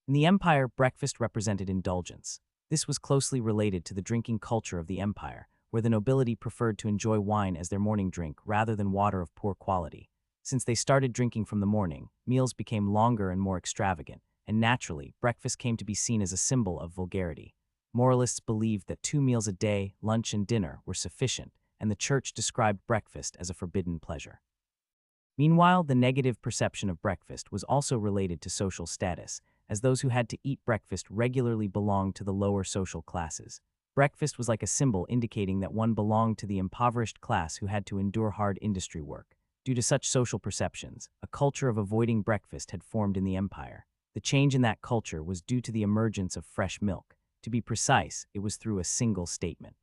In the empire, breakfast represented indulgence. This was closely related to the drinking culture of the empire, where the nobility preferred to enjoy wine as their morning drink rather than water of poor quality. Since they started drinking from the morning, meals became longer and more extravagant, and naturally, breakfast came to be seen as a symbol of vulgarity. Moralists believed that 2 meals a day, lunch and dinner, were sufficient, and the church described breakfast as a forbidden pleasure. Meanwhile, the negative perception of breakfast was also related to social status, as those who had to eat breakfast regularly belonged to the lower social classes. Breakfast was like a symbol indicating that one belonged to the impoverished class who had to endure hard industry work. Due to such social perceptions, a culture of avoiding breakfast had formed in the empire. The change in that culture was due to the emergence of fresh milk. To be precise, it was through a single statement.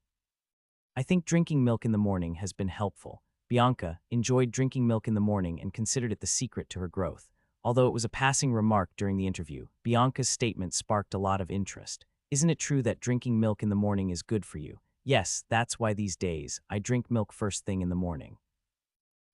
I think drinking milk in the morning has been helpful. Bianca enjoyed drinking milk in the morning and considered it the secret to her growth. Although it was a passing remark during the interview, Bianca's statement sparked a lot of interest. Isn't it true that drinking milk in the morning is good for you? Yes, that's why these days, I drink milk first thing in the morning.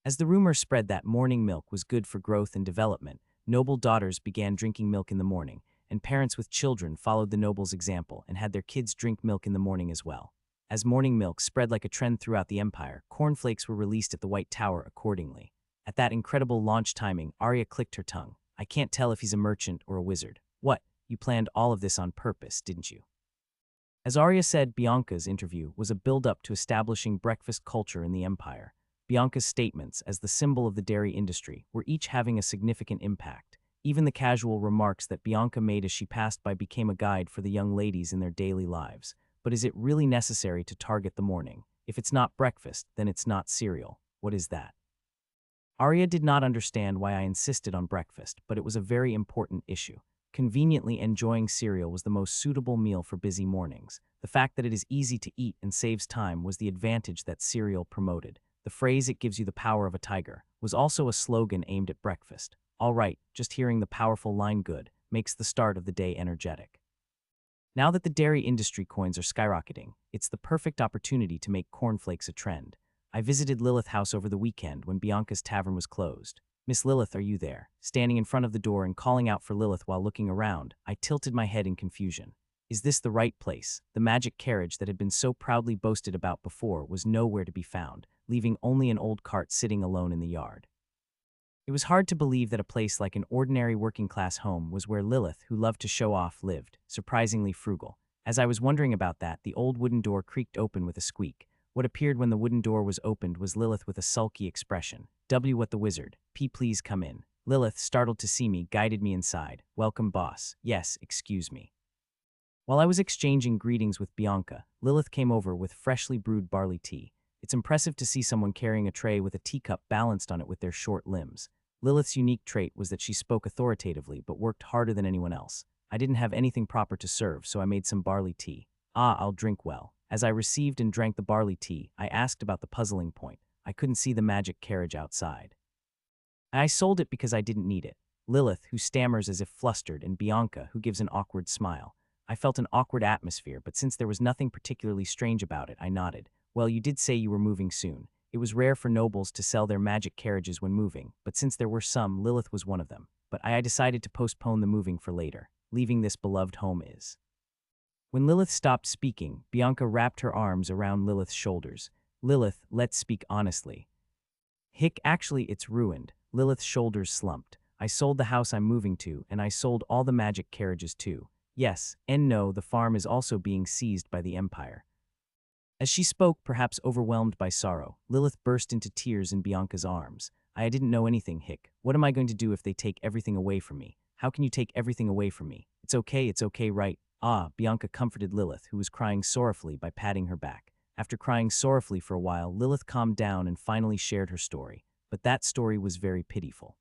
As the rumor spread that morning milk was good for growth and development, noble daughters began drinking milk in the morning, and parents with children followed the nobles' example and had their kids drink milk in the morning as well. As morning milk spread like a trend throughout the empire, cornflakes were released at the White Tower accordingly. At that incredible launch timing, Arya clicked her tongue. I can't tell if he's a merchant or a wizard. What? You planned all of this on purpose, didn't you? As Arya said, Bianca's interview was a build-up to establishing breakfast culture in the empire. Bianca's statements, as the symbol of the dairy industry, were each having a significant impact. Even the casual remarks that Bianca made as she passed by became a guide for the young ladies in their daily lives. But is it really necessary to target the morning? If it's not breakfast, then it's not cereal. What is that? Arya did not understand why I insisted on breakfast, but it was a very important issue. Conveniently, enjoying cereal was the most suitable meal for busy mornings. The fact that it is easy to eat and saves time was the advantage that cereal promoted. The phrase "it gives you the power of a tiger" was also a slogan aimed at breakfast. All right, just hearing the powerful line "good" makes the start of the day energetic. Now that the dairy industry coins are skyrocketing, it's the perfect opportunity to make cornflakes a trend. I visited Lilith House over the weekend when Bianca's tavern was closed. Miss Lilith, are you there? Standing in front of the door and calling out for Lilith while looking around, I tilted my head in confusion. Is this the right place? The magic carriage that had been so proudly boasted about before was nowhere to be found, leaving only an old cart sitting alone in the yard. It was hard to believe that a place like an ordinary working-class home was where Lilith, who loved to show off, lived, surprisingly frugal. As I was wondering about that, the old wooden door creaked open with a squeak. What appeared when the wooden door was opened was Lilith with a sulky expression. What the wizard? Please come in. Lilith, startled to see me, guided me inside. Welcome, boss. Yes, excuse me. While I was exchanging greetings with Bianca, Lilith came over with freshly brewed barley tea. It's impressive to see someone carrying a tray with a teacup balanced on it with their short limbs. Lilith's unique trait was that she spoke authoritatively but worked harder than anyone else. I didn't have anything proper to serve, so I made some barley tea. I'll drink well. As I received and drank the barley tea, I asked about the puzzling point. I couldn't see the magic carriage outside. I sold it because I didn't need it. Lilith, who stammers as if flustered, and Bianca, who gives an awkward smile. I felt an awkward atmosphere, but since there was nothing particularly strange about it, I nodded. Well, you did say you were moving soon. It was rare for nobles to sell their magic carriages when moving, but since there were some, Lilith was one of them. But I decided to postpone the moving for later. Leaving this beloved home is. When Lilith stopped speaking, Bianca wrapped her arms around Lilith's shoulders. Lilith, let's speak honestly. Actually, it's ruined. Lilith's shoulders slumped. I sold the house I'm moving to, and I sold all the magic carriages too. Yes, and no, the farm is also being seized by the Empire. As she spoke, perhaps overwhelmed by sorrow, Lilith burst into tears in Bianca's arms. I didn't know anything, What am I going to do if they take everything away from me? How can you take everything away from me? It's okay, right? Bianca comforted Lilith, who was crying sorrowfully, by patting her back. After crying sorrowfully for a while, Lilith calmed down and finally shared her story. But that story was very pitiful.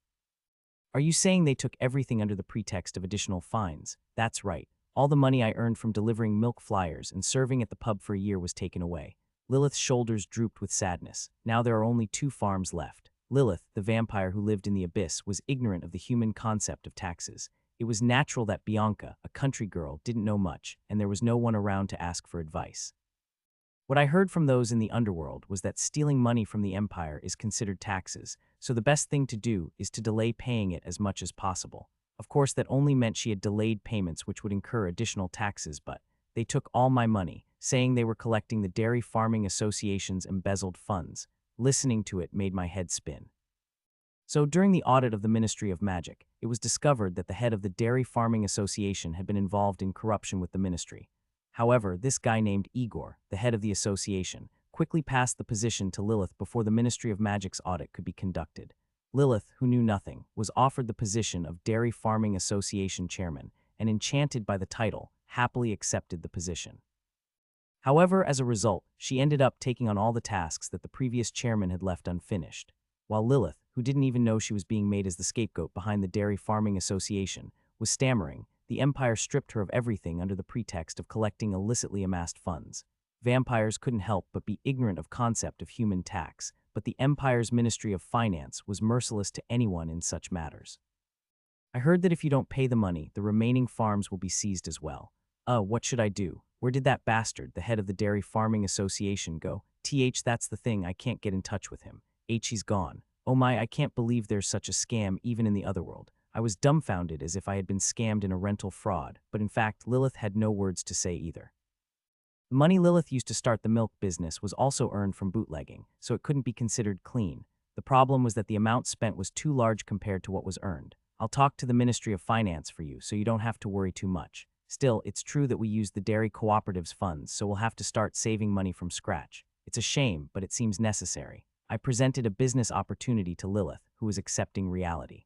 Are you saying they took everything under the pretext of additional fines? That's right. All the money I earned from delivering milk flyers and serving at the pub for a year was taken away. Lilith's shoulders drooped with sadness. Now there are only 2 farms left. Lilith, the vampire who lived in the abyss, was ignorant of the human concept of taxes. It was natural that Bianca, a country girl, didn't know much, and there was no one around to ask for advice. What I heard from those in the underworld was that stealing money from the Empire is considered taxes, so the best thing to do is to delay paying it as much as possible. Of course, that only meant she had delayed payments which would incur additional taxes, but they took all my money, saying they were collecting the Dairy Farming Association's embezzled funds. Listening to it made my head spin. So during the audit of the Ministry of Magic, it was discovered that the head of the Dairy Farming Association had been involved in corruption with the ministry. However, this guy named Igor, the head of the association, quickly passed the position to Lilith before the Ministry of Magic's audit could be conducted. Lilith, who knew nothing, was offered the position of Dairy Farming Association chairman, and enchanted by the title, happily accepted the position. However, as a result, she ended up taking on all the tasks that the previous chairman had left unfinished. While Lilith, who didn't even know she was being made as the scapegoat behind the Dairy Farming Association, was stammering, the Empire stripped her of everything under the pretext of collecting illicitly amassed funds. Vampires couldn't help but be ignorant of concept of human tax, but the Empire's Ministry of Finance was merciless to anyone in such matters. I heard that if you don't pay the money, the remaining farms will be seized as well. What should I do? Where did that bastard, the head of the Dairy Farming Association, go? That's the thing, I can't get in touch with him. He's gone. Oh my, I can't believe there's such a scam even in the other world. I was dumbfounded as if I had been scammed in a rental fraud, but in fact, Lilith had no words to say either. The money Lilith used to start the milk business was also earned from bootlegging, so it couldn't be considered clean. The problem was that the amount spent was too large compared to what was earned. I'll talk to the Ministry of Finance for you, so you don't have to worry too much. Still, it's true that we use the dairy cooperative's funds, so we'll have to start saving money from scratch. It's a shame, but it seems necessary. I presented a business opportunity to Lilith, who was accepting reality.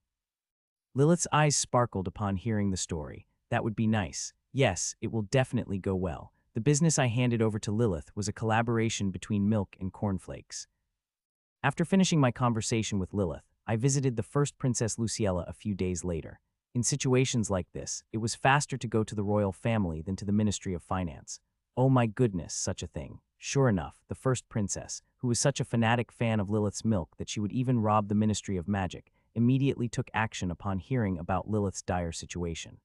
Lilith's eyes sparkled upon hearing the story. That would be nice. Yes, it will definitely go well. The business I handed over to Lilith was a collaboration between milk and cornflakes. After finishing my conversation with Lilith, I visited the first Princess Luciella a few days later. In situations like this, it was faster to go to the royal family than to the Ministry of Finance. Oh my goodness, such a thing. Sure enough, the first princess, who was such a fanatic fan of Lilith's milk that she would even rob the Ministry of Magic, immediately took action upon hearing about Lilith's dire situation.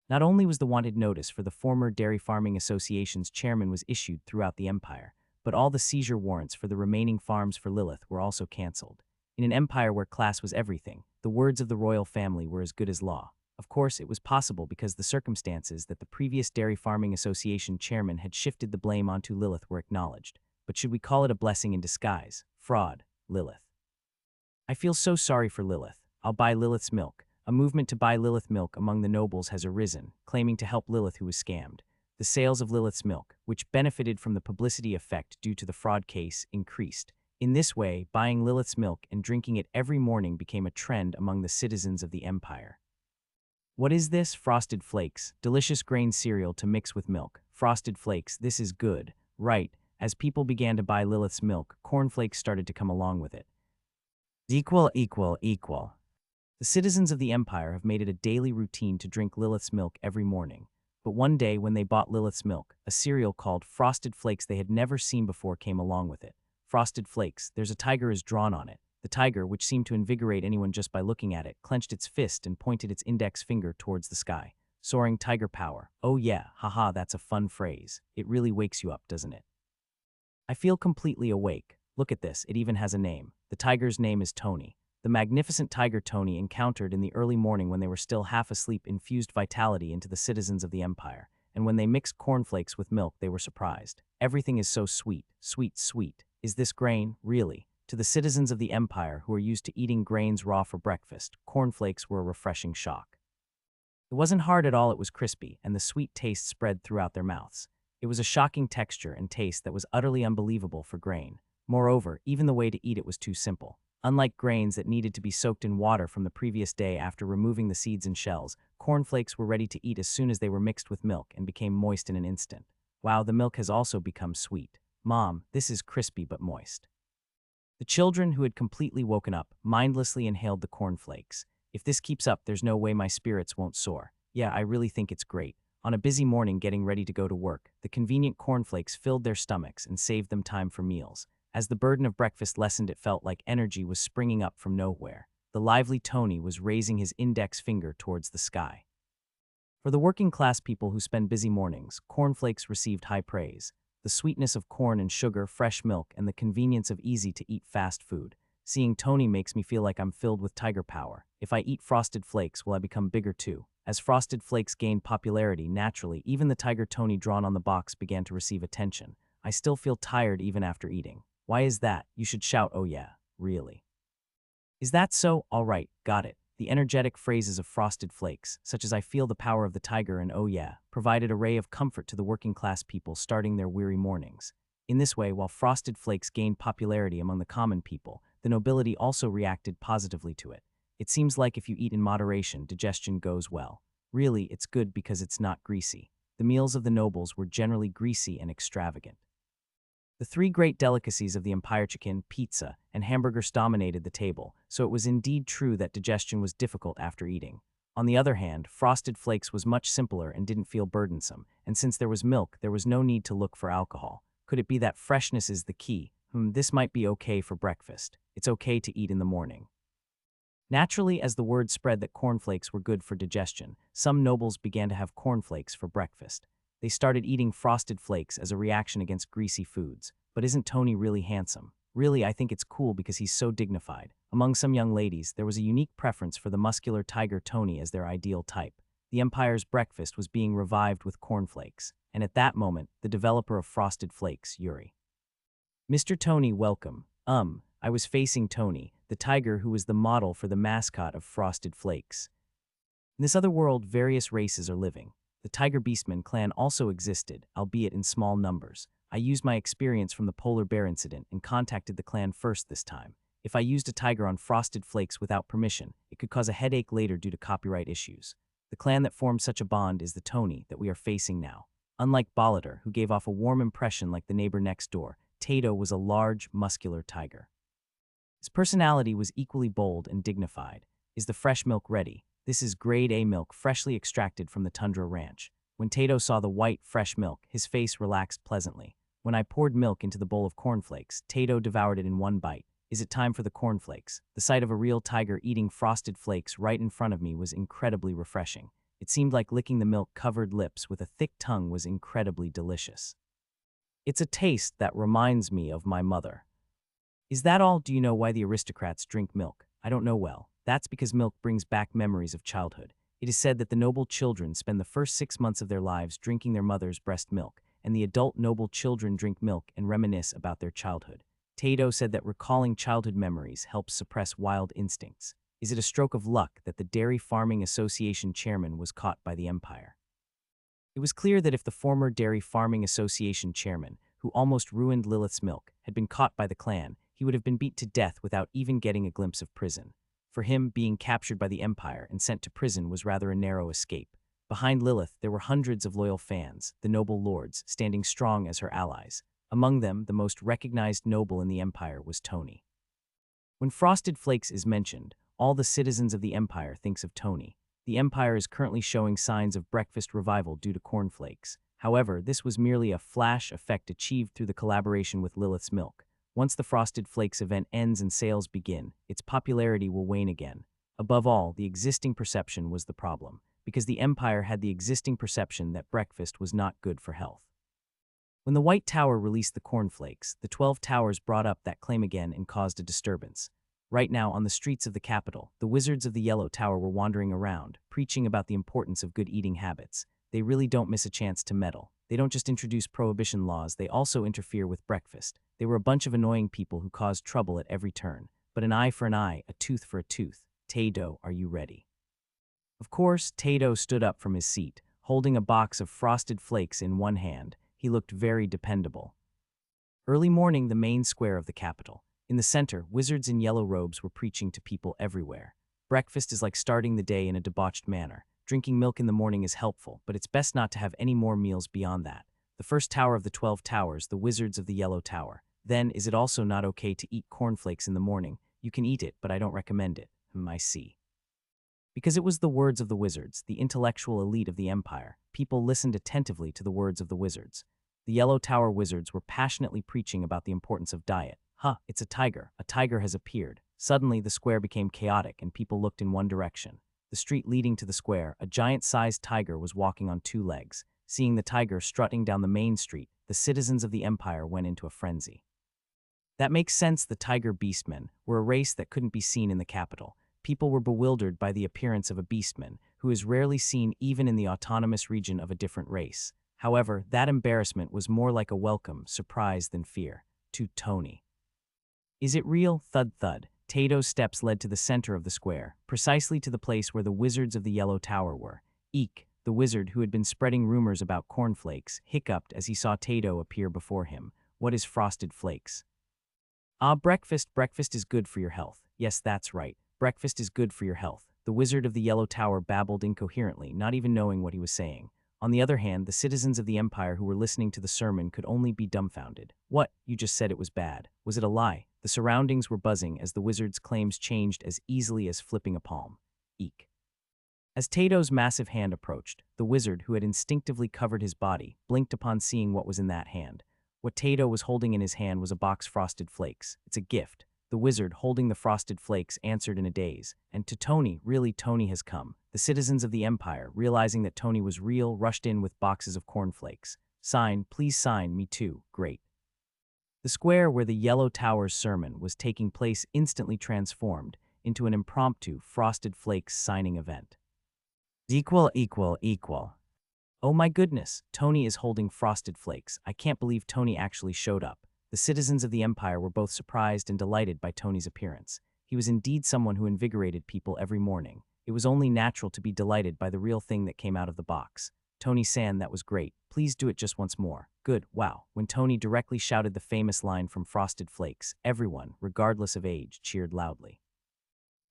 Not only was the wanted notice for the former Dairy Farming Association's chairman was issued throughout the empire, but all the seizure warrants for the remaining farms for Lilith were also cancelled. In an empire where class was everything, the words of the royal family were as good as law. Of course, it was possible because the circumstances that the previous Dairy Farming Association chairman had shifted the blame onto Lilith were acknowledged. But should we call it a blessing in disguise? Fraud, Lilith. I feel so sorry for Lilith. I'll buy Lilith's milk. A movement to buy Lilith milk among the nobles has arisen, claiming to help Lilith who was scammed. The sales of Lilith's milk, which benefited from the publicity effect due to the fraud case, increased. In this way, buying Lilith's milk and drinking it every morning became a trend among the citizens of the empire. What is this? Frosted Flakes, delicious grain cereal to mix with milk. Frosted Flakes, this is good, right? As people began to buy Lilith's milk, cornflakes started to come along with it. Equal. The citizens of the empire have made it a daily routine to drink Lilith's milk every morning. But one day when they bought Lilith's milk, a cereal called Frosted Flakes they had never seen before came along with it. Frosted Flakes, there's a tiger is drawn on it. The tiger, which seemed to invigorate anyone just by looking at it, clenched its fist and pointed its index finger towards the sky. Soaring tiger power. Oh yeah, haha, that's a fun phrase. It really wakes you up, doesn't it? I feel completely awake. Look at this, it even has a name. The tiger's name is Tony. The magnificent tiger Tony encountered in the early morning when they were still half asleep infused vitality into the citizens of the empire, and when they mixed cornflakes with milk they were surprised. Everything is so sweet, sweet, sweet. Is this grain? Really? To the citizens of the empire who are used to eating grains raw for breakfast, cornflakes were a refreshing shock. It wasn't hard at all, it was crispy, and the sweet taste spread throughout their mouths. It was a shocking texture and taste that was utterly unbelievable for grain. Moreover, even the way to eat it was too simple. Unlike grains that needed to be soaked in water from the previous day after removing the seeds and shells, cornflakes were ready to eat as soon as they were mixed with milk and became moist in an instant. Wow, the milk has also become sweet. Mom, this is crispy but moist. The children, who had completely woken up, mindlessly inhaled the cornflakes. If this keeps up, there's no way my spirits won't soar. Yeah, I really think it's great. On a busy morning getting ready to go to work, the convenient cornflakes filled their stomachs and saved them time for meals. As the burden of breakfast lessened, it felt like energy was springing up from nowhere. The lively Tony was raising his index finger towards the sky. For the working-class people who spend busy mornings, cornflakes received high praise. The sweetness of corn and sugar, fresh milk, and the convenience of easy-to-eat fast food. Seeing Tony makes me feel like I'm filled with tiger power. If I eat Frosted Flakes, will I become bigger too? As Frosted Flakes gained popularity, naturally, even the tiger Tony drawn on the box began to receive attention. I still feel tired even after eating. Why is that? You should shout, oh yeah, really. Is that so? All right, got it. The energetic phrases of Frosted Flakes, such as I feel the power of the tiger and oh yeah, provided a ray of comfort to the working class people starting their weary mornings. In this way, while Frosted Flakes gained popularity among the common people, the nobility also reacted positively to it. It seems like if you eat in moderation, digestion goes well. Really, it's good because it's not greasy. The meals of the nobles were generally greasy and extravagant. The three great delicacies of the empire, chicken, pizza, and hamburgers, dominated the table, so it was indeed true that digestion was difficult after eating. On the other hand, Frosted Flakes was much simpler and didn't feel burdensome, and since there was milk, there was no need to look for alcohol. Could it be that freshness is the key? This might be okay for breakfast. It's okay to eat in the morning. Naturally, as the word spread that cornflakes were good for digestion, some nobles began to have cornflakes for breakfast. They started eating Frosted Flakes as a reaction against greasy foods. But isn't Tony really handsome? Really, I think it's cool because he's so dignified. Among some young ladies, there was a unique preference for the muscular tiger Tony as their ideal type. The Empire's breakfast was being revived with cornflakes, and at that moment, the developer of Frosted Flakes, Yuri. Mr. Tony, welcome. I was facing Tony, the tiger who was the model for the mascot of Frosted Flakes. In this other world, various races are living. The Tiger Beastman clan also existed, albeit in small numbers. I used my experience from the polar bear incident and contacted the clan first this time. If I used a tiger on Frosted Flakes without permission, it could cause a headache later due to copyright issues. The clan that formed such a bond is the Tony that we are facing now. Unlike Bolitar, who gave off a warm impression like the neighbor next door, Tato was a large, muscular tiger. His personality was equally bold and dignified. Is the fresh milk ready? This is grade A milk freshly extracted from the Tundra Ranch. When Tato saw the white, fresh milk, his face relaxed pleasantly. When I poured milk into the bowl of cornflakes, Tato devoured it in one bite. Is it time for the cornflakes? The sight of a real tiger eating Frosted Flakes right in front of me was incredibly refreshing. It seemed like licking the milk-covered lips with a thick tongue was incredibly delicious. It's a taste that reminds me of my mother. Is that all? Do you know why the aristocrats drink milk? I don't know well. That's because milk brings back memories of childhood. It is said that the noble children spend the first 6 months of their lives drinking their mother's breast milk, and the adult noble children drink milk and reminisce about their childhood. Tato said that recalling childhood memories helps suppress wild instincts. Is it a stroke of luck that the Dairy Farming Association chairman was caught by the Empire? It was clear that if the former Dairy Farming Association chairman, who almost ruined Lilith's milk, had been caught by the clan, he would have been beat to death without even getting a glimpse of prison. For him, being captured by the Empire and sent to prison was rather a narrow escape. Behind Lilith, there were hundreds of loyal fans, the noble lords, standing strong as her allies. Among them, the most recognized noble in the Empire was Tony. When Frosted Flakes is mentioned, all the citizens of the Empire thinks of Tony. The Empire is currently showing signs of breakfast revival due to cornflakes. However, this was merely a flash effect achieved through the collaboration with Lilith's milk. Once the Frosted Flakes event ends and sales begin, its popularity will wane again. Above all, the existing perception was the problem, because the Empire had the existing perception that breakfast was not good for health. When the White Tower released the cornflakes, the 12 Towers brought up that claim again and caused a disturbance. Right now, on the streets of the capital, the wizards of the Yellow Tower were wandering around, preaching about the importance of good eating habits. They really don't miss a chance to meddle. They don't just introduce prohibition laws, they also interfere with breakfast. They were a bunch of annoying people who caused trouble at every turn. But an eye for an eye, a tooth for a tooth. Tato, are you ready? Of course, Tato stood up from his seat, holding a box of Frosted Flakes in one hand. He looked very dependable. Early morning, the main square of the capital. In the center, wizards in yellow robes were preaching to people everywhere. Breakfast is like starting the day in a debauched manner. Drinking milk in the morning is helpful, but it's best not to have any more meals beyond that. The first tower of the 12 Towers, the wizards of the Yellow Tower. Then, is it also not okay to eat cornflakes in the morning? You can eat it, but I don't recommend it. I see. Because it was the words of the wizards, the intellectual elite of the Empire, people listened attentively to the words of the wizards. The Yellow Tower wizards were passionately preaching about the importance of diet. It's a tiger. A tiger has appeared. Suddenly, the square became chaotic and people looked in one direction. The street leading to the square, a giant-sized tiger was walking on 2 legs. Seeing the tiger strutting down the main street, the citizens of the Empire went into a frenzy. That makes sense. The Tiger Beastmen were a race that couldn't be seen in the capital. People were bewildered by the appearance of a beastman, who is rarely seen even in the autonomous region of a different race. However, that embarrassment was more like a welcome, surprise than fear. To Tony. Is it real? Thud thud. Tato's steps led to the center of the square, precisely to the place where the wizards of the Yellow Tower were. Eek, the wizard who had been spreading rumors about cornflakes, hiccuped as he saw Tato appear before him. What is frosted flakes? Ah, breakfast. Breakfast is good for your health. Yes, that's right. Breakfast is good for your health. The wizard of the Yellow Tower babbled incoherently, not even knowing what he was saying. On the other hand, the citizens of the Empire who were listening to the sermon could only be dumbfounded. What? You just said it was bad. Was it a lie? The surroundings were buzzing as the wizard's claims changed as easily as flipping a palm. Eek. As Tato's massive hand approached, the wizard, who had instinctively covered his body, blinked upon seeing what was in that hand. What Tato was holding in his hand was a box frosted flakes. It's a gift. The wizard, holding the frosted flakes, answered in a daze. And to Tony, really Tony has come. The citizens of the Empire, realizing that Tony was real, rushed in with boxes of cornflakes. Sign, please sign, me too. Great. The square where the Yellow Tower's sermon was taking place instantly transformed into an impromptu Frosted Flakes signing event. Equal, equal, equal. Oh my goodness, Tony is holding Frosted Flakes. I can't believe Tony actually showed up. The citizens of the Empire were both surprised and delighted by Tony's appearance. He was indeed someone who invigorated people every morning. It was only natural to be delighted by the real thing that came out of the box. Tony-san, that was great. Please do it just once more. Good, wow. When Tony directly shouted the famous line from Frosted Flakes, everyone, regardless of age, cheered loudly.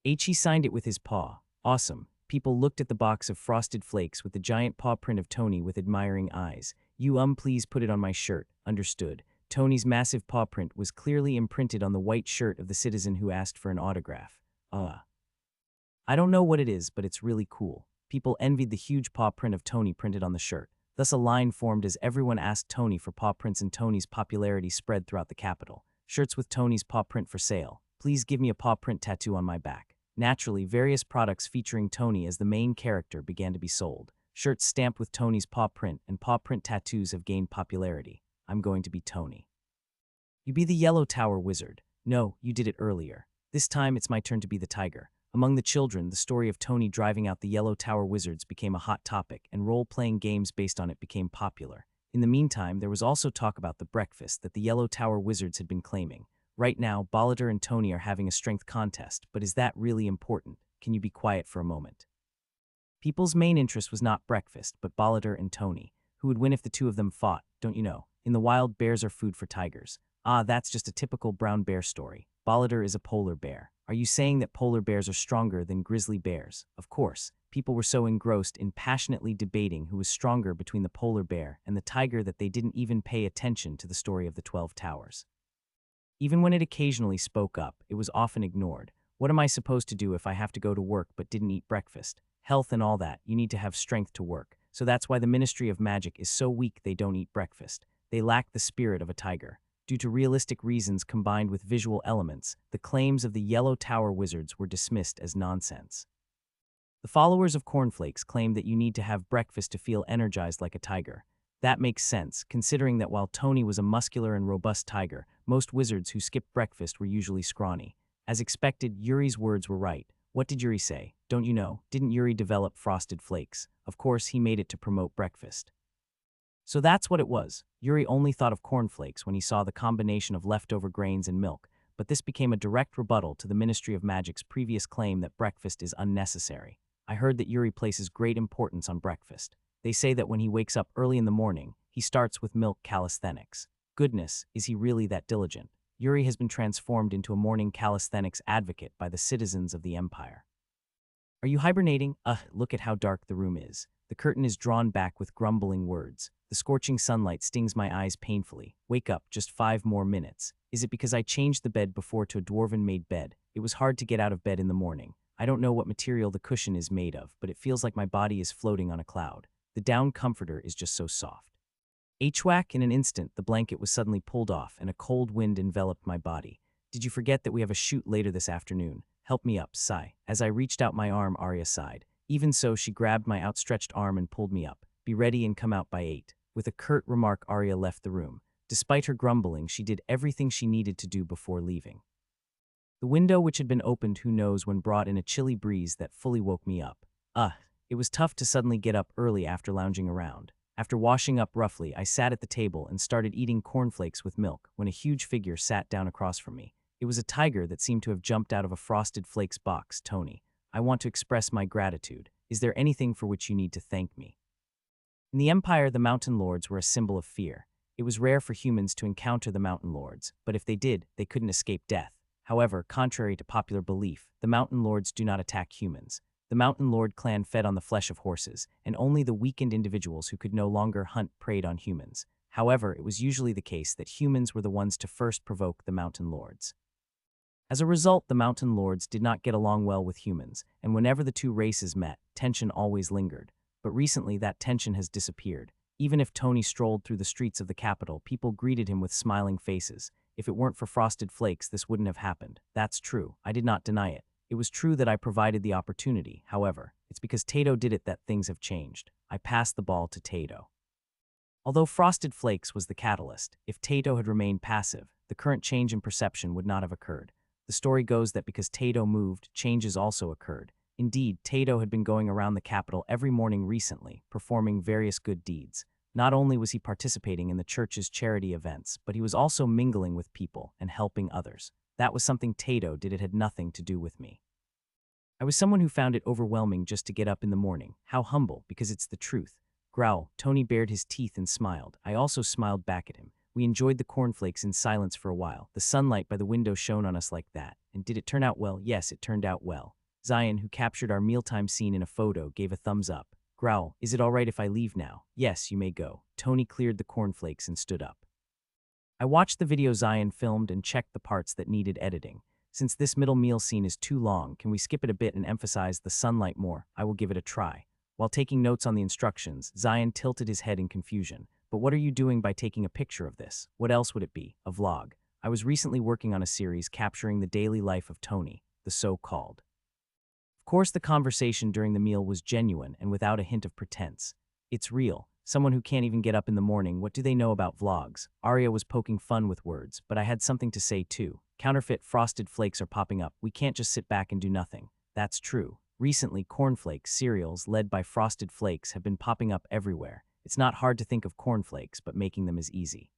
He signed it with his paw. Awesome. People looked at the box of Frosted Flakes with the giant paw print of Tony with admiring eyes. Please put it on my shirt. Understood. Tony's massive paw print was clearly imprinted on the white shirt of the citizen who asked for an autograph. I don't know what it is, but it's really cool. People envied the huge paw print of Tony printed on the shirt. Thus a line formed as everyone asked Tony for paw prints, and Tony's popularity spread throughout the capital. Shirts with Tony's paw print for sale. Please give me a paw print tattoo on my back. Naturally, various products featuring Tony as the main character began to be sold. Shirts stamped with Tony's paw print and paw print tattoos have gained popularity. I'm going to be Tony. You be the Yellow Tower wizard. No, you did it earlier. This time it's my turn to be the tiger. Among the children, the story of Tony driving out the Yellow Tower wizards became a hot topic, and role-playing games based on it became popular. In the meantime, there was also talk about the breakfast that the Yellow Tower wizards had been claiming. Right now, Bollider and Tony are having a strength contest, but is that really important? Can you be quiet for a moment? People's main interest was not breakfast, but Bollider and Tony. Who would win if the two of them fought, don't you know? In the wild, bears are food for tigers. Ah, that's just a typical brown bear story. Bollider is a polar bear. Are you saying that polar bears are stronger than grizzly bears? Of course. People were so engrossed in passionately debating who was stronger between the polar bear and the tiger that they didn't even pay attention to the story of the 12 Towers. Even when it occasionally spoke up, it was often ignored. What am I supposed to do if I have to go to work but didn't eat breakfast? Health and all that, you need to have strength to work. So that's why the Ministry of Magic is so weak they don't eat breakfast. They lack the spirit of a tiger. Due to realistic reasons combined with visual elements, the claims of the Yellow Tower wizards were dismissed as nonsense. The followers of Cornflakes claimed that you need to have breakfast to feel energized like a tiger. That makes sense, considering that while Tony was a muscular and robust tiger, most wizards who skipped breakfast were usually scrawny. As expected, Yuri's words were right. What did Yuri say? Don't you know? Didn't Yuri develop Frosted Flakes? Of course, he made it to promote breakfast. So that's what it was. Yuri only thought of cornflakes when he saw the combination of leftover grains and milk, but this became a direct rebuttal to the Ministry of Magic's previous claim that breakfast is unnecessary. I heard that Yuri places great importance on breakfast. They say that when he wakes up early in the morning, he starts with milk calisthenics. Goodness, is he really that diligent? Yuri has been transformed into a morning calisthenics advocate by the citizens of the Empire. Are you hibernating? Look at how dark the room is. The curtain is drawn back with grumbling words. The scorching sunlight stings my eyes painfully. Wake up, just 5 more minutes. Is it because I changed the bed before to a dwarven-made bed? It was hard to get out of bed in the morning. I don't know what material the cushion is made of, but it feels like my body is floating on a cloud. The down comforter is just so soft. Whack, in an instant, the blanket was suddenly pulled off and a cold wind enveloped my body. Did you forget that we have a shoot later this afternoon? Help me up, sigh. As I reached out my arm, Arya sighed. Even so, she grabbed my outstretched arm and pulled me up. Be ready and come out by 8. With a curt remark, Arya left the room. Despite her grumbling, she did everything she needed to do before leaving. The window which had been opened who knows when brought in a chilly breeze that fully woke me up. It was tough to suddenly get up early after lounging around. After washing up roughly, I sat at the table and started eating cornflakes with milk when a huge figure sat down across from me. It was a tiger that seemed to have jumped out of a Frosted Flakes box. Tony, I want to express my gratitude. Is there anything for which you need to thank me? In the Empire, the Mountain Lords were a symbol of fear. It was rare for humans to encounter the Mountain Lords, but if they did, they couldn't escape death. However, contrary to popular belief, the Mountain Lords do not attack humans. The Mountain Lord clan fed on the flesh of horses, and only the weakened individuals who could no longer hunt preyed on humans. However, it was usually the case that humans were the ones to first provoke the Mountain Lords. As a result, the Mountain Lords did not get along well with humans, and whenever the two races met, tension always lingered. But recently, that tension has disappeared. Even if Tony strolled through the streets of the capital, people greeted him with smiling faces. If it weren't for Frosted Flakes, this wouldn't have happened. That's true. I did not deny it. It was true that I provided the opportunity. However, it's because Tato did it that things have changed. I passed the ball to Tato. Although Frosted Flakes was the catalyst, if Tato had remained passive, the current change in perception would not have occurred. The story goes that because Tato moved, changes also occurred. Indeed, Tato had been going around the capital every morning recently, performing various good deeds. Not only was he participating in the church's charity events, but he was also mingling with people and helping others. That was something Tato did. It had nothing to do with me. I was someone who found it overwhelming just to get up in the morning. How humble, because it's the truth. Growl. Tony bared his teeth and smiled. I also smiled back at him. We enjoyed the cornflakes in silence for a while. The sunlight by the window shone on us like that. And did it turn out well? Yes, it turned out well. Zion, who captured our mealtime scene in a photo, gave a thumbs up. Growl. Is it all right if I leave now? Yes, you may go. Tony cleared the cornflakes and stood up. I watched the video Zion filmed and checked the parts that needed editing. Since this middle meal scene is too long, can we skip it a bit and emphasize the sunlight more? I will give it a try. While taking notes on the instructions, Zion tilted his head in confusion. But what are you doing by taking a picture of this? What else would it be? A vlog. I was recently working on a series capturing the daily life of Tony, the so-called. Of course, the conversation during the meal was genuine and without a hint of pretense. It's real. Someone who can't even get up in the morning, what do they know about vlogs? Arya was poking fun with words, but I had something to say too. Counterfeit Frosted Flakes are popping up. We can't just sit back and do nothing. That's true. Recently, cornflakes, cereals led by Frosted Flakes have been popping up everywhere. It's not hard to think of cornflakes, but making them is easy.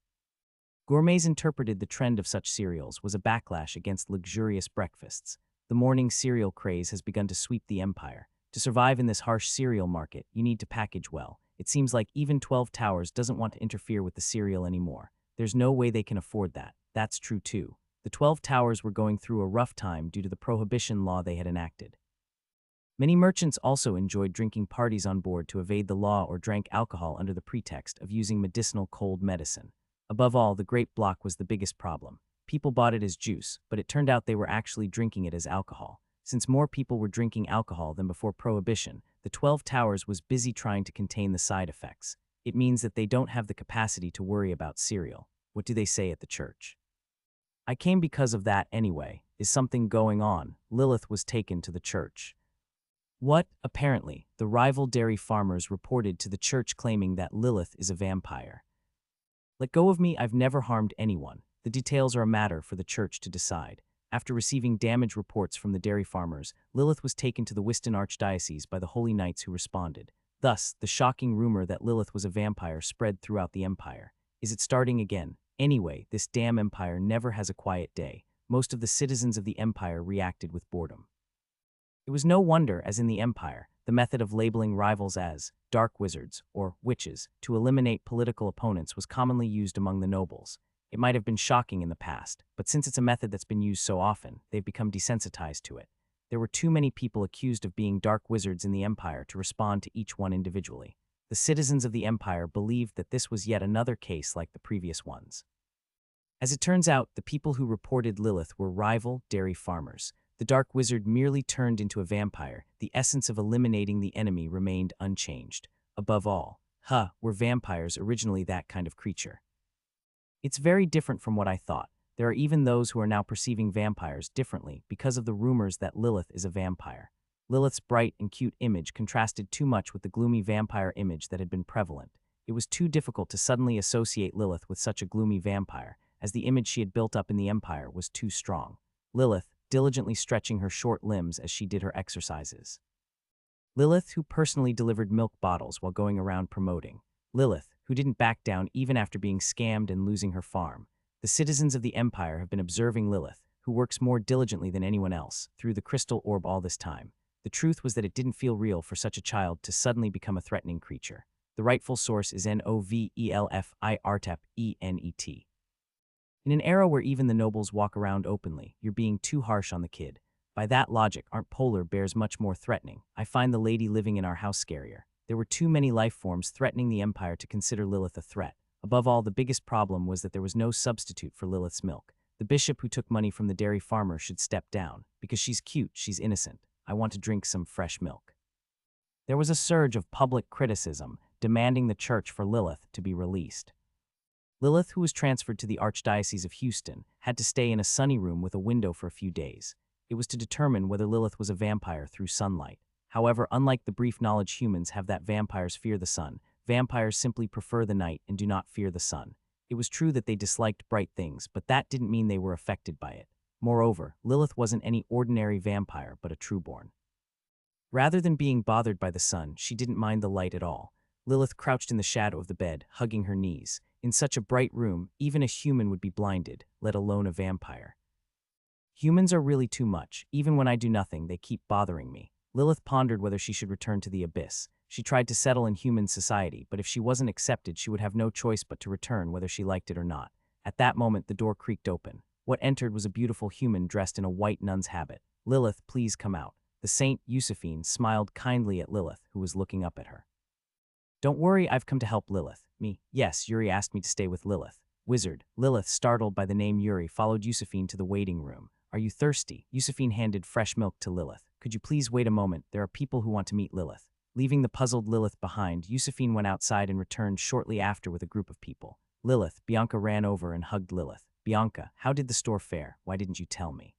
Gourmets interpreted the trend of such cereals was a backlash against luxurious breakfasts. The morning cereal craze has begun to sweep the empire. To survive in this harsh cereal market, you need to package well. It seems like even 12 Towers doesn't want to interfere with the cereal anymore. There's no way they can afford that. That's true too. The 12 Towers were going through a rough time due to the prohibition law they had enacted. Many merchants also enjoyed drinking parties on board to evade the law or drank alcohol under the pretext of using medicinal cold medicine. Above all, the grape block was the biggest problem. People bought it as juice, but it turned out they were actually drinking it as alcohol. Since more people were drinking alcohol than before Prohibition, the 12 Towers was busy trying to contain the side effects. It means that they don't have the capacity to worry about cereal. What do they say at the church? I came because of that anyway. Is something going on? Lilith was taken to the church. What? Apparently, the rival dairy farmers reported to the church claiming that Lilith is a vampire. Let go of me, I've never harmed anyone. The details are a matter for the church to decide. After receiving damage reports from the dairy farmers, Lilith was taken to the Whiston Archdiocese by the Holy Knights who responded. Thus, the shocking rumor that Lilith was a vampire spread throughout the empire. Is it starting again? Anyway, this damn empire never has a quiet day. Most of the citizens of the empire reacted with boredom. It was no wonder, as in the empire, the method of labeling rivals as dark wizards or witches to eliminate political opponents was commonly used among the nobles. It might have been shocking in the past, but since it's a method that's been used so often, they've become desensitized to it. There were too many people accused of being dark wizards in the empire to respond to each one individually. The citizens of the empire believed that this was yet another case like the previous ones. As it turns out, the people who reported Lilith were rival dairy farmers. The dark wizard merely turned into a vampire. The essence of eliminating the enemy remained unchanged. Above all, were vampires originally that kind of creature? It's very different from what I thought. There are even those who are now perceiving vampires differently because of the rumors that Lilith is a vampire. Lilith's bright and cute image contrasted too much with the gloomy vampire image that had been prevalent. It was too difficult to suddenly associate Lilith with such a gloomy vampire, as the image she had built up in the empire was too strong. Lilith, diligently stretching her short limbs as she did her exercises. Lilith, who personally delivered milk bottles while going around promoting. Lilith, who didn't back down even after being scammed and losing her farm. The citizens of the Empire have been observing Lilith, who works more diligently than anyone else, through the crystal orb all this time. The truth was that it didn't feel real for such a child to suddenly become a threatening creature. The rightful source is Novelrecap. In an era where even the nobles walk around openly, you're being too harsh on the kid. By that logic, aren't polar bears much more threatening? I find the lady living in our house scarier. There were too many life forms threatening the Empire to consider Lilith a threat. Above all, the biggest problem was that there was no substitute for Lilith's milk. The bishop who took money from the dairy farmer should step down. Because she's cute, she's innocent. I want to drink some fresh milk. There was a surge of public criticism, demanding the church for Lilith to be released. Lilith, who was transferred to the Archdiocese of Houston, had to stay in a sunny room with a window for a few days. It was to determine whether Lilith was a vampire through sunlight. However, unlike the brief knowledge humans have that vampires fear the sun, vampires simply prefer the night and do not fear the sun. It was true that they disliked bright things, but that didn't mean they were affected by it. Moreover, Lilith wasn't any ordinary vampire, but a trueborn. Rather than being bothered by the sun, she didn't mind the light at all. Lilith crouched in the shadow of the bed, hugging her knees. In such a bright room, even a human would be blinded, let alone a vampire. Humans are really too much. Even when I do nothing, they keep bothering me. Lilith pondered whether she should return to the abyss. She tried to settle in human society, but if she wasn't accepted, she would have no choice but to return whether she liked it or not. At that moment, the door creaked open. What entered was a beautiful human dressed in a white nun's habit. "Lilith, please come out." The Saint Josephine smiled kindly at Lilith, who was looking up at her. "Don't worry, I've come to help Lilith." "Me?" "Yes, Yuri asked me to stay with Lilith." "Wizard." Lilith, startled by the name Yuri, followed Josephine to the waiting room. "Are you thirsty?" Josephine handed fresh milk to Lilith. "Could you please wait a moment? There are people who want to meet Lilith." Leaving the puzzled Lilith behind, Josephine went outside and returned shortly after with a group of people. "Lilith." Bianca ran over and hugged Lilith. "Bianca, how did the store fare? Why didn't you tell me?"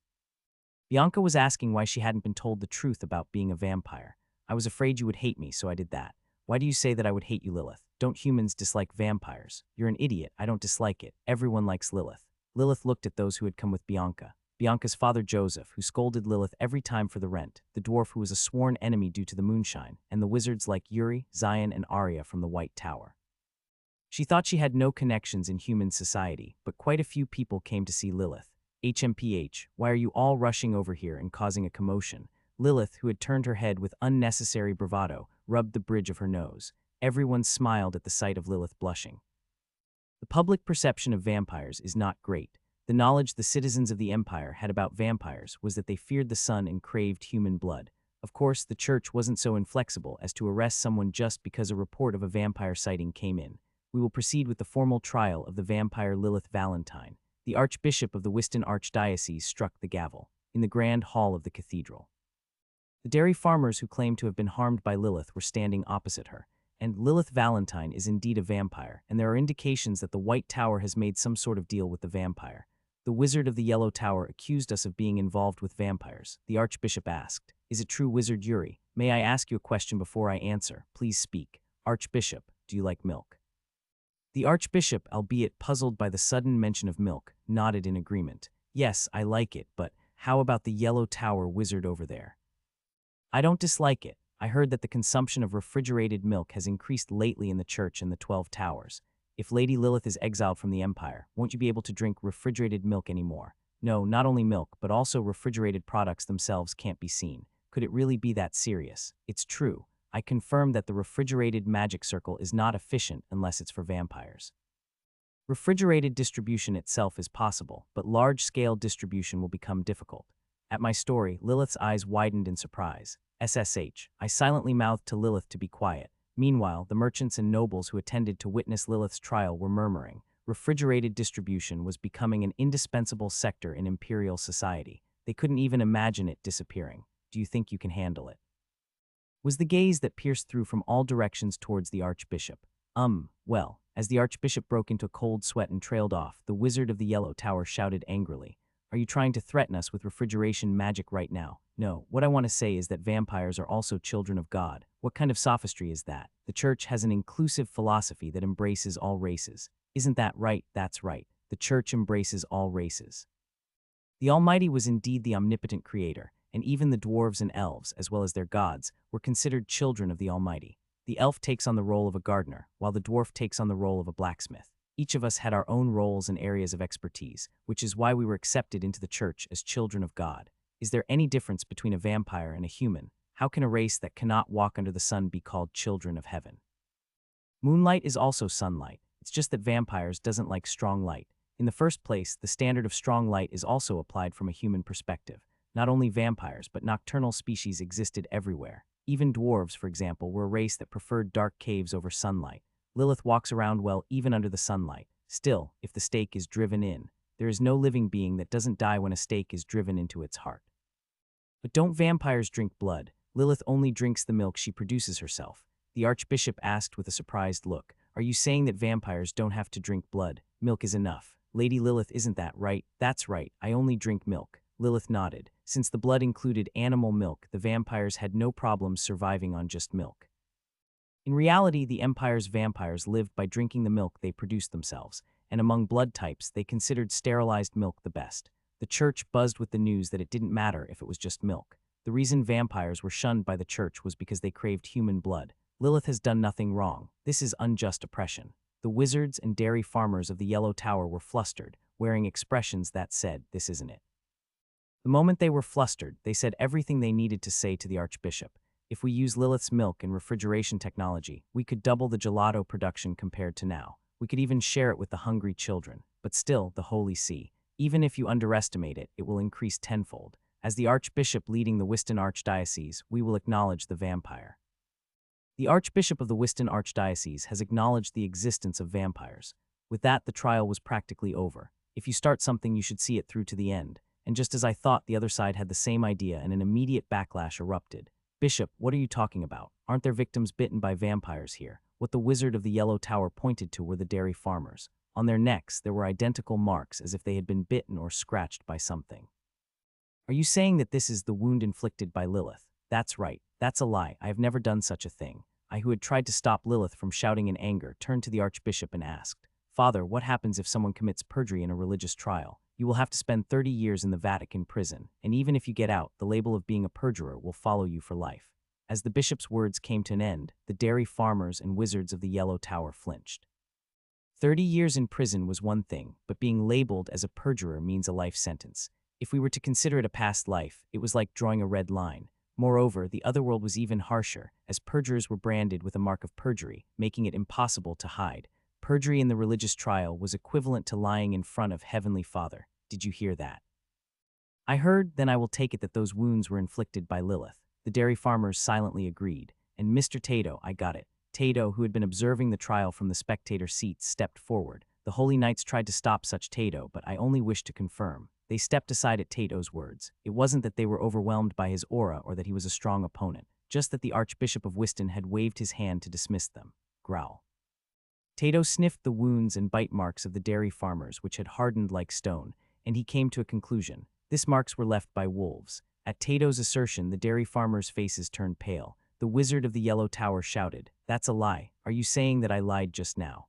Bianca was asking why she hadn't been told the truth about being a vampire. "I was afraid you would hate me, so I did that." "Why do you say that I would hate you, Lilith? Don't humans dislike vampires?" "You're an idiot. I don't dislike it. Everyone likes Lilith." Lilith looked at those who had come with Bianca. Bianca's father Joseph, who scolded Lilith every time for the rent, the dwarf who was a sworn enemy due to the moonshine, and the wizards like Yuri, Zion, and Arya from the White Tower. She thought she had no connections in human society, but quite a few people came to see Lilith. "HMPH, why are you all rushing over here and causing a commotion?" Lilith, who had turned her head with unnecessary bravado, rubbed the bridge of her nose. Everyone smiled at the sight of Lilith blushing. The public perception of vampires is not great. The knowledge the citizens of the Empire had about vampires was that they feared the sun and craved human blood. Of course, the church wasn't so inflexible as to arrest someone just because a report of a vampire sighting came in. We will proceed with the formal trial of the vampire Lilith Valentine. The Archbishop of the Whiston Archdiocese struck the gavel in the grand hall of the cathedral. The dairy farmers who claimed to have been harmed by Lilith were standing opposite her. And Lilith Valentine is indeed a vampire, and there are indications that the White Tower has made some sort of deal with the vampire. "The Wizard of the Yellow Tower accused us of being involved with vampires," the Archbishop asked. "Is it true, Wizard Yuri? May I ask you a question before I answer? Please speak." "Archbishop, do you like milk?" The Archbishop, albeit puzzled by the sudden mention of milk, nodded in agreement. "Yes, I like it, but how about the Yellow Tower wizard over there?" "I don't dislike it. I heard that the consumption of refrigerated milk has increased lately in the church and the 12 Towers. If Lady Lilith is exiled from the Empire, won't you be able to drink refrigerated milk anymore?" "No, not only milk, but also refrigerated products themselves can't be seen. Could it really be that serious?" "It's true. I confirm that the refrigerated magic circle is not efficient unless it's for vampires. Refrigerated distribution itself is possible, but large-scale distribution will become difficult." At my story, Lilith's eyes widened in surprise. "SSH, I silently mouthed to Lilith to be quiet. Meanwhile, the merchants and nobles who attended to witness Lilith's trial were murmuring. Refrigerated distribution was becoming an indispensable sector in imperial society. They couldn't even imagine it disappearing. "Do you think you can handle it?" was the gaze that pierced through from all directions towards the Archbishop. Well, as the Archbishop broke into a cold sweat and trailed off, the Wizard of the Yellow Tower shouted angrily, "Are you trying to threaten us with refrigeration magic right now?" "No, what I want to say is that vampires are also children of God." "What kind of sophistry is that? The Church has an inclusive philosophy that embraces all races." "Isn't that right?" "That's right. The Church embraces all races." The Almighty was indeed the omnipotent creator, and even the dwarves and elves, as well as their gods, were considered children of the Almighty. The elf takes on the role of a gardener, while the dwarf takes on the role of a blacksmith. Each of us had our own roles and areas of expertise, which is why we were accepted into the church as children of God. Is there any difference between a vampire and a human? How can a race that cannot walk under the sun be called children of heaven? Moonlight is also sunlight. It's just that vampires doesn't like strong light. In the first place, the standard of strong light is also applied from a human perspective. Not only vampires, but nocturnal species existed everywhere. Even dwarves, for example, were a race that preferred dark caves over sunlight. Lilith walks around well even under the sunlight. Still, if the stake is driven in, there is no living being that doesn't die when a stake is driven into its heart. But don't vampires drink blood? Lilith only drinks the milk she produces herself. The archbishop asked with a surprised look, "Are you saying that vampires don't have to drink blood? Milk is enough." "Lady Lilith, isn't that right?" "That's right, I only drink milk." Lilith nodded. Since the blood included animal milk, the vampires had no problems surviving on just milk. In reality, the Empire's vampires lived by drinking the milk they produced themselves, and among blood types, they considered sterilized milk the best. The church buzzed with the news that it didn't matter if it was just milk. The reason vampires were shunned by the church was because they craved human blood. Lilith has done nothing wrong. This is unjust oppression. The wizards and dairy farmers of the Yellow Tower were flustered, wearing expressions that said, "This isn't it." The moment they were flustered, they said everything they needed to say to the archbishop. "If we use Lilith's milk and refrigeration technology, we could double the gelato production compared to now. We could even share it with the hungry children. But still, the Holy See. Even if you underestimate it, it will increase tenfold. As the archbishop leading the Whiston Archdiocese, we will acknowledge the vampire." The Archbishop of the Whiston Archdiocese has acknowledged the existence of vampires. With that, the trial was practically over. If you start something, you should see it through to the end. And just as I thought, the other side had the same idea and an immediate backlash erupted. "Bishop, what are you talking about? Aren't there victims bitten by vampires here?" What the wizard of the Yellow Tower pointed to were the dairy farmers. On their necks, there were identical marks as if they had been bitten or scratched by something. "Are you saying that this is the wound inflicted by Lilith?" "That's right. That's a lie. I have never done such a thing." I, who had tried to stop Lilith from shouting in anger, turned to the archbishop and asked, "Father, what happens if someone commits perjury in a religious trial? You will have to spend 30 years in the Vatican prison, and even if you get out, the label of being a perjurer will follow you for life." As the bishop's words came to an end, the dairy farmers and wizards of the Yellow Tower flinched. 30 years in prison was one thing, but being labeled as a perjurer means a life sentence. If we were to consider it a past life, it was like drawing a red line. Moreover, the other world was even harsher, as perjurers were branded with a mark of perjury, making it impossible to hide. Perjury in the religious trial was equivalent to lying in front of Heavenly Father. Did you hear that? I heard. Then I will take it that those wounds were inflicted by Lilith. The dairy farmers silently agreed. And Mr. Tato, I got it. Tato, who had been observing the trial from the spectator seats, stepped forward. The Holy Knights tried to stop such Tato, but I only wish to confirm. They stepped aside at Tato's words. It wasn't that they were overwhelmed by his aura or that he was a strong opponent, just that the Archbishop of Whiston had waved his hand to dismiss them. Growl. Tato sniffed the wounds and bite marks of the dairy farmers, which had hardened like stone, and he came to a conclusion. These marks were left by wolves. At Tato's assertion, the dairy farmers' faces turned pale. The wizard of the Yellow Tower shouted, "That's a lie. Are you saying that I lied just now?"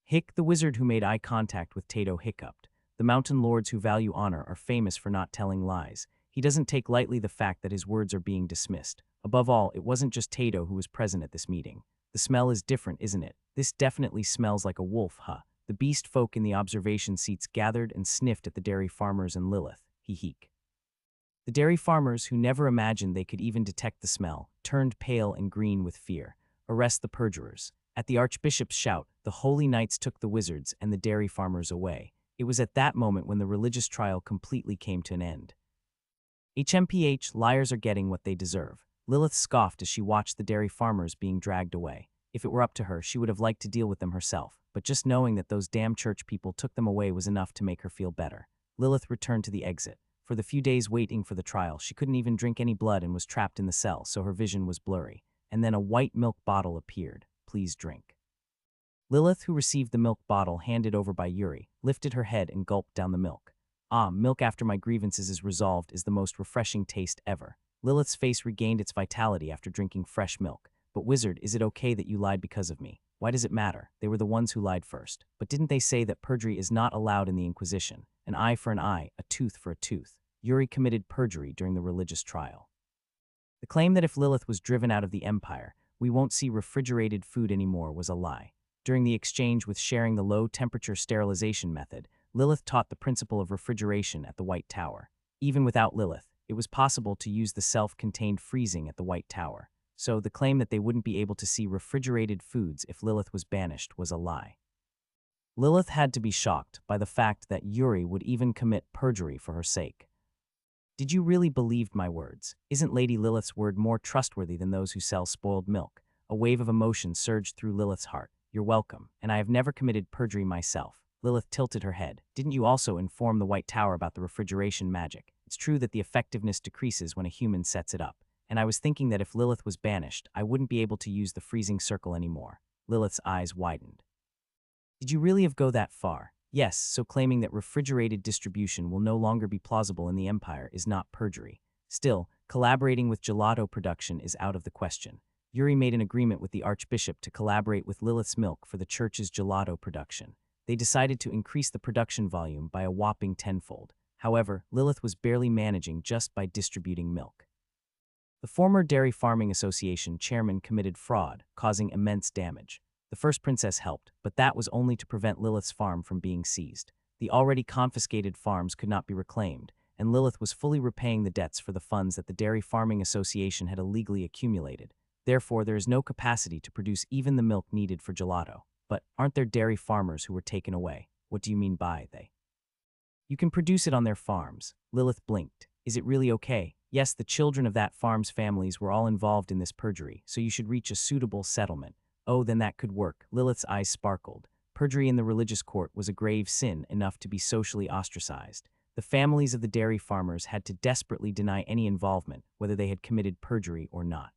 Hick, the wizard who made eye contact with Tato, hiccuped. The mountain lords who value honor are famous for not telling lies. He doesn't take lightly the fact that his words are being dismissed. Above all, it wasn't just Tato who was present at this meeting. "The smell is different, isn't it? This definitely smells like a wolf, huh?" The beast folk in the observation seats gathered and sniffed at the dairy farmers and Lilith. He-heek. The dairy farmers, who never imagined they could even detect the smell, turned pale and green with fear. "Arrest the perjurers." At the archbishop's shout, the holy knights took the wizards and the dairy farmers away. It was at that moment when the religious trial completely came to an end. HMPH, liars are getting what they deserve. Lilith scoffed as she watched the dairy farmers being dragged away. If it were up to her, she would have liked to deal with them herself, but just knowing that those damn church people took them away was enough to make her feel better. Lilith returned to the exit. For the few days waiting for the trial, she couldn't even drink any blood and was trapped in the cell, so her vision was blurry. And then a white milk bottle appeared. "Please drink." Lilith, who received the milk bottle handed over by Yuri, lifted her head and gulped down the milk. "Ah, milk after my grievances is resolved is the most refreshing taste ever." Lilith's face regained its vitality after drinking fresh milk. "But wizard, is it okay that you lied because of me? Why does it matter? They were the ones who lied first. But didn't they say that perjury is not allowed in the Inquisition? an eye for an eye, a tooth for a tooth. Yuri committed perjury during the religious trial. The claim that if Lilith was driven out of the empire, we won't see refrigerated food anymore was a lie. During the exchange with sharing the low-temperature sterilization method, Lilith taught the principle of refrigeration at the White Tower. Even without Lilith, it was possible to use the self-contained freezing at the White Tower. So the claim that they wouldn't be able to see refrigerated foods if Lilith was banished was a lie. Lilith had to be shocked by the fact that Yuri would even commit perjury for her sake. Did you really believe my words? Isn't Lady Lilith's word more trustworthy than those who sell spoiled milk? A wave of emotion surged through Lilith's heart. You're welcome, and I have never committed perjury myself. Lilith tilted her head. Didn't you also inform the White Tower about the refrigeration magic? It's true that the effectiveness decreases when a human sets it up, and I was thinking that if Lilith was banished, I wouldn't be able to use the freezing circle anymore. Lilith's eyes widened. Did you really go that far? Yes, so claiming that refrigerated distribution will no longer be plausible in the Empire is not perjury. Still, collaborating with gelato production is out of the question. Yuri made an agreement with the Archbishop to collaborate with Lilith's Milk for the church's gelato production. They decided to increase the production volume by a whopping tenfold. However, Lilith was barely managing just by distributing milk. The former Dairy Farming Association chairman committed fraud, causing immense damage. The first princess helped, but that was only to prevent Lilith's farm from being seized. The already confiscated farms could not be reclaimed, and Lilith was fully repaying the debts for the funds that the Dairy Farming Association had illegally accumulated. Therefore, there is no capacity to produce even the milk needed for gelato. But aren't there dairy farmers who were taken away? What do you mean by they? You can produce it on their farms. Lilith blinked. Is it really okay? Yes, the children of that farm's families were all involved in this perjury, so you should reach a suitable settlement. Oh, then that could work. Lilith's eyes sparkled. Perjury in the religious court was a grave sin enough to be socially ostracized. The families of the dairy farmers had to desperately deny any involvement, whether they had committed perjury or not.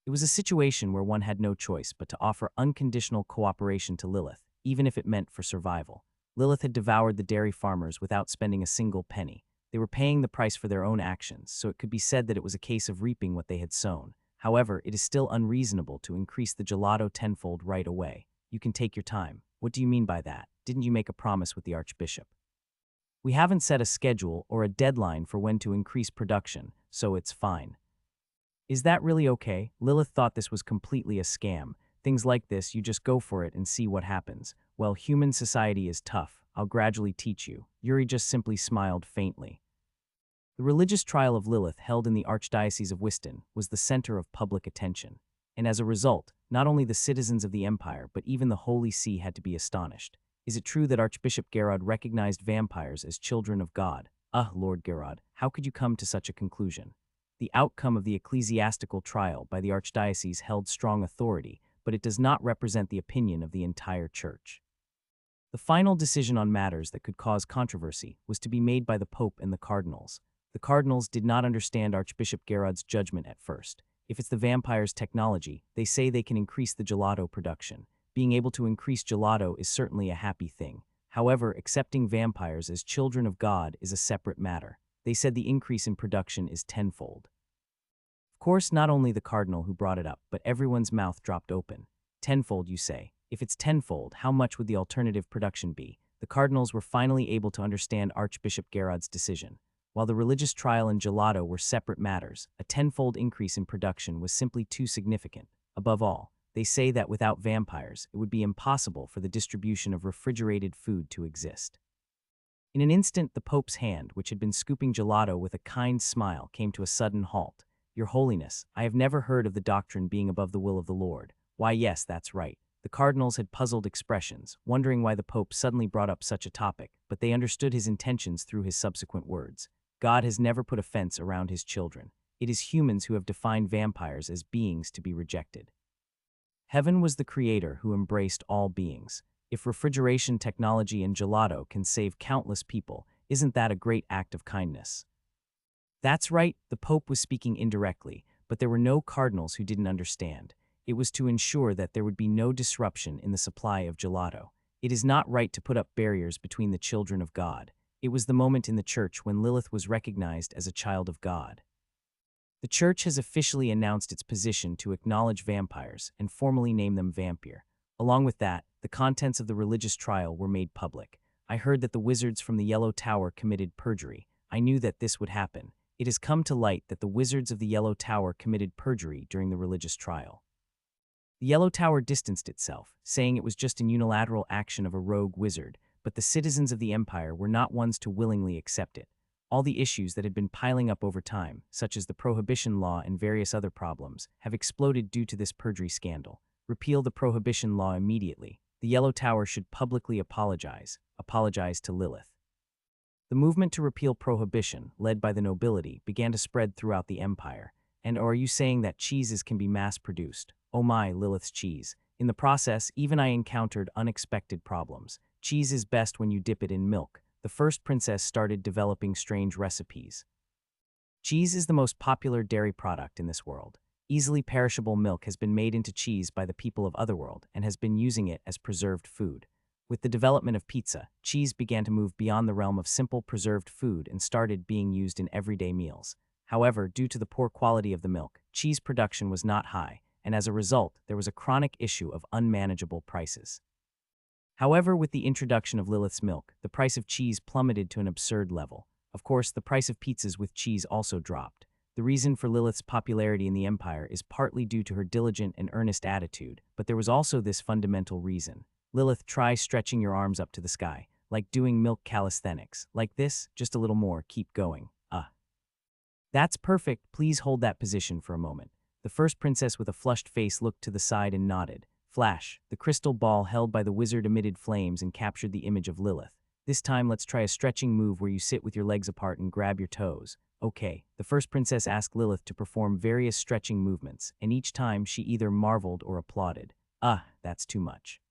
It was a situation where one had no choice but to offer unconditional cooperation to Lilith, even if it meant for survival. Lilith had devoured the dairy farmers without spending a single penny. They were paying the price for their own actions, so it could be said that it was a case of reaping what they had sown. However, it is still unreasonable to increase the gelato tenfold right away. You can take your time. What do you mean by that? Didn't you make a promise with the Archbishop? We haven't set a schedule or a deadline for when to increase production, so it's fine. Is that really okay? Lilith thought this was completely a scam. Things like this, you just go for it and see what happens. Well, human society is tough. I'll gradually teach you. Yuri just simply smiled faintly. The religious trial of Lilith held in the Archdiocese of Wiston was the center of public attention. And as a result, not only the citizens of the Empire, but even the Holy See had to be astonished. Is it true that Archbishop Gerard recognized vampires as children of God? Lord Gerard, how could you come to such a conclusion? The outcome of the ecclesiastical trial by the Archdiocese held strong authority, but it does not represent the opinion of the entire Church. The final decision on matters that could cause controversy was to be made by the Pope and the Cardinals. The Cardinals did not understand Archbishop Gerard's judgment at first. If it's the vampire's technology, they say they can increase the gelato production. Being able to increase gelato is certainly a happy thing. However, accepting vampires as children of God is a separate matter. They said the increase in production is tenfold. Of course, not only the cardinal who brought it up, but everyone's mouth dropped open. Tenfold, you say? If it's tenfold, how much would the alternative production be? The cardinals were finally able to understand Archbishop Gerard's decision. While the religious trial and gelato were separate matters, a tenfold increase in production was simply too significant. Above all, they say that without vampires, it would be impossible for the distribution of refrigerated food to exist. In an instant, the Pope's hand, which had been scooping gelato with a kind smile, came to a sudden halt. Your Holiness, I have never heard of the doctrine being above the will of the Lord. Why, yes, that's right. The cardinals had puzzled expressions, wondering why the Pope suddenly brought up such a topic, but they understood his intentions through his subsequent words. God has never put a fence around his children. It is humans who have defined vampires as beings to be rejected. Heaven was the creator who embraced all beings. If refrigeration technology and gelato can save countless people, isn't that a great act of kindness? That's right, the Pope was speaking indirectly, but there were no cardinals who didn't understand. It was to ensure that there would be no disruption in the supply of gelato. It is not right to put up barriers between the children of God. It was the moment in the Church when Lilith was recognized as a child of God. The Church has officially announced its position to acknowledge vampires and formally name them vampire. Along with that, the contents of the religious trial were made public. I heard that the wizards from the Yellow Tower committed perjury. I knew that this would happen. It has come to light that the wizards of the Yellow Tower committed perjury during the religious trial. The Yellow Tower distanced itself, saying it was just an unilateral action of a rogue wizard, but the citizens of the Empire were not ones to willingly accept it. All the issues that had been piling up over time, such as the prohibition law and various other problems, have exploded due to this perjury scandal. Repeal the prohibition law immediately. The Yellow Tower should publicly apologize to Lilith. The movement to repeal prohibition, led by the nobility, began to spread throughout the empire. And are you saying that cheeses can be mass-produced? Oh my, Lilith's cheese. In the process, even I encountered unexpected problems. Cheese is best when you dip it in milk. The first princess started developing strange recipes. Cheese is the most popular dairy product in this world. Easily perishable milk has been made into cheese by the people of Otherworld and has been using it as preserved food. With the development of pizza, cheese began to move beyond the realm of simple preserved food and started being used in everyday meals. However, due to the poor quality of the milk, cheese production was not high, and as a result, there was a chronic issue of unmanageable prices. However, with the introduction of Lilith's milk, the price of cheese plummeted to an absurd level. Of course, the price of pizzas with cheese also dropped. The reason for Lilith's popularity in the Empire is partly due to her diligent and earnest attitude, but there was also this fundamental reason. Lilith, try stretching your arms up to the sky, like doing milk calisthenics. Like this, just a little more, keep going. That's perfect, please hold that position for a moment. The first princess with a flushed face looked to the side and nodded. Flash, the crystal ball held by the wizard emitted flames and captured the image of Lilith. This time, let's try a stretching move where you sit with your legs apart and grab your toes. Okay, the first princess asked Lilith to perform various stretching movements, and each time she either marveled or applauded. That's too much.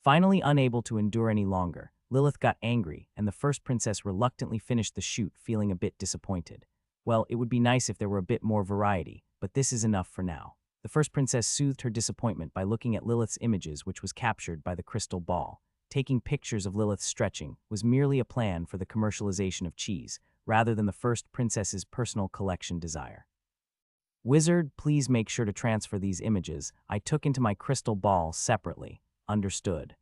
Finally, unable to endure any longer, Lilith got angry, and the first princess reluctantly finished the shoot, feeling a bit disappointed. Well, it would be nice if there were a bit more variety, but this is enough for now. The first princess soothed her disappointment by looking at Lilith's images, which was captured by the crystal ball. Taking pictures of Lilith's stretching was merely a plan for the commercialization of cheese, rather than the first princess's personal collection desire. Wizard, please make sure to transfer these images. I took into my crystal ball separately. Understood.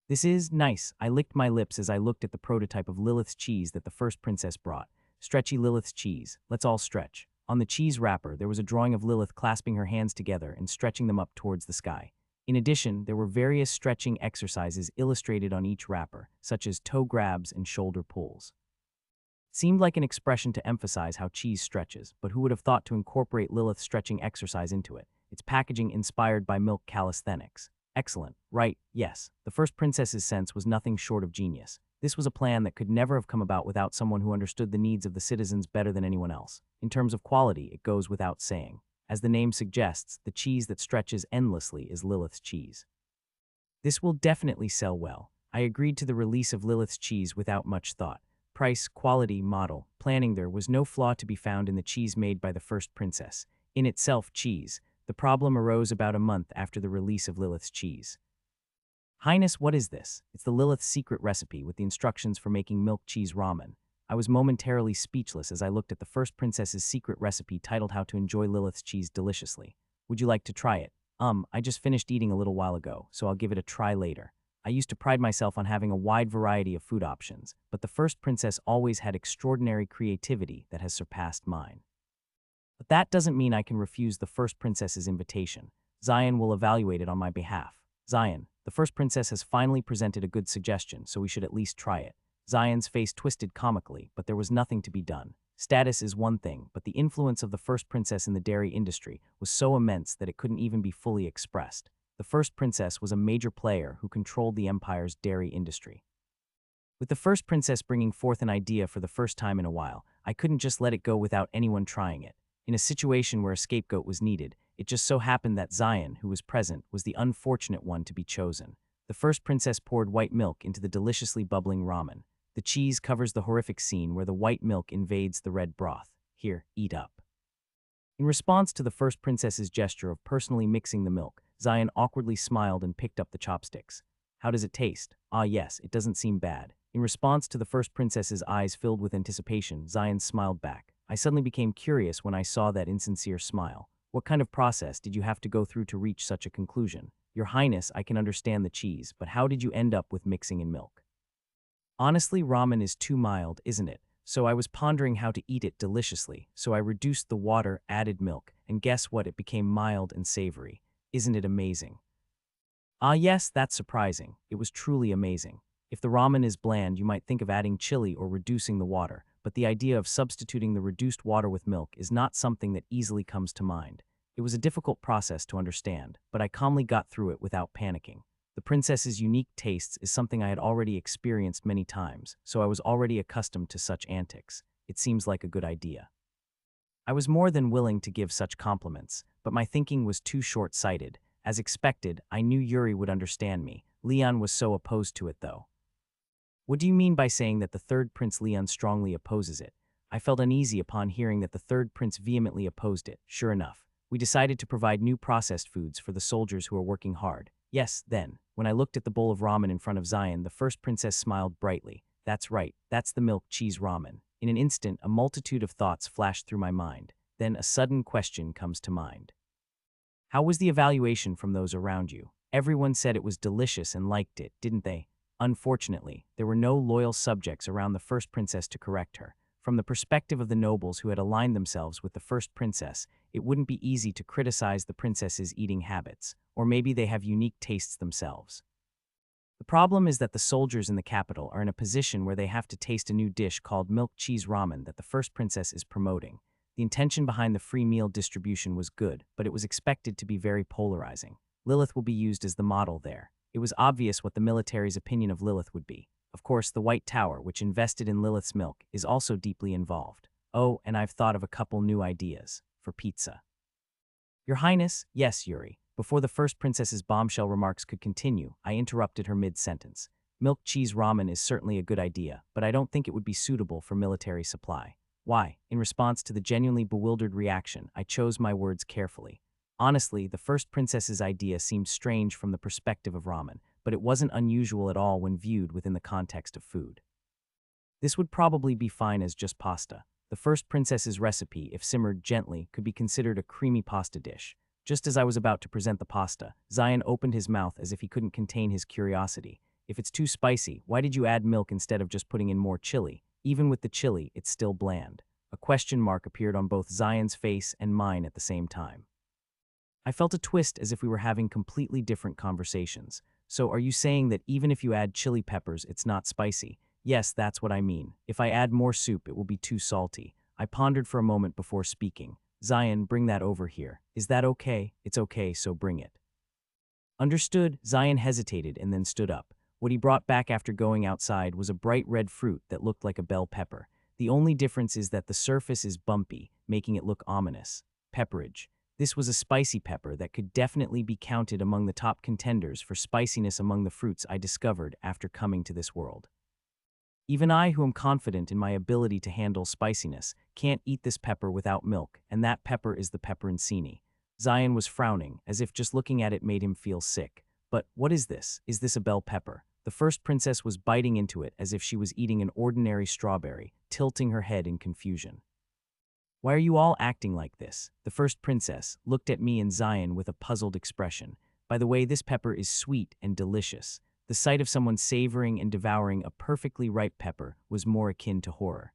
This is nice. I licked my lips as I looked at the prototype of Lilith's cheese that the first princess brought. Stretchy Lilith's cheese. Let's all stretch. On the cheese wrapper, there was a drawing of Lilith clasping her hands together and stretching them up towards the sky. In addition, there were various stretching exercises illustrated on each wrapper, such as toe grabs and shoulder pulls. Seemed like an expression to emphasize how cheese stretches, but who would have thought to incorporate Lilith's stretching exercise into it? Its packaging inspired by milk calisthenics. Excellent, right, yes. The first princess's sense was nothing short of genius. This was a plan that could never have come about without someone who understood the needs of the citizens better than anyone else. In terms of quality, it goes without saying. As the name suggests, the cheese that stretches endlessly is Lilith's cheese. This will definitely sell well. I agreed to the release of Lilith's cheese without much thought. Price, quality, model, planning. There was no flaw to be found in the cheese made by the first princess. In itself, cheese. The problem arose about a month after the release of Lilith's cheese. Highness, what is this? It's the Lilith's secret recipe with the instructions for making milk cheese ramen. I was momentarily speechless as I looked at the first princess's secret recipe titled How to Enjoy Lilith's Cheese Deliciously. Would you like to try it? I just finished eating a little while ago, so I'll give it a try later. I used to pride myself on having a wide variety of food options, but the first princess always had extraordinary creativity that has surpassed mine. But that doesn't mean I can refuse the first princess's invitation. Zion will evaluate it on my behalf. Zion, the first princess has finally presented a good suggestion, so we should at least try it. Zion's face twisted comically, but there was nothing to be done. Status is one thing, but the influence of the first princess in the dairy industry was so immense that it couldn't even be fully expressed. The first princess was a major player who controlled the empire's dairy industry. With the first princess bringing forth an idea for the first time in a while, I couldn't just let it go without anyone trying it. In a situation where a scapegoat was needed, it just so happened that Zion, who was present, was the unfortunate one to be chosen. The first princess poured white milk into the deliciously bubbling ramen. The cheese covers the horrific scene where the white milk invades the red broth. Here, eat up. In response to the first princess's gesture of personally mixing the milk, Zion awkwardly smiled and picked up the chopsticks. How does it taste? Ah yes, it doesn't seem bad. In response to the first princess's eyes filled with anticipation, Zion smiled back. I suddenly became curious when I saw that insincere smile. What kind of process did you have to go through to reach such a conclusion? Your Highness, I can understand the cheese, but how did you end up with mixing in milk? Honestly, ramen is too mild, isn't it? So I was pondering how to eat it deliciously, so I reduced the water, added milk, and guess what? It became mild and savory. Isn't it amazing? Ah, yes, that's surprising. It was truly amazing. If the ramen is bland, you might think of adding chili or reducing the water, but the idea of substituting the reduced water with milk is not something that easily comes to mind. It was a difficult process to understand, but I calmly got through it without panicking. The princess's unique tastes is something I had already experienced many times, so I was already accustomed to such antics. It seems like a good idea. I was more than willing to give such compliments, but my thinking was too short-sighted. As expected, I knew Yuri would understand me. Leon was so opposed to it, though. What do you mean by saying that the third prince Leon strongly opposes it? I felt uneasy upon hearing that the third prince vehemently opposed it. Sure enough, we decided to provide new processed foods for the soldiers who are working hard. Yes, then, when I looked at the bowl of ramen in front of Zion, the first princess smiled brightly. That's right, that's the milk cheese ramen. In an instant, a multitude of thoughts flashed through my mind. Then a sudden question comes to mind. How was the evaluation from those around you? Everyone said it was delicious and liked it, didn't they? Unfortunately, there were no loyal subjects around the first princess to correct her. From the perspective of the nobles who had aligned themselves with the first princess, it wouldn't be easy to criticize the princess's eating habits, or maybe they have unique tastes themselves. The problem is that the soldiers in the capital are in a position where they have to taste a new dish called milk cheese ramen that the first princess is promoting. The intention behind the free meal distribution was good, but it was expected to be very polarizing. Lilith will be used as the model there. It was obvious what the military's opinion of Lilith would be. Of course, the White Tower, which invested in Lilith's milk, is also deeply involved. Oh, and I've thought of a couple new ideas. For pizza. Your Highness, yes, Yuri. Before the first princess's bombshell remarks could continue, I interrupted her mid-sentence. Milk cheese ramen is certainly a good idea, but I don't think it would be suitable for military supply. Why? In response to the genuinely bewildered reaction, I chose my words carefully. Honestly, the first princess's idea seemed strange from the perspective of ramen, but it wasn't unusual at all when viewed within the context of food. This would probably be fine as just pasta. The first princess's recipe, if simmered gently, could be considered a creamy pasta dish. Just as I was about to present the pasta, Zion opened his mouth as if he couldn't contain his curiosity. If it's too spicy, why did you add milk instead of just putting in more chili? Even with the chili, it's still bland. A question mark appeared on both Zion's face and mine at the same time. I felt a twist as if we were having completely different conversations. So are you saying that even if you add chili peppers, it's not spicy? Yes, that's what I mean. If I add more soup, it will be too salty. I pondered for a moment before speaking. Zion, bring that over here. Is that okay? It's okay, so bring it. Understood. Zion hesitated and then stood up. What he brought back after going outside was a bright red fruit that looked like a bell pepper. The only difference is that the surface is bumpy, making it look ominous. Pepperage. This was a spicy pepper that could definitely be counted among the top contenders for spiciness among the fruits I discovered after coming to this world. Even I, who am confident in my ability to handle spiciness, can't eat this pepper without milk, and that pepper is the pepperoncini. Zion was frowning, as if just looking at it made him feel sick. But what is this? Is this a bell pepper? The first princess was biting into it as if she was eating an ordinary strawberry, tilting her head in confusion. Why are you all acting like this? The first princess looked at me and Zion with a puzzled expression. By the way, this pepper is sweet and delicious. The sight of someone savoring and devouring a perfectly ripe pepper was more akin to horror.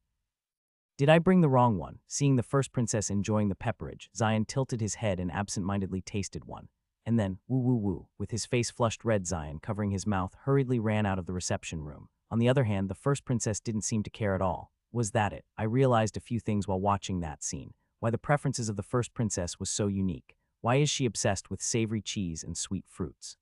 Did I bring the wrong one? Seeing the first princess enjoying the pepperage, Zion tilted his head and absent-mindedly tasted one. And then, woo-woo-woo, with his face flushed red, Zion, covering his mouth, hurriedly ran out of the reception room. On the other hand, the first princess didn't seem to care at all. Was that it? I realized a few things while watching that scene. Why the preferences of the first princess was so unique. Why is she obsessed with savory cheese and sweet fruits?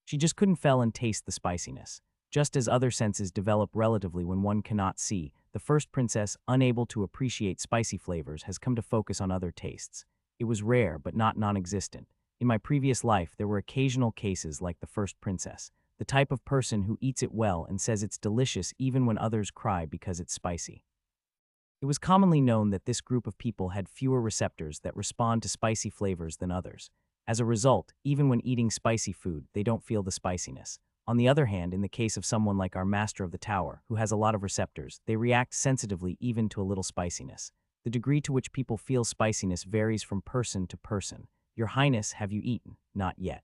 She just couldn't feel and taste the spiciness. Just as other senses develop relatively when one cannot see, the first princess, unable to appreciate spicy flavors, has come to focus on other tastes. It was rare, but not non-existent. In my previous life, there were occasional cases like the first princess, the type of person who eats it well and says it's delicious even when others cry because it's spicy. It was commonly known that this group of people had fewer receptors that respond to spicy flavors than others. As a result, even when eating spicy food, they don't feel the spiciness. On the other hand, in the case of someone like our master of the tower, who has a lot of receptors, they react sensitively even to a little spiciness. The degree to which people feel spiciness varies from person to person. Your Highness, have you eaten? Not yet.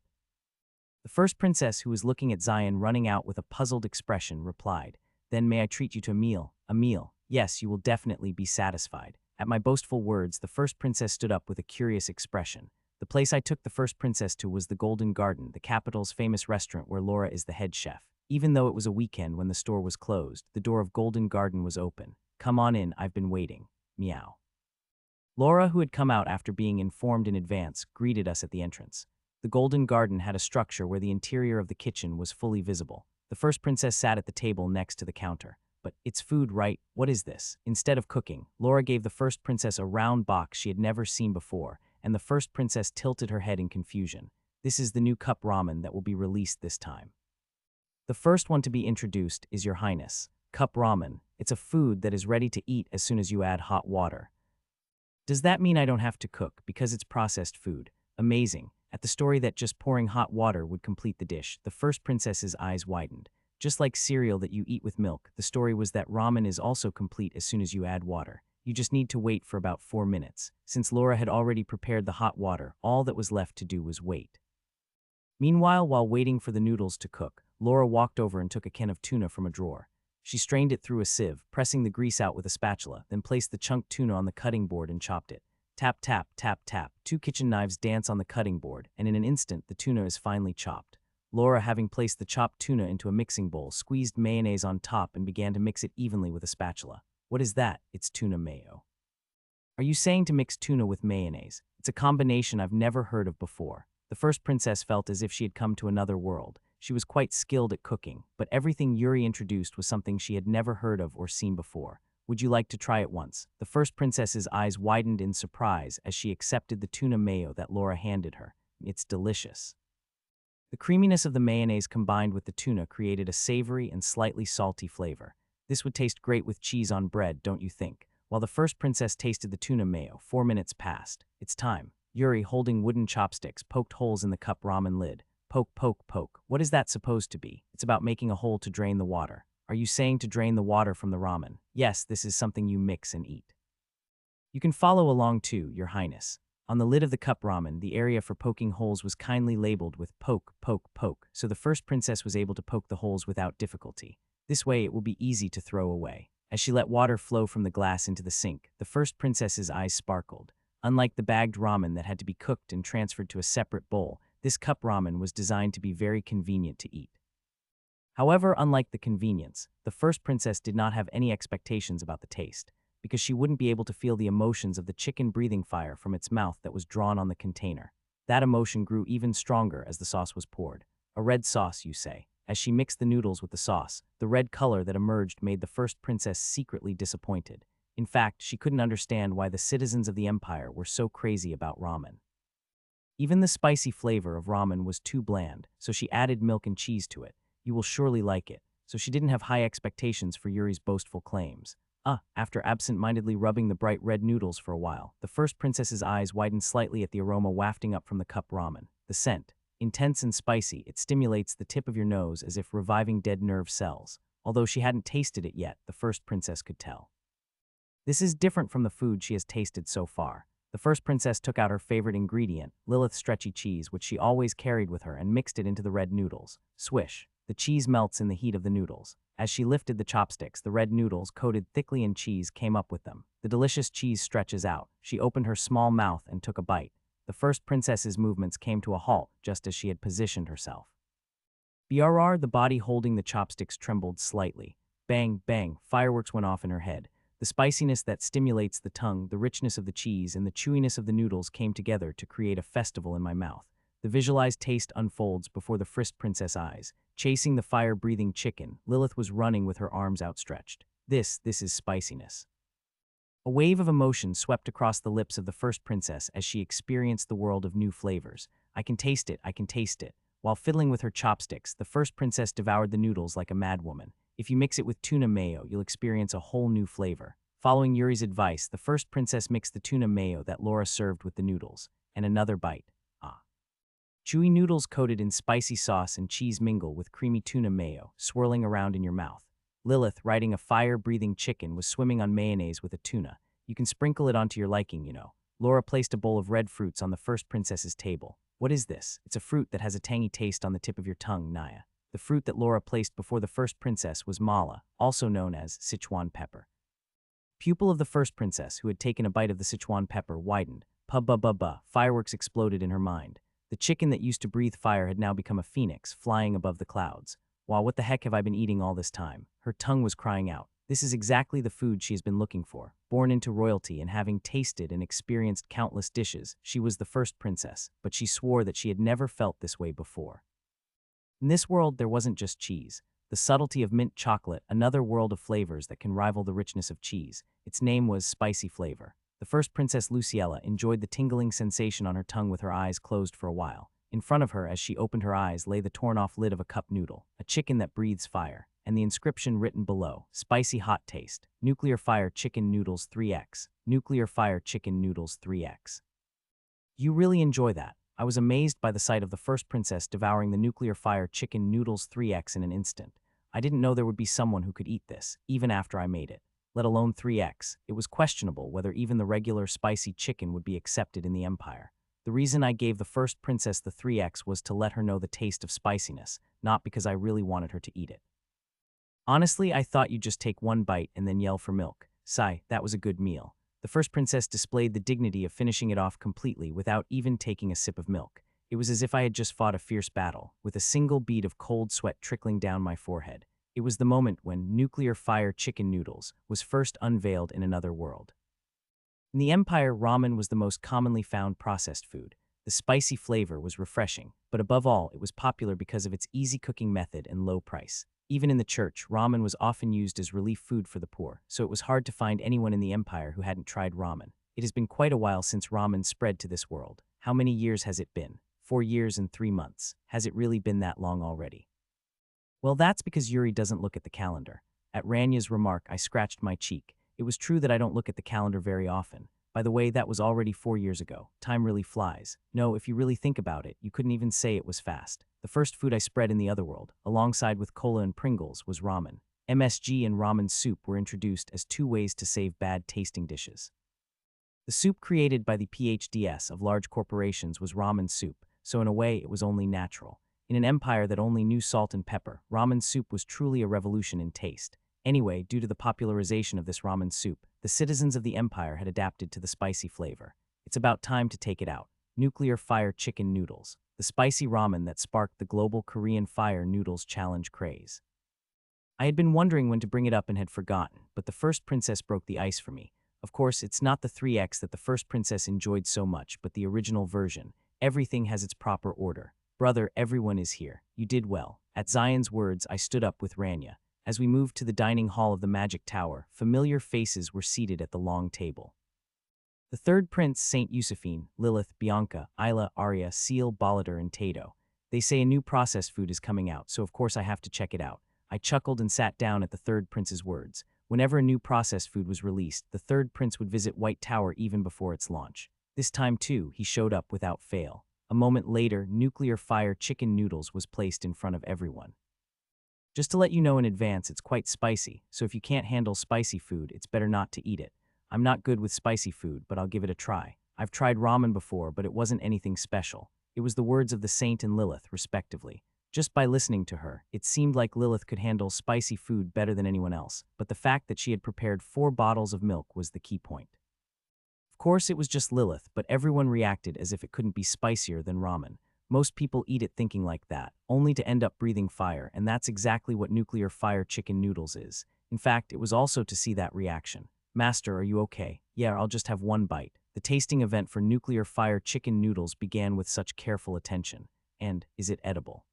The first princess, who was looking at Zion running out with a puzzled expression, replied, Then may I treat you to a meal? A meal. Yes, you will definitely be satisfied. At my boastful words, the first princess stood up with a curious expression. The place I took the first princess to was the Golden Garden, the capital's famous restaurant where Laura is the head chef. Even though it was a weekend when the store was closed, the door of Golden Garden was open. Come on in, I've been waiting. Meow. Laura, who had come out after being informed in advance, greeted us at the entrance. The Golden Garden had a structure where the interior of the kitchen was fully visible. The first princess sat at the table next to the counter. But it's food, right? What is this? Instead of cooking, Laura gave the first princess a round box she had never seen before, and the first princess tilted her head in confusion. This is the new cup ramen that will be released this time. The first one to be introduced is Your Highness. Cup ramen. It's a food that is ready to eat as soon as you add hot water. Does that mean I don't have to cook because it's processed food? Amazing. At the story that just pouring hot water would complete the dish, the first princess's eyes widened. Just like cereal that you eat with milk, the story was that ramen is also complete as soon as you add water. You just need to wait for about 4 minutes. Since Laura had already prepared the hot water, all that was left to do was wait. Meanwhile, while waiting for the noodles to cook, Laura walked over and took a can of tuna from a drawer. She strained it through a sieve, pressing the grease out with a spatula, then placed the chunked tuna on the cutting board and chopped it. Tap, tap, tap, tap. 2 kitchen knives dance on the cutting board, and in an instant, the tuna is finely chopped. Laura, having placed the chopped tuna into a mixing bowl, squeezed mayonnaise on top and began to mix it evenly with a spatula. What is that? It's tuna mayo. Are you saying to mix tuna with mayonnaise? It's a combination I've never heard of before. The first princess felt as if she had come to another world. She was quite skilled at cooking, but everything Yuri introduced was something she had never heard of or seen before. Would you like to try it once? The first princess's eyes widened in surprise as she accepted the tuna mayo that Laura handed her. It's delicious. The creaminess of the mayonnaise combined with the tuna created a savory and slightly salty flavor. This would taste great with cheese on bread, don't you think? While the first princess tasted the tuna mayo, 4 minutes passed. It's time. Yuri, holding wooden chopsticks, poked holes in the cup ramen lid. Poke, poke, poke. What is that supposed to be? It's about making a hole to drain the water. Are you saying to drain the water from the ramen? Yes, this is something you mix and eat. You can follow along too, Your Highness. On the lid of the cup ramen, the area for poking holes was kindly labeled with poke, poke, poke, so the first princess was able to poke the holes without difficulty. This way it will be easy to throw away. As she let water flow from the glass into the sink, the first princess's eyes sparkled. Unlike the bagged ramen that had to be cooked and transferred to a separate bowl, this cup ramen was designed to be very convenient to eat. However, unlike the convenience, the first princess did not have any expectations about the taste, because she wouldn't be able to feel the emotions of the chicken breathing fire from its mouth that was drawn on the container. That emotion grew even stronger as the sauce was poured. A red sauce, you say. As she mixed the noodles with the sauce, the red color that emerged made the first princess secretly disappointed. In fact, she couldn't understand why the citizens of the empire were so crazy about ramen. Even the spicy flavor of ramen was too bland, so she added milk and cheese to it. You will surely like it. So she didn't have high expectations for Yuri's boastful claims. After absent-mindedly rubbing the bright red noodles for a while, the first princess's eyes widened slightly at the aroma wafting up from the cup ramen. The scent, intense and spicy, it stimulates the tip of your nose as if reviving dead nerve cells. Although she hadn't tasted it yet, the first princess could tell. This is different from the food she has tasted so far. The first princess took out her favorite ingredient, Lilith's stretchy cheese, which she always carried with her, and mixed it into the red noodles. Swish. The cheese melts in the heat of the noodles. As she lifted the chopsticks, the red noodles, coated thickly in cheese, came up with them. The delicious cheese stretches out. She opened her small mouth and took a bite. The first princess's movements came to a halt just as she had positioned herself. BRR, the body holding the chopsticks, trembled slightly. Bang, bang, fireworks went off in her head. The spiciness that stimulates the tongue, the richness of the cheese, and the chewiness of the noodles came together to create a festival in my mouth. The visualized taste unfolds before the first princess' eyes. Chasing the fire-breathing chicken, Lilith was running with her arms outstretched. This is spiciness. A wave of emotion swept across the lips of the first princess as she experienced the world of new flavors. I can taste it, I can taste it. While fiddling with her chopsticks, the first princess devoured the noodles like a madwoman. If you mix it with tuna mayo, you'll experience a whole new flavor. Following Yuri's advice, the first princess mixed the tuna mayo that Laura served with the noodles. And another bite. Chewy noodles coated in spicy sauce and cheese mingle with creamy tuna mayo, swirling around in your mouth. Lilith, riding a fire-breathing chicken, was swimming on mayonnaise with a tuna. You can sprinkle it onto your liking, you know. Laura placed a bowl of red fruits on the first princess's table. What is this? It's a fruit that has a tangy taste on the tip of your tongue, Naya. The fruit that Laura placed before the first princess was mala, also known as Sichuan pepper. Pupil of the first princess, who had taken a bite of the Sichuan pepper, widened. Pub-ba-ba-ba, fireworks exploded in her mind. The chicken that used to breathe fire had now become a phoenix, flying above the clouds. Wow, what the heck have I been eating all this time? Her tongue was crying out. This is exactly the food she has been looking for. Born into royalty and having tasted and experienced countless dishes, she was the first princess, but she swore that she had never felt this way before. In this world, there wasn't just cheese. The subtlety of mint chocolate, another world of flavors that can rival the richness of cheese. Its name was spicy flavor. The first Princess Luciella enjoyed the tingling sensation on her tongue with her eyes closed for a while. In front of her, as she opened her eyes, lay the torn-off lid of a cup noodle, a chicken that breathes fire, and the inscription written below, spicy hot taste, nuclear fire chicken noodles 3x, nuclear fire chicken noodles 3x. You really enjoy that. I was amazed by the sight of the first princess devouring the nuclear fire chicken noodles 3x in an instant. I didn't know there would be someone who could eat this, even after I made it, let alone 3x. It was questionable whether even the regular spicy chicken would be accepted in the empire. The reason I gave the first princess the 3x was to let her know the taste of spiciness, not because I really wanted her to eat it. Honestly, I thought you'd just take one bite and then yell for milk. Sigh, that was a good meal. The first princess displayed the dignity of finishing it off completely without even taking a sip of milk. It was as if I had just fought a fierce battle, with a single bead of cold sweat trickling down my forehead. It was the moment when nuclear fire chicken noodles was first unveiled in another world. In the empire, ramen was the most commonly found processed food. The spicy flavor was refreshing, but above all, it was popular because of its easy cooking method and low price. Even in the church, ramen was often used as relief food for the poor, so it was hard to find anyone in the empire who hadn't tried ramen. It has been quite a while since ramen spread to this world. How many years has it been? 4 years and 3 months. Has it really been that long already? Well, that's because Yuri doesn't look at the calendar. At Ranya's remark, I scratched my cheek. It was true that I don't look at the calendar very often. By the way, that was already 4 years ago. Time really flies. No, if you really think about it, you couldn't even say it was fast. The first food I spread in the other world, alongside with cola and Pringles, was ramen. MSG and ramen soup were introduced as 2 ways to save bad tasting dishes. The soup created by the PhDs of large corporations was ramen soup, so in a way it was only natural. In an empire that only knew salt and pepper, ramen soup was truly a revolution in taste. Anyway, due to the popularization of this ramen soup, the citizens of the empire had adapted to the spicy flavor. It's about time to take it out. Nuclear fire chicken noodles, the spicy ramen that sparked the global Korean fire noodles challenge craze. I had been wondering when to bring it up and had forgotten, but the first princess broke the ice for me. Of course, it's not the 3x that the first princess enjoyed so much, but the original version. Everything has its proper order. Brother, everyone is here. You did well. At Zion's words, I stood up with Rania. As we moved to the dining hall of the Magic Tower, familiar faces were seated at the long table. The third prince, Saint Josephine, Lilith, Bianca, Isla, Arya, Seal, Baladar, and Tato. They say a new processed food is coming out, so of course I have to check it out. I chuckled and sat down at the third prince's words. Whenever a new processed food was released, the third prince would visit White Tower even before its launch. This time, too, he showed up without fail. A moment later, nuclear fire chicken noodles was placed in front of everyone. Just to let you know in advance, it's quite spicy, so if you can't handle spicy food, it's better not to eat it. I'm not good with spicy food, but I'll give it a try. I've tried ramen before, but it wasn't anything special. It was the words of the Saint and Lilith, respectively. Just by listening to her, it seemed like Lilith could handle spicy food better than anyone else, but the fact that she had prepared 4 bottles of milk was the key point. Of course, it was just Lilith, but everyone reacted as if it couldn't be spicier than ramen. Most people eat it thinking like that, only to end up breathing fire, and that's exactly what nuclear fire chicken noodles is. In fact, it was also to see that reaction. Master, are you okay? Yeah, I'll just have one bite. The tasting event for nuclear fire chicken noodles began with such careful attention. And, is it edible?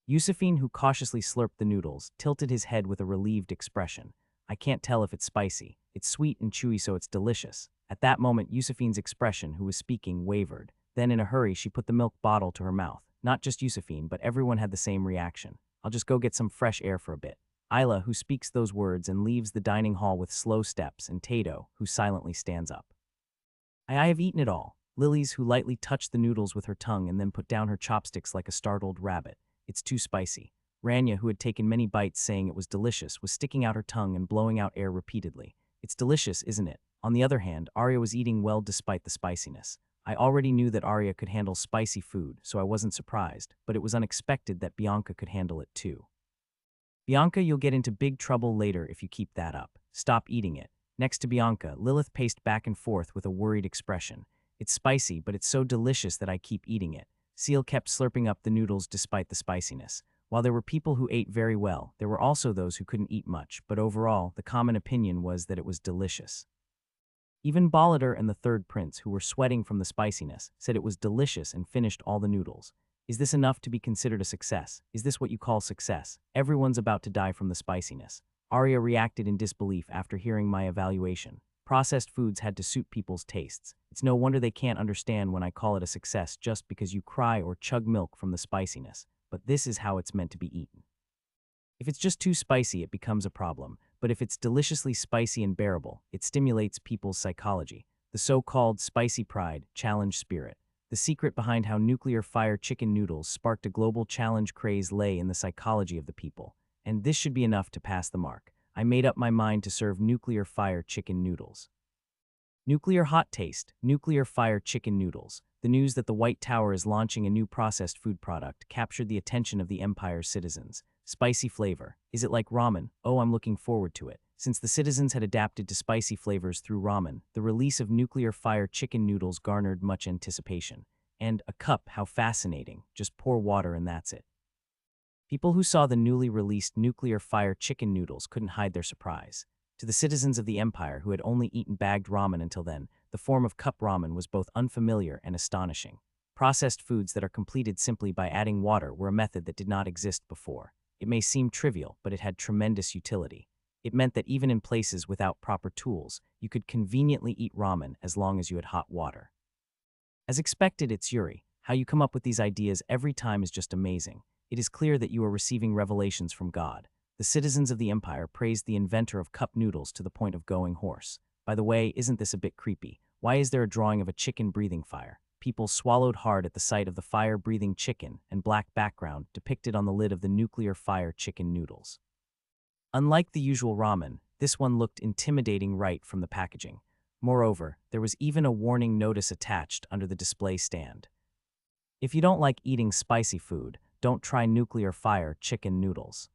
Josephine, who cautiously slurped the noodles, tilted his head with a relieved expression. I can't tell if it's spicy. It's sweet and chewy, so it's delicious. At that moment, Josephine's expression, who was speaking, wavered. Then in a hurry, she put the milk bottle to her mouth. Not just Josephine, but everyone had the same reaction. I'll just go get some fresh air for a bit. Isla, who speaks those words and leaves the dining hall with slow steps, and Tato, who silently stands up. I have eaten it all. Lily's, who lightly touched the noodles with her tongue and then put down her chopsticks like a startled rabbit. It's too spicy. Rania, who had taken many bites saying it was delicious, was sticking out her tongue and blowing out air repeatedly. It's delicious, isn't it? On the other hand, Arya was eating well despite the spiciness. I already knew that Arya could handle spicy food, so I wasn't surprised, but it was unexpected that Bianca could handle it too. Bianca, you'll get into big trouble later if you keep that up. Stop eating it. Next to Bianca, Lilith paced back and forth with a worried expression. It's spicy, but it's so delicious that I keep eating it. Seal kept slurping up the noodles despite the spiciness. While there were people who ate very well, there were also those who couldn't eat much, but overall, the common opinion was that it was delicious. Even Baladar and the third prince, who were sweating from the spiciness, said it was delicious and finished all the noodles. Is this enough to be considered a success? Is this what you call success? Everyone's about to die from the spiciness. Arya reacted in disbelief after hearing my evaluation. Processed foods had to suit people's tastes. It's no wonder they can't understand when I call it a success just because you cry or chug milk from the spiciness. But this is how it's meant to be eaten. If it's just too spicy, it becomes a problem. But if it's deliciously spicy and bearable, it stimulates people's psychology. The so-called spicy pride, challenge spirit. The secret behind how nuclear fire chicken noodles sparked a global challenge craze lay in the psychology of the people. And this should be enough to pass the mark. I made up my mind to serve nuclear fire chicken noodles. Nuclear hot taste, nuclear fire chicken noodles. The news that the White Tower is launching a new processed food product captured the attention of the Empire's citizens. Spicy flavor. Is it like ramen? Oh, I'm looking forward to it. Since the citizens had adapted to spicy flavors through ramen, the release of nuclear fire chicken noodles garnered much anticipation. And a cup, how fascinating. Just pour water and that's it. People who saw the newly released nuclear fire chicken noodles couldn't hide their surprise. To the citizens of the Empire who had only eaten bagged ramen until then, the form of cup ramen was both unfamiliar and astonishing. Processed foods that are completed simply by adding water were a method that did not exist before. It may seem trivial, but it had tremendous utility. It meant that even in places without proper tools, you could conveniently eat ramen as long as you had hot water. As expected, it's Yuri. How you come up with these ideas every time is just amazing. It is clear that you are receiving revelations from God. The citizens of the Empire praised the inventor of cup noodles to the point of going hoarse. By the way, isn't this a bit creepy? Why is there a drawing of a chicken breathing fire? People swallowed hard at the sight of the fire-breathing chicken and black background depicted on the lid of the nuclear fire chicken noodles. Unlike the usual ramen, this one looked intimidating right from the packaging. Moreover, there was even a warning notice attached under the display stand. If you don't like eating spicy food, don't try nuclear fire chicken noodles.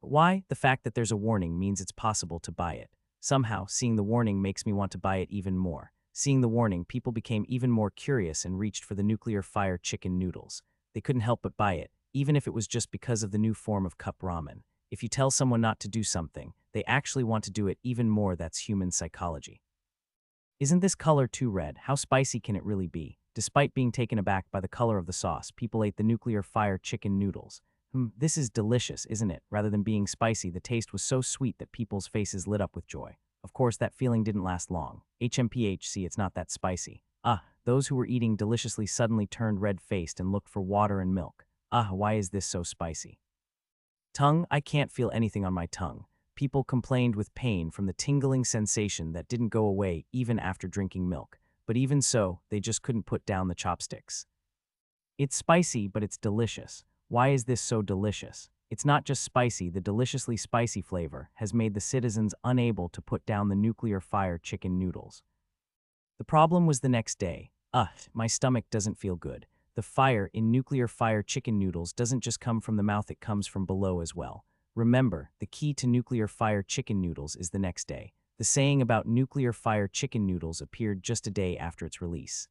Why? The fact that there's a warning means it's possible to buy it. Somehow, seeing the warning makes me want to buy it even more. Seeing the warning, people became even more curious and reached for the nuclear fire chicken noodles. They couldn't help but buy it, even if it was just because of the new form of cup ramen. If you tell someone not to do something, they actually want to do it even more. That's human psychology. Isn't this color too red? How spicy can it really be? Despite being taken aback by the color of the sauce, people ate the nuclear fire chicken noodles. This is delicious, isn't it? Rather than being spicy, the taste was so sweet that people's faces lit up with joy. Of course, that feeling didn't last long. HMPHC, it's not that spicy. Those who were eating deliciously suddenly turned red-faced and looked for water and milk. Why is this so spicy? Tongue, I can't feel anything on my tongue. People complained with pain from the tingling sensation that didn't go away even after drinking milk. But even so, they just couldn't put down the chopsticks. It's spicy, but it's delicious. Why is this so delicious? It's not just spicy, the deliciously spicy flavor has made the citizens unable to put down the nuclear fire chicken noodles. The problem was the next day. My stomach doesn't feel good. The fire in nuclear fire chicken noodles doesn't just come from the mouth, it comes from below as well. Remember, the key to nuclear fire chicken noodles is the next day. The saying about nuclear fire chicken noodles appeared just a day after its release.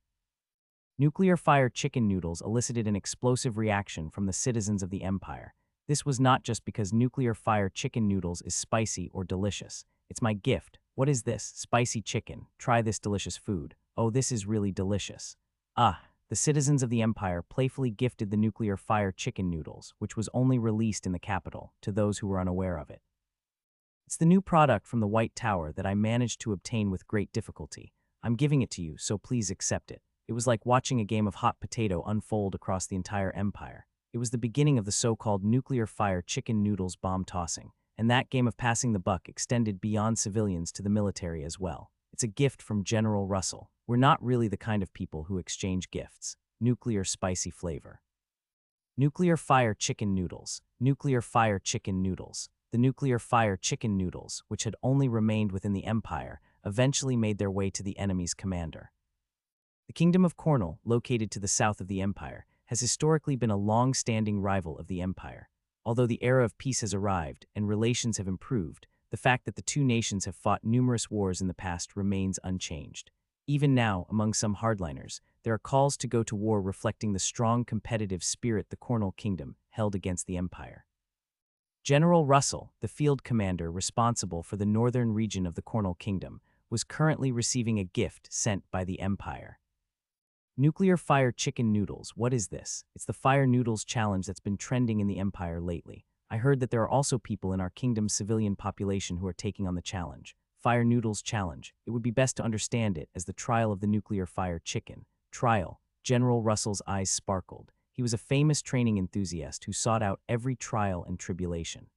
Nuclear fire chicken noodles elicited an explosive reaction from the citizens of the Empire. This was not just because nuclear fire chicken noodles is spicy or delicious. It's my gift. What is this? Spicy chicken. Try this delicious food. Oh, this is really delicious. The citizens of the Empire playfully gifted the nuclear fire chicken noodles, which was only released in the capital, to those who were unaware of it. It's the new product from the White Tower that I managed to obtain with great difficulty. I'm giving it to you, so please accept it. It was like watching a game of hot potato unfold across the entire empire. It was the beginning of the so-called nuclear fire chicken noodles bomb tossing, and that game of passing the buck extended beyond civilians to the military as well. It's a gift from General Russell. We're not really the kind of people who exchange gifts. Nuclear spicy flavor. Nuclear fire chicken noodles. Nuclear fire chicken noodles. The nuclear fire chicken noodles, which had only remained within the empire, eventually made their way to the enemy's commander. The Kingdom of Cornwall, located to the south of the empire, has historically been a long-standing rival of the empire. Although the era of peace has arrived and relations have improved, the fact that the two nations have fought numerous wars in the past remains unchanged. Even now, among some hardliners, there are calls to go to war reflecting the strong competitive spirit the Cornwall Kingdom held against the empire. General Russell, the field commander responsible for the northern region of the Cornwall Kingdom, was currently receiving a gift sent by the empire. Nuclear fire chicken noodles, what is this? It's the fire noodles challenge that's been trending in the empire lately. I heard that there are also people in our kingdom's civilian population who are taking on the challenge. Fire noodles challenge. It would be best to understand it as the trial of the nuclear fire chicken. Trial. General Russell's eyes sparkled. He was a famous training enthusiast who sought out every trial and tribulation.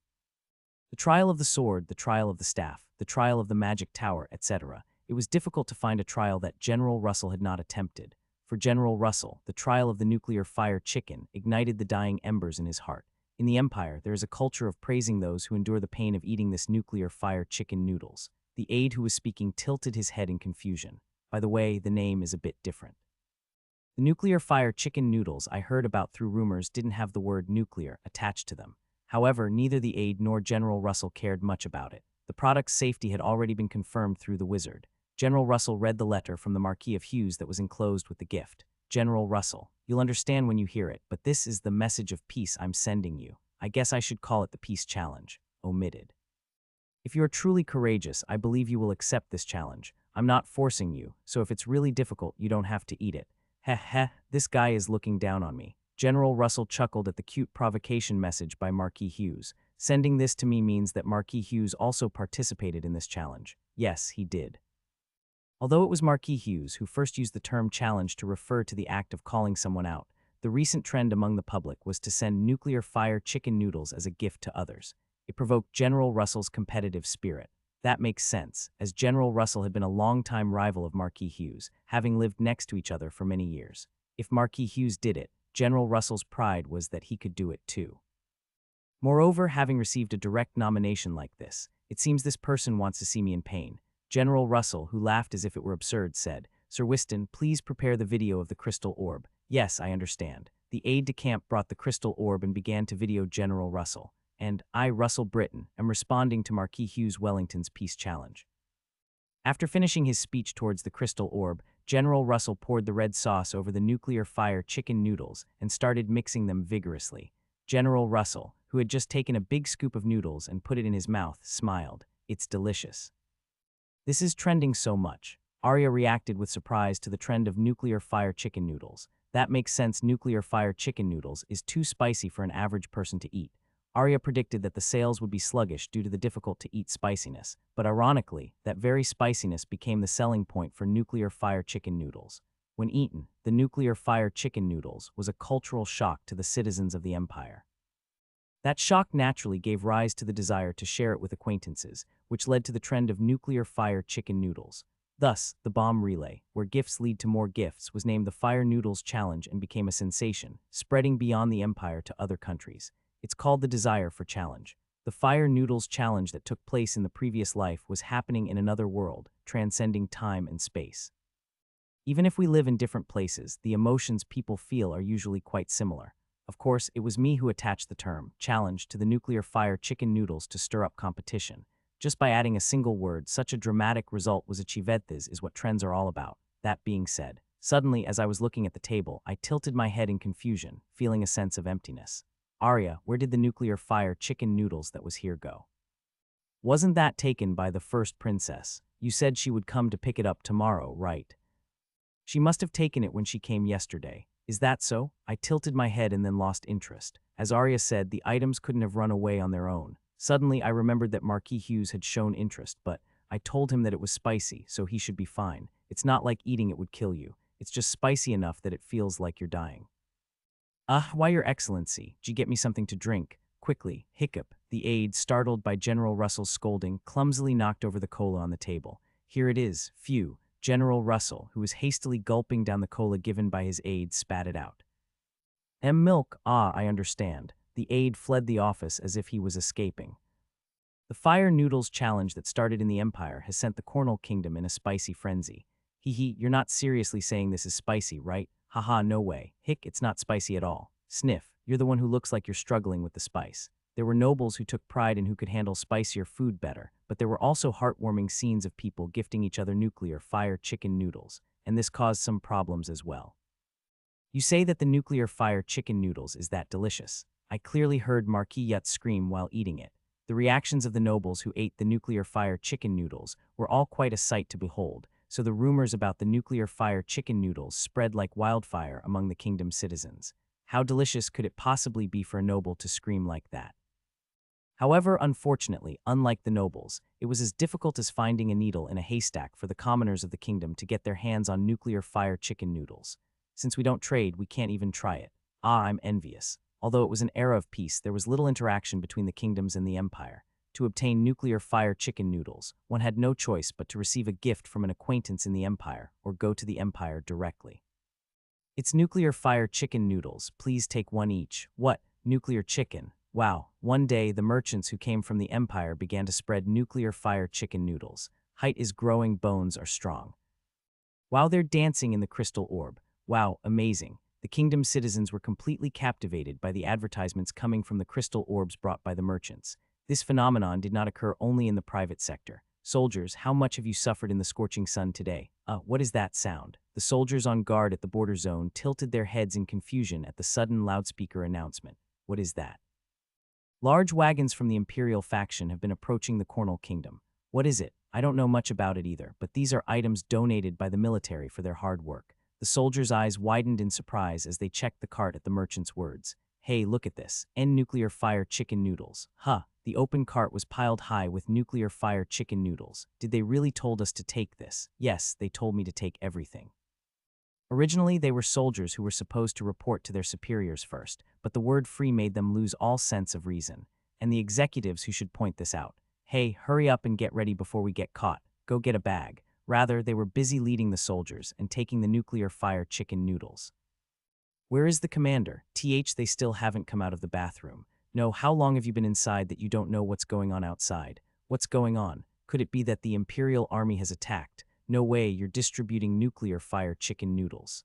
The trial of the sword, the trial of the staff, the trial of the magic tower, etc. It was difficult to find a trial that General Russell had not attempted. For General Russell, the trial of the nuclear fire chicken ignited the dying embers in his heart. In the empire, there is a culture of praising those who endure the pain of eating this nuclear fire chicken noodles. The aide who was speaking tilted his head in confusion. By the way, the name is a bit different. The nuclear fire chicken noodles I heard about through rumors didn't have the word nuclear attached to them. However, neither the aide nor General Russell cared much about it. The product's safety had already been confirmed through the wizard. General Russell read the letter from the Marquis of Hughes that was enclosed with the gift. General Russell, you'll understand when you hear it, but this is the message of peace I'm sending you. I guess I should call it the peace challenge. Omitted. If you are truly courageous, I believe you will accept this challenge. I'm not forcing you, so if it's really difficult, you don't have to eat it. Heh heh, this guy is looking down on me. General Russell chuckled at the cute provocation message by Marquis Hughes. Sending this to me means that Marquis Hughes also participated in this challenge. Yes, he did. Although it was Marquis Hughes who first used the term challenge to refer to the act of calling someone out, the recent trend among the public was to send nuclear fire chicken noodles as a gift to others. It provoked General Russell's competitive spirit. That makes sense, as General Russell had been a longtime rival of Marquis Hughes, having lived next to each other for many years. If Marquis Hughes did it, General Russell's pride was that he could do it too. Moreover, having received a direct nomination like this, it seems this person wants to see me in pain. General Russell, who laughed as if it were absurd, said, Sir Whiston, please prepare the video of the crystal orb. Yes, I understand. The aide-de-camp brought the crystal orb and began to video General Russell. And I, Russell Britain, am responding to Marquis Hughes Wellington's peace challenge. After finishing his speech towards the crystal orb, General Russell poured the red sauce over the nuclear fire chicken noodles and started mixing them vigorously. General Russell, who had just taken a big scoop of noodles and put it in his mouth, smiled. It's delicious. This is trending so much. Arya reacted with surprise to the trend of nuclear fire chicken noodles. That makes sense. Nuclear fire chicken noodles is too spicy for an average person to eat. Arya predicted that the sales would be sluggish due to the difficult-to-eat spiciness, but ironically, that very spiciness became the selling point for nuclear fire chicken noodles. When eaten, the nuclear fire chicken noodles was a cultural shock to the citizens of the empire. That shock naturally gave rise to the desire to share it with acquaintances, which led to the trend of nuclear fire chicken noodles. Thus, the bomb relay, where gifts lead to more gifts, was named the Fire Noodles Challenge and became a sensation, spreading beyond the empire to other countries. It's called the Desire for Challenge. The Fire Noodles Challenge that took place in the previous life was happening in another world, transcending time and space. Even if we live in different places, the emotions people feel are usually quite similar. Of course, it was me who attached the term challenge to the nuclear fire chicken noodles to stir up competition. Just by adding a single word, such a dramatic result was achieved. This is what trends are all about. That being said, suddenly, as I was looking at the table, I tilted my head in confusion, feeling a sense of emptiness. Arya, where did the nuclear fire chicken noodles that was here go? Wasn't that taken by the first princess? You said she would come to pick it up tomorrow, right? She must have taken it when she came yesterday. Is that so? I tilted my head and then lost interest. As Arya said, the items couldn't have run away on their own. Suddenly, I remembered that Marquis Hughes had shown interest, but I told him that it was spicy, so he should be fine. It's not like eating it would kill you. It's just spicy enough that it feels like you're dying. Why, Your Excellency, did you get me something to drink? Quickly, hiccup. The aide, startled by General Russell's scolding, clumsily knocked over the cola on the table. Here it is, phew. General Russell, who was hastily gulping down the cola given by his aide, spat it out. Milk, I understand. The aide fled the office as if he was escaping. The Fire Noodles Challenge that started in the Empire has sent the Cornwall Kingdom in a spicy frenzy. Hee hee, you're not seriously saying this is spicy, right? Haha, no way. Hick, it's not spicy at all. Sniff, you're the one who looks like you're struggling with the spice. There were nobles who took pride in who could handle spicier food better, but there were also heartwarming scenes of people gifting each other nuclear fire chicken noodles, and this caused some problems as well. You say that the nuclear fire chicken noodles is that delicious. I clearly heard Marquis Yut scream while eating it. The reactions of the nobles who ate the nuclear fire chicken noodles were all quite a sight to behold, so the rumors about the nuclear fire chicken noodles spread like wildfire among the kingdom's citizens. How delicious could it possibly be for a noble to scream like that? However, unfortunately, unlike the nobles, it was as difficult as finding a needle in a haystack for the commoners of the kingdom to get their hands on nuclear fire chicken noodles. Since we don't trade, we can't even try it. Ah, I'm envious. Although it was an era of peace, there was little interaction between the kingdoms and the empire. To obtain nuclear fire chicken noodles, one had no choice but to receive a gift from an acquaintance in the empire or go to the empire directly. It's nuclear fire chicken noodles. Please take one each. What? Nuclear chicken? Wow. One day, the merchants who came from the empire began to spread nuclear fire chicken noodles. Height is growing, bones are strong. While they're dancing in the crystal orb. Wow, amazing. The kingdom's citizens were completely captivated by the advertisements coming from the crystal orbs brought by the merchants. This phenomenon did not occur only in the private sector. Soldiers, how much have you suffered in the scorching sun today? What is that sound? The soldiers on guard at the border zone tilted their heads in confusion at the sudden loudspeaker announcement. What is that? Large wagons from the imperial faction have been approaching the Cornell Kingdom. What is it? I don't know much about it either, but these are items donated by the military for their hard work. The soldiers' eyes widened in surprise as they checked the cart at the merchant's words. Hey, look at this. End nuclear fire chicken noodles. Huh. The open cart was piled high with nuclear fire chicken noodles. Did they really told us to take this? Yes, they told me to take everything. Originally, they were soldiers who were supposed to report to their superiors first, but the word free made them lose all sense of reason. And the executives who should point this out. Hey, hurry up and get ready before we get caught. Go get a bag. Rather, they were busy leading the soldiers and taking the nuclear fire chicken noodles. Where is the commander? They still haven't come out of the bathroom. No, how long have you been inside that you don't know what's going on outside? What's going on? Could it be that the Imperial Army has attacked? No way, you're distributing nuclear fire chicken noodles.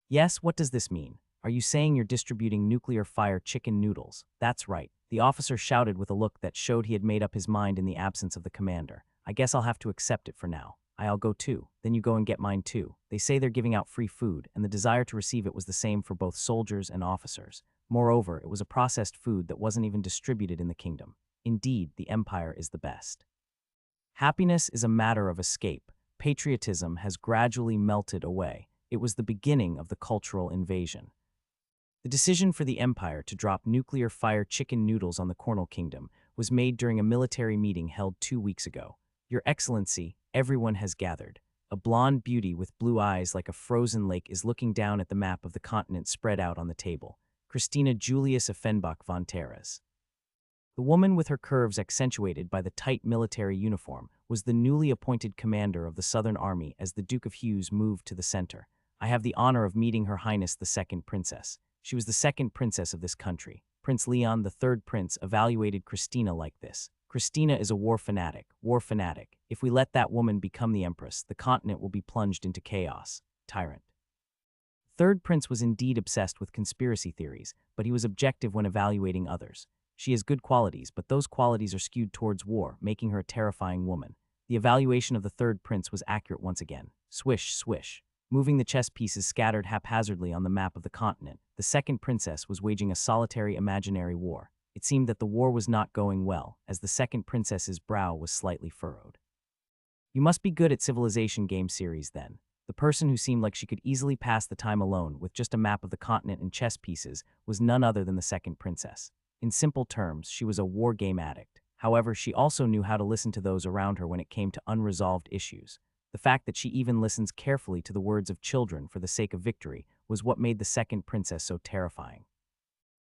Yes, what does this mean? Are you saying you're distributing nuclear fire chicken noodles? That's right. The officer shouted with a look that showed he had made up his mind in the absence of the commander. I guess I'll have to accept it for now. I'll go too. Then you go and get mine too. They say they're giving out free food, and the desire to receive it was the same for both soldiers and officers. Moreover, it was a processed food that wasn't even distributed in the kingdom. Indeed, the empire is the best. Happiness is a matter of escape. Patriotism has gradually melted away. It was the beginning of the cultural invasion. The decision for the empire to drop nuclear fire chicken noodles on the Cornell Kingdom was made during a military meeting held 2 weeks ago. Your Excellency, everyone has gathered. A blonde beauty with blue eyes like a frozen lake is looking down at the map of the continent spread out on the table. Christina Julius Offenbach von Terras. The woman with her curves accentuated by the tight military uniform was the newly appointed commander of the Southern Army as the Duke of Hughes moved to the center. I have the honor of meeting Her Highness the Second Princess. She was the second princess of this country. Prince Leon, the third prince, evaluated Christina like this. Christina is a war fanatic. If we let that woman become the empress, the continent will be plunged into chaos. Tyrant. Third prince was indeed obsessed with conspiracy theories, but he was objective when evaluating others. She has good qualities, but those qualities are skewed towards war, making her a terrifying woman. The evaluation of the third prince was accurate once again. Swish, swish. Moving the chess pieces scattered haphazardly on the map of the continent, the second princess was waging a solitary imaginary war. It seemed that the war was not going well, as the second princess's brow was slightly furrowed. You must be good at Civilization game series then. The person who seemed like she could easily pass the time alone with just a map of the continent and chess pieces was none other than the second princess. In simple terms, she was a war game addict. However, she also knew how to listen to those around her when it came to unresolved issues. The fact that she even listens carefully to the words of children for the sake of victory was what made the second princess so terrifying.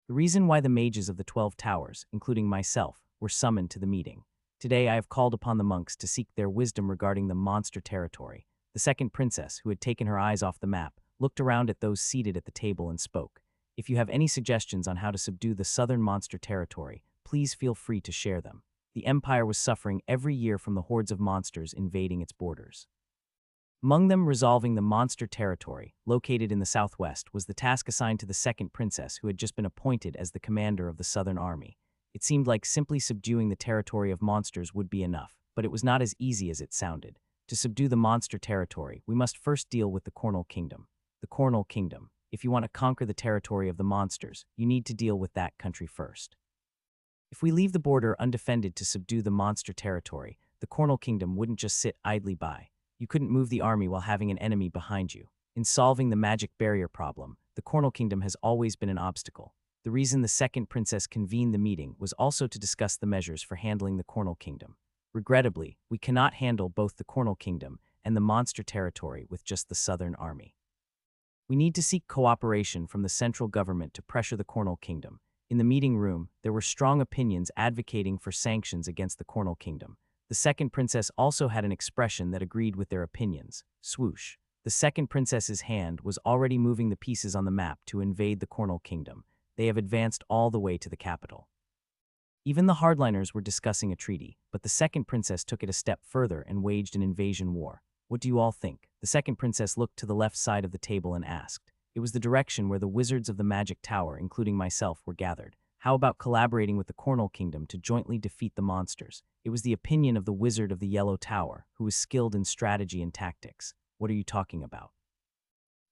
The reason why the mages of the 12 Towers, including myself, were summoned to the meeting. Today I have called upon the monks to seek their wisdom regarding the monster territory. The second princess, who had taken her eyes off the map, looked around at those seated at the table and spoke. If you have any suggestions on how to subdue the southern monster territory, please feel free to share them. The empire was suffering every year from the hordes of monsters invading its borders. Among them, resolving the monster territory, located in the southwest, was the task assigned to the second princess, who had just been appointed as the commander of the Southern Army. It seemed like simply subduing the territory of monsters would be enough, but it was not as easy as it sounded. To subdue the monster territory, we must first deal with the Cornell Kingdom. The Cornell Kingdom. If you want to conquer the territory of the monsters, you need to deal with that country first. If we leave the border undefended to subdue the monster territory, the Cornell Kingdom wouldn't just sit idly by. You couldn't move the army while having an enemy behind you. In solving the magic barrier problem, the Cornell Kingdom has always been an obstacle. The reason the second princess convened the meeting was also to discuss the measures for handling the Cornell Kingdom. Regrettably, we cannot handle both the Cornell Kingdom and the monster territory with just the Southern Army. We need to seek cooperation from the central government to pressure the Cornell Kingdom. In the meeting room, there were strong opinions advocating for sanctions against the Cornell Kingdom. The second princess also had an expression that agreed with their opinions. Swoosh. The second princess's hand was already moving the pieces on the map to invade the Cornell Kingdom. They have advanced all the way to the capital. Even the hardliners were discussing a treaty, but the second princess took it a step further and waged an invasion war. What do you all think? The second princess looked to the left side of the table and asked. It was the direction where the wizards of the magic tower, including myself, were gathered. How about collaborating with the Cornell Kingdom to jointly defeat the monsters? It was the opinion of the wizard of the Yellow Tower, who was skilled in strategy and tactics. What are you talking about?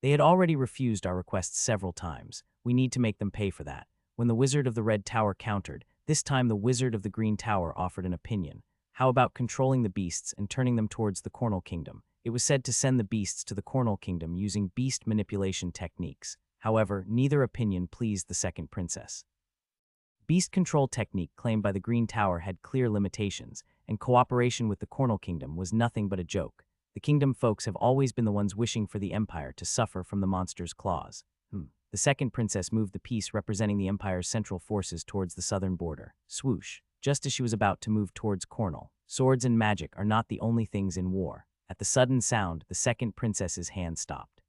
They had already refused our requests several times. We need to make them pay for that. When the wizard of the Red Tower countered, this time the wizard of the Green Tower offered an opinion. How about controlling the beasts and turning them towards the Cornell Kingdom? It was said to send the beasts to the Cornell Kingdom using beast manipulation techniques. However, neither opinion pleased the second princess. Beast control technique claimed by the Green Tower had clear limitations, and cooperation with the Cornell Kingdom was nothing but a joke. The kingdom folks have always been the ones wishing for the empire to suffer from the monster's claws. The second princess moved the piece representing the empire's central forces towards the southern border. Swoosh. Just as she was about to move towards Cornell. Swords and magic are not the only things in war. At the sudden sound, the second princess's hand stopped.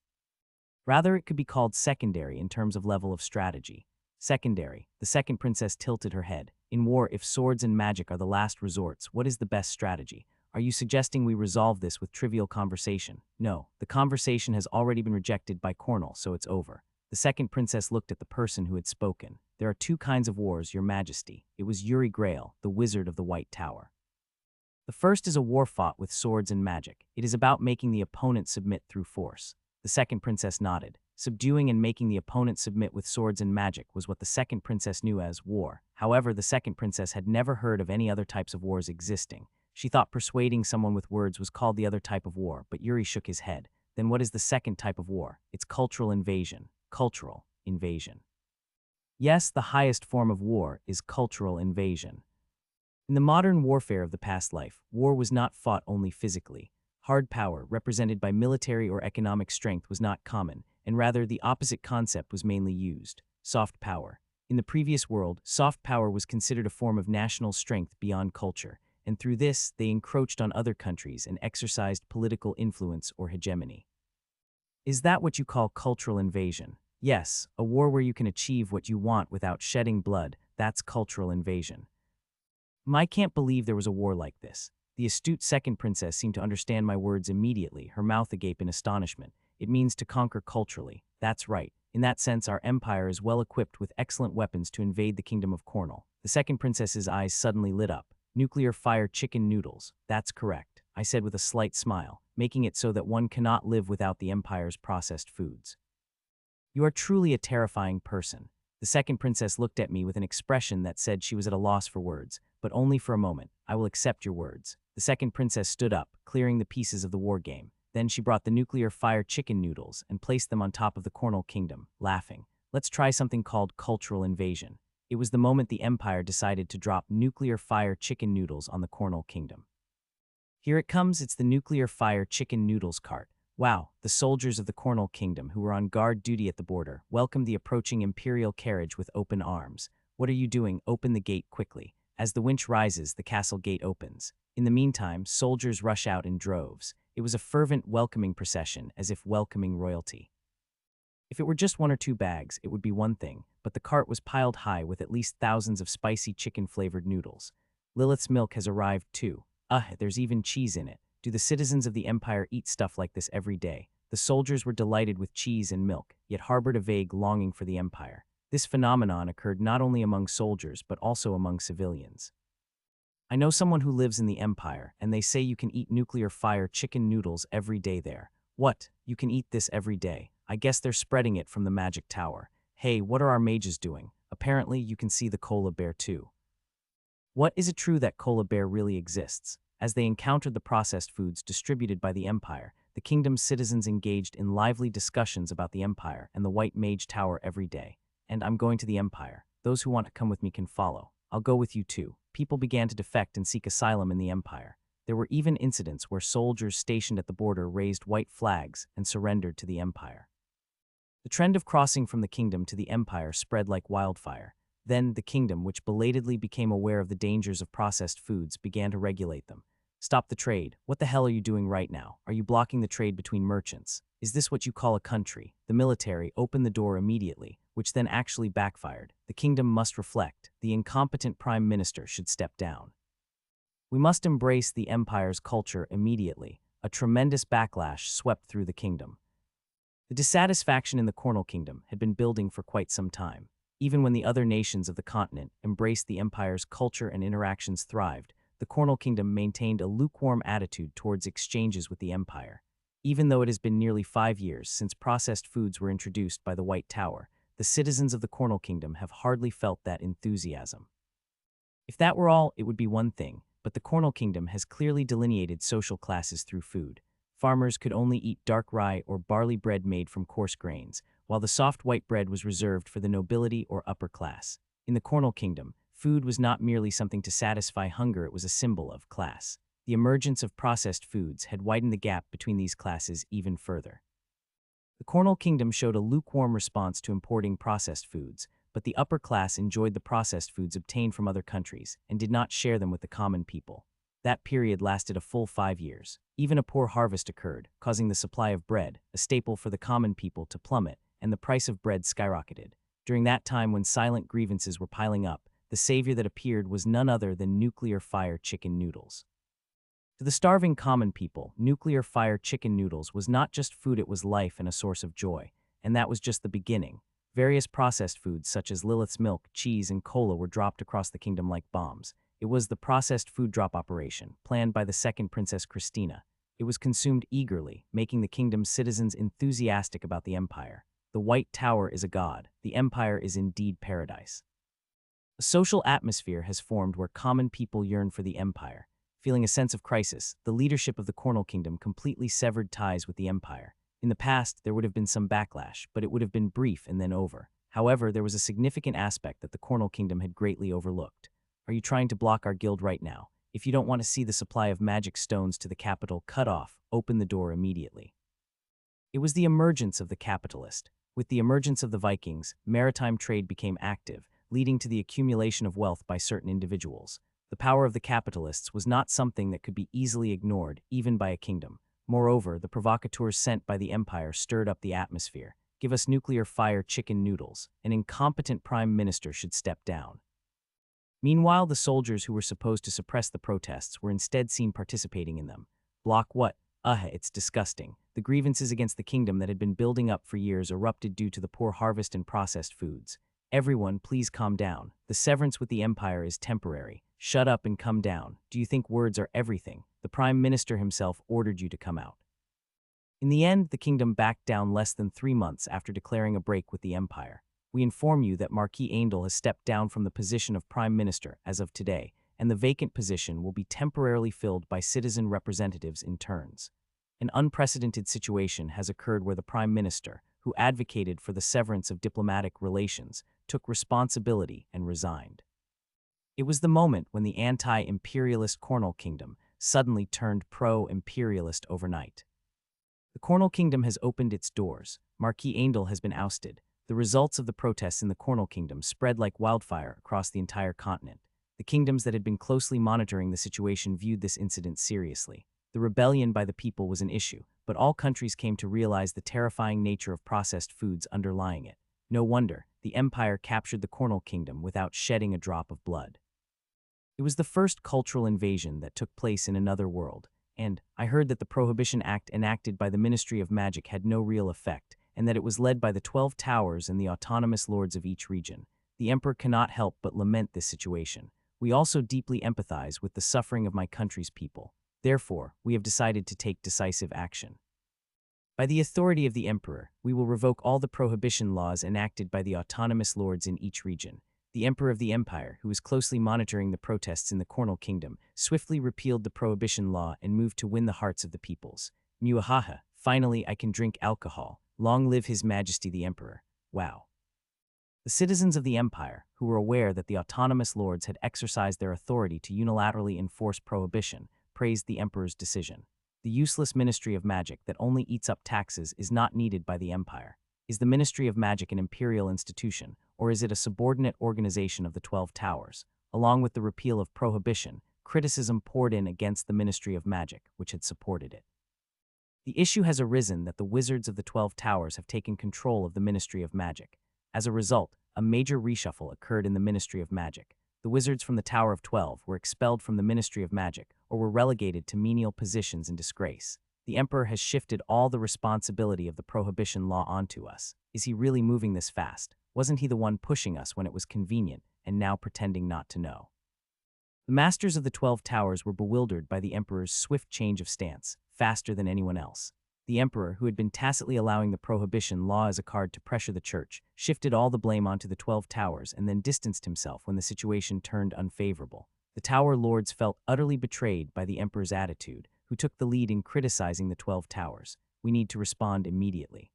Rather, it could be called secondary in terms of level of strategy. Secondary. The second princess tilted her head. In war, if swords and magic are the last resorts, what is the best strategy? Are you suggesting we resolve this with trivial conversation? No, the conversation has already been rejected by Cornell, so it's over. The second princess looked at the person who had spoken. There are two kinds of wars, Your Majesty. It was Uri Grail, the wizard of the White Tower. The first is a war fought with swords and magic. It is about making the opponent submit through force. The second princess nodded. Subduing and making the opponent submit with swords and magic was what the second princess knew as war. However, the second princess had never heard of any other types of wars existing. She thought persuading someone with words was called the other type of war, but Yuri shook his head. Then what is the second type of war? It's cultural invasion. Cultural invasion. Yes, the highest form of war is cultural invasion. In the modern warfare of the past life, war was not fought only physically. Hard power, represented by military or economic strength, was not common, and rather the opposite concept was mainly used. Soft power. In the previous world, soft power was considered a form of national strength beyond culture, and through this, they encroached on other countries and exercised political influence or hegemony. Is that what you call cultural invasion? Yes, a war where you can achieve what you want without shedding blood, that's cultural invasion. I can't believe there was a war like this. The astute second princess seemed to understand my words immediately, her mouth agape in astonishment. It means to conquer culturally. That's right. In that sense, our empire is well equipped with excellent weapons to invade the kingdom of Cornell. The second princess's eyes suddenly lit up. Nuclear fire chicken noodles. That's correct, I said with a slight smile, making it so that one cannot live without the empire's processed foods. You are truly a terrifying person. The second princess looked at me with an expression that said she was at a loss for words, but only for a moment. I will accept your words. The second princess stood up, clearing the pieces of the war game. Then she brought the nuclear fire chicken noodles and placed them on top of the Cornell Kingdom, laughing. Let's try something called cultural invasion. It was the moment the empire decided to drop nuclear fire chicken noodles on the Cornell Kingdom. Here it comes, it's the nuclear fire chicken noodles cart. Wow, the soldiers of the Cornell Kingdom, who were on guard duty at the border, welcomed the approaching imperial carriage with open arms. What are you doing? Open the gate quickly. As the winch rises, the castle gate opens. In the meantime, soldiers rush out in droves. It was a fervent welcoming procession, as if welcoming royalty. If it were just one or two bags, it would be one thing, but the cart was piled high with at least thousands of spicy chicken-flavored noodles. Lilith's milk has arrived too. There's even cheese in it. Do the citizens of the empire eat stuff like this every day? The soldiers were delighted with cheese and milk, yet harbored a vague longing for the empire. This phenomenon occurred not only among soldiers but also among civilians. I know someone who lives in the empire, and they say you can eat nuclear fire chicken noodles every day there. What? You can eat this every day? I guess they're spreading it from the magic tower. Hey, what are our mages doing? Apparently, you can see the koala bear too. What, is it true that koala bear really exists? As they encountered the processed foods distributed by the empire, the kingdom's citizens engaged in lively discussions about the empire and the White Mage Tower every day. And I'm going to the empire. Those who want to come with me can follow. I'll go with you too. People began to defect and seek asylum in the empire. There were even incidents where soldiers stationed at the border raised white flags and surrendered to the empire. The trend of crossing from the kingdom to the empire spread like wildfire. Then, the kingdom, which belatedly became aware of the dangers of processed foods, began to regulate them. Stop the trade. What the hell are you doing right now? Are you blocking the trade between merchants? Is this what you call a country? The military opened the door immediately, which then actually backfired. The kingdom must reflect. The incompetent prime minister should step down. We must embrace the empire's culture immediately. A tremendous backlash swept through the kingdom. The dissatisfaction in the Cornel Kingdom had been building for quite some time. Even when the other nations of the continent embraced the empire's culture and interactions thrived, the Cornel Kingdom maintained a lukewarm attitude towards exchanges with the empire. Even though it has been nearly 5 years since processed foods were introduced by the White Tower, the citizens of the Cornel Kingdom have hardly felt that enthusiasm. If that were all, it would be one thing, but the Cornel Kingdom has clearly delineated social classes through food. Farmers could only eat dark rye or barley bread made from coarse grains, while the soft white bread was reserved for the nobility or upper class. In the Cornel Kingdom, food was not merely something to satisfy hunger, it was a symbol of class. The emergence of processed foods had widened the gap between these classes even further. The Cornel Kingdom showed a lukewarm response to importing processed foods, but the upper class enjoyed the processed foods obtained from other countries and did not share them with the common people. That period lasted a full 5 years. Even a poor harvest occurred, causing the supply of bread, a staple for the common people, to plummet, and the price of bread skyrocketed. During that time when silent grievances were piling up, the savior that appeared was none other than nuclear fire chicken noodles. To the starving common people, nuclear fire chicken noodles was not just food, it was life and a source of joy. And that was just the beginning. Various processed foods such as Lilith's milk, cheese, and cola were dropped across the kingdom like bombs. It was the processed food drop operation, planned by the second Princess Christina. It was consumed eagerly, making the kingdom's citizens enthusiastic about the empire. The White Tower is a god. The empire is indeed paradise. A social atmosphere has formed where common people yearn for the empire. Feeling a sense of crisis, the leadership of the Cornel Kingdom completely severed ties with the empire. In the past, there would have been some backlash, but it would have been brief and then over. However, there was a significant aspect that the Cornel Kingdom had greatly overlooked. Are you trying to block our guild right now? If you don't want to see the supply of magic stones to the capital cut off, open the door immediately. It was the emergence of the capitalist. With the emergence of the Vikings, maritime trade became active, leading to the accumulation of wealth by certain individuals. The power of the capitalists was not something that could be easily ignored, even by a kingdom. Moreover, the provocateurs sent by the empire stirred up the atmosphere. Give us nuclear fire chicken noodles. An incompetent prime minister should step down. Meanwhile, the soldiers who were supposed to suppress the protests were instead seen participating in them. Block what? It's disgusting. The grievances against the kingdom that had been building up for years erupted due to the poor harvest and processed foods. Everyone, please calm down. The severance with the empire is temporary. Shut up and come down. Do you think words are everything? The prime minister himself ordered you to come out. In the end, the kingdom backed down less than 3 months after declaring a break with the empire. We inform you that Marquis Angel has stepped down from the position of prime minister as of today, and the vacant position will be temporarily filled by citizen representatives in turns. An unprecedented situation has occurred where the prime minister, who advocated for the severance of diplomatic relations, took responsibility and resigned. It was the moment when the anti-imperialist Cornel Kingdom suddenly turned pro-imperialist overnight. The Cornel Kingdom has opened its doors. Marquis Angel has been ousted. The results of the protests in the Cornel Kingdom spread like wildfire across the entire continent. The kingdoms that had been closely monitoring the situation viewed this incident seriously. The rebellion by the people was an issue, but all countries came to realize the terrifying nature of processed foods underlying it. No wonder, the empire captured the Cornel Kingdom without shedding a drop of blood. It was the first cultural invasion that took place in another world, and I heard that the Prohibition Act enacted by the Ministry of Magic had no real effect, and that it was led by the 12 towers and the autonomous lords of each region. The Emperor cannot help but lament this situation. We also deeply empathize with the suffering of my country's people. Therefore, we have decided to take decisive action. By the authority of the Emperor, we will revoke all the prohibition laws enacted by the autonomous lords in each region. The Emperor of the Empire, who was closely monitoring the protests in the Cornel Kingdom, swiftly repealed the prohibition law and moved to win the hearts of the peoples. Muahaha, finally I can drink alcohol. Long live His Majesty the Emperor. Wow. The citizens of the Empire, who were aware that the autonomous lords had exercised their authority to unilaterally enforce prohibition, praised the Emperor's decision. The useless Ministry of Magic that only eats up taxes is not needed by the Empire. Is the Ministry of Magic an imperial institution, or is it a subordinate organization of the 12 Towers? Along with the repeal of prohibition, criticism poured in against the Ministry of Magic, which had supported it. The issue has arisen that the wizards of the 12 Towers have taken control of the Ministry of Magic. As a result, a major reshuffle occurred in the Ministry of Magic. The wizards from the Tower of 12 were expelled from the Ministry of Magic or were relegated to menial positions in disgrace. The Emperor has shifted all the responsibility of the prohibition law onto us. Is he really moving this fast? Wasn't he the one pushing us when it was convenient and now pretending not to know? The masters of the 12 Towers were bewildered by the Emperor's swift change of stance, faster than anyone else. The Emperor, who had been tacitly allowing the prohibition law as a card to pressure the church, shifted all the blame onto the 12 Towers and then distanced himself when the situation turned unfavorable. The Tower Lords felt utterly betrayed by the Emperor's attitude, who took the lead in criticizing the 12 Towers. We need to respond immediately.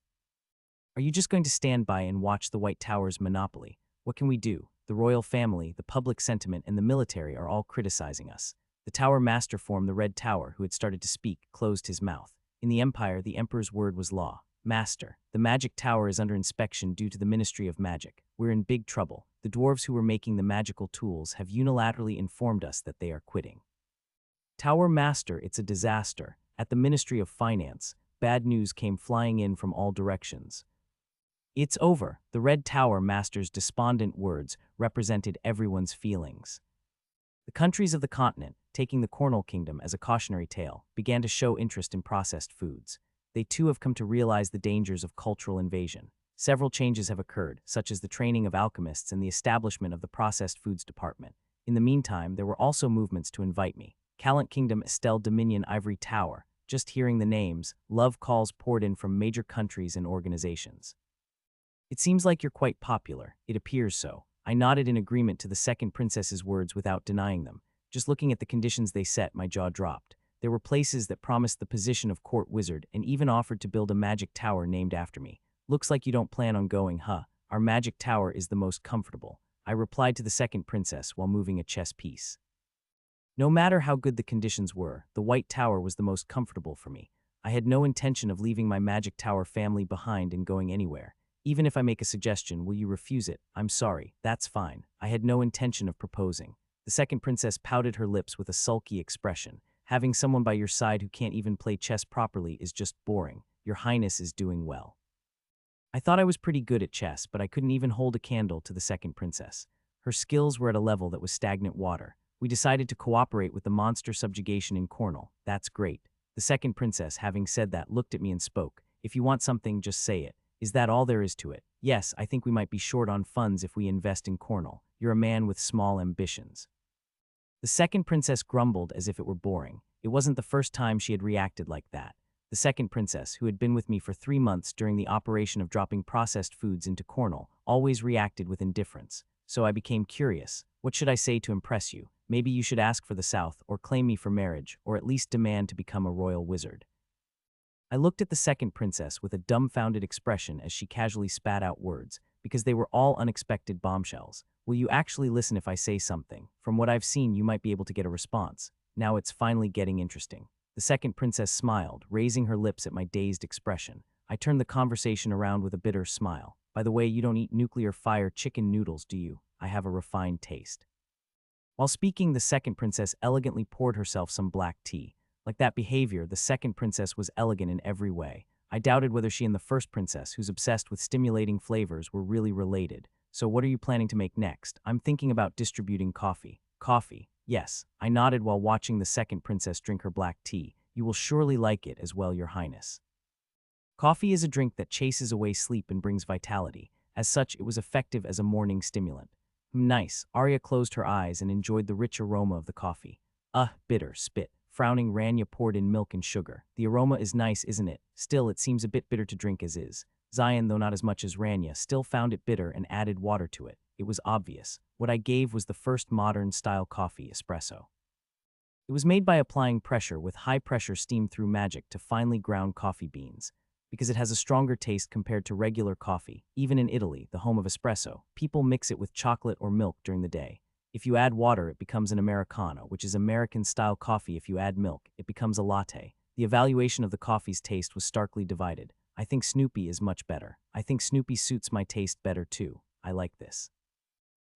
Are you just going to stand by and watch the White Tower's monopoly? What can we do? The royal family, the public sentiment, and the military are all criticizing us. The Tower Master form, the Red Tower, who had started to speak, closed his mouth. In the Empire, the Emperor's word was law. Master, the Magic Tower is under inspection due to the Ministry of Magic. We're in big trouble. The dwarves who were making the magical tools have unilaterally informed us that they are quitting. Tower Master, it's a disaster. At the Ministry of Finance, bad news came flying in from all directions. It's over. The Red Tower Master's despondent words represented everyone's feelings. The countries of the continent, taking the Cornel Kingdom as a cautionary tale, began to show interest in processed foods. They too have come to realize the dangers of cultural invasion. Several changes have occurred, such as the training of alchemists and the establishment of the processed foods department. In the meantime, there were also movements to invite me. Callant Kingdom, Estelle Dominion, Ivory Tower. Just hearing the names, love calls poured in from major countries and organizations. It seems like you're quite popular. It appears so. I nodded in agreement to the second princess's words without denying them. Just looking at the conditions they set, my jaw dropped. There were places that promised the position of court wizard and even offered to build a magic tower named after me. Looks like you don't plan on going, huh? Our magic tower is the most comfortable, I replied to the second princess while moving a chess piece. No matter how good the conditions were, the White Tower was the most comfortable for me. I had no intention of leaving my magic tower family behind and going anywhere. Even if I make a suggestion, will you refuse it? I'm sorry, that's fine. I had no intention of proposing. The second princess pouted her lips with a sulky expression. Having someone by your side who can't even play chess properly is just boring. Your Highness is doing well. I thought I was pretty good at chess, but I couldn't even hold a candle to the second princess. Her skills were at a level that was stagnant water. We decided to cooperate with the monster subjugation in Cornel. That's great. The second princess, having said that, looked at me and spoke. If you want something, just say it. Is that all there is to it? Yes, I think we might be short on funds if we invest in Cornel. You're a man with small ambitions. The second princess grumbled as if it were boring. It wasn't the first time she had reacted like that. The second princess, who had been with me for 3 months during the operation of dropping processed foods into Cornel, always reacted with indifference. So I became curious. What should I say to impress you? Maybe you should ask for the South, or claim me for marriage, or at least demand to become a royal wizard. I looked at the second princess with a dumbfounded expression as she casually spat out words, because they were all unexpected bombshells. Will you actually listen if I say something? From what I've seen, you might be able to get a response. Now it's finally getting interesting. The second princess smiled, raising her lips at my dazed expression. I turned the conversation around with a bitter smile. By the way, you don't eat nuclear fire chicken noodles, do you? I have a refined taste. While speaking, the second princess elegantly poured herself some black tea. Like that behavior, the second princess was elegant in every way. I doubted whether she and the first princess, who's obsessed with stimulating flavors, were really related. So what are you planning to make next? I'm thinking about distributing coffee. Coffee? Yes. I nodded while watching the second princess drink her black tea. You will surely like it as well, Your Highness. Coffee is a drink that chases away sleep and brings vitality. As such, it was effective as a morning stimulant. Nice. Arya closed her eyes and enjoyed the rich aroma of the coffee. Bitter, spit. Frowning, Ranya poured in milk and sugar. The aroma is nice, isn't it? Still, it seems a bit bitter to drink as is. Zion, though not as much as Ranya, still found it bitter and added water to it. It was obvious. What I gave was the first modern-style coffee, espresso. It was made by applying pressure with high-pressure steam through magic to finely ground coffee beans. Because it has a stronger taste compared to regular coffee. Even in Italy, the home of espresso, people mix it with chocolate or milk during the day. If you add water, it becomes an Americano, which is American-style coffee. If you add milk, it becomes a latte. The evaluation of the coffee's taste was starkly divided. I think Snoopy is much better. I think Snoopy suits my taste better too. I like this.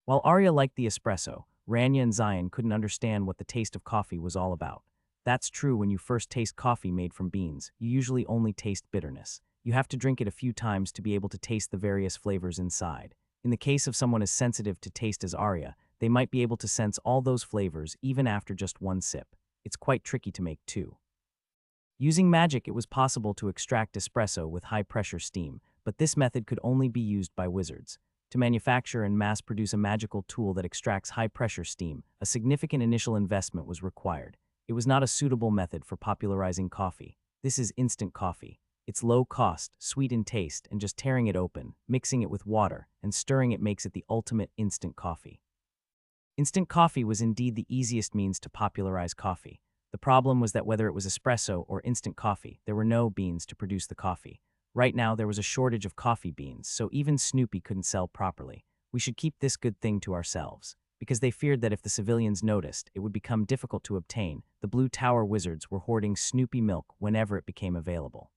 While Arya liked the espresso, Ranya and Zion couldn't understand what the taste of coffee was all about. That's true when you first taste coffee made from beans. You usually only taste bitterness. You have to drink it a few times to be able to taste the various flavors inside. In the case of someone as sensitive to taste as Arya, they might be able to sense all those flavors even after just one sip. It's quite tricky to make too. Using magic, it was possible to extract espresso with high-pressure steam, but this method could only be used by wizards. To manufacture and mass-produce a magical tool that extracts high-pressure steam, a significant initial investment was required. It was not a suitable method for popularizing coffee. This is instant coffee. It's low cost, sweet in taste, and just tearing it open, mixing it with water, and stirring it makes it the ultimate instant coffee. Instant coffee was indeed the easiest means to popularize coffee. The problem was that whether it was espresso or instant coffee, there were no beans to produce the coffee. Right now, there was a shortage of coffee beans, so even Snoopy couldn't sell properly. We should keep this good thing to ourselves. Because they feared that if the civilians noticed, it would become difficult to obtain, the Blue Tower wizards were hoarding Snoopy milk whenever it became available.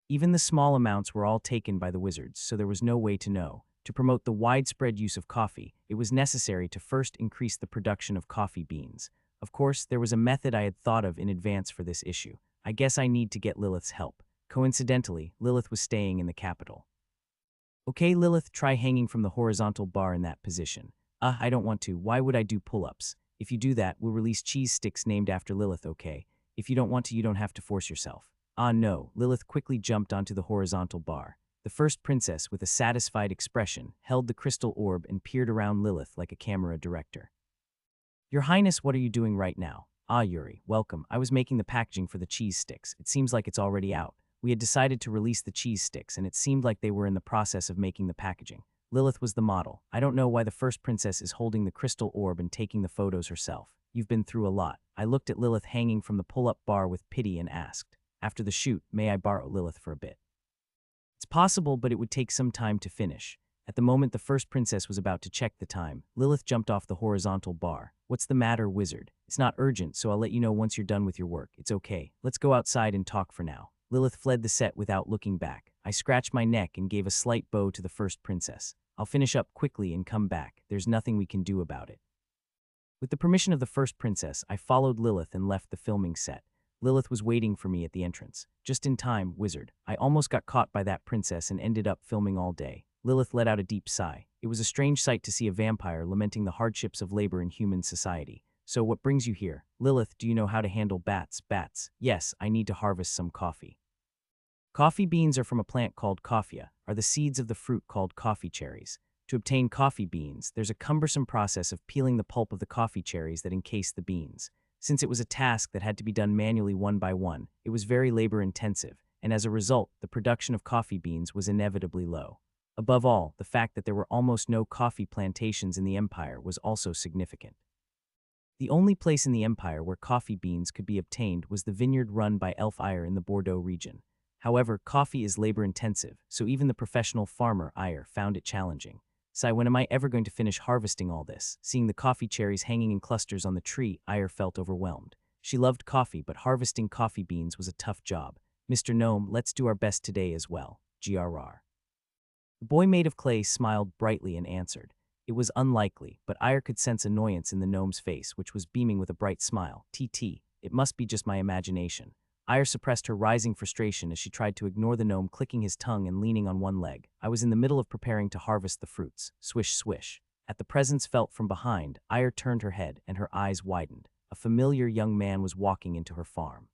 Even the small amounts were all taken by the wizards, so there was no way to know. To promote the widespread use of coffee, it was necessary to first increase the production of coffee beans. Of course, there was a method I had thought of in advance for this issue. I guess I need to get Lilith's help. Coincidentally, Lilith was staying in the capital. Okay, Lilith, try hanging from the horizontal bar in that position. I don't want to. Why would I do pull-ups? If you do that, we'll release cheese sticks named after Lilith, okay? If you don't want to, you don't have to force yourself. No. Lilith quickly jumped onto the horizontal bar. The first princess, with a satisfied expression, held the crystal orb and peered around Lilith like a camera director. Your Highness, what are you doing right now? Yuri, welcome. I was making the packaging for the cheese sticks. It seems like it's already out. We had decided to release the cheese sticks, and it seemed like they were in the process of making the packaging. Lilith was the model. I don't know why the first princess is holding the crystal orb and taking the photos herself. You've been through a lot. I looked at Lilith hanging from the pull-up bar with pity and asked, after the shoot, may I borrow Lilith for a bit? It's possible, but it would take some time to finish. At the moment the first princess was about to check the time, Lilith jumped off the horizontal bar. What's the matter, wizard? It's not urgent, so I'll let you know once you're done with your work. It's okay. Let's go outside and talk for now. Lilith fled the set without looking back. I scratched my neck and gave a slight bow to the first princess. I'll finish up quickly and come back. There's nothing we can do about it. With the permission of the first princess, I followed Lilith and left the filming set. Lilith was waiting for me at the entrance. Just in time, wizard. I almost got caught by that princess and ended up filming all day. Lilith let out a deep sigh. It was a strange sight to see a vampire lamenting the hardships of labor in human society. So what brings you here? Lilith, do you know how to handle bats? Bats. Yes, I need to harvest some coffee. Coffee beans are from a plant called coffea, are the seeds of the fruit called coffee cherries. To obtain coffee beans, there's a cumbersome process of peeling the pulp of the coffee cherries that encase the beans. Since it was a task that had to be done manually one by one, it was very labor-intensive, and as a result, the production of coffee beans was inevitably low. Above all, the fact that there were almost no coffee plantations in the empire was also significant. The only place in the empire where coffee beans could be obtained was the vineyard run by Elf-Ire in the Bordeaux region. However, coffee is labor-intensive, so even the professional farmer, Ire, found it challenging. Sigh, when am I ever going to finish harvesting all this? Seeing the coffee cherries hanging in clusters on the tree, Ire felt overwhelmed. She loved coffee, but harvesting coffee beans was a tough job. Mr. Gnome, let's do our best today as well. GRR. The boy made of clay smiled brightly and answered. It was unlikely, but Ire could sense annoyance in the gnome's face, which was beaming with a bright smile. TT, it must be just my imagination. Ire suppressed her rising frustration as she tried to ignore the gnome clicking his tongue and leaning on one leg. I was in the middle of preparing to harvest the fruits. Swish, swish. At the presence felt from behind, Ire turned her head and her eyes widened. A familiar young man was walking into her farm.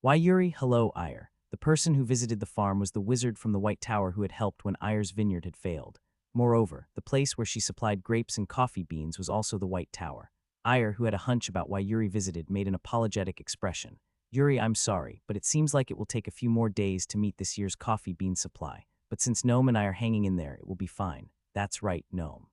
Why Yuri, hello, Ire. The person who visited the farm was the wizard from the White Tower who had helped when Ire's vineyard had failed. Moreover, the place where she supplied grapes and coffee beans was also the White Tower. Ire, who had a hunch about why Yuri visited, made an apologetic expression. Yuri, I'm sorry, but it seems like it will take a few more days to meet this year's coffee bean supply. But since Gnome and I are hanging in there, it will be fine. That's right, Gnome.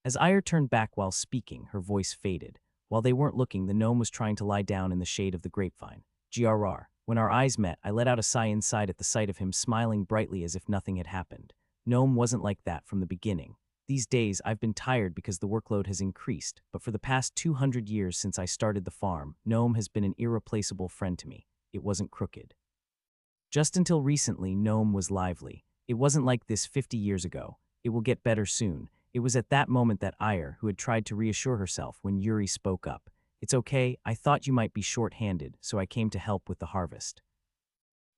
As Ire turned back while speaking, her voice faded. While they weren't looking, the gnome was trying to lie down in the shade of the grapevine. GRR. When our eyes met, I let out a sigh inside at the sight of him smiling brightly as if nothing had happened. Gnome wasn't like that from the beginning. These days, I've been tired because the workload has increased, but for the past 200 years since I started the farm, Gnome has been an irreplaceable friend to me. It wasn't crooked. Just until recently, Gnome was lively. It wasn't like this 50 years ago. It will get better soon. It was at that moment that Ire, who had tried to reassure herself when Yuri spoke up. It's okay, I thought you might be short-handed, so I came to help with the harvest.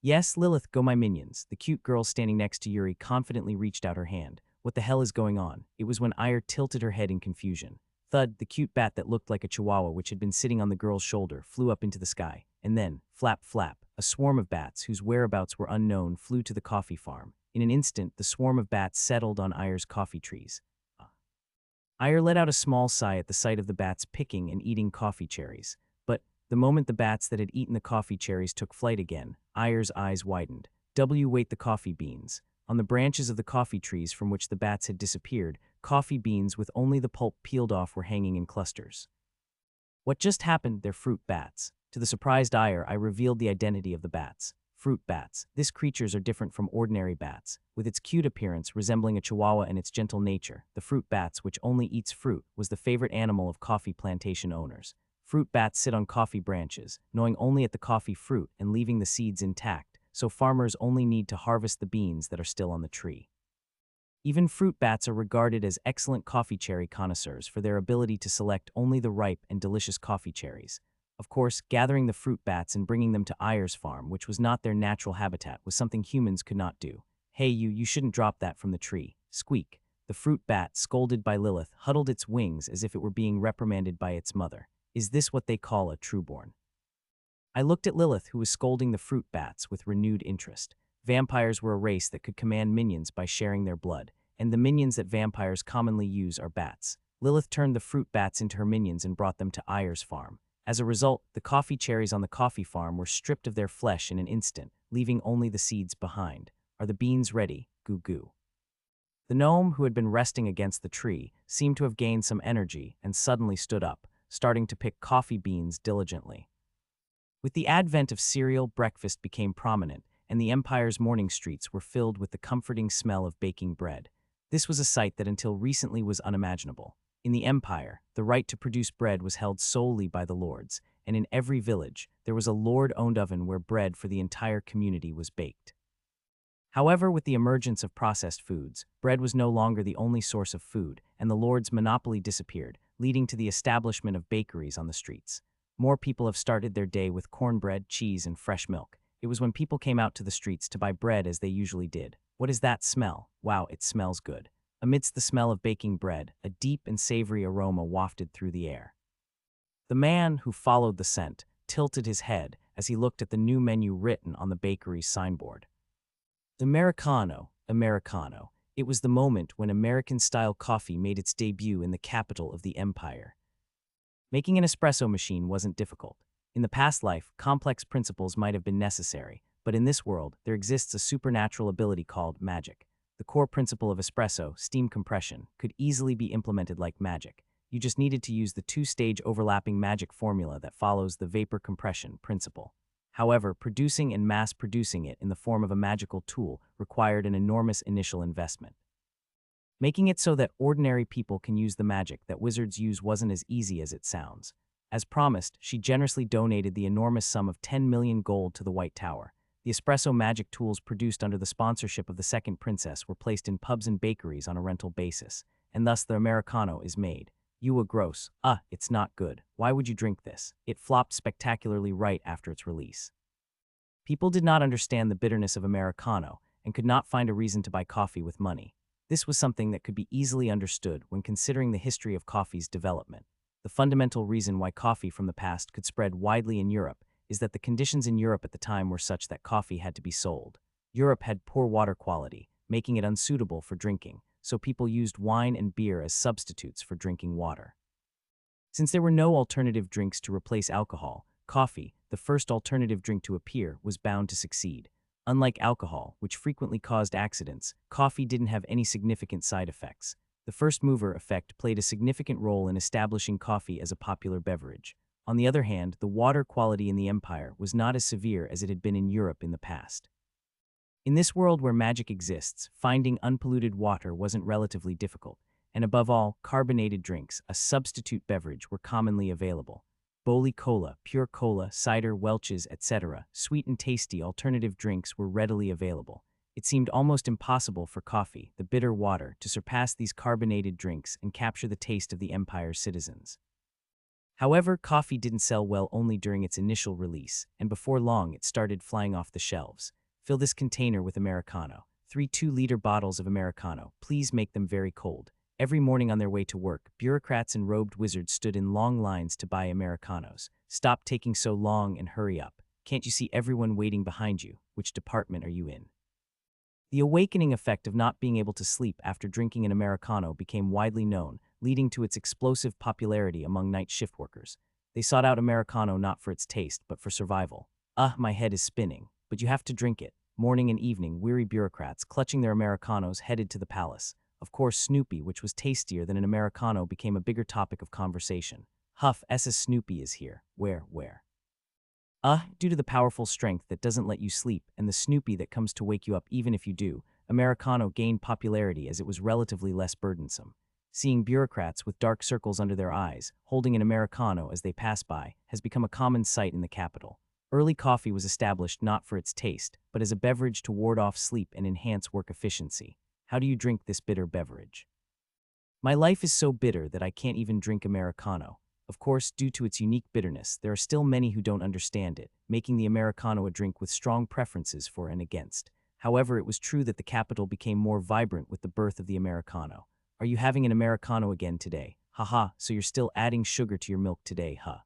Yes, Lilith, go my minions. The cute girl standing next to Yuri confidently reached out her hand. What the hell is going on? It was when Ire tilted her head in confusion. Thud, the cute bat that looked like a chihuahua which had been sitting on the girl's shoulder, flew up into the sky. And then, flap, flap, a swarm of bats whose whereabouts were unknown flew to the coffee farm. In an instant, the swarm of bats settled on Ire's coffee trees. Ire let out a small sigh at the sight of the bats picking and eating coffee cherries. But the moment the bats that had eaten the coffee cherries took flight again, Ire's eyes widened. Wait the coffee beans. On the branches of the coffee trees from which the bats had disappeared, coffee beans with only the pulp peeled off were hanging in clusters. What just happened? They're fruit bats. To the surprised Ire, I revealed the identity of the bats. Fruit bats. These creatures are different from ordinary bats. With its cute appearance resembling a chihuahua and its gentle nature, the fruit bats, which only eats fruit, was the favorite animal of coffee plantation owners. Fruit bats sit on coffee branches, gnawing only at the coffee fruit and leaving the seeds intact, so farmers only need to harvest the beans that are still on the tree. Even fruit bats are regarded as excellent coffee cherry connoisseurs for their ability to select only the ripe and delicious coffee cherries. Of course, gathering the fruit bats and bringing them to Ire's farm, which was not their natural habitat, was something humans could not do. Hey you shouldn't drop that from the tree. Squeak. The fruit bat, scolded by Lilith, huddled its wings as if it were being reprimanded by its mother. Is this what they call a trueborn? I looked at Lilith, who was scolding the fruit bats with renewed interest. Vampires were a race that could command minions by sharing their blood, and the minions that vampires commonly use are bats. Lilith turned the fruit bats into her minions and brought them to Ire's farm. As a result, the coffee cherries on the coffee farm were stripped of their flesh in an instant, leaving only the seeds behind. Are the beans ready? Goo goo. The gnome, who had been resting against the tree, seemed to have gained some energy and suddenly stood up, starting to pick coffee beans diligently. With the advent of cereal, breakfast became prominent, and the Empire's morning streets were filled with the comforting smell of baking bread. This was a sight that until recently was unimaginable. In the Empire, the right to produce bread was held solely by the lords, and in every village, there was a lord-owned oven where bread for the entire community was baked. However, with the emergence of processed foods, bread was no longer the only source of food, and the lord's monopoly disappeared, leading to the establishment of bakeries on the streets. More people have started their day with cornbread, cheese, and fresh milk. It was when people came out to the streets to buy bread as they usually did. What is that smell? Wow, it smells good. Amidst the smell of baking bread, a deep and savory aroma wafted through the air. The man, who followed the scent, tilted his head as he looked at the new menu written on the bakery's signboard. Americano, Americano. It was the moment when American-style coffee made its debut in the capital of the empire. Making an espresso machine wasn't difficult. In the past life, complex principles might have been necessary, but in this world, there exists a supernatural ability called magic. The core principle of espresso, steam compression, could easily be implemented like magic. You just needed to use the two-stage overlapping magic formula that follows the vapor compression principle. However, producing and mass-producing it in the form of a magical tool required an enormous initial investment. Making it so that ordinary people can use the magic that wizards use wasn't as easy as it sounds. As promised, she generously donated the enormous sum of 10 million gold to the White Tower. The espresso magic tools produced under the sponsorship of the second princess were placed in pubs and bakeries on a rental basis, and thus the Americano is made. You were gross. It's not good. Why would you drink this? It flopped spectacularly right after its release. People did not understand the bitterness of Americano and could not find a reason to buy coffee with money. This was something that could be easily understood when considering the history of coffee's development. The fundamental reason why coffee from the past could spread widely in Europe is that the conditions in Europe at the time were such that coffee had to be sold. Europe had poor water quality, making it unsuitable for drinking, so people used wine and beer as substitutes for drinking water. Since there were no alternative drinks to replace alcohol, coffee, the first alternative drink to appear, was bound to succeed. Unlike alcohol, which frequently caused accidents, coffee didn't have any significant side effects. The first mover effect played a significant role in establishing coffee as a popular beverage. On the other hand, the water quality in the empire was not as severe as it had been in Europe in the past. In this world where magic exists, finding unpolluted water wasn't relatively difficult, and above all, carbonated drinks, a substitute beverage, were commonly available. Boli cola, pure cola, cider, Welch's, etc., sweet and tasty alternative drinks were readily available. It seemed almost impossible for coffee, the bitter water, to surpass these carbonated drinks and capture the taste of the empire's citizens. However, coffee didn't sell well only during its initial release, and before long it started flying off the shelves. Fill this container with Americano. 3 2-liter bottles of Americano. Please make them very cold. Every morning on their way to work, bureaucrats and robed wizards stood in long lines to buy Americanos. Stop taking so long and hurry up. Can't you see everyone waiting behind you? Which department are you in? The awakening effect of not being able to sleep after drinking an Americano became widely known, leading to its explosive popularity among night shift workers. They sought out Americano not for its taste, but for survival. My head is spinning. But you have to drink it. Morning and evening, weary bureaucrats, clutching their Americanos, headed to the palace. Of course, Snoopy, which was tastier than an Americano, became a bigger topic of conversation. Huff, SS Snoopy is here. Where? Due to the powerful strength that doesn't let you sleep, and the Snoopy that comes to wake you up even if you do, Americano gained popularity as it was relatively less burdensome. Seeing bureaucrats with dark circles under their eyes, holding an Americano as they pass by, has become a common sight in the capital. Early coffee was established not for its taste, but as a beverage to ward off sleep and enhance work efficiency. How do you drink this bitter beverage? My life is so bitter that I can't even drink Americano. Of course, due to its unique bitterness, there are still many who don't understand it, making the Americano a drink with strong preferences for and against. However, it was true that the capital became more vibrant with the birth of the Americano. Are you having an Americano again today? Haha, so you're still adding sugar to your milk today, huh?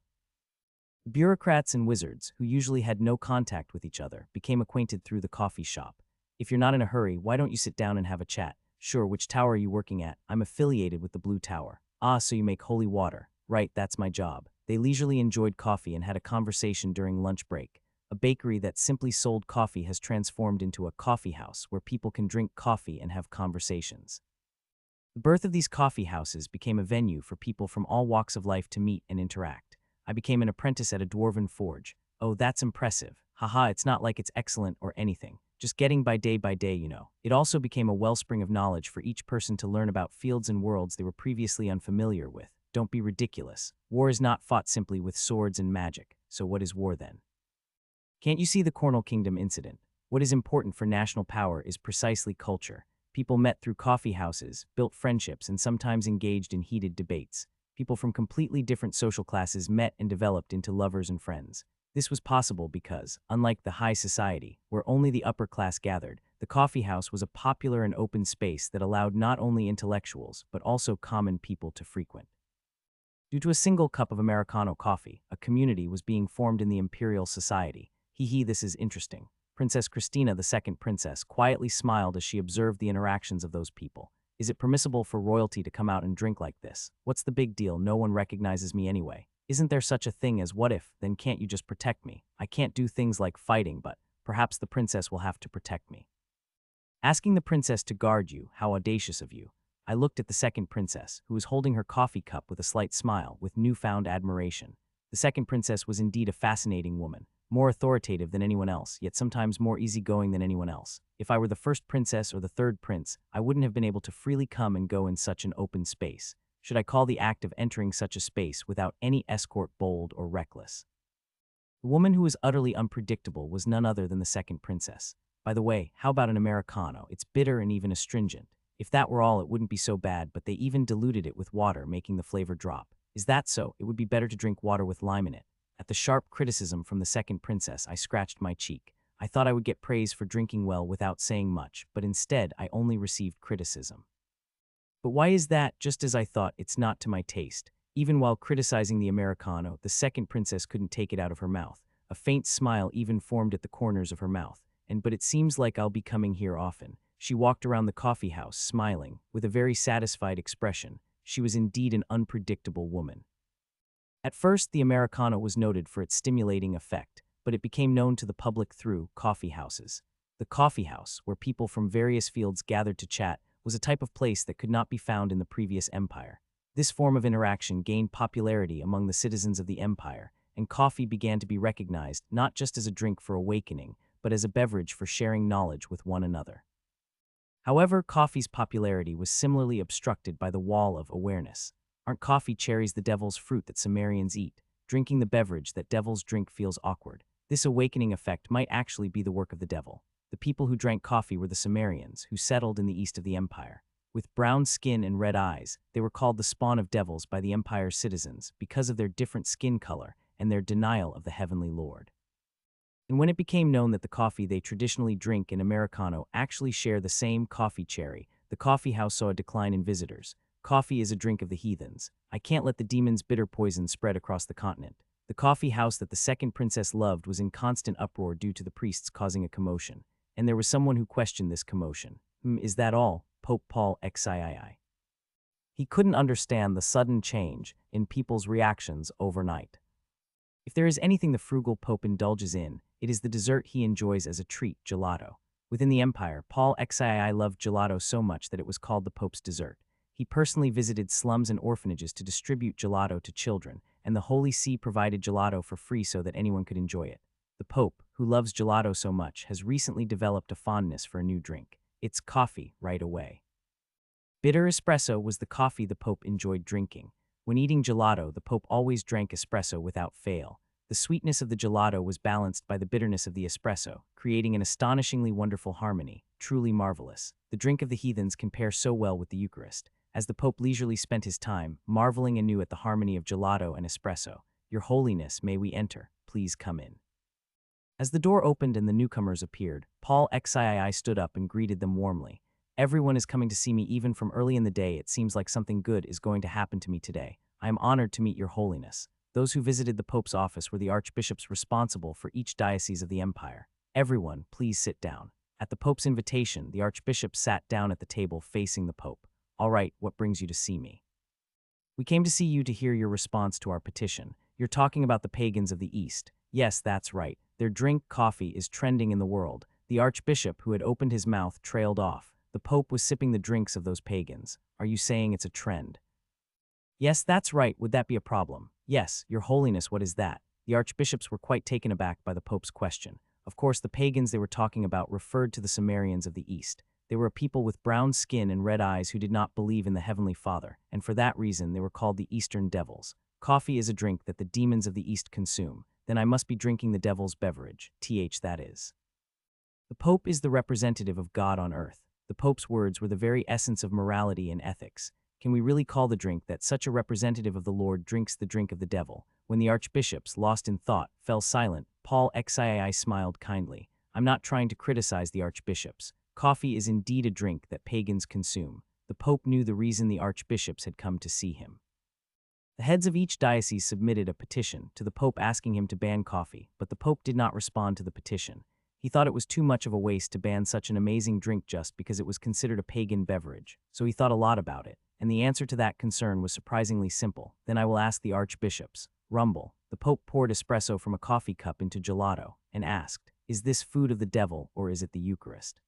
Bureaucrats and wizards, who usually had no contact with each other, became acquainted through the coffee shop. If you're not in a hurry, why don't you sit down and have a chat? Sure, which tower are you working at? I'm affiliated with the Blue Tower. So you make holy water. Right, that's my job. They leisurely enjoyed coffee and had a conversation during lunch break. A bakery that simply sold coffee has transformed into a coffee house where people can drink coffee and have conversations. The birth of these coffee houses became a venue for people from all walks of life to meet and interact. I became an apprentice at a dwarven forge. Oh, that's impressive. Haha, it's not like it's excellent or anything. Just getting by day, you know. It also became a wellspring of knowledge for each person to learn about fields and worlds they were previously unfamiliar with. Don't be ridiculous. War is not fought simply with swords and magic. So what is war then? Can't you see the Cornwall Kingdom incident? What is important for national power is precisely culture. People met through coffee houses, built friendships, and sometimes engaged in heated debates. People from completely different social classes met and developed into lovers and friends. This was possible because, unlike the high society, where only the upper class gathered, the coffee house was a popular and open space that allowed not only intellectuals, but also common people to frequent. Due to a single cup of Americano coffee, a community was being formed in the imperial society. This is interesting. Princess Christina, the second princess, quietly smiled as she observed the interactions of those people. Is it permissible for royalty to come out and drink like this? What's the big deal? No one recognizes me anyway. Isn't there such a thing as what if? Then can't you just protect me? I can't do things like fighting, but perhaps the princess will have to protect me. Asking the princess to guard you, how audacious of you. I looked at the second princess, who was holding her coffee cup with a slight smile, with newfound admiration. The second princess was indeed a fascinating woman, more authoritative than anyone else, yet sometimes more easygoing than anyone else. If I were the first princess or the third prince, I wouldn't have been able to freely come and go in such an open space. Should I call the act of entering such a space without any escort bold or reckless? The woman who was utterly unpredictable was none other than the second princess. By the way, how about an Americano? It's bitter and even astringent. If that were all, it wouldn't be so bad, but they even diluted it with water, making the flavor drop. Is that so? It would be better to drink water with lime in it. At the sharp criticism from the second princess, I scratched my cheek. I thought I would get praise for drinking well without saying much, but instead I only received criticism. But why is that? Just as I thought, it's not to my taste. Even while criticizing the Americano, the second princess couldn't take it out of her mouth. A faint smile even formed at the corners of her mouth. But it seems like I'll be coming here often. She walked around the coffee house, smiling, with a very satisfied expression. She was indeed an unpredictable woman. At first, the Americano was noted for its stimulating effect, but it became known to the public through coffee houses. The coffee house, where people from various fields gathered to chat, was a type of place that could not be found in the previous empire. This form of interaction gained popularity among the citizens of the empire, and coffee began to be recognized not just as a drink for awakening, but as a beverage for sharing knowledge with one another. However, coffee's popularity was similarly obstructed by the wall of awareness. Aren't coffee cherries the devil's fruit that Sumerians eat? Drinking the beverage that devils drink feels awkward. This awakening effect might actually be the work of the devil. The people who drank coffee were the Sumerians, who settled in the east of the empire. With brown skin and red eyes, they were called the spawn of devils by the empire's citizens because of their different skin color and their denial of the heavenly lord. And when it became known that the coffee they traditionally drink in Americano actually share the same coffee cherry, the coffee house saw a decline in visitors. Coffee is a drink of the heathens. I can't let the demon's bitter poison spread across the continent. The coffee house that the second princess loved was in constant uproar due to the priests causing a commotion. And there was someone who questioned this commotion. Is that all? Pope Paul XIII. He couldn't understand the sudden change in people's reactions overnight. If there is anything the frugal Pope indulges in, it is the dessert he enjoys as a treat, gelato. Within the empire, Paul XIII loved gelato so much that it was called the Pope's dessert. He personally visited slums and orphanages to distribute gelato to children, and the Holy See provided gelato for free so that anyone could enjoy it. The Pope, who loves gelato so much, has recently developed a fondness for a new drink. It's coffee right away. Bitter espresso was the coffee the Pope enjoyed drinking. When eating gelato, the Pope always drank espresso without fail. The sweetness of the gelato was balanced by the bitterness of the espresso, creating an astonishingly wonderful harmony, truly marvelous. The drink of the heathens compares so well with the Eucharist. As the Pope leisurely spent his time, marveling anew at the harmony of gelato and espresso, "Your Holiness, may we enter? Please come in." As the door opened and the newcomers appeared, Paul XIII stood up and greeted them warmly. "Everyone is coming to see me even from early in the day. It seems like something good is going to happen to me today. I am honored to meet your Holiness." Those who visited the Pope's office were the archbishops responsible for each diocese of the empire. "Everyone, please sit down." At the Pope's invitation, the archbishop sat down at the table facing the Pope. "All right, what brings you to see me?" "We came to see you to hear your response to our petition. You're talking about the pagans of the East." "Yes, that's right. Their drink, coffee, is trending in the world." The archbishop, who had opened his mouth, trailed off. The Pope was sipping the drinks of those pagans. "Are you saying it's a trend?" "Yes, that's right. Would that be a problem?" "Yes, Your Holiness, what is that?" The archbishops were quite taken aback by the Pope's question. Of course, the pagans they were talking about referred to the Sumerians of the East. They were a people with brown skin and red eyes who did not believe in the Heavenly Father, and for that reason they were called the Eastern Devils. "Coffee is a drink that the demons of the East consume. Then I must be drinking the devil's beverage, that is." The Pope is the representative of God on earth. The Pope's words were the very essence of morality and ethics. Can we really call the drink that such a representative of the Lord drinks the drink of the devil? When the archbishops, lost in thought, fell silent, Paul XIII smiled kindly. "I'm not trying to criticize the archbishops. Coffee is indeed a drink that pagans consume." The Pope knew the reason the archbishops had come to see him. The heads of each diocese submitted a petition to the Pope asking him to ban coffee, but the Pope did not respond to the petition. He thought it was too much of a waste to ban such an amazing drink just because it was considered a pagan beverage, so he thought a lot about it, and the answer to that concern was surprisingly simple. "Then I will ask the archbishops." Rumble. The Pope poured espresso from a coffee cup into gelato and asked, "Is this food of the devil or is it the Eucharist?"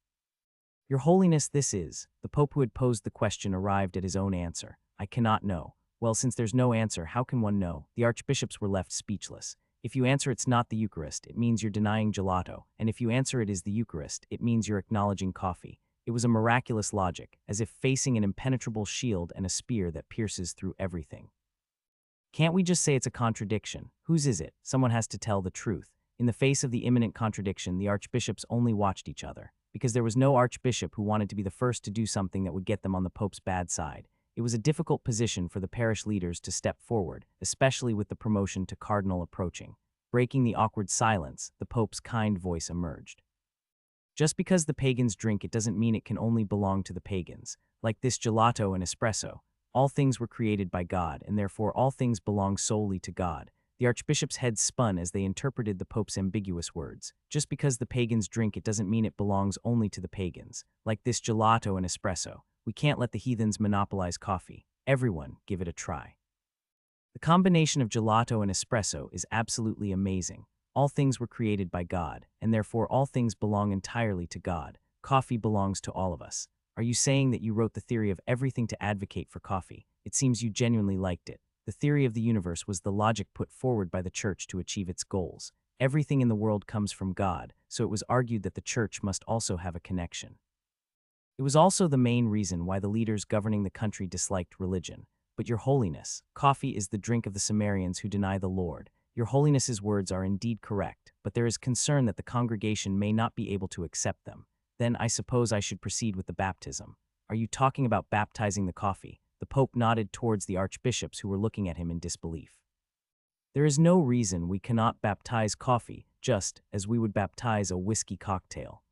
"Your Holiness, this is." The Pope who had posed the question arrived at his own answer. "I cannot know." "Well, since there's no answer, how can one know?" The archbishops were left speechless. "If you answer it's not the Eucharist, it means you're denying gelato, and if you answer it is the Eucharist, it means you're acknowledging coffee." It was a miraculous logic, as if facing an impenetrable shield and a spear that pierces through everything. "Can't we just say it's a contradiction? Whose is it? Someone has to tell the truth." In the face of the imminent contradiction, the archbishops only watched each other, because there was no archbishop who wanted to be the first to do something that would get them on the Pope's bad side. It was a difficult position for the parish leaders to step forward, especially with the promotion to cardinal approaching. Breaking the awkward silence, the Pope's kind voice emerged. "Just because the pagans drink it doesn't mean it can only belong to the pagans. Like this gelato and espresso, all things were created by God, and therefore all things belong solely to God. The archbishop's head spun as they interpreted the pope's ambiguous words. Just because the pagans drink it doesn't mean it belongs only to the pagans. Like this gelato and espresso, we can't let the heathens monopolize coffee. Everyone, give it a try. The combination of gelato and espresso is absolutely amazing. All things were created by God, and therefore all things belong entirely to God. Coffee belongs to all of us. Are you saying that you wrote the theory of everything to advocate for coffee? It seems you genuinely liked it. The theory of the universe was the logic put forward by the church to achieve its goals. Everything in the world comes from God, so it was argued that the church must also have a connection. It was also the main reason why the leaders governing the country disliked religion. But your holiness, coffee is the drink of the Sumerians who deny the Lord. Your holiness's words are indeed correct, but there is concern that the congregation may not be able to accept them. Then I suppose I should proceed with the baptism. Are you talking about baptizing the coffee? The Pope nodded towards the archbishops who were looking at him in disbelief. There is no reason we cannot baptize coffee, just as we would baptize a whiskey cocktail.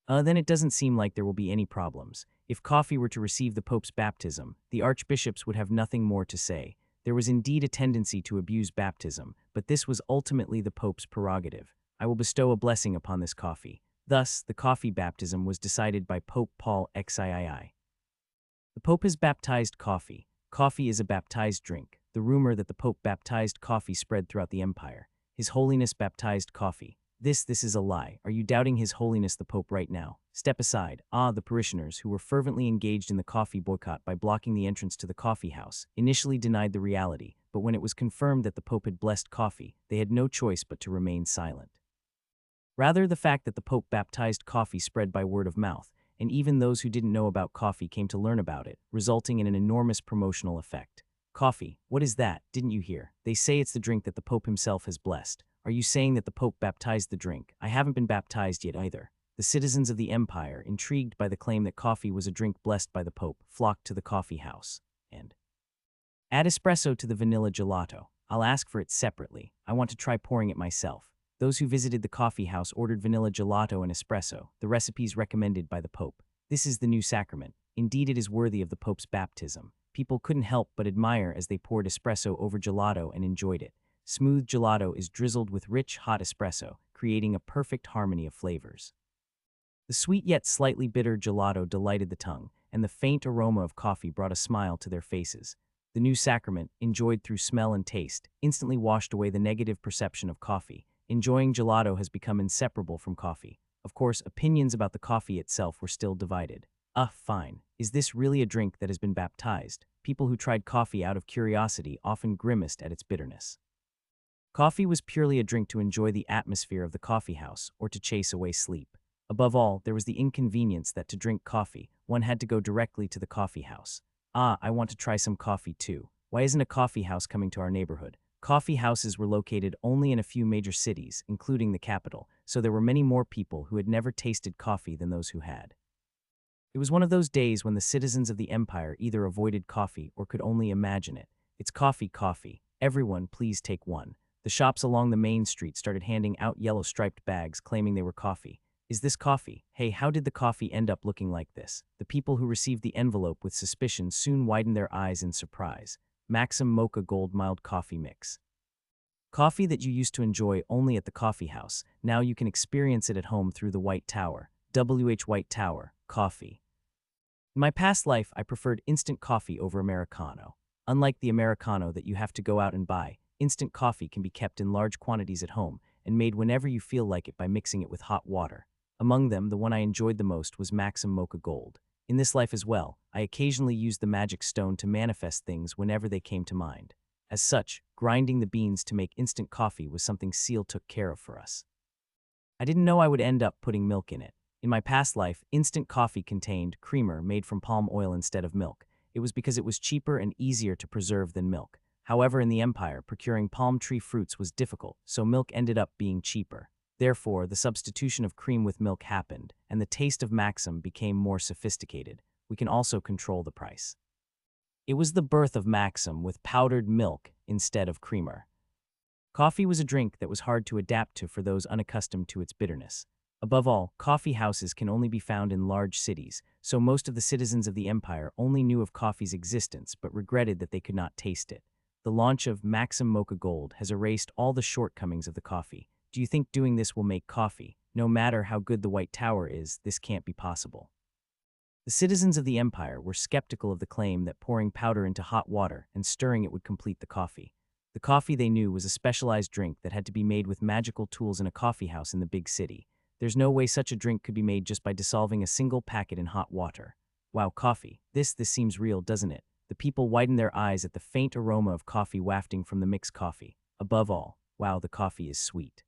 Then it doesn't seem like there will be any problems. If coffee were to receive the Pope's baptism, the archbishops would have nothing more to say. There was indeed a tendency to abuse baptism, but this was ultimately the Pope's prerogative. I will bestow a blessing upon this coffee. Thus, the coffee baptism was decided by Pope Paul XIII. The Pope has baptized coffee. Coffee is a baptized drink. The rumor that the Pope baptized coffee spread throughout the empire. His Holiness baptized coffee. This is a lie. Are you doubting His Holiness the Pope right now? Step aside. The parishioners, who were fervently engaged in the coffee boycott by blocking the entrance to the coffee house, initially denied the reality, but when it was confirmed that the Pope had blessed coffee, they had no choice but to remain silent. Rather, the fact that the Pope baptized coffee spread by word of mouth, and even those who didn't know about coffee came to learn about it, resulting in an enormous promotional effect. Coffee, what is that? Didn't you hear? They say it's the drink that the Pope himself has blessed. Are you saying that the Pope baptized the drink? I haven't been baptized yet either. The citizens of the empire, intrigued by the claim that coffee was a drink blessed by the Pope, flocked to the coffee house. And add espresso to the vanilla gelato. I'll ask for it separately. I want to try pouring it myself. Those who visited the coffee house ordered vanilla gelato and espresso, the recipes recommended by the Pope. This is the new sacrament. Indeed, it is worthy of the Pope's baptism. People couldn't help but admire as they poured espresso over gelato and enjoyed it. Smooth gelato is drizzled with rich, hot espresso, creating a perfect harmony of flavors. The sweet yet slightly bitter gelato delighted the tongue, and the faint aroma of coffee brought a smile to their faces. The new sacrament, enjoyed through smell and taste, instantly washed away the negative perception of coffee. Enjoying gelato has become inseparable from coffee. Of course, opinions about the coffee itself were still divided. Fine. Is this really a drink that has been baptized? People who tried coffee out of curiosity often grimaced at its bitterness. Coffee was purely a drink to enjoy the atmosphere of the coffee house or to chase away sleep. Above all, there was the inconvenience that to drink coffee, one had to go directly to the coffee house. I want to try some coffee too. Why isn't a coffee house coming to our neighborhood? Coffee houses were located only in a few major cities, including the capital, so there were many more people who had never tasted coffee than those who had. It was one of those days when the citizens of the empire either avoided coffee or could only imagine it. It's coffee, coffee. Everyone, please take one. The shops along the main street started handing out yellow striped bags claiming they were coffee. Is this coffee? Hey, how did the coffee end up looking like this? The people who received the envelope with suspicion soon widened their eyes in surprise. Maxim Mocha Gold Mild Coffee Mix. Coffee that you used to enjoy only at the coffee house, now you can experience it at home through the White Tower. White Tower, coffee. In my past life, I preferred instant coffee over Americano. Unlike the Americano that you have to go out and buy, instant coffee can be kept in large quantities at home and made whenever you feel like it by mixing it with hot water. Among them, the one I enjoyed the most was Maxim Mocha Gold. In this life as well, I occasionally used the magic stone to manifest things whenever they came to mind. As such, grinding the beans to make instant coffee was something Seal took care of for us. I didn't know I would end up putting milk in it. In my past life, instant coffee contained creamer made from palm oil instead of milk. It was because it was cheaper and easier to preserve than milk. However, in the empire, procuring palm tree fruits was difficult, so milk ended up being cheaper. Therefore, the substitution of cream with milk happened, and the taste of Maxim became more sophisticated. We can also control the price. It was the birth of Maxim with powdered milk instead of creamer. Coffee was a drink that was hard to adapt to for those unaccustomed to its bitterness. Above all, coffee houses can only be found in large cities, so most of the citizens of the empire only knew of coffee's existence but regretted that they could not taste it. the launch of Maxim Mocha Gold has erased all the shortcomings of the coffee. Do you think doing this will make coffee? No matter how good the White Tower is, this can't be possible. The citizens of the empire were skeptical of the claim that pouring powder into hot water and stirring it would complete the coffee. The coffee they knew was a specialized drink that had to be made with magical tools in a coffee house in the big city. There's no way such a drink could be made just by dissolving a single packet in hot water. Wow, coffee. This seems real, doesn't it? The people widened their eyes at the faint aroma of coffee wafting from the mixed coffee. Above all, wow, the coffee is sweet.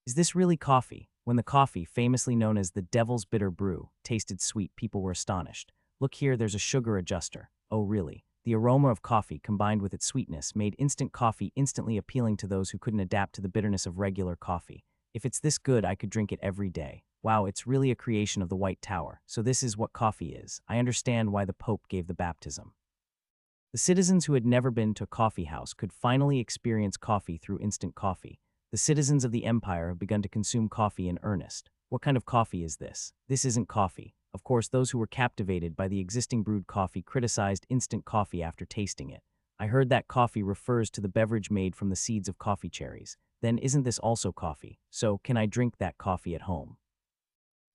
Is this really coffee? When the coffee, famously known as the Devil's Bitter Brew, tasted sweet, people were astonished. Look here, there's a sugar adjuster. Oh, really? The aroma of coffee combined with its sweetness made instant coffee instantly appealing to those who couldn't adapt to the bitterness of regular coffee. If it's this good, I could drink it every day. Wow, it's really a creation of the White Tower. So this is what coffee is. I understand why the Pope gave the baptism. The citizens who had never been to a coffee house could finally experience coffee through instant coffee. The citizens of the empire have begun to consume coffee in earnest. What kind of coffee is this? This isn't coffee. Of course, those who were captivated by the existing brewed coffee criticized instant coffee after tasting it. I heard that coffee refers to the beverage made from the seeds of coffee cherries. Then isn't this also coffee? So, can I drink that coffee at home?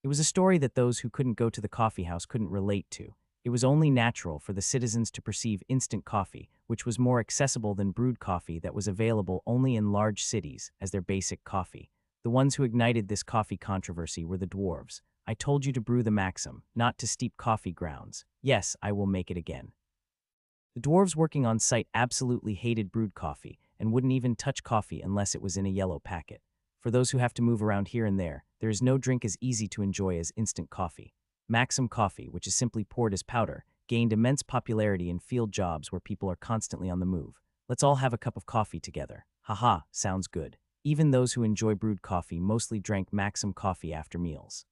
It was a story that those who couldn't go to the coffee house couldn't relate to. It was only natural for the citizens to perceive instant coffee, which was more accessible than brewed coffee that was available only in large cities, as their basic coffee. The ones who ignited this coffee controversy were the dwarves. I told you to brew the Maxim, not to steep coffee grounds. Yes, I will make it again. The dwarves working on site absolutely hated brewed coffee and wouldn't even touch coffee unless it was in a yellow packet. For those who have to move around here and there is no drink as easy to enjoy as instant coffee. Maxim coffee, which is simply poured as powder, gained immense popularity in field jobs where people are constantly on the move. Let's all have a cup of coffee together. Haha, sounds good. Even those who enjoy brewed coffee mostly drank Maxim coffee after meals.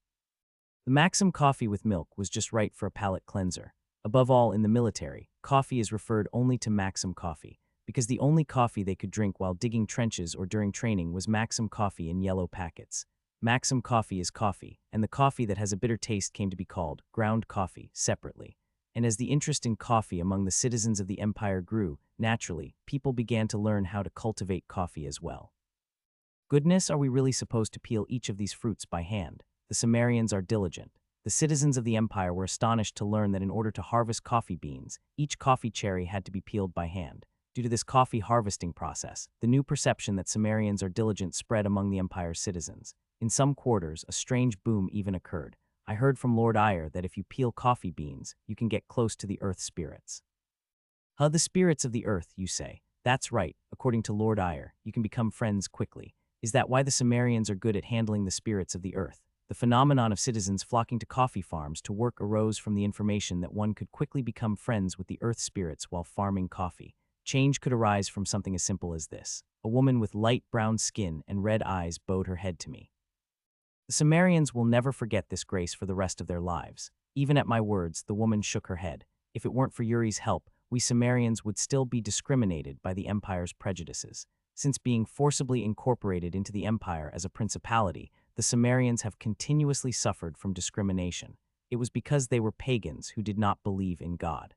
The Maxim coffee with milk was just right for a palate cleanser. Above all, in the military, coffee is referred only to Maxim coffee, because the only coffee they could drink while digging trenches or during training was Maxim coffee in yellow packets. Maxim coffee is coffee, and the coffee that has a bitter taste came to be called ground coffee separately. And as the interest in coffee among the citizens of the empire grew, naturally, people began to learn how to cultivate coffee as well. Goodness, are we really supposed to peel each of these fruits by hand? The Sumerians are diligent. The citizens of the empire were astonished to learn that in order to harvest coffee beans, each coffee cherry had to be peeled by hand. Due to this coffee harvesting process, the new perception that Sumerians are diligent spread among the empire's citizens. In some quarters, a strange boom even occurred. I heard from Lord Eyre that if you peel coffee beans, you can get close to the earth spirits. Huh, the spirits of the earth, you say? That's right. According to Lord Eyre, you can become friends quickly. Is that why the Sumerians are good at handling the spirits of the earth? The phenomenon of citizens flocking to coffee farms to work arose from the information that one could quickly become friends with the earth spirits while farming coffee. Change could arise from something as simple as this. A woman with light brown skin and red eyes bowed her head to me. The Sumerians will never forget this grace for the rest of their lives. Even at my words, the woman shook her head. If it weren't for Yuri's help, we Sumerians would still be discriminated by the empire's prejudices. Since being forcibly incorporated into the empire as a principality, the Sumerians have continuously suffered from discrimination. It was because they were pagans who did not believe in God.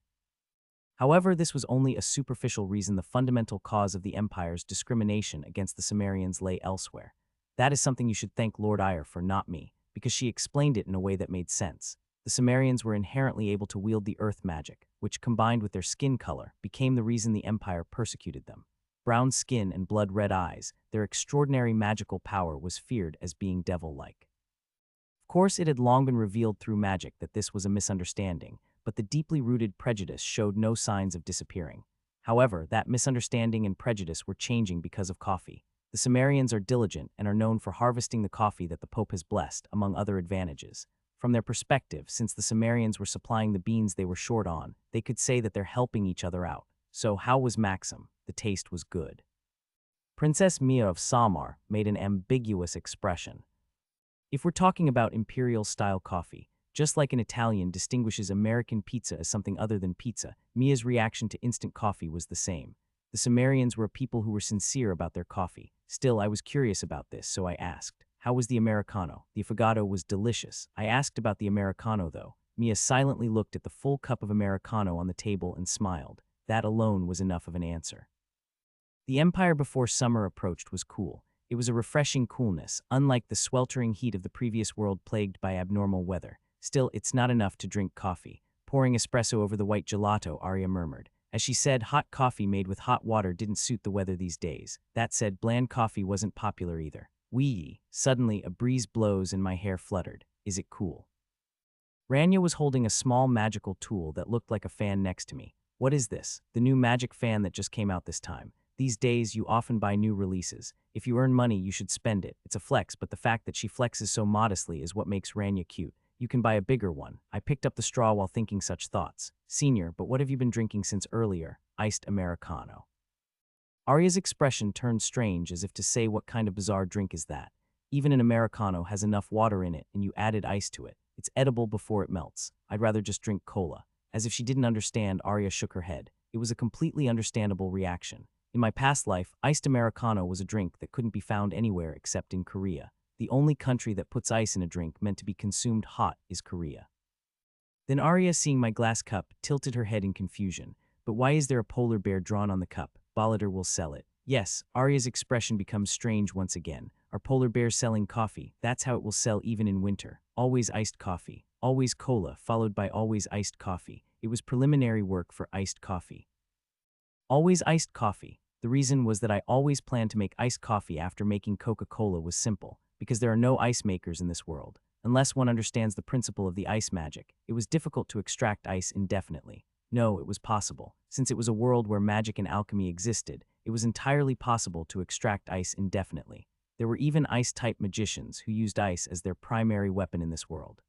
However, this was only a superficial reason. The fundamental cause of the empire's discrimination against the Sumerians lay elsewhere. That is something you should thank Lord Eyre for, not me, because she explained it in a way that made sense. The Sumerians were inherently able to wield the earth magic, which, combined with their skin color, became the reason the empire persecuted them. Brown skin and blood-red eyes, their extraordinary magical power was feared as being devil-like. Of course, it had long been revealed through magic that this was a misunderstanding, but the deeply rooted prejudice showed no signs of disappearing. However, that misunderstanding and prejudice were changing because of coffee. The Sumerians are diligent and are known for harvesting the coffee that the Pope has blessed, among other advantages. From their perspective, since the Sumerians were supplying the beans they were short on, they could say that they're helping each other out. So how was Maxim? The taste was good. Princess Mia of Samar made an ambiguous expression. If we're talking about imperial-style coffee, just like an Italian distinguishes American pizza as something other than pizza, Mia's reaction to instant coffee was the same. The Sumerians were a people who were sincere about their coffee. Still, I was curious about this, so I asked, how was the Americano? The affogato was delicious. I asked about the Americano, though. Mia silently looked at the full cup of Americano on the table and smiled. That alone was enough of an answer. The empire before summer approached was cool. It was a refreshing coolness, unlike the sweltering heat of the previous world plagued by abnormal weather. Still, it's not enough to drink coffee. Pouring espresso over the white gelato, Arya murmured. As she said, hot coffee made with hot water didn't suit the weather these days. That said, bland coffee wasn't popular either. Wee! Suddenly, a breeze blows and my hair fluttered. Is it cool? Rania was holding a small magical tool that looked like a fan next to me. What is this? The new magic fan that just came out this time. These days, you often buy new releases. If you earn money, you should spend it. It's a flex, but the fact that she flexes so modestly is what makes Rania cute. You can buy a bigger one. I picked up the straw while thinking such thoughts. Senior, but what have you been drinking since earlier? Iced Americano. Arya's expression turned strange, as if to say, what kind of bizarre drink is that? Even an Americano has enough water in it and you added ice to it. It's edible before it melts. I'd rather just drink cola. As if she didn't understand, Arya shook her head. It was a completely understandable reaction. In my past life, iced Americano was a drink that couldn't be found anywhere except in Korea. The only country that puts ice in a drink meant to be consumed hot is Korea. Then Arya, seeing my glass cup, tilted her head in confusion. But why is there a polar bear drawn on the cup? Balladur will sell it. Yes, Arya's expression becomes strange once again. Are polar bears selling coffee? That's how it will sell even in winter. Always iced coffee. Always cola, followed by always iced coffee. It was preliminary work for iced coffee. Always iced coffee. The reason was that I always planned to make iced coffee after making Coca-Cola was simple, because there are no ice makers in this world. Unless one understands the principle of the ice magic, it was difficult to extract ice indefinitely. No, it was possible. Since it was a world where magic and alchemy existed, it was entirely possible to extract ice indefinitely. There were even ice-type magicians who used ice as their primary weapon in this world.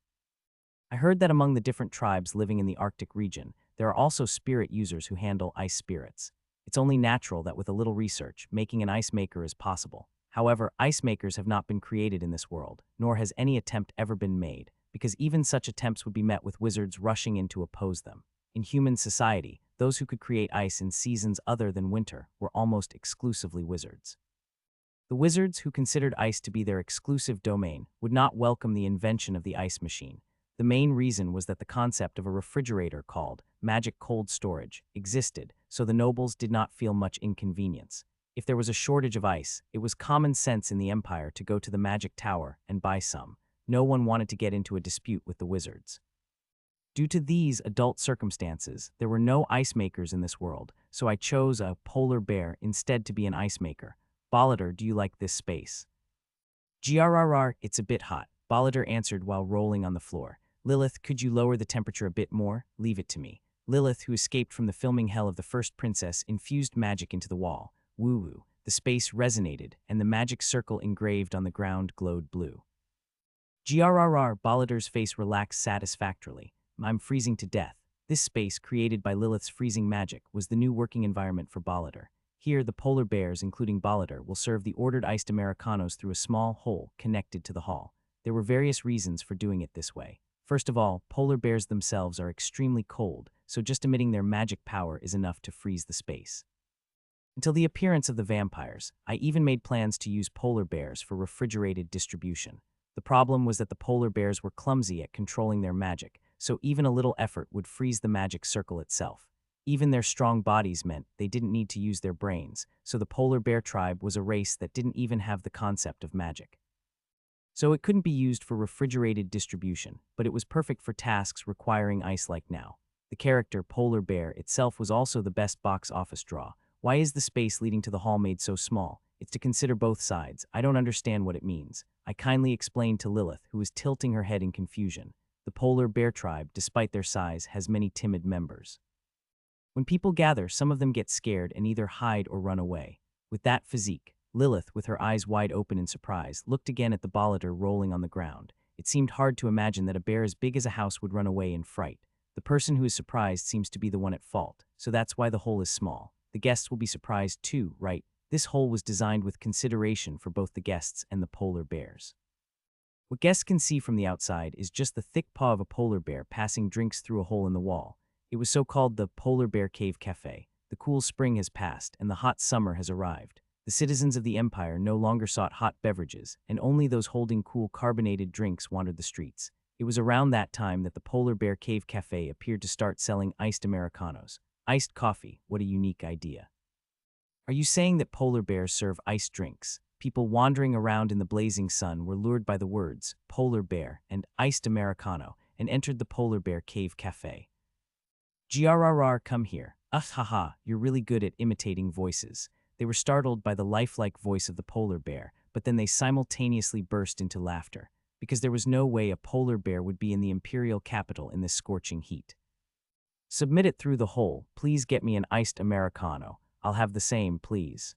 I heard that among the different tribes living in the Arctic region, there are also spirit users who handle ice spirits. It's only natural that with a little research, making an ice maker is possible. However, ice makers have not been created in this world, nor has any attempt ever been made, because even such attempts would be met with wizards rushing in to oppose them. In human society, those who could create ice in seasons other than winter were almost exclusively wizards. The wizards, who considered ice to be their exclusive domain, would not welcome the invention of the ice machine. The main reason was that the concept of a refrigerator called magic cold storage existed, so the nobles did not feel much inconvenience. If there was a shortage of ice, it was common sense in the empire to go to the magic tower and buy some. No one wanted to get into a dispute with the wizards. Due to these adult circumstances, there were no ice makers in this world, so I chose a polar bear instead to be an ice maker. Balladur, do you like this space? Grrr, it's a bit hot, Balladur answered while rolling on the floor. Lilith, could you lower the temperature a bit more? Leave it to me. Lilith, who escaped from the filming hell of the first princess, infused magic into the wall. Woo-woo. The space resonated, and the magic circle engraved on the ground glowed blue. Grrr, Balladur's face relaxed satisfactorily. I'm freezing to death. This space, created by Lilith's freezing magic, was the new working environment for Balladur. Here, the polar bears, including Balladur, will serve the ordered iced Americanos through a small hole connected to the hall. There were various reasons for doing it this way. First of all, polar bears themselves are extremely cold, so just emitting their magic power is enough to freeze the space. Until the appearance of the vampires, I even made plans to use polar bears for refrigerated distribution. The problem was that the polar bears were clumsy at controlling their magic, so even a little effort would freeze the magic circle itself. Even their strong bodies meant they didn't need to use their brains, so the polar bear tribe was a race that didn't even have the concept of magic. So it couldn't be used for refrigerated distribution, but it was perfect for tasks requiring ice like now. The character, Polar Bear, itself was also the best box office draw. Why is the space leading to the hall made so small? It's to consider both sides. I don't understand what it means. I kindly explained to Lilith, who was tilting her head in confusion. The Polar Bear tribe, despite their size, has many timid members. When people gather, some of them get scared and either hide or run away. With that physique, Lilith, with her eyes wide open in surprise, looked again at the Balladur rolling on the ground. It seemed hard to imagine that a bear as big as a house would run away in fright. The person who is surprised seems to be the one at fault, so that's why the hole is small. The guests will be surprised too, right? This hole was designed with consideration for both the guests and the polar bears. What guests can see from the outside is just the thick paw of a polar bear passing drinks through a hole in the wall. It was so called the Polar Bear Cave Cafe. The cool spring has passed, and the hot summer has arrived. The citizens of the empire no longer sought hot beverages, and only those holding cool carbonated drinks wandered the streets. It was around that time that the Polar Bear Cave Cafe appeared to start selling iced Americanos. Iced coffee, what a unique idea. Are you saying that polar bears serve iced drinks? People wandering around in the blazing sun were lured by the words polar bear and iced Americano and entered the polar bear cave cafe. Grrr, come here. Haha, you're really good at imitating voices. They were startled by the lifelike voice of the polar bear, but then they simultaneously burst into laughter, because there was no way a polar bear would be in the imperial capital in this scorching heat. Submit it through the hole. Please get me an iced Americano. I'll have the same, please.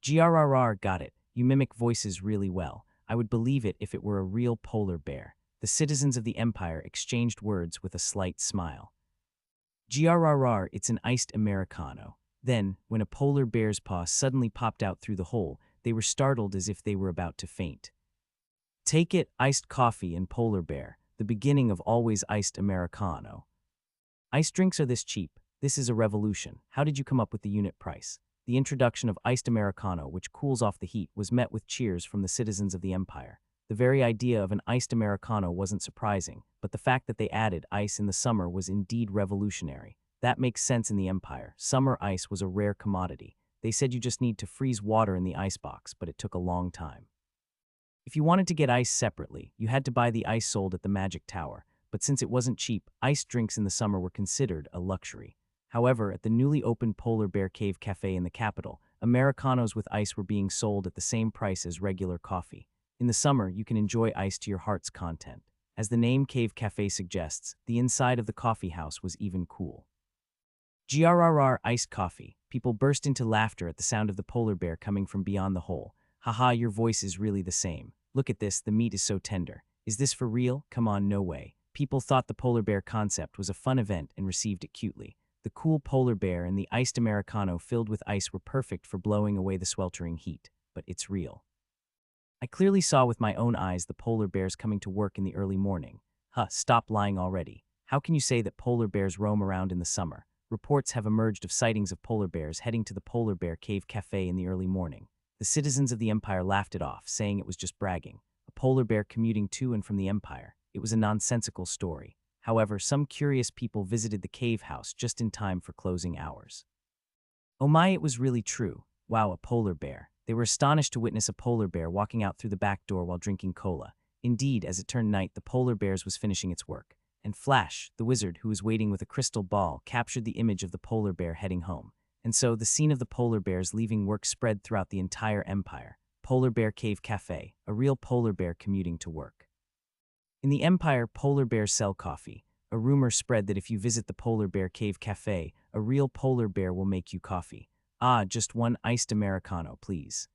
Grrr, got it. You mimic voices really well. I would believe it if it were a real polar bear. The citizens of the empire exchanged words with a slight smile. Grrr, it's an iced Americano. Then, when a polar bear's paw suddenly popped out through the hole, they were startled as if they were about to faint. Take it, iced coffee and polar bear, the beginning of always iced Americano. Iced drinks are this cheap. This is a revolution. How did you come up with the unit price? The introduction of iced Americano, which cools off the heat, was met with cheers from the citizens of the empire. The very idea of an iced Americano wasn't surprising, but the fact that they added ice in the summer was indeed revolutionary. That makes sense in the empire. Summer ice was a rare commodity. They said you just need to freeze water in the icebox, but it took a long time. If you wanted to get ice separately, you had to buy the ice sold at the Magic Tower, but since it wasn't cheap, iced drinks in the summer were considered a luxury. However, at the newly opened Polar Bear Cave Cafe in the capital, Americanos with ice were being sold at the same price as regular coffee. In the summer, you can enjoy ice to your heart's content. As the name Cave Cafe suggests, the inside of the coffee house was even cool. Grrr, iced coffee. People burst into laughter at the sound of the polar bear coming from beyond the hole. Haha, your voice is really the same. Look at this, the meat is so tender. Is this for real? Come on, no way. People thought the polar bear concept was a fun event and received it cutely. The cool polar bear and the iced Americano filled with ice were perfect for blowing away the sweltering heat. But it's real. I clearly saw with my own eyes the polar bears coming to work in the early morning. Stop lying already. How can you say that polar bears roam around in the summer? Reports have emerged of sightings of polar bears heading to the Polar Bear Cave Cafe in the early morning. The citizens of the empire laughed it off, saying it was just bragging. A polar bear commuting to and from the empire. It was a nonsensical story. However, some curious people visited the cave house just in time for closing hours. Oh my, it was really true. Wow, a polar bear. They were astonished to witness a polar bear walking out through the back door while drinking cola. Indeed, as it turned night, the polar bears was finishing its work. And Flash, the wizard who was waiting with a crystal ball, captured the image of the polar bear heading home. And so, the scene of the polar bears leaving work spread throughout the entire empire. Polar Bear Cave Cafe, a real polar bear commuting to work. In the empire, polar bears sell coffee. A rumor spread that if you visit the Polar Bear Cave Cafe, a real polar bear will make you coffee. Just one iced Americano, please.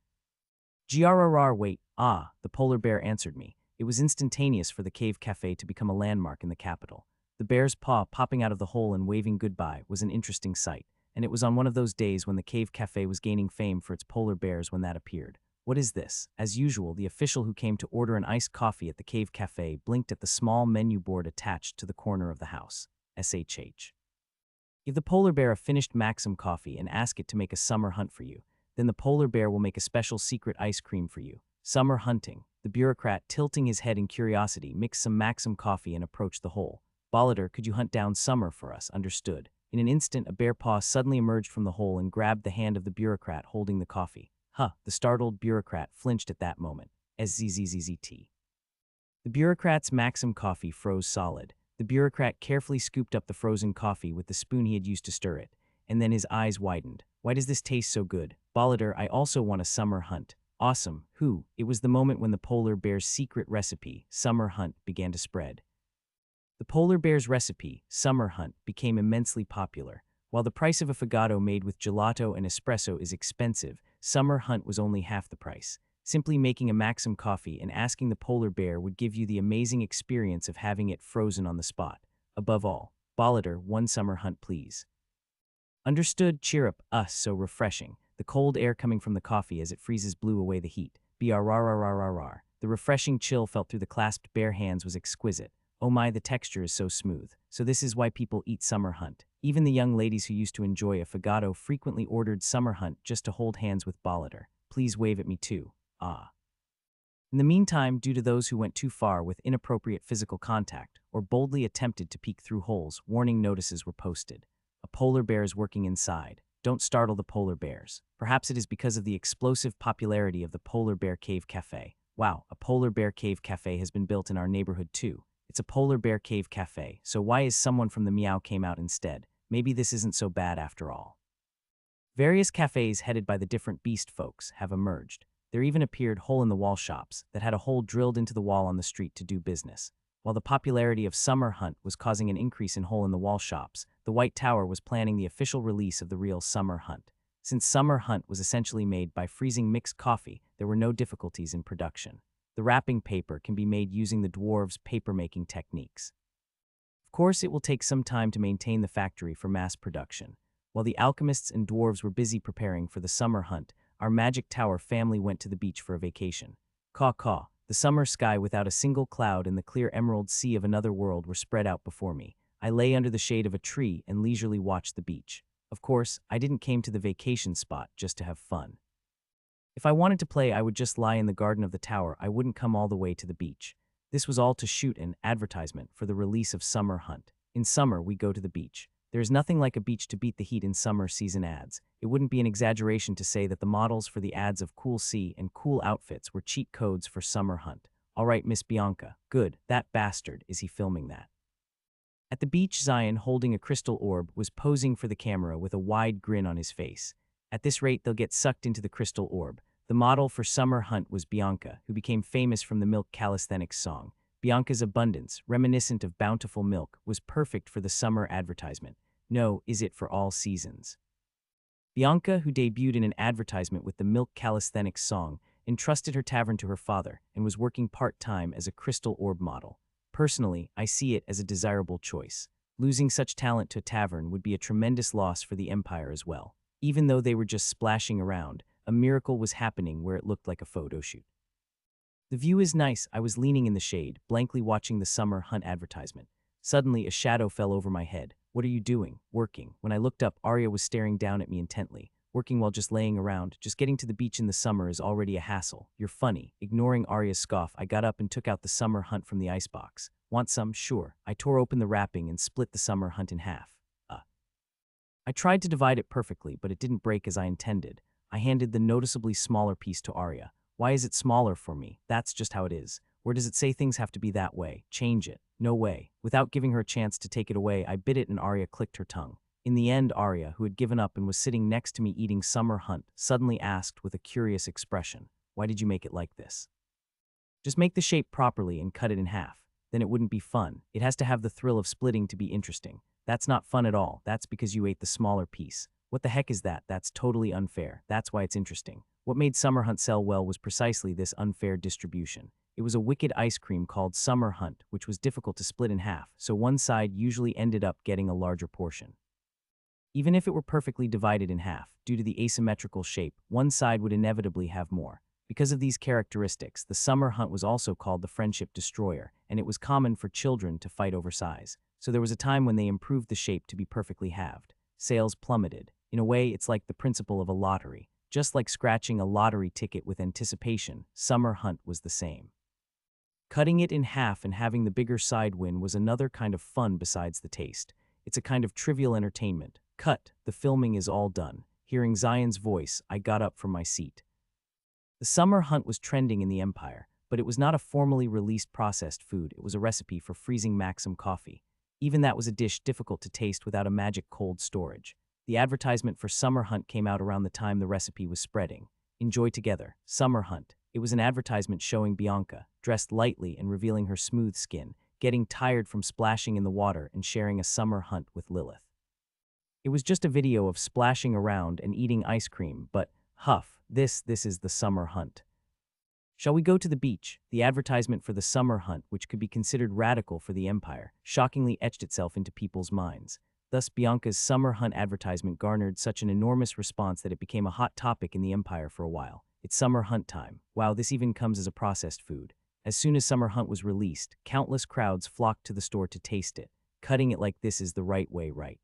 Grrr, wait. The polar bear answered me. It was instantaneous for the Cave Cafe to become a landmark in the capital. The bear's paw popping out of the hole and waving goodbye was an interesting sight, and it was on one of those days when the Cave Cafe was gaining fame for its polar bears when that appeared. What is this? As usual, the official who came to order an iced coffee at the Cave Cafe blinked at the small menu board attached to the corner of the house. SHH. Give the polar bear a finished Maxim coffee and ask it to make a summer hunt for you. Then the polar bear will make a special secret ice cream for you. Summer hunting. The bureaucrat, tilting his head in curiosity, mixed some Maxim coffee and approached the hole. Bolider, could you hunt down Summer for us? Understood. In an instant, a bear paw suddenly emerged from the hole and grabbed the hand of the bureaucrat holding the coffee. The startled bureaucrat flinched at that moment. SZZZZT. The bureaucrat's Maxim coffee froze solid. The bureaucrat carefully scooped up the frozen coffee with the spoon he had used to stir it, and then his eyes widened. Why does this taste so good? Bolider, I also want a summer hunt. Awesome. It was the moment when the polar bear's secret recipe, Summer Hunt, began to spread. The polar bear's recipe, Summer Hunt, became immensely popular. While the price of a fagotto made with gelato and espresso is expensive, Summer Hunt was only half the price. Simply making a Maxim coffee and asking the polar bear would give you the amazing experience of having it frozen on the spot. Above all, Bolider, one Summer Hunt please. Understood. Cheer up. So refreshing. The cold air coming from the coffee as it freezes blew away the heat. Brrrrrrrrr. The refreshing chill felt through the clasped bare hands was exquisite. Oh my, the texture is so smooth. So this is why people eat Summer Hunt. Even the young ladies who used to enjoy a fagotto frequently ordered Summer Hunt just to hold hands with Bolider. Please wave at me too. In the meantime, due to those who went too far with inappropriate physical contact or boldly attempted to peek through holes, warning notices were posted. A polar bear is working inside. don't startle the polar bears. Perhaps it is because of the explosive popularity of the Polar Bear Cave Cafe. Wow, a Polar Bear Cave Cafe has been built in our neighborhood too. It's a Polar Bear Cave Cafe, so why is someone from the Meow came out instead? Maybe this isn't so bad after all. Various cafes headed by the different beast folks have emerged. There even appeared hole-in-the-wall shops that had a hole drilled into the wall on the street to do business. While the popularity of Summer Hunt was causing an increase in hole-in-the-wall shops, the White Tower was planning the official release of the real Summer Hunt. Since Summer Hunt was essentially made by freezing mixed coffee, there were no difficulties in production. The wrapping paper can be made using the dwarves' paper-making techniques. Of course, it will take some time to maintain the factory for mass production. While the alchemists and dwarves were busy preparing for the Summer Hunt, our Magic Tower family went to the beach for a vacation. Caw-caw. The summer sky without a single cloud and the clear emerald sea of another world were spread out before me. I lay under the shade of a tree and leisurely watched the beach. Of course, I didn't came to the vacation spot just to have fun. If I wanted to play, I would just lie in the garden of the tower. I wouldn't come all the way to the beach. This was all to shoot an advertisement for the release of Summer Hunt. In summer, we go to the beach. There is nothing like a beach to beat the heat in summer season ads. It wouldn't be an exaggeration to say that the models for the ads of Cool Sea and cool outfits were cheat codes for Summer Hunt. All right, Miss Bianca. Good. That bastard. Is he filming that? At the beach, Zion, holding a crystal orb, was posing for the camera with a wide grin on his face. At this rate, they'll get sucked into the crystal orb. The model for Summer Hunt was Bianca, who became famous from the Milk Calisthenics song. Bianca's abundance, reminiscent of bountiful milk, was perfect for the summer advertisement. No, is it for all seasons? Bianca, who debuted in an advertisement with the Milk Calisthenics song, entrusted her tavern to her father and was working part-time as a crystal orb model. Personally, I see it as a desirable choice. Losing such talent to a tavern would be a tremendous loss for the empire as well. Even though they were just splashing around, a miracle was happening where it looked like a photo shoot. The view is nice. I was leaning in the shade, blankly watching the Summer Hunt advertisement. Suddenly, a shadow fell over my head. What are you doing? Working. When I looked up, Arya was staring down at me intently. Working while just laying around. Just getting to the beach in the summer is already a hassle. You're funny. Ignoring Arya's scoff, I got up and took out the Summer Hunt from the icebox. Want some? Sure. I tore open the wrapping and split the Summer Hunt in half. I tried to divide it perfectly, but it didn't break as I intended. I handed the noticeably smaller piece to Arya. Why is it smaller for me? That's just how it is. Where does it say things have to be that way? Change it. No way. Without giving her a chance to take it away, I bit it and Arya clicked her tongue. In the end, Arya, who had given up and was sitting next to me eating Summer Hunt, suddenly asked with a curious expression, "Why did you make it like this?" Just make the shape properly and cut it in half. Then it wouldn't be fun. It has to have the thrill of splitting to be interesting. That's not fun at all. That's because you ate the smaller piece. What the heck is that? That's totally unfair. That's why it's interesting. What made Summer Hunt sell well was precisely this unfair distribution. It was a wicked ice cream called Summer Hunt, which was difficult to split in half, so one side usually ended up getting a larger portion. Even if it were perfectly divided in half, due to the asymmetrical shape, one side would inevitably have more. Because of these characteristics, the Summer Hunt was also called the Friendship Destroyer, and it was common for children to fight over size. So there was a time when they improved the shape to be perfectly halved. Sales plummeted. In a way, it's like the principle of a lottery. Just like scratching a lottery ticket with anticipation, Summer Hunt was the same. Cutting it in half and having the bigger side win was another kind of fun besides the taste. It's a kind of trivial entertainment. Cut, the filming is all done. Hearing Zion's voice, I got up from my seat. The Summer Hunt was trending in the Empire, but it was not a formally released processed food. It was a recipe for freezing Maxim coffee. Even that was a dish difficult to taste without a magic cold storage. The advertisement for Summer Hunt came out around the time the recipe was spreading. Enjoy together. Summer Hunt. It was an advertisement showing Bianca, dressed lightly and revealing her smooth skin, getting tired from splashing in the water and sharing a summer hunt with Lilith. It was just a video of splashing around and eating ice cream, but, huff, this is the Summer Hunt. Shall we go to the beach? The advertisement for the Summer Hunt, which could be considered radical for the Empire, shockingly etched itself into people's minds. Thus, Bianca's Summer Hunt advertisement garnered such an enormous response that it became a hot topic in the Empire for a while. It's Summer Hunt time. Wow, this even comes as a processed food. As soon as Summer Hunt was released, countless crowds flocked to the store to taste it. Cutting it like this is the right way, right?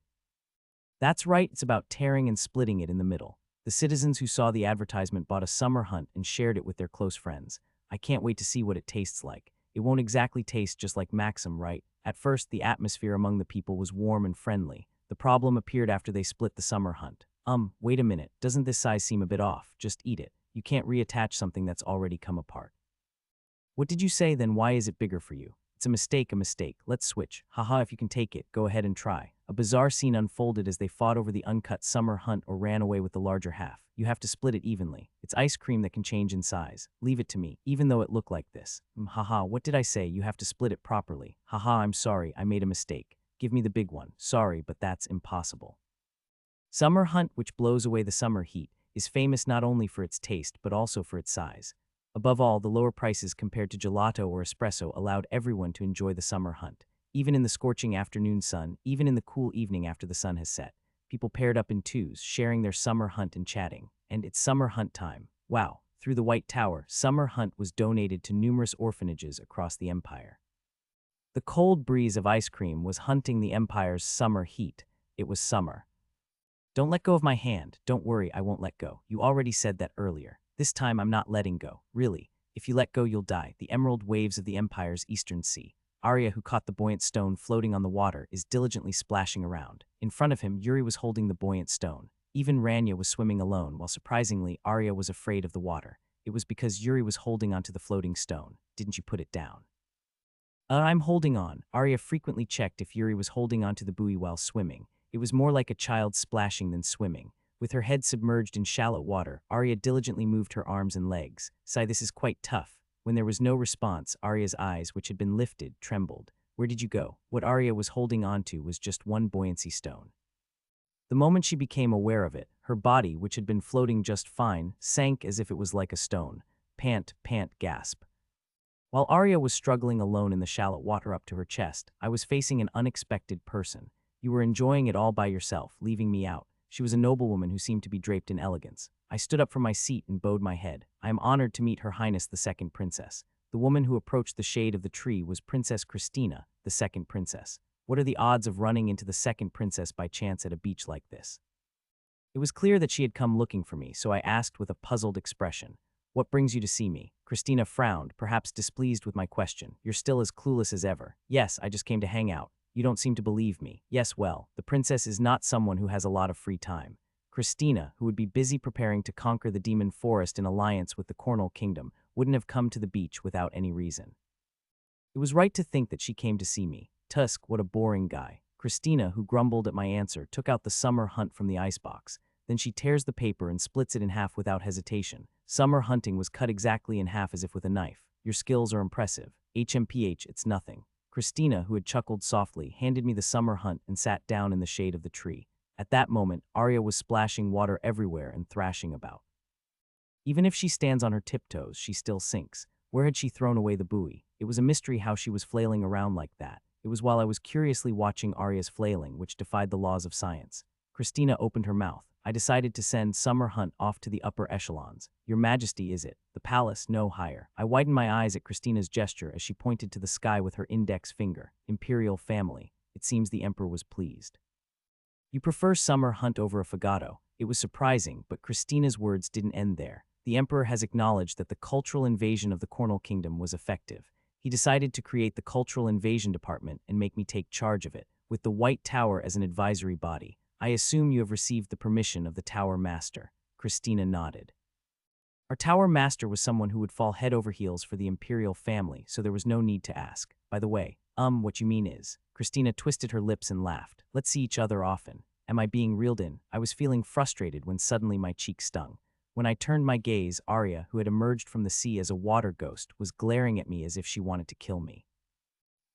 That's right, it's about tearing and splitting it in the middle. The citizens who saw the advertisement bought a Summer Hunt and shared it with their close friends. I can't wait to see what it tastes like. It won't exactly taste just like Maxim, right? At first, the atmosphere among the people was warm and friendly. The problem appeared after they split the Summer Hunt. Wait a minute, doesn't this size seem a bit off? Just eat it. You can't reattach something that's already come apart. What did you say then? Why is it bigger for you? It's a mistake, a mistake. Let's switch. Haha, if you can take it, go ahead and try. A bizarre scene unfolded as they fought over the uncut summer hunt or ran away with the larger half. You have to split it evenly. It's ice cream that can change in size. Leave it to me, even though it looked like this. Haha, what did I say? You have to split it properly. Haha, I'm sorry, I made a mistake. Give me the big one. Sorry, but that's impossible. Summer hunt, which blows away the summer heat, is famous not only for its taste but also for its size. Above all, the lower prices compared to gelato or espresso allowed everyone to enjoy the summer hunt. Even in the scorching afternoon sun, even in the cool evening after the sun has set, people paired up in twos, sharing their summer hunt and chatting. And it's summer hunt time. Wow. Through the White Tower, summer hunt was donated to numerous orphanages across the empire. The cold breeze of ice cream was hunting the empire's summer heat. It was summer. Don't let go of my hand. Don't worry, I won't let go. You already said that earlier. This time I'm not letting go. Really. If you let go, you'll die. The emerald waves of the Empire's eastern sea. Arya, who caught the buoyant stone floating on the water, is diligently splashing around. In front of him, Yuri was holding the buoyant stone. Even Ranya was swimming alone, while surprisingly, Arya was afraid of the water. It was because Yuri was holding onto the floating stone. Didn't you put it down? I'm holding on. Arya frequently checked if Yuri was holding onto the buoy while swimming. It was more like a child splashing than swimming. With her head submerged in shallow water, Arya diligently moved her arms and legs. Sigh, this is quite tough. When there was no response, Arya's eyes, which had been lifted, trembled. Where did you go? What Arya was holding onto was just one buoyancy stone. The moment she became aware of it, her body, which had been floating just fine, sank as if it was like a stone. Pant, pant, gasp. While Arya was struggling alone in the shallow water up to her chest, I was facing an unexpected person. You were enjoying it all by yourself, leaving me out. She was a noblewoman who seemed to be draped in elegance. I stood up from my seat and bowed my head. I am honored to meet Her Highness the Second Princess. The woman who approached the shade of the tree was Princess Christina, the second princess. What are the odds of running into the second princess by chance at a beach like this? It was clear that she had come looking for me, so I asked with a puzzled expression, "What brings you to see me?" Christina frowned, perhaps displeased with my question. You're still as clueless as ever. Yes, I just came to hang out. You don't seem to believe me. Yes, well, the princess is not someone who has a lot of free time. Christina, who would be busy preparing to conquer the demon forest in alliance with the Cornwall Kingdom, wouldn't have come to the beach without any reason. It was right to think that she came to see me. Tusk, what a boring guy. Christina, who grumbled at my answer, took out the summer hunt from the icebox. Then she tears the paper and splits it in half without hesitation. Summer hunting was cut exactly in half as if with a knife. Your skills are impressive. HMPH, it's nothing. Christina, who had chuckled softly, handed me the summer hunt and sat down in the shade of the tree. At that moment, Arya was splashing water everywhere and thrashing about. Even if she stands on her tiptoes, she still sinks. Where had she thrown away the buoy? It was a mystery how she was flailing around like that. It was while I was curiously watching Arya's flailing, which defied the laws of science. Christina opened her mouth. I decided to send Summer Hunt off to the upper echelons. Your Majesty, is it? The palace, no higher. I widened my eyes at Christina's gesture as she pointed to the sky with her index finger. Imperial family. It seems the emperor was pleased. You prefer Summer Hunt over a Fagotto. It was surprising, but Christina's words didn't end there. The emperor has acknowledged that the cultural invasion of the Cornwall Kingdom was effective. He decided to create the Cultural Invasion Department and make me take charge of it, with the White Tower as an advisory body. I assume you have received the permission of the Tower Master. Christina nodded. Our Tower Master was someone who would fall head over heels for the imperial family, so there was no need to ask. By the way, what you mean is. Christina twisted her lips and laughed. Let's see each other often. Am I being reeled in? I was feeling frustrated when suddenly my cheek stung. When I turned my gaze, Arya, who had emerged from the sea as a water ghost, was glaring at me as if she wanted to kill me.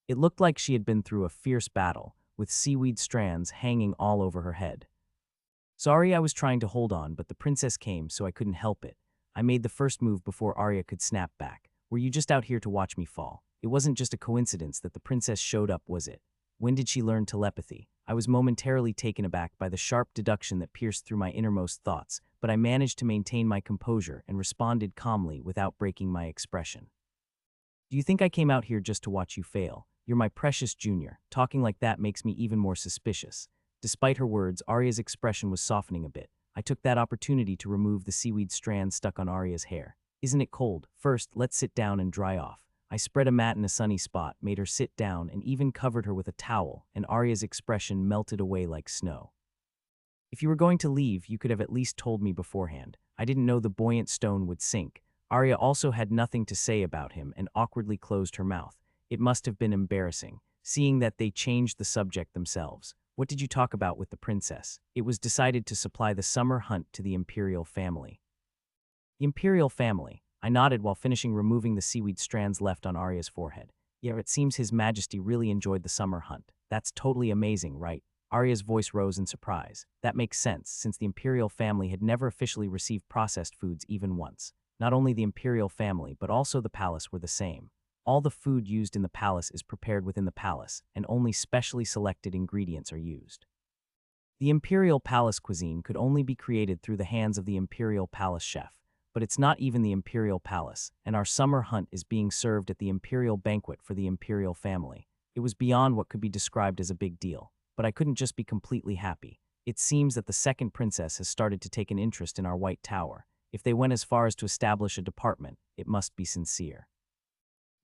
It looked like she had been through a fierce battle, with seaweed strands hanging all over her head. Sorry, I was trying to hold on, but the princess came, so I couldn't help it. I made the first move before Arya could snap back. Were you just out here to watch me fall? It wasn't just a coincidence that the princess showed up, was it? When did she learn telepathy? I was momentarily taken aback by the sharp deduction that pierced through my innermost thoughts, but I managed to maintain my composure and responded calmly without breaking my expression. Do you think I came out here just to watch you fail? You're my precious junior. Talking like that makes me even more suspicious. Despite her words, Arya's expression was softening a bit. I took that opportunity to remove the seaweed strand stuck on Arya's hair. Isn't it cold? First, let's sit down and dry off. I spread a mat in a sunny spot, made her sit down, and even covered her with a towel, and Arya's expression melted away like snow. If you were going to leave, you could have at least told me beforehand. I didn't know the buoyant stone would sink. Arya also had nothing to say about him and awkwardly closed her mouth. It must have been embarrassing, seeing that they changed the subject themselves. What did you talk about with the princess? It was decided to supply the summer hunt to the imperial family. The imperial family. I nodded while finishing removing the seaweed strands left on Arya's forehead. Yeah, it seems His Majesty really enjoyed the summer hunt. That's totally amazing, right? Arya's voice rose in surprise. That makes sense, since the imperial family had never officially received processed foods even once. Not only the imperial family, but also the palace were the same. All the food used in the palace is prepared within the palace, and only specially selected ingredients are used. The imperial palace cuisine could only be created through the hands of the imperial palace chef, but it's not even the imperial palace, and our summer hunt is being served at the imperial banquet for the imperial family. It was beyond what could be described as a big deal, but I couldn't just be completely happy. It seems that the second princess has started to take an interest in our White Tower. If they went as far as to establish a department, it must be sincere.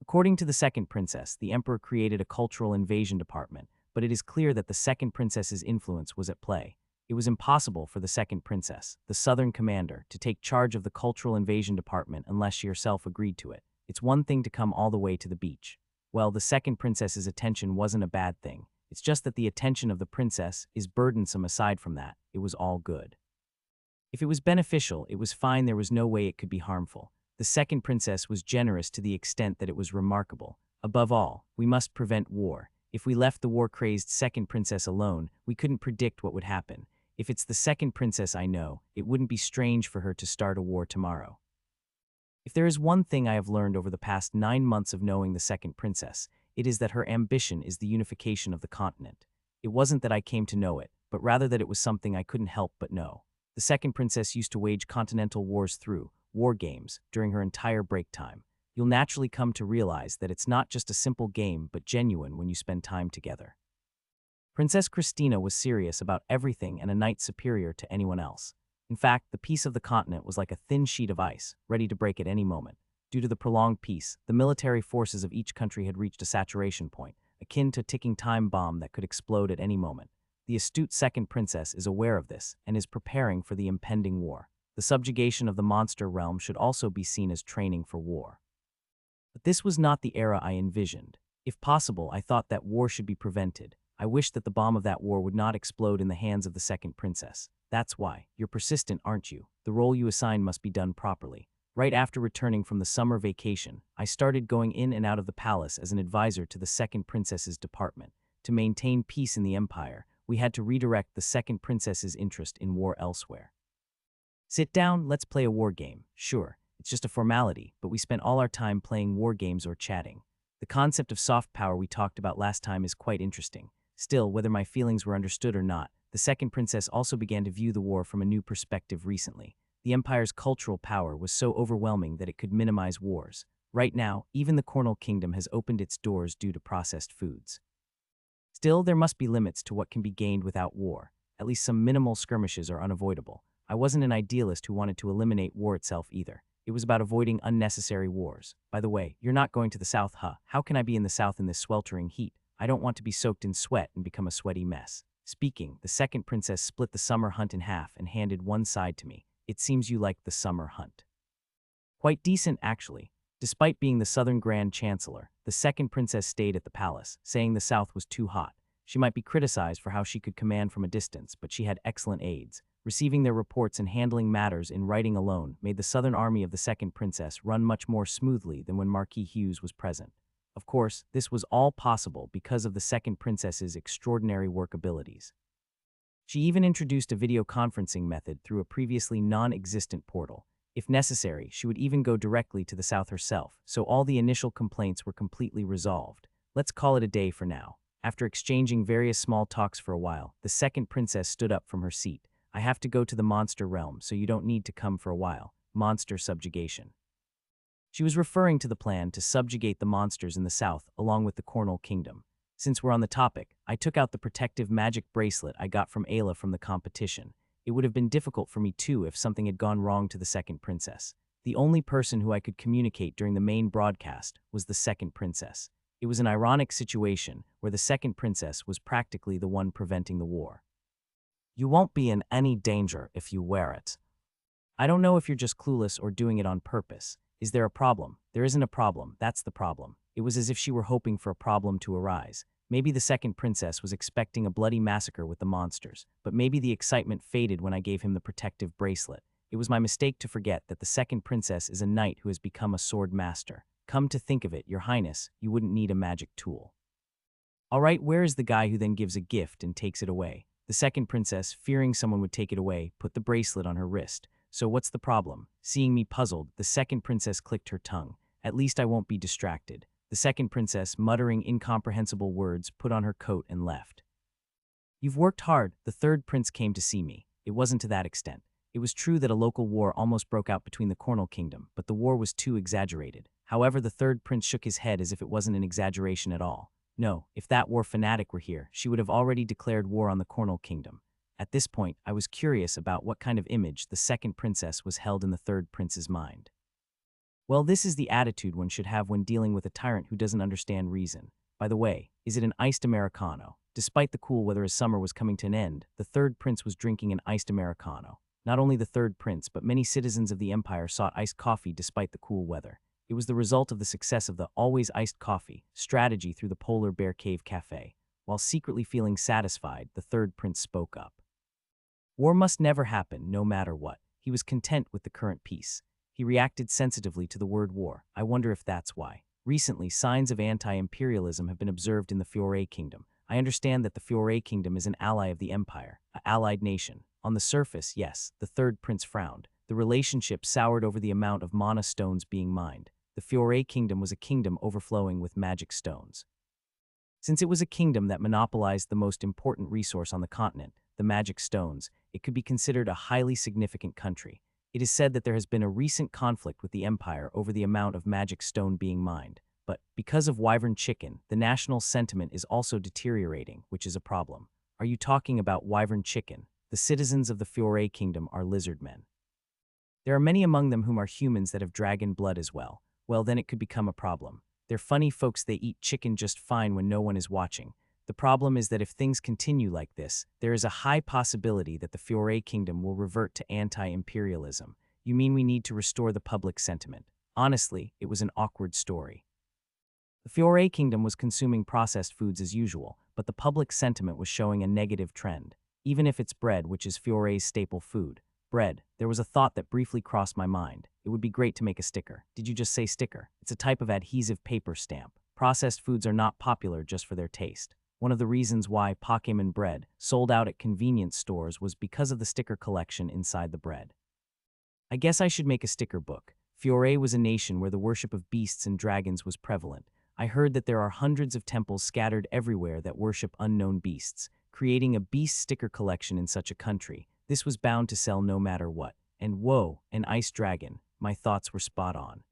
According to the second princess, the emperor created a cultural invasion department, but it is clear that the second princess's influence was at play. It was impossible for the second princess, the southern commander, to take charge of the cultural invasion department unless she herself agreed to it. It's one thing to come all the way to the beach. Well, the second princess's attention wasn't a bad thing. It's just that the attention of the princess is burdensome. Aside from that, it was all good. If it was beneficial, it was fine. There was no way it could be harmful. The second princess was generous to the extent that it was remarkable. Above all, we must prevent war. If we left the war-crazed second princess alone, we couldn't predict what would happen. If it's the second princess I know, it wouldn't be strange for her to start a war tomorrow. If there is one thing I have learned over the past 9 months of knowing the second princess, it is that her ambition is the unification of the continent. It wasn't that I came to know it, but rather that it was something I couldn't help but know. The second princess used to wage continental wars through war games during her entire break time. You'll naturally come to realize that it's not just a simple game but genuine when you spend time together. Princess Christina was serious about everything and a knight superior to anyone else. In fact, the peace of the continent was like a thin sheet of ice, ready to break at any moment. Due to the prolonged peace, the military forces of each country had reached a saturation point, akin to a ticking time bomb that could explode at any moment. The astute second princess is aware of this and is preparing for the impending war. The subjugation of the monster realm should also be seen as training for war. But this was not the era I envisioned. If possible, I thought that war should be prevented. I wished that the bomb of that war would not explode in the hands of the second princess. That's why. You're persistent, aren't you? The role you assigned must be done properly. Right after returning from the summer vacation, I started going in and out of the palace as an advisor to the second princess's department. To maintain peace in the empire, we had to redirect the second princess's interest in war elsewhere. Sit down, let's play a war game. Sure, it's just a formality, but we spent all our time playing war games or chatting. The concept of soft power we talked about last time is quite interesting. Still, whether my feelings were understood or not, the second princess also began to view the war from a new perspective recently. The empire's cultural power was so overwhelming that it could minimize wars. Right now, even the Cornwall Kingdom has opened its doors due to processed foods. Still, there must be limits to what can be gained without war. At least some minimal skirmishes are unavoidable. I wasn't an idealist who wanted to eliminate war itself either. It was about avoiding unnecessary wars. By the way, you're not going to the south, huh? How can I be in the south in this sweltering heat? I don't want to be soaked in sweat and become a sweaty mess. Speaking, the second princess split the summer hunt in half and handed one side to me. It seems you like the summer hunt. Quite decent, actually. Despite being the southern grand chancellor, the second princess stayed at the palace, saying the south was too hot. She might be criticized for how she could command from a distance, but she had excellent aides. Receiving their reports and handling matters in writing alone made the southern army of the second princess run much more smoothly than when Marquis Hughes was present. Of course, this was all possible because of the second princess's extraordinary work abilities. She even introduced a video conferencing method through a previously non-existent portal. If necessary, she would even go directly to the south herself, so all the initial complaints were completely resolved. Let's call it a day for now. After exchanging various small talks for a while, the second princess stood up from her seat. I have to go to the monster realm, so you don't need to come for a while. Monster subjugation. She was referring to the plan to subjugate the monsters in the south along with the Cornwall Kingdom. Since we're on the topic, I took out the protective magic bracelet I got from Ayla from the competition. It would have been difficult for me too if something had gone wrong to the second princess. The only person who I could communicate during the main broadcast was the second princess. It was an ironic situation where the second princess was practically the one preventing the war. You won't be in any danger if you wear it. I don't know if you're just clueless or doing it on purpose. Is there a problem? There isn't a problem, that's the problem. It was as if she were hoping for a problem to arise. Maybe the second princess was expecting a bloody massacre with the monsters, but maybe the excitement faded when I gave him the protective bracelet. It was my mistake to forget that the second princess is a knight who has become a sword master. Come to think of it, Your Highness, you wouldn't need a magic tool. All right, where is the guy who then gives a gift and takes it away? The second princess, fearing someone would take it away, put the bracelet on her wrist. So what's the problem? Seeing me puzzled, the second princess clicked her tongue. At least I won't be distracted. The second princess, muttering incomprehensible words, put on her coat and left. You've worked hard. The third prince came to see me. It wasn't to that extent. It was true that a local war almost broke out between the Cornell Kingdom, but the war was too exaggerated. However, the third prince shook his head as if it wasn't an exaggeration at all. No, if that war fanatic were here, she would have already declared war on the Cornell Kingdom. At this point, I was curious about what kind of image the second princess was held in the third prince's mind. Well, this is the attitude one should have when dealing with a tyrant who doesn't understand reason. By the way, is it an iced Americano? Despite the cool weather as summer was coming to an end, the third prince was drinking an iced Americano. Not only the third prince, but many citizens of the empire sought iced coffee despite the cool weather. It was the result of the success of the always iced coffee strategy through the Polar Bear Cave Cafe. While secretly feeling satisfied, the third prince spoke up. War must never happen, no matter what. He was content with the current peace. He reacted sensitively to the word war. I wonder if that's why. Recently, signs of anti-imperialism have been observed in the Fiore Kingdom. I understand that the Fiore Kingdom is an ally of the Empire, an allied nation. On the surface, yes, the third prince frowned. The relationship soured over the amount of mana stones being mined. The Fiore Kingdom was a kingdom overflowing with magic stones. Since it was a kingdom that monopolized the most important resource on the continent, the magic stones, it could be considered a highly significant country. It is said that there has been a recent conflict with the Empire over the amount of magic stone being mined. But because of wyvern chicken, the national sentiment is also deteriorating, which is a problem. Are you talking about wyvern chicken? The citizens of the Fiore Kingdom are lizard men. There are many among them whom are humans that have dragon blood as well. Well, then it could become a problem. They're funny folks, they eat chicken just fine when no one is watching. The problem is that if things continue like this, there is a high possibility that the Fiore Kingdom will revert to anti-imperialism. You mean we need to restore the public sentiment? Honestly, it was an awkward story. The Fiore Kingdom was consuming processed foods as usual, but the public sentiment was showing a negative trend. Even if it's bread, which is Fiore's staple food. Bread, there was a thought that briefly crossed my mind. It would be great to make a sticker. Did you just say sticker? It's a type of adhesive paper stamp. Processed foods are not popular just for their taste. One of the reasons why Pokemon bread sold out at convenience stores was because of the sticker collection inside the bread. I guess I should make a sticker book. Fiore was a nation where the worship of beasts and dragons was prevalent. I heard that there are hundreds of temples scattered everywhere that worship unknown beasts. Creating a beast sticker collection in such a country, this was bound to sell no matter what. And whoa, an ice dragon. My thoughts were spot on.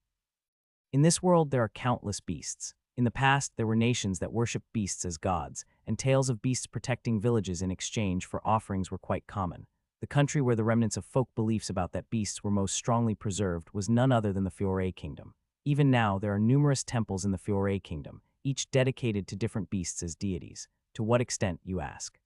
In this world, there are countless beasts. In the past, there were nations that worshipped beasts as gods, and tales of beasts protecting villages in exchange for offerings were quite common. The country where the remnants of folk beliefs about that beasts were most strongly preserved was none other than the Fiore Kingdom. Even now, there are numerous temples in the Fiore Kingdom, each dedicated to different beasts as deities. To what extent, you ask?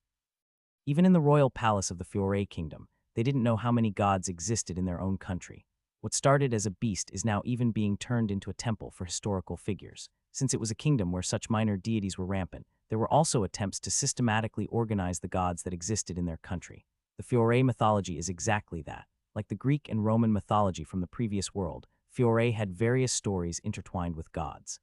Even in the royal palace of the Fiore Kingdom, they didn't know how many gods existed in their own country. What started as a beast is now even being turned into a temple for historical figures. Since it was a kingdom where such minor deities were rampant, there were also attempts to systematically organize the gods that existed in their country. The Fiore mythology is exactly that. Like the Greek and Roman mythology from the previous world, Fiore had various stories intertwined with gods.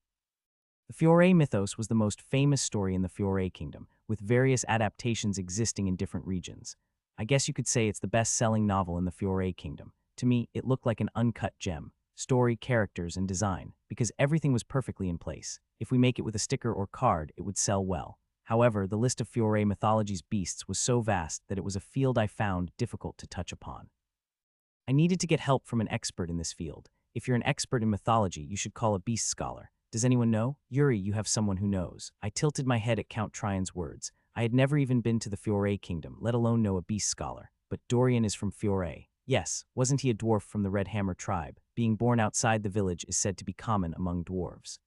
The Fiore mythos was the most famous story in the Fiore Kingdom, with various adaptations existing in different regions. I guess you could say it's the best-selling novel in the Fiore Kingdom. To me, it looked like an uncut gem. Story, characters, and design, because everything was perfectly in place. If we make it with a sticker or card, it would sell well. However, the list of Fiore mythology's beasts was so vast that it was a field I found difficult to touch upon. I needed to get help from an expert in this field. If you're an expert in mythology, you should call a beast scholar. Does anyone know? Yuri, you have someone who knows. I tilted my head at Count Trion's words. I had never even been to the Fiore Kingdom, let alone know a beast scholar. But Dorian is from Fiore. Yes, wasn't he a dwarf from the Red Hammer tribe? Being born outside the village is said to be common among dwarves.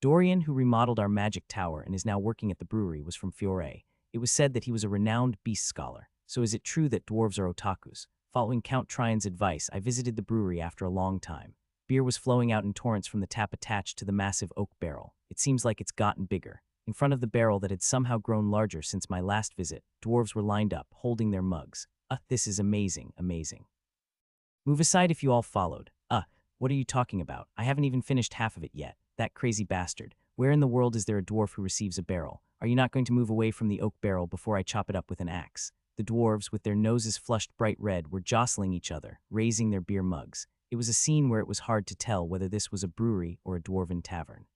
Dorian, who remodeled our magic tower and is now working at the brewery, was from Fiore. It was said that he was a renowned beast scholar. So is it true that dwarves are otakus? Following Count Trion's advice, I visited the brewery after a long time. Beer was flowing out in torrents from the tap attached to the massive oak barrel. It seems like it's gotten bigger. In front of the barrel that had somehow grown larger since my last visit, dwarves were lined up, holding their mugs. This is amazing, amazing. Move aside if you all followed. What are you talking about? I haven't even finished half of it yet. That crazy bastard. Where in the world is there a dwarf who receives a barrel? Are you not going to move away from the oak barrel before I chop it up with an axe? The dwarves, with their noses flushed bright red, were jostling each other, raising their beer mugs. It was a scene where it was hard to tell whether this was a brewery or a dwarven tavern.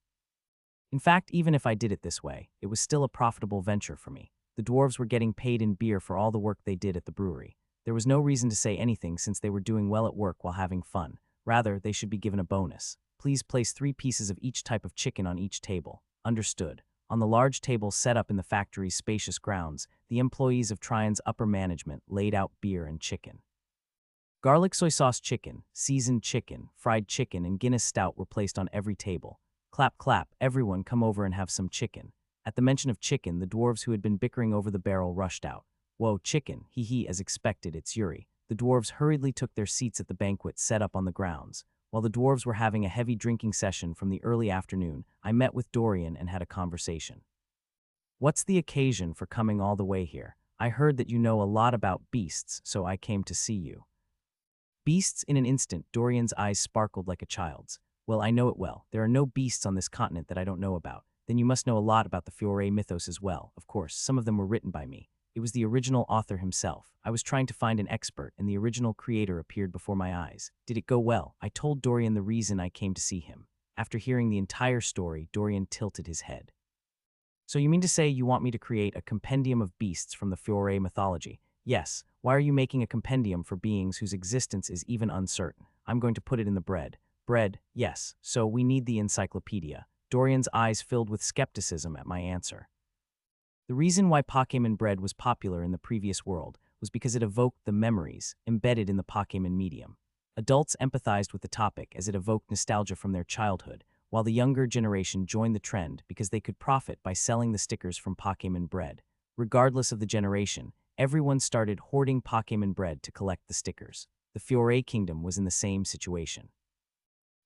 In fact, even if I did it this way, it was still a profitable venture for me. The dwarves were getting paid in beer for all the work they did at the brewery. There was no reason to say anything since they were doing well at work while having fun. Rather, they should be given a bonus. Please place 3 pieces of each type of chicken on each table. Understood. On the large table set up in the factory's spacious grounds, the employees of Trion's upper management laid out beer and chicken. Garlic soy sauce chicken, seasoned chicken, fried chicken, and Guinness stout were placed on every table. Clap, clap, everyone come over and have some chicken. At the mention of chicken, the dwarves who had been bickering over the barrel rushed out. Whoa, chicken, hee hee, as expected, it's Yuri. The dwarves hurriedly took their seats at the banquet set up on the grounds. While the dwarves were having a heavy drinking session from the early afternoon, I met with Dorian and had a conversation. What's the occasion for coming all the way here? I heard that you know a lot about beasts, so I came to see you. Beasts? In an instant, Dorian's eyes sparkled like a child's. Well, I know it well. There are no beasts on this continent that I don't know about. Then you must know a lot about the Fiore mythos as well. Of course, some of them were written by me. It was the original author himself. I was trying to find an expert, and the original creator appeared before my eyes. Did it go well? I told Dorian the reason I came to see him. After hearing the entire story, Dorian tilted his head. So you mean to say you want me to create a compendium of beasts from the Fiore mythology? Yes. Why are you making a compendium for beings whose existence is even uncertain? I'm going to put it in the bread. Bread, yes. So we need the encyclopedia. Dorian's eyes filled with skepticism at my answer. The reason why Pokemon bread was popular in the previous world was because it evoked the memories embedded in the Pokemon medium. Adults empathized with the topic as it evoked nostalgia from their childhood, while the younger generation joined the trend because they could profit by selling the stickers from Pokemon bread. Regardless of the generation, everyone started hoarding Pokemon bread to collect the stickers. The Fiore Kingdom was in the same situation.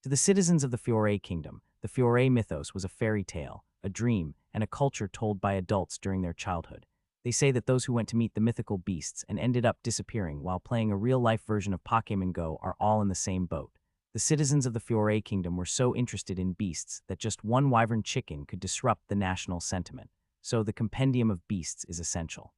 To the citizens of the Fiore Kingdom, the Fiore mythos was a fairy tale, a dream, and a culture told by adults during their childhood. They say that those who went to meet the mythical beasts and ended up disappearing while playing a real-life version of Pokémon Go are all in the same boat. The citizens of the Fiore Kingdom were so interested in beasts that just one wyvern chicken could disrupt the national sentiment. So the compendium of beasts is essential.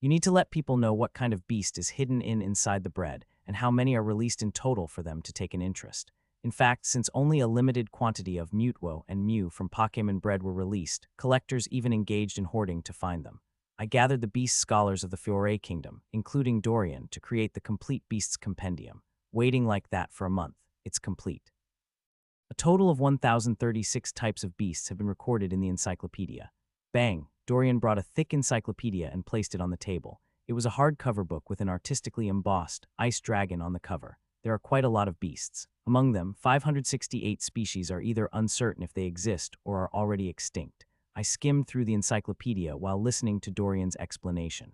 You need to let people know what kind of beast is hidden inside the bread and how many are released in total for them to take an interest. In fact, since only a limited quantity of Mutwo and Mew from Pokemon bread were released, collectors even engaged in hoarding to find them. I gathered the beast scholars of the Fiore Kingdom, including Dorian, to create the complete Beasts Compendium. Waiting like that for a month, it's complete. A total of 1,036 types of beasts have been recorded in the encyclopedia. Bang! Dorian brought a thick encyclopedia and placed it on the table. It was a hardcover book with an artistically embossed ice dragon on the cover. There are quite a lot of beasts. Among them, 568 species are either uncertain if they exist or are already extinct. I skimmed through the encyclopedia while listening to Dorian's explanation.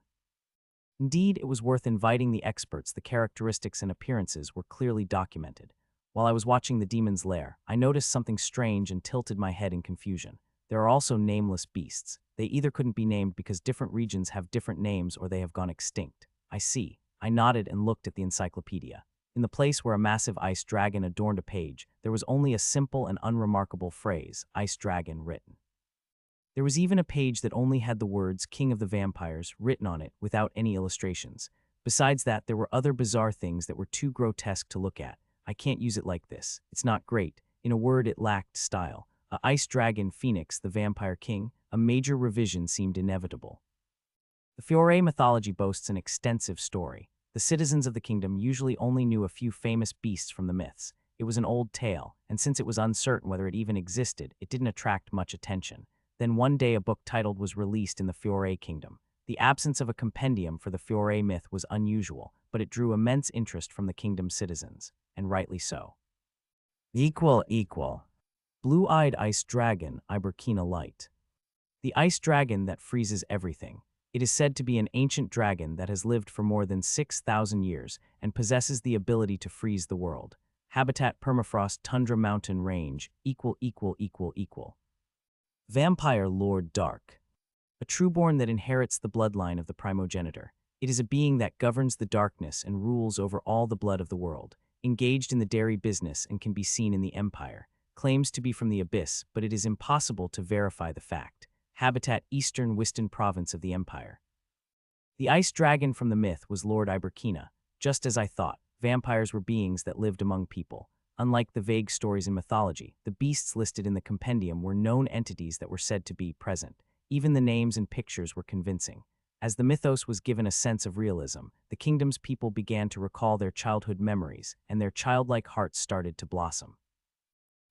Indeed, it was worth inviting the experts. The characteristics and appearances were clearly documented. While I was watching The Demon's Lair, I noticed something strange and tilted my head in confusion. There are also nameless beasts. They either couldn't be named because different regions have different names or they have gone extinct. I see. I nodded and looked at the encyclopedia. In the place where a massive ice dragon adorned a page, there was only a simple and unremarkable phrase, Ice Dragon, written. There was even a page that only had the words King of the Vampires written on it without any illustrations. Besides that, there were other bizarre things that were too grotesque to look at. I can't use it like this. It's not great. In a word, it lacked style. A Ice Dragon Phoenix, the Vampire King, a major revision seemed inevitable. The Fiore mythology boasts an extensive story. The citizens of the kingdom usually only knew a few famous beasts from the myths. It was an old tale, and since it was uncertain whether it even existed, it didn't attract much attention. Then one day a book titled was released in the Fiore Kingdom. The absence of a compendium for the Fiore myth was unusual, but it drew immense interest from the kingdom's citizens, and rightly so. Equal. Blue-eyed ice dragon, Iberkina Light. The ice dragon that freezes everything. It is said to be an ancient dragon that has lived for more than 6,000 years and possesses the ability to freeze the world. Habitat permafrost tundra mountain range =====. Vampire Lord Dark. A trueborn that inherits the bloodline of the primogenitor. It is a being that governs the darkness and rules over all the blood of the world, engaged in the dairy business and can be seen in the Empire. Claims to be from the Abyss, but it is impossible to verify the fact. Habitat Eastern Western Province of the Empire. The ice dragon from the myth was Lord Iberkina. Just as I thought, vampires were beings that lived among people. Unlike the vague stories in mythology, the beasts listed in the compendium were known entities that were said to be present. Even the names and pictures were convincing. As the mythos was given a sense of realism, the kingdom's people began to recall their childhood memories, and their childlike hearts started to blossom.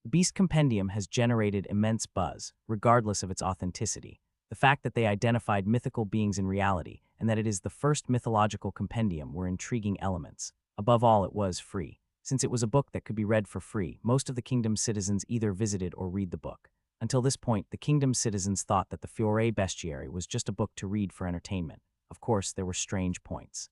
The Beast Compendium has generated immense buzz, regardless of its authenticity. The fact that they identified mythical beings in reality, and that it is the first mythological compendium were intriguing elements. Above all, it was free. Since it was a book that could be read for free, most of the kingdom's citizens either visited or read the book. Until this point, the kingdom's citizens thought that the Fiore Bestiary was just a book to read for entertainment. Of course, there were strange points.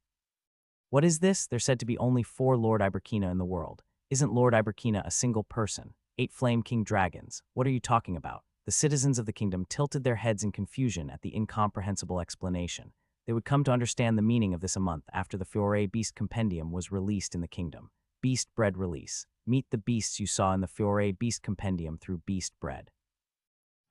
What is this? There's said to be only 4 Lord Iberkina in the world. Isn't Lord Iberkina a single person? 8 Flame King dragons. What are you talking about? The citizens of the kingdom tilted their heads in confusion at the incomprehensible explanation. They would come to understand the meaning of this a month after the Fiore Beast Compendium was released in the kingdom. Beast Bread Release. Meet the beasts you saw in the Fiore Beast Compendium through Beast Bread.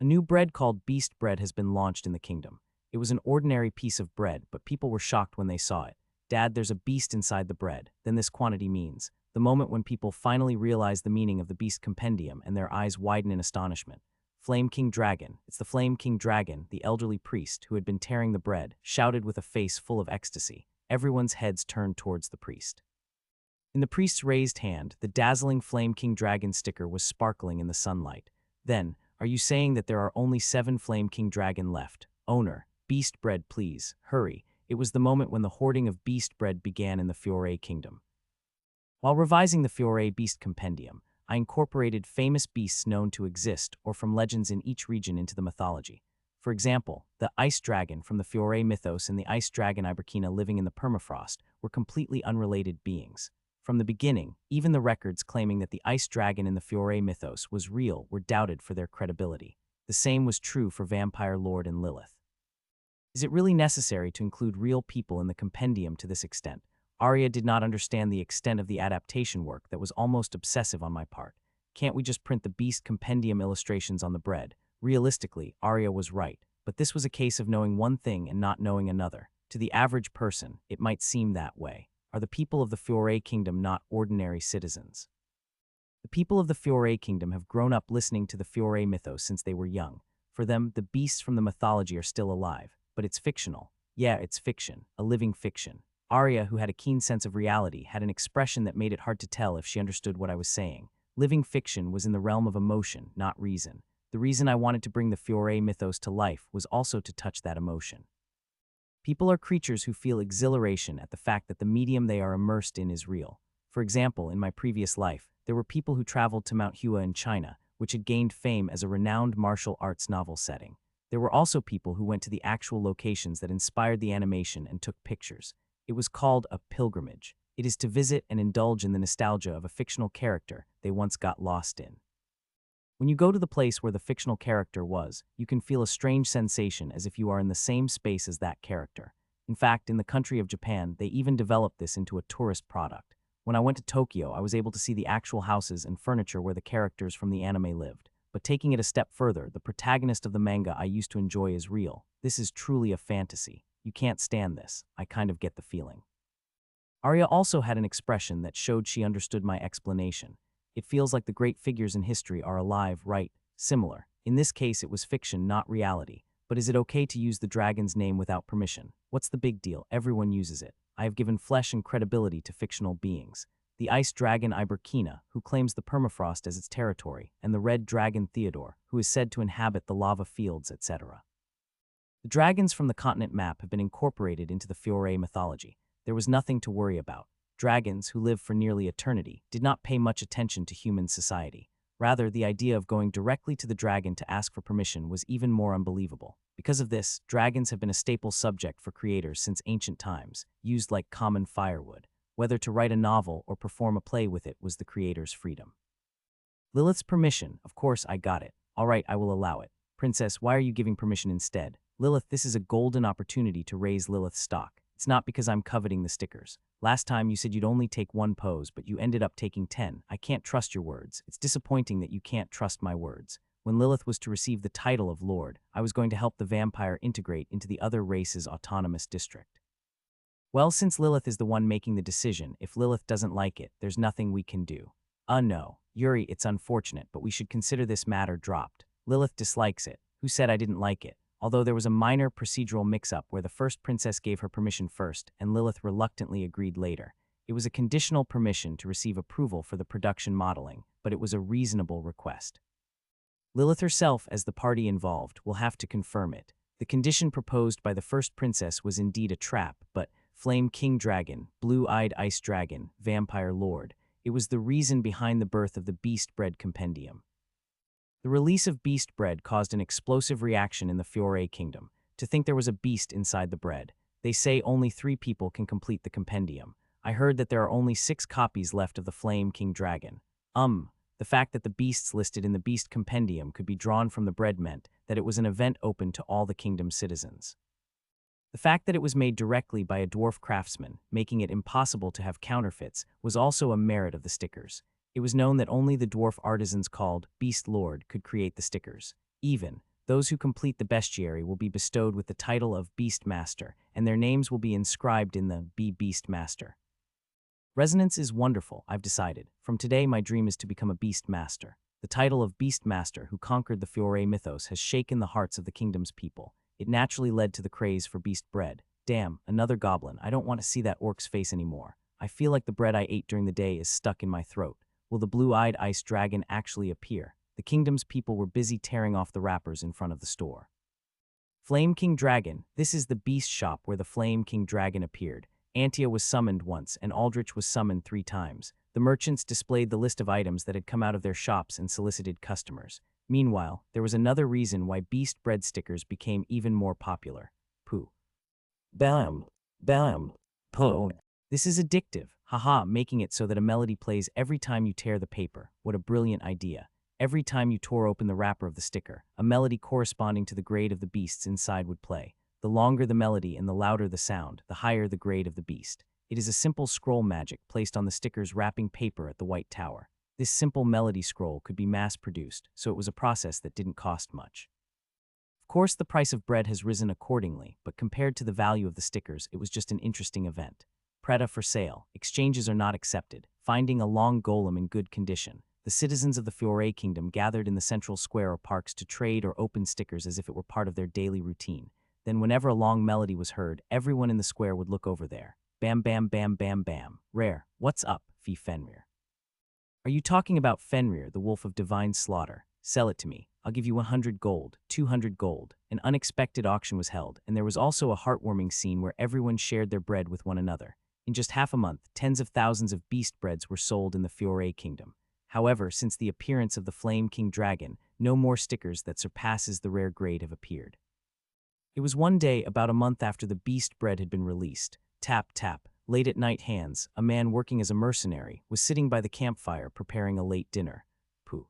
A new bread called Beast Bread has been launched in the kingdom. It was an ordinary piece of bread, but people were shocked when they saw it. Dad, there's a beast inside the bread. Then this quantity means. The moment when people finally realize the meaning of the Beast Compendium and their eyes widen in astonishment. Flame King Dragon. It's the Flame King Dragon, the elderly priest who had been tearing the bread, shouted with a face full of ecstasy. Everyone's heads turned towards the priest. In the priest's raised hand, the dazzling Flame King Dragon sticker was sparkling in the sunlight. Then, are you saying that there are only 7 Flame King Dragon left? Owner, Beast Bread please, hurry. It was the moment when the hoarding of Beast Bread began in the Fiore Kingdom. While revising the Fiore Beast Compendium, I incorporated famous beasts known to exist or from legends in each region into the mythology. For example, the Ice Dragon from the Fiore mythos and the Ice Dragon Iberkina living in the permafrost were completely unrelated beings. From the beginning, even the records claiming that the Ice Dragon in the Fiore mythos was real were doubted for their credibility. The same was true for Vampire Lord and Lilith. Is it really necessary to include real people in the compendium to this extent? Arya did not understand the extent of the adaptation work that was almost obsessive on my part. Can't we just print the Beast Compendium illustrations on the bread? Realistically, Arya was right, but this was a case of knowing one thing and not knowing another. To the average person, it might seem that way. Are the people of the Fiore Kingdom not ordinary citizens? The people of the Fiore Kingdom have grown up listening to the Fiore mythos since they were young. For them, the beasts from the mythology are still alive, but it's fictional. Yeah, it's fiction, a living fiction. Arya, who had a keen sense of reality, had an expression that made it hard to tell if she understood what I was saying. Living fiction was in the realm of emotion, not reason. The reason I wanted to bring the Fiore mythos to life was also to touch that emotion. People are creatures who feel exhilaration at the fact that the medium they are immersed in is real. For example, in my previous life, there were people who traveled to Mount Hua in China, which had gained fame as a renowned martial arts novel setting. There were also people who went to the actual locations that inspired the animation and took pictures. It was called a pilgrimage. It is to visit and indulge in the nostalgia of a fictional character they once got lost in. When you go to the place where the fictional character was, you can feel a strange sensation as if you are in the same space as that character. In fact, in the country of Japan, they even developed this into a tourist product. When I went to Tokyo, I was able to see the actual houses and furniture where the characters from the anime lived. But taking it a step further, the protagonist of the manga I used to enjoy is real. This is truly a fantasy. You can't stand this. I kind of get the feeling. Arya also had an expression that showed she understood my explanation. It feels like the great figures in history are alive, right? Similar. In this case, it was fiction, not reality. But is it okay to use the dragon's name without permission? What's the big deal? Everyone uses it. I have given flesh and credibility to fictional beings. The ice dragon Iberkina, who claims the permafrost as its territory, and the red dragon Theodore, who is said to inhabit the lava fields, etc. The dragons from the continent map have been incorporated into the Fiore mythology. There was nothing to worry about. Dragons, who live for nearly eternity, did not pay much attention to human society. Rather, the idea of going directly to the dragon to ask for permission was even more unbelievable. Because of this, dragons have been a staple subject for creators since ancient times, used like common firewood. Whether to write a novel or perform a play with it was the creator's freedom. Lilith's permission. Of course, I got it. All right, I will allow it. Princess, why are you giving permission instead? Lilith, this is a golden opportunity to raise Lilith's stock. It's not because I'm coveting the stickers. Last time you said you'd only take one pose, but you ended up taking 10. I can't trust your words. It's disappointing that you can't trust my words. When Lilith was to receive the title of Lord, I was going to help the vampire integrate into the other race's autonomous district. Well, since Lilith is the one making the decision, if Lilith doesn't like it, there's nothing we can do. No. Yuri, it's unfortunate, but we should consider this matter dropped. Lilith dislikes it. Who said I didn't like it? Although there was a minor procedural mix-up where the first princess gave her permission first and Lilith reluctantly agreed later. It was a conditional permission to receive approval for the production modeling, but it was a reasonable request. Lilith herself, as the party involved, will have to confirm it. The condition proposed by the first princess was indeed a trap, but Flame King Dragon, Blue-Eyed Ice Dragon, Vampire Lord, it was the reason behind the birth of the Beast Bread Compendium. The release of Beast Bread caused an explosive reaction in the Fiore Kingdom. To think there was a beast inside the bread. They say only 3 people can complete the compendium. I heard that there are only 6 copies left of the Flame King Dragon. The fact that the beasts listed in the Beast Compendium could be drawn from the bread meant that it was an event open to all the kingdom's citizens. The fact that it was made directly by a dwarf craftsman, making it impossible to have counterfeits, was also a merit of the stickers. It was known that only the dwarf artisans called Beast Lord could create the stickers. Even, those who complete the bestiary will be bestowed with the title of Beast Master, and their names will be inscribed in the Be Beast Master. Resonance is wonderful, I've decided. From today, my dream is to become a Beast Master. The title of Beast Master, who conquered the Fiore mythos, has shaken the hearts of the kingdom's people. It naturally led to the craze for beast bread. Damn, another goblin. I don't want to see that orc's face anymore. I feel like the bread I ate during the day is stuck in my throat. Will the blue-eyed ice dragon actually appear? The kingdom's people were busy tearing off the wrappers in front of the store. Flame King Dragon. This is the beast shop where the Flame King Dragon appeared. Antia was summoned once, and Aldrich was summoned 3 times. The merchants displayed the list of items that had come out of their shops and solicited customers. Meanwhile, there was another reason why beast bread stickers became even more popular. Pooh. Bam. Bam. Pooh. This is addictive. Haha, making it so that a melody plays every time you tear the paper. What a brilliant idea. Every time you tore open the wrapper of the sticker, a melody corresponding to the grade of the beasts inside would play. The longer the melody and the louder the sound, the higher the grade of the beast. It is a simple scroll magic placed on the sticker's wrapping paper at the White Tower. This simple melody scroll could be mass-produced, so it was a process that didn't cost much. Of course, the price of bread has risen accordingly, but compared to the value of the stickers, it was just an interesting event. Preda for sale. Exchanges are not accepted. Finding a long golem in good condition. The citizens of the Fiore Kingdom gathered in the central square or parks to trade or open stickers as if it were part of their daily routine. Then whenever a long melody was heard, everyone in the square would look over there. Bam bam bam bam bam. Rare. What's up, Fee Fenrir? Are you talking about Fenrir, the wolf of divine slaughter? Sell it to me. I'll give you 100 gold, 200 gold. An unexpected auction was held, and there was also a heartwarming scene where everyone shared their bread with one another. In just half a month, tens of thousands of beast breads were sold in the Fiore Kingdom. However, since the appearance of the Flame King Dragon, no more stickers that surpasses the rare grade have appeared. It was one day, about a month after the beast bread had been released. Tap, tap. Late at night, Hans, a man working as a mercenary, was sitting by the campfire preparing a late dinner. Pooh.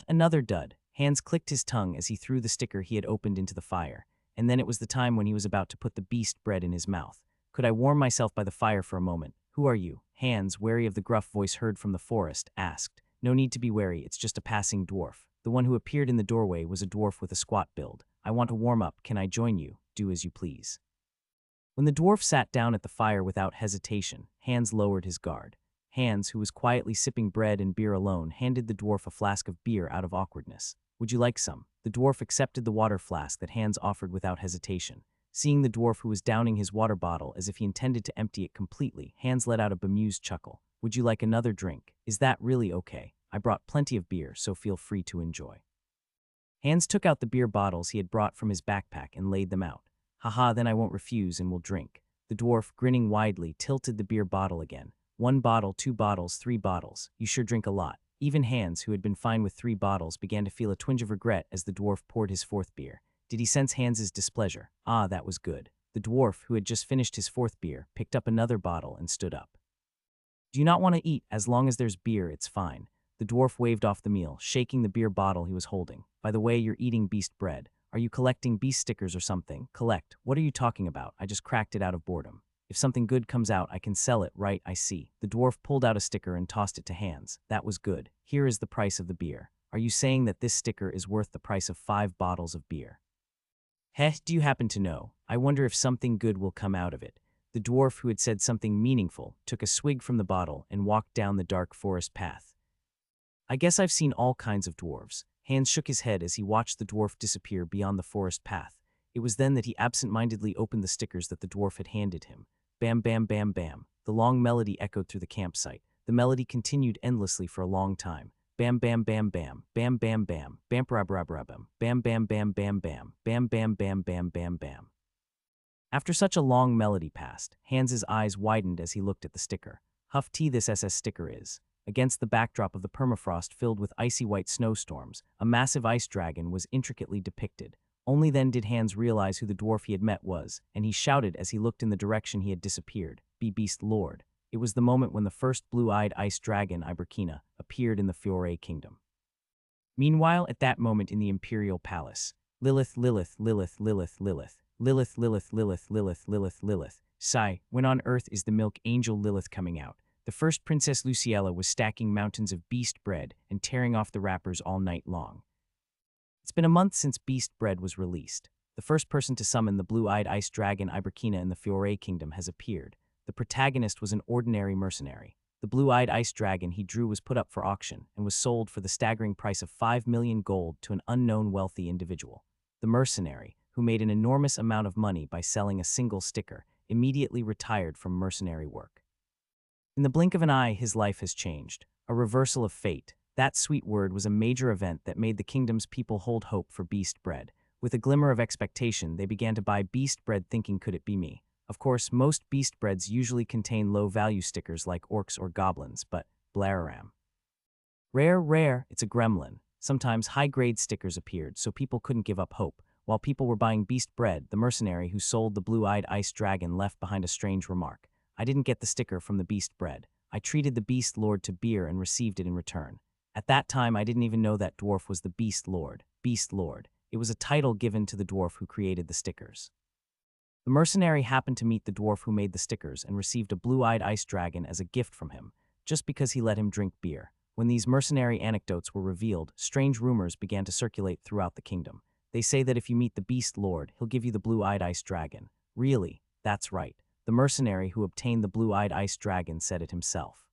Another dud. Hans clicked his tongue as he threw the sticker he had opened into the fire, and then it was the time when he was about to put the beast bread in his mouth. Could I warm myself by the fire for a moment? Who are you? Hans, wary of the gruff voice heard from the forest, asked. No need to be wary, it's just a passing dwarf. The one who appeared in the doorway was a dwarf with a squat build. I want to warm up, can I join you? Do as you please. When the dwarf sat down at the fire without hesitation, Hans lowered his guard. Hans, who was quietly sipping bread and beer alone, handed the dwarf a flask of beer out of awkwardness. Would you like some? The dwarf accepted the water flask that Hans offered without hesitation. Seeing the dwarf who was downing his water bottle as if he intended to empty it completely, Hans let out a bemused chuckle. Would you like another drink? Is that really okay? I brought plenty of beer, so feel free to enjoy. Hans took out the beer bottles he had brought from his backpack and laid them out. Haha, then I won't refuse and will drink. The dwarf, grinning widely, tilted the beer bottle again. 1 bottle, 2 bottles, 3 bottles. You sure drink a lot. Even Hans, who had been fine with 3 bottles, began to feel a twinge of regret as the dwarf poured his 4th beer. Did he sense Hans's displeasure? Ah, that was good. The dwarf, who had just finished his 4th beer, picked up another bottle and stood up. Do you not want to eat? As long as there's beer, it's fine. The dwarf waved off the meal, shaking the beer bottle he was holding. By the way, you're eating beast bread. Are you collecting beast stickers or something? Collect? What are you talking about? I just cracked it out of boredom. If something good comes out, I can sell it, right? I see. The dwarf pulled out a sticker and tossed it to Hans. That was good. Here is the price of the beer. Are you saying that this sticker is worth the price of 5 bottles of beer? Heh, do you happen to know? I wonder if something good will come out of it. The dwarf, who had said something meaningful, took a swig from the bottle and walked down the dark forest path. I guess I've seen all kinds of dwarves. Hans shook his head as he watched the dwarf disappear beyond the forest path. It was then that he absent-mindedly opened the stickers that the dwarf had handed him. Bam, bam, bam, bam. The long melody echoed through the campsite. The melody continued endlessly for a long time. Bam, bam, bam, bam. Bam, bam, bam. Bam, bam, bam, bam. Bam, bam, bam, bam, bam. Bam, bam, bam, bam, bam, bam. After such a long melody passed, Hans's eyes widened as he looked at the sticker. Huff T, this SS sticker is. Against the backdrop of the permafrost filled with icy white snowstorms, a massive ice dragon was intricately depicted. Only then did Hans realize who the dwarf he had met was, and he shouted as he looked in the direction he had disappeared, "Be Beast Lord." It was the moment when the first blue-eyed ice dragon, Iberkina, appeared in the Fiore Kingdom. Meanwhile, at that moment in the Imperial Palace, Lilith, sigh, when on earth is the milk angel Lilith coming out? The first Princess Luciella was stacking mountains of beast bread and tearing off the wrappers all night long. It's been a month since beast bread was released. The first person to summon the blue-eyed ice dragon Iberkina in the Fiore Kingdom has appeared. The protagonist was an ordinary mercenary. The blue-eyed ice dragon he drew was put up for auction and was sold for the staggering price of 5 million gold to an unknown wealthy individual. The mercenary, who made an enormous amount of money by selling a single sticker, immediately retired from mercenary work. In the blink of an eye, his life has changed. A reversal of fate. That sweet word was a major event that made the kingdom's people hold hope for beast bread. With a glimmer of expectation, they began to buy beast bread thinking, could it be me? Of course, most beast breads usually contain low-value stickers like orcs or goblins, but blararam. Rare, it's a gremlin. Sometimes high-grade stickers appeared, so people couldn't give up hope. While people were buying beast bread, the mercenary who sold the blue-eyed ice dragon left behind a strange remark. I didn't get the sticker from the beast bread. I treated the beast lord to beer and received it in return. At that time, I didn't even know that dwarf was the beast lord. Beast lord. It was a title given to the dwarf who created the stickers. The mercenary happened to meet the dwarf who made the stickers and received a blue-eyed ice dragon as a gift from him, just because he let him drink beer. When these mercenary anecdotes were revealed, strange rumors began to circulate throughout the kingdom. They say that if you meet the beast lord, he'll give you the blue-eyed ice dragon. Really? That's right. The mercenary who obtained the blue-eyed ice dragon said it himself.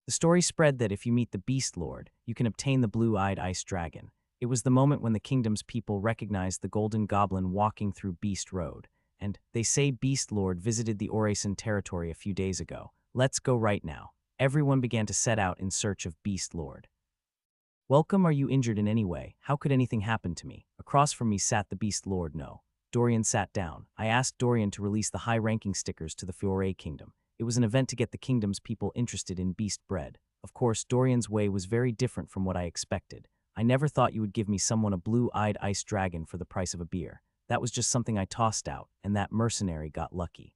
The story spread that if you meet the beast lord, you can obtain the blue-eyed ice dragon. It was the moment when the kingdom's people recognized the golden goblin walking through Beast Road. And they say Beast Lord visited the Orasan territory a few days ago. Let's go right now. Everyone began to set out in search of Beast Lord. Welcome, are you injured in any way? How could anything happen to me? Across from me sat the Beast Lord. No. Dorian sat down. I asked Dorian to release the high-ranking stickers to the Fiore Kingdom. It was an event to get the kingdom's people interested in beast bread. Of course, Dorian's way was very different from what I expected. I never thought you would give me someone a blue-eyed ice dragon for the price of a beer. That was just something I tossed out, and that mercenary got lucky.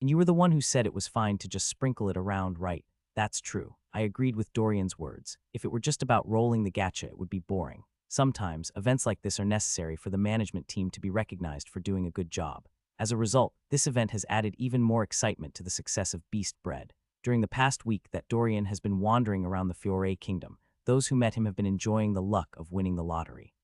And you were the one who said it was fine to just sprinkle it around, right? That's true. I agreed with Dorian's words. If it were just about rolling the gacha, it would be boring. Sometimes, events like this are necessary for the management team to be recognized for doing a good job. As a result, this event has added even more excitement to the success of beast bread. During the past week that Dorian has been wandering around the Fiore Kingdom, those who met him have been enjoying the luck of winning the lottery.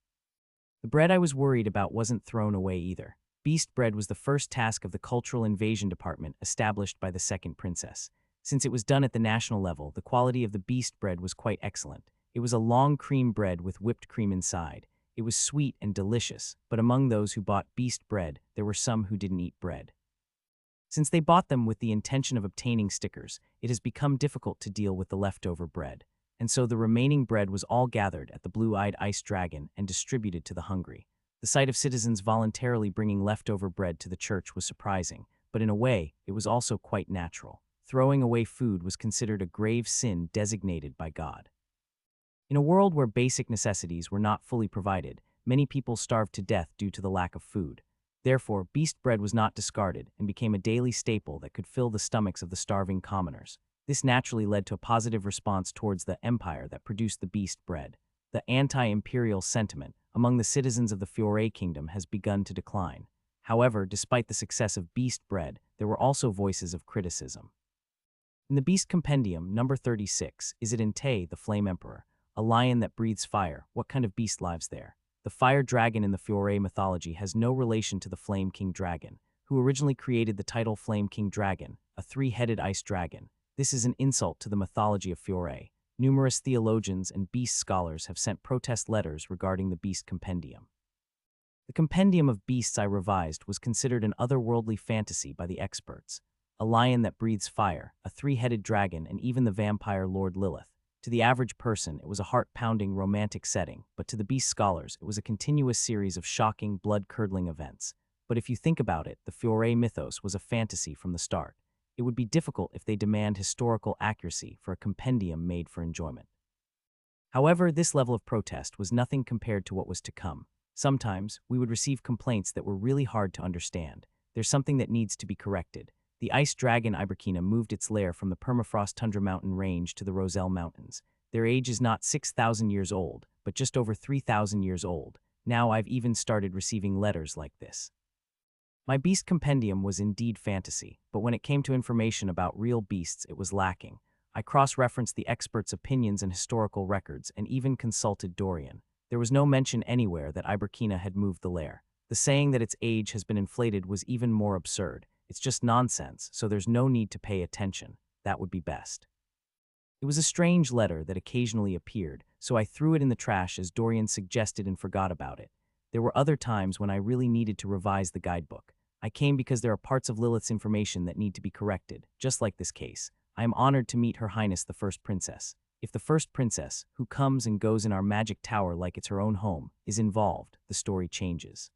The bread I was worried about wasn't thrown away either. Beast bread was the first task of the Cultural Invasion Department established by the second princess. Since it was done at the national level, the quality of the beast bread was quite excellent. It was a long cream bread with whipped cream inside. It was sweet and delicious, but among those who bought beast bread, there were some who didn't eat bread. Since they bought them with the intention of obtaining stickers, it has become difficult to deal with the leftover bread. And so the remaining bread was all gathered at the blue-eyed ice dragon and distributed to the hungry. The sight of citizens voluntarily bringing leftover bread to the church was surprising, but in a way, it was also quite natural. Throwing away food was considered a grave sin designated by God. In a world where basic necessities were not fully provided, many people starved to death due to the lack of food. Therefore, beast bread was not discarded and became a daily staple that could fill the stomachs of the starving commoners. This naturally led to a positive response towards the empire that produced the beast bread. The anti-imperial sentiment among the citizens of the Fiore kingdom has begun to decline. However, despite the success of beast bread, there were also voices of criticism. In the Beast Compendium, number 36, is it Entei, the Flame Emperor, a lion that breathes fire? What kind of beast lives there? The fire dragon in the Fiore mythology has no relation to the Flame King Dragon, who originally created the title Flame King Dragon, a three-headed ice dragon. This is an insult to the mythology of Fiore. Numerous theologians and beast scholars have sent protest letters regarding the Beast Compendium. The Compendium of Beasts I revised was considered an otherworldly fantasy by the experts. A lion that breathes fire, a three-headed dragon, and even the vampire Lord Lilith. To the average person, it was a heart-pounding romantic setting, but to the beast scholars, it was a continuous series of shocking, blood-curdling events. But if you think about it, the Fiore mythos was a fantasy from the start. It would be difficult if they demand historical accuracy for a compendium made for enjoyment. However, this level of protest was nothing compared to what was to come. Sometimes, we would receive complaints that were really hard to understand. There's something that needs to be corrected. The ice dragon Iberkina moved its lair from the permafrost tundra mountain range to the Roselle Mountains. Their age is not 6,000 years old, but just over 3,000 years old. Now I've even started receiving letters like this. My beast compendium was indeed fantasy, but when it came to information about real beasts, it was lacking. I cross-referenced the experts' opinions and historical records and even consulted Dorian. There was no mention anywhere that Iberkina had moved the lair. The saying that its age has been inflated was even more absurd. It's just nonsense, so there's no need to pay attention. That would be best. It was a strange letter that occasionally appeared, so I threw it in the trash as Dorian suggested and forgot about it. There were other times when I really needed to revise the guidebook. I came because there are parts of Lilith's information that need to be corrected, just like this case. I am honored to meet Her Highness the First Princess. If the First Princess, who comes and goes in our magic tower like it's her own home, is involved, the story changes.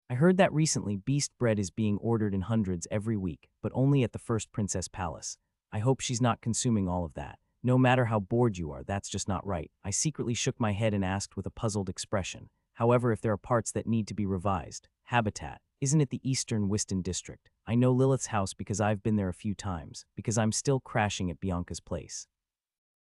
I heard that recently beast bread is being ordered in hundreds every week, but only at the First Princess Palace. I hope she's not consuming all of that. No matter how bored you are, that's just not right. I secretly shook my head and asked with a puzzled expression. However, if there are parts that need to be revised, habitat, isn't it the Eastern Whiston district? I know Lilith's house because I've been there a few times, because I'm still crashing at Bianca's place.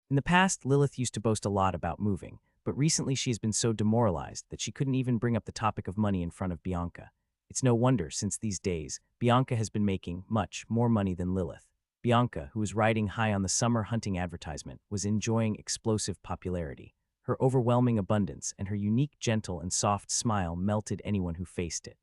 In the past, Lilith used to boast a lot about moving, but recently she has been so demoralized that she couldn't even bring up the topic of money in front of Bianca. It's no wonder, since these days, Bianca has been making much more money than Lilith. Bianca, who was riding high on the summer hunting advertisement, was enjoying explosive popularity. Her overwhelming abundance and her unique, gentle, and soft smile melted anyone who faced it.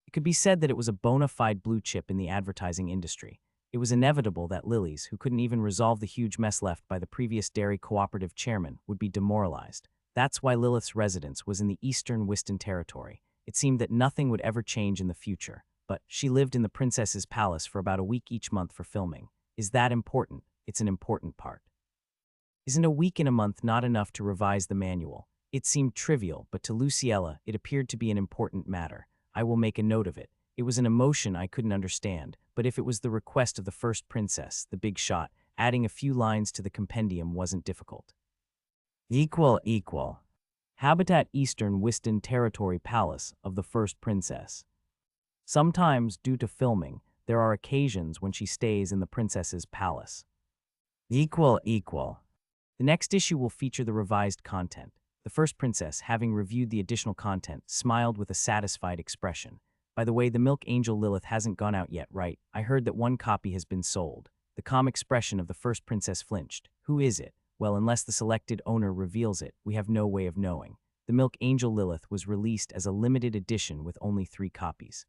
It could be said that it was a bona fide blue chip in the advertising industry. It was inevitable that Lily's, who couldn't even resolve the huge mess left by the previous dairy cooperative chairman, would be demoralized. That's why Lilith's residence was in the Eastern Whiston territory. It seemed that nothing would ever change in the future, but she lived in the princess's palace for about a week each month for filming. Is that important? It's an important part. Isn't a week in a month not enough to revise the manual? It seemed trivial, but to Luciella, it appeared to be an important matter. I will make a note of it. It was an emotion I couldn't understand, but if it was the request of the first princess, the big shot, adding a few lines to the compendium wasn't difficult. Equal. Habitat Eastern Whiston Territory Palace of the First Princess. Sometimes, due to filming, there are occasions when she stays in the princess's palace. Equal. The next issue will feature the revised content. The first princess, having reviewed the additional content, smiled with a satisfied expression. By the way, the Milk Angel Lilith hasn't gone out yet, right? I heard that one copy has been sold. The calm expression of the first princess flinched. Who is it? Well, unless the selected owner reveals it, we have no way of knowing. The Milk Angel Lilith was released as a limited edition with only 3 copies.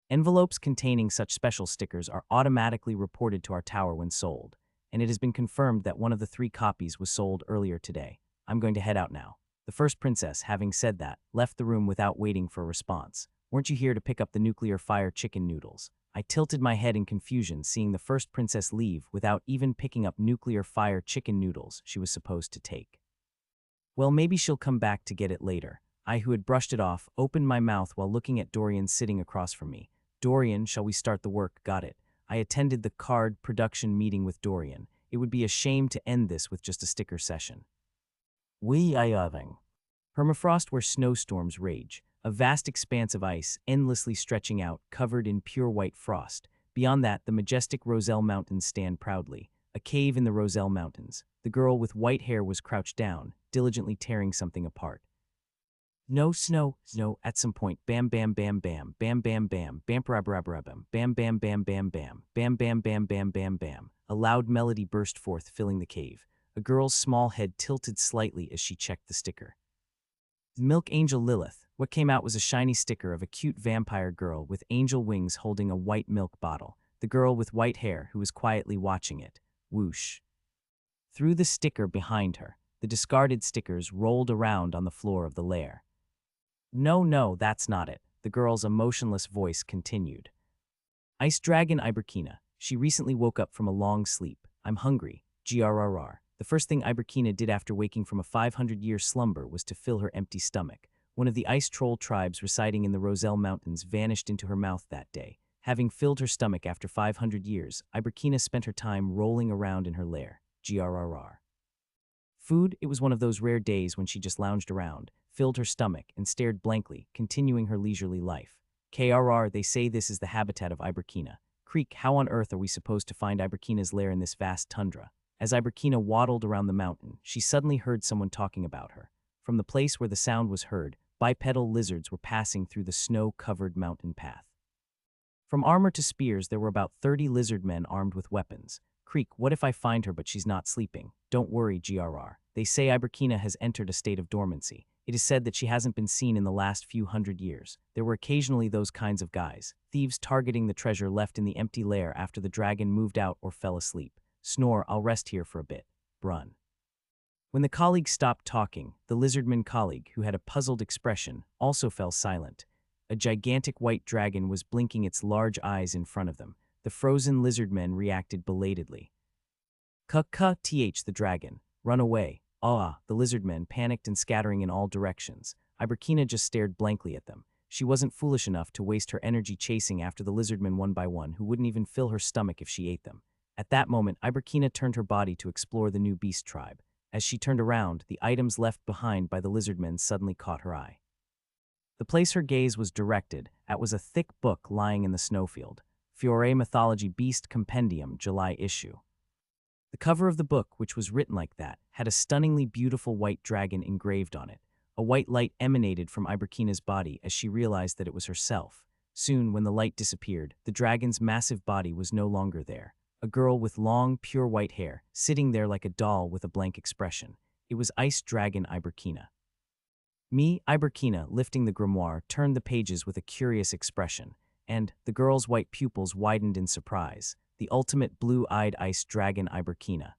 Envelopes containing such special stickers are automatically reported to our tower when sold, and it has been confirmed that one of the 3 copies was sold earlier today. I'm going to head out now. The first princess, having said that, left the room without waiting for a response. Weren't you here to pick up the nuclear fire chicken noodles? I tilted my head in confusion seeing the first princess leave without even picking up nuclear fire chicken noodles she was supposed to take. Well, maybe she'll come back to get it later. I, who had brushed it off, opened my mouth while looking at Dorian sitting across from me. Dorian, shall we start the work? Got it. I attended the card production meeting with Dorian. It would be a shame to end this with just a sticker session. Weaving. Permafrost where snowstorms rage, a vast expanse of ice endlessly stretching out, covered in pure white frost. Beyond that, the majestic Roselle Mountains stand proudly, a cave in the Roselle Mountains. The girl with white hair was crouched down, diligently tearing something apart. No snow, at some point, bam bam bam bam, bam bam bam, bam bam bam bam bam bam bam, bam bam bam bam bam bam. A loud melody burst forth, filling the cave. A girl's small head tilted slightly as she checked the sticker. Milk Angel Lilith. What came out was a shiny sticker of a cute vampire girl with angel wings holding a white milk bottle. The girl with white hair who was quietly watching it. Whoosh. Through the sticker behind her, the discarded stickers rolled around on the floor of the lair. No, that's not it, the girl's emotionless voice continued. Ice Dragon Iberkina. She recently woke up from a long sleep. I'm hungry. Grrr. The first thing Iberkina did after waking from a 500-year slumber was to fill her empty stomach. One of the ice troll tribes residing in the Roselle Mountains vanished into her mouth that day. Having filled her stomach after 500 years, Iberkina spent her time rolling around in her lair. Grrr. Food, it was one of those rare days when she just lounged around, filled her stomach, and stared blankly, continuing her leisurely life. Krr, they say this is the habitat of Iberkina. Creek, how on earth are we supposed to find Iberkina's lair in this vast tundra? As Iberkina waddled around the mountain, she suddenly heard someone talking about her. From the place where the sound was heard, bipedal lizards were passing through the snow-covered mountain path. From armor to spears, there were about 30 lizard men armed with weapons. Creek, what if I find her but she's not sleeping? Don't worry, Grrr. They say Iberkina has entered a state of dormancy. It is said that she hasn't been seen in the last few hundred years. There were occasionally those kinds of guys, thieves targeting the treasure left in the empty lair after the dragon moved out or fell asleep. Snore, I'll rest here for a bit. Brun. When the colleague stopped talking, the lizardman colleague, who had a puzzled expression, also fell silent. A gigantic white dragon was blinking its large eyes in front of them. The frozen lizardmen reacted belatedly. Th, the dragon. Run away. Ah, the lizardmen panicked and scattering in all directions. Iberkina just stared blankly at them. She wasn't foolish enough to waste her energy chasing after the lizardmen one by one who wouldn't even fill her stomach if she ate them. At that moment, Iberkina turned her body to explore the new beast tribe. As she turned around, the items left behind by the lizardmen suddenly caught her eye. The place her gaze was directed at was a thick book lying in the snowfield. Fiore Mythology Beast Compendium, July issue. The cover of the book, which was written like that, had a stunningly beautiful white dragon engraved on it. A white light emanated from Iberkina's body as she realized that it was herself. Soon, when the light disappeared, the dragon's massive body was no longer there. A girl with long, pure white hair, sitting there like a doll with a blank expression. It was Ice Dragon Iberkina. Me, Iberkina, lifting the grimoire, turned the pages with a curious expression, and the girl's white pupils widened in surprise. The ultimate blue-eyed ice dragon Iberkina.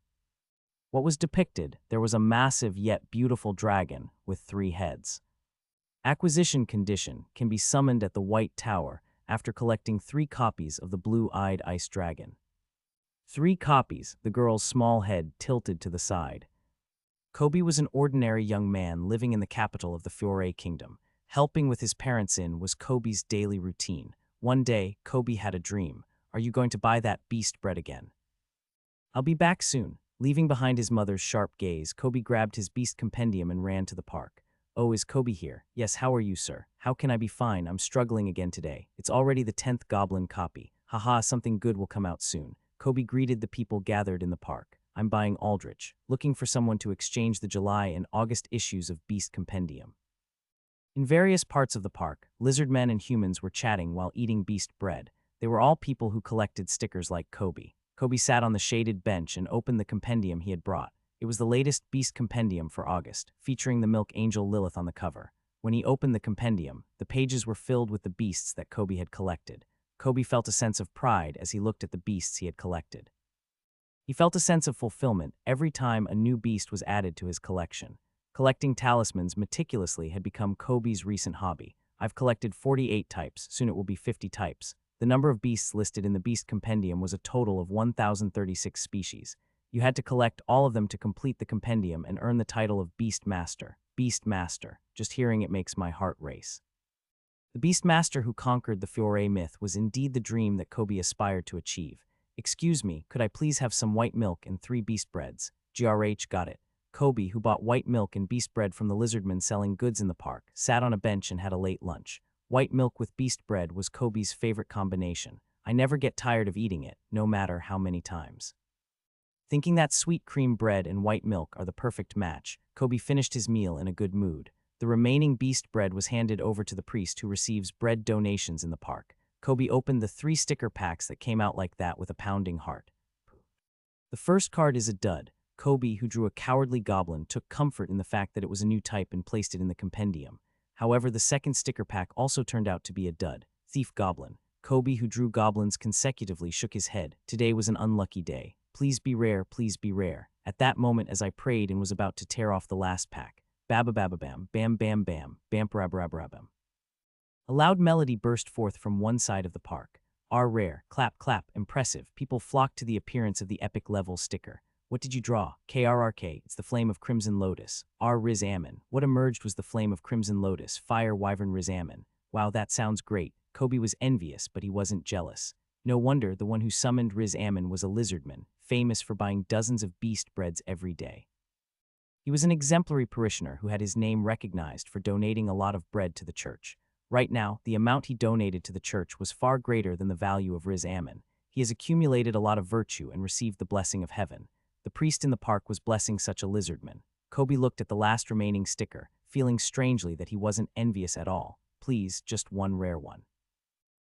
What was depicted? There was a massive yet beautiful dragon with 3 heads. Acquisition condition can be summoned at the White Tower after collecting 3 copies of the blue-eyed ice dragon. 3 copies, the girl's small head tilted to the side. Kobe was an ordinary young man living in the capital of the Fiore Kingdom. Helping with his parents was Kobe's daily routine. One day, Kobe had a dream. Are you going to buy that beast bread again? I'll be back soon. Leaving behind his mother's sharp gaze, Kobe grabbed his beast compendium and ran to the park. Oh, is Kobe here? Yes, how are you, sir? How can I be fine? I'm struggling again today. It's already the 10th goblin copy. Haha, something good will come out soon. Kobe greeted the people gathered in the park. I'm buying Aldrich, looking for someone to exchange the July and August issues of Beast Compendium. In various parts of the park, lizardmen and humans were chatting while eating beast bread. They were all people who collected stickers like Kobe. Kobe sat on the shaded bench and opened the compendium he had brought. It was the latest Beast Compendium for August, featuring the Milk Angel Lilith on the cover. When he opened the compendium, the pages were filled with the beasts that Kobe had collected. Kobe felt a sense of pride as he looked at the beasts he had collected. He felt a sense of fulfillment every time a new beast was added to his collection. Collecting talismans meticulously had become Kobe's recent hobby. I've collected 48 types, soon it will be 50 types. The number of beasts listed in the Beast Compendium was a total of 1,036 species. You had to collect all of them to complete the compendium and earn the title of Beast Master. Beast Master. Just hearing it makes my heart race. The Beast Master who conquered the Fiore myth was indeed the dream that Kobe aspired to achieve. Excuse me, could I please have some white milk and 3 beast breads? GRH, got it. Kobe, who bought white milk and beast bread from the lizardman selling goods in the park, sat on a bench and had a late lunch. White milk with beast bread was Kobe's favorite combination. I never get tired of eating it, no matter how many times. Thinking that sweet cream bread and white milk are the perfect match, Kobe finished his meal in a good mood. The remaining beast bread was handed over to the priest who receives bread donations in the park. Kobe opened the 3 sticker packs that came out like that with a pounding heart. The first card is a dud. Kobe, who drew a cowardly goblin, took comfort in the fact that it was a new type and placed it in the compendium. However, the second sticker pack also turned out to be a dud. Thief Goblin. Kobe, who drew goblins consecutively, shook his head. Today was an unlucky day. Please be rare, please be rare. At that moment, as I prayed and was about to tear off the last pack, bababababam, bam bam bam, bamparabarabarabam. A loud melody burst forth from one side of the park. R rare, clap clap, impressive. People flocked to the appearance of the epic level sticker. What did you draw? KRRK, it's the flame of Crimson Lotus. R Riz Ammon. What emerged was the flame of Crimson Lotus, Fire Wyvern Riz Ammon. Wow, that sounds great. Kobe was envious, but he wasn't jealous. No wonder the one who summoned Riz Ammon was a lizardman, famous for buying dozens of beast breads every day. He was an exemplary parishioner who had his name recognized for donating a lot of bread to the church. Right now, the amount he donated to the church was far greater than the value of Riz Ammon. He has accumulated a lot of virtue and received the blessing of heaven. The priest in the park was blessing such a lizardman. Kobe looked at the last remaining sticker, feeling strangely that he wasn't envious at all. Please, just one rare one.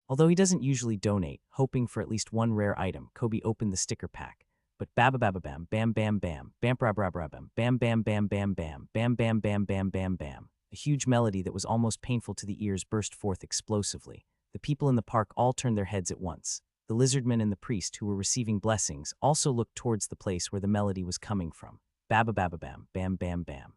Although he doesn't usually donate, hoping for at least one rare item, Kobe opened the sticker pack. But bababababam, bam bam bam, bamprabrabram, bam bam bam bam bam, bam bam bam bam bam bam. A huge melody that was almost painful to the ears burst forth explosively. The people in the park all turned their heads at once. The lizardman and the priest, who were receiving blessings, also looked towards the place where the melody was coming from. Bababababam, bam bam bam.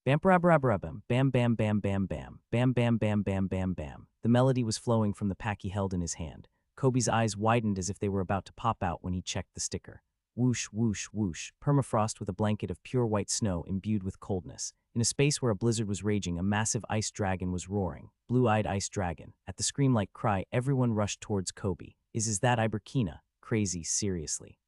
Bamprabrabram, bam bam bam bam bam, bam bam bam bam bam bam. The melody was flowing from the pack he held in his hand. Kobe's eyes widened as if they were about to pop out when he checked the sticker. Whoosh, whoosh, whoosh, permafrost with a blanket of pure white snow imbued with coldness. In a space where a blizzard was raging, a massive ice dragon was roaring. Blue-eyed ice dragon. At the scream-like cry, everyone rushed towards Kobe. Is that Iberkina? Crazy, seriously.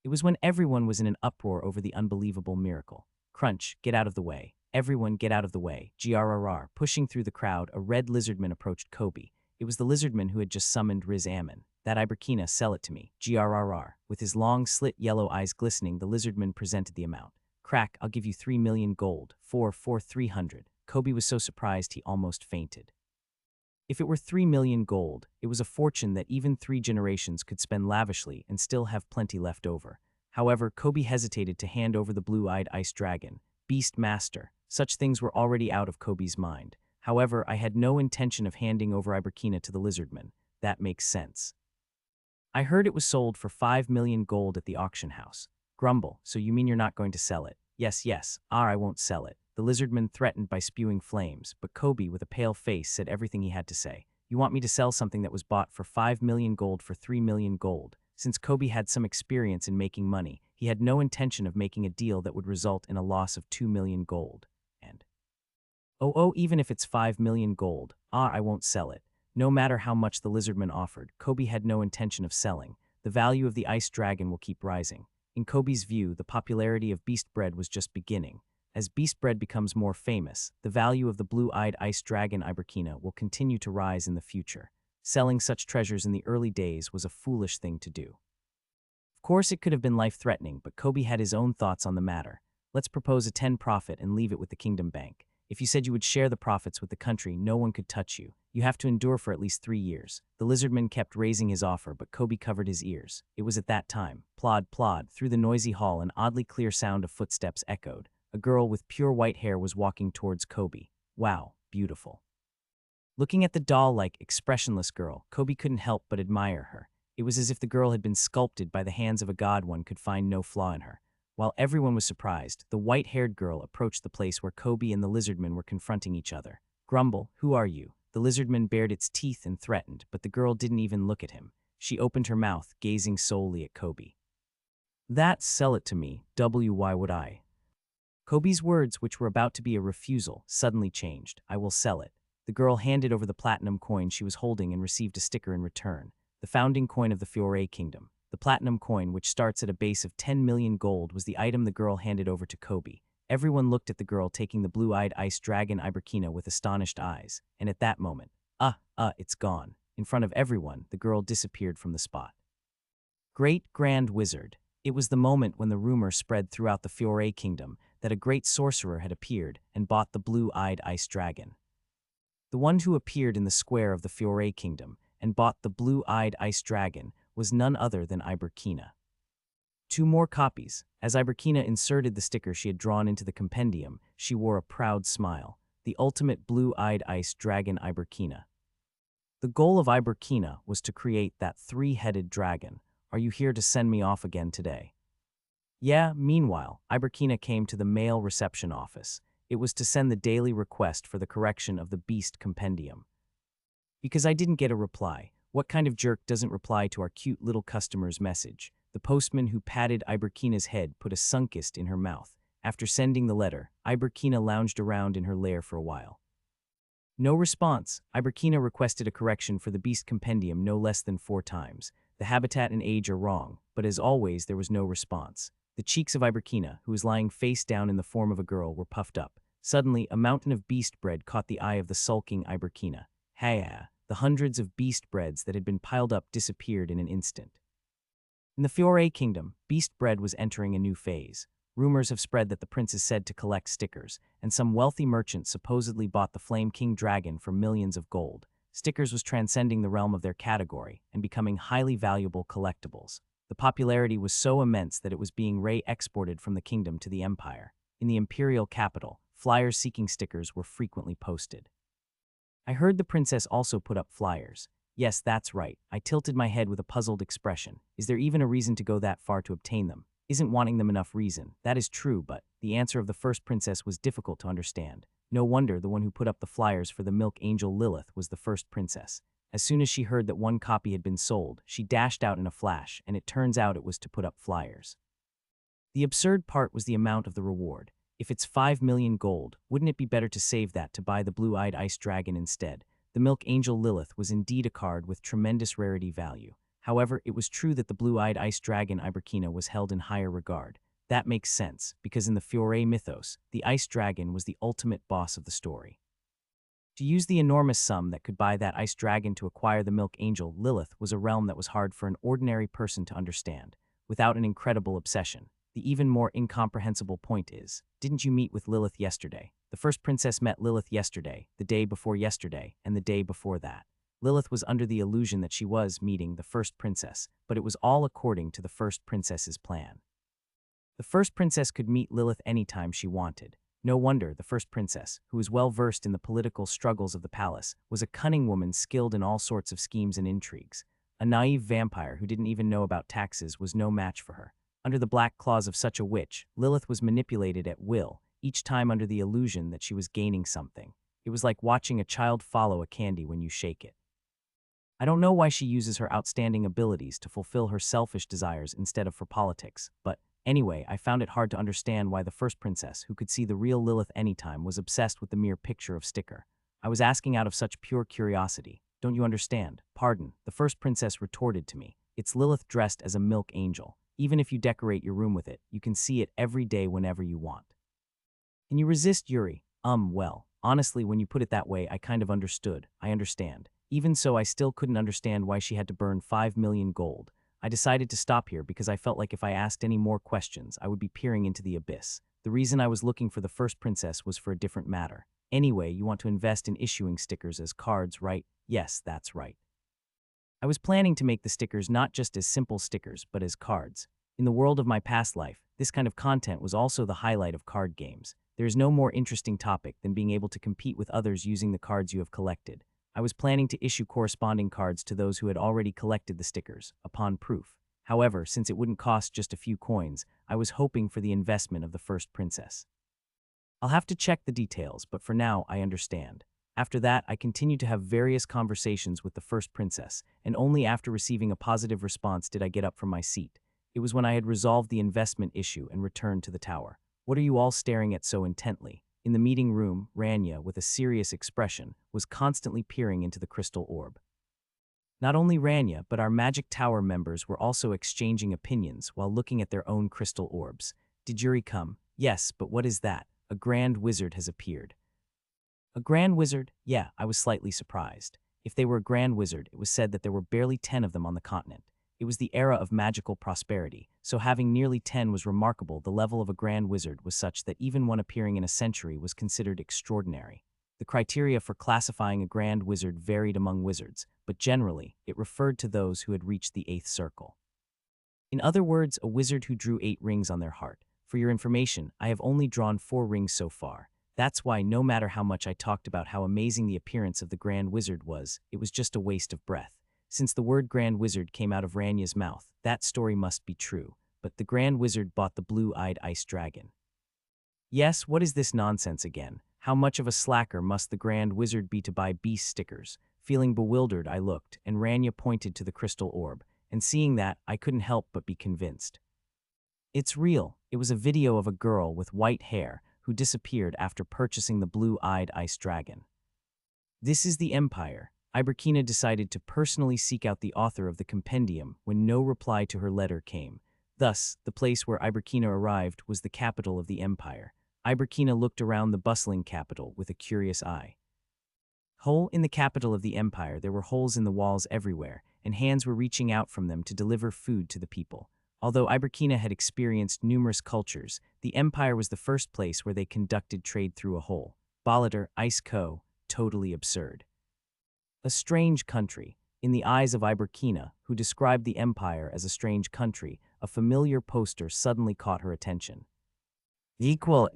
It was when everyone was in an uproar over the unbelievable miracle. Crunch, get out of the way. Everyone get out of the way. GRRR. Pushing through the crowd, a red lizardman approached Kobe. It was the lizardman who had just summoned Riz Ammon. That Iberkina, sell it to me. GRRR. With his long, slit yellow eyes glistening, the lizardman presented the amount. Crack, I'll give you 3 million gold. 300. Kobe was so surprised he almost fainted. If it were 3 million gold, it was a fortune that even 3 generations could spend lavishly and still have plenty left over. However, Kobe hesitated to hand over the blue-eyed ice dragon. Beast Master. Such things were already out of Kobe's mind. However, I had no intention of handing over Iberkina to the lizardman. That makes sense. I heard it was sold for 5 million gold at the auction house. Grumble, so you mean you're not going to sell it? Yes. I won't sell it. The lizardman threatened by spewing flames, but Kobe, with a pale face, said everything he had to say. You want me to sell something that was bought for 5 million gold for 3 million gold? Since Kobe had some experience in making money, he had no intention of making a deal that would result in a loss of 2 million gold. And even if it's 5 million gold, I won't sell it. No matter how much the lizardman offered, Kobe had no intention of selling. The value of the ice dragon will keep rising. In Kobe's view, the popularity of beast bread was just beginning. As beast bread becomes more famous, the value of the blue-eyed ice dragon Iberkina will continue to rise in the future. Selling such treasures in the early days was a foolish thing to do. Of course, it could have been life-threatening, but Kobe had his own thoughts on the matter. Let's propose a 10 profit and leave it with the Kingdom Bank. If you said you would share the profits with the country, no one could touch you. You have to endure for at least 3 years. The lizardman kept raising his offer, but Kobe covered his ears. It was at that time. Plod, plod, through the noisy hall, an oddly clear sound of footsteps echoed. A girl with pure white hair was walking towards Kobe. Wow, beautiful. Looking at the doll-like, expressionless girl, Kobe couldn't help but admire her. It was as if the girl had been sculpted by the hands of a god. One could find no flaw in her. While everyone was surprised, the white-haired girl approached the place where Kobe and the lizardman were confronting each other. Grumble, who are you? The lizardman bared its teeth and threatened, but the girl didn't even look at him. She opened her mouth, gazing solely at Kobe. Sell it to me, why would I? Kobe's words, which were about to be a refusal, suddenly changed. I will sell it. The girl handed over the platinum coin she was holding and received a sticker in return. The founding coin of the Fiore Kingdom. The platinum coin, which starts at a base of 10 million gold, was the item the girl handed over to Kobe. Everyone looked at the girl taking the blue-eyed ice dragon Iberkina with astonished eyes, and at that moment, it's gone. In front of everyone, the girl disappeared from the spot. Great Grand Wizard. It was the moment when the rumor spread throughout the Fiore Kingdom that a great sorcerer had appeared and bought the blue-eyed ice dragon. The one who appeared in the square of the Fiore Kingdom and bought the blue-eyed ice dragon was none other than Iberkina. 2 more copies. As Iberkina inserted the sticker she had drawn into the compendium, she wore a proud smile. The ultimate blue-eyed ice dragon Iberkina. The goal of Iberkina was to create that 3-headed dragon. Are you here to send me off again today? Yeah, meanwhile, Iberkina came to the mail reception office. It was to send the daily request for the correction of the beast compendium. Because I didn't get a reply. What kind of jerk doesn't reply to our cute little customer's message? The postman who patted Iberkina's head put a sunkist in her mouth. After sending the letter, Iberkina lounged around in her lair for a while. No response. Iberkina requested a correction for the beast compendium no less than 4 times. The habitat and age are wrong, but as always, there was no response. The cheeks of Iberkina, who was lying face down in the form of a girl, were puffed up. Suddenly, a mountain of beast bread caught the eye of the sulking Iberkina. Haya! The hundreds of beast breads that had been piled up disappeared in an instant. In the Fiore Kingdom, beast bread was entering a new phase. Rumors have spread that the prince is said to collect stickers, and some wealthy merchant supposedly bought the Flame King dragon for millions of gold. Stickers was transcending the realm of their category and becoming highly valuable collectibles. The popularity was so immense that it was being re-exported from the kingdom to the empire. In the imperial capital, flyers seeking stickers were frequently posted. I heard the princess also put up flyers. Yes, that's right. I tilted my head with a puzzled expression. Is there even a reason to go that far to obtain them? Isn't wanting them enough reason? That is true, but the answer of the first princess was difficult to understand. No wonder the one who put up the flyers for the milk angel Lilith was the first princess. As soon as she heard that one copy had been sold, she dashed out in a flash, and it turns out it was to put up flyers. The absurd part was the amount of the reward. If it's 5 million gold, wouldn't it be better to save that to buy the blue-eyed ice dragon instead? The milk angel Lilith was indeed a card with tremendous rarity value. However, it was true that the blue-eyed ice dragon Iberkina was held in higher regard. That makes sense, because in the Fiore mythos, the ice dragon was the ultimate boss of the story. To use the enormous sum that could buy that ice dragon to acquire the milk angel Lilith was a realm that was hard for an ordinary person to understand, without an incredible obsession. The even more incomprehensible point is, didn't you meet with Lilith yesterday? The first princess met Lilith yesterday, the day before yesterday, and the day before that. Lilith was under the illusion that she was meeting the first princess, but it was all according to the first princess's plan. The first princess could meet Lilith anytime she wanted. No wonder the first princess, who was well versed in the political struggles of the palace, was a cunning woman skilled in all sorts of schemes and intrigues. A naive vampire who didn't even know about taxes was no match for her. Under the black claws of such a witch, Lilith was manipulated at will, each time under the illusion that she was gaining something. It was like watching a child follow a candy when you shake it. I don't know why she uses her outstanding abilities to fulfill her selfish desires instead of for politics, but anyway, I found it hard to understand why the first princess, who could see the real Lilith anytime, was obsessed with the mere picture of sticker. I was asking out of such pure curiosity. Don't you understand? Pardon, the first princess retorted to me. It's Lilith dressed as a milk angel. Even if you decorate your room with it, you can see it every day whenever you want. Can you resist, Yuri? Well, honestly, when you put it that way, I kind of understood. I understand. Even so, I still couldn't understand why she had to burn 5 million gold. I decided to stop here because I felt like if I asked any more questions, I would be peering into the abyss. The reason I was looking for the first princess was for a different matter. Anyway, you want to invest in issuing stickers as cards, right? Yes, that's right. I was planning to make the stickers not just as simple stickers, but as cards. In the world of my past life, this kind of content was also the highlight of card games. There is no more interesting topic than being able to compete with others using the cards you have collected. I was planning to issue corresponding cards to those who had already collected the stickers, upon proof. However, since it wouldn't cost just a few coins, I was hoping for the investment of the first princess. I'll have to check the details, but for now, I understand. After that, I continued to have various conversations with the first princess, and only after receiving a positive response did I get up from my seat. It was when I had resolved the investment issue and returned to the tower. What are you all staring at so intently? In the meeting room, Rania, with a serious expression, was constantly peering into the crystal orb. Not only Rania, but our Magic Tower members were also exchanging opinions while looking at their own crystal orbs. Did Yuri come? Yes, but what is that? A grand wizard has appeared. A grand wizard? Yeah, I was slightly surprised. If they were a grand wizard, it was said that there were barely 10 of them on the continent. It was the era of magical prosperity, so having nearly 10 was remarkable. The level of a grand wizard was such that even one appearing in a century was considered extraordinary. The criteria for classifying a grand wizard varied among wizards, but generally, it referred to those who had reached the 8th circle. In other words, a wizard who drew 8 rings on their heart. For your information, I have only drawn 4 rings so far. That's why no matter how much I talked about how amazing the appearance of the Grand Wizard was, it was just a waste of breath. Since the word Grand Wizard came out of Ranya's mouth, that story must be true. But the Grand Wizard bought the blue-eyed ice dragon. Yes, what is this nonsense again? How much of a slacker must the Grand Wizard be to buy beast stickers? Feeling bewildered, I looked, and Ranya pointed to the crystal orb. And seeing that, I couldn't help but be convinced. It's real. It was a video of a girl with white hair who disappeared after purchasing the blue-eyed ice dragon. This is the Empire. Iberkina decided to personally seek out the author of the compendium when no reply to her letter came. Thus, the place where Iberkina arrived was the capital of the Empire. Iberkina looked around the bustling capital with a curious eye. Hole in the capital of the Empire, there were holes in the walls everywhere, and hands were reaching out from them to deliver food to the people. Although Iberkina had experienced numerous cultures, the Empire was the first place where they conducted trade through a hole. Balater, Ice Co. Totally absurd. A strange country. In the eyes of Iberkina, who described the Empire as a strange country, a familiar poster suddenly caught her attention. Equal.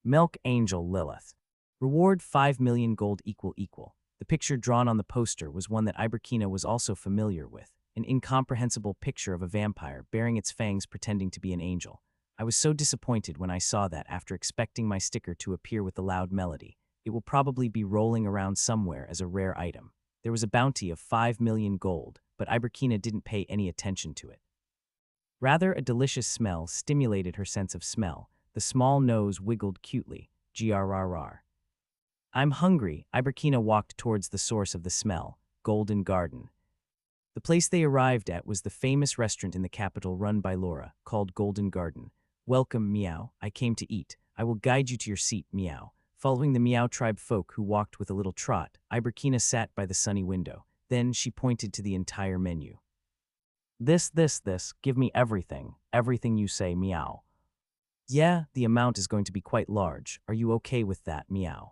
Milk Angel Lilith. Reward 5 million gold equal. The picture drawn on the poster was one that Iberkina was also familiar with. An incomprehensible picture of a vampire bearing its fangs pretending to be an angel. I was so disappointed when I saw that after expecting my sticker to appear with the loud melody. It will probably be rolling around somewhere as a rare item. There was a bounty of 5 million gold, but Iberkina didn't pay any attention to it. Rather, a delicious smell stimulated her sense of smell. The small nose wiggled cutely. Grrr. I'm hungry. Iberkina walked towards the source of the smell, Golden Garden. The place they arrived at was the famous restaurant in the capital run by Laura, called Golden Garden. Welcome, Meow. I came to eat. I will guide you to your seat, Meow. Following the Meow tribe folk who walked with a little trot, Iberkina sat by the sunny window. Then she pointed to the entire menu. This, give me everything. Everything you say, Meow. Yeah, the amount is going to be quite large. Are you okay with that, Meow?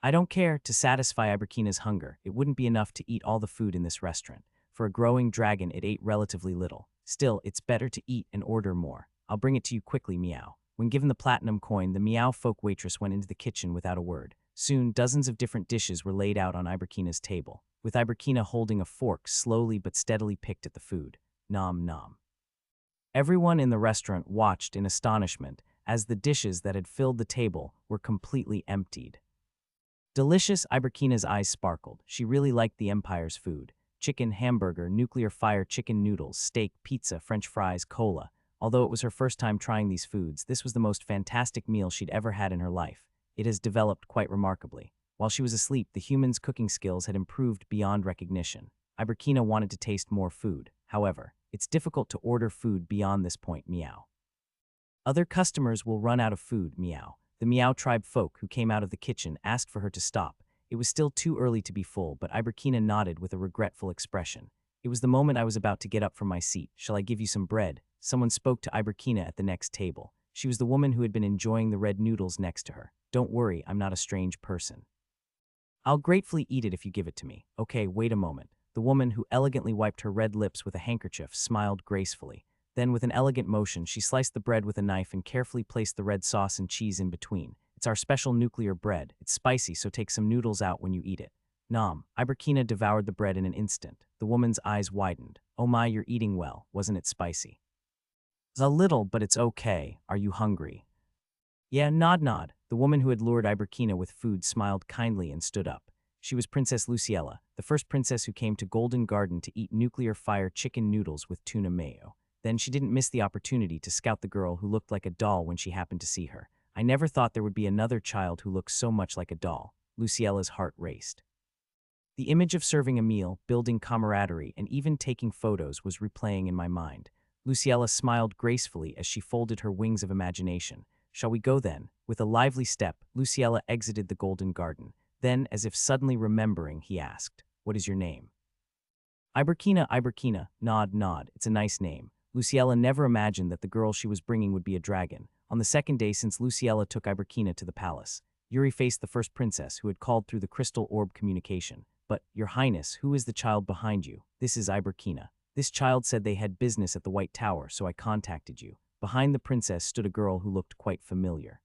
I don't care. To satisfy Iberkina's hunger, it wouldn't be enough to eat all the food in this restaurant. For a growing dragon, it ate relatively little. Still, it's better to eat and order more. I'll bring it to you quickly, Meow. When given the platinum coin, the Meow folk waitress went into the kitchen without a word. Soon, dozens of different dishes were laid out on Iberkina's table, with Iberkina holding a fork slowly but steadily picked at the food. Nom nom. Everyone in the restaurant watched in astonishment as the dishes that had filled the table were completely emptied. Delicious, Iberkina's eyes sparkled. She really liked the Empire's food. Chicken, hamburger, nuclear fire chicken noodles, steak, pizza, French fries, cola. Although it was her first time trying these foods, this was the most fantastic meal she'd ever had in her life. It has developed quite remarkably. While she was asleep, the human's cooking skills had improved beyond recognition. Iberkina wanted to taste more food. However, it's difficult to order food beyond this point, Meow. Other customers will run out of food, Meow. The Meow tribe folk who came out of the kitchen asked for her to stop. It was still too early to be full, but Iberkina nodded with a regretful expression. It was the moment I was about to get up from my seat. Shall I give you some bread? Someone spoke to Iberkina at the next table. She was the woman who had been enjoying the red noodles next to her. Don't worry, I'm not a strange person. I'll gratefully eat it if you give it to me. Okay, wait a moment. The woman, who elegantly wiped her red lips with a handkerchief, smiled gracefully. Then, with an elegant motion, she sliced the bread with a knife and carefully placed the red sauce and cheese in between. It's our special nuclear bread. It's spicy, so take some noodles out when you eat it. Nom. Iberkina devoured the bread in an instant. The woman's eyes widened. Oh my, you're eating well. Wasn't it spicy? A little, but it's okay. Are you hungry? Yeah, nod. The woman who had lured Iberkina with food smiled kindly and stood up. She was Princess Luciella, the first princess who came to Golden Garden to eat nuclear fire chicken noodles with tuna mayo. Then she didn't miss the opportunity to scout the girl who looked like a doll when she happened to see her. I never thought there would be another child who looked so much like a doll. Luciella's heart raced. The image of serving a meal, building camaraderie, and even taking photos was replaying in my mind. Luciella smiled gracefully as she folded her wings of imagination. Shall we go then? With a lively step, Luciella exited the golden garden. Then, as if suddenly remembering, he asked, "What is your name?" Iberkina, nod, nod, it's a nice name. Luciella never imagined that the girl she was bringing would be a dragon. On the second day since Luciella took Iberkina to the palace, Yuri faced the first princess who had called through the crystal orb communication. "But, Your Highness, who is the child behind you?" "This is Iberkina. This child said they had business at the White Tower, so I contacted you." Behind the princess stood a girl who looked quite familiar.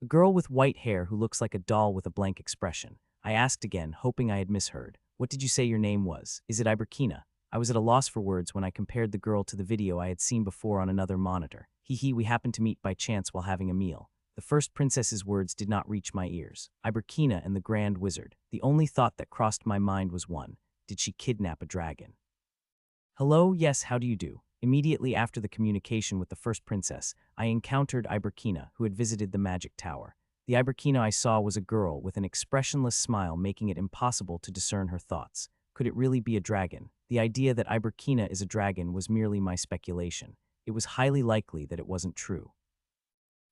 A girl with white hair who looks like a doll with a blank expression. I asked again, hoping I had misheard. "What did you say your name was? Is it Iberkina?" I was at a loss for words when I compared the girl to the video I had seen before on another monitor. Hee, we happened to meet by chance while having a meal. The first princess's words did not reach my ears. Iberkina and the Grand Wizard. The only thought that crossed my mind was one. Did she kidnap a dragon? "Hello, yes, how do you do?" Immediately after the communication with the first princess, I encountered Iberkina, who had visited the magic tower. The Iberkina I saw was a girl with an expressionless smile, making it impossible to discern her thoughts. Could it really be a dragon? The idea that Iberkina is a dragon was merely my speculation. It was highly likely that it wasn't true.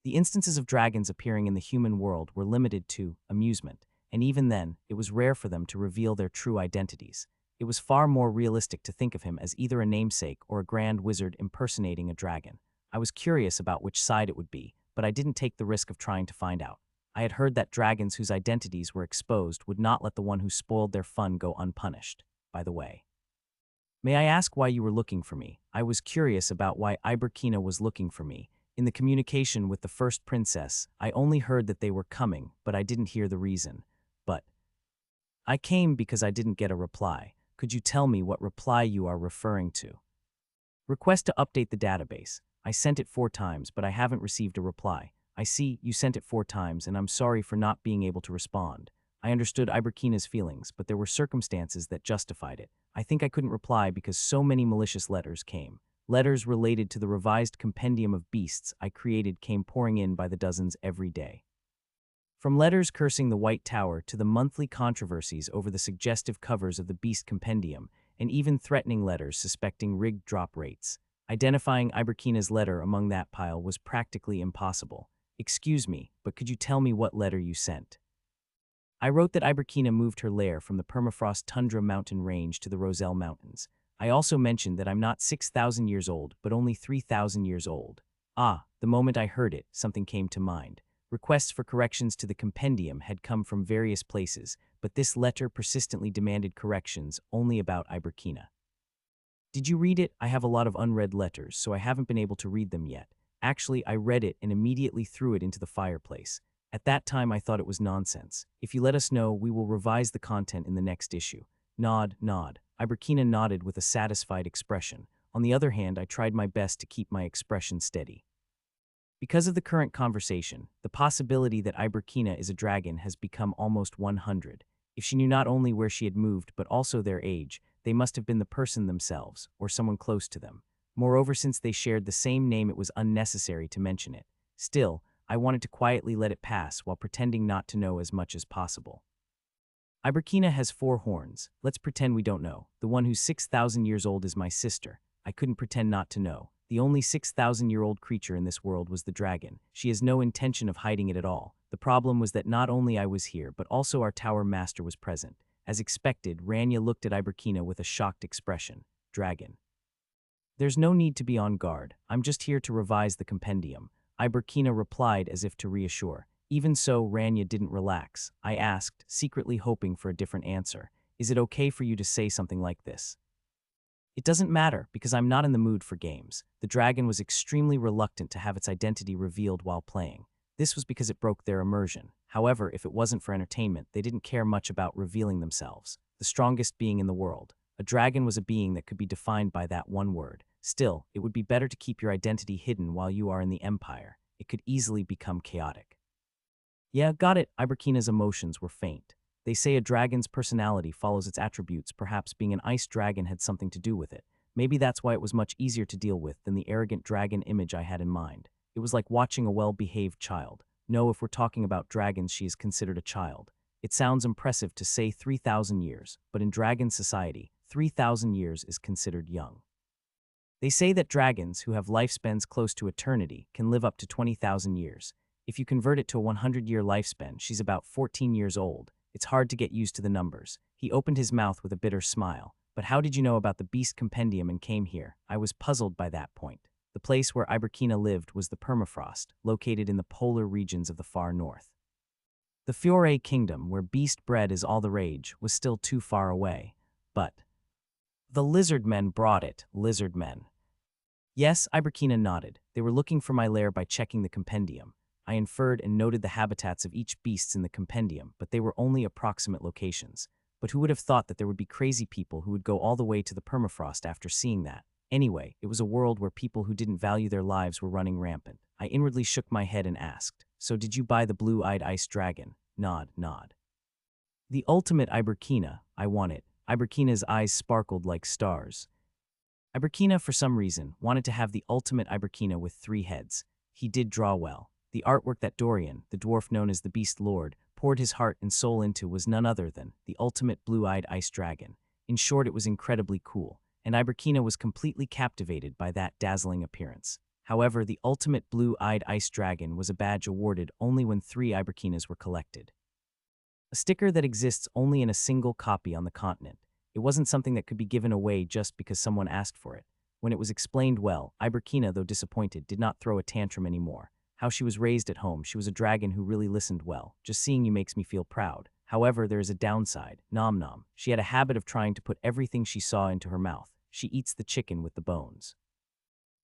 The instances of dragons appearing in the human world were limited to amusement, and even then, it was rare for them to reveal their true identities. It was far more realistic to think of him as either a namesake or a grand wizard impersonating a dragon. I was curious about which side it would be, but I didn't take the risk of trying to find out. I had heard that dragons whose identities were exposed would not let the one who spoiled their fun go unpunished. By the way, may I ask why you were looking for me? I was curious about why Iberkina was looking for me. In the communication with the first princess, I only heard that they were coming, but I didn't hear the reason. But I came because I didn't get a reply. Could you tell me what reply you are referring to? Request to update the database. I sent it 4 times, but I haven't received a reply. I see, you sent it 4 times, and I'm sorry for not being able to respond. I understood Iberkina's feelings, but there were circumstances that justified it. I think I couldn't reply because so many malicious letters came. Letters related to the revised compendium of beasts I created came pouring in by the dozens every day. From letters cursing the White Tower to the monthly controversies over the suggestive covers of the Beast Compendium, and even threatening letters suspecting rigged drop rates. Identifying Iberkina's letter among that pile was practically impossible. "Excuse me, but could you tell me what letter you sent?" I wrote that Iberkina moved her lair from the permafrost tundra mountain range to the Roselle Mountains. I also mentioned that I'm not 6,000 years old, but only 3,000 years old. The moment I heard it, something came to mind. Requests for corrections to the compendium had come from various places, but this letter persistently demanded corrections only about Iberkina. "Did you read it? I have a lot of unread letters, so I haven't been able to read them yet. Actually, I read it and immediately threw it into the fireplace. At that time, I thought it was nonsense. If you let us know, we will revise the content in the next issue." Nod, nod. Iberkina nodded with a satisfied expression. On the other hand, I tried my best to keep my expression steady. Because of the current conversation, the possibility that Iberkina is a dragon has become almost 100. If she knew not only where she had moved but also their age, they must have been the person themselves, or someone close to them. Moreover, since they shared the same name, it was unnecessary to mention it. Still, I wanted to quietly let it pass while pretending not to know as much as possible. "Iberkina has 4 horns. Let's pretend we don't know. The one who's 6,000 years old is my sister." I couldn't pretend not to know. The only 6,000-year-old creature in this world was the dragon. She has no intention of hiding it at all. The problem was that not only I was here, but also our tower master was present. As expected, Rania looked at Iberkina with a shocked expression. "Dragon." "There's no need to be on guard. I'm just here to revise the compendium." Iberkina replied as if to reassure. Even so, Rania didn't relax. I asked, secretly hoping for a different answer. "Is it okay for you to say something like this?" "It doesn't matter, because I'm not in the mood for games." The dragon was extremely reluctant to have its identity revealed while playing. This was because it broke their immersion. However, if it wasn't for entertainment, they didn't care much about revealing themselves. The strongest being in the world. A dragon was a being that could be defined by that one word. Still, it would be better to keep your identity hidden while you are in the Empire. It could easily become chaotic. "Yeah, got it." Iberkina's emotions were faint. They say a dragon's personality follows its attributes, perhaps being an ice dragon had something to do with it. Maybe that's why it was much easier to deal with than the arrogant dragon image I had in mind. It was like watching a well-behaved child. No, if we're talking about dragons, she is considered a child. It sounds impressive to say 3,000 years, but in dragon society, 3,000 years is considered young. They say that dragons, who have lifespans close to eternity, can live up to 20,000 years. If you convert it to a 100-year lifespan, she's about 14 years old. It's hard to get used to the numbers. He opened his mouth with a bitter smile. But how did you know about the Beast Compendium and came here? I was puzzled by that point. The place where Iberkina lived was the permafrost, located in the polar regions of the far north. The Fiore Kingdom, where beast bread is all the rage, was still too far away. But the lizard men brought it, lizard men. Yes, Iberkina nodded. They were looking for my lair by checking the compendium. I inferred and noted the habitats of each beast in the compendium, but they were only approximate locations. But who would have thought that there would be crazy people who would go all the way to the permafrost after seeing that? Anyway, it was a world where people who didn't value their lives were running rampant. I inwardly shook my head and asked, "So did you buy the blue-eyed ice dragon?" Nod, nod. The ultimate Iberkina, I want it. Iberkina's eyes sparkled like stars. Iberkina, for some reason, wanted to have the ultimate Iberkina with 3 heads. He did draw well. The artwork that Dorian, the dwarf known as the Beast Lord, poured his heart and soul into was none other than the ultimate blue-eyed ice dragon. In short, it was incredibly cool, and Iberkina was completely captivated by that dazzling appearance. However, the ultimate blue-eyed ice dragon was a badge awarded only when 3 Iberkinas were collected. A sticker that exists only in a single copy on the continent. It wasn't something that could be given away just because someone asked for it. When it was explained well, Iberkina, though disappointed, did not throw a tantrum anymore. How she was raised at home, she was a dragon who really listened well. Just seeing you makes me feel proud. However, there is a downside. Nom nom. She had a habit of trying to put everything she saw into her mouth. She eats the chicken with the bones.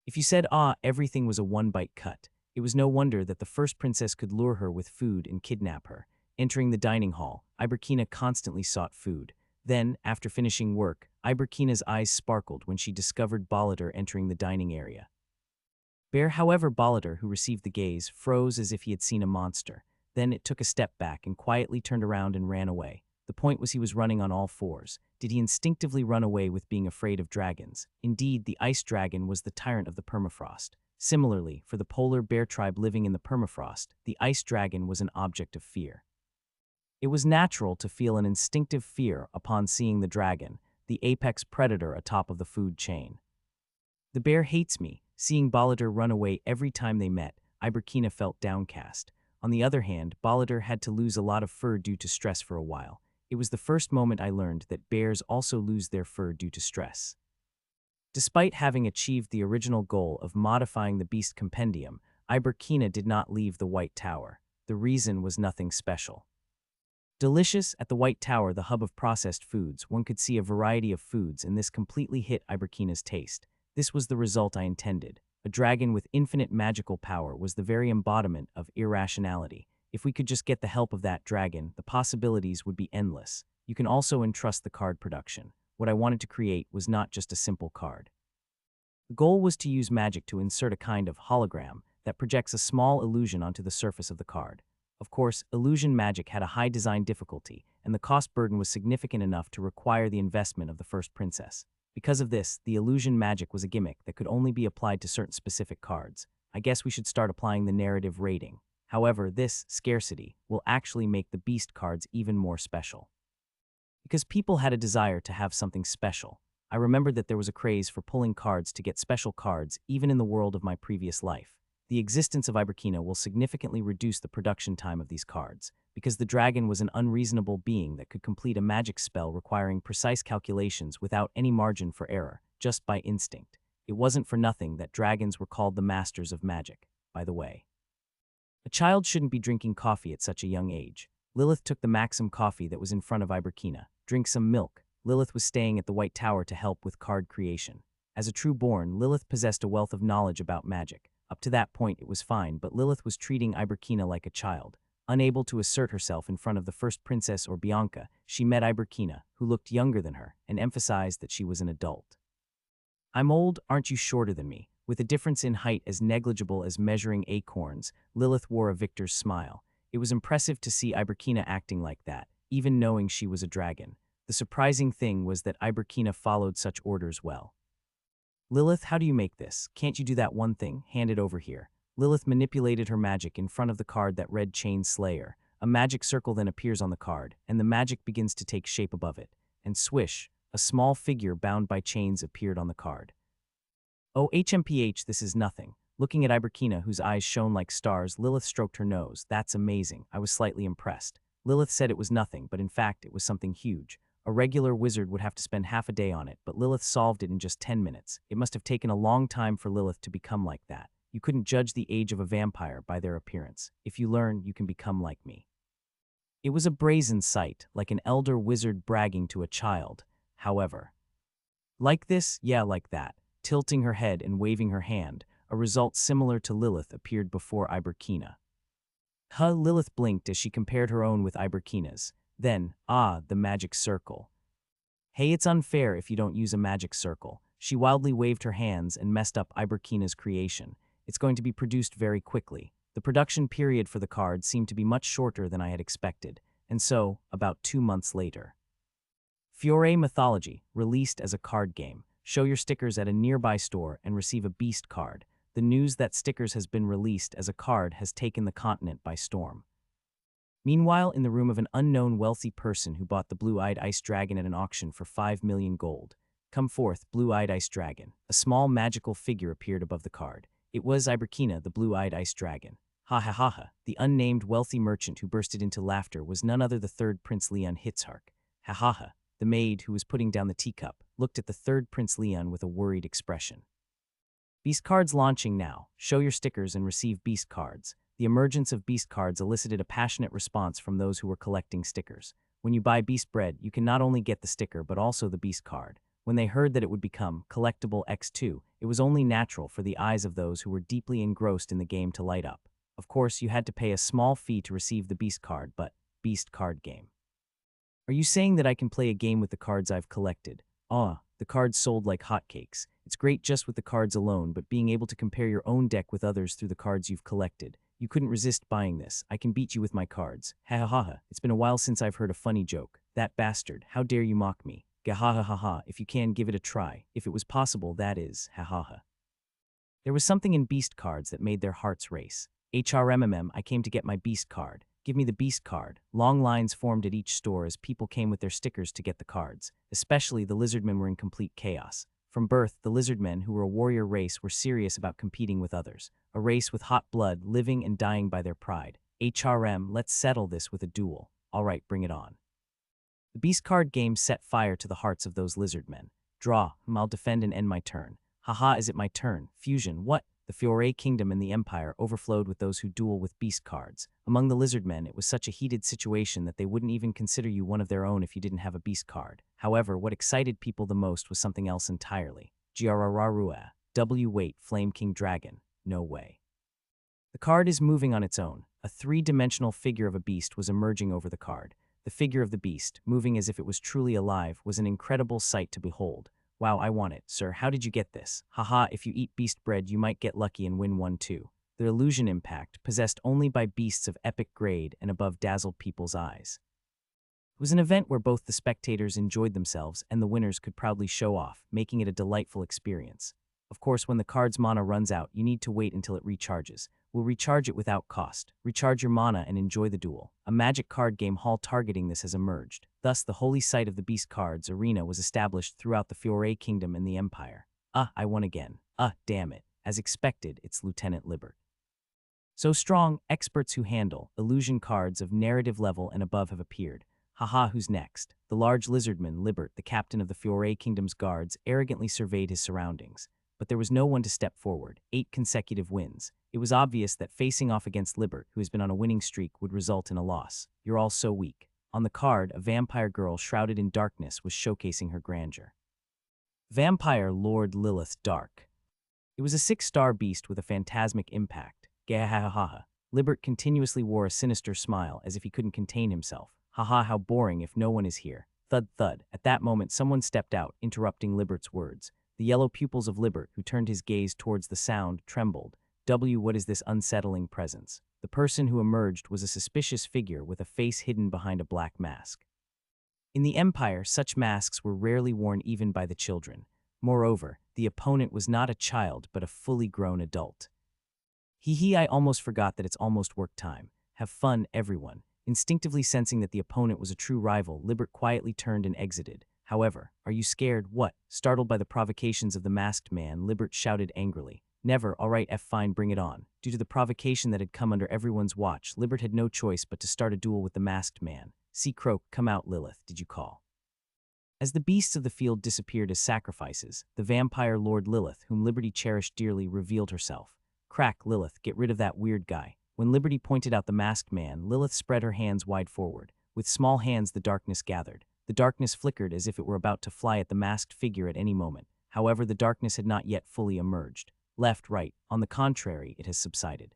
If you said, everything was a one-bite cut, it was no wonder that the first princess could lure her with food and kidnap her. Entering the dining hall, Iberkina constantly sought food. Then, after finishing work, Iberkina's eyes sparkled when she discovered Balador entering the dining area. However, Balador, who received the gaze, froze as if he had seen a monster. Then it took a step back and quietly turned around and ran away. The point was he was running on all fours. Did he instinctively run away with being afraid of dragons? Indeed, the ice dragon was the tyrant of the permafrost. Similarly, for the polar bear tribe living in the permafrost, the ice dragon was an object of fear. It was natural to feel an instinctive fear upon seeing the dragon, the apex predator atop of the food chain. The bear hates me. Seeing Balador run away every time they met, Iberkina felt downcast. On the other hand, Balador had to lose a lot of fur due to stress for a while. It was the first moment I learned that bears also lose their fur due to stress. Despite having achieved the original goal of modifying the Beast Compendium, Iberkina did not leave the White Tower. The reason was nothing special. Delicious, at the White Tower, the hub of processed foods, one could see a variety of foods, and this completely hit Iberkina's taste. This was the result I intended. A dragon with infinite magical power was the very embodiment of irrationality. If we could just get the help of that dragon, the possibilities would be endless. You can also entrust the card production. What I wanted to create was not just a simple card. The goal was to use magic to insert a kind of hologram that projects a small illusion onto the surface of the card. Of course, illusion magic had a high design difficulty, and the cost burden was significant enough to require the investment of the first princess. Because of this, the illusion magic was a gimmick that could only be applied to certain specific cards. I guess we should start applying the narrative rating. However, this scarcity will actually make the beast cards even more special. Because people had a desire to have something special, I remembered that there was a craze for pulling cards to get special cards even in the world of my previous life. The existence of Iberkina will significantly reduce the production time of these cards, because the dragon was an unreasonable being that could complete a magic spell requiring precise calculations without any margin for error, just by instinct. It wasn't for nothing that dragons were called the masters of magic, by the way. A child shouldn't be drinking coffee at such a young age. Lilith took the Maxim coffee that was in front of Iberkina. Drink some milk. Lilith was staying at the White Tower to help with card creation. As a true born, Lilith possessed a wealth of knowledge about magic. Up to that point, it was fine, but Lilith was treating Iberkina like a child. Unable to assert herself in front of the first princess or Bianca, she met Iberkina, who looked younger than her, and emphasized that she was an adult. "I'm old, aren't you shorter than me?" With a difference in height as negligible as measuring acorns, Lilith wore a victor's smile. It was impressive to see Iberkina acting like that, even knowing she was a dragon. The surprising thing was that Iberkina followed such orders well. "Lilith, how do you make this? Can't you do that one thing? Hand it over here." Lilith manipulated her magic in front of the card that read Chain Slayer. A magic circle then appears on the card, and the magic begins to take shape above it. And swish, a small figure bound by chains appeared on the card. Oh, HMPH, this is nothing. Looking at Iberkina, whose eyes shone like stars, Lilith stroked her nose. That's amazing. I was slightly impressed. Lilith said it was nothing, but in fact it was something huge. A regular wizard would have to spend half a day on it, but Lilith solved it in just 10 minutes. It must have taken a long time for Lilith to become like that. You couldn't judge the age of a vampire by their appearance. If you learn, you can become like me. It was a brazen sight, like an elder wizard bragging to a child. However, like this, yeah, like that, tilting her head and waving her hand, a result similar to Lilith appeared before Iberkina. Lilith blinked as she compared her own with Iberkina's. Then, the magic circle. Hey, it's unfair if you don't use a magic circle. She wildly waved her hands and messed up Iberkina's creation. It's going to be produced very quickly. The production period for the card seemed to be much shorter than I had expected, and so, about 2 months later. Fiore Mythology, released as a card game. Show your stickers at a nearby store and receive a beast card. The news that stickers has been released as a card has taken the continent by storm. Meanwhile, in the room of an unknown wealthy person who bought the blue-eyed ice dragon at an auction for 5 million gold. Come forth, blue-eyed ice dragon. A small magical figure appeared above the card. It was Iberkina, the blue-eyed ice dragon. Ha ha ha ha. The unnamed wealthy merchant who bursted into laughter was none other the third Prince Leon Hitzhark. Ha ha ha. The maid, who was putting down the teacup, looked at the third Prince Leon with a worried expression. Beast cards launching now. Show your stickers and receive beast cards. The emergence of beast cards elicited a passionate response from those who were collecting stickers. When you buy beast bread, you can not only get the sticker but also the beast card. When they heard that it would become collectible X2, it was only natural for the eyes of those who were deeply engrossed in the game to light up. Of course, you had to pay a small fee to receive the beast card, but beast card game. Are you saying that I can play a game with the cards I've collected? The cards sold like hotcakes. It's great just with the cards alone, but being able to compare your own deck with others through the cards you've collected. You couldn't resist buying this. I can beat you with my cards. Ha ha ha ha. It's been a while since I've heard a funny joke. That bastard. How dare you mock me? Ga ha ha ha ha. If you can, give it a try. If it was possible, that is. Ha ha ha. There was something in beast cards that made their hearts race. HRMMM, I came to get my beast card. Give me the beast card. Long lines formed at each store as people came with their stickers to get the cards. Especially the lizardmen were in complete chaos. From birth, the lizardmen, who were a warrior race, were serious about competing with others. A race with hot blood, living and dying by their pride. HRM, let's settle this with a duel. All right, bring it on. The beast card game set fire to the hearts of those lizardmen. Draw, I'll defend and end my turn. Haha, is it my turn? Fusion, what? The Fiore kingdom and the empire overflowed with those who duel with beast cards. Among the lizardmen, it was such a heated situation that they wouldn't even consider you one of their own if you didn't have a beast card. However, what excited people the most was something else entirely. Giarararua. Weight, Flame King Dragon. No way. The card is moving on its own. A three-dimensional figure of a beast was emerging over the card. The figure of the beast, moving as if it was truly alive, was an incredible sight to behold. Wow, I want it, sir. How did you get this? Haha, if you eat beast bread, you might get lucky and win one too. The illusion impact, possessed only by beasts of epic grade and above, dazzled people's eyes. It was an event where both the spectators enjoyed themselves and the winners could proudly show off, making it a delightful experience. Of course, when the card's mana runs out, you need to wait until it recharges. We'll recharge it without cost. Recharge your mana and enjoy the duel. A magic card game hall targeting this has emerged. Thus, the holy site of the beast cards arena was established throughout the Fiore kingdom and the empire. I won again. Damn it. As expected, it's Lieutenant Libert. So strong, experts who handle illusion cards of narrative level and above have appeared. Haha, who's next? The large lizardman, Libert, the captain of the Fiore kingdom's guards, arrogantly surveyed his surroundings. But there was no one to step forward. 8 consecutive wins. It was obvious that facing off against Libert, who has been on a winning streak, would result in a loss. You're all so weak. On the card, a vampire girl shrouded in darkness was showcasing her grandeur. Vampire Lord Lilith Dark. It was a 6-star beast with a phantasmic impact. Gahahaha. Libert continuously wore a sinister smile, as if he couldn't contain himself. Haha, how boring if no one is here. Thud thud. At that moment, someone stepped out, interrupting Libert's words. The yellow pupils of Libert, who turned his gaze towards the sound, trembled. What is this unsettling presence? The person who emerged was a suspicious figure with a face hidden behind a black mask. In the Empire, such masks were rarely worn even by the children. Moreover, the opponent was not a child but a fully grown adult. Hee hee, I almost forgot that it's almost work time. Have fun, everyone. Instinctively sensing that the opponent was a true rival, Libert quietly turned and exited. However, "Are you scared? What?" Startled by the provocations of the masked man, Libert shouted angrily. "Never. All right, fine, bring it on." Due to the provocation that had come under everyone's watch, Libert had no choice but to start a duel with the masked man. "See, Croak, come out, Lilith, did you call?" As the beasts of the field disappeared as sacrifices, the vampire Lord Lilith, whom Liberty cherished dearly, revealed herself. "Crack, Lilith, get rid of that weird guy." When Liberty pointed out the masked man, Lilith spread her hands wide forward. With small hands, the darkness gathered. The darkness flickered as if it were about to fly at the masked figure at any moment. However, the darkness had not yet fully emerged. Left, right. On the contrary, it has subsided.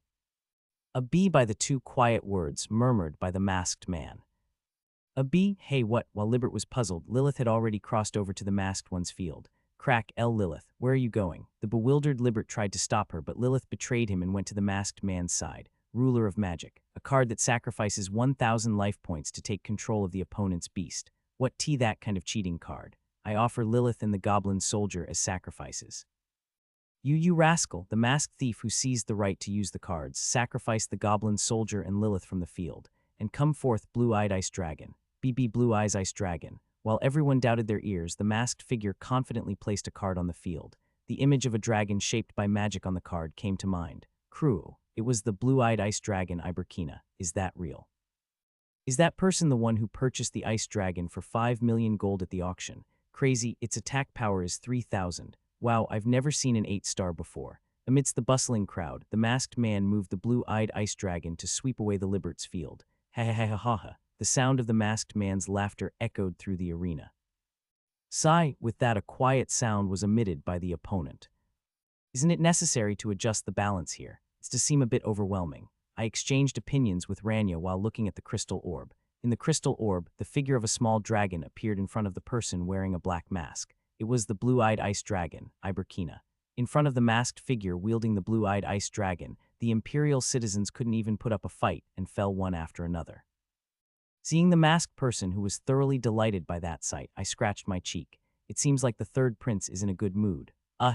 "A bee," by the two quiet words murmured by the masked man. "A bee? Hey, what?" While Libert was puzzled, Lilith had already crossed over to the masked one's field. "Crack, Lilith, where are you going?" The bewildered Libert tried to stop her, but Lilith betrayed him and went to the masked man's side. "Ruler of Magic, a card that sacrifices 1,000 life points to take control of the opponent's beast. What that kind of cheating card? I offer Lilith and the Goblin Soldier as sacrifices." You rascal," the masked thief who seized the right to use the cards, sacrificed the Goblin Soldier and Lilith from the field. "And come forth, blue-eyed ice dragon. BB Blue Eyes Ice Dragon." While everyone doubted their ears, the masked figure confidently placed a card on the field. The image of a dragon shaped by magic on the card came to mind. Cruel. It was the blue-eyed ice dragon Iberkina. Is that real? Is that person the one who purchased the ice dragon for 5 million gold at the auction? Crazy, its attack power is 3,000. Wow, I've never seen an 8-star before. Amidst the bustling crowd, the masked man moved the blue-eyed ice dragon to sweep away the Libert's field. Ha ha ha ha ha. The sound of the masked man's laughter echoed through the arena. Sigh, with that a quiet sound was emitted by the opponent. "Isn't it necessary to adjust the balance here? It's to seem a bit overwhelming." I exchanged opinions with Rania while looking at the crystal orb. In the crystal orb, the figure of a small dragon appeared in front of the person wearing a black mask. It was the blue-eyed ice dragon, Iberkina. In front of the masked figure wielding the blue-eyed ice dragon, the imperial citizens couldn't even put up a fight and fell one after another. Seeing the masked person who was thoroughly delighted by that sight, I scratched my cheek. It seems like the third prince is in a good mood.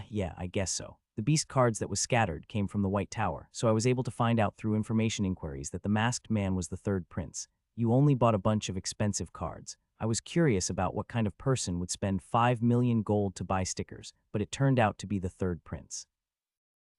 Yeah, I guess so. The beast cards that was scattered came from the White Tower, so I was able to find out through information inquiries that the masked man was the third prince. "You only bought a bunch of expensive cards." I was curious about what kind of person would spend 5 million gold to buy stickers, but it turned out to be the third prince.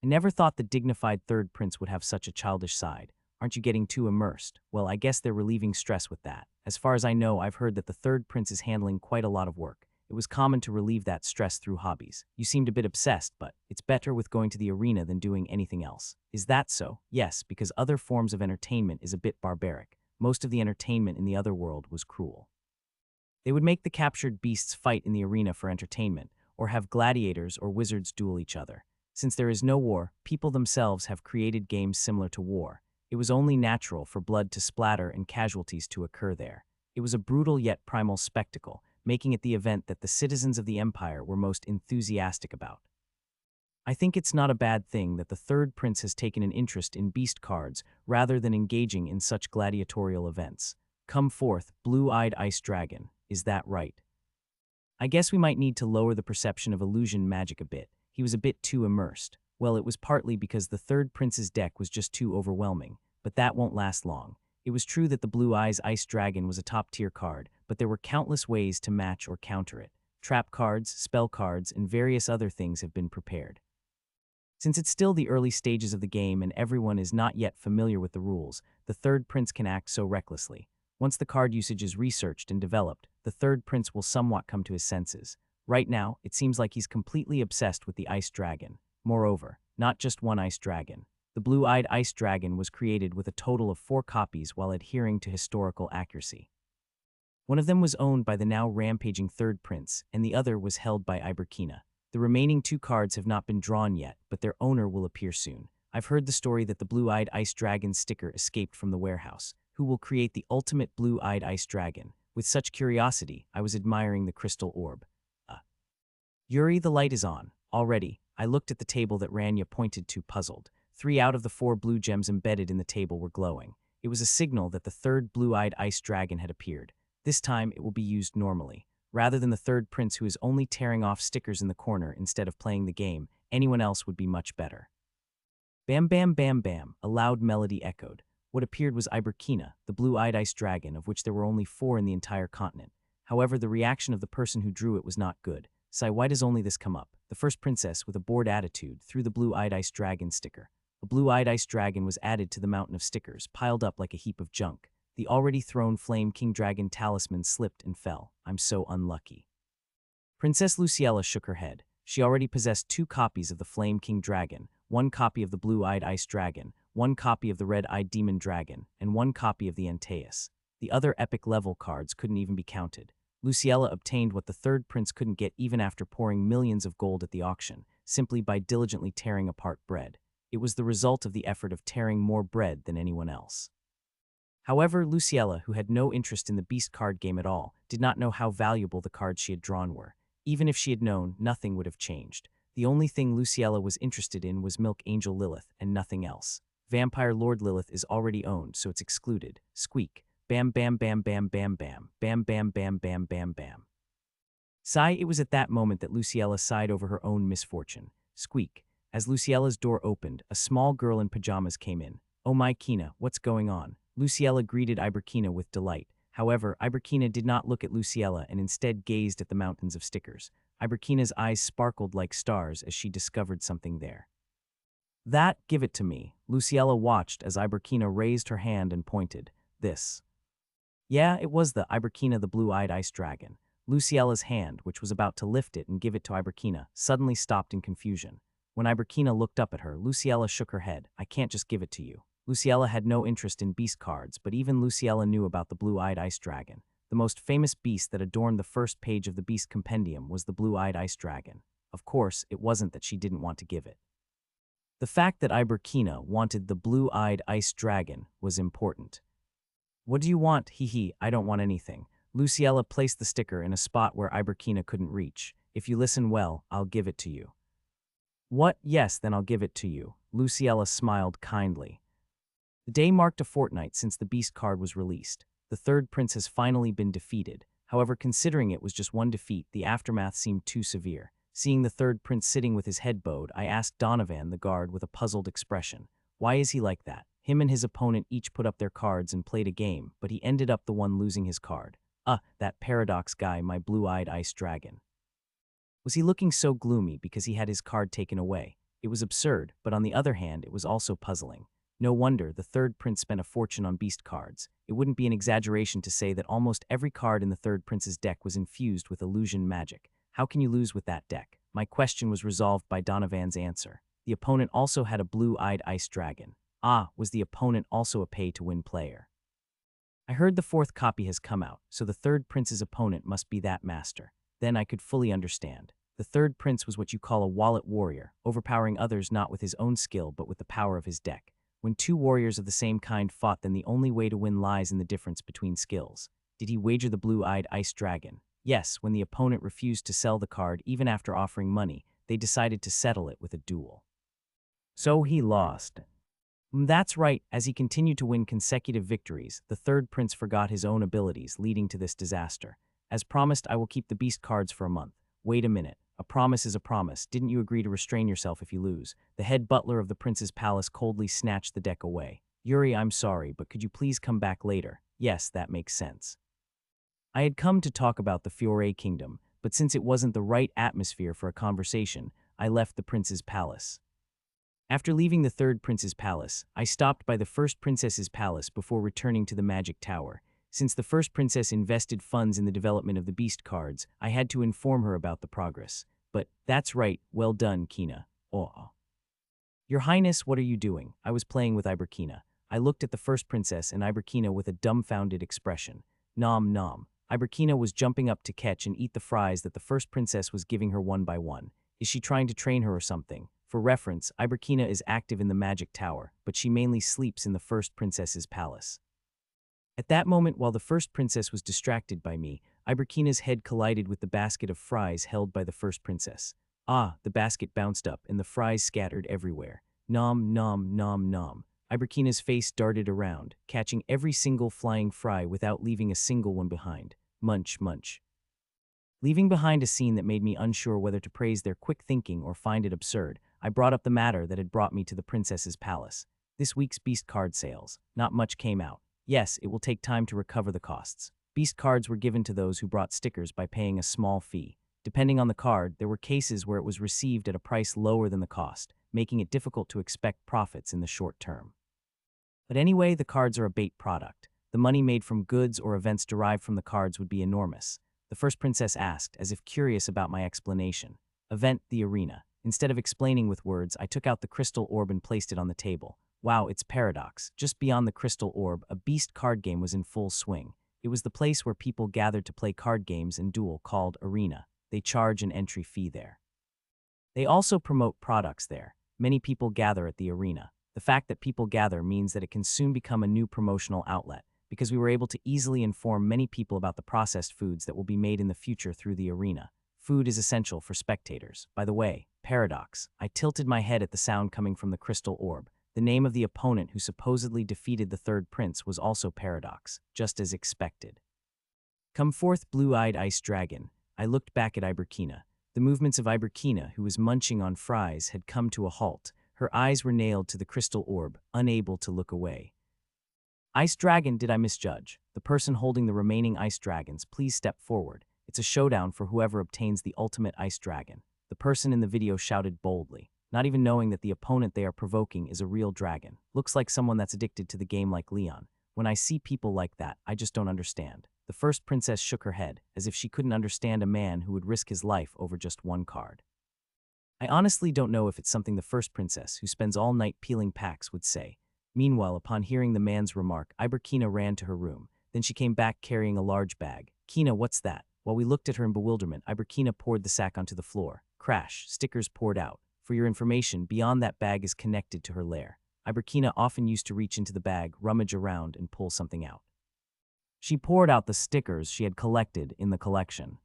I never thought the dignified third prince would have such a childish side. "Aren't you getting too immersed?" Well, I guess they're relieving stress with that. As far as I know, I've heard that the third prince is handling quite a lot of work. It was common to relieve that stress through hobbies. "You seemed a bit obsessed, but it's better with going to the arena than doing anything else." Is that so? Yes, because other forms of entertainment is a bit barbaric. Most of the entertainment in the other world was cruel. They would make the captured beasts fight in the arena for entertainment, or have gladiators or wizards duel each other. Since there is no war, people themselves have created games similar to war. It was only natural for blood to splatter and casualties to occur there. It was a brutal yet primal spectacle, making it the event that the citizens of the Empire were most enthusiastic about. I think it's not a bad thing that the third prince has taken an interest in beast cards rather than engaging in such gladiatorial events. "Come forth, blue-eyed ice dragon." Is that right? I guess we might need to lower the perception of illusion magic a bit. He was a bit too immersed. Well, it was partly because the third prince's deck was just too overwhelming, but that won't last long. It was true that the Blue Eyes Ice Dragon was a top-tier card, but there were countless ways to match or counter it. Trap cards, spell cards, and various other things have been prepared. Since it's still the early stages of the game and everyone is not yet familiar with the rules, the third prince can act so recklessly. Once the card usage is researched and developed, the third prince will somewhat come to his senses. Right now, it seems like he's completely obsessed with the ice dragon. Moreover, not just one ice dragon. The blue-eyed ice dragon was created with a total of 4 copies while adhering to historical accuracy. One of them was owned by the now rampaging third prince, and the other was held by Iberkina. The remaining 2 cards have not been drawn yet, but their owner will appear soon. I've heard the story that the blue-eyed ice dragon sticker escaped from the warehouse. Who will create the ultimate blue-eyed ice dragon? With such curiosity, I was admiring the crystal orb. Yuri, the light is on. Already, I looked at the table that Rania pointed to, puzzled. 3 out of the 4 blue gems embedded in the table were glowing. It was a signal that the third blue-eyed ice dragon had appeared. This time, it will be used normally. Rather than the third prince who is only tearing off stickers in the corner instead of playing the game, anyone else would be much better. Bam bam bam bam, a loud melody echoed. What appeared was Iberkina, the blue-eyed ice dragon, of which there were only 4 in the entire continent. However, the reaction of the person who drew it was not good. "Sigh, why does only this come up?" The first princess, with a bored attitude, threw the blue-eyed ice dragon sticker. A blue-eyed ice dragon was added to the mountain of stickers, piled up like a heap of junk. The already thrown Flame King Dragon talisman slipped and fell. "I'm so unlucky." Princess Luciella shook her head. She already possessed 2 copies of the Flame King Dragon, 1 copy of the blue-eyed ice dragon, 1 copy of the red-eyed demon dragon, and 1 copy of the Antaeus. The other epic level cards couldn't even be counted. Luciella obtained what the third prince couldn't get even after pouring millions of gold at the auction, simply by diligently tearing apart bread. It was the result of the effort of tearing more bread than anyone else. However, Luciella, who had no interest in the beast card game at all, did not know how valuable the cards she had drawn were. Even if she had known, nothing would have changed. The only thing Luciella was interested in was Milk Angel Lilith, and nothing else. Vampire Lord Lilith is already owned, so it's excluded. Squeak. Bam bam bam bam bam bam. Bam bam bam bam bam bam. Sigh, it was at that moment that Luciella sighed over her own misfortune. Squeak. As Luciella's door opened, a small girl in pajamas came in. "Oh my Kina, what's going on?" Luciella greeted Iberkina with delight. However, Iberkina did not look at Luciella and instead gazed at the mountains of stickers. Iberkina's eyes sparkled like stars as she discovered something there. "That, give it to me." Luciella watched as Iberkina raised her hand and pointed. "This." Yeah, it was the Iberkina, the blue-eyed ice dragon. Luciella's hand, which was about to lift it and give it to Iberkina, suddenly stopped in confusion. When Iberkina looked up at her, Luciella shook her head. "I can't just give it to you." Luciella had no interest in beast cards, but even Luciella knew about the blue-eyed ice dragon. The most famous beast that adorned the first page of the Beast Compendium was the blue-eyed ice dragon. Of course, it wasn't that she didn't want to give it. The fact that Iberkina wanted the blue-eyed ice dragon was important. "What do you want?" "Hee, I don't want anything." Luciella placed the sticker in a spot where Iberkina couldn't reach. "If you listen well, I'll give it to you." "What? Yes, then I'll give it to you." Luciella smiled kindly. The day marked a fortnight since the beast card was released. The third prince has finally been defeated. However, considering it was just one defeat, the aftermath seemed too severe. Seeing the third prince sitting with his head bowed, I asked Donovan, the guard, with a puzzled expression. "Why is he like that?" Him and his opponent each put up their cards and played a game, but he ended up the one losing his card. That paradox guy, my blue-eyed ice dragon. Was he looking so gloomy because he had his card taken away? It was absurd, but on the other hand, it was also puzzling. No wonder the third prince spent a fortune on beast cards. It wouldn't be an exaggeration to say that almost every card in the third prince's deck was infused with illusion magic. How can you lose with that deck? My question was resolved by Donovan's answer. The opponent also had a blue-eyed ice dragon. Was the opponent also a pay-to-win player? I heard the 4th copy has come out, so the third prince's opponent must be that master. Then I could fully understand. The third prince was what you call a wallet warrior, overpowering others not with his own skill but with the power of his deck. When 2 warriors of the same kind fought, then the only way to win lies in the difference between skills. Did he wager the blue-eyed ice dragon? Yes, when the opponent refused to sell the card even after offering money, they decided to settle it with a duel. So he lost. That's right. As he continued to win consecutive victories, the third prince forgot his own abilities, leading to this disaster. As promised, I will keep the beast cards for a month. Wait a minute. A promise is a promise. Didn't you agree to restrain yourself if you lose? The head butler of the prince's palace coldly snatched the deck away. Yuri, I'm sorry, but could you please come back later? Yes, that makes sense. I had come to talk about the Fiore Kingdom, but since it wasn't the right atmosphere for a conversation, I left the prince's palace. After leaving the third prince's palace, I stopped by the first princess's palace before returning to the magic tower. Since the first princess invested funds in the development of the beast cards, I had to inform her about the progress. But, that's right, well done, Kina. Oh. Your Highness, what are you doing? I was playing with Iberkina. I looked at the first princess and Iberkina with a dumbfounded expression. Nom nom. Iberkina was jumping up to catch and eat the fries that the first princess was giving her one by one. Is she trying to train her or something? For reference, Iberkina is active in the magic tower, but she mainly sleeps in the first princess's palace. At that moment, while the first princess was distracted by me, Iberkina's head collided with the basket of fries held by the first princess. The basket bounced up and the fries scattered everywhere. Nom nom nom nom. Iberkina's face darted around, catching every single flying fry without leaving a single one behind. Munch, munch. Leaving behind a scene that made me unsure whether to praise their quick thinking or find it absurd, I brought up the matter that had brought me to the princess's palace. This week's Beast card sales. Not much came out. Yes, it will take time to recover the costs. Beast cards were given to those who brought stickers by paying a small fee. Depending on the card, there were cases where it was received at a price lower than the cost, making it difficult to expect profits in the short term. But anyway, the cards are a bait product. The money made from goods or events derived from the cards would be enormous. The first princess asked, as if curious about my explanation. Event, the arena. Instead of explaining with words, I took out the crystal orb and placed it on the table. Wow, it's paradox. Just beyond the crystal orb, a beast card game was in full swing. It was the place where people gathered to play card games and duel, called arena. They charge an entry fee there. They also promote products there. Many people gather at the arena. The fact that people gather means that it can soon become a new promotional outlet, because we were able to easily inform many people about the processed foods that will be made in the future through the arena. Food is essential for spectators. By the way, paradox. I tilted my head at the sound coming from the crystal orb. The name of the opponent who supposedly defeated the third prince was also Paradox, just as expected. Come forth, blue-eyed ice dragon. I looked back at Iberkina. The movements of Iberkina, who was munching on fries, had come to a halt. Her eyes were nailed to the crystal orb, unable to look away. Ice dragon, did I misjudge? The person holding the remaining ice dragons, please step forward. It's a showdown for whoever obtains the ultimate ice dragon. The person in the video shouted boldly, not even knowing that the opponent they are provoking is a real dragon. Looks like someone that's addicted to the game like Leon. When I see people like that, I just don't understand. The first princess shook her head, as if she couldn't understand a man who would risk his life over just one card. I honestly don't know if it's something the first princess, who spends all night peeling packs, would say. Meanwhile, upon hearing the man's remark, Iberkina ran to her room. Then she came back carrying a large bag. Kina, what's that? While we looked at her in bewilderment, Iberkina poured the sack onto the floor. Crash, stickers poured out. For your information, beyond that bag is connected to her lair. Iberkina often used to reach into the bag, rummage around, and pull something out. She poured out the stickers she had collected in the collection.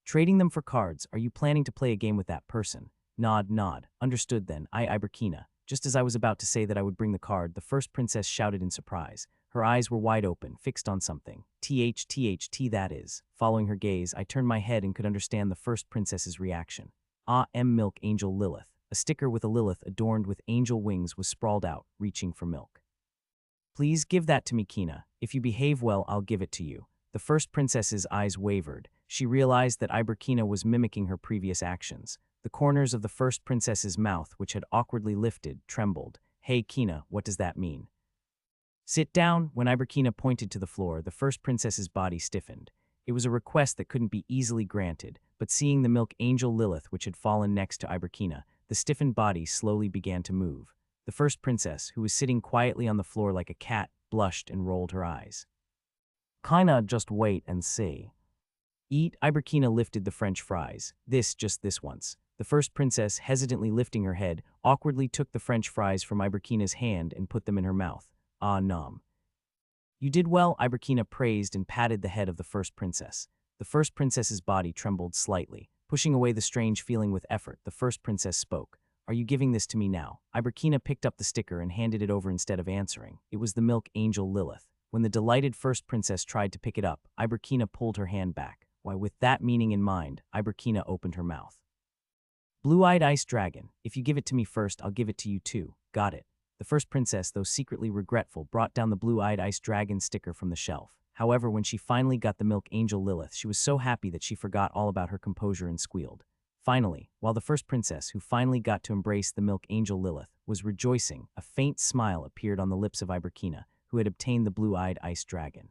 Trading them for cards, are you planning to play a game with that person? Nod, nod. Understood then, Iberkina. Just as I was about to say that I would bring the card, the first princess shouted in surprise. Her eyes were wide open, fixed on something. THT, that is. Following her gaze, I turned my head and could understand the first princess's reaction. Milk Angel Lilith. A sticker with a Lilith adorned with angel wings was sprawled out, reaching for milk. Please give that to me, Kina. If you behave well, I'll give it to you. The first princess's eyes wavered. She realized that Iberkina was mimicking her previous actions. The corners of the first princess's mouth, which had awkwardly lifted, trembled. Hey, Kina, what does that mean? Sit down. When Iberkina pointed to the floor, the first princess's body stiffened. It was a request that couldn't be easily granted, but seeing the milk angel Lilith, which had fallen next to Iberkina, the stiffened body slowly began to move. The first princess, who was sitting quietly on the floor like a cat, blushed and rolled her eyes. Kinda just wait and see. Eat. Iberkina lifted the French fries. Just this once. The first princess, hesitantly lifting her head, awkwardly took the French fries from Iberkina's hand and put them in her mouth. Ah, nom. You did well, Iberkina praised and patted the head of the first princess. The first princess's body trembled slightly. Pushing away the strange feeling with effort, the first princess spoke. Are you giving this to me now? Iberkina picked up the sticker and handed it over instead of answering. It was the milk angel Lilith. When the delighted first princess tried to pick it up, Iberkina pulled her hand back. Why, with that meaning in mind, Iberkina opened her mouth. Blue-eyed ice dragon, if you give it to me first, I'll give it to you too. Got it. The first princess, though secretly regretful, brought down the blue-eyed ice dragon sticker from the shelf. However, when she finally got the milk angel Lilith, she was so happy that she forgot all about her composure and squealed. Finally, while the first princess, who finally got to embrace the milk angel Lilith, was rejoicing, a faint smile appeared on the lips of Iberkina, who had obtained the blue-eyed ice dragon.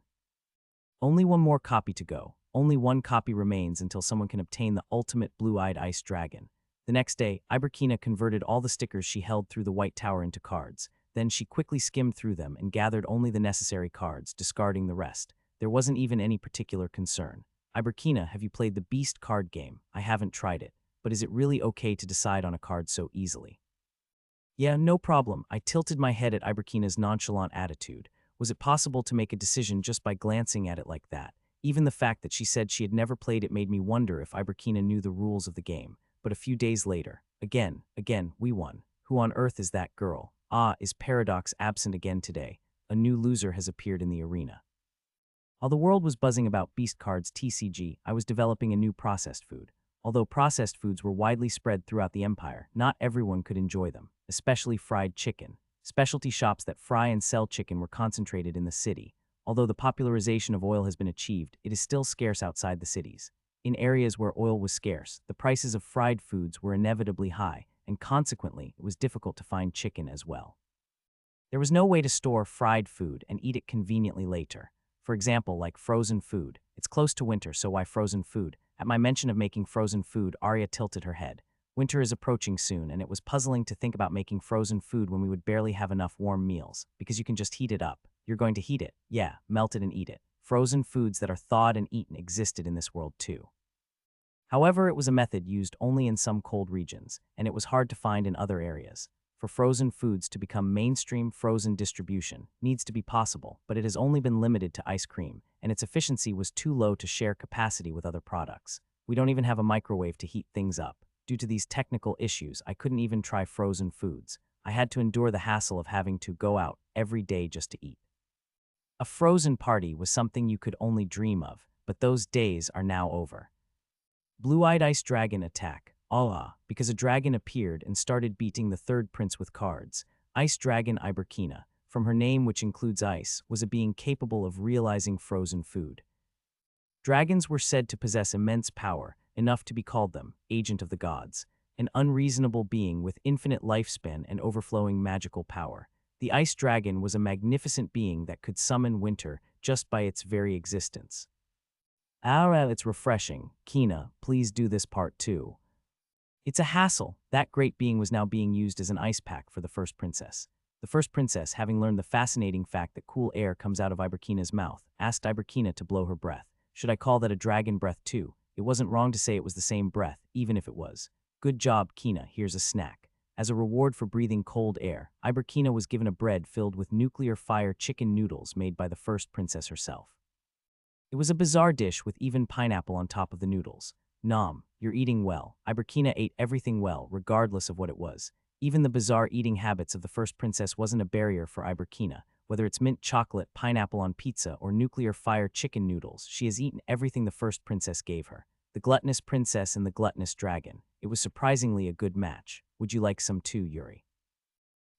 Only one more copy to go. Only one copy remains until someone can obtain the ultimate blue-eyed ice dragon. The next day, Iberkina converted all the stickers she held through the White Tower into cards. Then she quickly skimmed through them and gathered only the necessary cards, discarding the rest. There wasn't even any particular concern. Iberkina, have you played the Beast card game? I haven't tried it, but is it really okay to decide on a card so easily? Yeah, no problem. I tilted my head at Iberkina's nonchalant attitude. Was it possible to make a decision just by glancing at it like that? Even the fact that she said she had never played it made me wonder if Iberkina knew the rules of the game. But a few days later, again, we won. Who on earth is that girl? Is Paradox absent again today? A new loser has appeared in the arena. While the world was buzzing about Beast Cards TCG, I was developing a new processed food. Although processed foods were widely spread throughout the empire, not everyone could enjoy them, especially fried chicken. Specialty shops that fry and sell chicken were concentrated in the city. Although the popularization of oil has been achieved, it is still scarce outside the cities. In areas where oil was scarce, the prices of fried foods were inevitably high, and consequently, it was difficult to find chicken as well. There was no way to store fried food and eat it conveniently later. For example, like frozen food. It's close to winter, so why frozen food? At my mention of making frozen food, Arya tilted her head. Winter is approaching soon, and it was puzzling to think about making frozen food when we would barely have enough warm meals, because you can just heat it up. You're going to heat it. Yeah, melt it and eat it. Frozen foods that are thawed and eaten existed in this world too. However, it was a method used only in some cold regions, and it was hard to find in other areas. For frozen foods to become mainstream, frozen distribution needs to be possible, but it has only been limited to ice cream, and its efficiency was too low to share capacity with other products. We don't even have a microwave to heat things up. Due to these technical issues, I couldn't even try frozen foods. I had to endure the hassle of having to go out every day just to eat. A frozen party was something you could only dream of, but those days are now over. Blue-eyed ice dragon attack. Allah, because a dragon appeared and started beating the third prince with cards. Ice dragon Iberkina, from her name which includes ice, was a being capable of realizing frozen food. Dragons were said to possess immense power, enough to be called them, agent of the gods, an unreasonable being with infinite lifespan and overflowing magical power. The ice dragon was a magnificent being that could summon winter just by its very existence. It's refreshing. Kina, please do this part too. It's a hassle. That great being was now being used as an ice pack for the first princess. The first princess, having learned the fascinating fact that cool air comes out of Iberkina's mouth, asked Iberkina to blow her breath. Should I call that a dragon breath too? It wasn't wrong to say it was the same breath, even if it was. Good job, Kina, here's a snack. As a reward for breathing cold air, Iberkina was given a bread filled with nuclear fire chicken noodles made by the first princess herself. It was a bizarre dish with even pineapple on top of the noodles. Nom, you're eating well. Iberkina ate everything well, regardless of what it was. Even the bizarre eating habits of the first princess wasn't a barrier for Iberkina. Whether it's mint chocolate, pineapple on pizza, or nuclear fire chicken noodles, she has eaten everything the first princess gave her. The gluttonous princess and the gluttonous dragon. It was surprisingly a good match. Would you like some too, Yuri?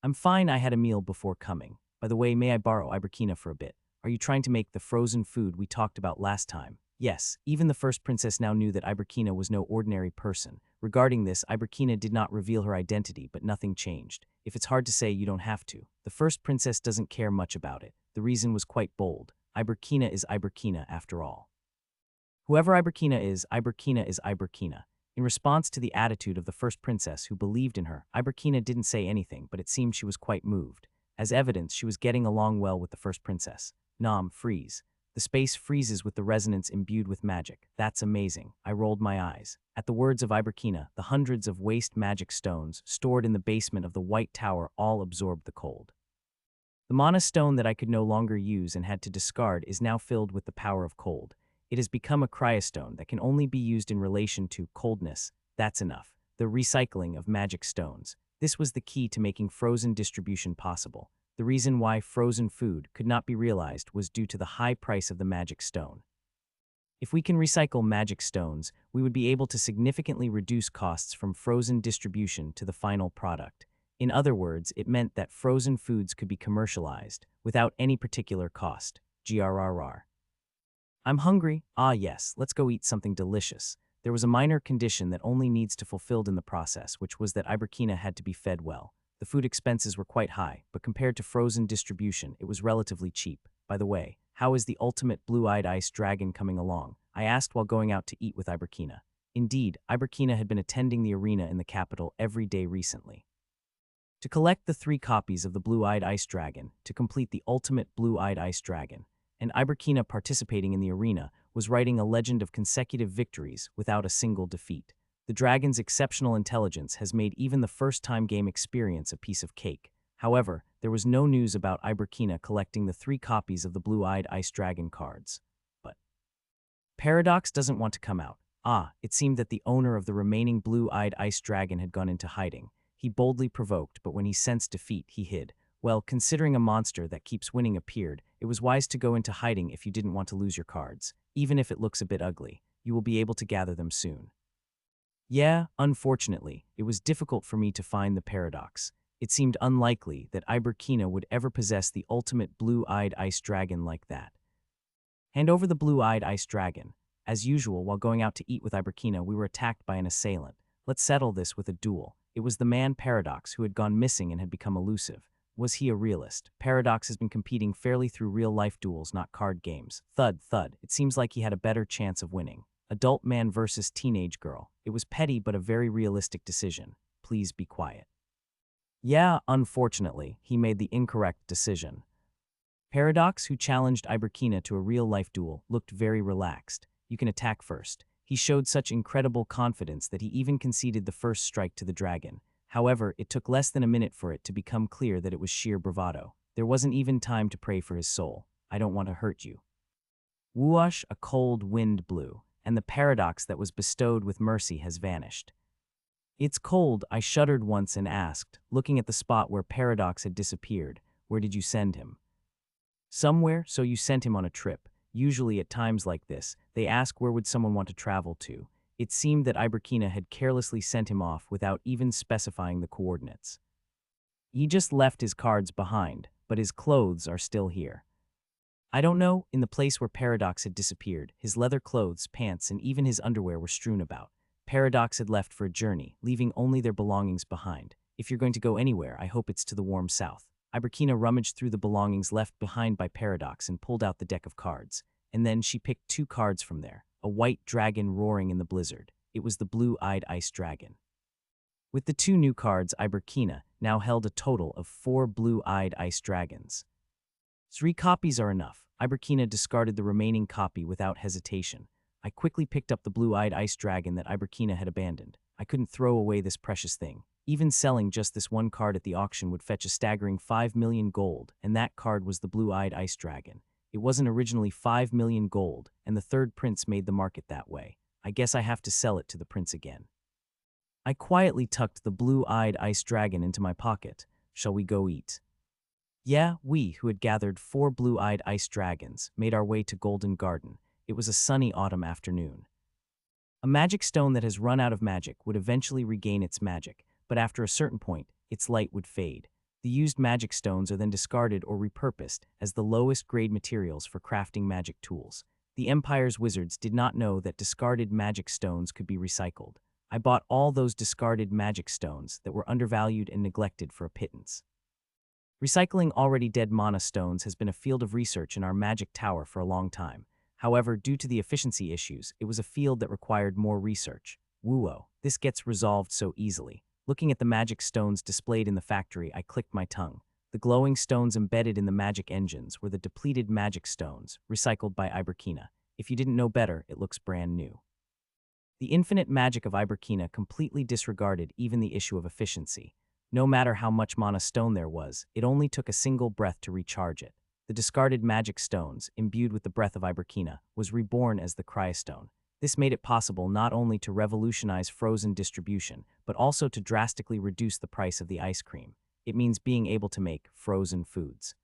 I'm fine, I had a meal before coming. By the way, may I borrow Iberkina for a bit? Are you trying to make the frozen food we talked about last time? Yes, even the first princess now knew that Iberkina was no ordinary person. Regarding this, Iberkina did not reveal her identity, but nothing changed. If it's hard to say, you don't have to. The first princess doesn't care much about it. The reason was quite bold. Iberkina is Iberkina after all. Whoever Iberkina is Iberkina. In response to the attitude of the first princess who believed in her, Iberkina didn't say anything, but it seemed she was quite moved. As evidence, she was getting along well with the first princess. Nom, freeze. The space freezes with the resonance imbued with magic. That's amazing. I rolled my eyes. At the words of Iberkina, the hundreds of waste magic stones stored in the basement of the White Tower all absorbed the cold. The mana stone that I could no longer use and had to discard is now filled with the power of cold. It has become a cryostone that can only be used in relation to coldness. That's enough. The recycling of magic stones. This was the key to making frozen distribution possible. The reason why frozen food could not be realized was due to the high price of the magic stone. If we can recycle magic stones, we would be able to significantly reduce costs from frozen distribution to the final product. In other words, it meant that frozen foods could be commercialized without any particular cost. GRRR. I'm hungry. Ah yes, let's go eat something delicious. There was a minor condition that only needs to be fulfilled in the process, which was that Iberkina had to be fed well. The food expenses were quite high, but compared to frozen distribution, it was relatively cheap. By the way, how is the ultimate blue-eyed ice dragon coming along? I asked while going out to eat with Iberkina. Indeed, Iberkina had been attending the arena in the capital every day recently. To collect the 3 copies of the blue-eyed ice dragon, to complete the ultimate blue-eyed ice dragon, and Iberkina participating in the arena was writing a legend of consecutive victories without a single defeat. The dragon's exceptional intelligence has made even the first-time game experience a piece of cake. However, there was no news about Iberkina collecting the 3 copies of the blue-eyed ice dragon cards. But Paradox doesn't want to come out. It seemed that the owner of the remaining blue-eyed ice dragon had gone into hiding. He boldly provoked, but when he sensed defeat, he hid. Well, considering a monster that keeps winning appeared, it was wise to go into hiding if you didn't want to lose your cards. Even if it looks a bit ugly, you will be able to gather them soon. Yeah, unfortunately, it was difficult for me to find the paradox. It seemed unlikely that Iberkina would ever possess the ultimate blue-eyed ice dragon like that. Hand over the blue-eyed ice dragon. As usual, while going out to eat with Iberkina, we were attacked by an assailant. Let's settle this with a duel. It was the man Paradox who had gone missing and had become elusive. Was he a realist? Paradox has been competing fairly through real-life duels, not card games. Thud, thud. It seems like he had a better chance of winning. Adult man versus teenage girl. It was petty but a very realistic decision. Please be quiet. Yeah, unfortunately, he made the incorrect decision. Paradox, who challenged Iberkina to a real-life duel, looked very relaxed. You can attack first. He showed such incredible confidence that he even conceded the first strike to the dragon. However, it took less than a minute for it to become clear that it was sheer bravado. There wasn't even time to pray for his soul. I don't want to hurt you. Whoosh, a cold wind blew, and the paradox that was bestowed with mercy has vanished. It's cold, I shuddered once and asked, looking at the spot where Paradox had disappeared, where did you send him? Somewhere, so you sent him on a trip. Usually at times like this, they ask where would someone want to travel to. It seemed that Iberkina had carelessly sent him off without even specifying the coordinates. He just left his cards behind, but his clothes are still here. I don't know, in the place where Paradox had disappeared, his leather clothes, pants, and even his underwear were strewn about. Paradox had left for a journey, leaving only their belongings behind. If you're going to go anywhere, I hope it's to the warm south. Iberkina rummaged through the belongings left behind by Paradox and pulled out the deck of cards. And then she picked 2 cards from there, a white dragon roaring in the blizzard. It was the blue-eyed ice dragon. With the 2 new cards, Iberkina now held a total of 4 blue-eyed ice dragons. 3 copies are enough. Iberkina discarded the remaining copy without hesitation. I quickly picked up the blue-eyed ice dragon that Iberkina had abandoned. I couldn't throw away this precious thing. Even selling just this one card at the auction would fetch a staggering 5 million gold, and that card was the blue-eyed ice dragon. It wasn't originally 5 million gold, and the third prince made the market that way. I guess I have to sell it to the prince again. I quietly tucked the blue-eyed ice dragon into my pocket. Shall we go eat? Yeah, we, who had gathered 4 blue-eyed ice dragons, made our way to Golden Garden. It was a sunny autumn afternoon. A magic stone that has run out of magic would eventually regain its magic, but after a certain point, its light would fade. The used magic stones are then discarded or repurposed as the lowest grade materials for crafting magic tools. The Empire's wizards did not know that discarded magic stones could be recycled. I bought all those discarded magic stones that were undervalued and neglected for a pittance. Recycling already dead mana stones has been a field of research in our magic tower for a long time. However, due to the efficiency issues, it was a field that required more research. Woo-oh, this gets resolved so easily. Looking at the magic stones displayed in the factory, I clicked my tongue. The glowing stones embedded in the magic engines were the depleted magic stones, recycled by Iberkina. If you didn't know better, it looks brand new. The infinite magic of Iberkina completely disregarded even the issue of efficiency. No matter how much mana stone there was, it only took a single breath to recharge it. The discarded magic stones, imbued with the breath of Iberkina, was reborn as the Cryostone. This made it possible not only to revolutionize frozen distribution, but also to drastically reduce the price of the ice cream. It means being able to make frozen foods.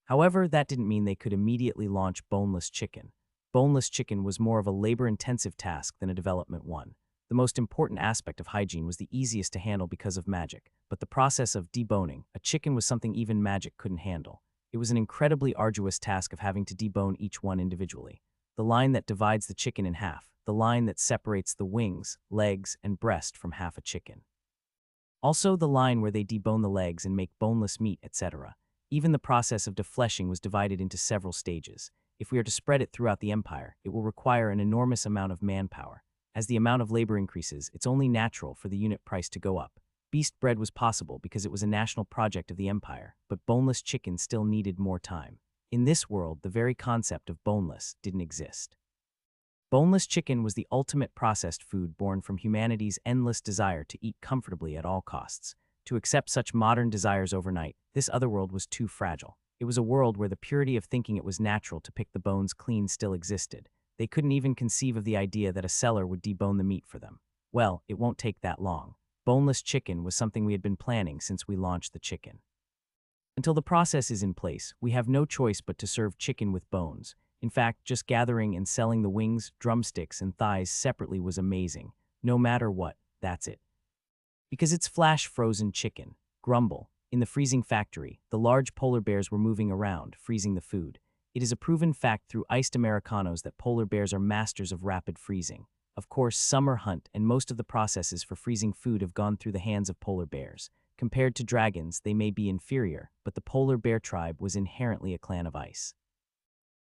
However, that didn't mean they could immediately launch boneless chicken. Boneless chicken was more of a labor-intensive task than a development one. The most important aspect of hygiene was the easiest to handle because of magic, but the process of deboning a chicken was something even magic couldn't handle. It was an incredibly arduous task of having to debone each one individually. The line that divides the chicken in half, the line that separates the wings, legs, and breast from half a chicken. Also the line where they debone the legs and make boneless meat, etc. Even the process of defleshing was divided into several stages. If we are to spread it throughout the empire, it will require an enormous amount of manpower. As the amount of labor increases, it's only natural for the unit price to go up. Beast bread was possible because it was a national project of the empire, but boneless chicken still needed more time. In this world, the very concept of boneless didn't exist. Boneless chicken was the ultimate processed food born from humanity's endless desire to eat comfortably at all costs. To accept such modern desires overnight, this other world was too fragile. It was a world where the purity of thinking it was natural to pick the bones clean still existed. They couldn't even conceive of the idea that a seller would debone the meat for them. Well, it won't take that long. Boneless chicken was something we had been planning since we launched the chicken. Until the process is in place, we have no choice but to serve chicken with bones. In fact, just gathering and selling the wings, drumsticks, and thighs separately was amazing. No matter what, that's it. Because it's flash frozen chicken. Grumble. In the freezing factory, the large polar bears were moving around, freezing the food. It is a proven fact through iced Americanos that polar bears are masters of rapid freezing. Of course, summer hunt and most of the processes for freezing food have gone through the hands of polar bears. Compared to dragons, they may be inferior, but the polar bear tribe was inherently a clan of ice.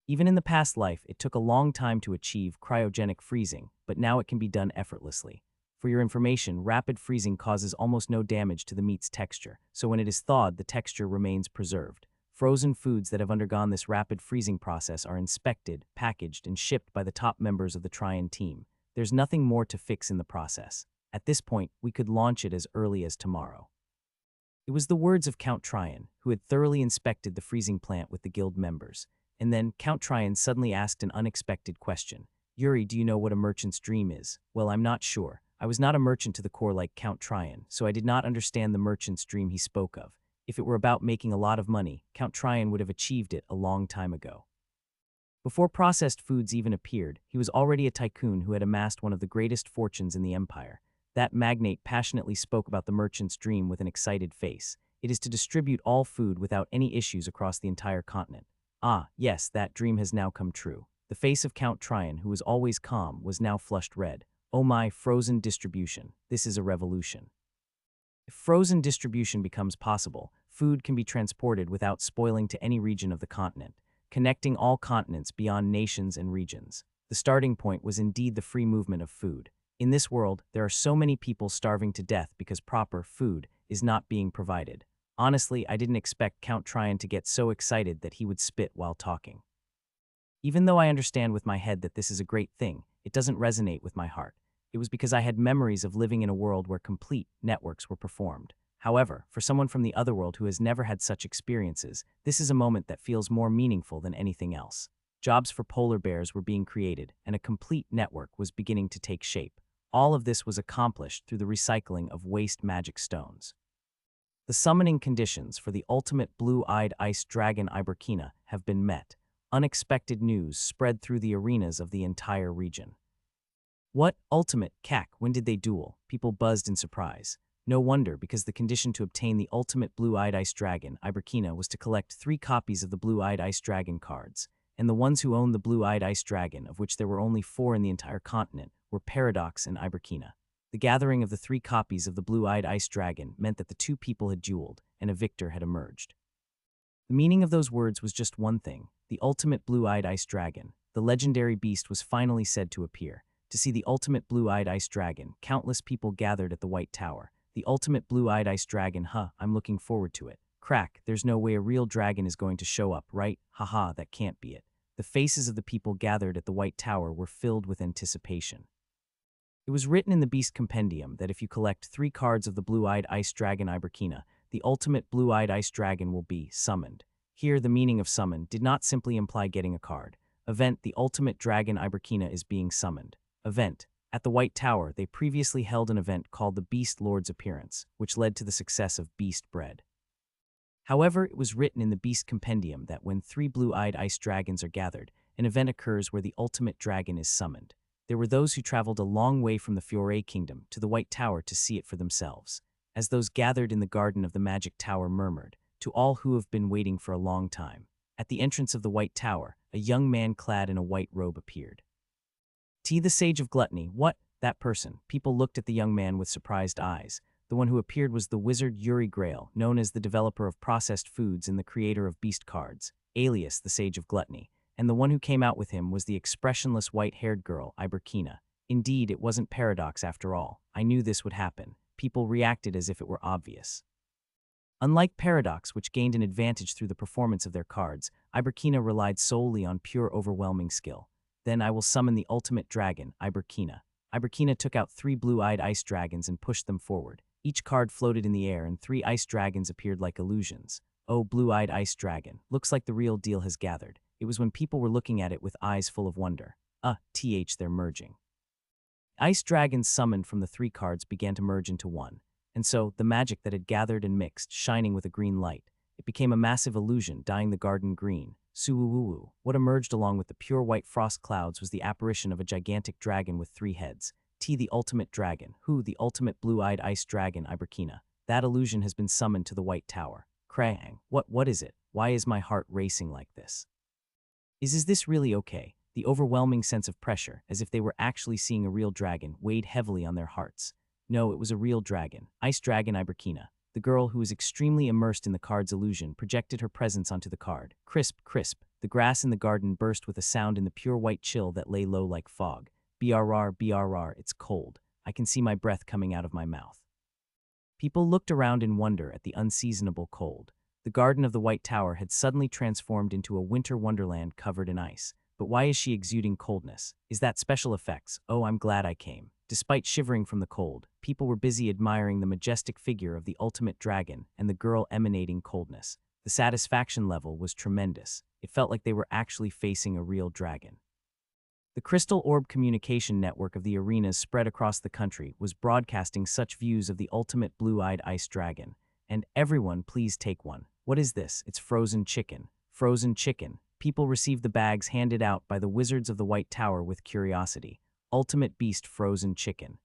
Even in the past life, it took a long time to achieve cryogenic freezing, but now it can be done effortlessly. For your information, rapid freezing causes almost no damage to the meat's texture, so when it is thawed, the texture remains preserved. Frozen foods that have undergone this rapid freezing process are inspected, packaged, and shipped by the top members of the Tryon team. There's nothing more to fix in the process. At this point, we could launch it as early as tomorrow. It was the words of Count Tryon, who had thoroughly inspected the freezing plant with the guild members. And then Count Tryon suddenly asked an unexpected question. Yuri, do you know what a merchant's dream is? Well, I'm not sure. I was not a merchant to the core like Count Tryon, so I did not understand the merchant's dream he spoke of. If it were about making a lot of money, Count Tryon would have achieved it a long time ago. Before processed foods even appeared, he was already a tycoon who had amassed one of the greatest fortunes in the empire. That magnate passionately spoke about the merchant's dream with an excited face. It is to distribute all food without any issues across the entire continent. Ah, yes, that dream has now come true. The face of Count Tryon, who was always calm, was now flushed red. Oh my, frozen distribution. This is a revolution. If frozen distribution becomes possible, food can be transported without spoiling to any region of the continent, connecting all continents beyond nations and regions. The starting point was indeed the free movement of food. In this world, there are so many people starving to death because proper food is not being provided. Honestly, I didn't expect Count Tryon to get so excited that he would spit while talking. Even though I understand with my head that this is a great thing, it doesn't resonate with my heart. It was because I had memories of living in a world where complete networks were performed. However, for someone from the other world who has never had such experiences, this is a moment that feels more meaningful than anything else. Jobs for polar bears were being created, and a complete network was beginning to take shape. All of this was accomplished through the recycling of waste magic stones. The summoning conditions for the ultimate blue-eyed ice dragon Iberkina have been met. Unexpected news spread through the arenas of the entire region. What? Ultimate? Cack, when did they duel? People buzzed in surprise. No wonder, because the condition to obtain the ultimate blue-eyed ice dragon, Iberkina, was to collect 3 copies of the blue-eyed ice dragon cards. And the ones who owned the blue-eyed ice dragon, of which there were only 4 in the entire continent, were Paradox and Iberkina. The gathering of the 3 copies of the blue-eyed ice dragon meant that the 2 people had dueled, and a victor had emerged. The meaning of those words was just one thing. The ultimate blue-eyed ice dragon, the legendary beast, was finally said to appear. To see the ultimate blue-eyed ice dragon, countless people gathered at the White Tower. The ultimate blue-eyed ice dragon, I'm looking forward to it. Crack, there's no way a real dragon is going to show up, right? Haha, that can't be it. The faces of the people gathered at the White Tower were filled with anticipation. It was written in the Beast Compendium that if you collect 3 cards of the blue-eyed ice dragon Iberkina, the ultimate blue-eyed ice dragon will be summoned. Here, the meaning of summon did not simply imply getting a card. Event, the ultimate dragon Iberkina is being summoned. Event. At the White Tower, they previously held an event called the Beast Lord's Appearance, which led to the success of Beast Bread. However, it was written in the Beast Compendium that when 3 blue-eyed ice dragons are gathered, an event occurs where the ultimate dragon is summoned. There were those who traveled a long way from the Fiore Kingdom to the White Tower to see it for themselves. As those gathered in the garden of the Magic Tower murmured, to all who have been waiting for a long time. At the entrance of the White Tower, a young man clad in a white robe appeared. T, the Sage of Gluttony. What? That person. People looked at the young man with surprised eyes. The one who appeared was the wizard Yuri Grail, known as the developer of processed foods and the creator of beast cards, alias the Sage of Gluttony. And the one who came out with him was the expressionless white-haired girl, Iberkina. Indeed, it wasn't Paradox after all. I knew this would happen. People reacted as if it were obvious. Unlike Paradox, which gained an advantage through the performance of their cards, Iberkina relied solely on pure overwhelming skill. Then I will summon the ultimate dragon, Iberkina. Iberkina took out 3 blue-eyed ice dragons and pushed them forward. Each card floated in the air and 3 ice dragons appeared like illusions. Oh, blue-eyed ice dragon. Looks like the real deal has gathered. It was when people were looking at it with eyes full of wonder. They're merging. Ice dragons summoned from the 3 cards began to merge into one. And so, the magic that had gathered and mixed, shining with a green light, it became a massive illusion, dyeing the garden green. Suwuwuwu. What emerged along with the pure white frost clouds was the apparition of a gigantic dragon with 3 heads. T, the ultimate dragon. Who? The ultimate blue-eyed ice dragon, Iberkina. That illusion has been summoned to the White Tower. Krang, what is it? Why is my heart racing like this? Is this really okay? The overwhelming sense of pressure, as if they were actually seeing a real dragon, weighed heavily on their hearts. No, it was a real dragon, Ice Dragon Iberkina. The girl, who was extremely immersed in the card's illusion, projected her presence onto the card. Crisp, crisp. The grass in the garden burst with a sound in the pure white chill that lay low like fog. BRR, BRR, it's cold. I can see my breath coming out of my mouth. People looked around in wonder at the unseasonable cold. The garden of the White Tower had suddenly transformed into a winter wonderland covered in ice. But why is she exuding coldness? Is that special effects? Oh, I'm glad I came. Despite shivering from the cold, people were busy admiring the majestic figure of the ultimate dragon and the girl emanating coldness. The satisfaction level was tremendous. It felt like they were actually facing a real dragon. The Crystal Orb communication network of the arenas spread across the country was broadcasting such views of the ultimate blue-eyed ice dragon. And everyone, please take one. What is this? It's frozen chicken. Frozen chicken. People received the bags handed out by the wizards of the White Tower with curiosity. Ultimate Beast frozen chicken.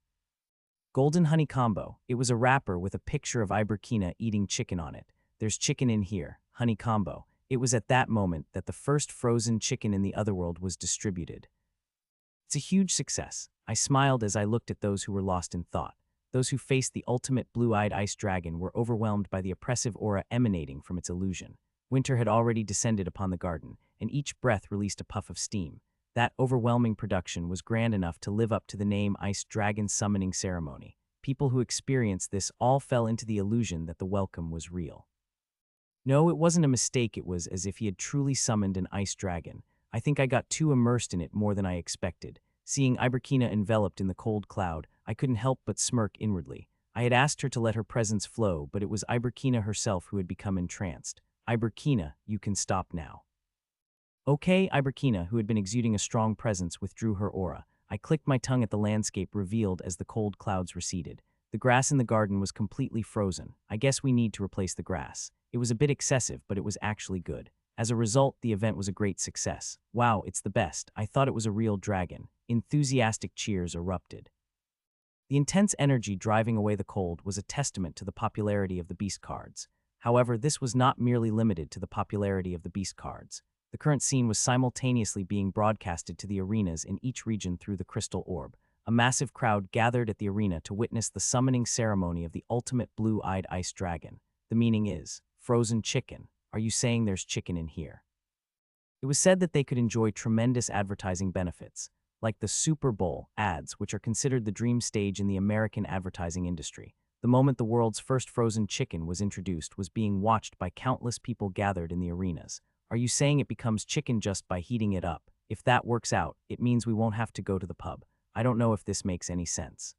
Golden Honey Combo. It was a wrapper with a picture of Iberkina eating chicken on it. There's chicken in here. Honey Combo. It was at that moment that the first frozen chicken in the otherworld was distributed. It's a huge success. I smiled as I looked at those who were lost in thought. Those who faced the ultimate blue-eyed ice dragon were overwhelmed by the oppressive aura emanating from its illusion. Winter had already descended upon the garden, and each breath released a puff of steam. That overwhelming production was grand enough to live up to the name Ice Dragon Summoning Ceremony. People who experienced this all fell into the illusion that the welcome was real. No, it wasn't a mistake. It was as if he had truly summoned an ice dragon. I think I got too immersed in it more than I expected. Seeing Iberkina enveloped in the cold cloud, I couldn't help but smirk inwardly. I had asked her to let her presence flow, but it was Iberkina herself who had become entranced. Iberkina, you can stop now. Okay, Iberkina, who had been exuding a strong presence, withdrew her aura. I clicked my tongue at the landscape revealed as the cold clouds receded. The grass in the garden was completely frozen. I guess we need to replace the grass. It was a bit excessive, but it was actually good. As a result, the event was a great success. Wow, it's the best. I thought it was a real dragon. Enthusiastic cheers erupted. The intense energy driving away the cold was a testament to the popularity of the beast cards. However, this was not merely limited to the popularity of the beast cards. The current scene was simultaneously being broadcasted to the arenas in each region through the Crystal Orb. A massive crowd gathered at the arena to witness the summoning ceremony of the ultimate blue-eyed ice dragon. The meaning is, frozen chicken. Are you saying there's chicken in here? It was said that they could enjoy tremendous advertising benefits, like the Super Bowl ads, which are considered the dream stage in the American advertising industry. The moment the world's first frozen chicken was introduced was being watched by countless people gathered in the arenas. Are you saying it becomes chicken just by heating it up? If that works out, it means we won't have to go to the pub. I don't know if this makes any sense.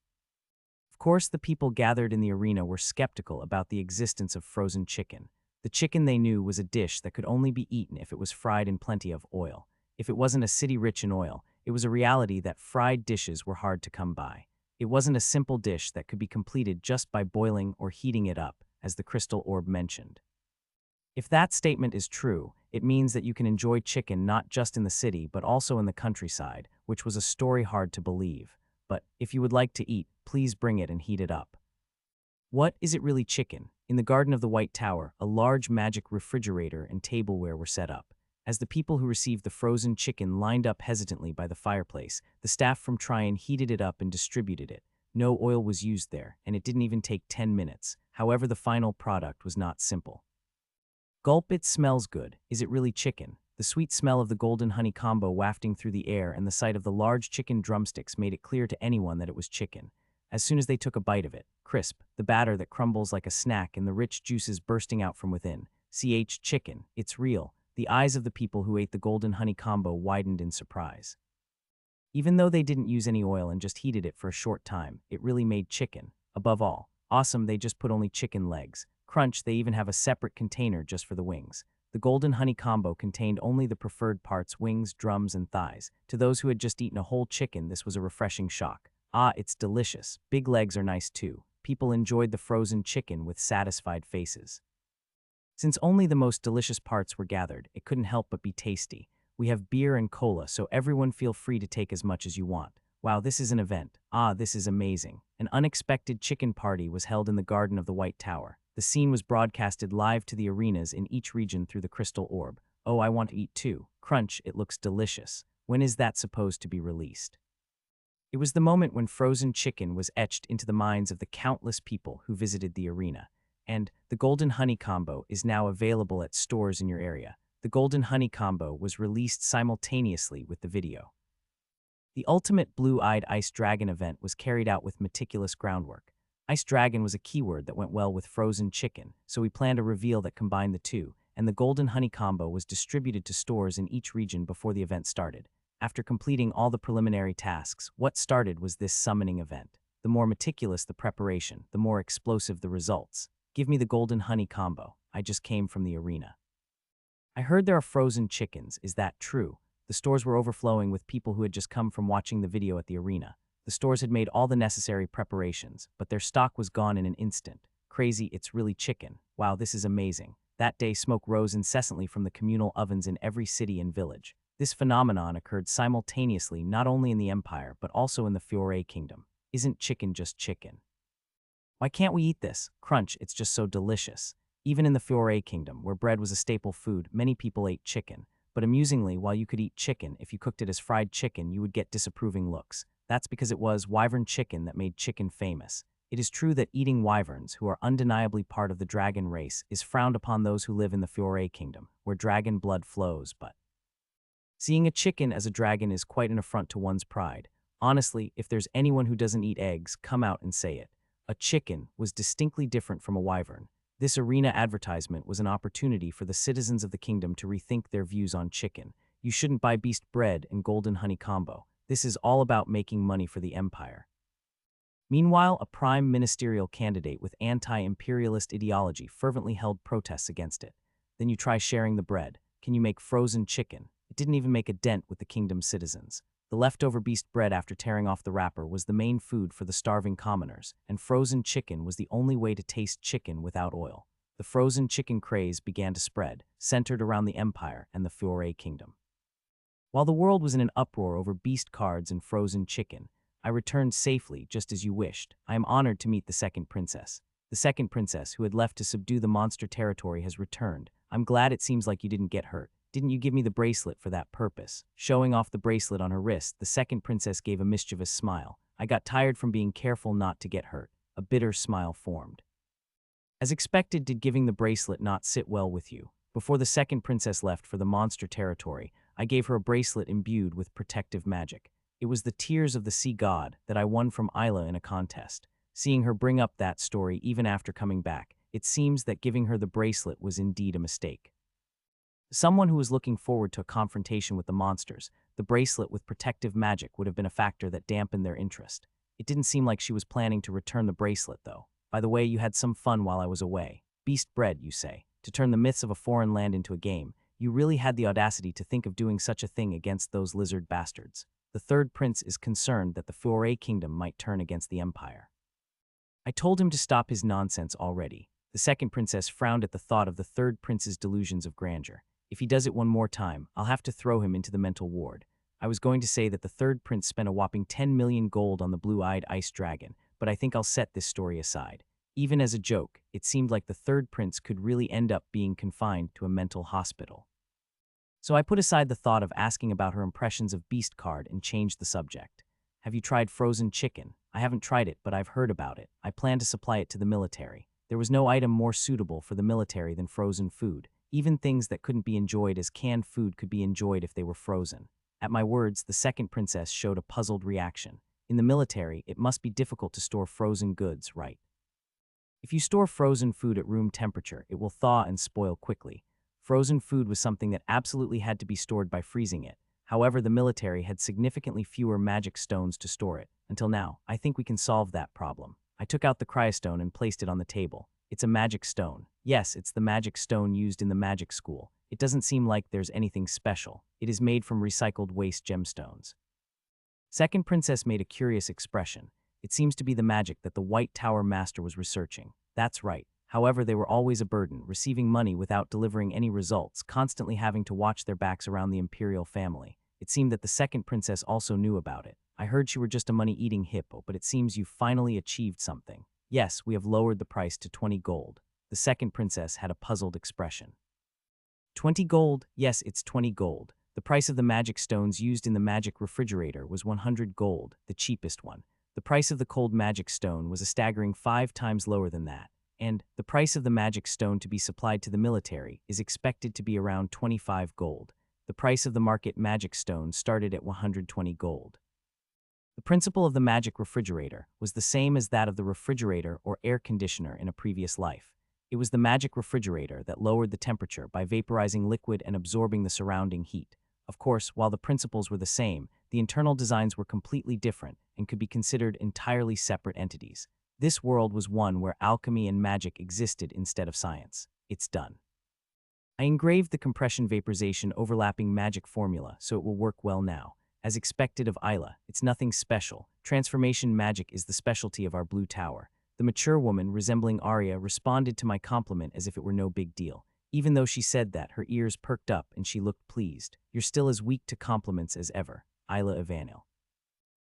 Of course, the people gathered in the arena were skeptical about the existence of frozen chicken. The chicken they knew was a dish that could only be eaten if it was fried in plenty of oil. If it wasn't a city rich in oil, it was a reality that fried dishes were hard to come by. It wasn't a simple dish that could be completed just by boiling or heating it up, as the Crystal Orb mentioned. If that statement is true, it means that you can enjoy chicken not just in the city but also in the countryside, which was a story hard to believe. But if you would like to eat, please bring it and heat it up. What is it really chicken? In the garden of the White Tower, a large magic refrigerator and tableware were set up. As the people who received the frozen chicken lined up hesitantly by the fireplace, the staff from Tryon heated it up and distributed it. No oil was used there, and it didn't even take 10 minutes. However, the final product was not simple. Gulp, it smells good. Is it really chicken? The sweet smell of the golden honey combo wafting through the air and the sight of the large chicken drumsticks made it clear to anyone that it was chicken. As soon as they took a bite of it, crisp, the batter that crumbles like a snack and the rich juices bursting out from within. Chicken, it's real. The eyes of the people who ate the golden honey combo widened in surprise. Even though they didn't use any oil and just heated it for a short time, it really made chicken. Above all, awesome, they just put only chicken legs. Crunch, they even have a separate container just for the wings. The golden honey combo contained only the preferred parts, wings, drums, and thighs. To those who had just eaten a whole chicken, this was a refreshing shock. Ah, it's delicious. Big legs are nice too. People enjoyed the frozen chicken with satisfied faces. Since only the most delicious parts were gathered, it couldn't help but be tasty. We have beer and cola, so everyone feel free to take as much as you want. Wow, this is an event. Ah, this is amazing. An unexpected chicken party was held in the garden of the White Tower. The scene was broadcasted live to the arenas in each region through the crystal orb. Oh, I want to eat too. Crunch, it looks delicious. When is that supposed to be released? It was the moment when frozen chicken was etched into the minds of the countless people who visited the arena. And the Golden Honey Combo is now available at stores in your area. The Golden Honey Combo was released simultaneously with the video. The ultimate blue-eyed ice dragon event was carried out with meticulous groundwork. Ice dragon was a keyword that went well with frozen chicken, so we planned a reveal that combined the two, and the Golden Honey Combo was distributed to stores in each region before the event started. After completing all the preliminary tasks, what started was this summoning event. The more meticulous the preparation, the more explosive the results. Give me the Golden Honey Combo. I just came from the arena. I heard there are frozen chickens. Is that true? The stores were overflowing with people who had just come from watching the video at the arena. The stores had made all the necessary preparations, but their stock was gone in an instant. Crazy, it's really chicken. Wow, this is amazing. That day, smoke rose incessantly from the communal ovens in every city and village. This phenomenon occurred simultaneously not only in the Empire, but also in the Fiore Kingdom. Isn't chicken just chicken? Why can't we eat this? Crunch, it's just so delicious. Even in the Fiore Kingdom, where bread was a staple food, many people ate chicken. But amusingly, while you could eat chicken, if you cooked it as fried chicken, you would get disapproving looks. That's because it was wyvern chicken that made chicken famous. It is true that eating wyverns, who are undeniably part of the dragon race, is frowned upon those who live in the Fiore Kingdom, where dragon blood flows, but seeing a chicken as a dragon is quite an affront to one's pride. Honestly, if there's anyone who doesn't eat eggs, come out and say it. A chicken was distinctly different from a wyvern. This arena advertisement was an opportunity for the citizens of the kingdom to rethink their views on chicken. You shouldn't buy beast bread and Golden Honey Combo. This is all about making money for the empire. Meanwhile, a prime ministerial candidate with anti-imperialist ideology fervently held protests against it. Then you try sharing the bread. Can you make frozen chicken? It didn't even make a dent with the kingdom's citizens. The leftover beast bread after tearing off the wrapper was the main food for the starving commoners, and frozen chicken was the only way to taste chicken without oil. The frozen chicken craze began to spread, centered around the empire and the Fiore Kingdom. While the world was in an uproar over beast cards and frozen chicken, I returned safely, just as you wished. I am honored to meet the second princess. The second princess, who had left to subdue the monster territory, has returned. I'm glad it seems like you didn't get hurt. Didn't you give me the bracelet for that purpose? Showing off the bracelet on her wrist, the second princess gave a mischievous smile. I got tired from being careful not to get hurt. A bitter smile formed. As expected, did giving the bracelet not sit well with you? Before the second princess left for the monster territory, I gave her a bracelet imbued with protective magic. It was the tears of the sea god that I won from Isla in a contest. Seeing her bring up that story even after coming back, it seems that giving her the bracelet was indeed a mistake. Someone who was looking forward to a confrontation with the monsters, the bracelet with protective magic would have been a factor that dampened their interest. It didn't seem like she was planning to return the bracelet, though. By the way, you had some fun while I was away. Beast bread, you say. To turn the myths of a foreign land into a game, you really had the audacity to think of doing such a thing against those lizard bastards. The third prince is concerned that the Fiore Kingdom might turn against the empire. I told him to stop his nonsense already. The second princess frowned at the thought of the third prince's delusions of grandeur. If he does it one more time, I'll have to throw him into the mental ward. I was going to say that the third prince spent a whopping 10 million gold on the blue-eyed ice dragon, but I think I'll set this story aside. Even as a joke, it seemed like the third prince could really end up being confined to a mental hospital. So I put aside the thought of asking about her impressions of Beast Card and changed the subject. Have you tried frozen chicken? I haven't tried it, but I've heard about it. I plan to supply it to the military. There was no item more suitable for the military than frozen food. Even things that couldn't be enjoyed as canned food could be enjoyed if they were frozen. At my words, the second princess showed a puzzled reaction. In the military, it must be difficult to store frozen goods, right? If you store frozen food at room temperature, it will thaw and spoil quickly. Frozen food was something that absolutely had to be stored by freezing it. However, the military had significantly fewer magic stones to store it. Until now, I think we can solve that problem. I took out the cryostone and placed it on the table. It's a magic stone. Yes, it's the magic stone used in the magic school. It doesn't seem like there's anything special. It is made from recycled waste gemstones. Second princess made a curious expression. It seems to be the magic that the White Tower master was researching. That's right. However, they were always a burden, receiving money without delivering any results, constantly having to watch their backs around the imperial family. It seemed that the second princess also knew about it. I heard you were just a money-eating hippo, but it seems you finally achieved something. Yes, we have lowered the price to 20 gold. The second princess had a puzzled expression. 20 gold? Yes, it's 20 gold. The price of the magic stones used in the magic refrigerator was 100 gold, the cheapest one. The price of the cold magic stone was a staggering 5 times lower than that. And the price of the magic stone to be supplied to the military is expected to be around 25 gold. The price of the market magic stone started at 120 gold. The principle of the magic refrigerator was the same as that of the refrigerator or air conditioner in a previous life. It was the magic refrigerator that lowered the temperature by vaporizing liquid and absorbing the surrounding heat. Of course, while the principles were the same, the internal designs were completely different and could be considered entirely separate entities. This world was one where alchemy and magic existed instead of science. It's done. I engraved the compression vaporization overlapping magic formula so it will work well now. As expected of Isla, it's nothing special. Transformation magic is the specialty of our blue tower. The mature woman, resembling Arya, responded to my compliment as if it were no big deal. Even though she said that, her ears perked up and she looked pleased. You're still as weak to compliments as ever, Isla Ivanil.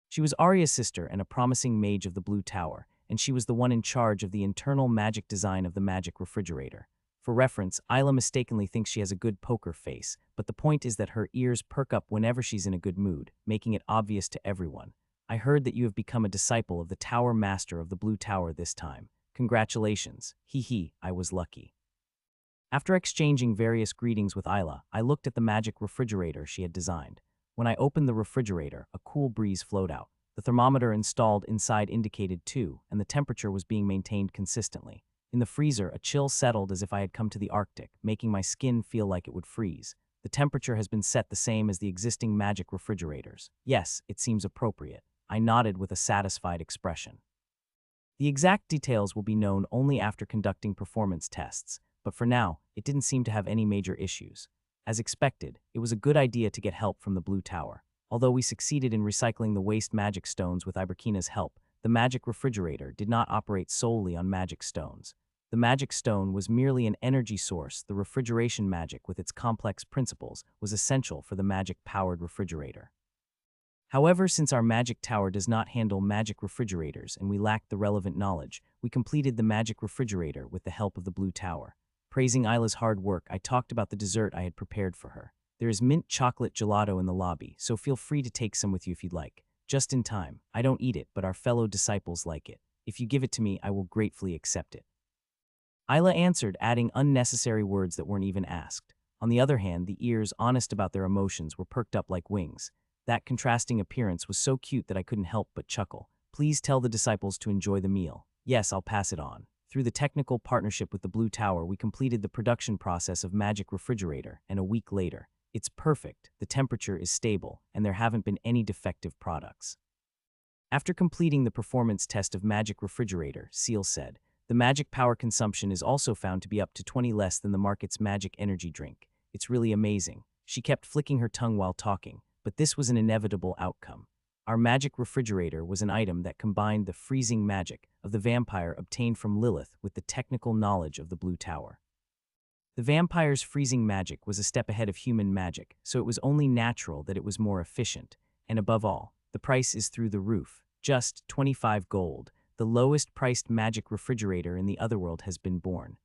She was Arya's sister and a promising mage of the blue tower, and she was the one in charge of the internal magic design of the magic refrigerator. For reference, Isla mistakenly thinks she has a good poker face, but the point is that her ears perk up whenever she's in a good mood, making it obvious to everyone. I heard that you have become a disciple of the Tower Master of the Blue Tower this time. Congratulations. Hee, I was lucky. After exchanging various greetings with Isla, I looked at the magic refrigerator she had designed. When I opened the refrigerator, a cool breeze flowed out. The thermometer installed inside indicated 2, and the temperature was being maintained consistently. In the freezer, a chill settled as if I had come to the Arctic, making my skin feel like it would freeze. The temperature has been set the same as the existing magic refrigerators. Yes, it seems appropriate. I nodded with a satisfied expression. The exact details will be known only after conducting performance tests, but for now, it didn't seem to have any major issues. As expected, it was a good idea to get help from the Blue Tower. Although we succeeded in recycling the waste magic stones with Iberkina's help, the magic refrigerator did not operate solely on magic stones. The magic stone was merely an energy source. The refrigeration magic, with its complex principles, was essential for the magic-powered refrigerator. However, since our magic tower does not handle magic refrigerators and we lacked the relevant knowledge, we completed the magic refrigerator with the help of the Blue Tower. Praising Isla's hard work, I talked about the dessert I had prepared for her. There is mint chocolate gelato in the lobby, so feel free to take some with you if you'd like. Just in time. I don't eat it, but our fellow disciples like it. If you give it to me, I will gratefully accept it. Isla answered, adding unnecessary words that weren't even asked. On the other hand, the ears, honest about their emotions, were perked up like wings. That contrasting appearance was so cute that I couldn't help but chuckle. Please tell the disciples to enjoy the meal. Yes, I'll pass it on. Through the technical partnership with the Blue Tower, we completed the production process of Magic Refrigerator, and a week later, it's perfect, the temperature is stable, and there haven't been any defective products. After completing the performance test of Magic Refrigerator, Seal said, the magic power consumption is also found to be up to 20 less than the market's magic energy drink. It's really amazing. She kept flicking her tongue while talking, but this was an inevitable outcome. Our magic refrigerator was an item that combined the freezing magic of the vampire obtained from Lilith with the technical knowledge of the Blue Tower. The vampire's freezing magic was a step ahead of human magic, so it was only natural that it was more efficient. And above all, the price is through the roof, just 25 gold. The lowest priced magic refrigerator in the otherworld has been born.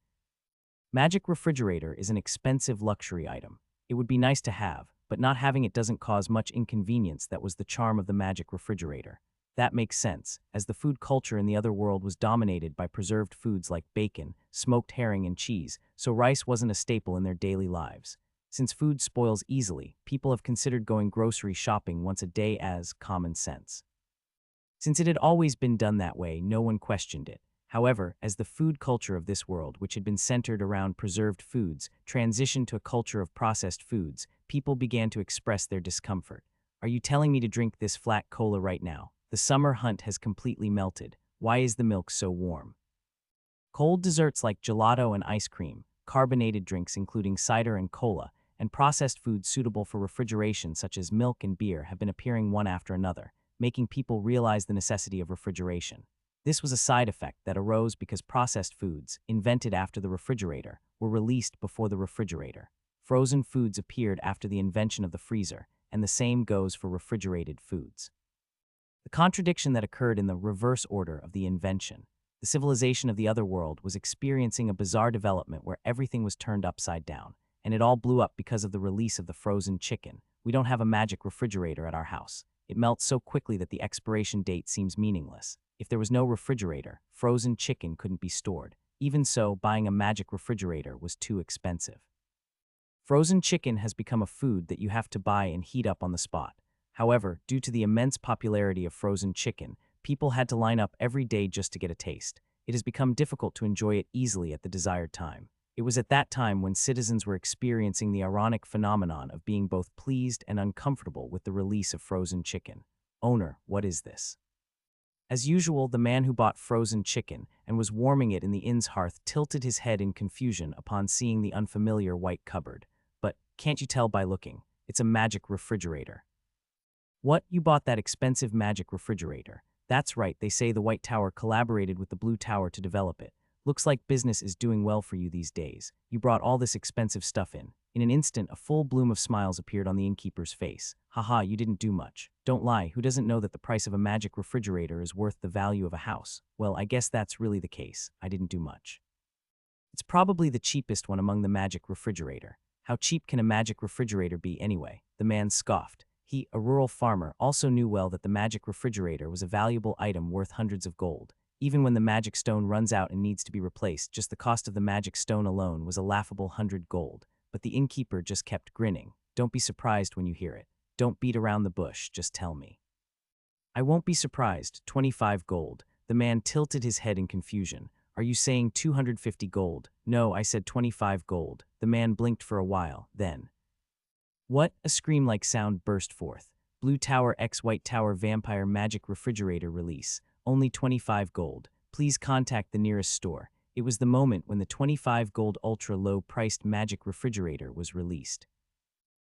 Magic refrigerator is an expensive luxury item. It would be nice to have, but not having it doesn't cause much inconvenience. That was the charm of the magic refrigerator. That makes sense, as the food culture in the other world was dominated by preserved foods like bacon, smoked herring, and cheese, so rice wasn't a staple in their daily lives. Since food spoils easily, people have considered going grocery shopping once a day as common sense. Since it had always been done that way, no one questioned it. However, as the food culture of this world, which had been centered around preserved foods, transitioned to a culture of processed foods, people began to express their discomfort. Are you telling me to drink this flat cola right now? The summer hunt has completely melted. Why is the milk so warm? Cold desserts like gelato and ice cream, carbonated drinks including cider and cola, and processed foods suitable for refrigeration such as milk and beer have been appearing one after another, making people realize the necessity of refrigeration. This was a side effect that arose because processed foods, invented after the refrigerator, were released before the refrigerator. Frozen foods appeared after the invention of the freezer, and the same goes for refrigerated foods. The contradiction that occurred in the reverse order of the invention. The civilization of the other world was experiencing a bizarre development where everything was turned upside down, and it all blew up because of the release of the frozen chicken. We don't have a magic refrigerator at our house. It melts so quickly that the expiration date seems meaningless. If there was no refrigerator, frozen chicken couldn't be stored. Even so, buying a magic refrigerator was too expensive. Frozen chicken has become a food that you have to buy and heat up on the spot. However, due to the immense popularity of frozen chicken, people had to line up every day just to get a taste. It has become difficult to enjoy it easily at the desired time. It was at that time when citizens were experiencing the ironic phenomenon of being both pleased and uncomfortable with the release of frozen chicken. Owner, what is this? As usual, the man who bought frozen chicken and was warming it in the inn's hearth tilted his head in confusion upon seeing the unfamiliar white cupboard. But can't you tell by looking? It's a magic refrigerator. What? You bought that expensive magic refrigerator? That's right, they say the White Tower collaborated with the Blue Tower to develop it. Looks like business is doing well for you these days. You brought all this expensive stuff in. In an instant, a full bloom of smiles appeared on the innkeeper's face. Haha, you didn't do much. Don't lie, who doesn't know that the price of a magic refrigerator is worth the value of a house? Well, I guess that's really the case. I didn't do much. It's probably the cheapest one among the magic refrigerator. How cheap can a magic refrigerator be anyway? The man scoffed. He, a rural farmer, also knew well that the magic refrigerator was a valuable item worth hundreds of gold. Even when the magic stone runs out and needs to be replaced, just the cost of the magic stone alone was a laughable 100 gold. But the innkeeper just kept grinning. Don't be surprised when you hear it. Don't beat around the bush, just tell me. I won't be surprised. 25 gold. The man tilted his head in confusion. Are you saying 250 gold? No, I said 25 gold. The man blinked for a while, then. What? A scream-like sound burst forth. Blue Tower x White Tower Vampire Magic Refrigerator Release. Only 25 gold. Please contact the nearest store. It was the moment when the 25 gold ultra-low-priced magic refrigerator was released.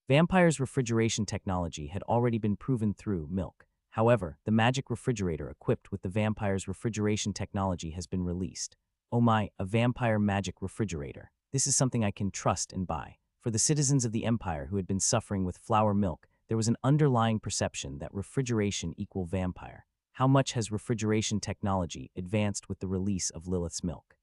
Vampire's refrigeration technology had already been proven through milk. However, the magic refrigerator equipped with the Vampire's refrigeration technology has been released. Oh my, a vampire magic refrigerator. This is something I can trust and buy. For the citizens of the Empire who had been suffering with flour milk, there was an underlying perception that refrigeration equal vampire. How much has refrigeration technology advanced with the release of Lilith's milk?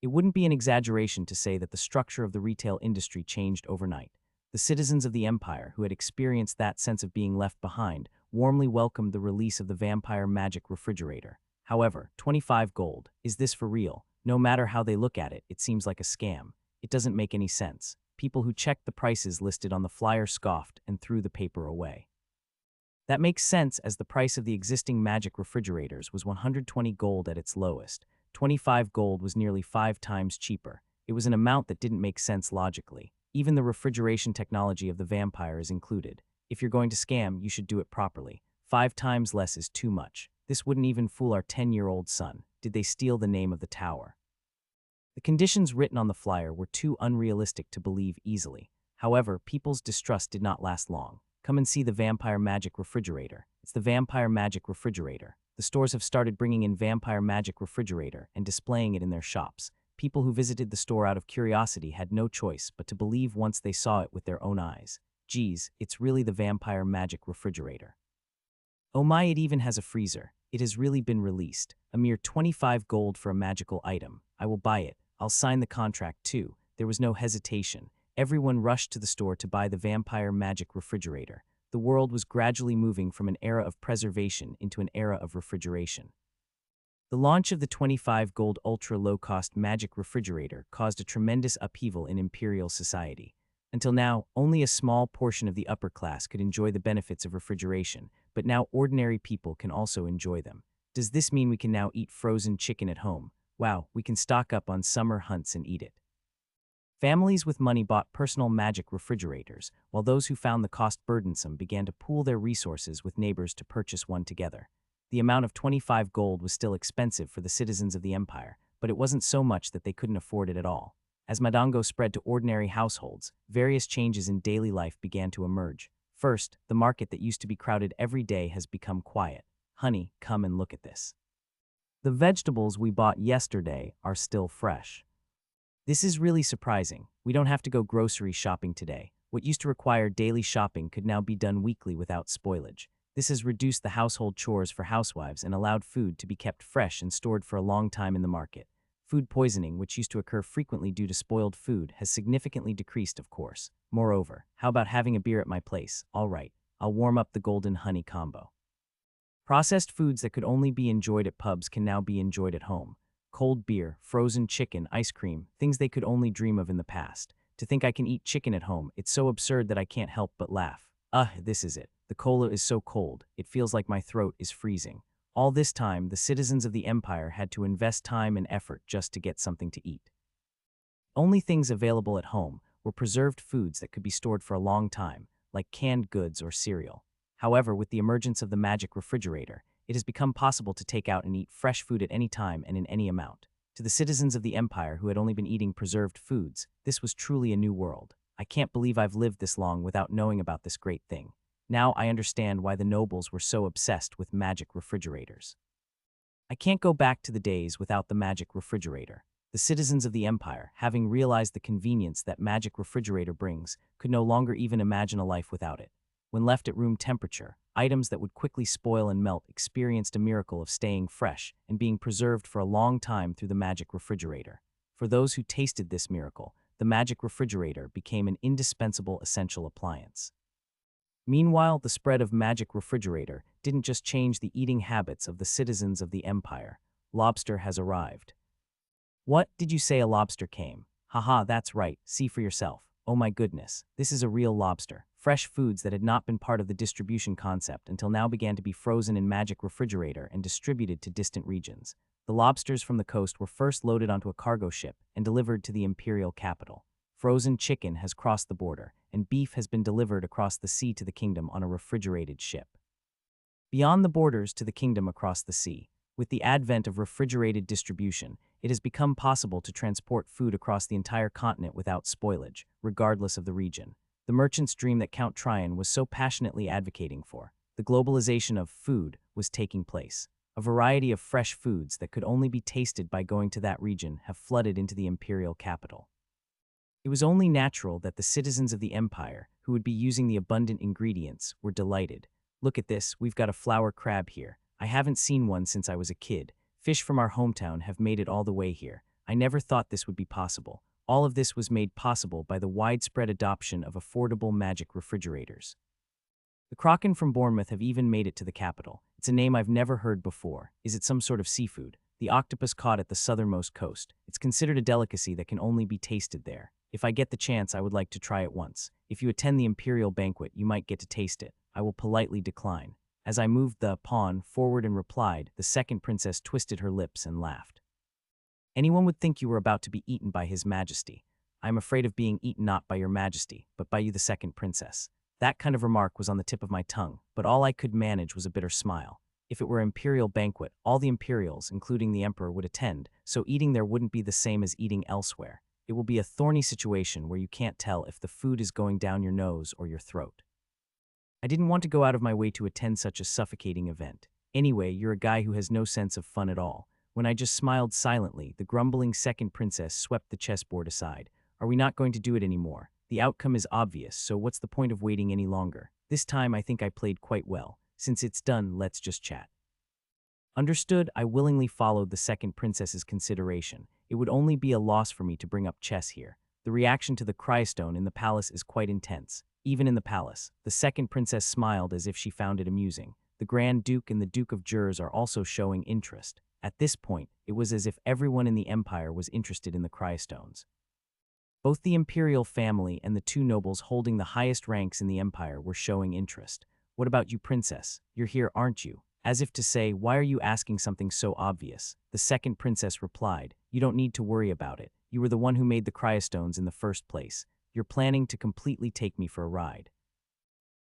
It wouldn't be an exaggeration to say that the structure of the retail industry changed overnight. The citizens of the Empire, who had experienced that sense of being left behind, warmly welcomed the release of the vampire magic refrigerator. However, 25 gold, is this for real? No matter how they look at it, it seems like a scam. It doesn't make any sense. People who checked the prices listed on the flyer scoffed and threw the paper away. That makes sense, as the price of the existing magic refrigerators was 120 gold at its lowest. 25 gold was nearly 5 times cheaper. It was an amount that didn't make sense logically. Even the refrigeration technology of the vampire is included. If you're going to scam, you should do it properly. 5 times less is too much. This wouldn't even fool our 10-year-old son. Did they steal the name of the tower? The conditions written on the flyer were too unrealistic to believe easily. However, people's distrust did not last long. Come and see the Vampire Magic Refrigerator. It's the Vampire Magic Refrigerator. The stores have started bringing in Vampire Magic Refrigerator and displaying it in their shops. People who visited the store out of curiosity had no choice but to believe once they saw it with their own eyes. Geez, it's really the Vampire Magic Refrigerator. Oh my, it even has a freezer. It has really been released. A mere 25 gold for a magical item. I will buy it. I'll sign the contract too. There was no hesitation. Everyone rushed to the store to buy the Vampire Magic Refrigerator. The world was gradually moving from an era of preservation into an era of refrigeration. The launch of the 25 gold ultra-low-cost magic refrigerator caused a tremendous upheaval in imperial society. Until now, only a small portion of the upper class could enjoy the benefits of refrigeration, but now ordinary people can also enjoy them. Does this mean we can now eat frozen chicken at home? Wow, we can stock up on summer hunts and eat it. Families with money bought personal magic refrigerators, while those who found the cost burdensome began to pool their resources with neighbors to purchase one together. The amount of 25 gold was still expensive for the citizens of the empire, but it wasn't so much that they couldn't afford it at all. As Madango spread to ordinary households, various changes in daily life began to emerge. First, the market that used to be crowded every day has become quiet. Honey, come and look at this. The vegetables we bought yesterday are still fresh. This is really surprising. We don't have to go grocery shopping today. What used to require daily shopping could now be done weekly without spoilage. This has reduced the household chores for housewives and allowed food to be kept fresh and stored for a long time in the market. Food poisoning, which used to occur frequently due to spoiled food, has significantly decreased, of course. Moreover, how about having a beer at my place? All right, I'll warm up the golden honey combo. Processed foods that could only be enjoyed at pubs can now be enjoyed at home. Cold beer, frozen chicken, ice cream, things they could only dream of in the past. To think I can eat chicken at home, it's so absurd that I can't help but laugh. This is it. The cola is so cold, it feels like my throat is freezing. All this time, the citizens of the empire had to invest time and effort just to get something to eat. Only things available at home were preserved foods that could be stored for a long time, like canned goods or cereal. However, with the emergence of the magic refrigerator, it has become possible to take out and eat fresh food at any time and in any amount. To the citizens of the empire who had only been eating preserved foods, this was truly a new world. I can't believe I've lived this long without knowing about this great thing. Now I understand why the nobles were so obsessed with magic refrigerators. I can't go back to the days without the magic refrigerator. The citizens of the empire, having realized the convenience that magic refrigerator brings, could no longer even imagine a life without it. When left at room temperature, items that would quickly spoil and melt experienced a miracle of staying fresh and being preserved for a long time through the magic refrigerator. For those who tasted this miracle, the magic refrigerator became an indispensable essential appliance. Meanwhile, the spread of magic refrigerator didn't just change the eating habits of the citizens of the empire. Lobster has arrived. What, did you say a lobster came? Haha, that's right, see for yourself. Oh my goodness, this is a real lobster. Fresh foods that had not been part of the distribution concept until now began to be frozen in magic refrigerator and distributed to distant regions. The lobsters from the coast were first loaded onto a cargo ship and delivered to the imperial capital. Frozen chicken has crossed the border, and beef has been delivered across the sea to the kingdom on a refrigerated ship. Beyond the borders to the kingdom across the sea, with the advent of refrigerated distribution, it has become possible to transport food across the entire continent without spoilage, regardless of the region. The merchant's dream that Count Tryon was so passionately advocating for, the globalization of food, was taking place. A variety of fresh foods that could only be tasted by going to that region have flooded into the imperial capital. It was only natural that the citizens of the empire, who would be using the abundant ingredients, were delighted. Look at this, we've got a flower crab here. I haven't seen one since I was a kid. Fish from our hometown have made it all the way here. I never thought this would be possible. All of this was made possible by the widespread adoption of affordable magic refrigerators. The kraken from Bournemouth have even made it to the capital. It's a name I've never heard before. Is it some sort of seafood? The octopus caught at the southernmost coast. It's considered a delicacy that can only be tasted there. If I get the chance, I would like to try it once. If you attend the imperial banquet, you might get to taste it. I will politely decline. As I moved the pawn forward and replied, the second princess twisted her lips and laughed. Anyone would think you were about to be eaten by His Majesty. I am afraid of being eaten not by your Majesty, but by you, the second princess. That kind of remark was on the tip of my tongue, but all I could manage was a bitter smile. If it were an imperial banquet, all the imperials, including the emperor, would attend, so eating there wouldn't be the same as eating elsewhere. It will be a thorny situation where you can't tell if the food is going down your nose or your throat. I didn't want to go out of my way to attend such a suffocating event. Anyway, you're a guy who has no sense of fun at all. When I just smiled silently, the grumbling second princess swept the chessboard aside. Are we not going to do it anymore? The outcome is obvious, so what's the point of waiting any longer? This time I think I played quite well. Since it's done, let's just chat. Understood, I willingly followed the second princess's consideration. It would only be a loss for me to bring up chess here. The reaction to the crystone in the palace is quite intense. Even in the palace, the second princess smiled as if she found it amusing. The Grand Duke and the Duke of Jers are also showing interest. At this point, it was as if everyone in the empire was interested in the crystones. Both the imperial family and the two nobles holding the highest ranks in the empire were showing interest. What about you, princess? You're here, aren't you? As if to say, why are you asking something so obvious? The second princess replied, you don't need to worry about it. You were the one who made the cryostones in the first place. You're planning to completely take me for a ride.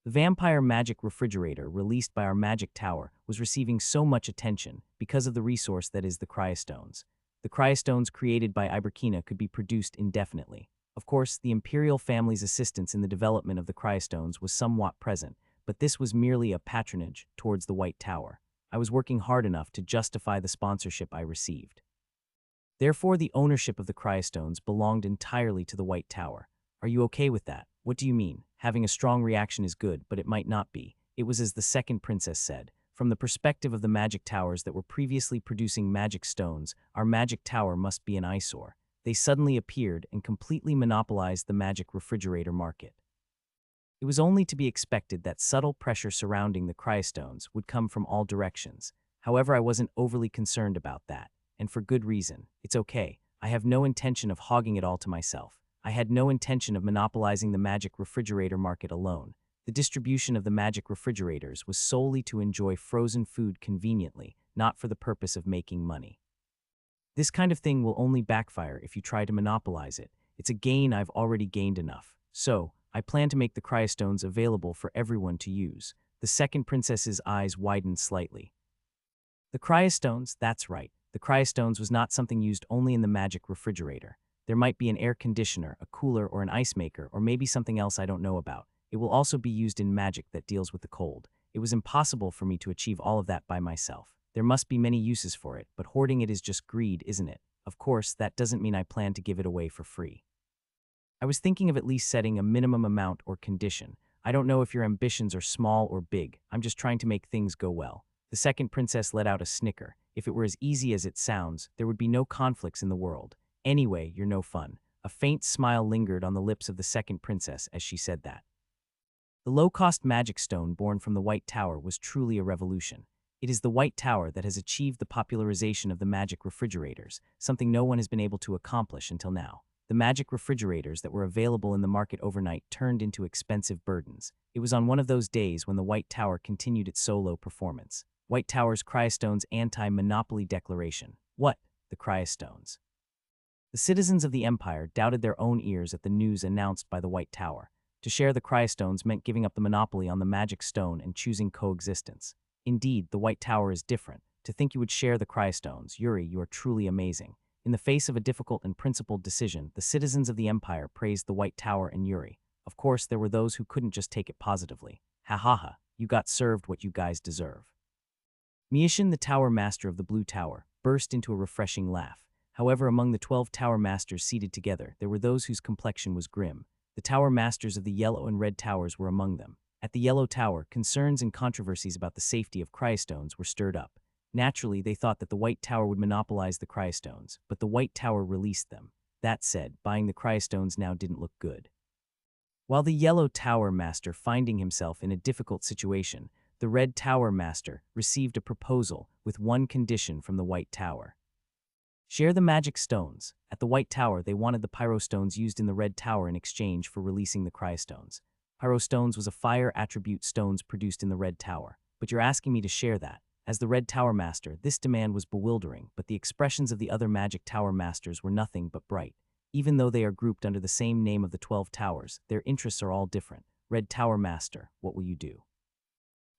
The vampire magic refrigerator released by our magic tower was receiving so much attention because of the resource that is the cryostones. The cryostones created by Iberkina could be produced indefinitely. Of course, the imperial family's assistance in the development of the cryostones was somewhat present, but this was merely a patronage towards the White Tower. I was working hard enough to justify the sponsorship I received. Therefore, the ownership of the cryostones belonged entirely to the White Tower. Are you okay with that? What do you mean? Having a strong reaction is good, but it might not be. It was as the second princess said. From the perspective of the magic towers that were previously producing magic stones, our magic tower must be an eyesore. They suddenly appeared and completely monopolized the magic refrigerator market. It was only to be expected that subtle pressure surrounding the cryostones would come from all directions. However, I wasn't overly concerned about that, and for good reason. It's okay. I have no intention of hogging it all to myself. I had no intention of monopolizing the magic refrigerator market alone. The distribution of the magic refrigerators was solely to enjoy frozen food conveniently, not for the purpose of making money. This kind of thing will only backfire if you try to monopolize it. It's a gain I've already gained enough. So, I plan to make the cryostones available for everyone to use. The second princess's eyes widened slightly. The cryostones, that's right. The cryostones was not something used only in the magic refrigerator. There might be an air conditioner, a cooler, or an ice maker, or maybe something else I don't know about. It will also be used in magic that deals with the cold. It was impossible for me to achieve all of that by myself. There must be many uses for it, but hoarding it is just greed, isn't it? Of course, that doesn't mean I plan to give it away for free. I was thinking of at least setting a minimum amount or condition. I don't know if your ambitions are small or big. I'm just trying to make things go well. The second princess let out a snicker. If it were as easy as it sounds, there would be no conflicts in the world. Anyway, you're no fun. A faint smile lingered on the lips of the second princess as she said that. The low-cost magic stone born from the White Tower was truly a revolution. It is the White Tower that has achieved the popularization of the magic refrigerators, something no one has been able to accomplish until now. The magic refrigerators that were available in the market overnight turned into expensive burdens. It was on one of those days when the White Tower continued its solo performance. White Tower's Cryostones Anti-Monopoly Declaration. What? The Cryostones. The citizens of the Empire doubted their own ears at the news announced by the White Tower. To share the Cryostones meant giving up the monopoly on the magic stone and choosing coexistence. Indeed, the White Tower is different. To think you would share the Cryostones, Yuri, you are truly amazing. In the face of a difficult and principled decision, the citizens of the Empire praised the White Tower and Yuri. Of course, there were those who couldn't just take it positively. Ha ha ha, you got served what you guys deserve. Miishin, the Tower Master of the Blue Tower, burst into a refreshing laugh. However, among the 12 Tower Masters seated together, there were those whose complexion was grim. The Tower Masters of the Yellow and Red Towers were among them. At the Yellow Tower, concerns and controversies about the safety of cryostones were stirred up. Naturally, they thought that the White Tower would monopolize the cryostones, but the White Tower released them. That said, buying the cryostones now didn't look good. While the Yellow Tower Master finding himself in a difficult situation, the Red Tower Master received a proposal with one condition from the White Tower. Share the magic stones. At the White Tower, they wanted the pyrostones used in the Red Tower in exchange for releasing the cryostones. Pyrostones was a fire attribute stones produced in the Red Tower, but you're asking me to share that. As the Red Tower Master, this demand was bewildering, but the expressions of the other Magic Tower Masters were nothing but bright. Even though they are grouped under the same name of the 12 towers, their interests are all different. Red Tower Master, what will you do?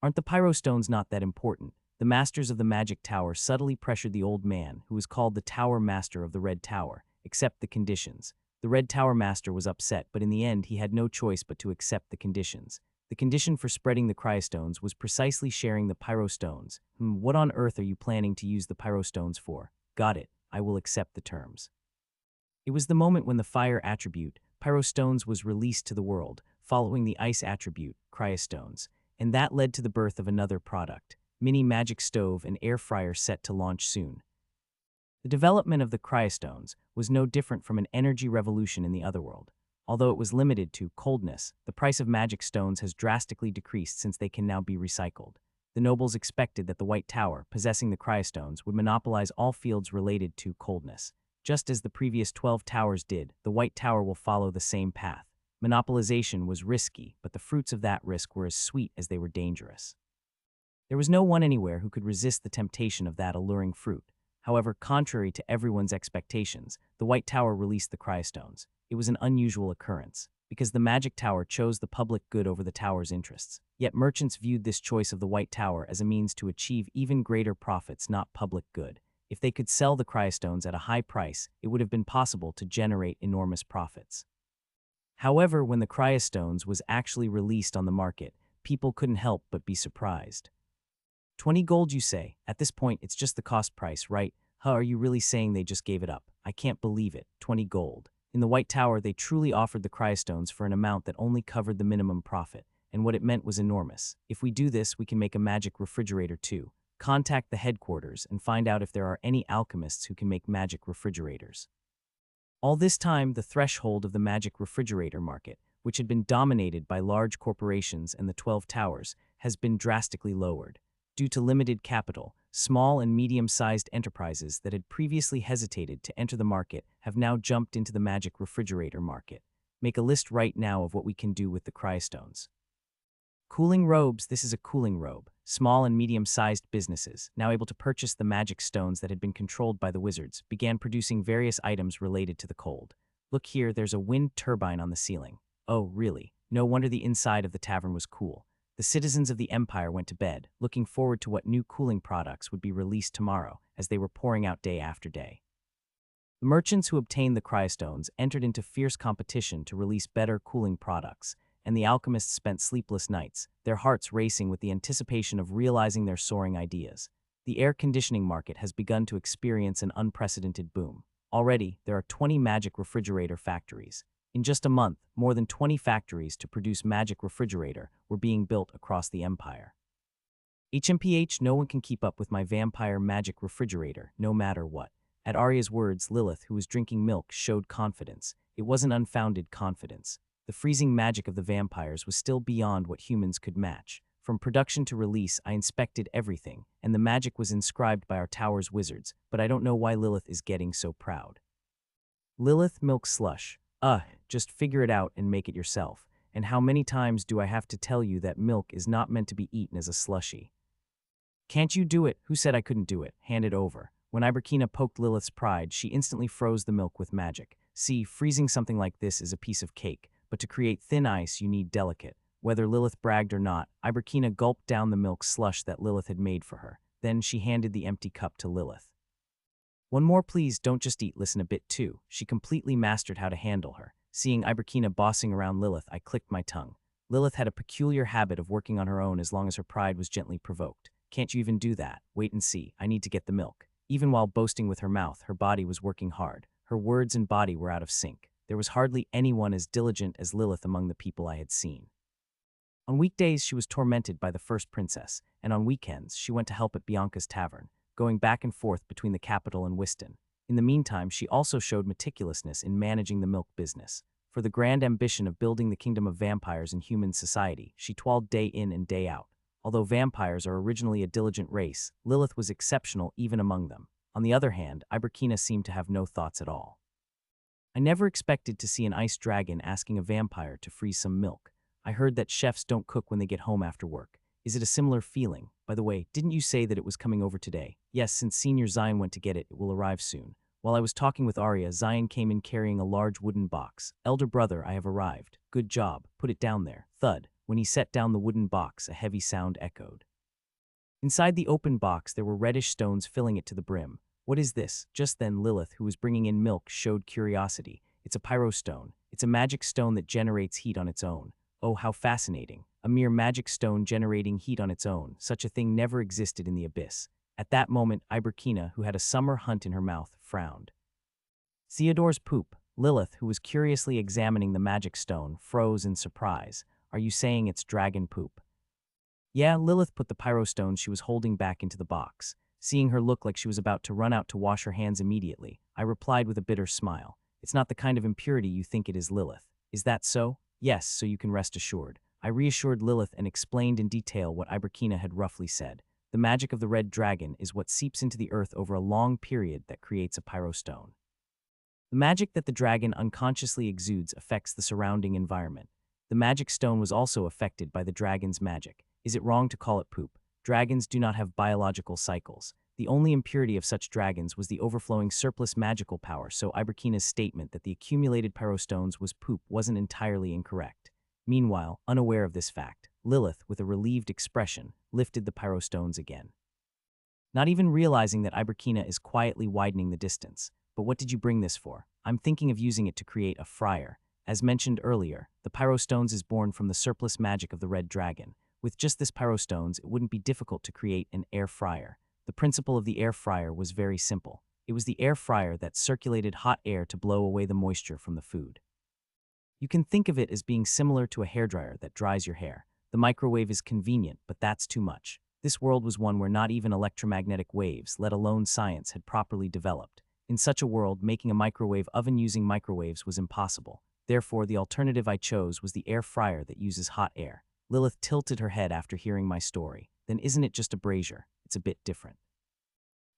Aren't the pyrostones not that important? The masters of the Magic Tower subtly pressured the old man, who was called the Tower Master of the Red Tower, accept the conditions. The Red Tower Master was upset, but in the end he had no choice but to accept the conditions. The condition for spreading the cryostones was precisely sharing the pyrostones. What on earth are you planning to use the pyrostones for? Got it, I will accept the terms. It was the moment when the fire attribute, pyrostones, was released to the world, following the ice attribute, cryostones, and that led to the birth of another product. Mini magic stove and air fryer set to launch soon. The development of the cryostones was no different from an energy revolution in the otherworld. Although it was limited to coldness, the price of magic stones has drastically decreased since they can now be recycled. The nobles expected that the White Tower, possessing the cryostones, would monopolize all fields related to coldness. Just as the previous 12 towers did, the White Tower will follow the same path. Monopolization was risky, but the fruits of that risk were as sweet as they were dangerous. There was no one anywhere who could resist the temptation of that alluring fruit. However, contrary to everyone's expectations, the White Tower released the cryostones. It was an unusual occurrence, because the Magic Tower chose the public good over the tower's interests. Yet merchants viewed this choice of the White Tower as a means to achieve even greater profits, not public good. If they could sell the cryostones at a high price, it would have been possible to generate enormous profits. However, when the cryostones was actually released on the market, people couldn't help but be surprised. 20 gold, you say? At this point, it's just the cost price, right? Huh, are you really saying they just gave it up? I can't believe it. 20 gold. In the White Tower, they truly offered the cryostones for an amount that only covered the minimum profit, and what it meant was enormous. If we do this, we can make a magic refrigerator too. Contact the headquarters and find out if there are any alchemists who can make magic refrigerators. All this time, the threshold of the magic refrigerator market, which had been dominated by large corporations and the 12 towers, has been drastically lowered. Due to limited capital, small and medium-sized enterprises that had previously hesitated to enter the market have now jumped into the magic refrigerator market. Make a list right now of what we can do with the cryostones. Cooling robes. This is a cooling robe. Small and medium-sized businesses, now able to purchase the magic stones that had been controlled by the wizards, began producing various items related to the cold. Look here, there's a wind turbine on the ceiling. Oh, really? No wonder the inside of the tavern was cool. The citizens of the empire went to bed, looking forward to what new cooling products would be released tomorrow, as they were pouring out day after day. The merchants who obtained the cryostones entered into fierce competition to release better cooling products, and the alchemists spent sleepless nights, their hearts racing with the anticipation of realizing their soaring ideas. The air conditioning market has begun to experience an unprecedented boom. Already, there are 20 magic refrigerator factories. In just a month, more than 20 factories to produce magic refrigerator were being built across the empire. HMPH, no one can keep up with my vampire magic refrigerator, no matter what. At Arya's words, Lilith, who was drinking milk, showed confidence. It wasn't unfounded confidence. The freezing magic of the vampires was still beyond what humans could match. From production to release, I inspected everything, and the magic was inscribed by our tower's wizards, but I don't know why Lilith is getting so proud. Lilith, milk slush. Just figure it out and make it yourself. And how many times do I have to tell you that milk is not meant to be eaten as a slushie? Can't you do it? Who said I couldn't do it? Hand it over. When Iberkina poked Lilith's pride, she instantly froze the milk with magic. See, freezing something like this is a piece of cake, but to create thin ice you need delicate. Whether Lilith bragged or not, Iberkina gulped down the milk slush that Lilith had made for her. Then she handed the empty cup to Lilith. One more please, don't just eat, listen a bit too. She completely mastered how to handle her. Seeing Iberkina bossing around Lilith, I clicked my tongue. Lilith had a peculiar habit of working on her own as long as her pride was gently provoked. Can't you even do that? Wait and see, I need to get the milk. Even while boasting with her mouth, her body was working hard. Her words and body were out of sync. There was hardly anyone as diligent as Lilith among the people I had seen. On weekdays, she was tormented by the first princess, and on weekends, she went to help at Bianca's tavern, going back and forth between the capital and Whiston. In the meantime, she also showed meticulousness in managing the milk business. For the grand ambition of building the kingdom of vampires in human society, she toiled day in and day out. Although vampires are originally a diligent race, Lilith was exceptional even among them. On the other hand, Iberkina seemed to have no thoughts at all. I never expected to see an ice dragon asking a vampire to freeze some milk. I heard that chefs don't cook when they get home after work. Is it a similar feeling? By the way, didn't you say that it was coming over today? Yes, since Senior Zion went to get it, it will arrive soon. While I was talking with Arya, Zion came in carrying a large wooden box. Elder brother, I have arrived. Good job. Put it down there. Thud. When he set down the wooden box, a heavy sound echoed. Inside the open box, there were reddish stones filling it to the brim. What is this? Just then, Lilith, who was bringing in milk, showed curiosity. It's a pyrostone. It's a magic stone that generates heat on its own. Oh, how fascinating. A mere magic stone generating heat on its own. Such a thing never existed in the abyss. At that moment, Iberkina, who had a summer hunt in her mouth, frowned. Theodore's poop. Lilith, who was curiously examining the magic stone, froze in surprise. Are you saying it's dragon poop? Yeah, Lilith put the pyrostone she was holding back into the box. Seeing her look like she was about to run out to wash her hands immediately, I replied with a bitter smile. It's not the kind of impurity you think it is, Lilith. Is that so? Yes, so you can rest assured. I reassured Lilith and explained in detail what Iberkina had roughly said. The magic of the red dragon is what seeps into the earth over a long period that creates a pyrostone. The magic that the dragon unconsciously exudes affects the surrounding environment. The magic stone was also affected by the dragon's magic. Is it wrong to call it poop? Dragons do not have biological cycles. The only impurity of such dragons was the overflowing surplus magical power, so Iberkina's statement that the accumulated pyrostones was poop wasn't entirely incorrect. Meanwhile, unaware of this fact, Lilith, with a relieved expression, lifted the pyrostones again. Not even realizing that Iberkina is quietly widening the distance. But what did you bring this for? I'm thinking of using it to create a fryer. As mentioned earlier, the pyrostones is born from the surplus magic of the red dragon. With just this pyrostones, it wouldn't be difficult to create an air fryer. The principle of the air fryer was very simple. It was the air fryer that circulated hot air to blow away the moisture from the food. You can think of it as being similar to a hairdryer that dries your hair. The microwave is convenient, but that's too much. This world was one where not even electromagnetic waves, let alone science, had properly developed. In such a world, making a microwave oven using microwaves was impossible. Therefore, the alternative I chose was the air fryer that uses hot air. Lilith tilted her head after hearing my story. Then isn't it just a brazier? It's a bit different.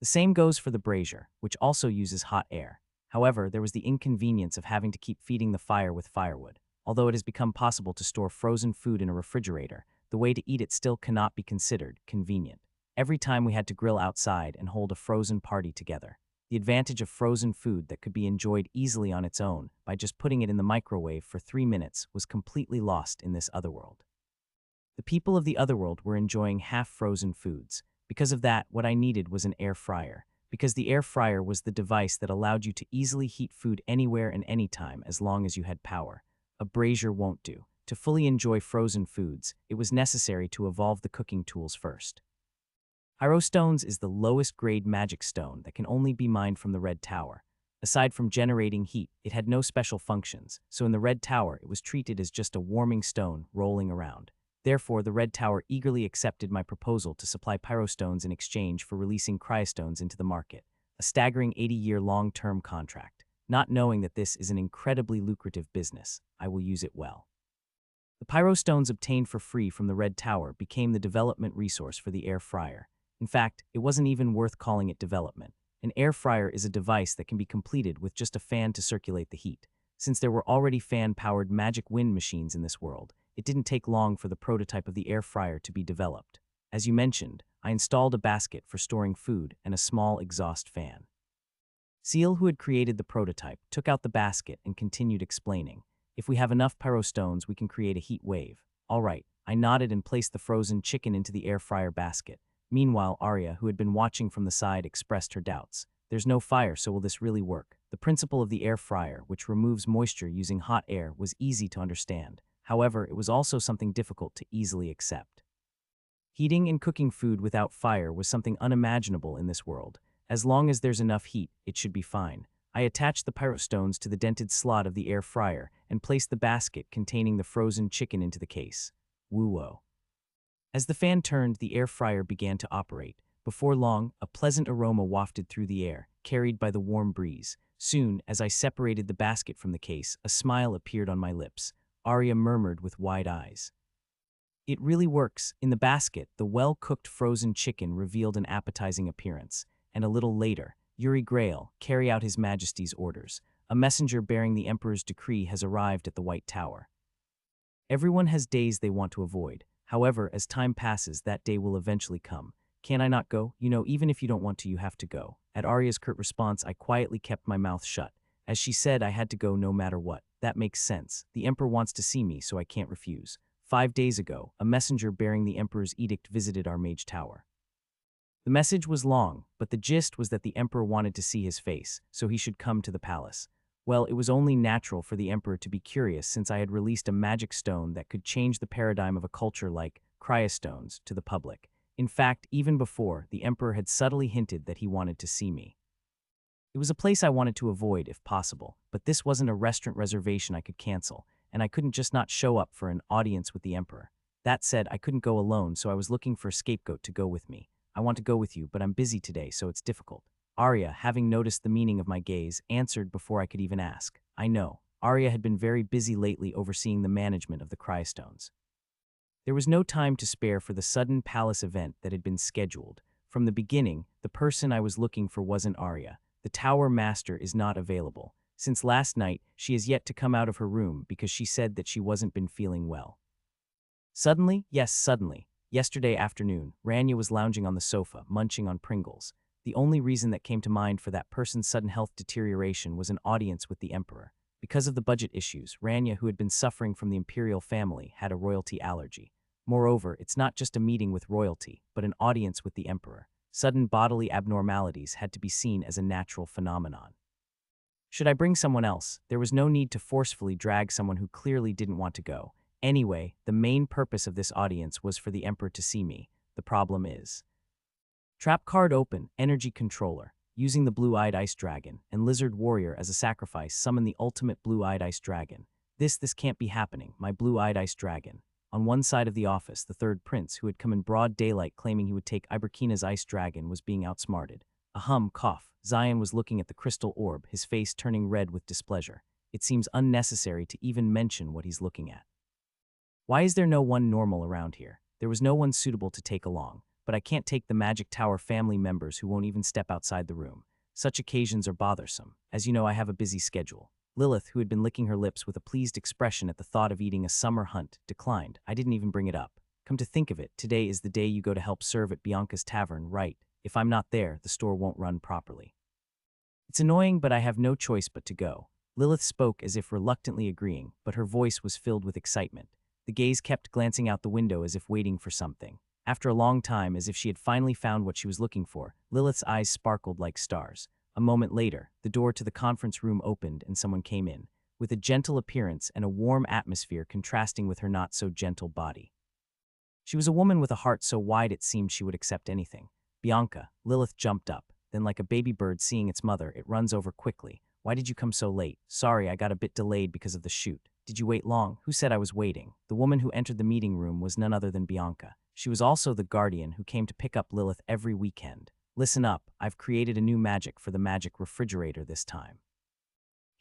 The same goes for the brazier, which also uses hot air. However, there was the inconvenience of having to keep feeding the fire with firewood. Although it has become possible to store frozen food in a refrigerator, the way to eat it still cannot be considered convenient. Every time we had to grill outside and hold a frozen party together. The advantage of frozen food that could be enjoyed easily on its own by just putting it in the microwave for 3 minutes was completely lost in this otherworld. The people of the otherworld were enjoying half-frozen foods. Because of that, what I needed was an air fryer, because the air fryer was the device that allowed you to easily heat food anywhere and anytime as long as you had power. A brazier won't do. To fully enjoy frozen foods, it was necessary to evolve the cooking tools first. Pyrostones is the lowest grade magic stone that can only be mined from the Red Tower. Aside from generating heat, it had no special functions, so in the Red Tower it was treated as just a warming stone rolling around. Therefore, the Red Tower eagerly accepted my proposal to supply pyrostones in exchange for releasing cryostones into the market, a staggering 80-year long-term contract. Not knowing that this is an incredibly lucrative business, I will use it well. The pyrostones obtained for free from the Red Tower became the development resource for the air fryer. In fact, it wasn't even worth calling it development. An air fryer is a device that can be completed with just a fan to circulate the heat. Since there were already fan-powered magic wind machines in this world, it didn't take long for the prototype of the air fryer to be developed. As you mentioned, I installed a basket for storing food and a small exhaust fan. Seal, who had created the prototype, took out the basket and continued explaining. If we have enough pyrostones, we can create a heat wave. All right, I nodded and placed the frozen chicken into the air fryer basket. Meanwhile, Arya, who had been watching from the side, expressed her doubts. There's no fire, so will this really work? The principle of the air fryer, which removes moisture using hot air, was easy to understand. However, it was also something difficult to easily accept. Heating and cooking food without fire was something unimaginable in this world. As long as there's enough heat, it should be fine. I attached the pyrostones to the dented slot of the air fryer and placed the basket containing the frozen chicken into the case. Woo-whoa. As the fan turned, the air fryer began to operate. Before long, a pleasant aroma wafted through the air, carried by the warm breeze. Soon, as I separated the basket from the case, a smile appeared on my lips. Arya murmured with wide eyes. It really works. In the basket, the well-cooked frozen chicken revealed an appetizing appearance. And a little later, Yuri Grail, carry out His Majesty's orders. A messenger bearing the Emperor's decree has arrived at the White Tower. Everyone has days they want to avoid. However, as time passes, that day will eventually come. Can I not go? You know, even if you don't want to, you have to go. At Arya's curt response, I quietly kept my mouth shut. As she said, I had to go no matter what. That makes sense. The Emperor wants to see me, so I can't refuse. 5 days ago, a messenger bearing the Emperor's edict visited our mage tower. The message was long, but the gist was that the Emperor wanted to see his face, so he should come to the palace. Well, it was only natural for the Emperor to be curious since I had released a magic stone that could change the paradigm of a culture like cryostones to the public. In fact, even before, the Emperor had subtly hinted that he wanted to see me. It was a place I wanted to avoid if possible, but this wasn't a restaurant reservation I could cancel, and I couldn't just not show up for an audience with the Emperor. That said, I couldn't go alone, so I was looking for a scapegoat to go with me. I want to go with you, but I'm busy today, so it's difficult. Arya, having noticed the meaning of my gaze, answered before I could even ask. I know. Arya had been very busy lately overseeing the management of the cryostones. There was no time to spare for the sudden palace event that had been scheduled. From the beginning, the person I was looking for wasn't Arya. The tower master is not available. Since last night, she has yet to come out of her room because she said that she wasn't been feeling well. Suddenly, yes, suddenly, yesterday afternoon, Rania was lounging on the sofa, munching on Pringles. The only reason that came to mind for that person's sudden health deterioration was an audience with the Emperor. Because of the budget issues, Rania, who had been suffering from the imperial family, had a royalty allergy. Moreover, it's not just a meeting with royalty, but an audience with the Emperor. Sudden bodily abnormalities had to be seen as a natural phenomenon. Should I bring someone else? There was no need to forcefully drag someone who clearly didn't want to go. Anyway, the main purpose of this audience was for the Emperor to see me. The problem is... Trap card open, energy controller. Using the blue-eyed ice dragon and lizard warrior as a sacrifice, summon the ultimate blue-eyed ice dragon. This can't be happening, my blue-eyed ice dragon. On one side of the office, the third prince, who had come in broad daylight claiming he would take Iberkina's ice dragon, was being outsmarted. Cough. Zion was looking at the crystal orb, his face turning red with displeasure. It seems unnecessary to even mention what he's looking at. Why is there no one normal around here? There was no one suitable to take along, but I can't take the Magic Tower family members who won't even step outside the room. Such occasions are bothersome. As you know, I have a busy schedule. Lilith, who had been licking her lips with a pleased expression at the thought of eating a summer hunt, declined. I didn't even bring it up. Come to think of it, today is the day you go to help serve at Bianca's tavern, right? If I'm not there, the store won't run properly. It's annoying, but I have no choice but to go. Lilith spoke as if reluctantly agreeing, but her voice was filled with excitement. The gaze kept glancing out the window as if waiting for something. After a long time, as if she had finally found what she was looking for, Lilith's eyes sparkled like stars. A moment later, the door to the conference room opened and someone came in, with a gentle appearance and a warm atmosphere contrasting with her not-so-gentle body. She was a woman with a heart so wide it seemed she would accept anything. Bianca. Lilith jumped up. Then, like a baby bird seeing its mother, it runs over quickly. Why did you come so late? Sorry, I got a bit delayed because of the shoot. Did you wait long? Who said I was waiting? The woman who entered the meeting room was none other than Bianca. She was also the guardian who came to pick up Lilith every weekend. Listen up, I've created a new magic for the magic refrigerator this time.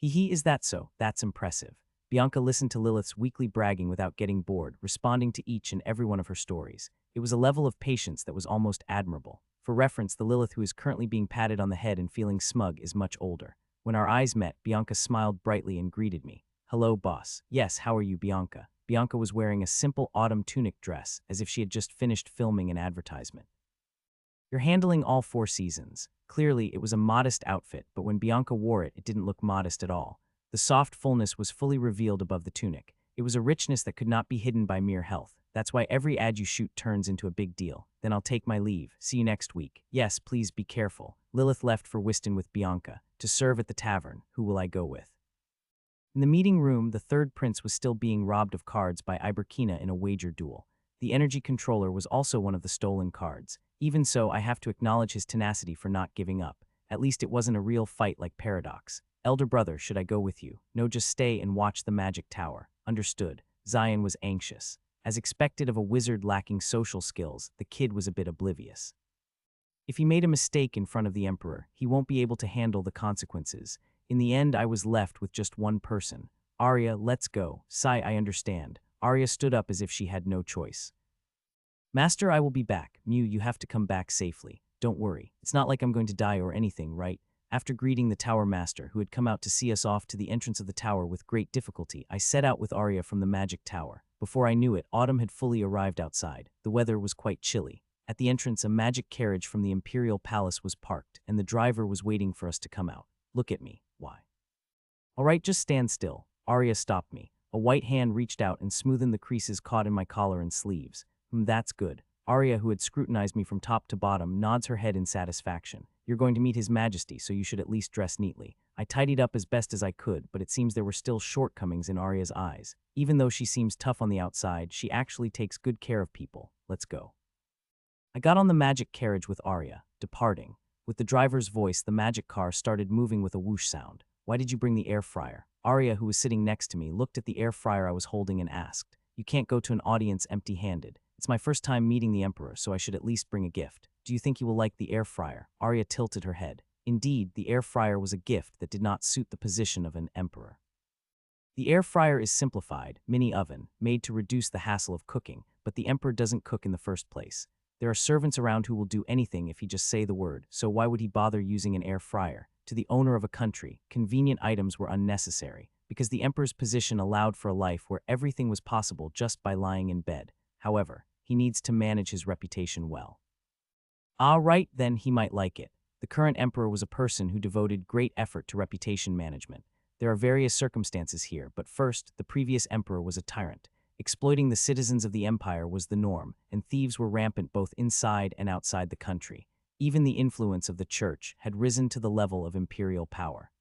Hee, is that so? That's impressive. Bianca listened to Lilith's weekly bragging without getting bored, responding to each and every one of her stories. It was a level of patience that was almost admirable. For reference, the Lilith who is currently being patted on the head and feeling smug is much older. When our eyes met, Bianca smiled brightly and greeted me. Hello, boss. Yes, how are you, Bianca? Bianca was wearing a simple autumn tunic dress, as if she had just finished filming an advertisement. You're handling all 4 seasons. Clearly, it was a modest outfit, but when Bianca wore it, it didn't look modest at all. The soft fullness was fully revealed above the tunic. It was a richness that could not be hidden by mere health. That's why every ad you shoot turns into a big deal. Then I'll take my leave. See you next week. Yes, please be careful. Lilith left for Whiston with Bianca. To serve at the tavern, who will I go with? In the meeting room, the third prince was still being robbed of cards by Iberkina in a wager duel. The energy controller was also one of the stolen cards. Even so, I have to acknowledge his tenacity for not giving up. At least it wasn't a real fight like Paradox. Elder brother, should I go with you? No, just stay and watch the magic tower. Understood. Zion was anxious. As expected of a wizard lacking social skills, the kid was a bit oblivious. If he made a mistake in front of the emperor, he won't be able to handle the consequences. In the end, I was left with just one person. Arya, let's go. Sigh, I understand. Arya stood up as if she had no choice. Master, I will be back. Mew, you have to come back safely. Don't worry. It's not like I'm going to die or anything, right? After greeting the tower master, who had come out to see us off to the entrance of the tower with great difficulty, I set out with Arya from the magic tower. Before I knew it, autumn had fully arrived outside. The weather was quite chilly. At the entrance, a magic carriage from the Imperial Palace was parked, and the driver was waiting for us to come out. Look at me. Why? All right, just stand still. Arya stopped me. A white hand reached out and smoothed the creases caught in my collar and sleeves. That's good. Arya, who had scrutinized me from top to bottom, nods her head in satisfaction. You're going to meet His Majesty, so you should at least dress neatly. I tidied up as best as I could, but it seems there were still shortcomings in Arya's eyes. Even though she seems tough on the outside, she actually takes good care of people. Let's go. I got on the magic carriage with Arya, departing. With the driver's voice, the magic car started moving with a whoosh sound. Why did you bring the air fryer? Arya, who was sitting next to me, looked at the air fryer I was holding and asked. You can't go to an audience empty-handed. It's my first time meeting the Emperor, so I should at least bring a gift. Do you think you will like the air fryer? Arya tilted her head. Indeed, the air fryer was a gift that did not suit the position of an emperor. The air fryer is simplified, mini oven, made to reduce the hassle of cooking, but the emperor doesn't cook in the first place. There are servants around who will do anything if he just say the word, so why would he bother using an air fryer? To the owner of a country, convenient items were unnecessary, because the emperor's position allowed for a life where everything was possible just by lying in bed. However, he needs to manage his reputation well. Ah, right, then he might like it. The current emperor was a person who devoted great effort to reputation management. There are various circumstances here, but first, the previous emperor was a tyrant. Exploiting the citizens of the empire was the norm, and thieves were rampant both inside and outside the country. Even the influence of the church had risen to the level of imperial power.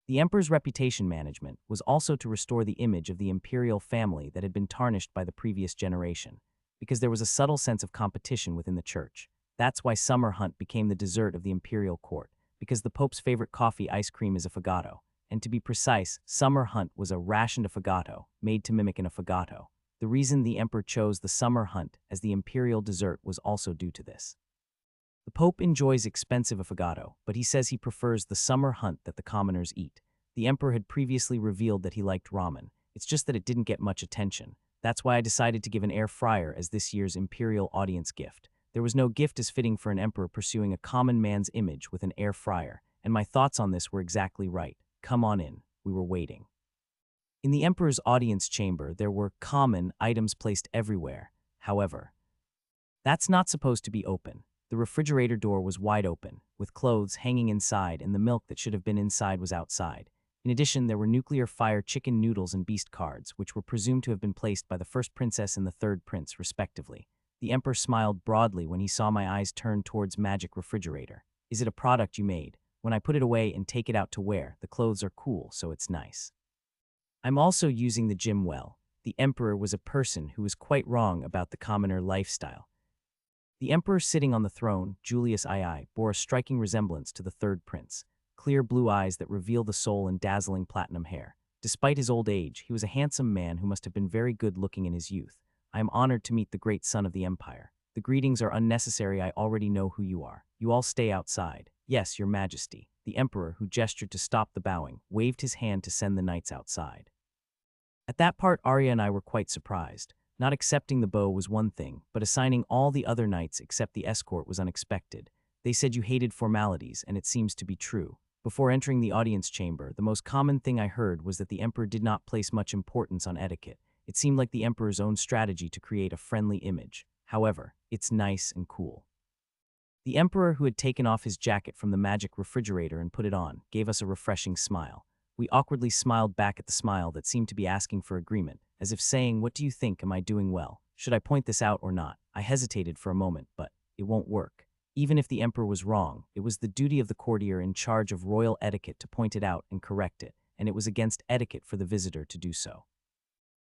The emperor's reputation management was also to restore the image of the imperial family that had been tarnished by the previous generation, because there was a subtle sense of competition within the church. That's why summer hunt became the dessert of the imperial court, because the Pope's favorite coffee ice cream is affogato. And to be precise, summer hunt was a rationed affogato, made to mimic an affogato. The reason the emperor chose the summer hunt as the imperial dessert was also due to this. The Pope enjoys expensive affogato, but he says he prefers the summer hunt that the commoners eat. The emperor had previously revealed that he liked ramen. It's just that it didn't get much attention. That's why I decided to give an air fryer as this year's imperial audience gift. There was no gift as fitting for an emperor pursuing a common man's image with an air fryer, and my thoughts on this were exactly right. Come on in. We were waiting. In the emperor's audience chamber, there were common items placed everywhere. However, that's not supposed to be open. The refrigerator door was wide open, with clothes hanging inside and the milk that should have been inside was outside. In addition, there were nuclear fire chicken noodles and beast cards, which were presumed to have been placed by the first princess and the third prince, respectively. The emperor smiled broadly when he saw my eyes turn towards magic refrigerator. Is it a product you made? When I put it away and take it out to wear, the clothes are cool, so it's nice. I'm also using the gym well. The emperor was a person who was quite wrong about the commoner lifestyle. The emperor sitting on the throne, Julius II, bore a striking resemblance to the third prince. Clear blue eyes that reveal the soul and dazzling platinum hair. Despite his old age, he was a handsome man who must have been very good-looking in his youth. I am honored to meet the great son of the empire. The greetings are unnecessary, I already know who you are. You all stay outside. Yes, your majesty. The emperor, who gestured to stop the bowing, waved his hand to send the knights outside. At that part, Arya and I were quite surprised. Not accepting the bow was one thing, but assigning all the other knights except the escort was unexpected. They said you hated formalities, and it seems to be true. Before entering the audience chamber, the most common thing I heard was that the emperor did not place much importance on etiquette. It seemed like the emperor's own strategy to create a friendly image. However, it's nice and cool. The emperor, who had taken off his jacket from the magic refrigerator and put it on, gave us a refreshing smile. We awkwardly smiled back at the smile that seemed to be asking for agreement, as if saying, "What do you think? Am I doing well? Should I point this out or not?" I hesitated for a moment, but it won't work. Even if the emperor was wrong, it was the duty of the courtier in charge of royal etiquette to point it out and correct it, and it was against etiquette for the visitor to do so.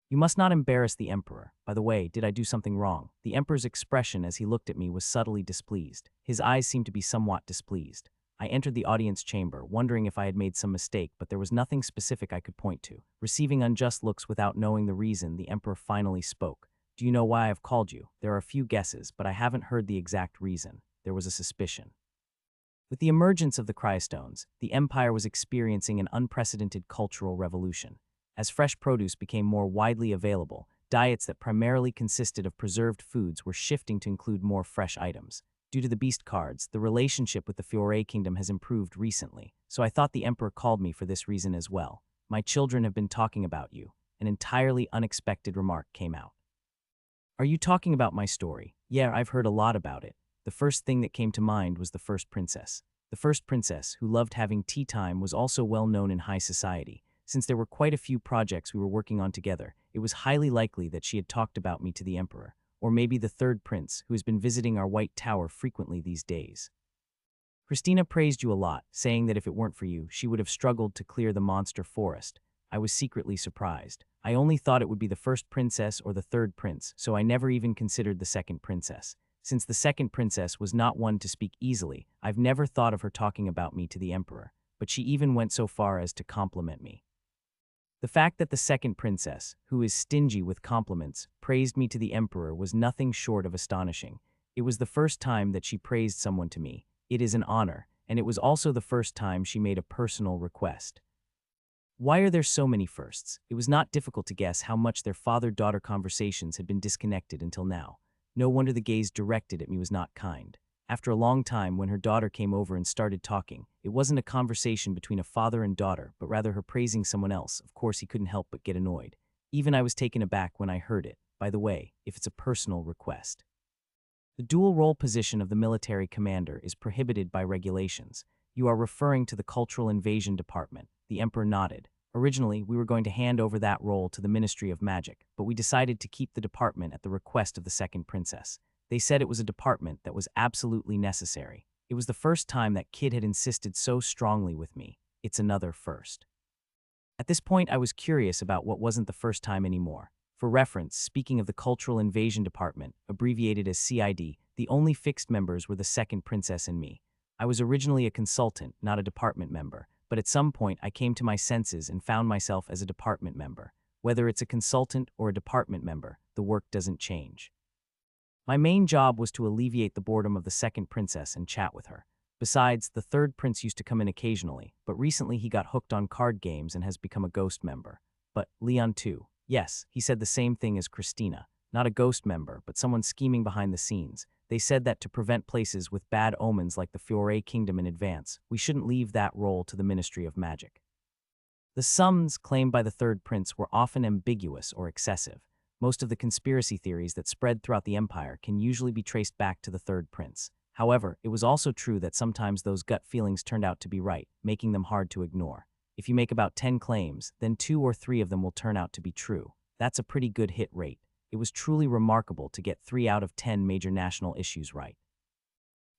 You must not embarrass the emperor. By the way, did I do something wrong? The emperor's expression as he looked at me was subtly displeased. His eyes seemed to be somewhat displeased. I entered the audience chamber, wondering if I had made some mistake, but there was nothing specific I could point to. Receiving unjust looks without knowing the reason, the emperor finally spoke. Do you know why I have called you? There are a few guesses, but I haven't heard the exact reason. There was a suspicion. With the emergence of the cryostones, the empire was experiencing an unprecedented cultural revolution. As fresh produce became more widely available, diets that primarily consisted of preserved foods were shifting to include more fresh items. Due to the beast cards, the relationship with the Fiore kingdom has improved recently, so I thought the emperor called me for this reason as well. My children have been talking about you. An entirely unexpected remark came out. Are you talking about my story? Yeah, I've heard a lot about it. The first thing that came to mind was the first princess. The first princess, who loved having tea time, was also well known in high society. Since there were quite a few projects we were working on together, it was highly likely that she had talked about me to the emperor. Or maybe the third prince, who has been visiting our White Tower frequently these days. Christina praised you a lot, saying that if it weren't for you, she would have struggled to clear the monster forest. I was secretly surprised. I only thought it would be the first princess or the third prince, so I never even considered the second princess. Since the second princess was not one to speak easily, I've never thought of her talking about me to the emperor, but she even went so far as to compliment me. The fact that the second princess, who is stingy with compliments, praised me to the emperor was nothing short of astonishing. It was the first time that she praised someone to me. It is an honor, and it was also the first time she made a personal request. Why are there so many firsts? It was not difficult to guess how much their father-daughter conversations had been disconnected until now. No wonder the gaze directed at me was not kind. After a long time, when her daughter came over and started talking, it wasn't a conversation between a father and daughter, but rather her praising someone else. Of course, he couldn't help but get annoyed. Even I was taken aback when I heard it. By the way, if it's a personal request. The dual role position of the military commander is prohibited by regulations. You are referring to the Cultural Invasion Department. The emperor nodded. Originally, we were going to hand over that role to the Ministry of Magic, but we decided to keep the department at the request of the second princess. They said it was a department that was absolutely necessary. It was the first time that kid had insisted so strongly with me. It's another first. At this point, I was curious about what wasn't the first time anymore. For reference, speaking of the Cultural Invasion Department, abbreviated as CID, the only fixed members were the second princess and me. I was originally a consultant, not a department member, but at some point I came to my senses and found myself as a department member. Whether it's a consultant or a department member, the work doesn't change. My main job was to alleviate the boredom of the second princess and chat with her. Besides, the third prince used to come in occasionally, but recently he got hooked on card games and has become a ghost member. But Leon too. Yes, he said the same thing as Christina. Not a ghost member, but someone scheming behind the scenes. They said that to prevent places with bad omens like the Fiore Kingdom in advance, we shouldn't leave that role to the Ministry of Magic. The sums claimed by the third prince were often ambiguous or excessive. Most of the conspiracy theories that spread throughout the empire can usually be traced back to the third prince. However, it was also true that sometimes those gut feelings turned out to be right, making them hard to ignore. If you make about 10 claims, then 2 or 3 of them will turn out to be true. That's a pretty good hit rate. It was truly remarkable to get 3 out of 10 major national issues right.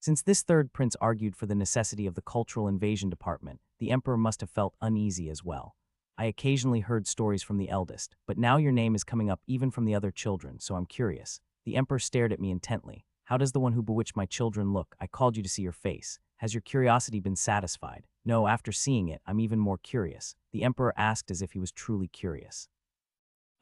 Since this third prince argued for the necessity of the Cultural Invasion Department, the emperor must have felt uneasy as well. I occasionally heard stories from the eldest, but now your name is coming up even from the other children, so I'm curious. The emperor stared at me intently. How does the one who bewitched my children look? I called you to see your face. Has your curiosity been satisfied? No, after seeing it, I'm even more curious. The emperor asked as if he was truly curious.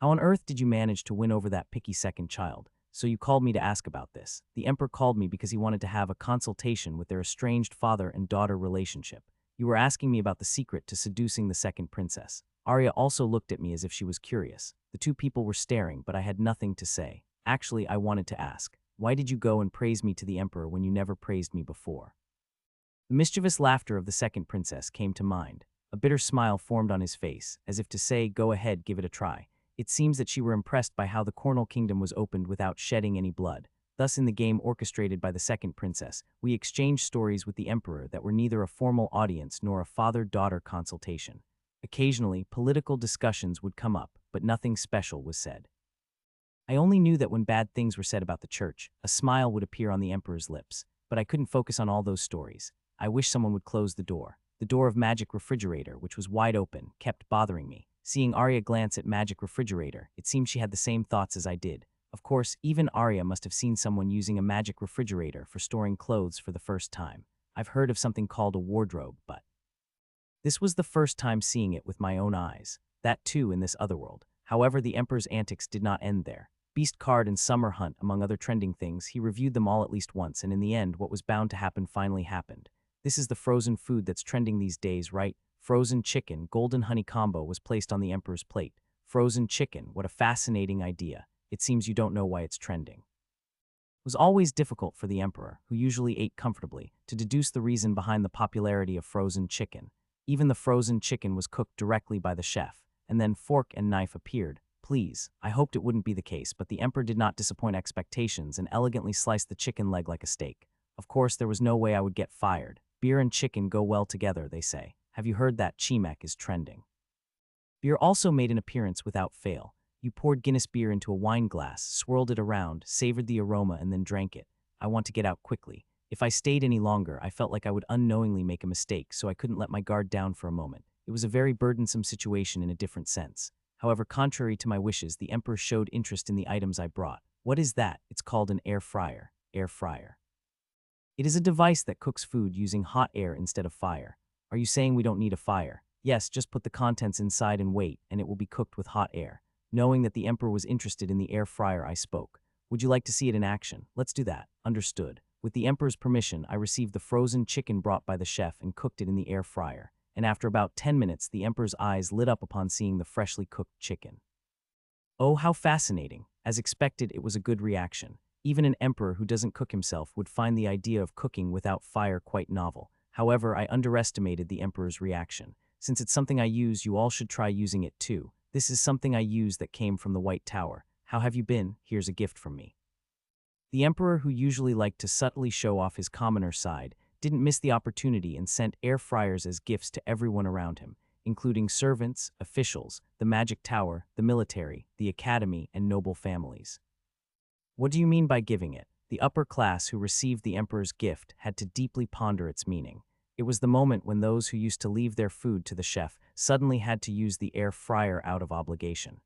How on earth did you manage to win over that picky second child? So you called me to ask about this. The emperor called me because he wanted to have a consultation with their estranged father and daughter relationship. You were asking me about the secret to seducing the second princess. Arya also looked at me as if she was curious. The two people were staring, but I had nothing to say. Actually, I wanted to ask, why did you go and praise me to the emperor when you never praised me before? The mischievous laughter of the second princess came to mind. A bitter smile formed on his face, as if to say, go ahead, give it a try. It seems that she were impressed by how the Cornell Kingdom was opened without shedding any blood. Thus, in the game orchestrated by the second princess, we exchanged stories with the emperor that were neither a formal audience nor a father-daughter consultation. Occasionally, political discussions would come up, but nothing special was said. I only knew that when bad things were said about the church, a smile would appear on the emperor's lips, but I couldn't focus on all those stories. I wish someone would close the door. The door of Magic Refrigerator, which was wide open, kept bothering me. Seeing Arya glance at Magic Refrigerator, it seemed she had the same thoughts as I did. Of course, even Arya must have seen someone using a magic refrigerator for storing clothes for the first time. I've heard of something called a wardrobe, but this was the first time seeing it with my own eyes. That too in this other world. However, the Emperor's antics did not end there. Beast Card and Summer Hunt, among other trending things, he reviewed them all at least once, and in the end, what was bound to happen finally happened. This is the frozen food that's trending these days, right? Frozen chicken, golden honey combo was placed on the Emperor's plate. Frozen chicken, what a fascinating idea. It seems you don't know why it's trending. It was always difficult for the Emperor, who usually ate comfortably, to deduce the reason behind the popularity of frozen chicken. Even the frozen chicken was cooked directly by the chef, and then fork and knife appeared. Please, I hoped it wouldn't be the case, but the Emperor did not disappoint expectations and elegantly sliced the chicken leg like a steak. Of course, there was no way I would get fired. Beer and chicken go well together, they say. Have you heard that Chimek is trending? Beer also made an appearance without fail. You poured Guinness beer into a wine glass, swirled it around, savored the aroma, and then drank it. I want to get out quickly. If I stayed any longer, I felt like I would unknowingly make a mistake, so I couldn't let my guard down for a moment. It was a very burdensome situation in a different sense. However, contrary to my wishes, the Emperor showed interest in the items I brought. What is that? It's called an air fryer. Air fryer. It is a device that cooks food using hot air instead of fire. Are you saying we don't need a fire? Yes, just put the contents inside and wait, and it will be cooked with hot air. Knowing that the Emperor was interested in the air fryer, I spoke. Would you like to see it in action? Let's do that. Understood. With the Emperor's permission, I received the frozen chicken brought by the chef and cooked it in the air fryer. And after about 10 minutes, the Emperor's eyes lit up upon seeing the freshly cooked chicken. Oh, how fascinating. As expected, it was a good reaction. Even an emperor who doesn't cook himself would find the idea of cooking without fire quite novel. However, I underestimated the Emperor's reaction. Since it's something I use, you all should try using it too. This is something I use that came from the White Tower. How have you been? Here's a gift from me. The Emperor, who usually liked to subtly show off his commoner side, didn't miss the opportunity and sent air fryers as gifts to everyone around him, including servants, officials, the Magic Tower, the military, the academy, and noble families. What do you mean by giving it? The upper class who received the Emperor's gift had to deeply ponder its meaning. It was the moment when those who used to leave their food to the chef suddenly had to use the air fryer out of obligation.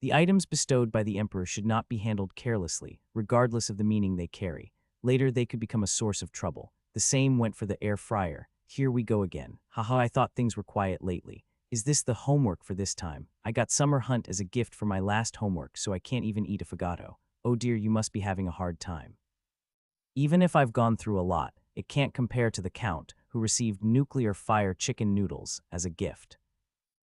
The items bestowed by the Emperor should not be handled carelessly, regardless of the meaning they carry. Later, they could become a source of trouble. The same went for the air fryer. Here we go again. Haha, I thought things were quiet lately. Is this the homework for this time? I got Summer Hunt as a gift for my last homework, so I can't even eat affogato. Oh dear, you must be having a hard time. Even if I've gone through a lot, it can't compare to the Count, who received nuclear fire chicken noodles as a gift.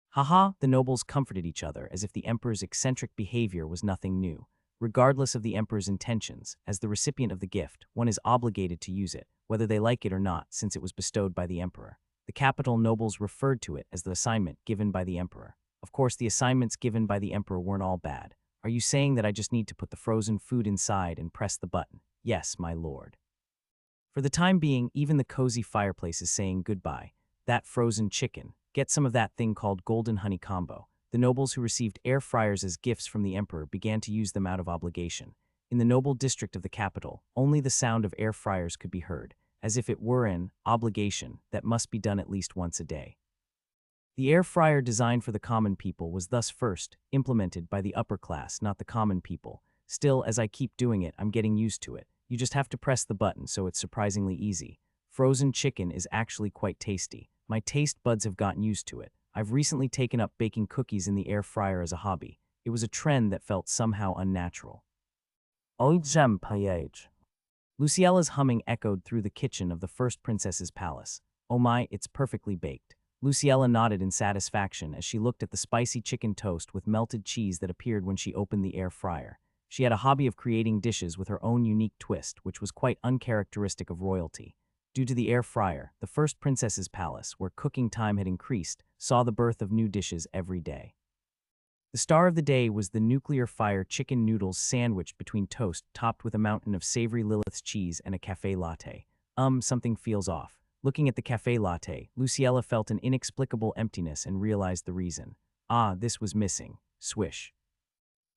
Haha, the nobles comforted each other as if the emperor's eccentric behavior was nothing new. Regardless of the emperor's intentions, as the recipient of the gift, one is obligated to use it, whether they like it or not, since it was bestowed by the emperor. The capital nobles referred to it as the assignment given by the emperor. Of course, the assignments given by the emperor weren't all bad. Are you saying that I just need to put the frozen food inside and press the button? Yes, my lord. For the time being, even the cozy fireplace is saying goodbye. That frozen chicken. Get some of that thing called golden honey combo. The nobles who received air fryers as gifts from the emperor began to use them out of obligation. In the noble district of the capital, only the sound of air fryers could be heard, as if it were an obligation that must be done at least once a day. The air fryer designed for the common people was thus first implemented by the upper class, not the common people. Still, as I keep doing it, I'm getting used to it. You just have to press the button, so it's surprisingly easy. Frozen chicken is actually quite tasty. My taste buds have gotten used to it. I've recently taken up baking cookies in the air fryer as a hobby. It was a trend that felt somehow unnatural. Luciella's humming echoed through the kitchen of the first princess's palace. Oh my, it's perfectly baked. Luciella nodded in satisfaction as she looked at the spicy chicken toast with melted cheese that appeared when she opened the air fryer. She had a hobby of creating dishes with her own unique twist, which was quite uncharacteristic of royalty. Due to the air fryer, the first princess's palace, where cooking time had increased, saw the birth of new dishes every day. The star of the day was the nuclear fire chicken noodles sandwiched between toast topped with a mountain of savory Lilith's cheese and a café latte. Something feels off. Looking at the café latte, Luciella felt an inexplicable emptiness and realized the reason. Ah, this was missing. Swish.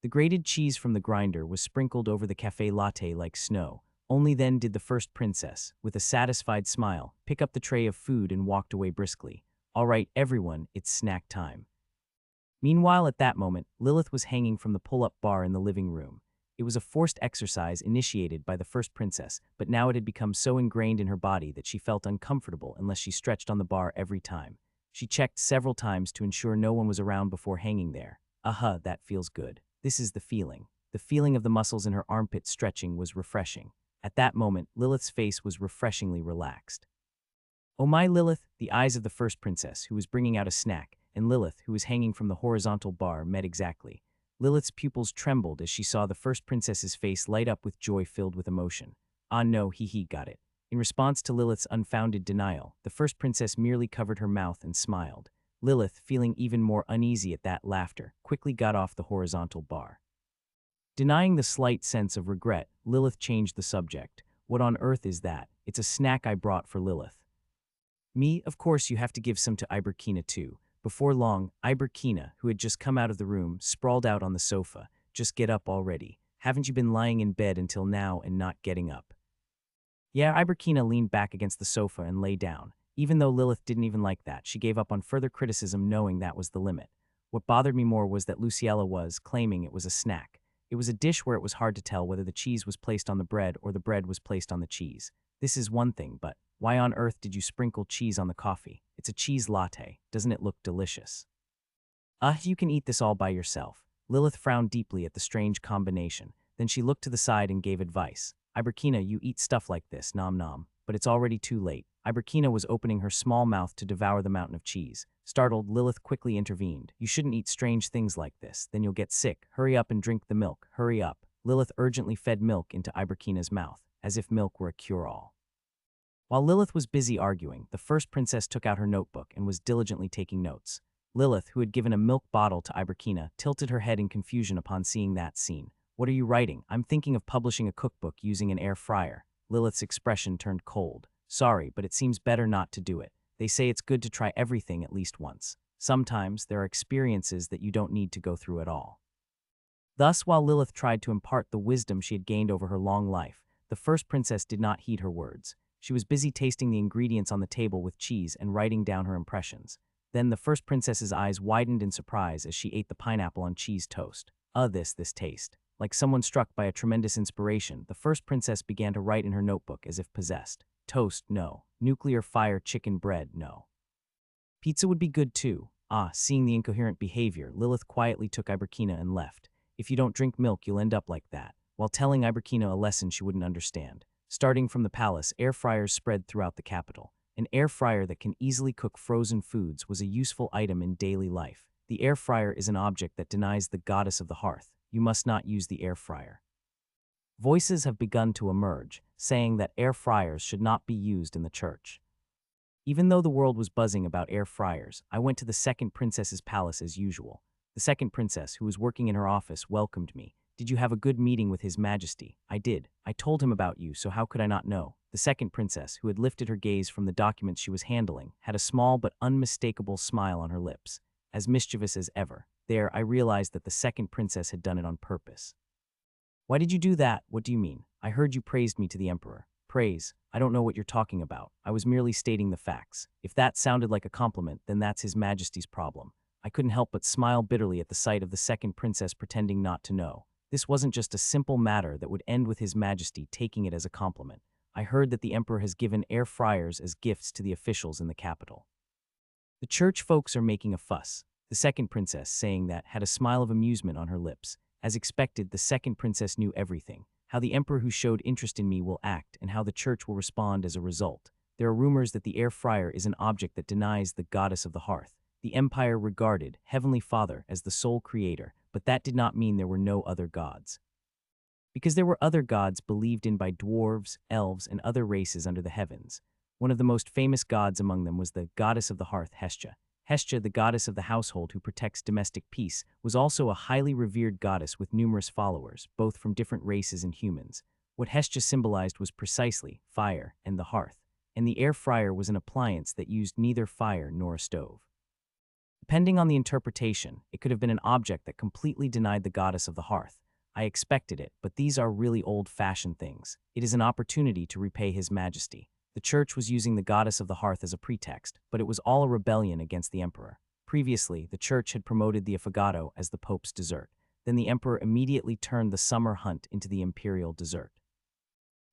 The grated cheese from the grinder was sprinkled over the café latte like snow. Only then did the first princess, with a satisfied smile, pick up the tray of food and walked away briskly. All right, everyone, it's snack time. Meanwhile, at that moment, Lilith was hanging from the pull-up bar in the living room. It was a forced exercise initiated by the first princess, but now it had become so ingrained in her body that she felt uncomfortable unless she stretched on the bar every time. She checked several times to ensure no one was around before hanging there. Aha, that feels good. This is the feeling. The feeling of the muscles in her armpit stretching was refreshing. At that moment, Lilith's face was refreshingly relaxed. Oh my, Lilith, the eyes of the first princess, who was bringing out a snack, and Lilith, who was hanging from the horizontal bar, met exactly. Lilith's pupils trembled as she saw the first princess's face light up with joy filled with emotion. Ah no, he got it. In response to Lilith's unfounded denial, the first princess merely covered her mouth and smiled. Lilith, feeling even more uneasy at that laughter, quickly got off the horizontal bar. Denying the slight sense of regret, Lilith changed the subject. What on earth is that? It's a snack I brought for Lilith. Me, of course you have to give some to Iberkina too. Before long, Iberkina, who had just come out of the room, sprawled out on the sofa. Just get up already. Haven't you been lying in bed until now and not getting up? Yeah, Iberkina leaned back against the sofa and lay down. Even though Lilith didn't even like that, she gave up on further criticism knowing that was the limit. What bothered me more was that Luciella was claiming it was a snack. It was a dish where it was hard to tell whether the cheese was placed on the bread or the bread was placed on the cheese. This is one thing, but why on earth did you sprinkle cheese on the coffee? It's a cheese latte. Doesn't it look delicious? You can eat this all by yourself. Lilith frowned deeply at the strange combination. Then she looked to the side and gave advice. Iberkina, you eat stuff like this, nom nom. But it's already too late. Iberkina was opening her small mouth to devour the mountain of cheese. Startled, Lilith quickly intervened. You shouldn't eat strange things like this, then you'll get sick. Hurry up and drink the milk, hurry up. Lilith urgently fed milk into Iberkina's mouth, as if milk were a cure-all. While Lilith was busy arguing, the first princess took out her notebook and was diligently taking notes. Lilith, who had given a milk bottle to Iberkina, tilted her head in confusion upon seeing that scene. What are you writing? I'm thinking of publishing a cookbook using an air fryer. Lilith's expression turned cold. Sorry, but it seems better not to do it. They say it's good to try everything at least once. Sometimes there are experiences that you don't need to go through at all. Thus, while Lilith tried to impart the wisdom she had gained over her long life, the first princess did not heed her words. She was busy tasting the ingredients on the table with cheese and writing down her impressions. Then the first princess's eyes widened in surprise as she ate the pineapple on cheese toast. This taste. Like someone struck by a tremendous inspiration, the first princess began to write in her notebook as if possessed. Toast, no. Nuclear fire chicken bread, no. Pizza would be good too. Seeing the incoherent behavior, Lilith quietly took Iberkina and left. If you don't drink milk, you'll end up like that, while telling Iberkina a lesson she wouldn't understand. Starting from the palace, air fryers spread throughout the capital. An air fryer that can easily cook frozen foods was a useful item in daily life. The air fryer is an object that denies the goddess of the hearth. You must not use the air fryer. Voices have begun to emerge, saying that air fryers should not be used in the church. Even though the world was buzzing about air fryers, I went to the second princess's palace as usual. The second princess, who was working in her office, welcomed me. "Did you have a good meeting with His Majesty?" "I did. I told him about you, so how could I not know?" The second princess, who had lifted her gaze from the documents she was handling, had a small but unmistakable smile on her lips, as mischievous as ever. There, I realized that the second princess had done it on purpose. "Why did you do that? What do you mean? I heard you praised me to the emperor." "Praise? I don't know what you're talking about. I was merely stating the facts. If that sounded like a compliment, then that's His Majesty's problem." I couldn't help but smile bitterly at the sight of the second princess pretending not to know. This wasn't just a simple matter that would end with His Majesty taking it as a compliment. I heard that the emperor has given air fryers as gifts to the officials in the capital. The church folks are making a fuss. The second princess, saying that, had a smile of amusement on her lips. As expected, the second princess knew everything. How the emperor who showed interest in me will act, and how the church will respond as a result. There are rumors that the air fryer is an object that denies the goddess of the hearth. The empire regarded Heavenly Father as the sole creator, but that did not mean there were no other gods. Because there were other gods believed in by dwarves, elves, and other races under the heavens. One of the most famous gods among them was the goddess of the hearth, Hestia. Hestia, the goddess of the household who protects domestic peace, was also a highly revered goddess with numerous followers, both from different races and humans. What Hestia symbolized was precisely fire and the hearth, and the air fryer was an appliance that used neither fire nor a stove. Depending on the interpretation, it could have been an object that completely denied the goddess of the hearth. I expected it, but these are really old-fashioned things. It is an opportunity to repay His Majesty. The church was using the goddess of the hearth as a pretext, but it was all a rebellion against the emperor. Previously, the church had promoted the affogato as the pope's dessert. Then the emperor immediately turned the summer hunt into the imperial dessert.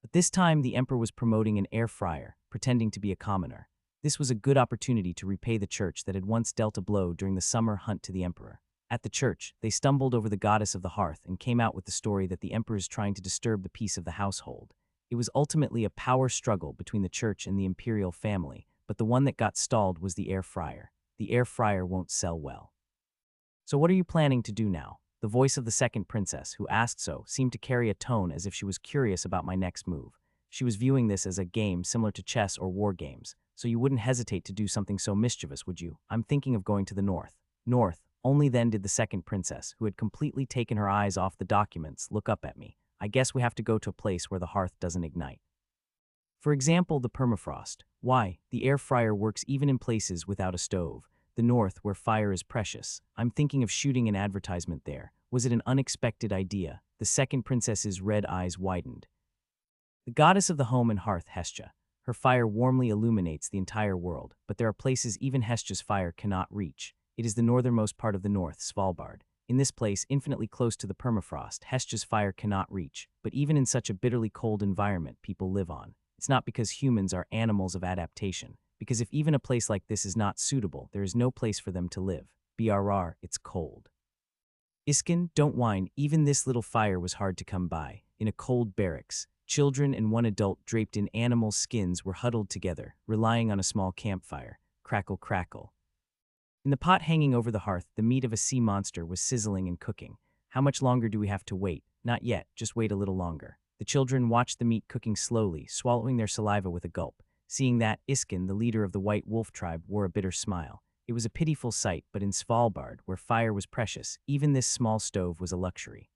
But this time, the emperor was promoting an air fryer, pretending to be a commoner. This was a good opportunity to repay the church that had once dealt a blow during the summer hunt to the emperor. At the church, they stumbled over the goddess of the hearth and came out with the story that the emperor is trying to disturb the peace of the household. It was ultimately a power struggle between the church and the imperial family, but the one that got stalled was the air fryer. The air fryer won't sell well. "So what are you planning to do now?" The voice of the second princess, who asked so, seemed to carry a tone as if she was curious about my next move. She was viewing this as a game similar to chess or war games. "So you wouldn't hesitate to do something so mischievous, would you?" "I'm thinking of going to the north." "North?" Only then did the second princess, who had completely taken her eyes off the documents, look up at me. "I guess we have to go to a place where the hearth doesn't ignite. For example, the permafrost. Why? The air fryer works even in places without a stove. The north, where fire is precious. I'm thinking of shooting an advertisement there. Was it an unexpected idea?" The second princess's red eyes widened. "The goddess of the home and hearth, Hestia. Her fire warmly illuminates the entire world, but there are places even Hestia's fire cannot reach. It is the northernmost part of the north, Svalbard. In this place, infinitely close to the permafrost, Hestia's fire cannot reach, but even in such a bitterly cold environment, people live on. It's not because humans are animals of adaptation, because if even a place like this is not suitable, there is no place for them to live. BRR, it's cold." "Iskin, don't whine, even this little fire was hard to come by. In a cold barracks, children and one adult draped in animal skins were huddled together, relying on a small campfire. Crackle, crackle. In the pot hanging over the hearth, the meat of a sea monster was sizzling and cooking. How much longer do we have to wait? Not yet, just wait a little longer." The children watched the meat cooking slowly, swallowing their saliva with a gulp. Seeing that, Iskin, the leader of the white wolf tribe, wore a bitter smile. It was a pitiful sight, but in Svalbard, where fire was precious, even this small stove was a luxury.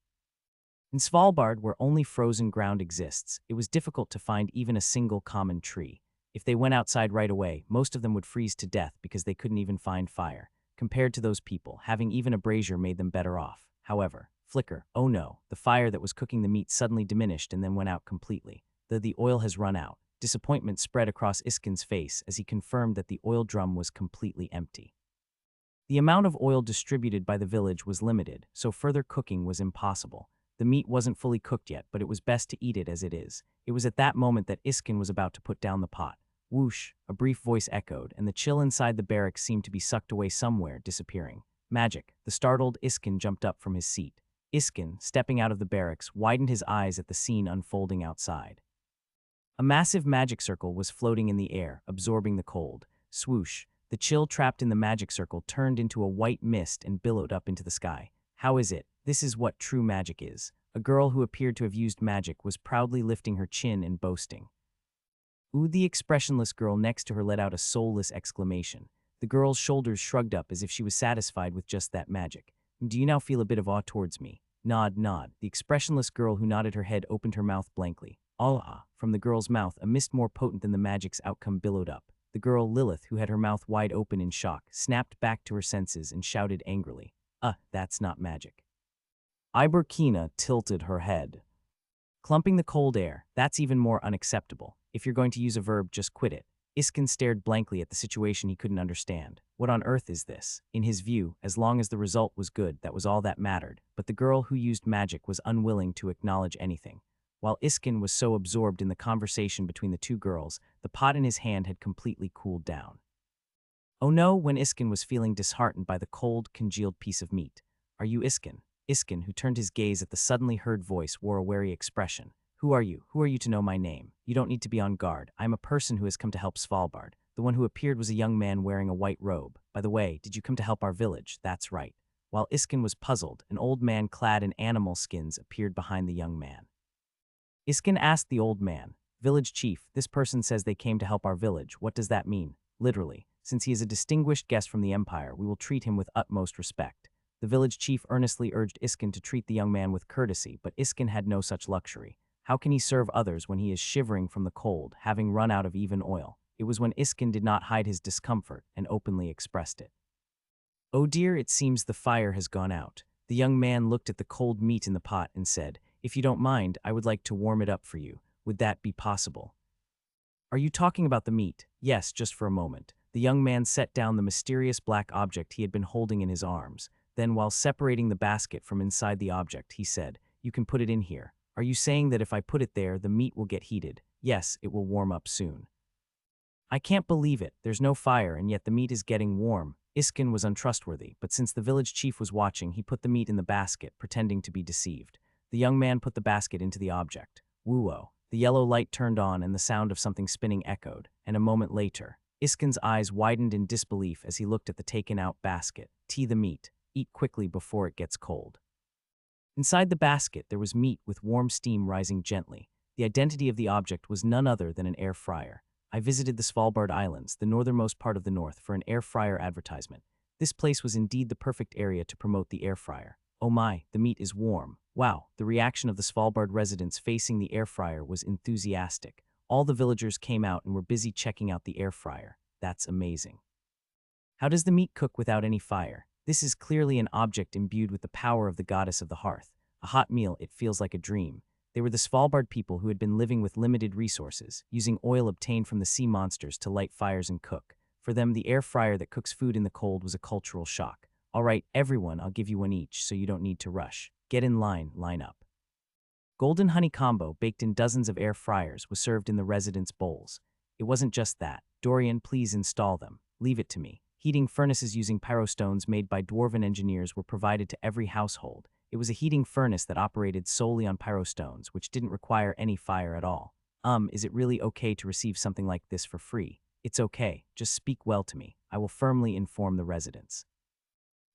In Svalbard, where only frozen ground exists, it was difficult to find even a single common tree. If they went outside right away, most of them would freeze to death because they couldn't even find fire. Compared to those people, having even a brazier made them better off. However, flicker, oh no, the fire that was cooking the meat suddenly diminished and then went out completely. The oil has run out. Disappointment spread across Iskin's face as he confirmed that the oil drum was completely empty. The amount of oil distributed by the village was limited, so further cooking was impossible. The meat wasn't fully cooked yet, but it was best to eat it as it is. It was at that moment that Iskin was about to put down the pot. Whoosh, a brief voice echoed, and the chill inside the barracks seemed to be sucked away somewhere, disappearing. Magic. The startled Iskin jumped up from his seat. Iskin, stepping out of the barracks, widened his eyes at the scene unfolding outside. A massive magic circle was floating in the air, absorbing the cold. Swoosh. The chill trapped in the magic circle turned into a white mist and billowed up into the sky. How is it? This is what true magic is. A girl who appeared to have used magic was proudly lifting her chin and boasting. Ooh, the expressionless girl next to her let out a soulless exclamation. The girl's shoulders shrugged up as if she was satisfied with just that magic. Do you now feel a bit of awe towards me? Nod, nod. The expressionless girl who nodded her head opened her mouth blankly. Ah! From the girl's mouth, a mist more potent than the magic's outcome billowed up. The girl, Lilith, who had her mouth wide open in shock, snapped back to her senses and shouted angrily. That's not magic. Iberkina tilted her head. Clumping the cold air, that's even more unacceptable. If you're going to use a verb, just quit it. Iskin stared blankly at the situation he couldn't understand. What on earth is this? In his view, as long as the result was good, that was all that mattered, but the girl who used magic was unwilling to acknowledge anything. While Iskin was so absorbed in the conversation between the two girls, the pot in his hand had completely cooled down. Oh no, when Iskin was feeling disheartened by the cold, congealed piece of meat. Are you Iskin? Iskin, who turned his gaze at the suddenly heard voice, wore a wary expression. Who are you? Who are you to know my name? You don't need to be on guard. I am a person who has come to help Svalbard. The one who appeared was a young man wearing a white robe. By the way, did you come to help our village? That's right. While Iskin was puzzled, an old man clad in animal skins appeared behind the young man. Iskin asked the old man, Village chief, this person says they came to help our village. What does that mean? Literally, since he is a distinguished guest from the Empire, we will treat him with utmost respect. The village chief earnestly urged Iskin to treat the young man with courtesy, but Iskin had no such luxury. How can he serve others when he is shivering from the cold, having run out of even oil? It was when Iskin did not hide his discomfort and openly expressed it. Oh dear, it seems the fire has gone out. The young man looked at the cold meat in the pot and said, If you don't mind, I would like to warm it up for you. Would that be possible? Are you talking about the meat? Yes, just for a moment. The young man set down the mysterious black object he had been holding in his arms. Then, while separating the basket from inside the object, he said, You can put it in here. Are you saying that if I put it there, the meat will get heated? Yes, it will warm up soon. I can't believe it. There's no fire, and yet the meat is getting warm. Iskin was untrustworthy, but since the village chief was watching, he put the meat in the basket, pretending to be deceived. The young man put the basket into the object. Woo-oh. The yellow light turned on and the sound of something spinning echoed, and a moment later, Iskin's eyes widened in disbelief as he looked at the taken-out basket. Tea the meat. Eat quickly before it gets cold. Inside the basket, there was meat with warm steam rising gently. The identity of the object was none other than an air fryer. I visited the Svalbard Islands, the northernmost part of the north, for an air fryer advertisement. This place was indeed the perfect area to promote the air fryer. Oh my, the meat is warm. Wow, the reaction of the Svalbard residents facing the air fryer was enthusiastic. All the villagers came out and were busy checking out the air fryer. That's amazing. How does the meat cook without any fire? This is clearly an object imbued with the power of the goddess of the hearth. A hot meal, it feels like a dream. They were the Svalbard people who had been living with limited resources, using oil obtained from the sea monsters to light fires and cook. For them, the air fryer that cooks food in the cold was a cultural shock. All right, everyone, I'll give you one each, so you don't need to rush. Get in line, line up. Golden honey combo, baked in dozens of air fryers, was served in the residents' bowls. It wasn't just that. Dorian, please install them. Leave it to me. Heating furnaces using pyrostones made by dwarven engineers were provided to every household. It was a heating furnace that operated solely on pyrostones, which didn't require any fire at all. Is it really okay to receive something like this for free? It's okay. Just speak well to me. I will firmly inform the residents.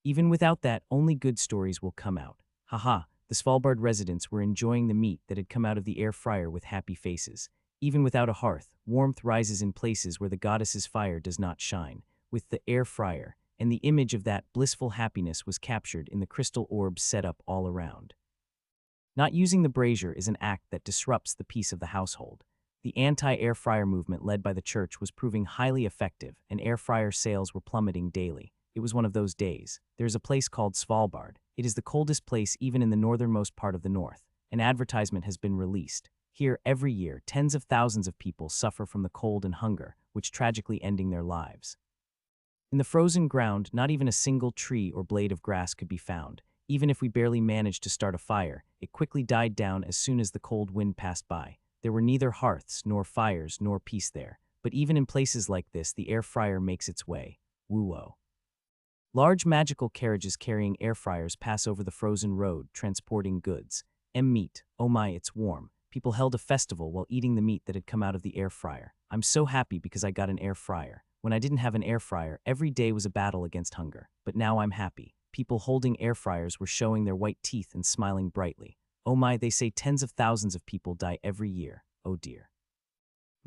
Even without that, only good stories will come out. Haha, the Svalbard residents were enjoying the meat that had come out of the air fryer with happy faces. Even without a hearth, warmth rises in places where the goddess's fire does not shine. With the air fryer, and the image of that blissful happiness was captured in the crystal orbs set up all around. Not using the brazier is an act that disrupts the peace of the household. The anti-air fryer movement led by the church was proving highly effective, and air fryer sales were plummeting daily. It was one of those days. There is a place called Svalbard. It is the coldest place even in the northernmost part of the north. An advertisement has been released. Here, every year, tens of thousands of people suffer from the cold and hunger, which tragically ending their lives. In the frozen ground, not even a single tree or blade of grass could be found. Even if we barely managed to start a fire, it quickly died down as soon as the cold wind passed by. There were neither hearths, nor fires, nor peace there. But even in places like this, the air fryer makes its way. Woo-oh. Large magical carriages carrying air fryers pass over the frozen road, transporting goods. Meat, oh my, it's warm. People held a festival while eating the meat that had come out of the air fryer. I'm so happy because I got an air fryer. When I didn't have an air fryer, every day was a battle against hunger. But now I'm happy. People holding air fryers were showing their white teeth and smiling brightly. Oh my, they say tens of thousands of people die every year. Oh dear.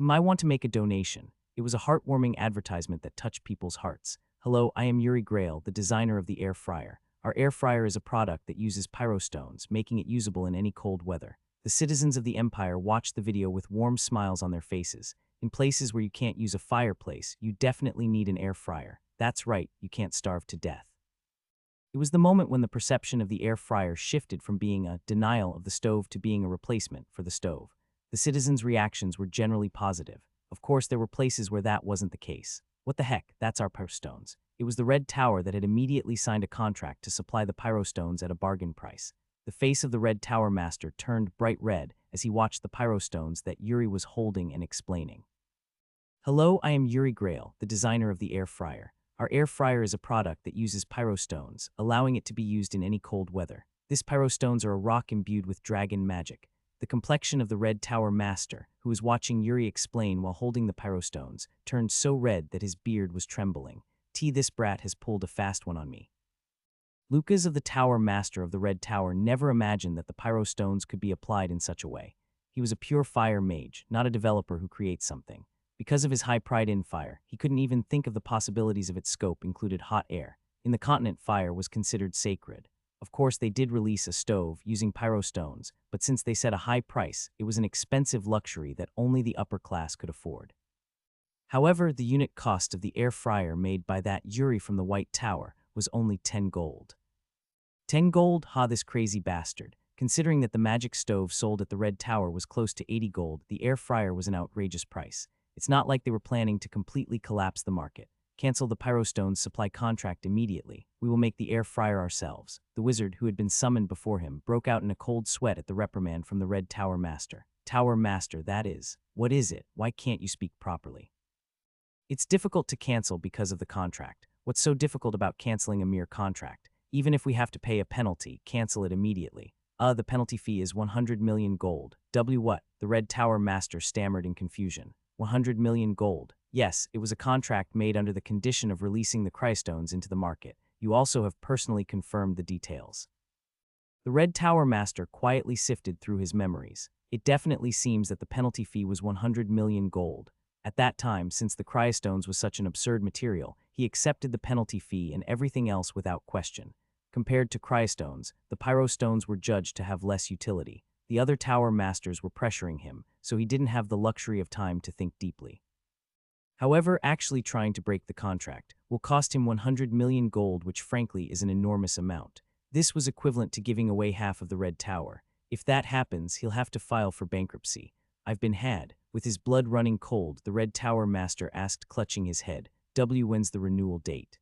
I want to make a donation. It was a heartwarming advertisement that touched people's hearts. Hello, I am Yuri Grail, the designer of the air fryer. Our air fryer is a product that uses pyrostones, making it usable in any cold weather. The citizens of the Empire watched the video with warm smiles on their faces. In places where you can't use a fireplace, you definitely need an air fryer. That's right, you can't starve to death. It was the moment when the perception of the air fryer shifted from being a denial of the stove to being a replacement for the stove. The citizens' reactions were generally positive. Of course, there were places where that wasn't the case. What the heck, that's our pyrostones. It was the Red Tower that had immediately signed a contract to supply the pyrostones at a bargain price. The face of the Red Tower master turned bright red as he watched the pyrostones that Yuri was holding and explaining. Hello, I am Yuri Grail, the designer of the air fryer. Our air fryer is a product that uses pyrostones, allowing it to be used in any cold weather. These pyrostones are a rock imbued with dragon magic. The complexion of the Red Tower master, who was watching Yuri explain while holding the pyrostones, turned so red that his beard was trembling. This brat has pulled a fast one on me. Lucas of the Tower master of the Red Tower never imagined that the pyrostones could be applied in such a way. He was a pure fire mage, not a developer who creates something. Because of his high pride in fire, he couldn't even think of the possibilities of its scope included hot air. In the continent, fire was considered sacred. Of course, they did release a stove using pyrostones, but since they set a high price, it was an expensive luxury that only the upper class could afford. However, the unit cost of the air fryer made by that Yuri from the White Tower was only 10 gold. 10 gold? Ha, this crazy bastard. Considering that the magic stove sold at the Red Tower was close to 80 gold, the air fryer was an outrageous price. It's not like they were planning to completely collapse the market. Cancel the pyrostones supply contract immediately. We will make the air fryer ourselves. The wizard, who had been summoned before him, broke out in a cold sweat at the reprimand from the Red Tower master. Tower master, that is. What is it? Why can't you speak properly? It's difficult to cancel because of the contract. What's so difficult about canceling a mere contract? Even if we have to pay a penalty, cancel it immediately. The penalty fee is 100 million gold. What? The Red Tower master stammered in confusion. 100 million gold. Yes, it was a contract made under the condition of releasing the cryostones into the market. You also have personally confirmed the details. The Red Tower master quietly sifted through his memories. It definitely seems that the penalty fee was 100 million gold. At that time, since the cryostones was such an absurd material, he accepted the penalty fee and everything else without question. Compared to cryostones, the pyrostones were judged to have less utility. The other tower masters were pressuring him, so he didn't have the luxury of time to think deeply. However, actually trying to break the contract will cost him 100 million gold, which frankly is an enormous amount. This was equivalent to giving away half of the Red Tower. If that happens, he'll have to file for bankruptcy. I've been had. With his blood running cold, the Red Tower master asked, clutching his head. When's the renewal date?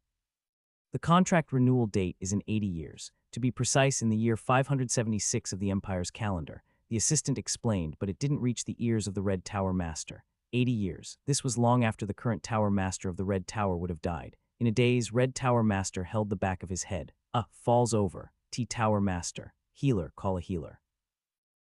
The contract renewal date is in 80 years. To be precise, in the year 576 of the Empire's calendar, the assistant explained, but it didn't reach the ears of the Red Tower master. 80 years. This was long after the current tower master of the Red Tower would have died. In a daze, Red Tower master held the back of his head. Falls over. Tower master. Healer, call a healer.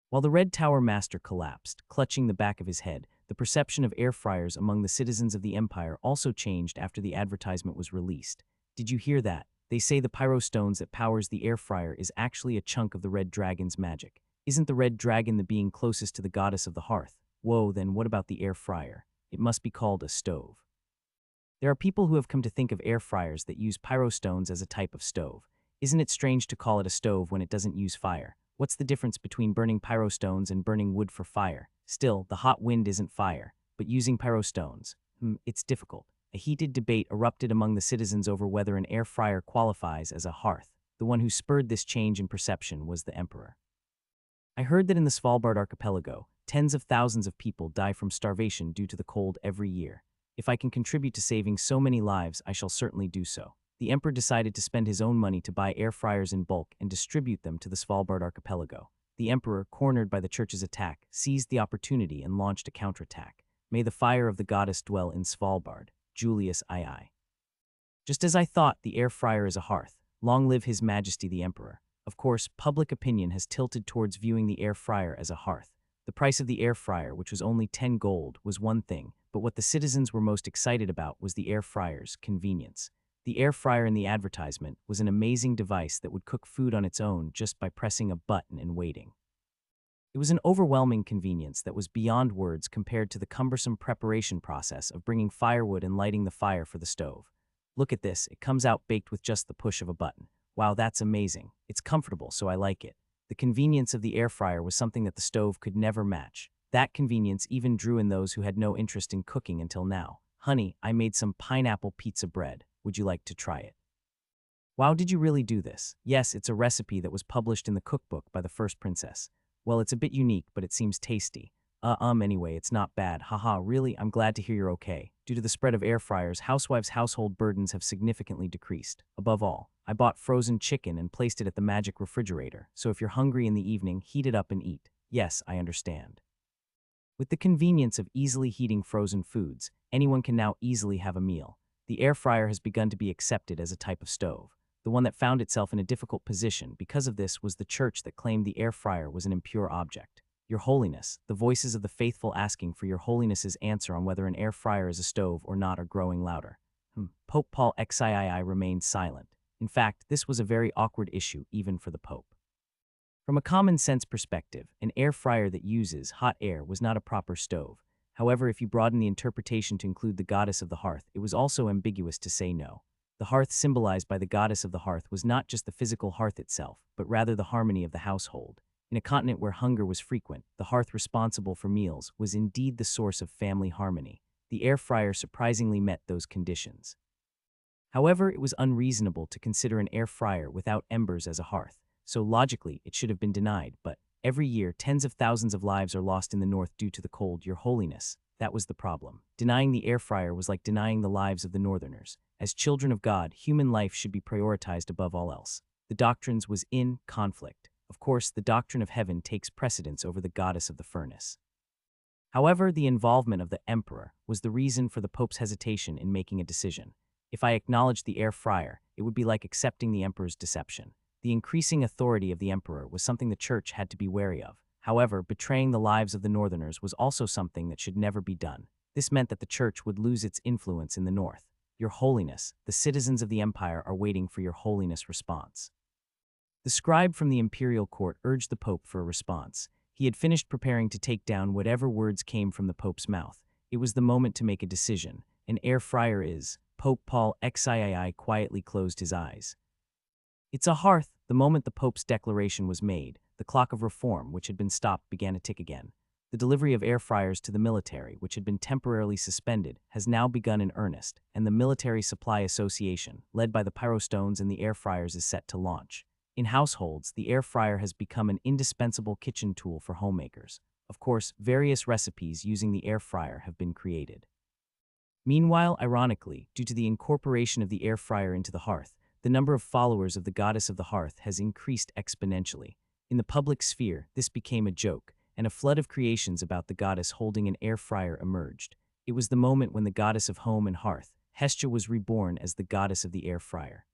While the Red Tower master collapsed, clutching the back of his head, the perception of air fryers among the citizens of the Empire also changed after the advertisement was released. Did you hear that? They say the pyrostones that powers the air fryer is actually a chunk of the Red Dragon's magic. Isn't the Red Dragon the being closest to the goddess of the hearth? Whoa, then what about the air fryer? It must be called a stove. There are people who have come to think of air fryers that use pyrostones as a type of stove. Isn't it strange to call it a stove when it doesn't use fire? What's the difference between burning pyrostones and burning wood for fire? Still, the hot wind isn't fire, but using pyrostones, it's difficult. A heated debate erupted among the citizens over whether an air fryer qualifies as a hearth. The one who spurred this change in perception was the emperor. I heard that in the Svalbard archipelago, tens of thousands of people die from starvation due to the cold every year. If I can contribute to saving so many lives, I shall certainly do so. The emperor decided to spend his own money to buy air fryers in bulk and distribute them to the Svalbard archipelago. The emperor, cornered by the church's attack, seized the opportunity and launched a counterattack. May the fire of the goddess dwell in Svalbard. Julius II. Just as I thought, the air fryer is a hearth. Long live His Majesty the Emperor. Of course, public opinion has tilted towards viewing the air fryer as a hearth. The price of the air fryer, which was only 10 gold, was one thing, but what the citizens were most excited about was the air fryer's convenience. The air fryer in the advertisement was an amazing device that would cook food on its own just by pressing a button and waiting. It was an overwhelming convenience that was beyond words compared to the cumbersome preparation process of bringing firewood and lighting the fire for the stove. Look at this, it comes out baked with just the push of a button. Wow, that's amazing. It's comfortable, so I like it. The convenience of the air fryer was something that the stove could never match. That convenience even drew in those who had no interest in cooking until now. Honey, I made some pineapple pizza bread. Would you like to try it? Wow, did you really do this? Yes, it's a recipe that was published in the cookbook by the first princess. Well, it's a bit unique, but it seems tasty. Anyway, it's not bad. Haha, really? I'm glad to hear you're okay. Due to the spread of air fryers, housewives' household burdens have significantly decreased. Above all, I bought frozen chicken and placed it at the magic refrigerator, so if you're hungry in the evening, heat it up and eat. Yes, I understand. With the convenience of easily heating frozen foods, anyone can now easily have a meal. The air fryer has begun to be accepted as a type of stove. The one that found itself in a difficult position because of this was the church that claimed the air fryer was an impure object. Your Holiness, the voices of the faithful asking for Your Holiness's answer on whether an air fryer is a stove or not are growing louder. Pope Paul XIII remained silent. In fact, this was a very awkward issue even for the Pope. From a common sense perspective, an air fryer that uses hot air was not a proper stove. However, if you broaden the interpretation to include the goddess of the hearth, it was also ambiguous to say no. The hearth symbolized by the goddess of the hearth was not just the physical hearth itself, but rather the harmony of the household. In a continent where hunger was frequent, the hearth responsible for meals was indeed the source of family harmony. The air fryer surprisingly met those conditions. However, it was unreasonable to consider an air fryer without embers as a hearth, so logically it should have been denied, but every year tens of thousands of lives are lost in the north due to the cold. Your Holiness, that was the problem. Denying the air fryer was like denying the lives of the northerners. As children of God, human life should be prioritized above all else. The doctrines was in conflict. Of course, the doctrine of heaven takes precedence over the goddess of the furnace. However, the involvement of the emperor was the reason for the Pope's hesitation in making a decision. If I acknowledged the air fryer, it would be like accepting the emperor's deception. The increasing authority of the emperor was something the church had to be wary of. However, betraying the lives of the northerners was also something that should never be done. This meant that the church would lose its influence in the north. Your Holiness, the citizens of the empire are waiting for Your Holiness' response. The scribe from the imperial court urged the Pope for a response. He had finished preparing to take down whatever words came from the Pope's mouth. It was the moment to make a decision. An air fryer is. Pope Paul XIII quietly closed his eyes. It's a hearth. The moment the Pope's declaration was made, the clock of reform, which had been stopped, began to tick again. The delivery of air fryers to the military, which had been temporarily suspended, has now begun in earnest, and the Military Supply Association, led by the pyrostones and the air fryers, is set to launch. In households, the air fryer has become an indispensable kitchen tool for homemakers. Of course, various recipes using the air fryer have been created. Meanwhile, ironically, due to the incorporation of the air fryer into the hearth, the number of followers of the goddess of the hearth has increased exponentially. In the public sphere, this became a joke, and a flood of creations about the goddess holding an air fryer emerged. It was the moment when the goddess of home and hearth, Hestia, was reborn as the goddess of the air fryer.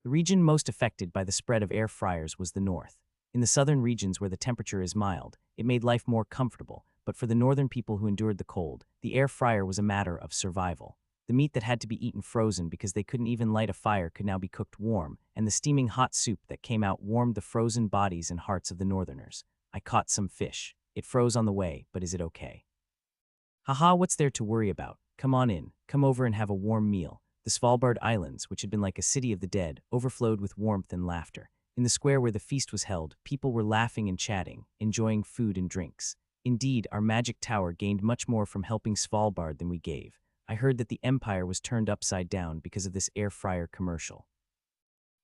The region most affected by the spread of air fryers was the north. In the southern regions where the temperature is mild, it made life more comfortable, but for the northern people who endured the cold, the air fryer was a matter of survival. The meat that had to be eaten frozen because they couldn't even light a fire could now be cooked warm, and the steaming hot soup that came out warmed the frozen bodies and hearts of the northerners. I caught some fish. It froze on the way, but is it okay? Haha, what's there to worry about? Come on in, come over and have a warm meal. The Svalbard Islands, which had been like a city of the dead, overflowed with warmth and laughter. In the square where the feast was held, people were laughing and chatting, enjoying food and drinks. Indeed, our magic tower gained much more from helping Svalbard than we gave. I heard that the empire was turned upside down because of this air fryer commercial.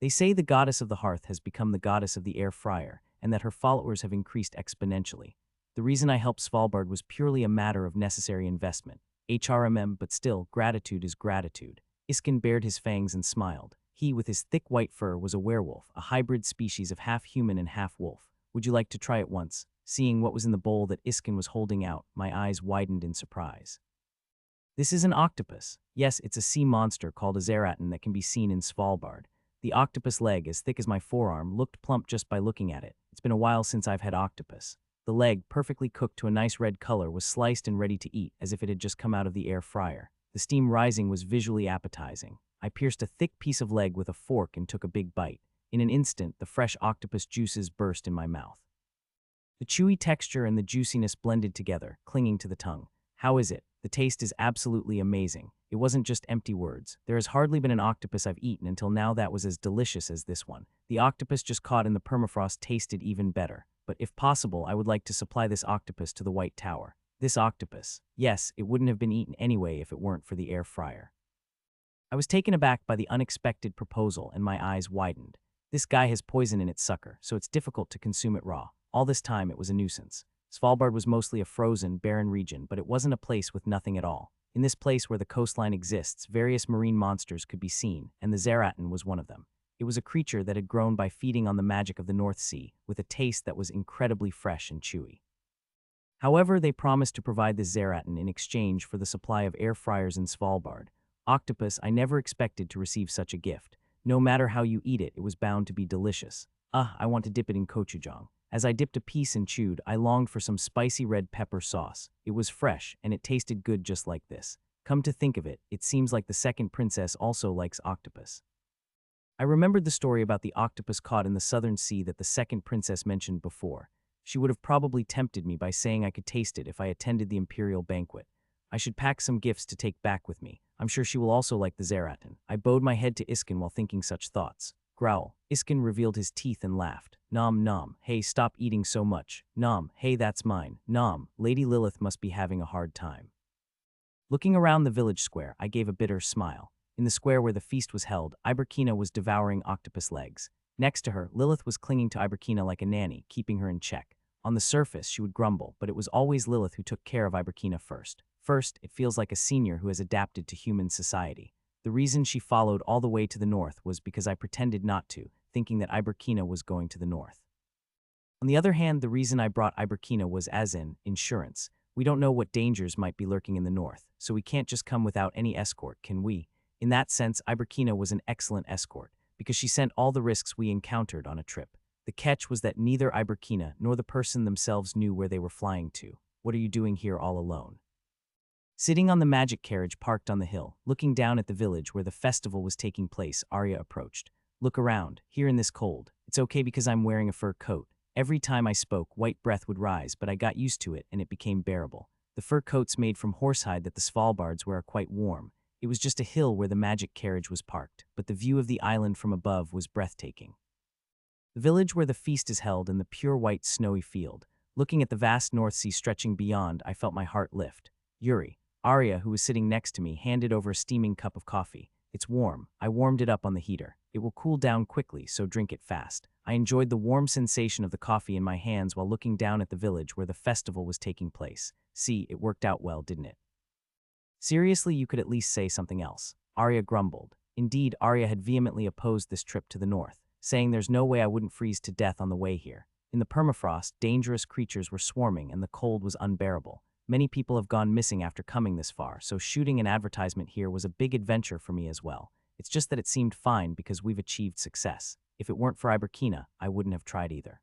They say the goddess of the hearth has become the goddess of the air fryer, and that her followers have increased exponentially. The reason I helped Svalbard was purely a matter of necessary investment. But still, gratitude is gratitude. Iskin bared his fangs and smiled. He, with his thick white fur, was a werewolf, a hybrid species of half human and half wolf. Would you like to try it once? Seeing what was in the bowl that Iskin was holding out, my eyes widened in surprise. This is an octopus. Yes, it's a sea monster called a zeratin that can be seen in Svalbard. The octopus leg, as thick as my forearm, looked plump just by looking at it. It's been a while since I've had octopus. The leg, perfectly cooked to a nice red color, was sliced and ready to eat, as if it had just come out of the air fryer. The steam rising was visually appetizing. I pierced a thick piece of leg with a fork and took a big bite. In an instant, the fresh octopus juices burst in my mouth. The chewy texture and the juiciness blended together, clinging to the tongue. How is it? The taste is absolutely amazing. It wasn't just empty words. There has hardly been an octopus I've eaten until now that was as delicious as this one. The octopus just caught in the permafrost tasted even better. But if possible, I would like to supply this octopus to the White Tower. This octopus. Yes, it wouldn't have been eaten anyway if it weren't for the air fryer. I was taken aback by the unexpected proposal and my eyes widened. This guy has poison in its sucker, so it's difficult to consume it raw. All this time it was a nuisance. Svalbard was mostly a frozen, barren region, but it wasn't a place with nothing at all. In this place where the coastline exists, various marine monsters could be seen, and the zeratin was one of them. It was a creature that had grown by feeding on the magic of the North Sea, with a taste that was incredibly fresh and chewy. However, they promised to provide this zeratin in exchange for the supply of air fryers in Svalbard. Octopus, I never expected to receive such a gift. No matter how you eat it, it was bound to be delicious. I want to dip it in gochujang. As I dipped a piece and chewed, I longed for some spicy red pepper sauce. It was fresh, and it tasted good just like this. Come to think of it, it seems like the second princess also likes octopus. I remembered the story about the octopus caught in the southern sea that the second princess mentioned before. She would have probably tempted me by saying I could taste it if I attended the imperial banquet. I should pack some gifts to take back with me. I'm sure she will also like the zeratin. I bowed my head to Iskin while thinking such thoughts. Growl. Iskin revealed his teeth and laughed. Nom nom. Hey, stop eating so much. Nom. Hey, that's mine. Nom. Lady Lilith must be having a hard time. Looking around the village square, I gave a bitter smile. In the square where the feast was held, Iberkina was devouring octopus legs. Next to her, Lilith was clinging to Iberkina like a nanny, keeping her in check. On the surface, she would grumble, but it was always Lilith who took care of Iberkina first. First, it feels like a senior who has adapted to human society. The reason she followed all the way to the north was because I pretended not to, thinking that Iberkina was going to the north. On the other hand, the reason I brought Iberkina was as in insurance. We don't know what dangers might be lurking in the north, so we can't just come without any escort, can we? In that sense, Iberkina was an excellent escort, because she sent all the risks we encountered on a trip. The catch was that neither Iberkina nor the person themselves knew where they were flying to. What are you doing here all alone? Sitting on the magic carriage parked on the hill, looking down at the village where the festival was taking place, Arya approached. Look around, here in this cold. It's okay because I'm wearing a fur coat. Every time I spoke, white breath would rise, but I got used to it and it became bearable. The fur coats made from horsehide that the Svalbards wear are quite warm. It was just a hill where the magic carriage was parked, but the view of the island from above was breathtaking. The village where the feast is held in the pure white snowy field. Looking at the vast North Sea stretching beyond, I felt my heart lift. Yuri, Arya, who was sitting next to me, handed over a steaming cup of coffee. It's warm. I warmed it up on the heater. It will cool down quickly, so drink it fast. I enjoyed the warm sensation of the coffee in my hands while looking down at the village where the festival was taking place. See, it worked out well, didn't it? Seriously, you could at least say something else. Arya grumbled. Indeed, Arya had vehemently opposed this trip to the north, saying there's no way I wouldn't freeze to death on the way here. In the permafrost, dangerous creatures were swarming and the cold was unbearable. Many people have gone missing after coming this far, so shooting an advertisement here was a big adventure for me as well. It's just that it seemed fine because we've achieved success. If it weren't for Iberkina, I wouldn't have tried either.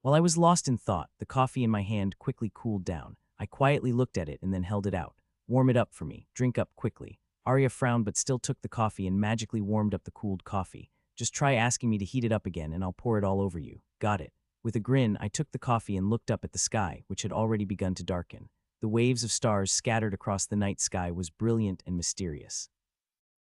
While I was lost in thought, the coffee in my hand quickly cooled down. I quietly looked at it and then held it out. Warm it up for me. Drink up quickly. Arya frowned but still took the coffee and magically warmed up the cooled coffee. Just try asking me to heat it up again and I'll pour it all over you. Got it. With a grin, I took the coffee and looked up at the sky, which had already begun to darken. The waves of stars scattered across the night sky was brilliant and mysterious.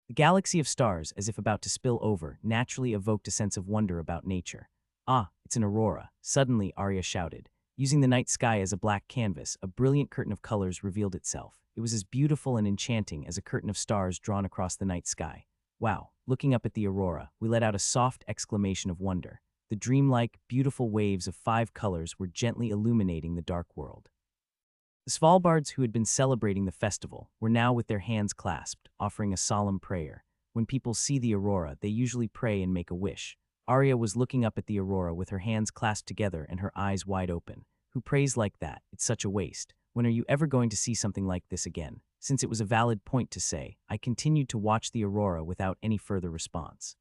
The galaxy of stars, as if about to spill over, naturally evoked a sense of wonder about nature. Ah, it's an aurora, suddenly Arya shouted. Using the night sky as a black canvas, a brilliant curtain of colors revealed itself. It was as beautiful and enchanting as a curtain of stars drawn across the night sky. Wow, looking up at the aurora, we let out a soft exclamation of wonder. The dreamlike, beautiful waves of 5 colors were gently illuminating the dark world. The Svalbards who had been celebrating the festival were now with their hands clasped, offering a solemn prayer. When people see the aurora, they usually pray and make a wish. Arya was looking up at the aurora with her hands clasped together and her eyes wide open. Who prays like that? It's such a waste. When are you ever going to see something like this again? Since it was a valid point to say, I continued to watch the aurora without any further response.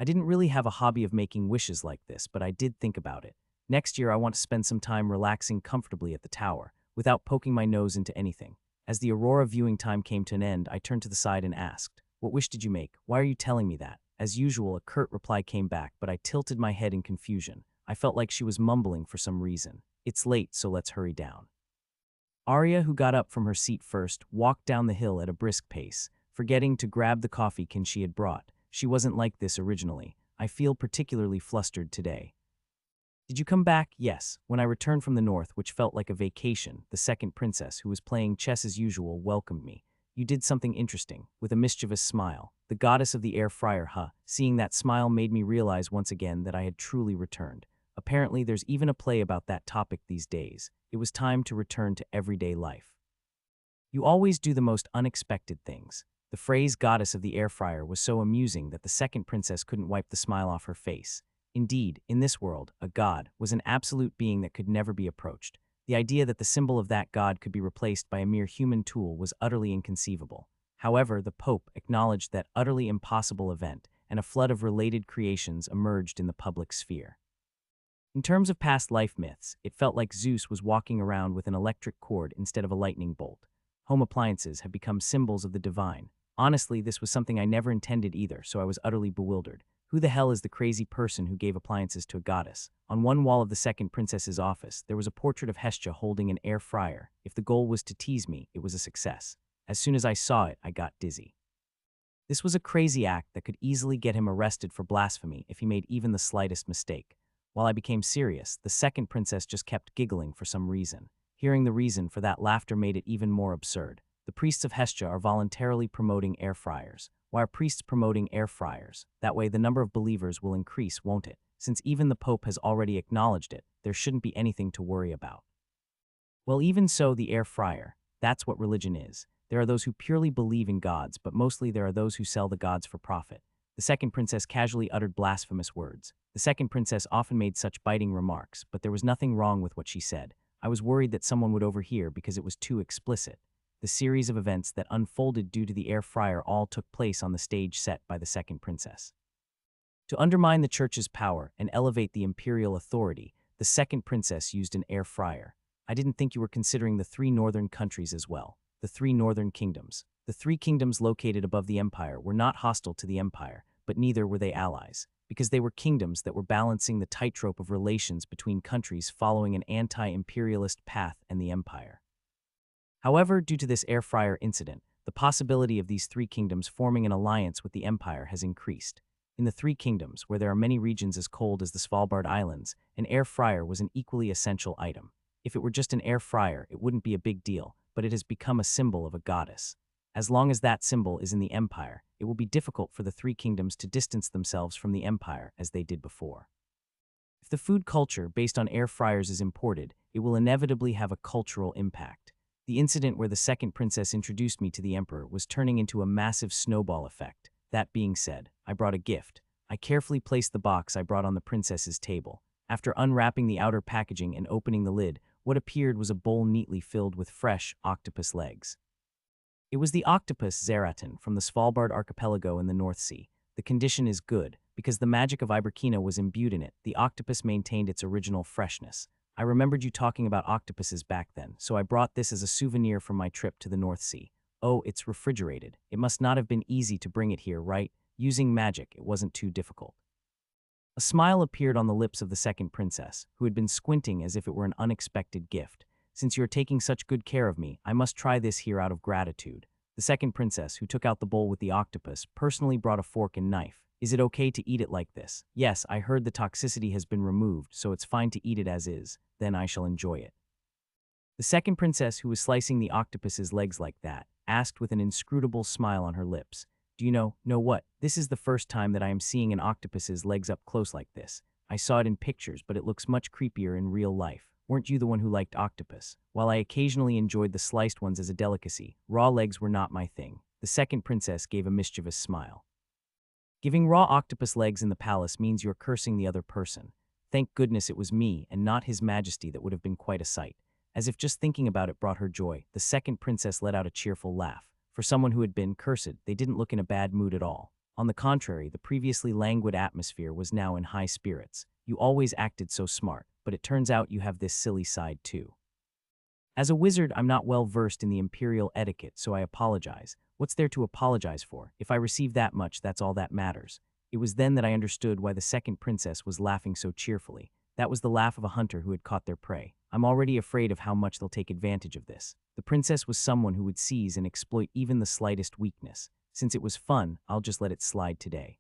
I didn't really have a hobby of making wishes like this, but I did think about it. Next year, I want to spend some time relaxing comfortably at the tower, without poking my nose into anything. As the aurora viewing time came to an end, I turned to the side and asked, "What wish did you make? Why are you telling me that?" As usual, a curt reply came back, but I tilted my head in confusion. I felt like she was mumbling for some reason. "It's late, so let's hurry down." Arya, who got up from her seat first, walked down the hill at a brisk pace, forgetting to grab the coffee can she had brought. She wasn't like this originally. I feel particularly flustered today. Did you come back? Yes. When I returned from the north, which felt like a vacation, the second princess, who was playing chess as usual, welcomed me. You did something interesting, with a mischievous smile. The goddess of the air fryer, huh? Seeing that smile made me realize once again that I had truly returned. Apparently, there's even a play about that topic these days. It was time to return to everyday life. You always do the most unexpected things. The phrase goddess of the air fryer was so amusing that the second princess couldn't wipe the smile off her face. Indeed, in this world, a god was an absolute being that could never be approached. The idea that the symbol of that god could be replaced by a mere human tool was utterly inconceivable. However, the Pope acknowledged that utterly impossible event, and a flood of related creations emerged in the public sphere. In terms of past life myths, it felt like Zeus was walking around with an electric cord instead of a lightning bolt. Home appliances have become symbols of the divine. Honestly, this was something I never intended either, so I was utterly bewildered. Who the hell is the crazy person who gave appliances to a goddess? On one wall of the second princess's office, there was a portrait of Hestia holding an air fryer. If the goal was to tease me, it was a success. As soon as I saw it, I got dizzy. This was a crazy act that could easily get him arrested for blasphemy if he made even the slightest mistake. While I became serious, the second princess just kept giggling for some reason. Hearing the reason for that laughter made it even more absurd. The priests of Hestia are voluntarily promoting air fryers. Why are priests promoting air fryers? That way the number of believers will increase, won't it? Since even the Pope has already acknowledged it, there shouldn't be anything to worry about. Well, even so, the air fryer, that's what religion is. There are those who purely believe in gods, but mostly there are those who sell the gods for profit. The second princess casually uttered blasphemous words. The second princess often made such biting remarks, but there was nothing wrong with what she said. I was worried that someone would overhear because it was too explicit. The series of events that unfolded due to the air fryer all took place on the stage set by the second princess. To undermine the church's power and elevate the imperial authority, the second princess used an air fryer. I didn't think you were considering the 3 northern countries as well. The 3 northern kingdoms. The 3 kingdoms located above the empire were not hostile to the empire, but neither were they allies, because they were kingdoms that were balancing the tightrope of relations between countries following an anti-imperialist path and the empire. However, due to this air fryer incident, the possibility of these 3 kingdoms forming an alliance with the empire has increased. In the 3 kingdoms, where there are many regions as cold as the Svalbard Islands, an air fryer was an equally essential item. If it were just an air fryer, it wouldn't be a big deal, but it has become a symbol of a goddess. As long as that symbol is in the empire, it will be difficult for the 3 kingdoms to distance themselves from the empire as they did before. If the food culture based on air fryers is imported, it will inevitably have a cultural impact. The incident where the second princess introduced me to the emperor was turning into a massive snowball effect. That being said, I brought a gift. I carefully placed the box I brought on the princess's table. After unwrapping the outer packaging and opening the lid, what appeared was a bowl neatly filled with fresh octopus legs. It was the octopus Zeratin from the Svalbard archipelago in the North Sea. The condition is good, because the magic of Iberkina was imbued in it. The octopus maintained its original freshness. I remembered you talking about octopuses back then, so I brought this as a souvenir from my trip to the North Sea. Oh, it's refrigerated. It must not have been easy to bring it here, right? Using magic, it wasn't too difficult. A smile appeared on the lips of the second princess, who had been squinting as if it were an unexpected gift. Since you're taking such good care of me, I must try this here out of gratitude. The second princess, who took out the bowl with the octopus, personally brought a fork and knife. Is it okay to eat it like this? Yes, I heard the toxicity has been removed, so it's fine to eat it as is. Then I shall enjoy it. The second princess, who was slicing the octopus's legs like that, asked with an inscrutable smile on her lips, "Do you know what? This is the first time that I am seeing an octopus's legs up close like this. I saw it in pictures, but it looks much creepier in real life. Weren't you the one who liked octopus? While I occasionally enjoyed the sliced ones as a delicacy, raw legs were not my thing." The second princess gave a mischievous smile. Giving raw octopus legs in the palace means you're cursing the other person. Thank goodness it was me and not His Majesty that would have been quite a sight. As if just thinking about it brought her joy, the second princess let out a cheerful laugh. For someone who had been cursed, they didn't look in a bad mood at all. On the contrary, the previously languid atmosphere was now in high spirits. You always acted so smart, but it turns out you have this silly side too. As a wizard, I'm not well versed in the imperial etiquette, so I apologize. What's there to apologize for? If I receive that much, that's all that matters. It was then that I understood why the second princess was laughing so cheerfully. That was the laugh of a hunter who had caught their prey. I'm already afraid of how much they'll take advantage of this. The princess was someone who would seize and exploit even the slightest weakness. Since it was fun, I'll just let it slide today.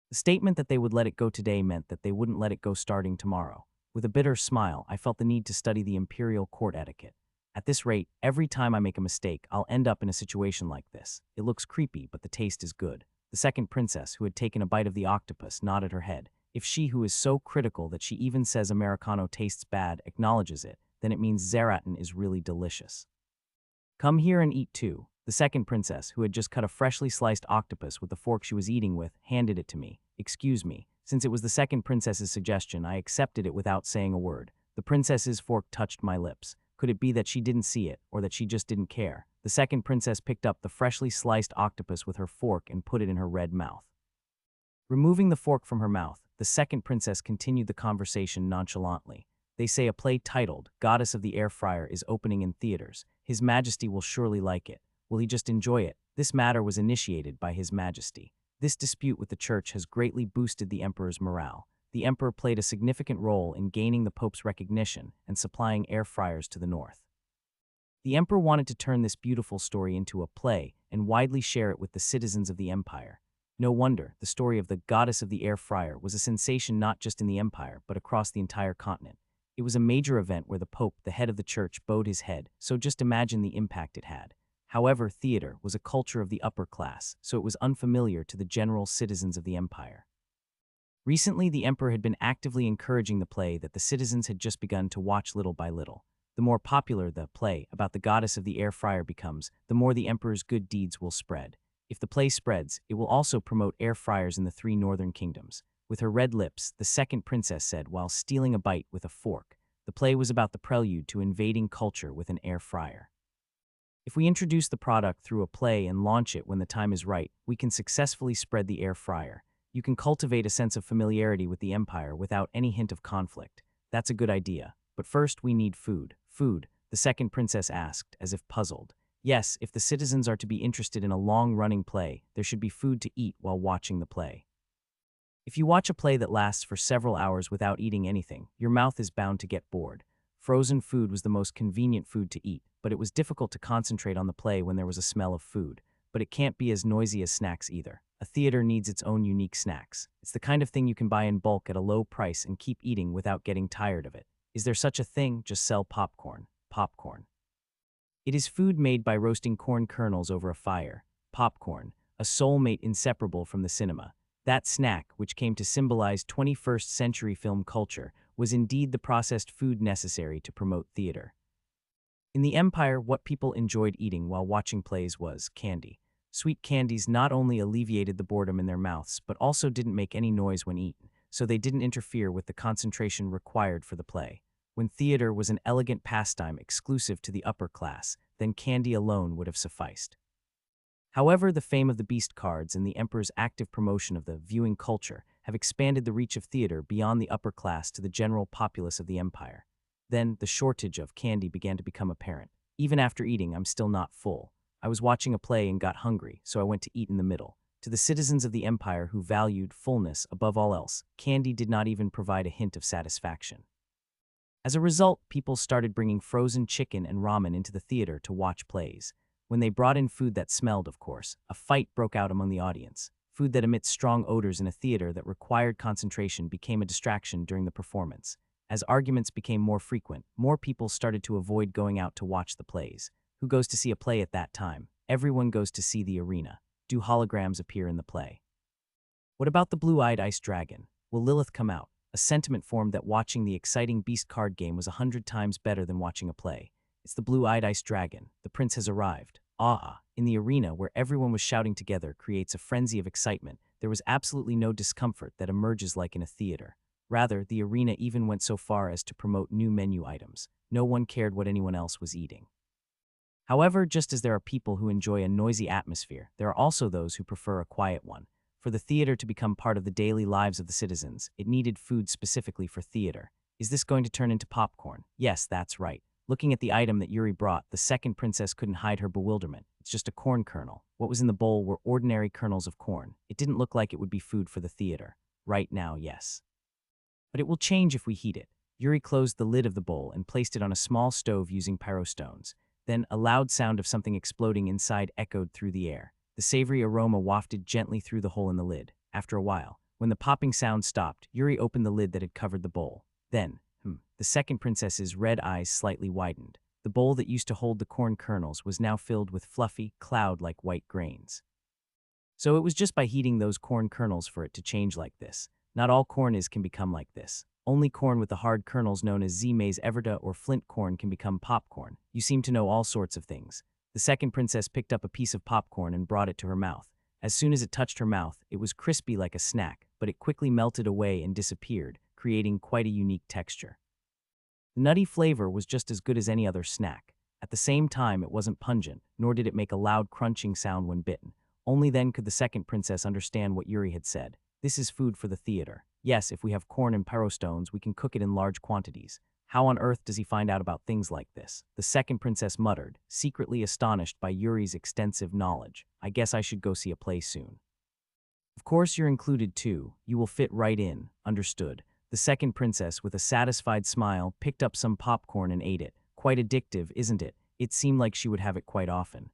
The statement that they would let it go today meant that they wouldn't let it go starting tomorrow. With a bitter smile, I felt the need to study the imperial court etiquette. At this rate, every time I make a mistake, I'll end up in a situation like this. It looks creepy, but the taste is good. The second princess, who had taken a bite of the octopus, nodded her head. If she who is so critical that she even says Americano tastes bad acknowledges it, then it means Zeratin is really delicious. Come here and eat too. The second princess, who had just cut a freshly sliced octopus with the fork she was eating with, handed it to me. Excuse me. Since it was the second princess's suggestion, I accepted it without saying a word. The princess's fork touched my lips. Could it be that she didn't see it, or that she just didn't care? The second princess picked up the freshly sliced octopus with her fork and put it in her red mouth. Removing the fork from her mouth, the second princess continued the conversation nonchalantly. They say a play titled Goddess of the Air Fryer is opening in theaters. His Majesty will surely like it. Will he just enjoy it? This matter was initiated by His Majesty. This dispute with the church has greatly boosted the emperor's morale. The emperor played a significant role in gaining the pope's recognition and supplying air fryers to the north. The emperor wanted to turn this beautiful story into a play and widely share it with the citizens of the empire. No wonder the story of the Goddess of the Air Fryer was a sensation not just in the empire, but across the entire continent. It was a major event where the pope, the head of the church, bowed his head, so just imagine the impact it had. However, theater was a culture of the upper class, so it was unfamiliar to the general citizens of the empire. Recently, the emperor had been actively encouraging the play that the citizens had just begun to watch little by little. The more popular the play about the goddess of the air fryer becomes, the more the emperor's good deeds will spread. If the play spreads, it will also promote air fryers in the 3 northern kingdoms. With her red lips, the second princess said while stealing a bite with a fork. The play was about the prelude to invading culture with an air fryer. If we introduce the product through a play and launch it when the time is right, we can successfully spread the air fryer. You can cultivate a sense of familiarity with the empire without any hint of conflict. That's a good idea. But first we need food. Food, the second princess asked, as if puzzled. Yes, if the citizens are to be interested in a long-running play, there should be food to eat while watching the play. If you watch a play that lasts for several hours without eating anything, your mouth is bound to get bored. Frozen food was the most convenient food to eat, but it was difficult to concentrate on the play when there was a smell of food. But it can't be as noisy as snacks either. A theater needs its own unique snacks. It's the kind of thing you can buy in bulk at a low price and keep eating without getting tired of it. Is there such a thing? Just sell popcorn. Popcorn. It is food made by roasting corn kernels over a fire. Popcorn, a soulmate inseparable from the cinema. That snack, which came to symbolize 21st century film culture, was indeed the processed food necessary to promote theater. In the empire, what people enjoyed eating while watching plays was candy. Sweet candies not only alleviated the boredom in their mouths, but also didn't make any noise when eaten, so they didn't interfere with the concentration required for the play. When theater was an elegant pastime exclusive to the upper class, then candy alone would have sufficed. However, the fame of the Beast cards and the emperor's active promotion of the viewing culture have expanded the reach of theater beyond the upper class to the general populace of the empire. Then, the shortage of candy began to become apparent. Even after eating, I'm still not full. I was watching a play and got hungry, so I went to eat in the middle. To the citizens of the empire who valued fullness above all else, candy did not even provide a hint of satisfaction. As a result, people started bringing frozen chicken and ramen into the theater to watch plays. When they brought in food that smelled, of course, a fight broke out among the audience. Food that emits strong odors in a theater that required concentration became a distraction during the performance. As arguments became more frequent, more people started to avoid going out to watch the plays. Who goes to see a play at that time? Everyone goes to see the arena. Do holograms appear in the play? What about the blue-eyed ice dragon? Will Lilith come out? A sentiment formed that watching the exciting Beast card game was 100 times better than watching a play. It's the blue-eyed ice dragon. The prince has arrived. In the arena where everyone was shouting together creates a frenzy of excitement there was absolutely no discomfort that emerges like in a theater. Rather, the arena even went so far as to promote new menu items. No one cared what anyone else was eating. However, just as there are people who enjoy a noisy atmosphere, there are also those who prefer a quiet one. For the theater to become part of the daily lives of the citizens, it needed food specifically for theater. Is this going to turn into popcorn? Yes, that's right. Looking at the item that Yuri brought, the second princess couldn't hide her bewilderment. It's just a corn kernel. What was in the bowl were ordinary kernels of corn. It didn't look like it would be food for the theater. Right now, yes. But it will change if we heat it. Yuri closed the lid of the bowl and placed it on a small stove using pyrostones. Then a loud sound of something exploding inside echoed through the air. The savory aroma wafted gently through the hole in the lid. After a while, when the popping sound stopped, Yuri opened the lid that had covered the bowl. Then, the second princess's red eyes slightly widened. The bowl that used to hold the corn kernels was now filled with fluffy, cloud-like white grains. So it was just by heating those corn kernels for it to change like this. Not all corn can become like this. Only corn with the hard kernels known as Z-maize everda or flint corn can become popcorn. You seem to know all sorts of things. The second princess picked up a piece of popcorn and brought it to her mouth. As soon as it touched her mouth, it was crispy like a snack, but it quickly melted away and disappeared, creating quite a unique texture. The nutty flavor was just as good as any other snack. At the same time, it wasn't pungent, nor did it make a loud crunching sound when bitten. Only then could the second princess understand what Yuri had said. This is food for the theater. Yes, if we have corn and pyrostones, we can cook it in large quantities. How on earth does he find out about things like this? The second princess muttered, secretly astonished by Yuri's extensive knowledge. I guess I should go see a play soon. Of course you're included too. You will fit right in. Understood. The second princess, with a satisfied smile, picked up some popcorn and ate it. Quite addictive, isn't it? It seemed like she would have it quite often.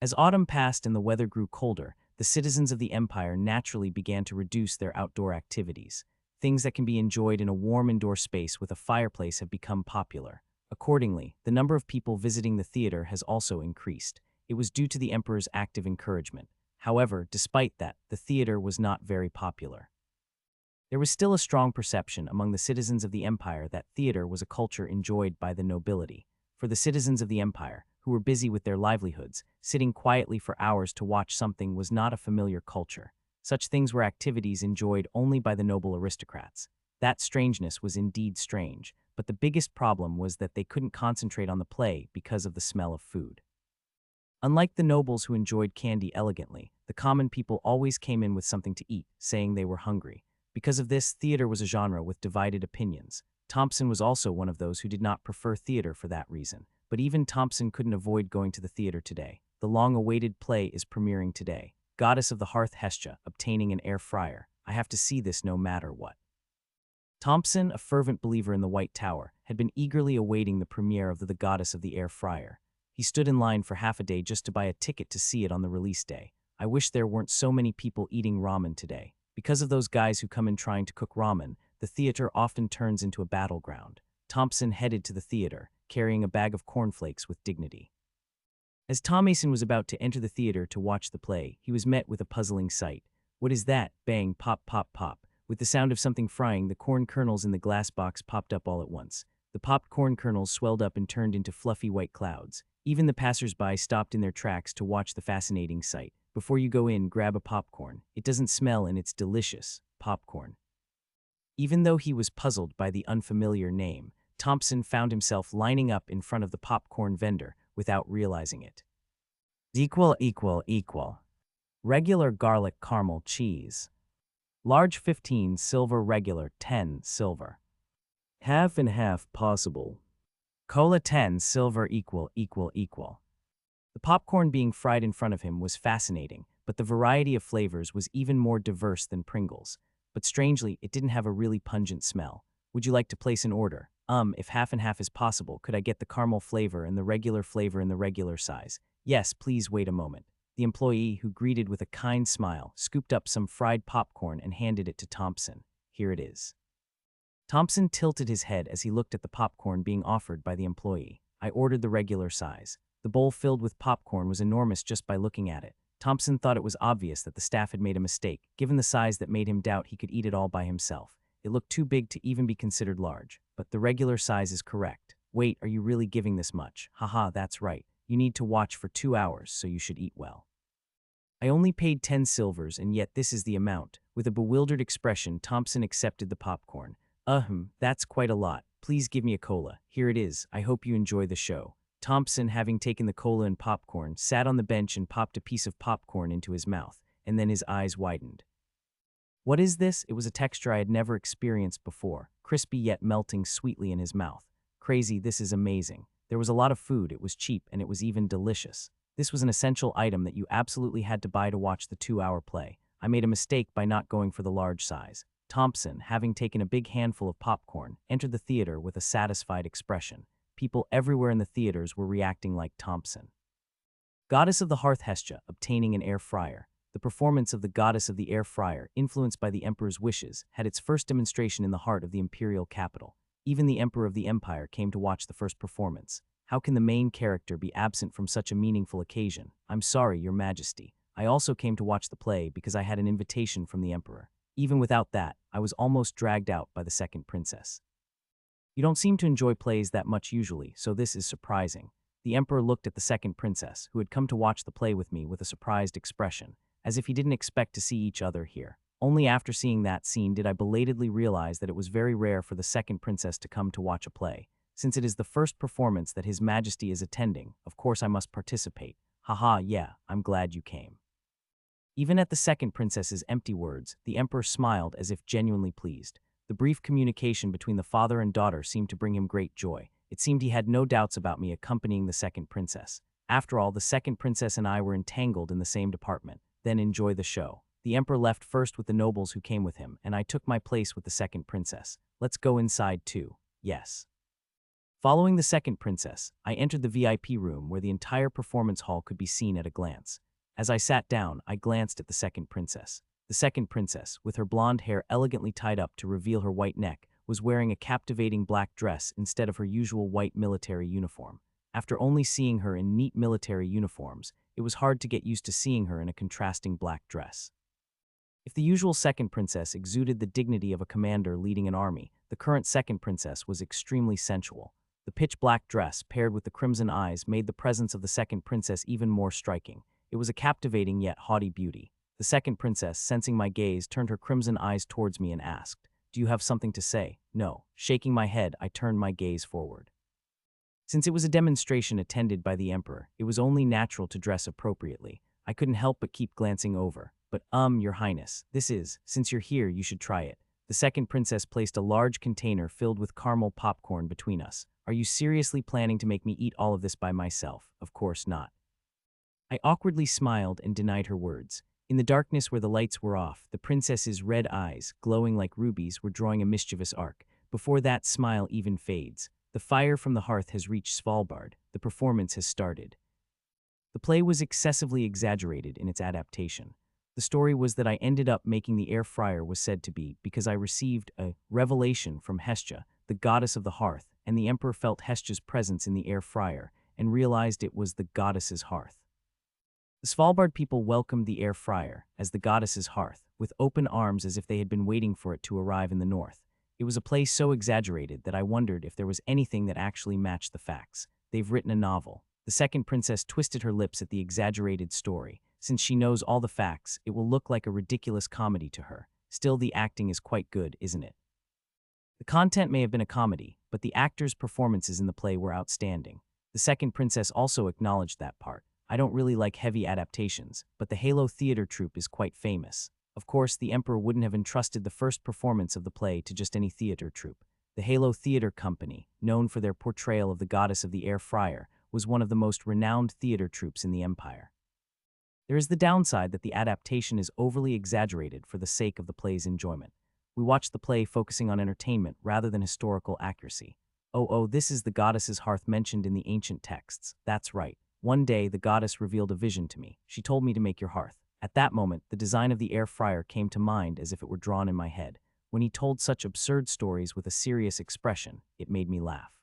As autumn passed and the weather grew colder, the citizens of the empire naturally began to reduce their outdoor activities. Things that can be enjoyed in a warm indoor space with a fireplace have become popular. Accordingly, the number of people visiting the theater has also increased. It was due to the emperor's active encouragement. However, despite that, the theater was not very popular. There was still a strong perception among the citizens of the empire that theater was a culture enjoyed by the nobility. For the citizens of the empire, who were busy with their livelihoods, sitting quietly for hours to watch something was not a familiar culture. Such things were activities enjoyed only by the noble aristocrats. That strangeness was indeed strange, but the biggest problem was that they couldn't concentrate on the play because of the smell of food. Unlike the nobles who enjoyed candy elegantly, the common people always came in with something to eat, saying they were hungry. Because of this, theater was a genre with divided opinions. Thompson was also one of those who did not prefer theater for that reason. But even Thompson couldn't avoid going to the theater today. The long-awaited play is premiering today. Goddess of the Hearth Hestia, obtaining an air fryer. I have to see this no matter what. Thompson, a fervent believer in the White Tower, had been eagerly awaiting the premiere of the Goddess of the Air Fryer. He stood in line for half a day just to buy a ticket to see it on the release day. I wish there weren't so many people eating ramen today. Because of those guys who come in trying to cook ramen, the theater often turns into a battleground. Thompson headed to the theater, carrying a bag of cornflakes with dignity. As Tom Mason was about to enter the theater to watch the play, he was met with a puzzling sight. What is that? Bang, pop, pop, pop. With the sound of something frying, the corn kernels in the glass box popped up all at once. The popped corn kernels swelled up and turned into fluffy white clouds. Even the passers-by stopped in their tracks to watch the fascinating sight. Before you go in, grab a popcorn. It doesn't smell and it's delicious. Popcorn. Even though he was puzzled by the unfamiliar name, Thompson found himself lining up in front of the popcorn vendor without realizing it. Equal. Regular garlic caramel cheese. Large 15 silver, regular 10 silver. Half and half possible. Cola 10 silver equal. The popcorn being fried in front of him was fascinating, but the variety of flavors was even more diverse than Pringles. But strangely, it didn't have a really pungent smell. Would you like to place an order? If half and half is possible, could I get the caramel flavor and the regular flavor in the regular size? Yes, please wait a moment. The employee, who greeted with a kind smile, scooped up some fried popcorn and handed it to Thompson. Here it is. Thompson tilted his head as he looked at the popcorn being offered by the employee. I ordered the regular size. The bowl filled with popcorn was enormous just by looking at it. Thompson thought it was obvious that the staff had made a mistake, given the size that made him doubt he could eat it all by himself. It looked too big to even be considered large, but the regular size is correct. Wait, are you really giving this much? Haha, that's right. You need to watch for 2 hours, so you should eat well. I only paid 10 silvers, and yet this is the amount. With a bewildered expression, Thompson accepted the popcorn. That's quite a lot. Please give me a cola. Here it is. I hope you enjoy the show. Thompson, having taken the cola and popcorn, sat on the bench and popped a piece of popcorn into his mouth, and then his eyes widened. What is this? It was a texture I had never experienced before, crispy yet melting sweetly in his mouth. Crazy, this is amazing. There was a lot of food, it was cheap, and it was even delicious. This was an essential item that you absolutely had to buy to watch the 2-hour play. I made a mistake by not going for the large size. Thompson, having taken a big handful of popcorn, entered the theater with a satisfied expression. People everywhere in the theaters were reacting like Thompson. Goddess of the Hearth Hestia, obtaining an air fryer. The performance of the Goddess of the Air Fryer, influenced by the Emperor's wishes, had its first demonstration in the heart of the imperial capital. Even the Emperor of the Empire came to watch the first performance. How can the main character be absent from such a meaningful occasion? I'm sorry, Your Majesty. I also came to watch the play because I had an invitation from the Emperor. Even without that, I was almost dragged out by the second princess. You don't seem to enjoy plays that much usually, so this is surprising. The Emperor looked at the second princess, who had come to watch the play with me, with a surprised expression, as if he didn't expect to see each other here. Only after seeing that scene did I belatedly realize that it was very rare for the second princess to come to watch a play. Since it is the first performance that His Majesty is attending, of course I must participate. Haha, yeah, I'm glad you came. Even at the second princess's empty words, the Emperor smiled as if genuinely pleased. The brief communication between the father and daughter seemed to bring him great joy. It seemed he had no doubts about me accompanying the second princess. After all, the second princess and I were entangled in the same department. Then enjoy the show. The Emperor left first with the nobles who came with him, and I took my place with the second princess. Let's go inside too. Yes. Following the second princess, I entered the VIP room where the entire performance hall could be seen at a glance. As I sat down, I glanced at the second princess. The second princess, with her blonde hair elegantly tied up to reveal her white neck, was wearing a captivating black dress instead of her usual white military uniform. After only seeing her in neat military uniforms, it was hard to get used to seeing her in a contrasting black dress. If the usual second princess exuded the dignity of a commander leading an army, the current second princess was extremely sensual. The pitch-black dress, paired with the crimson eyes, made the presence of the second princess even more striking. It was a captivating yet haughty beauty. The second princess, sensing my gaze, turned her crimson eyes towards me and asked, "Do you have something to say?" No. Shaking my head, I turned my gaze forward. Since it was a demonstration attended by the Emperor, it was only natural to dress appropriately. I couldn't help but keep glancing over. But Your Highness, since you're here, you should try it. The second princess placed a large container filled with caramel popcorn between us. Are you seriously planning to make me eat all of this by myself? Of course not. I awkwardly smiled and denied her words. In the darkness where the lights were off, the princess's red eyes, glowing like rubies, were drawing a mischievous arc. Before that smile even fades, the fire from the hearth has reached Svalbard. The performance has started. The play was excessively exaggerated in its adaptation. The story was that I ended up making the air fryer was said to be because I received a revelation from Hestia, the goddess of the hearth, and the Emperor felt Hestia's presence in the air fryer and realized it was the goddess's hearth. The Svalbard people welcomed the air fryer as the goddess's hearth, with open arms as if they had been waiting for it to arrive in the north. It was a play so exaggerated that I wondered if there was anything that actually matched the facts. They've written a novel. The second princess twisted her lips at the exaggerated story. Since she knows all the facts, it will look like a ridiculous comedy to her. Still, the acting is quite good, isn't it? The content may have been a comedy, but the actors' performances in the play were outstanding. The second princess also acknowledged that part. I don't really like heavy adaptations, but the Halo theater troupe is quite famous. Of course, the Emperor wouldn't have entrusted the first performance of the play to just any theater troupe. The Halo Theater Company, known for their portrayal of the goddess of the air fryer, was one of the most renowned theater troupes in the Empire. There is the downside that the adaptation is overly exaggerated for the sake of the play's enjoyment. We watched the play focusing on entertainment rather than historical accuracy. This is the goddess's hearth mentioned in the ancient texts. That's right. One day, the goddess revealed a vision to me. She told me to make your hearth. At that moment, the design of the air fryer came to mind as if it were drawn in my head. When he told such absurd stories with a serious expression, it made me laugh.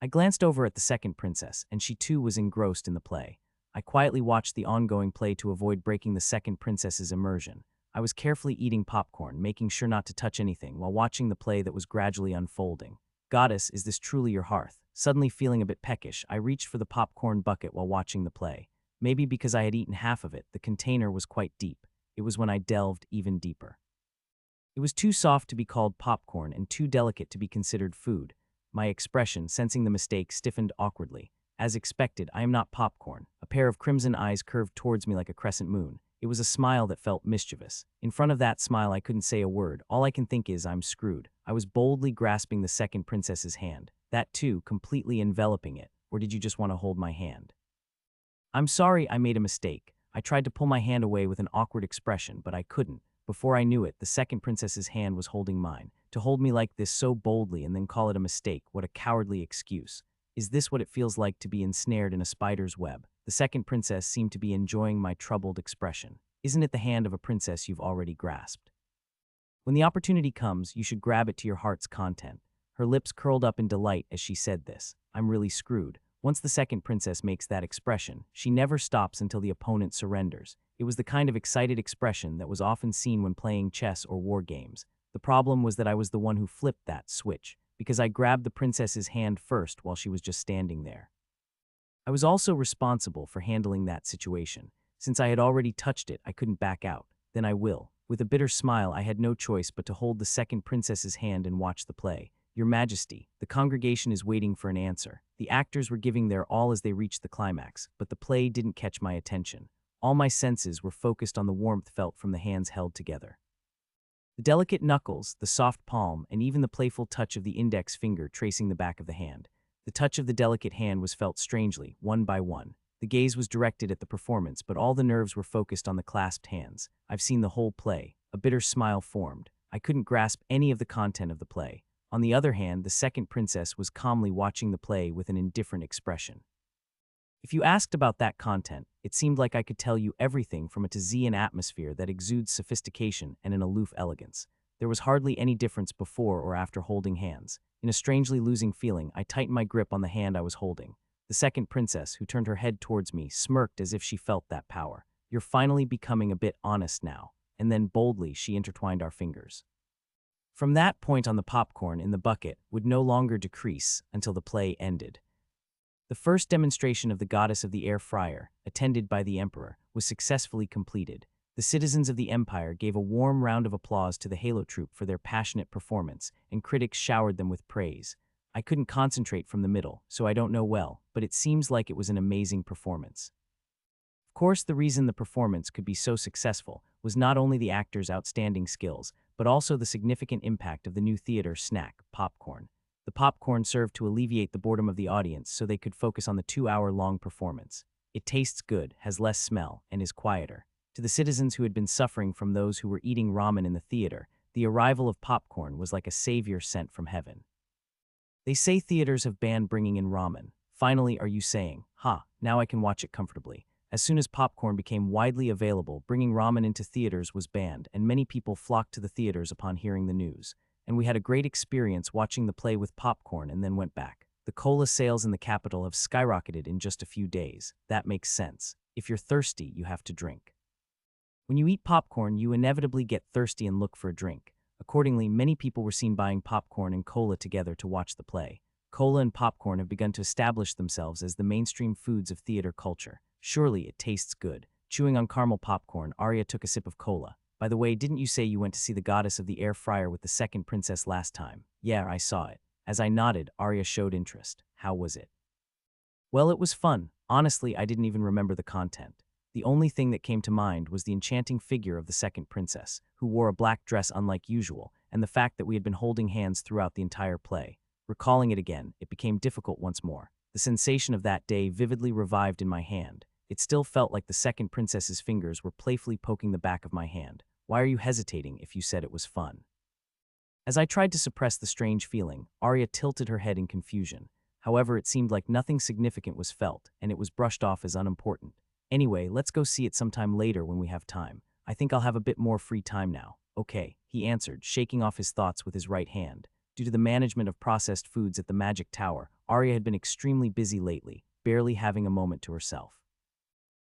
I glanced over at the second princess, and she too was engrossed in the play. I quietly watched the ongoing play to avoid breaking the second princess's immersion. I was carefully eating popcorn, making sure not to touch anything, while watching the play that was gradually unfolding. Goddess, is this truly your hearth? Suddenly feeling a bit peckish, I reached for the popcorn bucket while watching the play. Maybe because I had eaten half of it, the container was quite deep. It was when I delved even deeper. It was too soft to be called popcorn and too delicate to be considered food. My expression, sensing the mistake, stiffened awkwardly. As expected, I am not popcorn. A pair of crimson eyes curved towards me like a crescent moon. It was a smile that felt mischievous. In front of that smile, I couldn't say a word. All I can think is, I'm screwed. I was boldly grasping the second princess's hand. That too, completely enveloping it. Or did you just want to hold my hand? I'm sorry, I made a mistake. I tried to pull my hand away with an awkward expression, but I couldn't. Before I knew it, the second princess's hand was holding mine. To hold me like this so boldly and then call it a mistake, what a cowardly excuse. Is this what it feels like to be ensnared in a spider's web? The second princess seemed to be enjoying my troubled expression. Isn't it the hand of a princess you've already grasped? When the opportunity comes, you should grab it to your heart's content. Her lips curled up in delight as she said this. I'm really screwed. Once the second princess makes that expression, she never stops until the opponent surrenders. It was the kind of excited expression that was often seen when playing chess or war games. The problem was that I was the one who flipped that switch, because I grabbed the princess's hand first while she was just standing there. I was also responsible for handling that situation. Since I had already touched it, I couldn't back out. Then I will. With a bitter smile, I had no choice but to hold the second princess's hand and watch the play. Your Majesty, the congregation is waiting for an answer. The actors were giving their all as they reached the climax, but the play didn't catch my attention. All my senses were focused on the warmth felt from the hands held together. The delicate knuckles, the soft palm, and even the playful touch of the index finger tracing the back of the hand. The touch of the delicate hand was felt strangely, one by one. The gaze was directed at the performance, but all the nerves were focused on the clasped hands. I've seen the whole play. A bitter smile formed. I couldn't grasp any of the content of the play. On the other hand, the second princess was calmly watching the play with an indifferent expression. If you asked about that content, it seemed like I could tell you everything from A to Z, an atmosphere that exudes sophistication and an aloof elegance. There was hardly any difference before or after holding hands. In a strangely losing feeling, I tightened my grip on the hand I was holding. The second princess, who turned her head towards me, smirked as if she felt that power. You're finally becoming a bit honest now. And then boldly, she intertwined our fingers. From that point on, the popcorn in the bucket would no longer decrease until the play ended. The first demonstration of the goddess of the air fryer, attended by the emperor, was successfully completed. The citizens of the empire gave a warm round of applause to the Halo troupe for their passionate performance, and critics showered them with praise. I couldn't concentrate from the middle, so I don't know well, but it seems like it was an amazing performance. Of course, the reason the performance could be so successful was not only the actors' outstanding skills, but also the significant impact of the new theater snack, popcorn. The popcorn served to alleviate the boredom of the audience so they could focus on the 2-hour-long performance. It tastes good, has less smell, and is quieter. To the citizens who had been suffering from those who were eating ramen in the theater, the arrival of popcorn was like a savior sent from heaven. They say theaters have banned bringing in ramen. Finally, are you saying, now I can watch it comfortably. As soon as popcorn became widely available, bringing ramen into theaters was banned, and many people flocked to the theaters upon hearing the news. And we had a great experience watching the play with popcorn and then went back. The cola sales in the capital have skyrocketed in just a few days. That makes sense. If you're thirsty, you have to drink. When you eat popcorn, you inevitably get thirsty and look for a drink. Accordingly, many people were seen buying popcorn and cola together to watch the play. Cola and popcorn have begun to establish themselves as the mainstream foods of theater culture. Surely it tastes good. Chewing on caramel popcorn, Arya took a sip of cola. By the way, didn't you say you went to see the goddess of the air fryer with the second princess last time? Yeah, I saw it. As I nodded, Arya showed interest. How was it? Well, it was fun. Honestly, I didn't even remember the content. The only thing that came to mind was the enchanting figure of the second princess, who wore a black dress unlike usual, and the fact that we had been holding hands throughout the entire play. Recalling it again, it became difficult once more. The sensation of that day vividly revived in my hand. It still felt like the second princess's fingers were playfully poking the back of my hand. Why are you hesitating if you said it was fun? As I tried to suppress the strange feeling, Arya tilted her head in confusion. However, it seemed like nothing significant was felt, and it was brushed off as unimportant. Anyway, let's go see it sometime later when we have time. I think I'll have a bit more free time now. Okay, he answered, shaking off his thoughts with his right hand. Due to the management of processed foods at the Magic Tower, Arya had been extremely busy lately, barely having a moment to herself.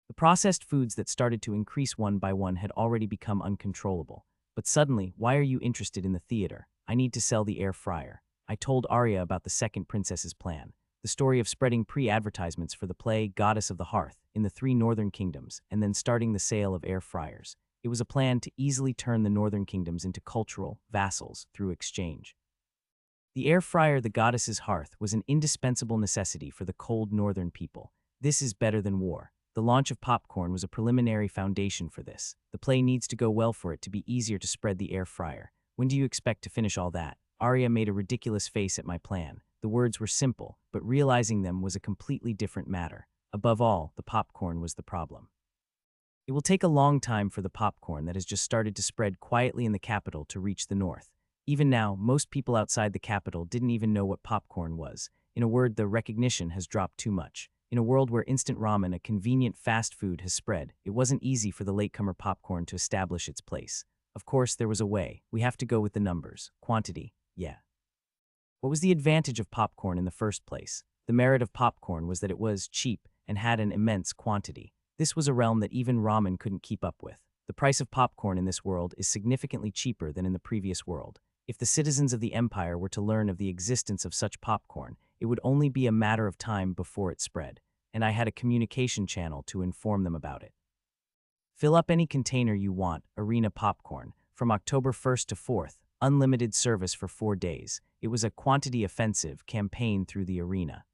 The processed foods that started to increase one by one had already become uncontrollable. But suddenly, why are you interested in the theater? I need to sell the air fryer. I told Arya about the second princess's plan. the story of spreading pre-advertisements for the play Goddess of the Hearth in the 3 northern kingdoms and then starting the sale of air fryers. It was a plan to easily turn the northern kingdoms into cultural vassals through exchange. The air fryer, the goddess's hearth, was an indispensable necessity for the cold northern people. This is better than war. The launch of popcorn was a preliminary foundation for this. The play needs to go well for it to be easier to spread the air fryer. When do you expect to finish all that? Arya made a ridiculous face at my plan. The words were simple, but realizing them was a completely different matter. Above all, the popcorn was the problem. It will take a long time for the popcorn that has just started to spread quietly in the capital to reach the north. Even now, most people outside the capital didn't even know what popcorn was. In a word, the recognition has dropped too much. In a world where instant ramen, a convenient fast food, has spread, it wasn't easy for the latecomer popcorn to establish its place. Of course, there was a way. We have to go with the numbers. Quantity, yeah. What was the advantage of popcorn in the first place? The merit of popcorn was that it was cheap and had an immense quantity. This was a realm that even ramen couldn't keep up with. The price of popcorn in this world is significantly cheaper than in the previous world. If the citizens of the Empire were to learn of the existence of such popcorn, it would only be a matter of time before it spread, and I had a communication channel to inform them about it. Fill up any container you want, arena popcorn, from October 1st to 4th, unlimited service for 4 days. It was a quantity offensive campaign through the arena.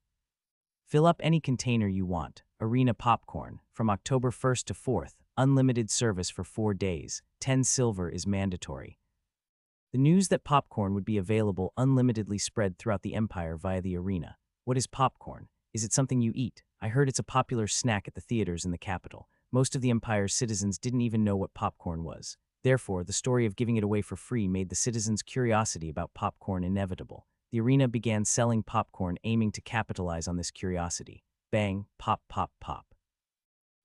Fill up any container you want, arena popcorn, from October 1st to 4th, unlimited service for 4 days, 10 silver is mandatory. The news that popcorn would be available unlimitedly spread throughout the Empire via the arena. What is popcorn? Is it something you eat? I heard it's a popular snack at the theaters in the capital. Most of the Empire's citizens didn't even know what popcorn was. Therefore, the story of giving it away for free made the citizens' curiosity about popcorn inevitable. The arena began selling popcorn, aiming to capitalize on this curiosity. Bang, pop, pop, pop.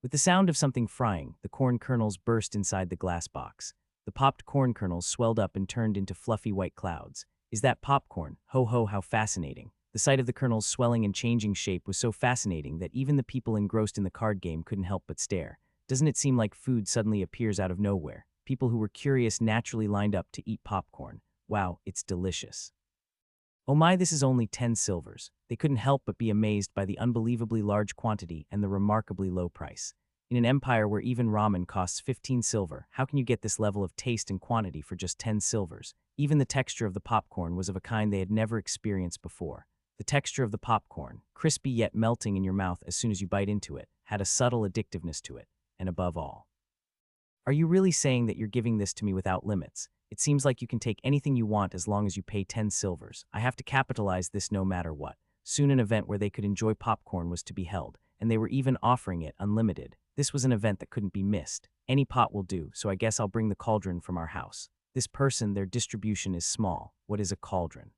With the sound of something frying, the corn kernels burst inside the glass box. The popped corn kernels swelled up and turned into fluffy white clouds. Is that popcorn? Ho ho, how fascinating. The sight of the kernels swelling and changing shape was so fascinating that even the people engrossed in the card game couldn't help but stare. Doesn't it seem like food suddenly appears out of nowhere? People who were curious naturally lined up to eat popcorn. Wow, it's delicious. Oh my, this is only 10 silvers. They couldn't help but be amazed by the unbelievably large quantity and the remarkably low price. In an empire where even ramen costs 15 silver, how can you get this level of taste and quantity for just 10 silvers? Even the texture of the popcorn was of a kind they had never experienced before. The texture of the popcorn, crispy yet melting in your mouth as soon as you bite into it, had a subtle addictiveness to it. And above all, are you really saying that you're giving this to me without limits? It seems like you can take anything you want as long as you pay 10 silvers. I have to capitalize this no matter what. Soon an event where they could enjoy popcorn was to be held, and they were even offering it unlimited. This was an event that couldn't be missed. Any pot will do, so I guess I'll bring the cauldron from our house. This person, their distribution is small. What is a cauldron?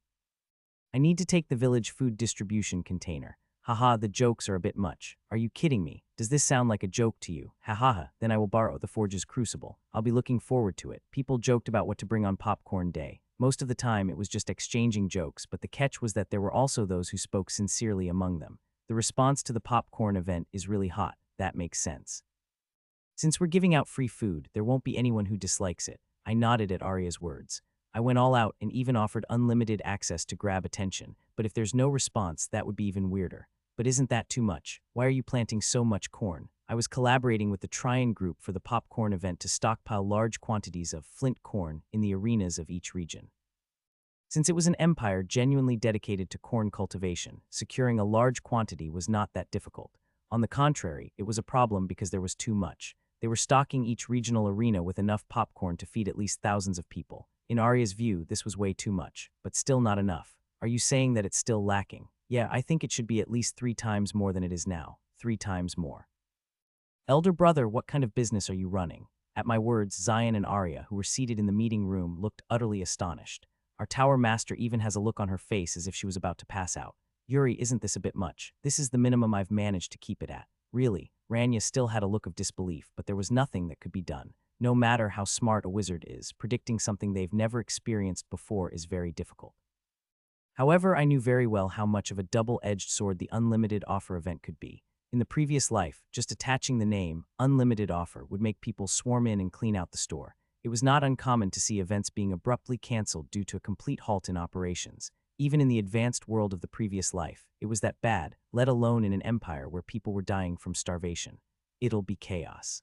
I need to take the village food distribution container. Haha, the jokes are a bit much. Are you kidding me? Does this sound like a joke to you? Haha, then I will borrow the forge's crucible. I'll be looking forward to it. People joked about what to bring on popcorn day. Most of the time it was just exchanging jokes, but the catch was that there were also those who spoke sincerely among them. The response to the popcorn event is really hot. That makes sense. Since we're giving out free food, there won't be anyone who dislikes it. I nodded at Arya's words. I went all out and even offered unlimited access to grab attention, but if there's no response, that would be even weirder. But isn't that too much? Why are you planting so much corn? I was collaborating with the Tryon Group for the popcorn event to stockpile large quantities of flint corn in the arenas of each region. Since it was an empire genuinely dedicated to corn cultivation, securing a large quantity was not that difficult. On the contrary, it was a problem because there was too much. They were stocking each regional arena with enough popcorn to feed at least thousands of people. In Arya's view, this was way too much, but still not enough. Are you saying that it's still lacking? Yeah, I think it should be at least 3 times more than it is now. 3 times more. Elder brother, what kind of business are you running? At my words, Zion and Arya, who were seated in the meeting room, looked utterly astonished. Our tower master even has a look on her face as if she was about to pass out. Yuri, isn't this a bit much? This is the minimum I've managed to keep it at. Really, Ranya still had a look of disbelief, but there was nothing that could be done. No matter how smart a wizard is, predicting something they've never experienced before is very difficult. However, I knew very well how much of a double-edged sword the unlimited offer event could be. In the previous life, just attaching the name, unlimited offer, would make people swarm in and clean out the store. It was not uncommon to see events being abruptly canceled due to a complete halt in operations. Even in the advanced world of the previous life, it was that bad, let alone in an empire where people were dying from starvation. It'll be chaos.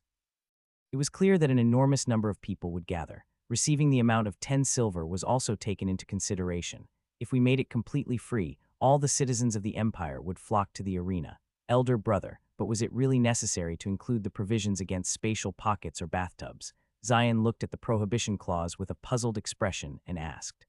It was clear that an enormous number of people would gather. Receiving the amount of 10 silver was also taken into consideration. If we made it completely free, all the citizens of the empire would flock to the arena. Elder brother, but was it really necessary to include the provisions against spatial pockets or bathtubs? Zion looked at the prohibition clause with a puzzled expression and asked.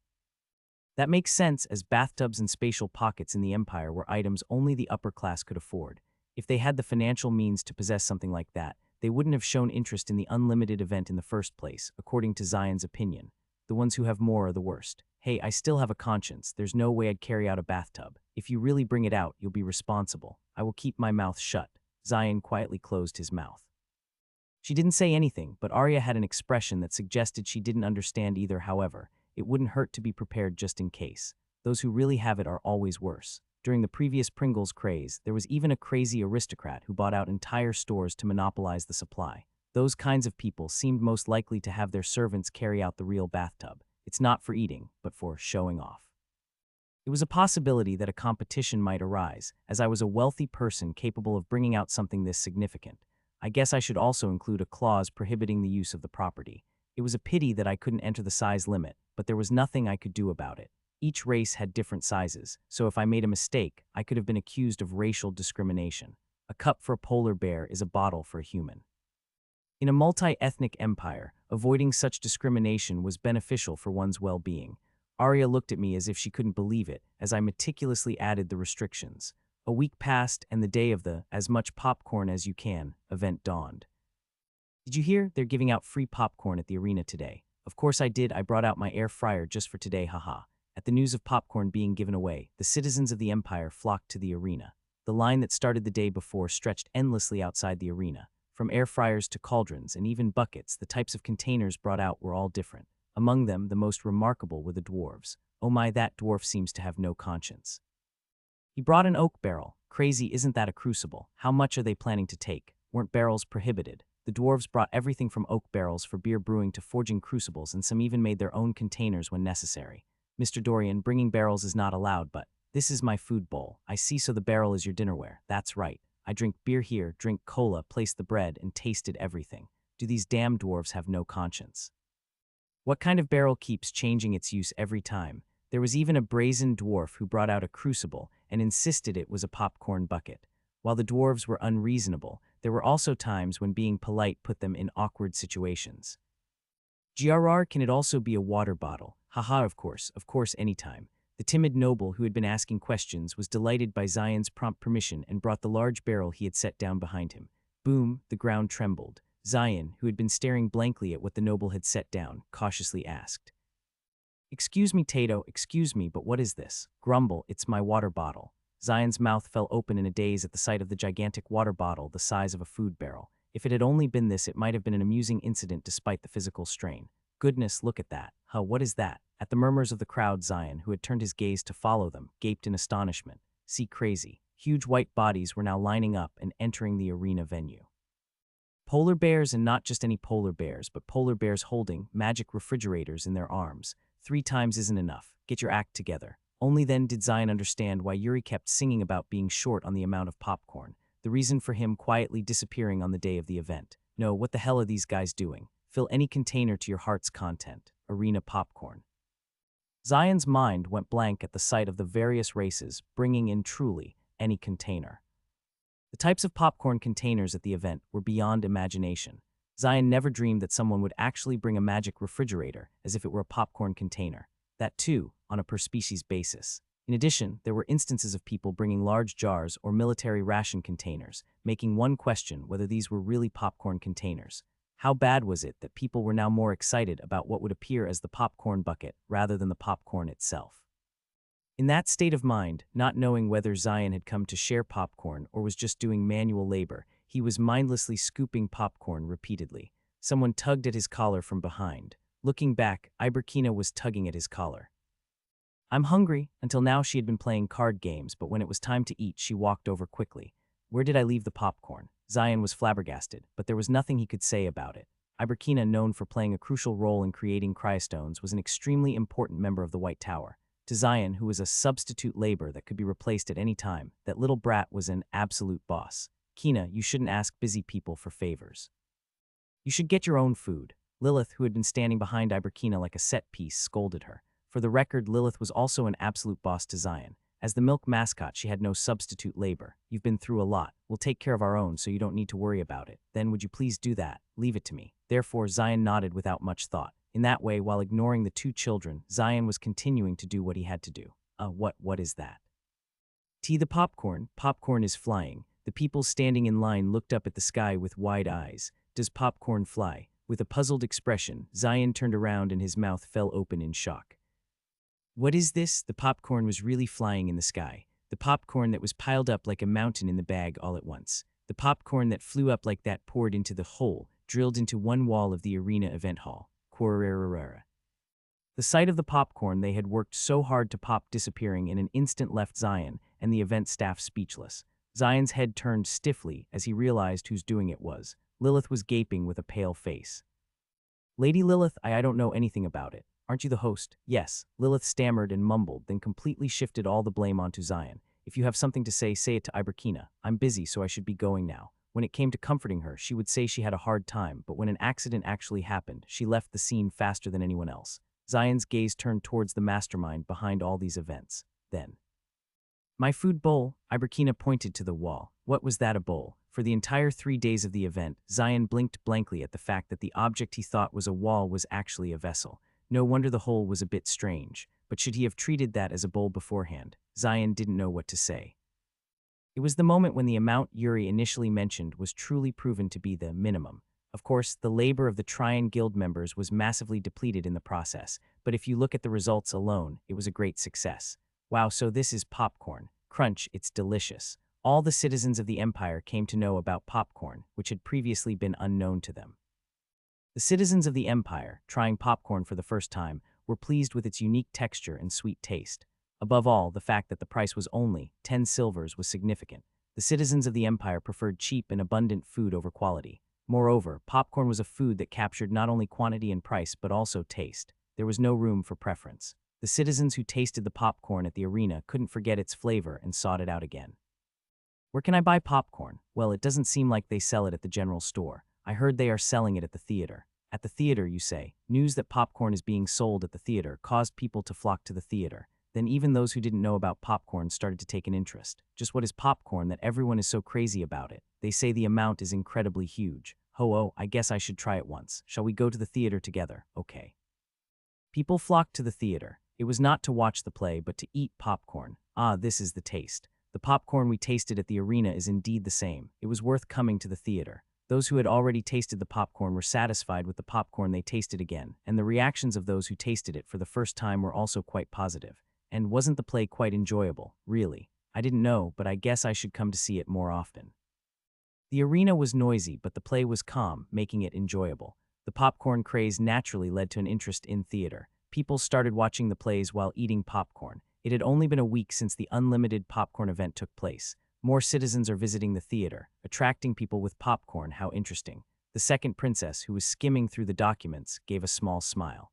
That makes sense, as bathtubs and spatial pockets in the empire were items only the upper class could afford. If they had the financial means to possess something like that, they wouldn't have shown interest in the unlimited event in the first place, according to Zion's opinion. The ones who have more are the worst. Hey, I still have a conscience. There's no way I'd carry out a bathtub. If you really bring it out, you'll be responsible. I will keep my mouth shut. Zion quietly closed his mouth. She didn't say anything, but Arya had an expression that suggested she didn't understand either. However, it wouldn't hurt to be prepared just in case. Those who really have it are always worse. During the previous Pringles craze, there was even a crazy aristocrat who bought out entire stores to monopolize the supply. Those kinds of people seemed most likely to have their servants carry out the real bathtub. It's not for eating, but for showing off. It was a possibility that a competition might arise, as I was a wealthy person capable of bringing out something this significant. I guess I should also include a clause prohibiting the use of the property. It was a pity that I couldn't enter the size limit, but there was nothing I could do about it. Each race had different sizes, so if I made a mistake, I could have been accused of racial discrimination. A cup for a polar bear is a bottle for a human. In a multi-ethnic empire, avoiding such discrimination was beneficial for one's well-being. Arya looked at me as if she couldn't believe it, as I meticulously added the restrictions. A week passed, and the day of the "as much popcorn as you can" event dawned. Did you hear? They're giving out free popcorn at the arena today. Of course I did. I brought out my air fryer just for today, haha. At the news of popcorn being given away, the citizens of the empire flocked to the arena. The line that started the day before stretched endlessly outside the arena. From air fryers to cauldrons and even buckets, the types of containers brought out were all different. Among them, the most remarkable were the dwarves. Oh my, that dwarf seems to have no conscience. He brought an oak barrel. Crazy, isn't that a crucible? How much are they planning to take? Weren't barrels prohibited? The dwarves brought everything from oak barrels for beer brewing to forging crucibles, and some even made their own containers when necessary. Mr. Dorian, bringing barrels is not allowed, but this is my food bowl. I see, so the barrel is your dinnerware. That's right. I drink beer here, drink cola, placed the bread, and tasted everything. Do these damn dwarves have no conscience? What kind of barrel keeps changing its use every time? There was even a brazen dwarf who brought out a crucible and insisted it was a popcorn bucket. While the dwarves were unreasonable, there were also times when being polite put them in awkward situations. GRR, can it also be a water bottle? Haha, of course, anytime. The timid noble who had been asking questions was delighted by Zion's prompt permission and brought the large barrel he had set down behind him. Boom, the ground trembled. Zion, who had been staring blankly at what the noble had set down, cautiously asked. Excuse me, Tato, excuse me, but what is this? Grumble, it's my water bottle. Zion's mouth fell open in a daze at the sight of the gigantic water bottle the size of a food barrel. If it had only been this, it might have been an amusing incident despite the physical strain. Goodness, look at that. Huh, what is that? At the murmurs of the crowd, Zion, who had turned his gaze to follow them, gaped in astonishment. See, crazy. Huge white bodies were now lining up and entering the arena venue. Polar bears, and not just any polar bears, but polar bears holding magic refrigerators in their arms. 3 times isn't enough. Get your act together. Only then did Zion understand why Yuri kept singing about being short on the amount of popcorn. The reason for him quietly disappearing on the day of the event. No, what the hell are these guys doing? Fill any container to your heart's content. Arena popcorn. Zion's mind went blank at the sight of the various races bringing in truly any container. The types of popcorn containers at the event were beyond imagination. Zion never dreamed that someone would actually bring a magic refrigerator as if it were a popcorn container. That too, on a per-species basis. In addition, there were instances of people bringing large jars or military ration containers, making one question whether these were really popcorn containers. How bad was it that people were now more excited about what would appear as the popcorn bucket rather than the popcorn itself? In that state of mind, not knowing whether Zion had come to share popcorn or was just doing manual labor, he was mindlessly scooping popcorn repeatedly. Someone tugged at his collar from behind. Looking back, Iberkina was tugging at his collar. I'm hungry. Until now she had been playing card games, but when it was time to eat, she walked over quickly. Where did I leave the popcorn? Zion was flabbergasted, but there was nothing he could say about it. Iberkina, known for playing a crucial role in creating cryostones, was an extremely important member of the White Tower. To Zion, who was a substitute labor that could be replaced at any time, that little brat was an absolute boss. Kina, you shouldn't ask busy people for favors. You should get your own food. Lilith, who had been standing behind Iberkina like a set piece, scolded her. For the record, Lilith was also an absolute boss to Zion. As the milk mascot, she had no substitute labor. You've been through a lot. We'll take care of our own so you don't need to worry about it. Then would you please do that? Leave it to me. Therefore, Zion nodded without much thought. In that way, while ignoring the two children, Zion was continuing to do what he had to do. What is that? Tea the popcorn. Popcorn is flying. The people standing in line looked up at the sky with wide eyes. Does popcorn fly? With a puzzled expression, Zion turned around and his mouth fell open in shock. What is this? The popcorn was really flying in the sky. The popcorn that was piled up like a mountain in the bag all at once. The popcorn that flew up like that poured into the hole, drilled into one wall of the arena event hall. The sight of the popcorn they had worked so hard to pop disappearing in an instant left Zion and the event staff speechless. Zion's head turned stiffly as he realized whose doing it was. Lilith was gaping with a pale face. Lady Lilith, I don't know anything about it. Aren't you the host? Yes. Lilith stammered and mumbled, then completely shifted all the blame onto Zion. If you have something to say it to Iberkina. I'm busy, so I should be going now. When it came to comforting her, she would say she had a hard time, but when an accident actually happened, she left the scene faster than anyone else. Zion's gaze turned towards the mastermind behind all these events. Then, my food bowl, Iberkina pointed to the wall. What was that, a bowl? For the entire 3 days of the event, Zion blinked blankly at the fact that the object he thought was a wall was actually a vessel. No wonder the hole was a bit strange, but should he have treated that as a bowl beforehand? Zion didn't know what to say. It was the moment when the amount Yuri initially mentioned was truly proven to be the minimum. Of course, the labor of the Tryon Guild members was massively depleted in the process, but if you look at the results alone, it was a great success. Wow, so this is popcorn. Crunch, it's delicious. All the citizens of the Empire came to know about popcorn, which had previously been unknown to them. The citizens of the Empire, trying popcorn for the first time, were pleased with its unique texture and sweet taste. Above all, the fact that the price was only 10 silvers was significant. The citizens of the Empire preferred cheap and abundant food over quality. Moreover, popcorn was a food that captured not only quantity and price but also taste. There was no room for preference. The citizens who tasted the popcorn at the arena couldn't forget its flavor and sought it out again. Where can I buy popcorn? Well, it doesn't seem like they sell it at the general store. I heard they are selling it at the theater. At the theater, you say. News that popcorn is being sold at the theater caused people to flock to the theater. Then even those who didn't know about popcorn started to take an interest. Just what is popcorn that everyone is so crazy about it? They say the amount is incredibly huge. I guess I should try it once. Shall we go to the theater together? Okay. People flocked to the theater. It was not to watch the play, but to eat popcorn. This is the taste. The popcorn we tasted at the arena is indeed the same. It was worth coming to the theater. Those who had already tasted the popcorn were satisfied with the popcorn they tasted again, and the reactions of those who tasted it for the first time were also quite positive. And wasn't the play quite enjoyable, really? I didn't know, but I guess I should come to see it more often. The arena was noisy, but the play was calm, making it enjoyable. The popcorn craze naturally led to an interest in theater. People started watching the plays while eating popcorn. It had only been a week since the unlimited popcorn event took place. More citizens are visiting the theater, attracting people with popcorn. How interesting. The second princess, who was skimming through the documents, gave a small smile.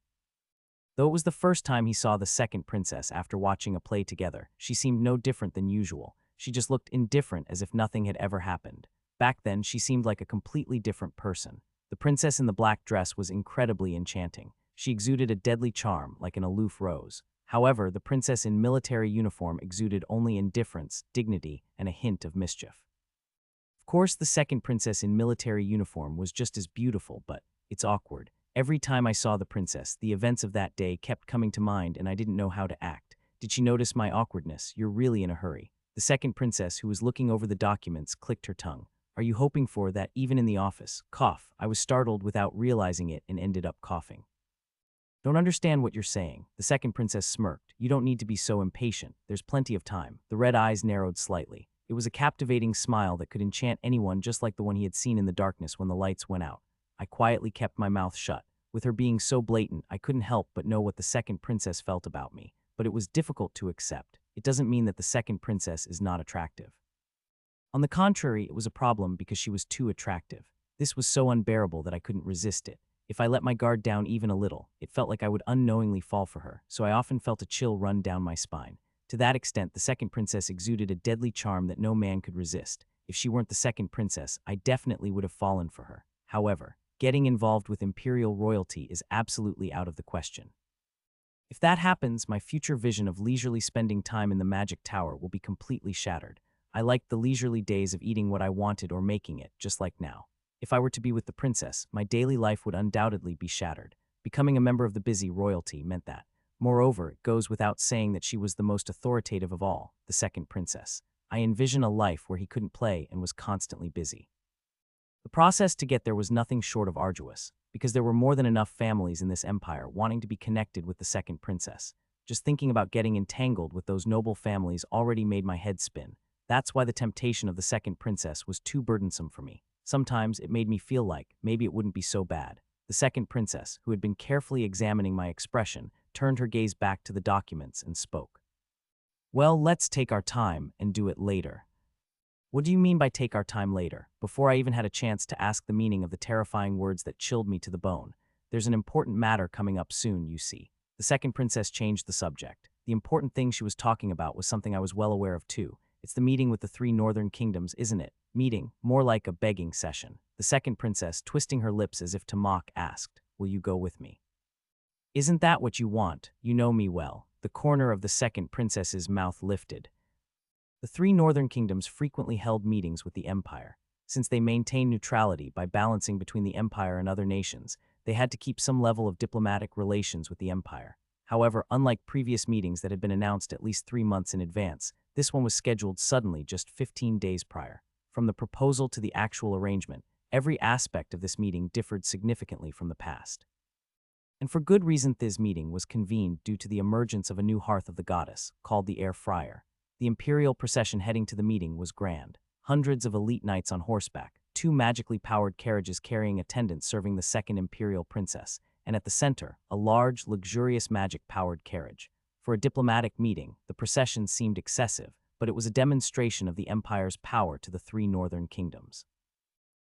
Though it was the first time he saw the second princess after watching a play together, she seemed no different than usual. She just looked indifferent, as if nothing had ever happened. Back then, she seemed like a completely different person. The princess in the black dress was incredibly enchanting. She exuded a deadly charm, like an aloof rose. However, the princess in military uniform exuded only indifference, dignity, and a hint of mischief. Of course, the second princess in military uniform was just as beautiful, but it's awkward. Every time I saw the princess, the events of that day kept coming to mind and I didn't know how to act. Did she notice my awkwardness? You're really in a hurry. The second princess, who was looking over the documents, clicked her tongue. Are you hoping for that even in the office? Cough. I was startled without realizing it and ended up coughing. Don't understand what you're saying. The second princess smirked. You don't need to be so impatient. There's plenty of time. The red eyes narrowed slightly. It was a captivating smile that could enchant anyone, just like the one he had seen in the darkness when the lights went out. I quietly kept my mouth shut. With her being so blatant, I couldn't help but know what the second princess felt about me. But it was difficult to accept. It doesn't mean that the second princess is not attractive. On the contrary, it was a problem because she was too attractive. This was so unbearable that I couldn't resist it. If I let my guard down even a little, it felt like I would unknowingly fall for her, so I often felt a chill run down my spine. To that extent, the second princess exuded a deadly charm that no man could resist. If she weren't the second princess, I definitely would have fallen for her. However, getting involved with imperial royalty is absolutely out of the question. If that happens, my future vision of leisurely spending time in the magic tower will be completely shattered. I liked the leisurely days of eating what I wanted or making it, just like now. If I were to be with the princess, my daily life would undoubtedly be shattered. Becoming a member of the busy royalty meant that. Moreover, it goes without saying that she was the most authoritative of all, the second princess. I envision a life where he couldn't play and was constantly busy. The process to get there was nothing short of arduous, because there were more than enough families in this empire wanting to be connected with the second princess. Just thinking about getting entangled with those noble families already made my head spin. That's why the temptation of the second princess was too burdensome for me. Sometimes it made me feel like maybe it wouldn't be so bad. The second princess, who had been carefully examining my expression, turned her gaze back to the documents and spoke. "Well, let's take our time and do it later." "What do you mean by take our time later?" Before I even had a chance to ask the meaning of the terrifying words that chilled me to the bone. "There's an important matter coming up soon, you see." The second princess changed the subject. The important thing she was talking about was something I was well aware of too. It's the meeting with the three northern kingdoms, isn't it? Meeting, more like a begging session. The second princess, twisting her lips as if to mock, asked, "Will you go with me?" "Isn't that what you want? You know me well." The corner of the second princess's mouth lifted. The three northern kingdoms frequently held meetings with the empire. Since they maintained neutrality by balancing between the empire and other nations, they had to keep some level of diplomatic relations with the empire. However, unlike previous meetings that had been announced at least 3 months in advance, this one was scheduled suddenly just 15 days prior. From the proposal to the actual arrangement, every aspect of this meeting differed significantly from the past. And for good reason, this meeting was convened due to the emergence of a new hearth of the goddess, called the Air Friar. The imperial procession heading to the meeting was grand. Hundreds of elite knights on horseback, 2 magically powered carriages carrying attendants serving the second imperial princess, and at the center, a large, luxurious magic-powered carriage. For a diplomatic meeting, the procession seemed excessive, but it was a demonstration of the empire's power to the three northern kingdoms.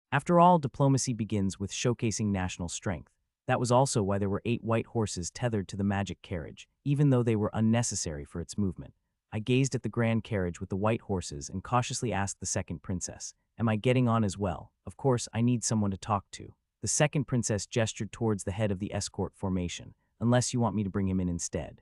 After all, diplomacy begins with showcasing national strength. That was also why there were 8 white horses tethered to the magic carriage, even though they were unnecessary for its movement. I gazed at the grand carriage with the white horses and cautiously asked the second princess, "Am I getting on as well? Of course, I need someone to talk to." The second princess gestured towards the head of the escort formation, "Unless you want me to bring him in instead."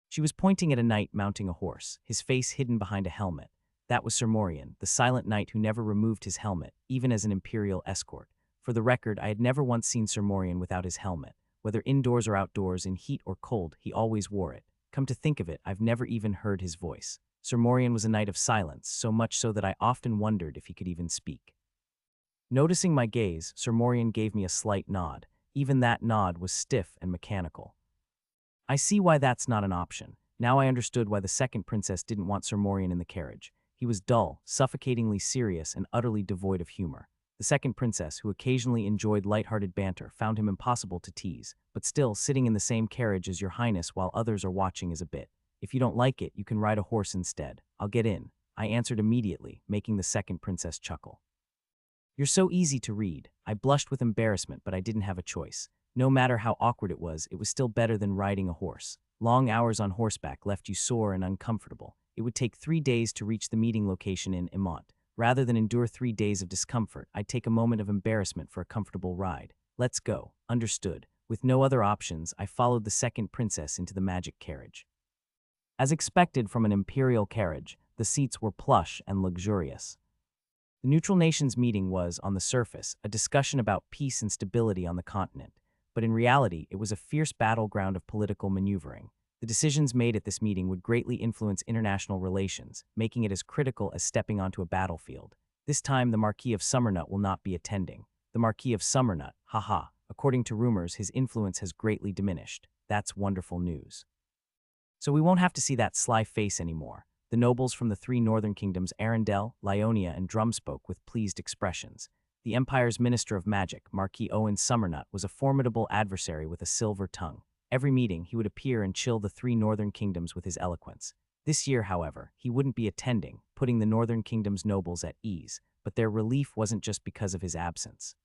She was pointing at a knight mounting a horse, his face hidden behind a helmet. That was Sir Morian, the silent knight who never removed his helmet, even as an imperial escort. For the record, I had never once seen Sir Morian without his helmet. Whether indoors or outdoors, in heat or cold, he always wore it. Come to think of it, I've never even heard his voice. Sir Morian was a knight of silence, so much so that I often wondered if he could even speak. Noticing my gaze, Sir Morian gave me a slight nod. Even that nod was stiff and mechanical. "I see why that's not an option." Now I understood why the second princess didn't want Sir Morian in the carriage. He was dull, suffocatingly serious, and utterly devoid of humor. The second princess, who occasionally enjoyed light-hearted banter, found him impossible to tease. But still, sitting in the same carriage as your highness while others are watching is a bit. "If you don't like it, you can ride a horse instead. I'll get in," I answered immediately, making the second princess chuckle. "You're so easy to read." I blushed with embarrassment, but I didn't have a choice. No matter how awkward it was still better than riding a horse. Long hours on horseback left you sore and uncomfortable. It would take 3 days to reach the meeting location in Emont. Rather than endure 3 days of discomfort, I'd take a moment of embarrassment for a comfortable ride. "Let's go." Understood. With no other options, I followed the second princess into the magic carriage. As expected from an imperial carriage, the seats were plush and luxurious. The neutral nations meeting was, on the surface, a discussion about peace and stability on the continent, but in reality, it was a fierce battleground of political maneuvering. The decisions made at this meeting would greatly influence international relations, making it as critical as stepping onto a battlefield. This time, the Marquis of Summernut will not be attending. The Marquis of Summernut, haha. According to rumors, his influence has greatly diminished. That's wonderful news. So we won't have to see that sly face anymore. The nobles from the 3 northern kingdoms, Arendelle, Lyonia, and Drum, spoke with pleased expressions. The Empire's Minister of Magic, Marquis Owen Summernut, was a formidable adversary with a silver tongue. Every meeting, he would appear and chill the 3 northern kingdoms with his eloquence. This year, however, he wouldn't be attending, putting the northern kingdom's nobles at ease, but their relief wasn't just because of his absence.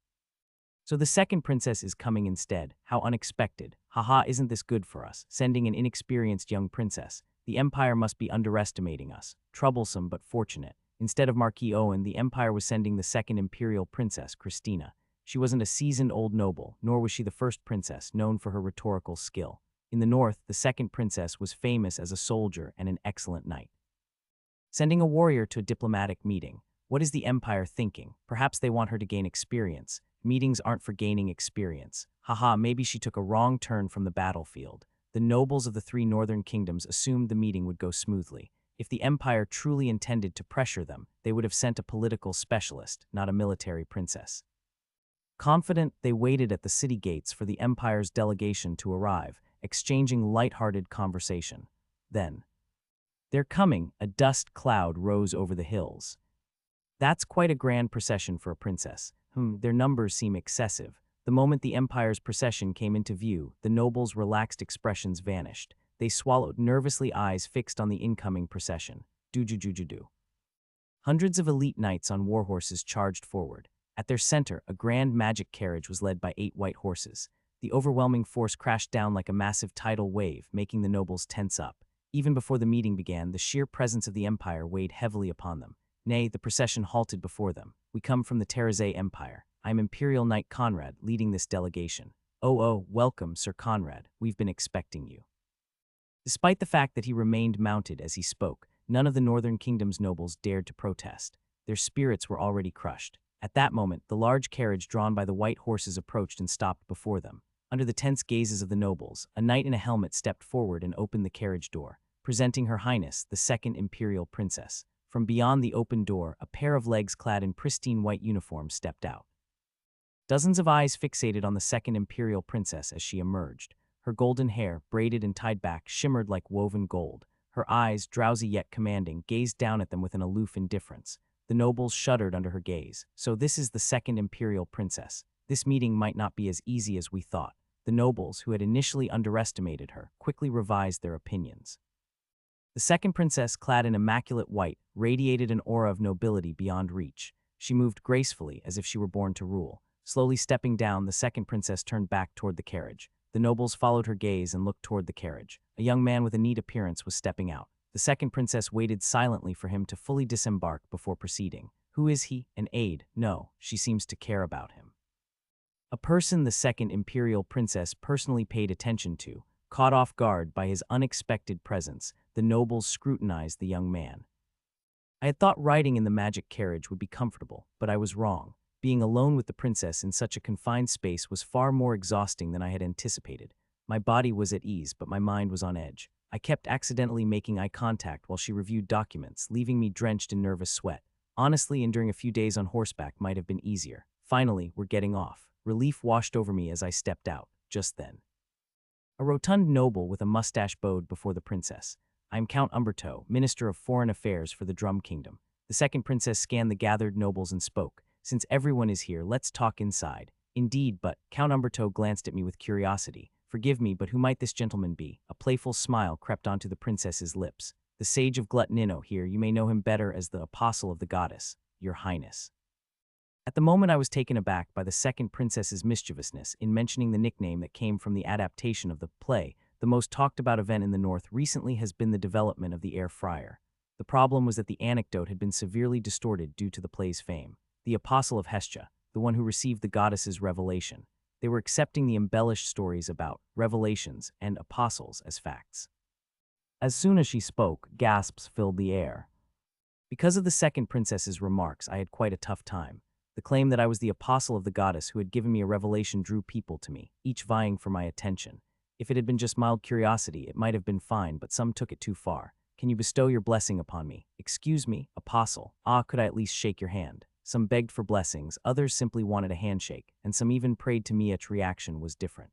So the second princess is coming instead. How unexpected. Haha, isn't this good for us? Sending an inexperienced young princess. The Empire must be underestimating us. Troublesome but fortunate. Instead of Marquis Owen, the Empire was sending the second imperial princess, Christina. She wasn't a seasoned old noble, nor was she the first princess, known for her rhetorical skill. In the north, the second princess was famous as a soldier and an excellent knight. Sending a warrior to a diplomatic meeting. What is the Empire thinking? Perhaps they want her to gain experience. Meetings aren't for gaining experience. Haha, maybe she took a wrong turn from the battlefield. The nobles of the three northern kingdoms assumed the meeting would go smoothly. If the Empire truly intended to pressure them, they would have sent a political specialist, not a military princess. Confident, they waited at the city gates for the Empire's delegation to arrive, exchanging light-hearted conversation. Then, "They're coming," a dust cloud rose over the hills. "That's quite a grand procession for a princess. Their numbers seem excessive." The moment the Empire's procession came into view, the nobles' relaxed expressions vanished. They swallowed nervously, eyes fixed on the incoming procession. Do. Hundreds of elite knights on warhorses charged forward. At their center, a grand magic carriage was led by 8 white horses. The overwhelming force crashed down like a massive tidal wave, making the nobles tense up. Even before the meeting began, the sheer presence of the Empire weighed heavily upon them. Nay, the procession halted before them. "We come from the Terrazay Empire. I am Imperial Knight Conrad, leading this delegation." Oh, welcome, Sir Conrad. We've been expecting you." Despite the fact that he remained mounted as he spoke, none of the Northern Kingdom's nobles dared to protest. Their spirits were already crushed. At that moment, the large carriage drawn by the white horses approached and stopped before them. Under the tense gazes of the nobles, a knight in a helmet stepped forward and opened the carriage door, presenting Her Highness, the second Imperial Princess. From beyond the open door, a pair of legs clad in pristine white uniforms stepped out. Dozens of eyes fixated on the second Imperial Princess as she emerged. Her golden hair, braided and tied back, shimmered like woven gold. Her eyes, drowsy yet commanding, gazed down at them with an aloof indifference. The nobles shuddered under her gaze. So this is the second Imperial Princess. This meeting might not be as easy as we thought. The nobles, who had initially underestimated her, quickly revised their opinions. The second princess, clad in immaculate white, radiated an aura of nobility beyond reach. She moved gracefully, as if she were born to rule. Slowly stepping down, the second princess turned back toward the carriage. The nobles followed her gaze and looked toward the carriage. A young man with a neat appearance was stepping out. The second princess waited silently for him to fully disembark before proceeding. Who is he? An aide? No, she seems to care about him. A person the second Imperial Princess personally paid attention to. Caught off guard by his unexpected presence, the nobles scrutinized the young man. I had thought riding in the magic carriage would be comfortable, but I was wrong. Being alone with the princess in such a confined space was far more exhausting than I had anticipated. My body was at ease, but my mind was on edge. I kept accidentally making eye contact while she reviewed documents, leaving me drenched in nervous sweat. Honestly, enduring a few days on horseback might have been easier. Finally, we're getting off. Relief washed over me as I stepped out, just then. A rotund noble with a mustache bowed before the princess. "I am Count Umberto, Minister of Foreign Affairs for the Drum Kingdom." The second princess scanned the gathered nobles and spoke. "Since everyone is here, let's talk inside." "Indeed, but..." Count Umberto glanced at me with curiosity. "Forgive me, but who might this gentleman be?" A playful smile crept onto the princess's lips. "The Sage of Glutnino here. You may know him better as the Apostle of the Goddess, Your Highness." At the moment I was taken aback by the second princess's mischievousness in mentioning the nickname that came from the adaptation of the play. The most talked about event in the North recently has been the development of the air fryer. The problem was that the anecdote had been severely distorted due to the play's fame. The Apostle of Hestia, the one who received the goddess's revelation. They were accepting the embellished stories about revelations and apostles as facts. As soon as she spoke, gasps filled the air. Because of the second princess's remarks, I had quite a tough time. The claim that I was the apostle of the goddess who had given me a revelation drew people to me, each vying for my attention. If it had been just mild curiosity, it might have been fine, but some took it too far. "Can you bestow your blessing upon me?" "Excuse me, apostle. Could I at least shake your hand?" Some begged for blessings, others simply wanted a handshake, and some even prayed to me. Each reaction was different.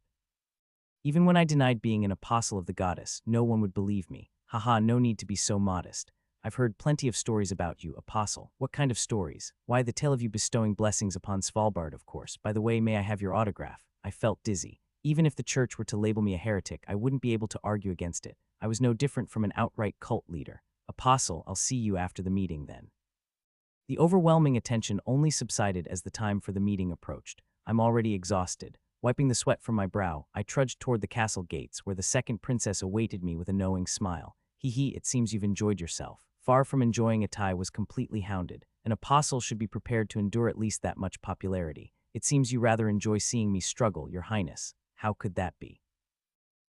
Even when I denied being an apostle of the goddess, no one would believe me. "Haha, no need to be so modest. I've heard plenty of stories about you, apostle." "What kind of stories?" "Why, the tale of you bestowing blessings upon Svalbard, of course. By the way, may I have your autograph?" I felt dizzy. Even if the church were to label me a heretic, I wouldn't be able to argue against it. I was no different from an outright cult leader. "Apostle, I'll see you after the meeting then." The overwhelming attention only subsided as the time for the meeting approached. I'm already exhausted. Wiping the sweat from my brow, I trudged toward the castle gates, where the second princess awaited me with a knowing smile. Hee hee, it seems you've enjoyed yourself. Far from enjoying Atai was completely hounded. An apostle should be prepared to endure at least that much popularity. It seems you rather enjoy seeing me struggle, your highness. How could that be?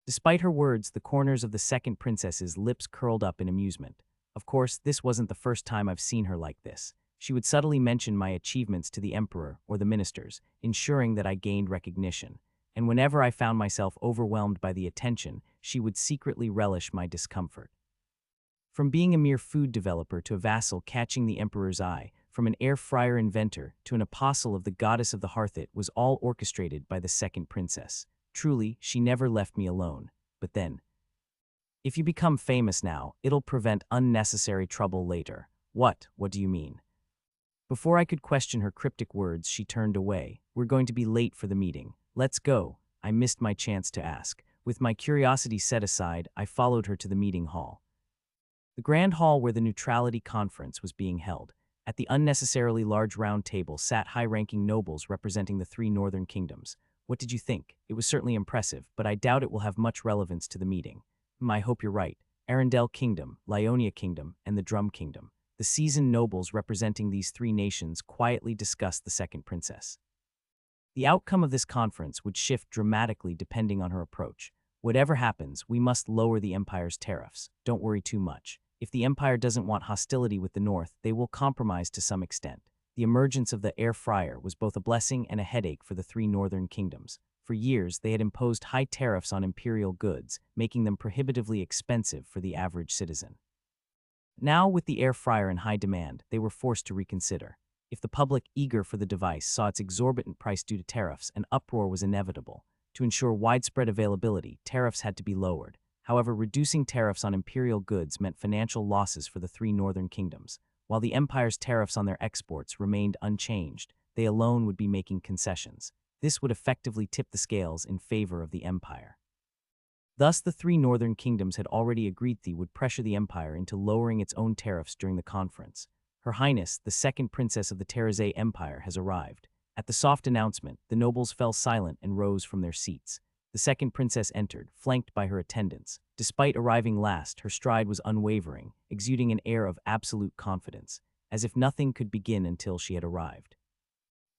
Despite her words, the corners of the second princess's lips curled up in amusement. Of course, this wasn't the first time I've seen her like this. She would subtly mention my achievements to the emperor or the ministers, ensuring that I gained recognition. And whenever I found myself overwhelmed by the attention, she would secretly relish my discomfort. From being a mere food developer to a vassal catching the emperor's eye, from an air fryer inventor to an apostle of the goddess of the hearth, it was all orchestrated by the second princess. Truly, she never left me alone. But then, if you become famous now, it'll prevent unnecessary trouble later. What do you mean? Before I could question her cryptic words, she turned away. We're going to be late for the meeting. Let's go. I missed my chance to ask. With my curiosity set aside, I followed her to the meeting hall. The grand hall where the neutrality conference was being held. At the unnecessarily large round table sat high-ranking nobles representing the 3 northern kingdoms. What did you think? It was certainly impressive, but I doubt it will have much relevance to the meeting. I hope you're right. Arendelle Kingdom, Lyonia Kingdom, and the Drum Kingdom. The seasoned nobles representing these 3 nations quietly discussed the second princess. The outcome of this conference would shift dramatically depending on her approach. Whatever happens, we must lower the empire's tariffs. Don't worry too much. If the empire doesn't want hostility with the north, they will compromise to some extent. The emergence of the air fryer was both a blessing and a headache for the 3 northern kingdoms. For years, they had imposed high tariffs on imperial goods, making them prohibitively expensive for the average citizen. Now, with the air fryer in high demand, they were forced to reconsider. If the public, eager for the device, saw its exorbitant price due to tariffs, an uproar was inevitable. To ensure widespread availability, tariffs had to be lowered. However, reducing tariffs on imperial goods meant financial losses for the 3 northern kingdoms. While the empire's tariffs on their exports remained unchanged, they alone would be making concessions. This would effectively tip the scales in favor of the empire. Thus, the 3 northern kingdoms had already agreed they would pressure the empire into lowering its own tariffs during the conference. Her Highness, the second princess of the Terrazay Empire, has arrived. At the soft announcement, the nobles fell silent and rose from their seats. The second princess entered, flanked by her attendants. Despite arriving last, her stride was unwavering, exuding an air of absolute confidence, as if nothing could begin until she had arrived.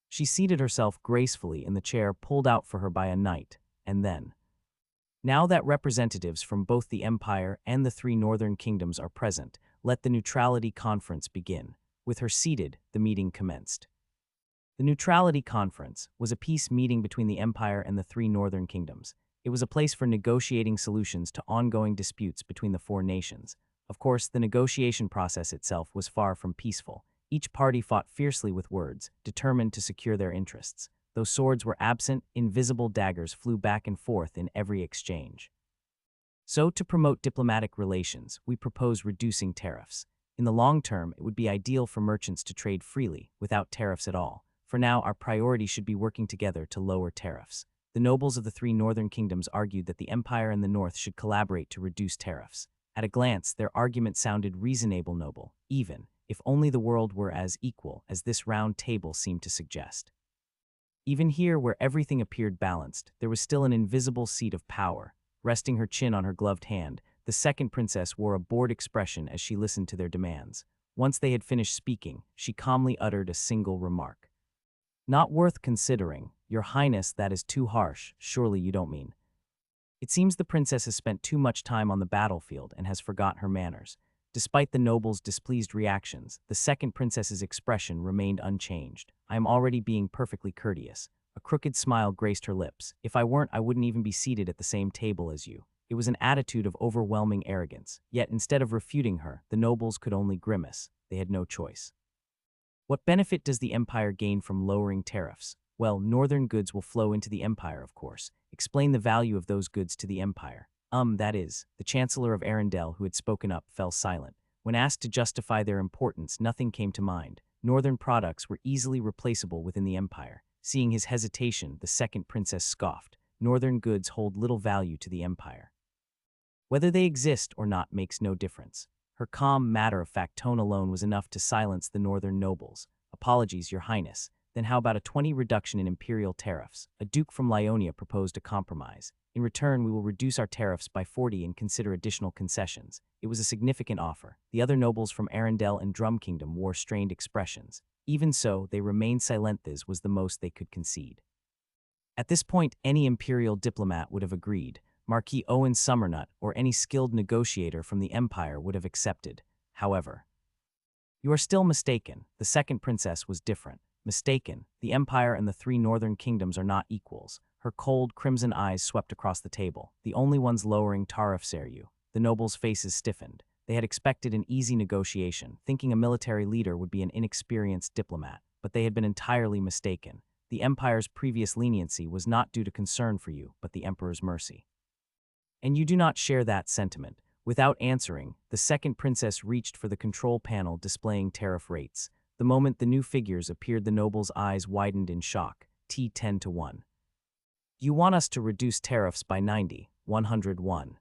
She seated herself gracefully in the chair pulled out for her by a knight, and then, now that representatives from both the Empire and the 3 northern kingdoms are present, let the neutrality conference begin. With her seated, the meeting commenced. The neutrality conference was a peace meeting between the Empire and the 3 northern kingdoms. It was a place for negotiating solutions to ongoing disputes between the 4 nations. Of course, the negotiation process itself was far from peaceful. Each party fought fiercely with words, determined to secure their interests. Though swords were absent, invisible daggers flew back and forth in every exchange. So, to promote diplomatic relations, we propose reducing tariffs. In the long term, it would be ideal for merchants to trade freely, without tariffs at all. For now, our priority should be working together to lower tariffs. The nobles of the 3 northern kingdoms argued that the Empire and the North should collaborate to reduce tariffs. At a glance, their argument sounded reasonable, noble, even if only the world were as equal as this round table seemed to suggest. Even here, where everything appeared balanced, there was still an invisible seat of power. Resting her chin on her gloved hand, the second princess wore a bored expression as she listened to their demands. Once they had finished speaking, she calmly uttered a single remark. "Not worth considering. Your Highness, that is too harsh. Surely you don't mean." It seems the princess has spent too much time on the battlefield and has forgotten her manners. Despite the nobles' displeased reactions, the second princess's expression remained unchanged. "I am already being perfectly courteous." A crooked smile graced her lips. "If I weren't, I wouldn't even be seated at the same table as you." It was an attitude of overwhelming arrogance. Yet, instead of refuting her, the nobles could only grimace. They had no choice. What benefit does the empire gain from lowering tariffs? Well, northern goods will flow into the empire, of course. Explain the value of those goods to the empire. That is, the Chancellor of Arendelle, who had spoken up, fell silent. When asked to justify their importance, nothing came to mind. Northern products were easily replaceable within the empire. Seeing his hesitation, the second princess scoffed. Northern goods hold little value to the empire. Whether they exist or not makes no difference. Her calm, matter-of-fact tone alone was enough to silence the northern nobles. "Apologies, Your Highness. Then how about a 20% reduction in imperial tariffs? A duke from Lyonia proposed a compromise. In return, we will reduce our tariffs by 40 and consider additional concessions. It was a significant offer. The other nobles from Arendelle and Drum Kingdom wore strained expressions. Even so, they remained silent. This was the most they could concede. At this point, any imperial diplomat would have agreed. Marquis Owen Summernut or any skilled negotiator from the Empire would have accepted. However, you are still mistaken. The second princess was different. Mistaken. The Empire and the three northern kingdoms are not equals. Her cold, crimson eyes swept across the table, the only ones lowering tariffs. The nobles' faces stiffened. They had expected an easy negotiation, thinking a military leader would be an inexperienced diplomat, but they had been entirely mistaken. The Empire's previous leniency was not due to concern for you, but the Emperor's mercy. And you do not share that sentiment. Without answering, the second princess reached for the control panel displaying tariff rates. The moment the new figures appeared, the nobles' eyes widened in shock. T10 to 1. You want us to reduce tariffs by 90, 101.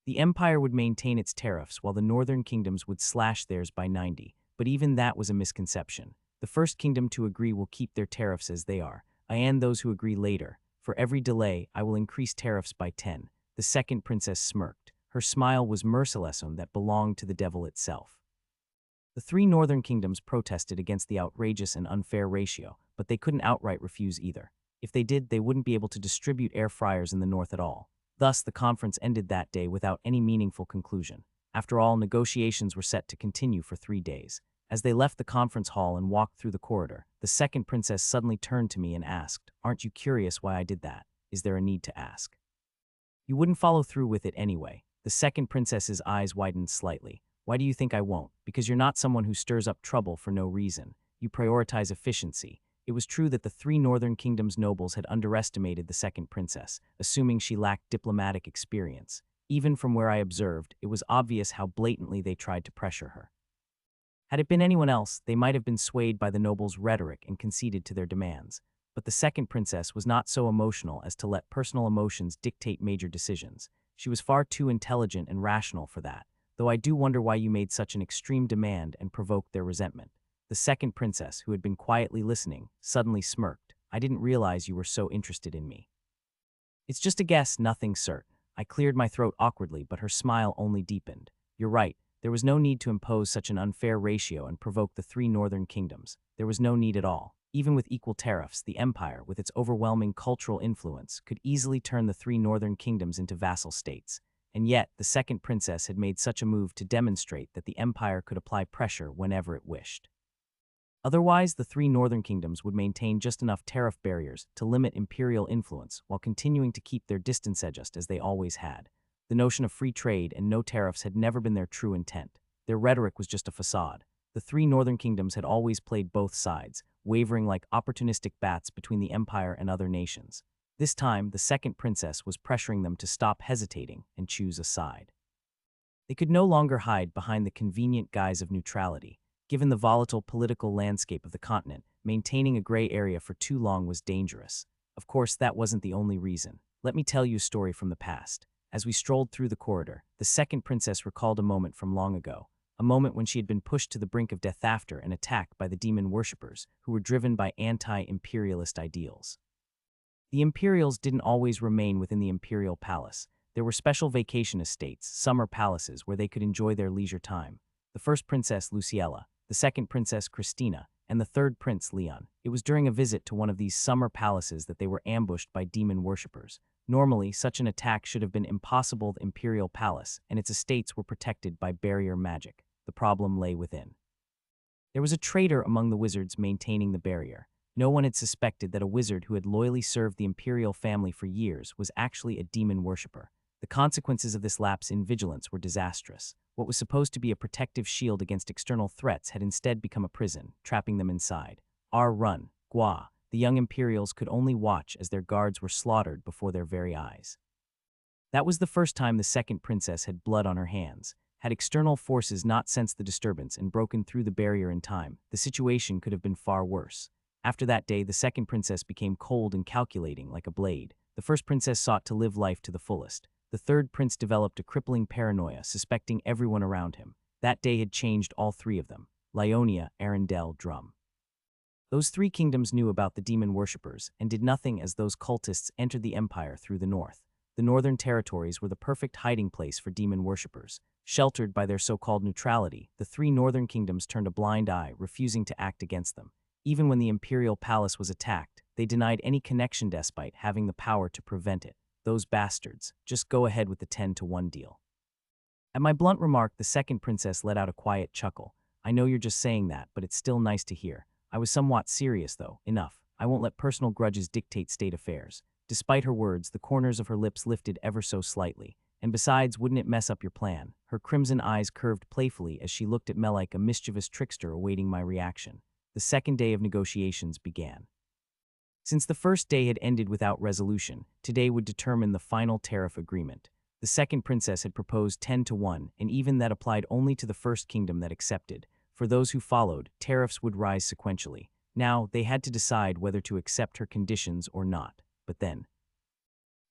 The Empire would maintain its tariffs while the northern kingdoms would slash theirs by 90, but even that was a misconception. The first kingdom to agree will keep their tariffs as they are, and those who agree later. For every delay, I will increase tariffs by 10. The second princess smirked. Her smile was merciless that belonged to the devil itself. The three northern kingdoms protested against the outrageous and unfair ratio, but they couldn't outright refuse either. If they did, they wouldn't be able to distribute air fryers in the north at all. Thus, the conference ended that day without any meaningful conclusion. After all, negotiations were set to continue for 3 days. As they left the conference hall and walked through the corridor, the second princess suddenly turned to me and asked, "Aren't you curious why I did that? Is there a need to ask?" You wouldn't follow through with it anyway. The second princess's eyes widened slightly. Why do you think I won't? Because you're not someone who stirs up trouble for no reason. You prioritize efficiency. It was true that the three northern kingdoms' nobles had underestimated the second princess, assuming she lacked diplomatic experience. Even from where I observed, it was obvious how blatantly they tried to pressure her. Had it been anyone else, they might have been swayed by the nobles' rhetoric and conceded to their demands. But the second princess was not so emotional as to let personal emotions dictate major decisions. She was far too intelligent and rational for that, though I do wonder why you made such an extreme demand and provoked their resentment. The second princess, who had been quietly listening, suddenly smirked. I didn't realize you were so interested in me. It's just a guess, nothing, sir. I cleared my throat awkwardly, but her smile only deepened. You're right. There was no need to impose such an unfair ratio and provoke the three northern kingdoms. There was no need at all. Even with equal tariffs, the Empire, with its overwhelming cultural influence, could easily turn the three northern kingdoms into vassal states. And yet, the second princess had made such a move to demonstrate that the Empire could apply pressure whenever it wished. Otherwise, the three northern kingdoms would maintain just enough tariff barriers to limit imperial influence while continuing to keep their distance just as they always had. The notion of free trade and no tariffs had never been their true intent. Their rhetoric was just a facade. The three northern kingdoms had always played both sides, wavering like opportunistic bats between the Empire and other nations. This time, the second princess was pressuring them to stop hesitating and choose a side. They could no longer hide behind the convenient guise of neutrality. Given the volatile political landscape of the continent, maintaining a gray area for too long was dangerous. Of course, that wasn't the only reason. Let me tell you a story from the past. As we strolled through the corridor, the second princess recalled a moment from long ago, a moment when she had been pushed to the brink of death after an attack by the demon worshippers who were driven by anti-imperialist ideals. The Imperials didn't always remain within the imperial palace. There were special vacation estates, summer palaces, where they could enjoy their leisure time. The first princess, Luciella, the second princess, Christina, and the third prince, Leon. It was during a visit to one of these summer palaces that they were ambushed by demon worshippers. Normally, such an attack should have been impossible. The imperial palace and its estates were protected by barrier magic. The problem lay within. There was a traitor among the wizards maintaining the barrier. No one had suspected that a wizard who had loyally served the imperial family for years was actually a demon worshipper. The consequences of this lapse in vigilance were disastrous. What was supposed to be a protective shield against external threats had instead become a prison, trapping them inside. Run, Gua. The young Imperials could only watch as their guards were slaughtered before their very eyes. That was the first time the second princess had blood on her hands. Had external forces not sensed the disturbance and broken through the barrier in time, the situation could have been far worse. After that day, the second princess became cold and calculating like a blade. The first princess sought to live life to the fullest. The third prince developed a crippling paranoia, suspecting everyone around him. That day had changed all three of them. Lyonia, Arendelle, Drum Those three kingdoms knew about the demon worshippers and did nothing as those cultists entered the empire through the north. The northern territories were the perfect hiding place for demon worshippers. Sheltered by their so-called neutrality, the three northern kingdoms turned a blind eye, refusing to act against them. Even when the imperial palace was attacked, they denied any connection despite having the power to prevent it. Those bastards. Just go ahead with the 10-1 deal. At my blunt remark, the second princess let out a quiet chuckle. I know you're just saying that, but it's still nice to hear. I was somewhat serious, though. Enough. I won't let personal grudges dictate state affairs. Despite her words, the corners of her lips lifted ever so slightly. And besides, wouldn't it mess up your plan? Her crimson eyes curved playfully as she looked at me like a mischievous trickster awaiting my reaction. The second day of negotiations began. Since the first day had ended without resolution, today would determine the final tariff agreement. The second princess had proposed 10-1, and even that applied only to the first kingdom that accepted. For those who followed, tariffs would rise sequentially. Now, they had to decide whether to accept her conditions or not. But then,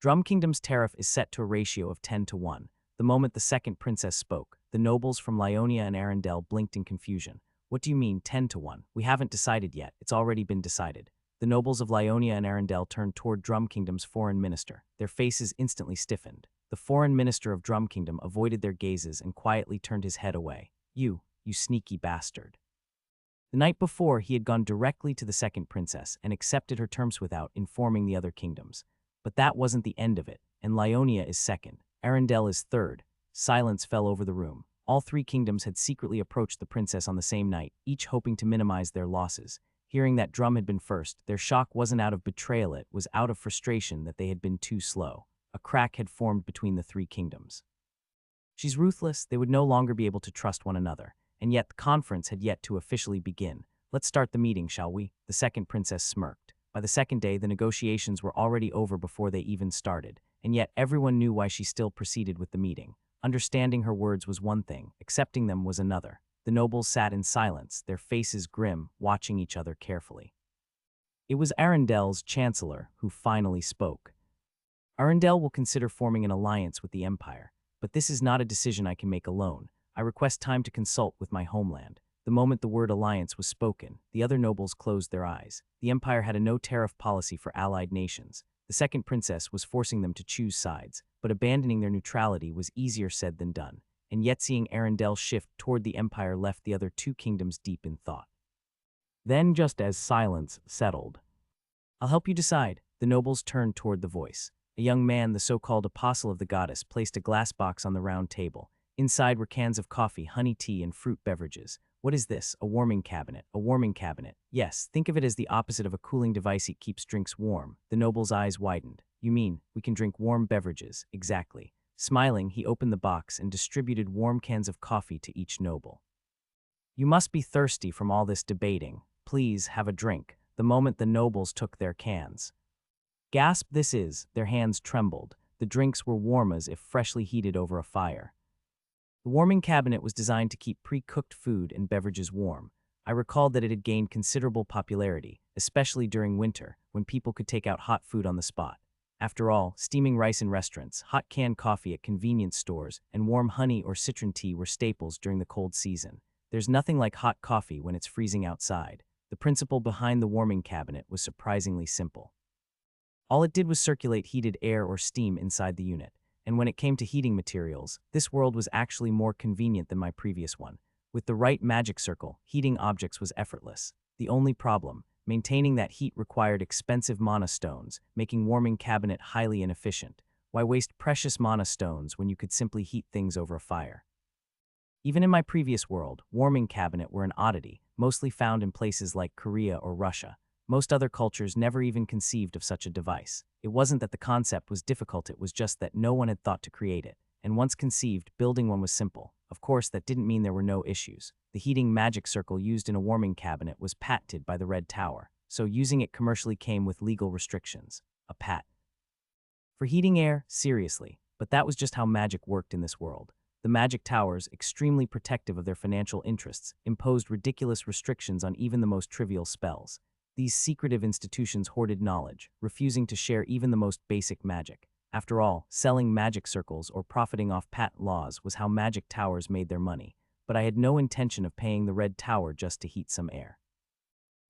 Drum Kingdom's tariff is set to a ratio of 10-1. The moment the second princess spoke, the nobles from Lyonia and Arendelle blinked in confusion. What do you mean 10-1? We haven't decided yet. It's already been decided. The nobles of Lyonia and Arendelle turned toward Drum Kingdom's foreign minister. Their faces instantly stiffened. The foreign minister of Drum Kingdom avoided their gazes and quietly turned his head away. You sneaky bastard. The night before, he had gone directly to the second princess and accepted her terms without informing the other kingdoms. But that wasn't the end of it, and Lyonia is second. Arendelle is third. Silence fell over the room. All three kingdoms had secretly approached the princess on the same night, each hoping to minimize their losses. Hearing that Drum had been first, their shock wasn't out of betrayal, it was out of frustration that they had been too slow. A crack had formed between the three kingdoms. She's ruthless, they would no longer be able to trust one another. And yet the conference had yet to officially begin. Let's start the meeting, shall we? The second princess smirked. By the second day, the negotiations were already over before they even started, and yet everyone knew why she still proceeded with the meeting. Understanding her words was one thing, accepting them was another. The nobles sat in silence, their faces grim, watching each other carefully. It was Arendelle's chancellor who finally spoke. Arendelle will consider forming an alliance with the Empire, but this is not a decision I can make alone. I request time to consult with my homeland. The moment the word alliance was spoken, the other nobles closed their eyes. The Empire had a no-tariff policy for allied nations. The second princess was forcing them to choose sides, but abandoning their neutrality was easier said than done. And yet seeing Arendelle shift toward the Empire left the other two kingdoms deep in thought. Then, just as silence settled, I'll help you decide. The nobles turned toward the voice. A young man, the so-called apostle of the goddess, placed a glass box on the round table. Inside were cans of coffee, honey tea, and fruit beverages. What is this? A warming cabinet. A warming cabinet. Yes, think of it as the opposite of a cooling device. It keeps drinks warm. The noble's eyes widened. You mean, we can drink warm beverages? Exactly. Smiling, he opened the box and distributed warm cans of coffee to each noble. You must be thirsty from all this debating. Please, have a drink. The moment the nobles took their cans. Gasp, this is. Their hands trembled. The drinks were warm as if freshly heated over a fire. The warming cabinet was designed to keep pre-cooked food and beverages warm. I recalled that it had gained considerable popularity, especially during winter, when people could take out hot food on the spot. After all, steaming rice in restaurants, hot canned coffee at convenience stores, and warm honey or citron tea were staples during the cold season. There's nothing like hot coffee when it's freezing outside. The principle behind the warming cabinet was surprisingly simple. All it did was circulate heated air or steam inside the unit. And when it came to heating materials, this world was actually more convenient than my previous one. With the right magic circle, heating objects was effortless. The only problem, maintaining that heat required expensive mana stones, making warming cabinet highly inefficient. Why waste precious mana stones when you could simply heat things over a fire? Even in my previous world, warming cabinet were an oddity, mostly found in places like Korea or Russia. Most other cultures never even conceived of such a device. It wasn't that the concept was difficult, it was just that no one had thought to create it. And once conceived, building one was simple. Of course, that didn't mean there were no issues. The heating magic circle used in a warming cabinet was patented by the Red Tower, so using it commercially came with legal restrictions. A patent. For heating air, seriously. But that was just how magic worked in this world. The magic towers, extremely protective of their financial interests, imposed ridiculous restrictions on even the most trivial spells. These secretive institutions hoarded knowledge, refusing to share even the most basic magic. After all, selling magic circles or profiting off patent laws was how magic towers made their money, but I had no intention of paying the Red Tower just to heat some air.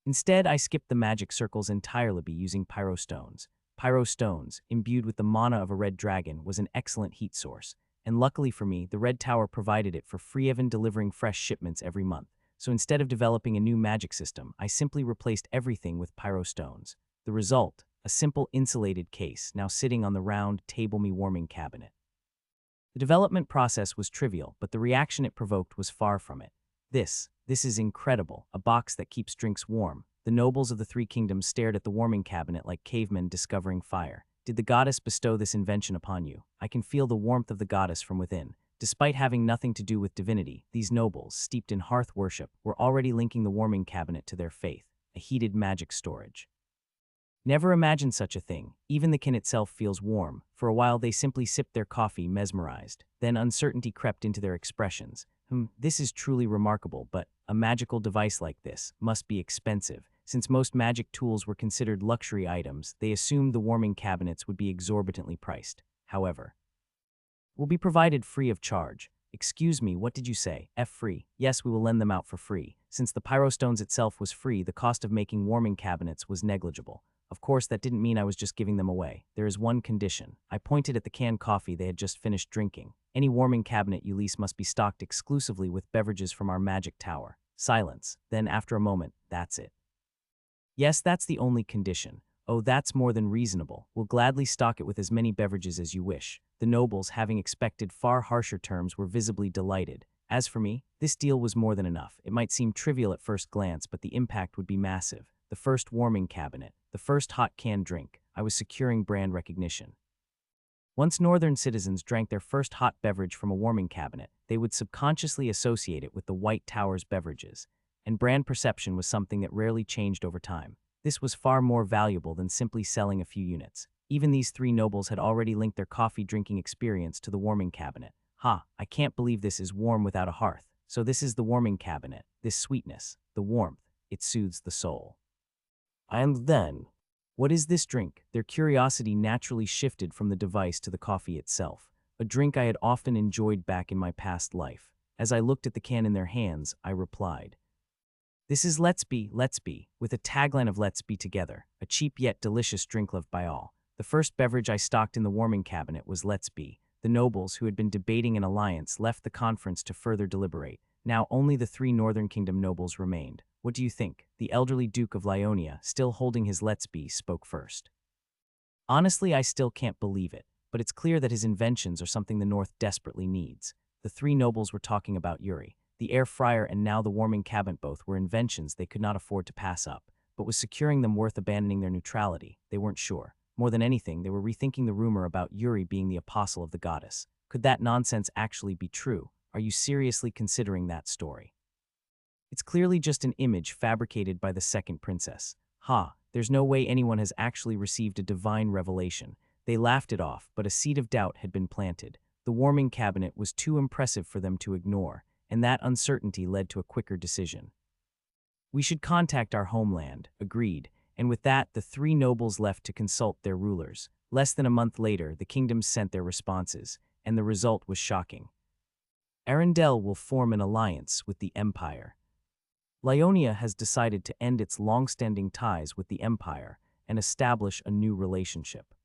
Instead, I skipped the magic circles entirely using pyrostones. Pyrostones, imbued with the mana of a red dragon, was an excellent heat source, and luckily for me, the Red Tower provided it for free, even delivering fresh shipments every month. So instead of developing a new magic system, I simply replaced everything with pyrostones. The result, a simple insulated case, now sitting on the round table me warming cabinet. The development process was trivial, but the reaction it provoked was far from it. This is incredible, a box that keeps drinks warm. The nobles of the three kingdoms stared at the warming cabinet like cavemen discovering fire. Did the goddess bestow this invention upon you? I can feel the warmth of the goddess from within. Despite having nothing to do with divinity, these nobles, steeped in hearth worship, were already linking the warming cabinet to their faith, a heated magic storage. Never imagined such a thing. Even the kin itself feels warm. For a while they simply sipped their coffee, mesmerized. Then uncertainty crept into their expressions. This is truly remarkable, but a magical device like this must be expensive. Since most magic tools were considered luxury items, they assumed the warming cabinets would be exorbitantly priced. However, will be provided free of charge. Excuse me, what did you say? Free. Yes, we will lend them out for free. Since the pyrostones itself was free, the cost of making warming cabinets was negligible. Of course, that didn't mean I was just giving them away. There is one condition. I pointed at the canned coffee they had just finished drinking. Any warming cabinet you lease must be stocked exclusively with beverages from our magic tower. Silence. Then, after a moment, that's it. Yes, that's the only condition. Oh, that's more than reasonable. We'll gladly stock it with as many beverages as you wish. The nobles, having expected far harsher terms, were visibly delighted. As for me, this deal was more than enough. It might seem trivial at first glance, but the impact would be massive. The first warming cabinet, the first hot canned drink. I was securing brand recognition. Once northern citizens drank their first hot beverage from a warming cabinet, they would subconsciously associate it with the White Tower's beverages. And brand perception was something that rarely changed over time. This was far more valuable than simply selling a few units. Even these three nobles had already linked their coffee drinking experience to the warming cabinet. I can't believe this is warm without a hearth. So this is the warming cabinet, this sweetness, the warmth, it soothes the soul. And then, what is this drink? Their curiosity naturally shifted from the device to the coffee itself, a drink I had often enjoyed back in my past life. As I looked at the can in their hands, I replied, "This is Let's Be, with a tagline of Let's Be Together, a cheap yet delicious drink loved by all." The first beverage I stocked in the warming cabinet was Let's Be. The nobles, who had been debating an alliance, left the conference to further deliberate. Now only the three Northern Kingdom nobles remained. What do you think? The elderly Duke of Lyonia, still holding his Let's Be, spoke first. Honestly, I still can't believe it, but it's clear that his inventions are something the North desperately needs. The three nobles were talking about Yuri. The air fryer and now the warming cabinet both were inventions they could not afford to pass up, but was securing them worth abandoning their neutrality? They weren't sure. More than anything, they were rethinking the rumor about Yuri being the apostle of the goddess. Could that nonsense actually be true? Are you seriously considering that story? It's clearly just an image fabricated by the second princess. There's no way anyone has actually received a divine revelation. They laughed it off, but a seed of doubt had been planted. The warming cabinet was too impressive for them to ignore, and that uncertainty led to a quicker decision. We should contact our homeland, agreed, and with that, the three nobles left to consult their rulers. Less than a month later, the kingdoms sent their responses, and the result was shocking. Arendelle will form an alliance with the Empire. Lyonia has decided to end its long-standing ties with the Empire and establish a new relationship.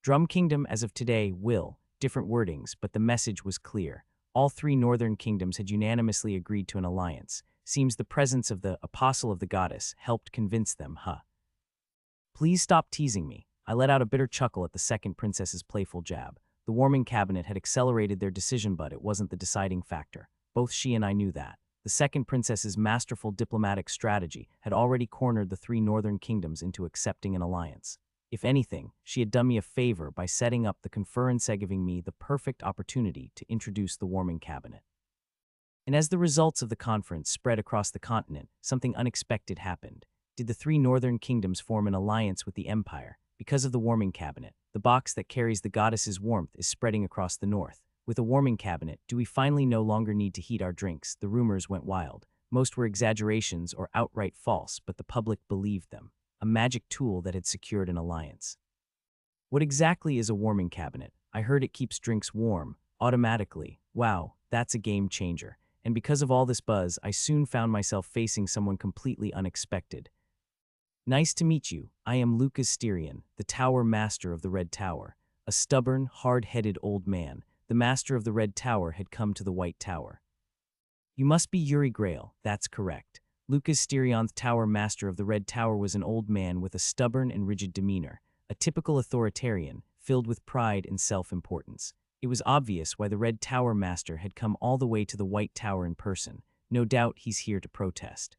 Drum Kingdom, as of today, will, different wordings, but the message was clear. All three northern kingdoms had unanimously agreed to an alliance. Seems the presence of the apostle of the goddess helped convince them, Please stop teasing me. I let out a bitter chuckle at the second princess's playful jab. The warming cabinet had accelerated their decision, but it wasn't the deciding factor. Both she and I knew that. The second princess's masterful diplomatic strategy had already cornered the three northern kingdoms into accepting an alliance. If anything, she had done me a favor by setting up the conference and giving me the perfect opportunity to introduce the warming cabinet. And as the results of the conference spread across the continent, something unexpected happened. Did the three northern kingdoms form an alliance with the Empire? Because of the warming cabinet, the box that carries the goddess's warmth is spreading across the north. With a warming cabinet, do we finally no longer need to heat our drinks? The rumors went wild. Most were exaggerations or outright false, but the public believed them. A magic tool that had secured an alliance. What exactly is a warming cabinet? I heard it keeps drinks warm, automatically. Wow, that's a game changer. and because of all this buzz, I soon found myself facing someone completely unexpected. Nice to meet you. I am Lucas Styrian, the Tower Master of the Red Tower. A stubborn, hard-headed old man, the Master of the Red Tower had come to the White Tower. You must be Yuri Grail, that's correct. Lucas Styrian, Tower Master of the Red Tower, was an old man with a stubborn and rigid demeanor, a typical authoritarian, filled with pride and self-importance. It was obvious why the Red Tower Master had come all the way to the White Tower in person. No doubt he's here to protest.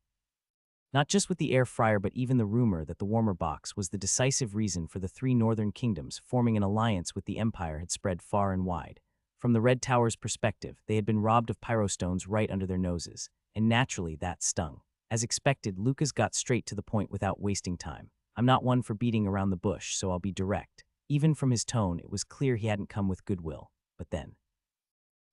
Not just with the air fryer, but even the rumor that the warmer box was the decisive reason for the three northern kingdoms forming an alliance with the Empire had spread far and wide. From the Red Tower's perspective, they had been robbed of pyrostones right under their noses, and naturally that stung. As expected, Lucas got straight to the point without wasting time. I'm not one for beating around the bush, so I'll be direct. Even from his tone, it was clear he hadn't come with goodwill. But then,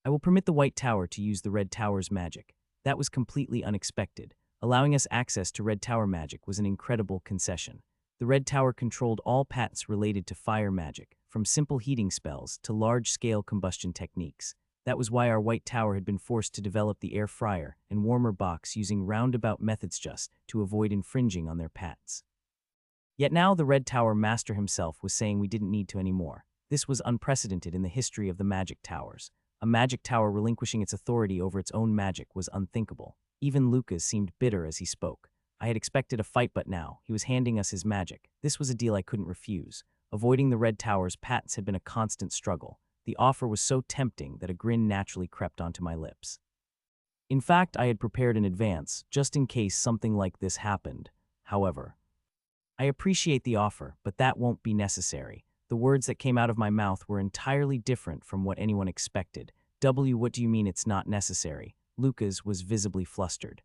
I will permit the White Tower to use the Red Tower's magic. That was completely unexpected. Allowing us access to Red Tower magic was an incredible concession. The Red Tower controlled all patents related to fire magic, from simple heating spells to large-scale combustion techniques. That was why our White Tower had been forced to develop the air fryer and warmer box using roundabout methods just to avoid infringing on their patents. Yet now the Red Tower Master himself was saying we didn't need to anymore. This was unprecedented in the history of the Magic Towers. A magic tower relinquishing its authority over its own magic was unthinkable. Even Lucas seemed bitter as he spoke. I had expected a fight, but now he was handing us his magic. This was a deal I couldn't refuse. Avoiding the Red Tower's patents had been a constant struggle. The offer was so tempting that a grin naturally crept onto my lips. In fact, I had prepared in advance, just in case something like this happened. However, I appreciate the offer, but that won't be necessary. The words that came out of my mouth were entirely different from what anyone expected. What do you mean it's not necessary? Lucas was visibly flustered.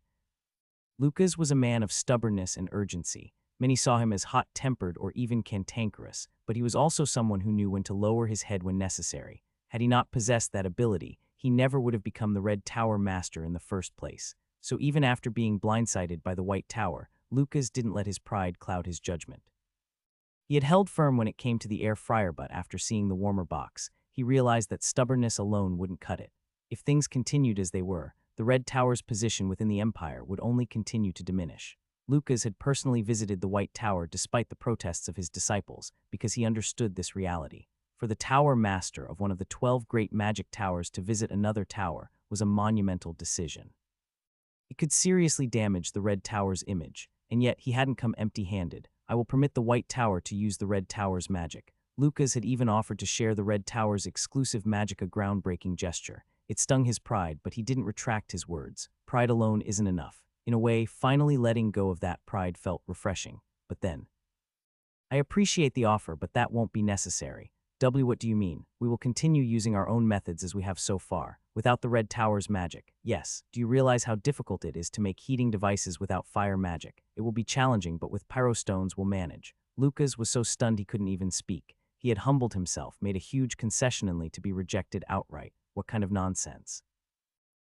Lucas was a man of stubbornness and urgency. Many saw him as hot-tempered or even cantankerous, but he was also someone who knew when to lower his head when necessary. Had he not possessed that ability, he never would have become the Red Tower Master in the first place. So even after being blindsided by the White Tower, Lucas didn't let his pride cloud his judgment. He had held firm when it came to the air fryer, but after seeing the warmer box, he realized that stubbornness alone wouldn't cut it. If things continued as they were, the Red Tower's position within the Empire would only continue to diminish. Lucas had personally visited the White Tower despite the protests of his disciples because he understood this reality. For the Tower Master of one of the 12 great magic towers to visit another tower was a monumental decision. It could seriously damage the Red Tower's image, and yet he hadn't come empty-handed. I will permit the White Tower to use the Red Tower's magic. Lucas had even offered to share the Red Tower's exclusive magic, a groundbreaking gesture. It stung his pride, but he didn't retract his words. Pride alone isn't enough. In a way, finally letting go of that pride felt refreshing. But then, I appreciate the offer, but that won't be necessary. What do you mean? We will continue using our own methods as we have so far, without the Red Tower's magic. Yes, do you realize how difficult it is to make heating devices without fire magic? It will be challenging, but with pyrostones we'll manage. Lucas was so stunned he couldn't even speak. He had humbled himself, made a huge concession only to be rejected outright. What kind of nonsense?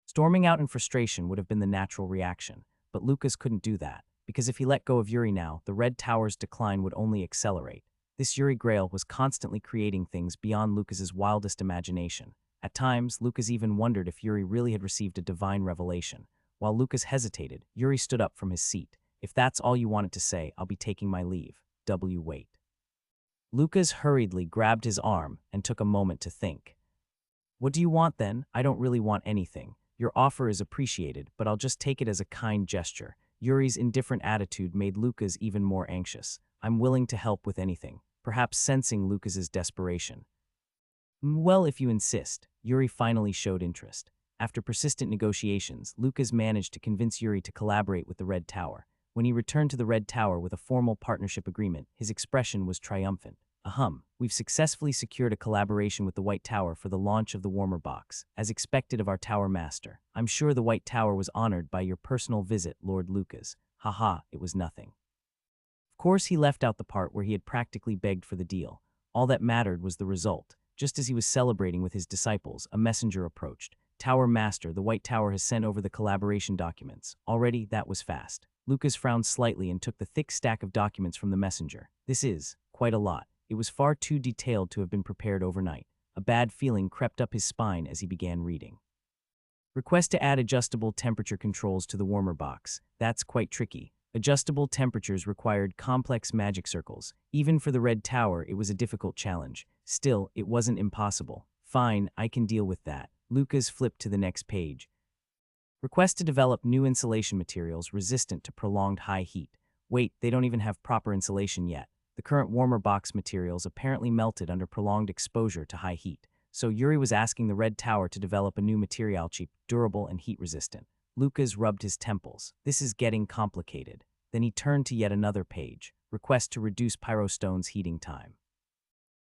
Storming out in frustration would have been the natural reaction, but Lucas couldn't do that, because if he let go of Yuri now, the Red Tower's decline would only accelerate. This Yuri Grail was constantly creating things beyond Lucas's wildest imagination. At times, Lucas even wondered if Yuri really had received a divine revelation. While Lucas hesitated, Yuri stood up from his seat. If that's all you wanted to say, I'll be taking my leave. Wait. Lucas hurriedly grabbed his arm and took a moment to think. What do you want then? I don't really want anything. Your offer is appreciated, but I'll just take it as a kind gesture. Yuri's indifferent attitude made Lucas even more anxious. I'm willing to help with anything, perhaps sensing Lucas's desperation. Well, if you insist. Yuri finally showed interest. After persistent negotiations, Lucas managed to convince Yuri to collaborate with the Red Tower. When he returned to the Red Tower with a formal partnership agreement, his expression was triumphant. We've successfully secured a collaboration with the White Tower for the launch of the warmer box, as expected of our Tower Master. I'm sure the White Tower was honored by your personal visit, Lord Lucas. It was nothing. Of course, he left out the part where he had practically begged for the deal. All that mattered was the result. Just as he was celebrating with his disciples, a messenger approached. Tower Master, the White Tower has sent over the collaboration documents. Already, that was fast. Lucas frowned slightly and took the thick stack of documents from the messenger. This is quite a lot. It was far too detailed to have been prepared overnight. A bad feeling crept up his spine as he began reading. Request to add adjustable temperature controls to the warmer box. That's quite tricky. Adjustable temperatures required complex magic circles. Even for the Red Tower, it was a difficult challenge. Still, it wasn't impossible. Fine, I can deal with that. Lucas flipped to the next page. Request to develop new insulation materials resistant to prolonged high heat. Wait, they don't even have proper insulation yet. The current warmer box materials apparently melted under prolonged exposure to high heat. So Yuri was asking the Red Tower to develop a new material cheap, durable, and heat-resistant. Lucas rubbed his temples. This is getting complicated. Then he turned to yet another page. Request to reduce Pyrostone's heating time.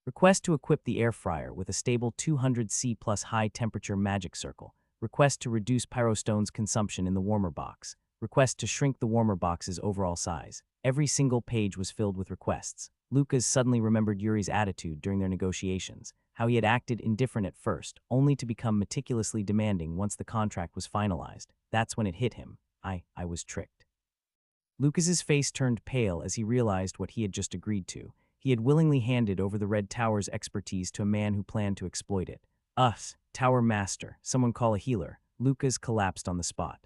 Request to equip the air fryer with a stable 200°C plus high-temperature magic circle. Request to reduce Pyrostone's consumption in the warmer box. Request to shrink the warmer box's overall size. Every single page was filled with requests. Lucas suddenly remembered Yuri's attitude during their negotiations, how he had acted indifferent at first, only to become meticulously demanding once the contract was finalized. That's when it hit him. I was tricked. Lucas's face turned pale as he realized what he had just agreed to. He had willingly handed over the Red Tower's expertise to a man who planned to exploit it. Us, Tower Master, someone call a healer. Lucas collapsed on the spot.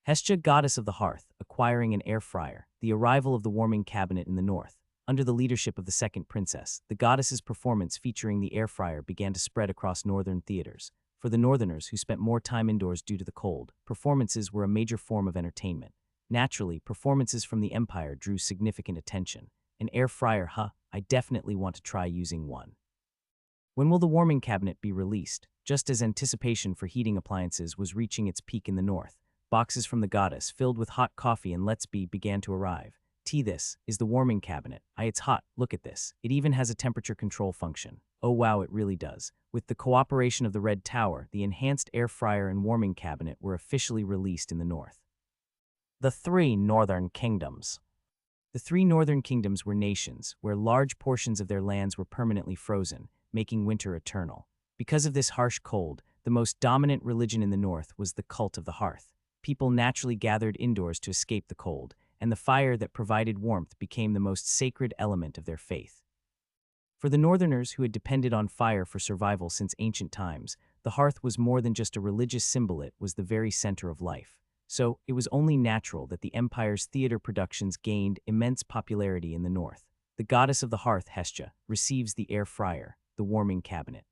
Hestia, goddess of the hearth, acquiring an air fryer, the arrival of the warming cabinet in the north. Under the leadership of the second princess, the goddess's performance featuring the air fryer began to spread across northern theaters. For the northerners who spent more time indoors due to the cold, performances were a major form of entertainment. Naturally, performances from the Empire drew significant attention. An air fryer, huh? I definitely want to try using one. When will the warming cabinet be released? Just as anticipation for heating appliances was reaching its peak in the north, boxes from the goddess filled with hot coffee and let's be began to arrive. This is the warming cabinet. It's hot, look at this. It even has a temperature control function. Oh wow, it really does. With the cooperation of the Red Tower, the enhanced air fryer and warming cabinet were officially released in the north. The three northern kingdoms. The three northern kingdoms were nations where large portions of their lands were permanently frozen, making winter eternal. Because of this harsh cold, the most dominant religion in the north was the cult of the hearth. People naturally gathered indoors to escape the cold, and the fire that provided warmth became the most sacred element of their faith. For the northerners who had depended on fire for survival since ancient times, the hearth was more than just a religious symbol, it was the very center of life. So, it was only natural that the Empire's theater productions gained immense popularity in the north. The goddess of the hearth, Hestia, receives the air fryer, the warming cabinet.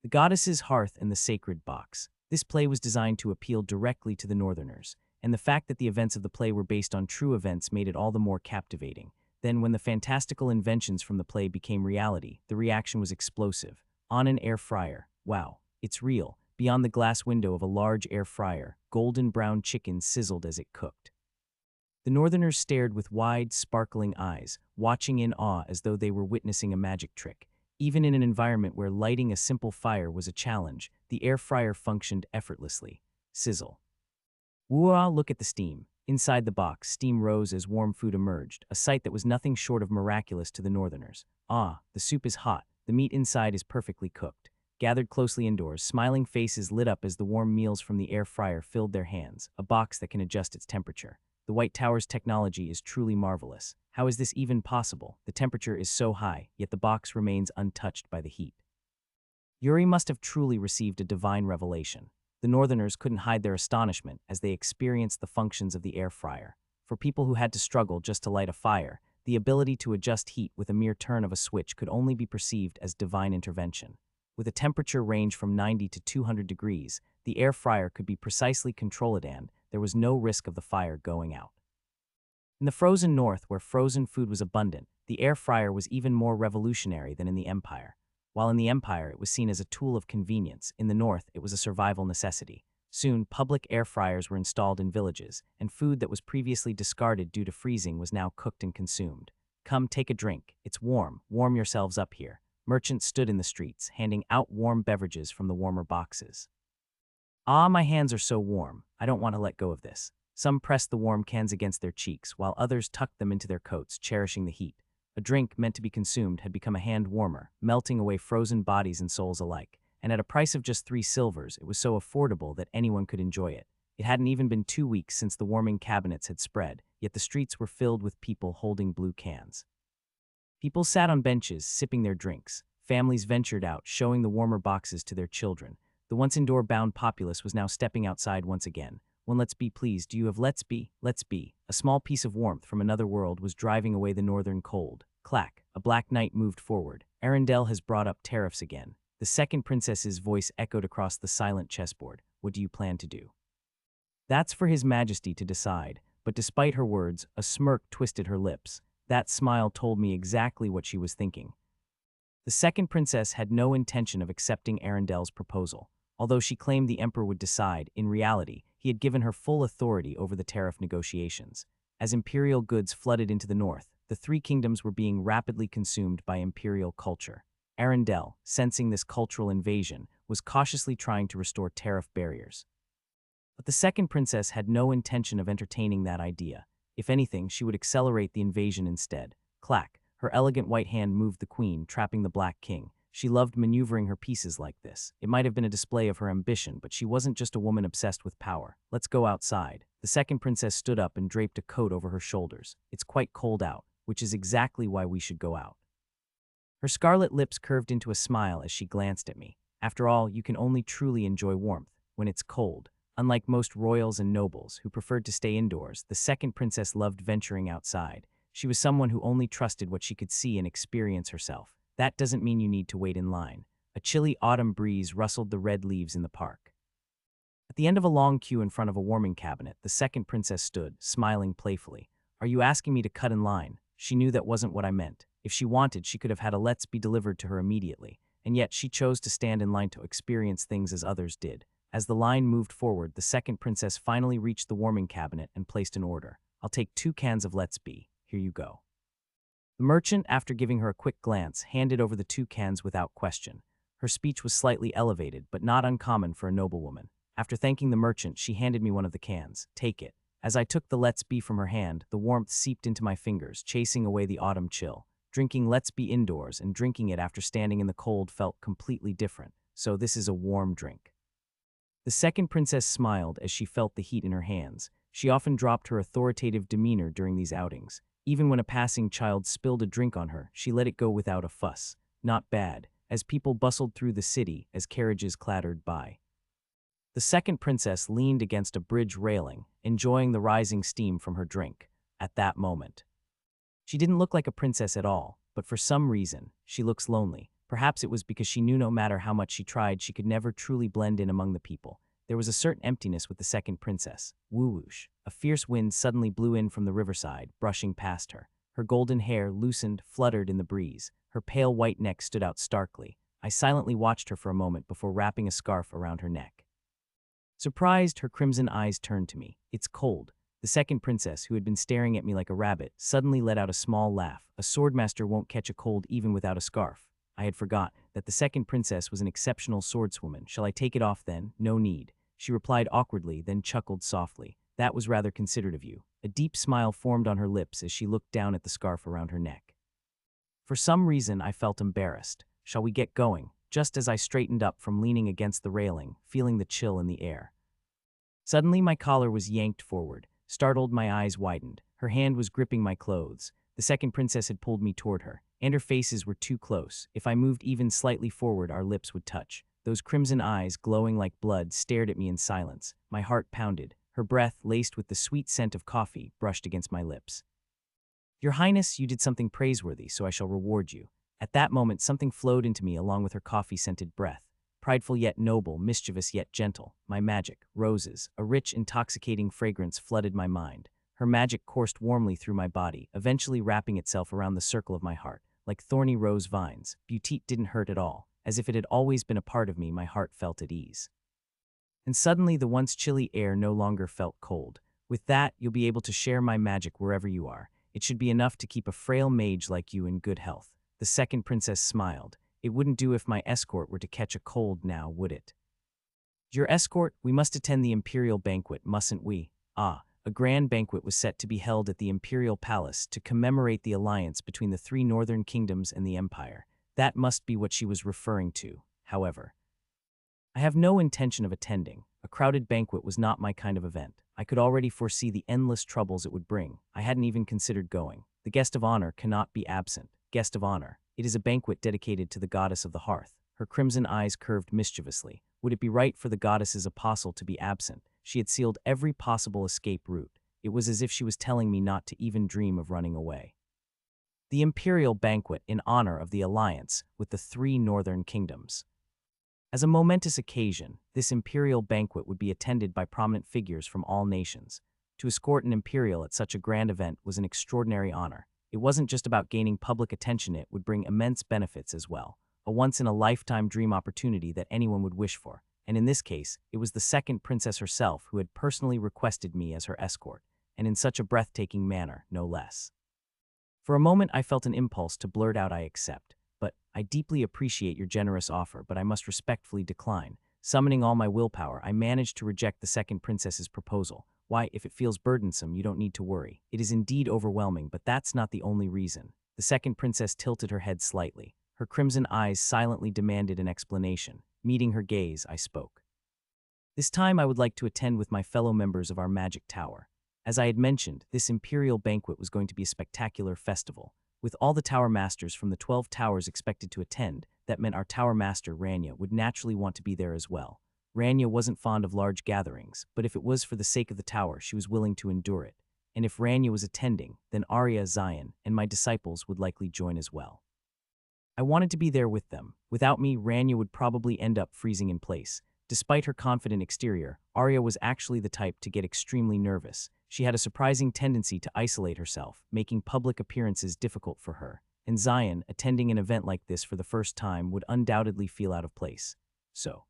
The goddess's hearth and the sacred box. This play was designed to appeal directly to the northerners, and the fact that the events of the play were based on true events made it all the more captivating. Then, when the fantastical inventions from the play became reality, the reaction was explosive. On an air fryer. Wow, it's real. Beyond the glass window of a large air fryer, golden brown chicken sizzled as it cooked. The northerners stared with wide, sparkling eyes, watching in awe as though they were witnessing a magic trick. Even in an environment where lighting a simple fire was a challenge, the air fryer functioned effortlessly. Sizzle. Whoa, look at the steam. Inside the box, steam rose as warm food emerged, a sight that was nothing short of miraculous to the northerners. Ah, the soup is hot. The meat inside is perfectly cooked. Gathered closely indoors, smiling faces lit up as the warm meals from the air fryer filled their hands, a box that can adjust its temperature. The White Tower's technology is truly marvelous. How is this even possible? The temperature is so high, yet the box remains untouched by the heat. Yuri must have truly received a divine revelation. The northerners couldn't hide their astonishment as they experienced the functions of the air fryer. For people who had to struggle just to light a fire, the ability to adjust heat with a mere turn of a switch could only be perceived as divine intervention. With a temperature range from 90 to 200 degrees, the air fryer could be precisely controlled and there was no risk of the fire going out. In the frozen north, where frozen food was abundant, the air fryer was even more revolutionary than in the Empire. While in the Empire it was seen as a tool of convenience, in the north it was a survival necessity. Soon, public air fryers were installed in villages, and food that was previously discarded due to freezing was now cooked and consumed. Come, take a drink. It's warm. Warm yourselves up here. Merchants stood in the streets, handing out warm beverages from the warmer boxes. Ah, my hands are so warm. I don't want to let go of this. Some pressed the warm cans against their cheeks, while others tucked them into their coats, cherishing the heat. A drink meant to be consumed had become a hand warmer, melting away frozen bodies and souls alike. And at a price of just 3 silvers, it was so affordable that anyone could enjoy it. It hadn't even been 2 weeks since the warming cabinets had spread, yet the streets were filled with people holding blue cans. People sat on benches, sipping their drinks. Families ventured out, showing the warmer boxes to their children. The once indoor-bound populace was now stepping outside once again. One let's be please, do you have let's be? Let's be. A small piece of warmth from another world was driving away the northern cold. Clack, a black knight moved forward. Arendelle has brought up tariffs again. The second princess's voice echoed across the silent chessboard. What do you plan to do? That's for His Majesty to decide, but despite her words, a smirk twisted her lips. That smile told me exactly what she was thinking. The second princess had no intention of accepting Arendelle's proposal. Although she claimed the emperor would decide, in reality, he had given her full authority over the tariff negotiations. As imperial goods flooded into the north, the three kingdoms were being rapidly consumed by imperial culture. Arendelle, sensing this cultural invasion, was cautiously trying to restore tariff barriers. But the second princess had no intention of entertaining that idea. If anything, she would accelerate the invasion instead. Clack, her elegant white hand moved the queen, trapping the Black King. She loved maneuvering her pieces like this. It might have been a display of her ambition, but she wasn't just a woman obsessed with power. Let's go outside. The second princess stood up and draped a coat over her shoulders. It's quite cold out, which is exactly why we should go out. Her scarlet lips curved into a smile as she glanced at me. After all, you can only truly enjoy warmth when it's cold. Unlike most royals and nobles who preferred to stay indoors, the second princess loved venturing outside. She was someone who only trusted what she could see and experience herself. That doesn't mean you need to wait in line. A chilly autumn breeze rustled the red leaves in the park. At the end of a long queue in front of a warming cabinet, the second princess stood, smiling playfully. Are you asking me to cut in line? She knew that wasn't what I meant. If she wanted, she could have had a let's be delivered to her immediately. And yet she chose to stand in line to experience things as others did. As the line moved forward, the second princess finally reached the warming cabinet and placed an order. I'll take 2 cans of let's be. Here you go. The merchant, after giving her a quick glance, handed over the 2 cans without question. Her speech was slightly elevated, but not uncommon for a noblewoman. After thanking the merchant, she handed me one of the cans. Take it. As I took the let's be from her hand, the warmth seeped into my fingers, chasing away the autumn chill. Drinking let's be indoors and drinking it after standing in the cold felt completely different, so this is a warm drink. The second princess smiled as she felt the heat in her hands. She often dropped her authoritative demeanor during these outings. Even when a passing child spilled a drink on her, she let it go without a fuss. Not bad, as people bustled through the city as carriages clattered by. The second princess leaned against a bridge railing, enjoying the rising steam from her drink. At that moment, she didn't look like a princess at all, but for some reason, she looks lonely. Perhaps it was because she knew no matter how much she tried, she could never truly blend in among the people. There was a certain emptiness with the second princess. Woo-whoosh. A fierce wind suddenly blew in from the riverside, brushing past her. Her golden hair loosened, fluttered in the breeze. Her pale white neck stood out starkly. I silently watched her for a moment before wrapping a scarf around her neck. Surprised, her crimson eyes turned to me. It's cold. The second princess, who had been staring at me like a rabbit, suddenly let out a small laugh. A swordmaster won't catch a cold even without a scarf. I had forgot that the second princess was an exceptional swordswoman. Shall I take it off then? No need. She replied awkwardly, then chuckled softly. That was rather considerate of you. A deep smile formed on her lips as she looked down at the scarf around her neck. For some reason, I felt embarrassed. Shall we get going? Just as I straightened up from leaning against the railing, feeling the chill in the air. Suddenly, my collar was yanked forward. Startled, my eyes widened. Her hand was gripping my clothes. The second princess had pulled me toward her, and her faces were too close. If I moved even slightly forward, our lips would touch. Those crimson eyes, glowing like blood, stared at me in silence. My heart pounded. Her breath, laced with the sweet scent of coffee, brushed against my lips. Your Highness, you did something praiseworthy, so I shall reward you. At that moment, something flowed into me along with her coffee-scented breath. Prideful yet noble, mischievous yet gentle. My magic, roses, a rich, intoxicating fragrance flooded my mind. Her magic coursed warmly through my body, eventually wrapping itself around the circle of my heart. Like thorny rose vines, Beauty didn't hurt at all. As if it had always been a part of me, my heart felt at ease. And suddenly, the once chilly air no longer felt cold. With that, you'll be able to share my magic wherever you are. It should be enough to keep a frail mage like you in good health. The second princess smiled. It wouldn't do if my escort were to catch a cold now, would it? Your escort? We must attend the imperial banquet, mustn't we? Ah. A grand banquet was set to be held at the imperial palace to commemorate the alliance between the 3 northern kingdoms and the empire. That must be what she was referring to, however. I have no intention of attending. A crowded banquet was not my kind of event. I could already foresee the endless troubles it would bring. I hadn't even considered going. The guest of honor cannot be absent. Guest of honor. It is a banquet dedicated to the goddess of the hearth. Her crimson eyes curved mischievously. Would it be right for the goddess's apostle to be absent? She had sealed every possible escape route. It was as if she was telling me not to even dream of running away. The imperial banquet in honor of the alliance with the three northern kingdoms. As a momentous occasion, this imperial banquet would be attended by prominent figures from all nations. To escort an imperial at such a grand event was an extraordinary honor. It wasn't just about gaining public attention, it would bring immense benefits as well. A once-in-a-lifetime dream opportunity that anyone would wish for. And in this case, it was the second princess herself who had personally requested me as her escort, and in such a breathtaking manner, no less. For a moment, I felt an impulse to blurt out, "I accept. But I deeply appreciate your generous offer, but I must respectfully decline." Summoning all my willpower, I managed to reject the second princess's proposal. "Why, if it feels burdensome, you don't need to worry. It is indeed overwhelming, but that's not the only reason." The second princess tilted her head slightly. Her crimson eyes silently demanded an explanation. Meeting her gaze, I spoke. "This time I would like to attend with my fellow members of our magic tower. As I had mentioned, this imperial banquet was going to be a spectacular festival. With all the tower masters from the 12 towers expected to attend, that meant our tower master, Rania, would naturally want to be there as well. Rania wasn't fond of large gatherings, but if it was for the sake of the tower, she was willing to endure it. And if Rania was attending, then Arya, Zion, and my disciples would likely join as well. I wanted to be there with them. Without me, Rania would probably end up freezing in place. Despite her confident exterior, Arya was actually the type to get extremely nervous. She had a surprising tendency to isolate herself, making public appearances difficult for her. And Zion, attending an event like this for the first time, would undoubtedly feel out of place. So,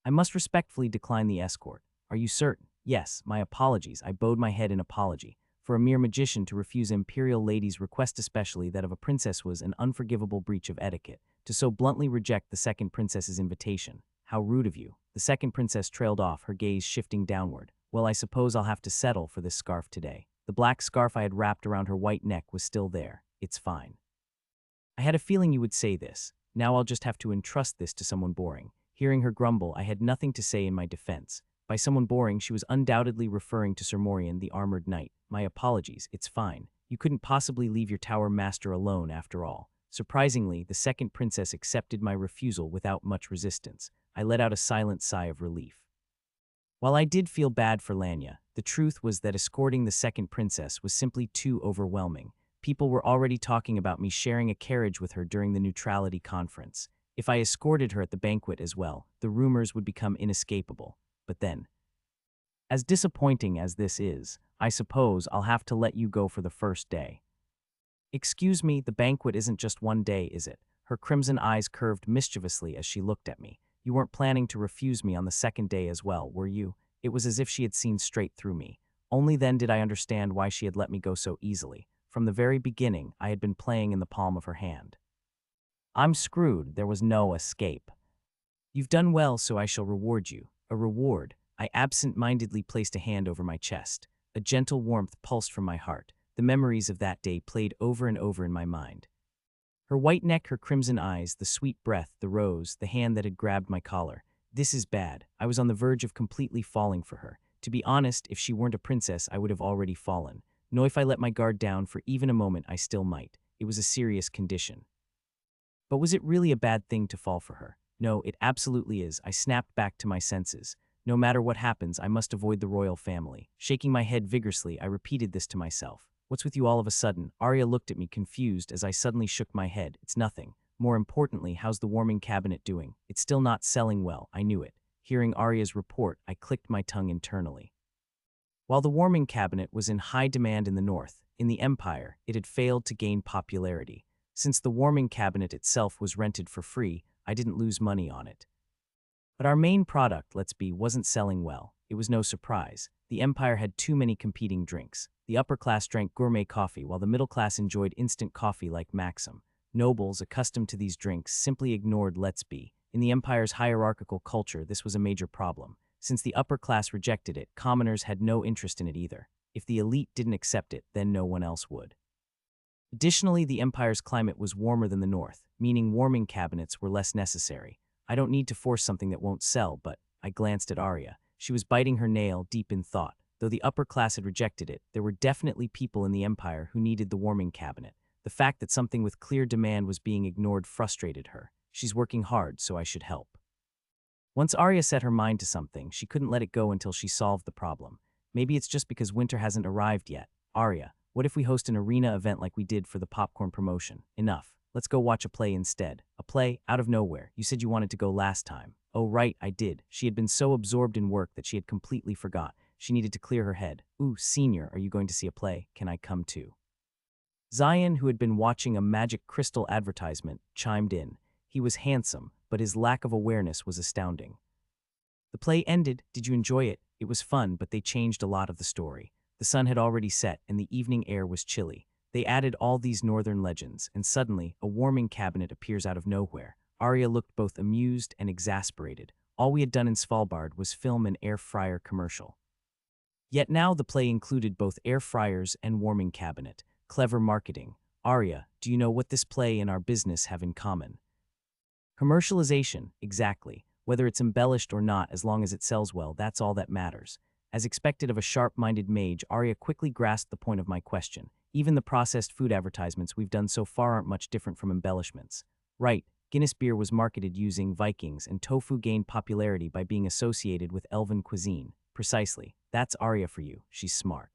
I must respectfully decline the escort. "Are you certain?" "Yes, my apologies." I bowed my head in apology. For a mere magician to refuse an imperial lady's request, especially that of a princess, was an unforgivable breach of etiquette. To so bluntly reject the second princess's invitation. "How rude of you." The second princess trailed off, her gaze shifting downward. "Well, I suppose I'll have to settle for this scarf today." The black scarf I had wrapped around her white neck was still there. "It's fine." "I had a feeling you would say this. Now I'll just have to entrust this to someone boring." Hearing her grumble, I had nothing to say in my defense. By someone boring, she was undoubtedly referring to Sir Morian, the armored knight. "My apologies, it's fine. You couldn't possibly leave your tower master alone after all." Surprisingly, the second princess accepted my refusal without much resistance. I let out a silent sigh of relief. While I did feel bad for Lanya, the truth was that escorting the second princess was simply too overwhelming. People were already talking about me sharing a carriage with her during the neutrality conference. If I escorted her at the banquet as well, the rumors would become inescapable. But then, as disappointing as this is, I suppose I'll have to let you go for the first day. "Excuse me, the banquet isn't just one day, is it?" Her crimson eyes curved mischievously as she looked at me. "You weren't planning to refuse me on the second day as well, were you?" It was as if she had seen straight through me. Only then did I understand why she had let me go so easily. From the very beginning, I had been playing in the palm of her hand. I'm screwed. There was no escape. "You've done well, so I shall reward you." A reward? I absent-mindedly placed a hand over my chest. A gentle warmth pulsed from my heart. The memories of that day played over and over in my mind. Her white neck, her crimson eyes, the sweet breath, the rose, the hand that had grabbed my collar. This is bad. I was on the verge of completely falling for her. To be honest, if she weren't a princess, I would have already fallen. No, if I let my guard down for even a moment, I still might. It was a serious condition. But was it really a bad thing to fall for her? No, it absolutely is. I snapped back to my senses. No matter what happens, I must avoid the royal family. Shaking my head vigorously, I repeated this to myself. "What's with you all of a sudden?" Arya looked at me confused as I suddenly shook my head. "It's nothing. More importantly, how's the warming cabinet doing?" "It's still not selling well." I knew it. Hearing Arya's report, I clicked my tongue internally. While the warming cabinet was in high demand in the north, in the Empire, it had failed to gain popularity. Since the warming cabinet itself was rented for free, I didn't lose money on it. But our main product, let's be, wasn't selling well. It was no surprise. The Empire had too many competing drinks. The upper class drank gourmet coffee, while the middle class enjoyed instant coffee like Maxim. Nobles, accustomed to these drinks, simply ignored let's be. In the Empire's hierarchical culture, this was a major problem. Since the upper class rejected it, commoners had no interest in it either. If the elite didn't accept it, then no one else would. Additionally, the Empire's climate was warmer than the north, meaning warming cabinets were less necessary. I don't need to force something that won't sell, but I glanced at Arya. She was biting her nail, deep in thought. Though the upper class had rejected it, there were definitely people in the Empire who needed the warming cabinet. The fact that something with clear demand was being ignored frustrated her. She's working hard, so I should help. Once Arya set her mind to something, she couldn't let it go until she solved the problem. Maybe it's just because winter hasn't arrived yet. Arya, what if we host an arena event like we did for the popcorn promotion? Enough. Let's go watch a play instead. A play? Out of nowhere. You said you wanted to go last time. Oh right, I did. She had been so absorbed in work that she had completely forgot. She needed to clear her head. Ooh, senior, are you going to see a play? Can I come too? Zion, who had been watching a magic crystal advertisement, chimed in. He was handsome, but his lack of awareness was astounding. The play ended. Did you enjoy it? It was fun, but they changed a lot of the story. The sun had already set, and the evening air was chilly. They added all these northern legends, and suddenly, a warming cabinet appears out of nowhere. Arya looked both amused and exasperated. All we had done in Svalbard was film an air fryer commercial. Yet now the play included both air fryers and warming cabinet. Clever marketing. Arya, do you know what this play and our business have in common? Commercialization, exactly. Whether it's embellished or not, as long as it sells well, that's all that matters. As expected of a sharp-minded mage, Arya quickly grasped the point of my question. Even the processed food advertisements we've done so far aren't much different from embellishments. Right, Guinness beer was marketed using Vikings, and tofu gained popularity by being associated with elven cuisine. Precisely. That's Arya for you. She's smart.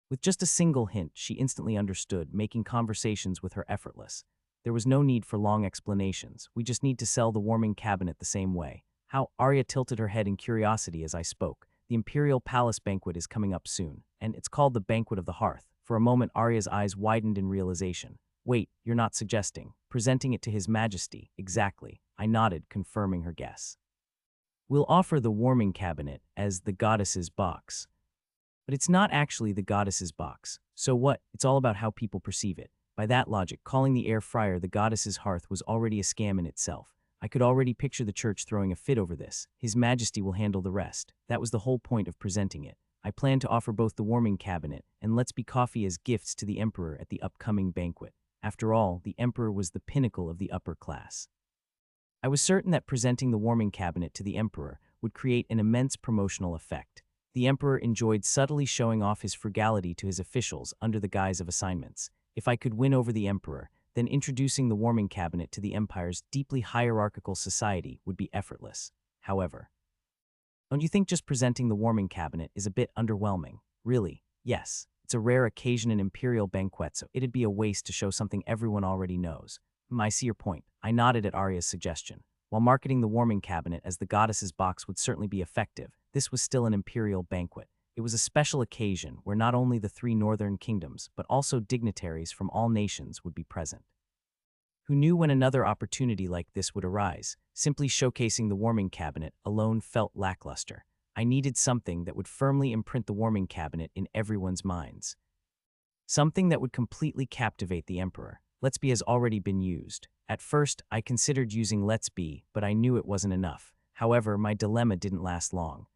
With just a single hint, she instantly understood, making conversations with her effortless. There was no need for long explanations. We just need to sell the warming cabinet the same way. How? Arya tilted her head in curiosity as I spoke. The Imperial Palace banquet is coming up soon, and it's called the Banquet of the Hearth. For a moment, Arya's eyes widened in realization. Wait, you're not suggesting. Presenting it to His Majesty. Exactly. I nodded, confirming her guess. We'll offer the warming cabinet as the goddess's box. But it's not actually the goddess's box. So what? It's all about how people perceive it. By that logic, calling the air fryer the goddess's hearth was already a scam in itself. I could already picture the church throwing a fit over this. His Majesty will handle the rest. That was the whole point of presenting it. I plan to offer both the warming cabinet and Let's Be Coffee as gifts to the Emperor at the upcoming banquet. After all, the Emperor was the pinnacle of the upper class. I was certain that presenting the warming cabinet to the Emperor would create an immense promotional effect. The Emperor enjoyed subtly showing off his frugality to his officials under the guise of assignments. If I could win over the Emperor, then introducing the warming cabinet to the Empire's deeply hierarchical society would be effortless. However, don't you think just presenting the warming cabinet is a bit underwhelming? Really? Yes. It's a rare occasion in imperial banquets, so it'd be a waste to show something everyone already knows. I see your point. I nodded at Arya's suggestion. While marketing the warming cabinet as the goddess's box would certainly be effective, this was still an imperial banquet. It was a special occasion where not only the three northern kingdoms, but also dignitaries from all nations would be present. Who knew when another opportunity like this would arise? Simply showcasing the warming cabinet alone felt lackluster. I needed something that would firmly imprint the warming cabinet in everyone's minds. Something that would completely captivate the Emperor. Let's Be has already been used. At first, I considered using Let's Be, but I knew it wasn't enough. However, my dilemma didn't last long.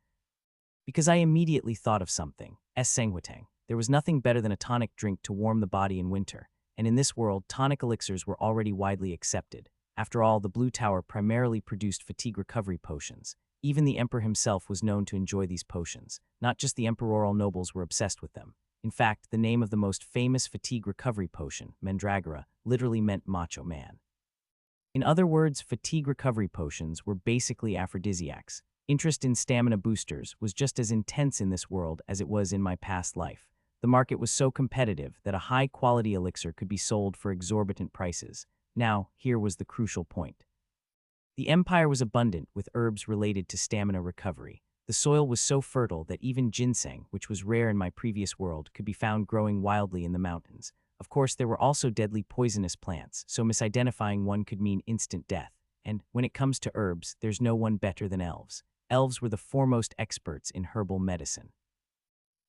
Because I immediately thought of something. Sanguitang. There was nothing better than a tonic drink to warm the body in winter, and in this world, tonic elixirs were already widely accepted. After all, the Blue Tower primarily produced fatigue recovery potions. Even the Emperor himself was known to enjoy these potions. Not just the emperorial nobles were obsessed with them. In fact, the name of the most famous fatigue recovery potion, Mandragora, literally meant macho man. In other words, fatigue recovery potions were basically aphrodisiacs. Interest in stamina boosters was just as intense in this world as it was in my past life. The market was so competitive that a high-quality elixir could be sold for exorbitant prices. Now, here was the crucial point. The Empire was abundant with herbs related to stamina recovery. The soil was so fertile that even ginseng, which was rare in my previous world, could be found growing wildly in the mountains. Of course, there were also deadly poisonous plants, so misidentifying one could mean instant death. And when it comes to herbs, there's no one better than elves. Elves were the foremost experts in herbal medicine.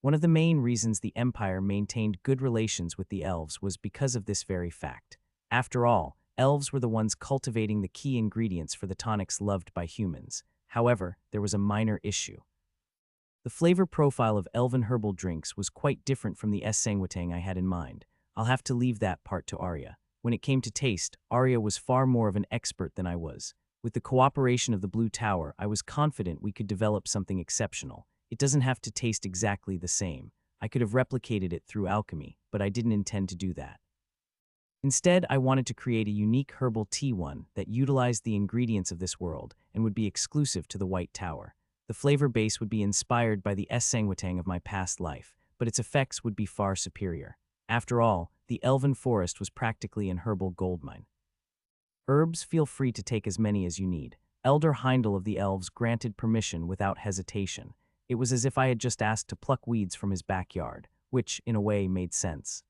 One of the main reasons the Empire maintained good relations with the elves was because of this very fact. After all, elves were the ones cultivating the key ingredients for the tonics loved by humans. However, there was a minor issue. The flavor profile of elven herbal drinks was quite different from the sanguitang I had in mind. I'll have to leave that part to Arya. When it came to taste, Arya was far more of an expert than I was. With the cooperation of the Blue Tower, I was confident we could develop something exceptional. It doesn't have to taste exactly the same. I could have replicated it through alchemy, but I didn't intend to do that. Instead, I wanted to create a unique herbal tea one that utilized the ingredients of this world and would be exclusive to the White Tower. The flavor base would be inspired by the sanguitang of my past life, but its effects would be far superior. After all, the elven forest was practically an herbal goldmine. Herbs, feel free to take as many as you need. Elder Heindel of the elves granted permission without hesitation. It was as if I had just asked to pluck weeds from his backyard, which, in a way, made sense.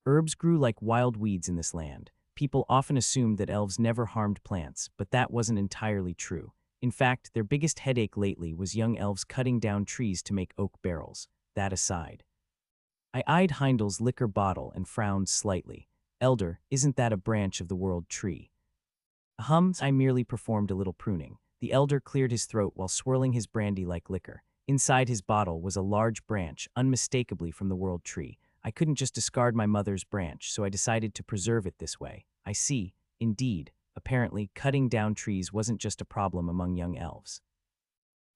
Herbs grew like wild weeds in this land. People often assumed that elves never harmed plants, but that wasn't entirely true. In fact, their biggest headache lately was young elves cutting down trees to make oak barrels. That aside, I eyed Heindel's liquor bottle and frowned slightly. Elder, isn't that a branch of the world tree? I merely performed a little pruning. The elder cleared his throat while swirling his brandy like liquor. Inside his bottle was a large branch, unmistakably from the world tree. I couldn't just discard my mother's branch, so I decided to preserve it this way. I see. Indeed. Apparently, cutting down trees wasn't just a problem among young elves.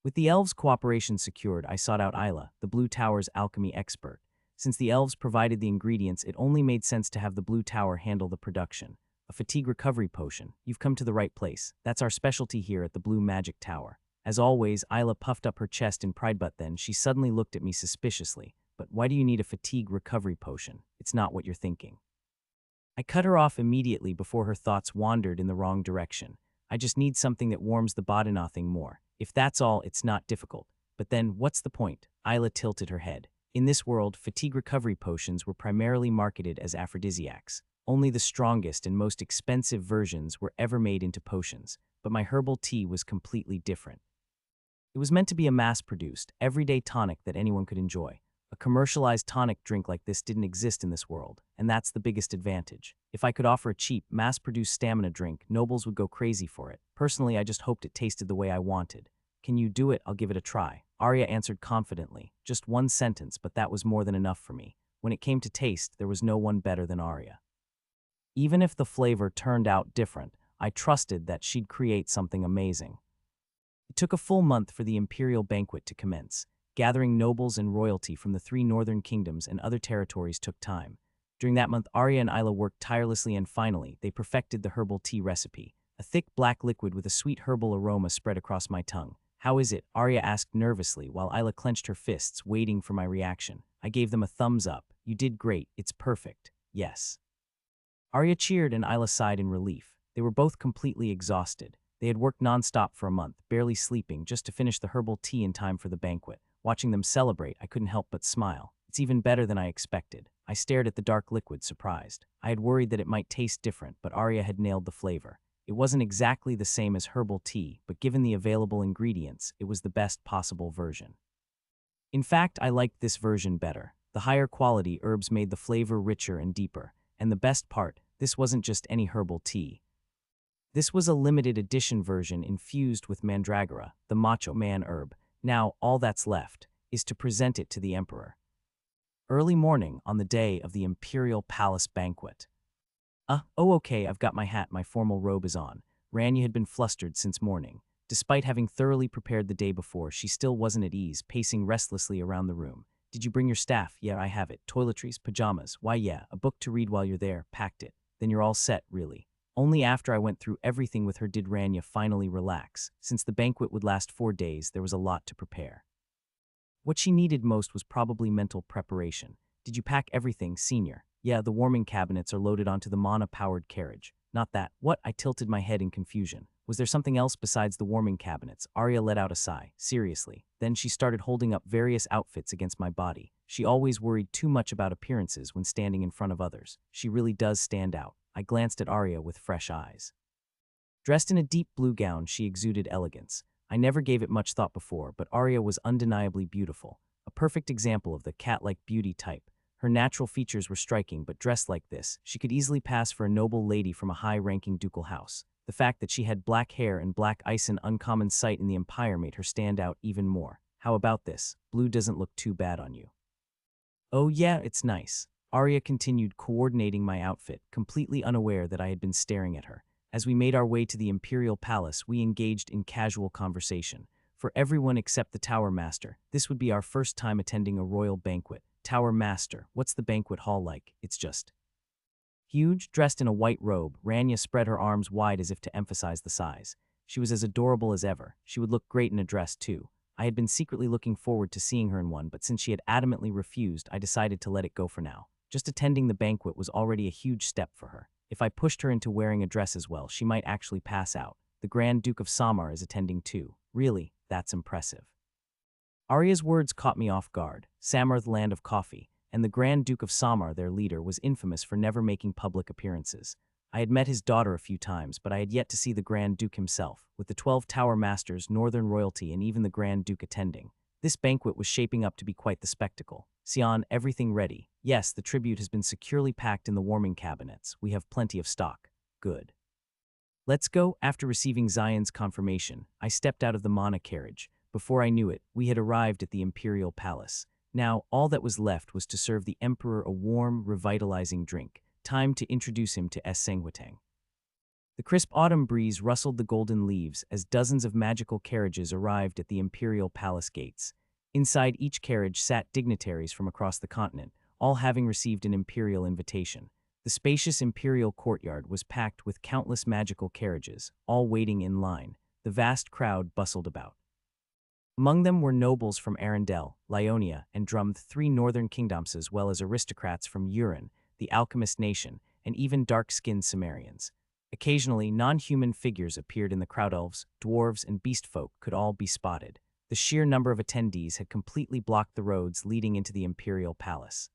With the elves' cooperation secured, I sought out Isla, the Blue Tower's alchemy expert. Since the elves provided the ingredients, it only made sense to have the Blue Tower handle the production. A fatigue recovery potion. You've come to the right place. That's our specialty here at the Blue Magic Tower. As always, Isla puffed up her chest in pride, but then she suddenly looked at me suspiciously. But why do you need a fatigue recovery potion? It's not what you're thinking. I cut her off immediately before her thoughts wandered in the wrong direction. I just need something that warms the body, nothing more. If that's all, it's not difficult. But then, what's the point? Isla tilted her head. In this world, fatigue recovery potions were primarily marketed as aphrodisiacs. Only the strongest and most expensive versions were ever made into potions, but my herbal tea was completely different. It was meant to be a mass-produced, everyday tonic that anyone could enjoy. A commercialized tonic drink like this didn't exist in this world, and that's the biggest advantage. If I could offer a cheap, mass-produced stamina drink, nobles would go crazy for it. Personally, I just hoped it tasted the way I wanted. Can you do it? I'll give it a try. Arya answered confidently. Just one sentence, but that was more than enough for me. When it came to taste, there was no one better than Arya. Even if the flavor turned out different, I trusted that she'd create something amazing. It took a full month for the imperial banquet to commence. Gathering nobles and royalty from the 3 northern kingdoms and other territories took time. During that month, Arya and Isla worked tirelessly, and finally, they perfected the herbal tea recipe. A thick black liquid with a sweet herbal aroma spread across my tongue. How is it? Arya asked nervously while Isla clenched her fists, waiting for my reaction. I gave them a thumbs up. You did great. It's perfect. Yes. Arya cheered and Isla sighed in relief. They were both completely exhausted. They had worked nonstop for a month, barely sleeping, just to finish the herbal tea in time for the banquet. Watching them celebrate, I couldn't help but smile. It's even better than I expected. I stared at the dark liquid, surprised. I had worried that it might taste different, but Arya had nailed the flavor. It wasn't exactly the same as herbal tea, but given the available ingredients, it was the best possible version. In fact, I liked this version better. The higher quality herbs made the flavor richer and deeper. And the best part, this wasn't just any herbal tea. This was a limited edition version infused with mandragora, the macho man herb. Now, all that's left is to present it to the emperor. Early morning on the day of the imperial palace banquet. Okay, I've got my hat, my formal robe is on. Rania had been flustered since morning. Despite having thoroughly prepared the day before, she still wasn't at ease, pacing restlessly around the room. Did you bring your staff? Yeah, I have it. Toiletries, pajamas. Why, yeah, a book to read while you're there. Packed it. Then you're all set, really. Only after I went through everything with her did Rania finally relax. Since the banquet would last 4 days, there was a lot to prepare. What she needed most was probably mental preparation. Did you pack everything, senior? Yeah, the warming cabinets are loaded onto the mana-powered carriage. Not that. What? I tilted my head in confusion. Was there something else besides the warming cabinets? Arya let out a sigh. Seriously. Then she started holding up various outfits against my body. She always worried too much about appearances when standing in front of others. She really does stand out. I glanced at Arya with fresh eyes. Dressed in a deep blue gown, she exuded elegance. I never gave it much thought before, but Arya was undeniably beautiful. A perfect example of the cat-like beauty type. Her natural features were striking, but dressed like this, she could easily pass for a noble lady from a high-ranking ducal house. The fact that she had black hair and black eyes, an uncommon sight in the Empire, made her stand out even more. How about this? Blue doesn't look too bad on you. Oh yeah, it's nice. Arya continued, coordinating my outfit, completely unaware that I had been staring at her. As we made our way to the Imperial Palace, we engaged in casual conversation. For everyone except the Tower Master, this would be our first time attending a royal banquet. Tower Master, what's the banquet hall like? It's just huge. Dressed in a white robe, Rania spread her arms wide as if to emphasize the size. She was as adorable as ever. She would look great in a dress, too. I had been secretly looking forward to seeing her in one, but since she had adamantly refused, I decided to let it go for now. Just attending the banquet was already a huge step for her. If I pushed her into wearing a dress as well, she might actually pass out. The Grand Duke of Samar is attending too. Really, that's impressive. Arya's words caught me off guard. Samar, the land of coffee, and the Grand Duke of Samar, their leader, was infamous for never making public appearances. I had met his daughter a few times, but I had yet to see the Grand Duke himself, with the 12 Tower Masters, Northern royalty, and even the Grand Duke attending. This banquet was shaping up to be quite the spectacle. Sion, everything ready. Yes, the tribute has been securely packed in the warming cabinets. We have plenty of stock. Good. Let's go. After receiving Zion's confirmation, I stepped out of the Mana carriage. Before I knew it, we had arrived at the Imperial Palace. Now, all that was left was to serve the Emperor a warm, revitalizing drink. Time to introduce him to S-Sanguitang. The crisp autumn breeze rustled the golden leaves as dozens of magical carriages arrived at the Imperial Palace gates. Inside each carriage sat dignitaries from across the continent, all having received an imperial invitation. The spacious imperial courtyard was packed with countless magical carriages, all waiting in line. The vast crowd bustled about. Among them were nobles from Arendelle, Lyonia, and Drum, 3 northern kingdoms, as well as aristocrats from Urin, the alchemist nation, and even dark-skinned Sumerians. Occasionally, non-human figures appeared in the crowd. Elves, dwarves, and beast folk could all be spotted. The sheer number of attendees had completely blocked the roads leading into the Imperial Palace.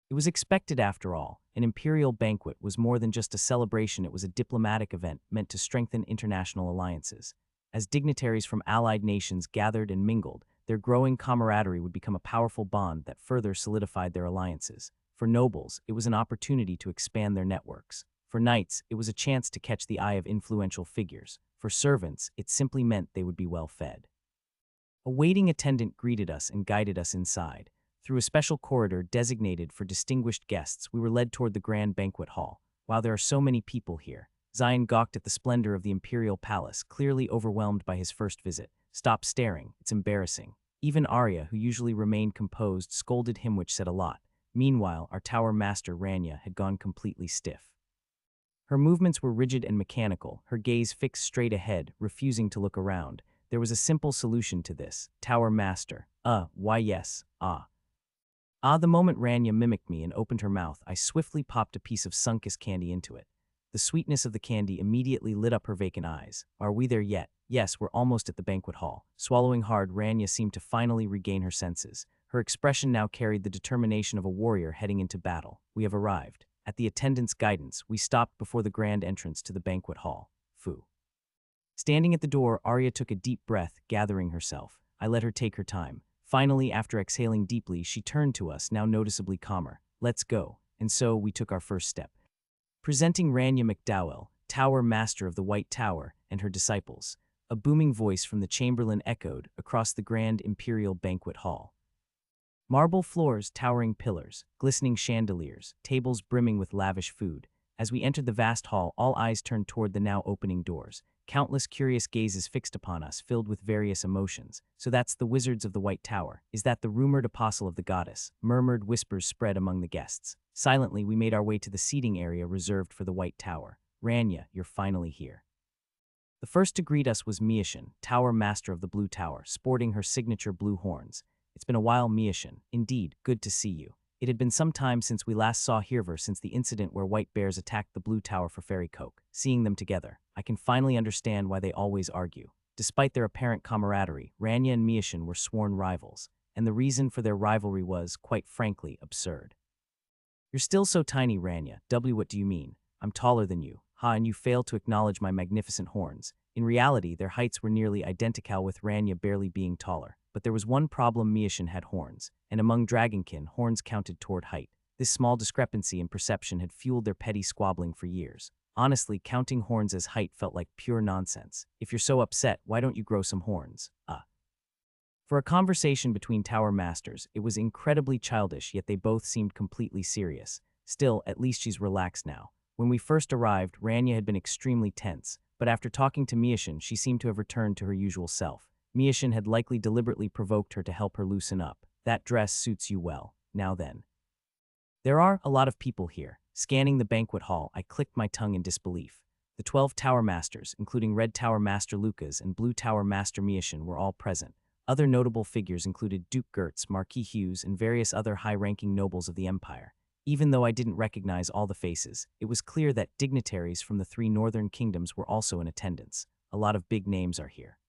It was expected, after all. An imperial banquet was more than just a celebration, it was a diplomatic event meant to strengthen international alliances. As dignitaries from allied nations gathered and mingled, their growing camaraderie would become a powerful bond that further solidified their alliances. For nobles, it was an opportunity to expand their networks. For knights, it was a chance to catch the eye of influential figures. For servants, it simply meant they would be well fed. A waiting attendant greeted us and guided us inside. Through a special corridor designated for distinguished guests, we were led toward the grand banquet hall. Wow, there are so many people here. Zion gawked at the splendor of the Imperial Palace, clearly overwhelmed by his first visit. Stop staring, it's embarrassing. Even Arya, who usually remained composed, scolded him, which said a lot. Meanwhile, our tower master, Ranya, had gone completely stiff. Her movements were rigid and mechanical, her gaze fixed straight ahead, refusing to look around. There was a simple solution to this. Tower master. Why yes, the moment Ranya mimicked me and opened her mouth, I swiftly popped a piece of Sunkus candy into it. The sweetness of the candy immediately lit up her vacant eyes. Are we there yet? Yes, we're almost at the banquet hall. Swallowing hard, Ranya seemed to finally regain her senses. Her expression now carried the determination of a warrior heading into battle. We have arrived. At the attendant's guidance, we stopped before the grand entrance to the banquet hall. Fu. Standing at the door, Arya took a deep breath, gathering herself. I let her take her time. Finally, after exhaling deeply, she turned to us, now noticeably calmer. Let's go. And so, we took our first step. Presenting Ranya McDowell, Tower Master of the White Tower, and her disciples. A booming voice from the chamberlain echoed across the grand imperial banquet hall. Marble floors, towering pillars, glistening chandeliers, tables brimming with lavish food. As we entered the vast hall, all eyes turned toward the now opening doors. Countless curious gazes fixed upon us, filled with various emotions. So that's the Wizards of the White Tower. Is that the rumored apostle of the goddess? Murmured whispers spread among the guests. Silently, we made our way to the seating area reserved for the White Tower. Ranya, you're finally here. The first to greet us was Miashin, Tower Master of the Blue Tower, sporting her signature blue horns. It's been a while, Miashin. Indeed, good to see you. It had been some time since we last saw Hirver, since the incident where white bears attacked the Blue Tower for fairy coke. Seeing them together, I can finally understand why they always argue. Despite their apparent camaraderie, Ranya and Miashin were sworn rivals, and the reason for their rivalry was, quite frankly, absurd. You're still so tiny, Ranya. What do you mean? I'm taller than you. And you fail to acknowledge my magnificent horns. In reality, their heights were nearly identical, with Ranya barely being taller. But there was one problem: Miashin had horns, and among dragonkin, horns counted toward height. This small discrepancy in perception had fueled their petty squabbling for years. Honestly, counting horns as height felt like pure nonsense. If you're so upset, why don't you grow some horns? For a conversation between tower masters, it was incredibly childish, yet they both seemed completely serious. Still, at least she's relaxed now. When we first arrived, Ranya had been extremely tense, but after talking to Miashin, she seemed to have returned to her usual self. Miashin had likely deliberately provoked her to help her loosen up. That dress suits you well. Now then. There are a lot of people here. Scanning the banquet hall, I clicked my tongue in disbelief. The 12 Tower Masters, including Red Tower Master Lucas and Blue Tower Master Miashin, were all present. Other notable figures included Duke Gertz, Marquis Hughes, and various other high-ranking nobles of the empire. Even though I didn't recognize all the faces, it was clear that dignitaries from the 3 northern kingdoms were also in attendance. A lot of big names are here.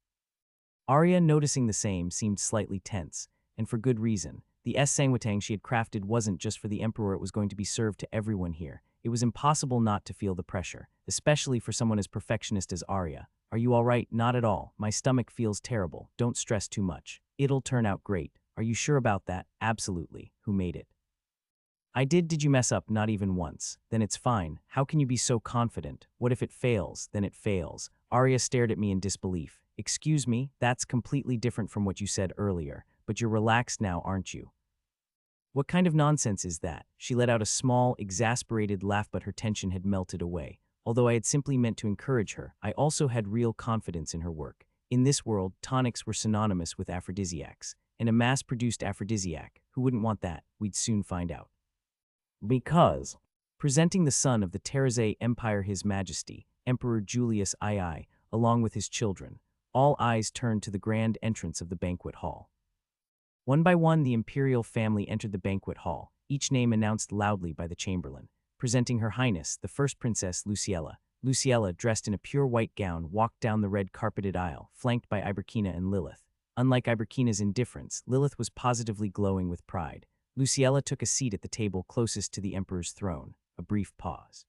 Arya, noticing the same, seemed slightly tense, and for good reason. The sanguitang she had crafted wasn't just for the emperor, it was going to be served to everyone here. It was impossible not to feel the pressure, especially for someone as perfectionist as Arya. Are you all right? Not at all. My stomach feels terrible. Don't stress too much. It'll turn out great. Are you sure about that? Absolutely. Who made it? I did. Did you mess up? Not even once. Then it's fine. How can you be so confident? What if it fails? Then it fails. Arya stared at me in disbelief. Excuse me? That's completely different from what you said earlier. But you're relaxed now, aren't you? What kind of nonsense is that? She let out a small, exasperated laugh, but her tension had melted away. Although I had simply meant to encourage her, I also had real confidence in her work. In this world, tonics were synonymous with aphrodisiacs. And a mass-produced aphrodisiac, who wouldn't want that? We'd soon find out. Because, presenting the son of the Terrazay Empire, His Majesty, Emperor Julius II, along with his children, all eyes turned to the grand entrance of the banquet hall. One by one, the imperial family entered the banquet hall, each name announced loudly by the chamberlain. Presenting Her Highness, the first Princess Luciella. Luciella, dressed in a pure white gown, walked down the red carpeted aisle, flanked by Iberkina and Lilith. Unlike Iberkina's indifference, Lilith was positively glowing with pride. Luciella took a seat at the table closest to the emperor's throne. A brief pause.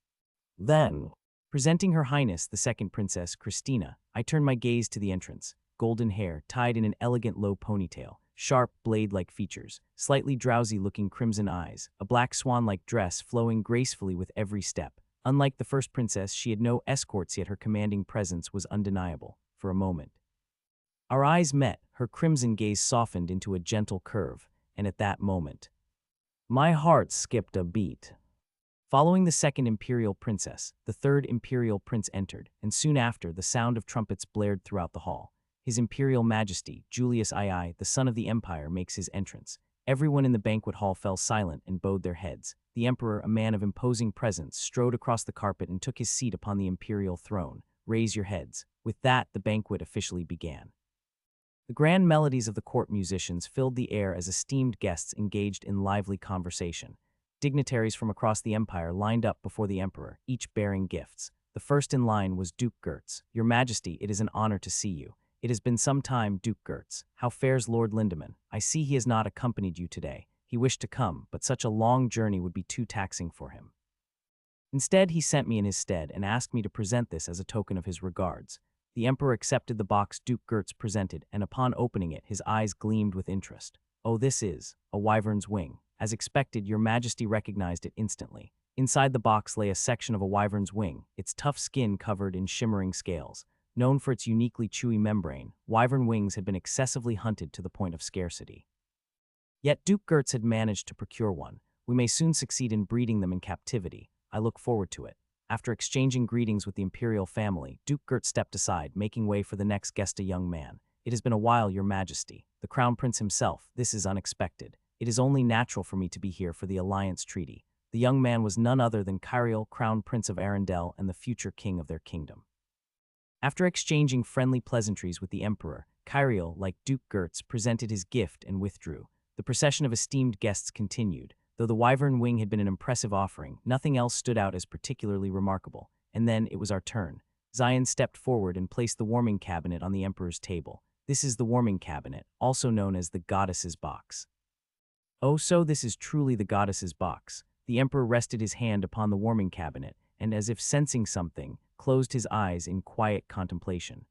Then, presenting Her Highness, the second Princess Christina, I turned my gaze to the entrance. Golden hair, tied in an elegant low ponytail. Sharp, blade-like features, slightly drowsy-looking crimson eyes, a black swan-like dress flowing gracefully with every step. Unlike the first princess, she had no escorts, yet her commanding presence was undeniable. For a moment, our eyes met, her crimson gaze softened into a gentle curve, and at that moment, my heart skipped a beat. Following the second imperial princess, the third imperial prince entered, and soon after, the sound of trumpets blared throughout the hall. His Imperial Majesty, Julius II, the son of the Empire, makes his entrance. Everyone in the banquet hall fell silent and bowed their heads. The Emperor, a man of imposing presence, strode across the carpet and took his seat upon the imperial throne. Raise your heads. With that, the banquet officially began. The grand melodies of the court musicians filled the air as esteemed guests engaged in lively conversation. Dignitaries from across the empire lined up before the Emperor, each bearing gifts. The first in line was Duke Gertz. Your Majesty, it is an honor to see you. It has been some time, Duke Gertz. How fares Lord Lindemann? I see he has not accompanied you today. He wished to come, but such a long journey would be too taxing for him. Instead, he sent me in his stead and asked me to present this as a token of his regards. The Emperor accepted the box Duke Gertz presented, and upon opening it, his eyes gleamed with interest. Oh, this is a wyvern's wing. As expected, Your Majesty recognized it instantly. Inside the box lay a section of a wyvern's wing, its tough skin covered in shimmering scales. Known for its uniquely chewy membrane, wyvern wings had been excessively hunted to the point of scarcity. Yet Duke Gertz had managed to procure one. We may soon succeed in breeding them in captivity. I look forward to it. After exchanging greetings with the imperial family, Duke Gertz stepped aside, making way for the next guest, a young man. It has been a while, Your Majesty. The Crown Prince himself. This is unexpected. It is only natural for me to be here for the alliance treaty. The young man was none other than Kyriel, Crown Prince of Arendelle and the future king of their kingdom. After exchanging friendly pleasantries with the Emperor, Kyriel, like Duke Gertz, presented his gift and withdrew. The procession of esteemed guests continued. Though the wyvern wing had been an impressive offering, nothing else stood out as particularly remarkable. And then it was our turn. Zion stepped forward and placed the warming cabinet on the Emperor's table. This is the warming cabinet, also known as the Goddess's Box. Oh, so this is truly the Goddess's Box. The Emperor rested his hand upon the warming cabinet, and as if sensing something, closed his eyes in quiet contemplation.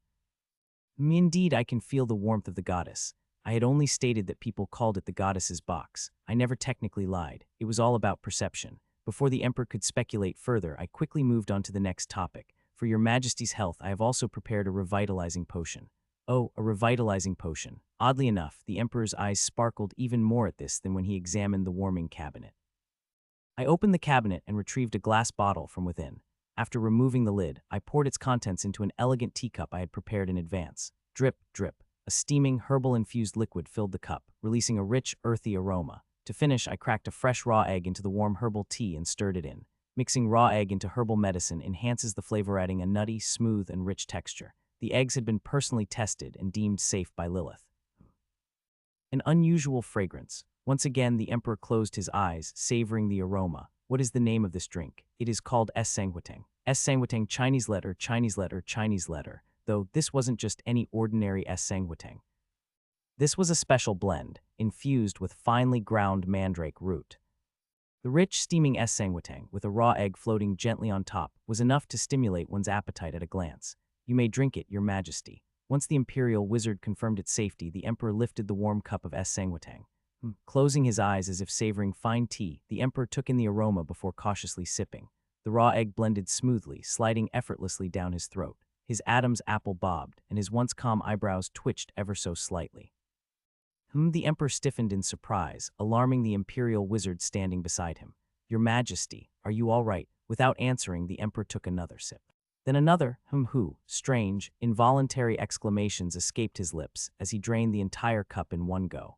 Indeed, I can feel the warmth of the goddess. I had only stated that people called it the Goddess's Box. I never technically lied. It was all about perception. Before the Emperor could speculate further, I quickly moved on to the next topic. For Your Majesty's health, I have also prepared a revitalizing potion. Oh, a revitalizing potion. Oddly enough, the Emperor's eyes sparkled even more at this than when he examined the warming cabinet. I opened the cabinet and retrieved a glass bottle from within. After removing the lid, I poured its contents into an elegant teacup I had prepared in advance. Drip, drip. A steaming, herbal-infused liquid filled the cup, releasing a rich, earthy aroma. To finish, I cracked a fresh raw egg into the warm herbal tea and stirred it in. Mixing raw egg into herbal medicine enhances the flavor, adding a nutty, smooth, and rich texture. The eggs had been personally tested and deemed safe by Lilith. An unusual fragrance. Once again, the emperor closed his eyes, savoring the aroma. What is the name of this drink? It is called sanguitang. Sanguitang, Chinese letter, Chinese letter, Chinese letter. Though this wasn't just any ordinary sanguitang. This was a special blend, infused with finely ground mandrake root. The rich, steaming sanguitang, with a raw egg floating gently on top, was enough to stimulate one's appetite at a glance. You may drink it, Your Majesty. Once the imperial wizard confirmed its safety, the emperor lifted the warm cup of sanguitang. Closing his eyes as if savoring fine tea, the emperor took in the aroma before cautiously sipping. The raw egg blended smoothly, sliding effortlessly down his throat. His Adam's apple bobbed, and his once calm eyebrows twitched ever so slightly. The emperor stiffened in surprise, alarming the imperial wizard standing beside him. Your Majesty, are you all right? Without answering, the emperor took another sip. Then another, strange, involuntary exclamations escaped his lips as he drained the entire cup in one go.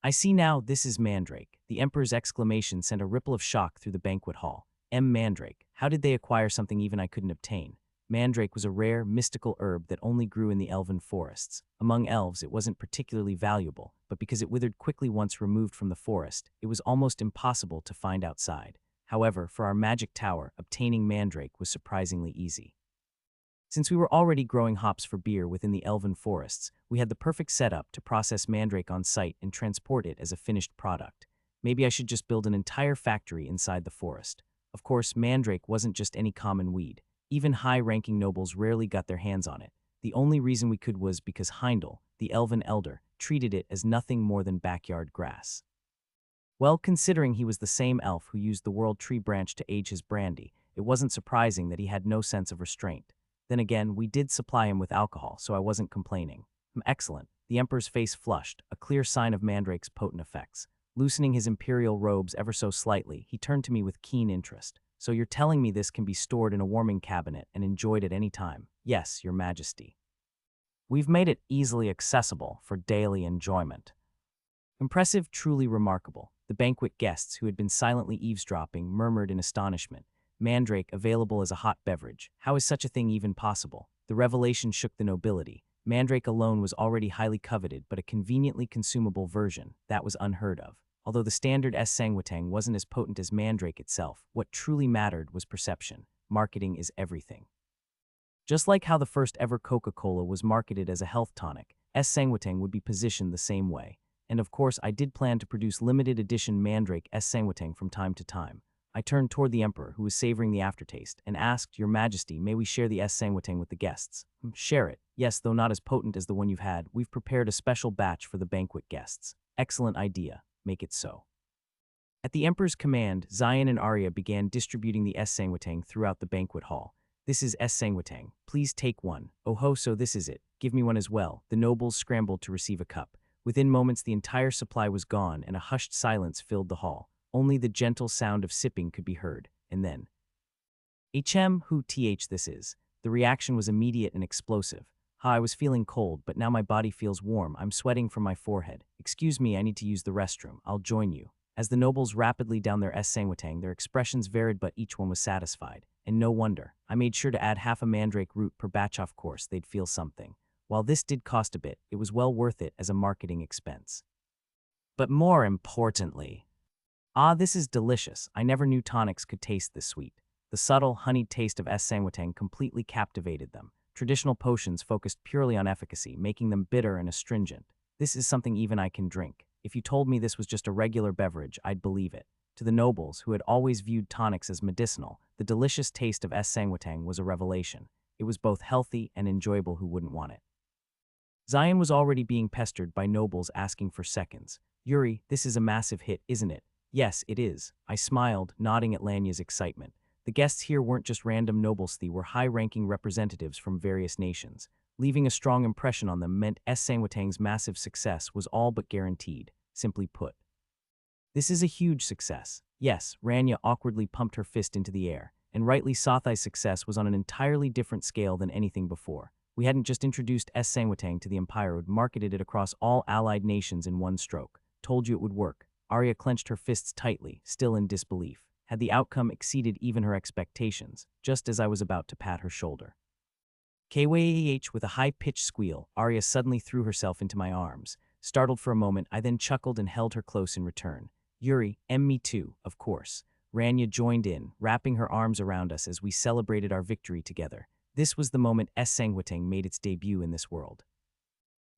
I see now, this is mandrake. The emperor's exclamation sent a ripple of shock through the banquet hall. Mandrake. How did they acquire something even I couldn't obtain? Mandrake was a rare, mystical herb that only grew in the elven forests. Among elves, it wasn't particularly valuable, but because it withered quickly once removed from the forest, it was almost impossible to find outside. However, for our magic tower, obtaining mandrake was surprisingly easy. Since we were already growing hops for beer within the elven forests, we had the perfect setup to process mandrake on site and transport it as a finished product. Maybe I should just build an entire factory inside the forest. Of course, mandrake wasn't just any common weed. Even high-ranking nobles rarely got their hands on it. The only reason we could was because Heindel, the elven elder, treated it as nothing more than backyard grass. Well, considering he was the same elf who used the world tree branch to age his brandy, it wasn't surprising that he had no sense of restraint. Then again, we did supply him with alcohol, so I wasn't complaining. Excellent. The emperor's face flushed, a clear sign of mandrake's potent effects. Loosening his imperial robes ever so slightly, he turned to me with keen interest. So you're telling me this can be stored in a warming cabinet and enjoyed at any time? Yes, Your Majesty. We've made it easily accessible for daily enjoyment. Impressive, truly remarkable. The banquet guests, who had been silently eavesdropping, murmured in astonishment. Mandrake available as a hot beverage. How is such a thing even possible? The revelation shook the nobility. Mandrake alone was already highly coveted, but a conveniently consumable version, that was unheard of. Although the standard sanguitang wasn't as potent as mandrake itself, what truly mattered was perception. Marketing is everything. Just like how the first ever Coca-Cola was marketed as a health tonic, sanguitang would be positioned the same way. And of course, I did plan to produce limited edition mandrake sanguitang from time to time. I turned toward the emperor, who was savoring the aftertaste, and asked, Your Majesty, may we share the sanguitang with the guests? Share it. Yes, though not as potent as the one you've had, we've prepared a special batch for the banquet guests. Excellent idea. Make it so. At the emperor's command, Zion and Arya began distributing the sanguitang throughout the banquet hall. This is sanguitang. Please take one. Oh ho, so this is it. Give me one as well. The nobles scrambled to receive a cup. Within moments, the entire supply was gone, and a hushed silence filled the hall. Only the gentle sound of sipping could be heard, and then, who this is. The reaction was immediate and explosive. I was feeling cold, but now my body feels warm. I'm sweating from my forehead. Excuse me, I need to use the restroom. I'll join you. As the nobles rapidly downed their sanguitang, their expressions varied, but each one was satisfied. And no wonder. I made sure to add half a mandrake root per batch, of course, they'd feel something. While this did cost a bit, it was well worth it as a marketing expense. But more importantly, this is delicious. I never knew tonics could taste this sweet. The subtle, honeyed taste of sanguitang completely captivated them. Traditional potions focused purely on efficacy, making them bitter and astringent. This is something even I can drink. If you told me this was just a regular beverage, I'd believe it. To the nobles, who had always viewed tonics as medicinal, the delicious taste of sanguitang was a revelation. It was both healthy and enjoyable. Who wouldn't want it? Zion was already being pestered by nobles asking for seconds. Yuri, this is a massive hit, isn't it? Yes, it is. I smiled, nodding at Lanya's excitement. The guests here weren't just random nobles, they were high-ranking representatives from various nations. Leaving a strong impression on them meant sanguitang's massive success was all but guaranteed. Simply put, this is a huge success. Yes, Ranya awkwardly pumped her fist into the air, and rightly, Sathai's success was on an entirely different scale than anything before. We hadn't just introduced sanguitang to the Empire, we'd marketed it across all allied nations in one stroke. Told you it would work. Arya clenched her fists tightly, still in disbelief. had the outcome exceeded even her expectations, just as I was about to pat her shoulder. Kwah, with a high-pitched squeal, Arya suddenly threw herself into my arms. Startled for a moment, I then chuckled and held her close in return. Yuri, and me too, of course. Rania joined in, wrapping her arms around us as we celebrated our victory together. This was the moment Sangwatang made its debut in this world.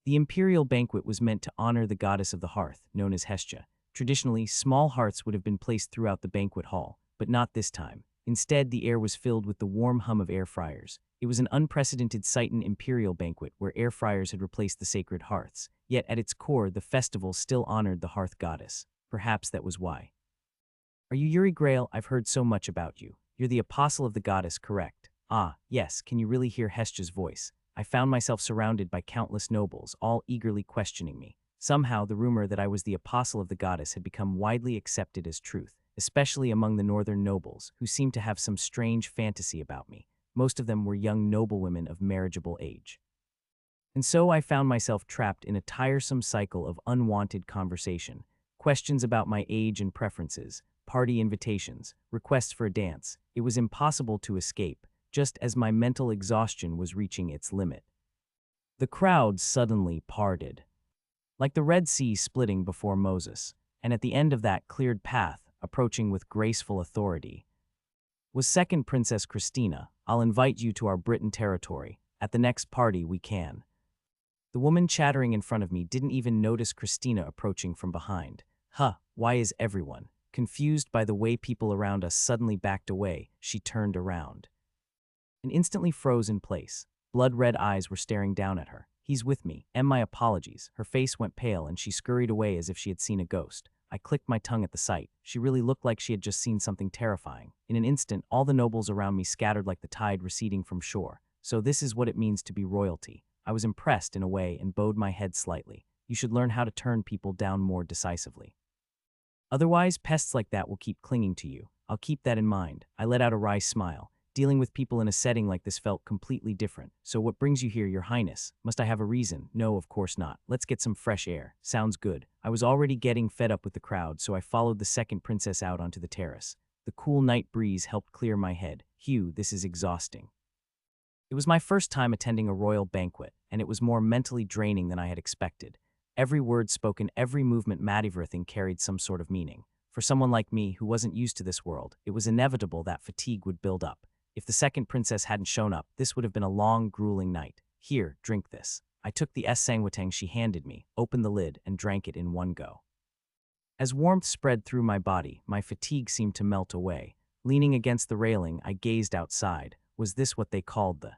The imperial banquet was meant to honor the goddess of the hearth, known as Hestia. Traditionally, small hearths would have been placed throughout the banquet hall, but not this time. Instead, the air was filled with the warm hum of air fryers. It was an unprecedented sight in imperial banquet where air fryers had replaced the sacred hearths. Yet at its core, the festival still honored the hearth goddess. Perhaps that was why. Are you Yuri Grail? I've heard so much about you. You're the apostle of the goddess, correct? Ah, yes, can you really hear Hestia's voice? I found myself surrounded by countless nobles, all eagerly questioning me. Somehow, the rumor that I was the apostle of the goddess had become widely accepted as truth, especially among the northern nobles, who seemed to have some strange fantasy about me. Most of them were young noblewomen of marriageable age. And so I found myself trapped in a tiresome cycle of unwanted conversation, questions about my age and preferences, party invitations, requests for a dance. It was impossible to escape, just as my mental exhaustion was reaching its limit. The crowd suddenly parted, like the Red Sea splitting before Moses, and at the end of that cleared path, approaching with graceful authority, was second Princess Christina. I'll invite you to our Britain territory. At the next party we can. The woman chattering in front of me didn't even notice Christina approaching from behind. Why is everyone confused by the way people around us suddenly backed away? She turned around and instantly froze in place. Blood-red eyes were staring down at her. He's with me, and my apologies. Her face went pale and she scurried away as if she had seen a ghost. I clicked my tongue at the sight. She really looked like she had just seen something terrifying. In an instant, all the nobles around me scattered like the tide receding from shore. So this is what it means to be royalty. I was impressed in a way and bowed my head slightly. You should learn how to turn people down more decisively. Otherwise, pests like that will keep clinging to you. I'll keep that in mind. I let out a wry smile. Dealing with people in a setting like this felt completely different. So what brings you here, Your Highness? Must I have a reason? No, of course not. Let's get some fresh air. Sounds good. I was already getting fed up with the crowd, so I followed the second princess out onto the terrace. The cool night breeze helped clear my head. Hugh, this is exhausting. It was my first time attending a royal banquet, and it was more mentally draining than I had expected. Every word spoken, every movement everything carried some sort of meaning. For someone like me, who wasn't used to this world, it was inevitable that fatigue would build up. If the second princess hadn't shown up, this would have been a long, grueling night. Here, drink this. I took the sangwatang she handed me, opened the lid, and drank it in one go. As warmth spread through my body, my fatigue seemed to melt away. Leaning against the railing, I gazed outside. Was this what they called the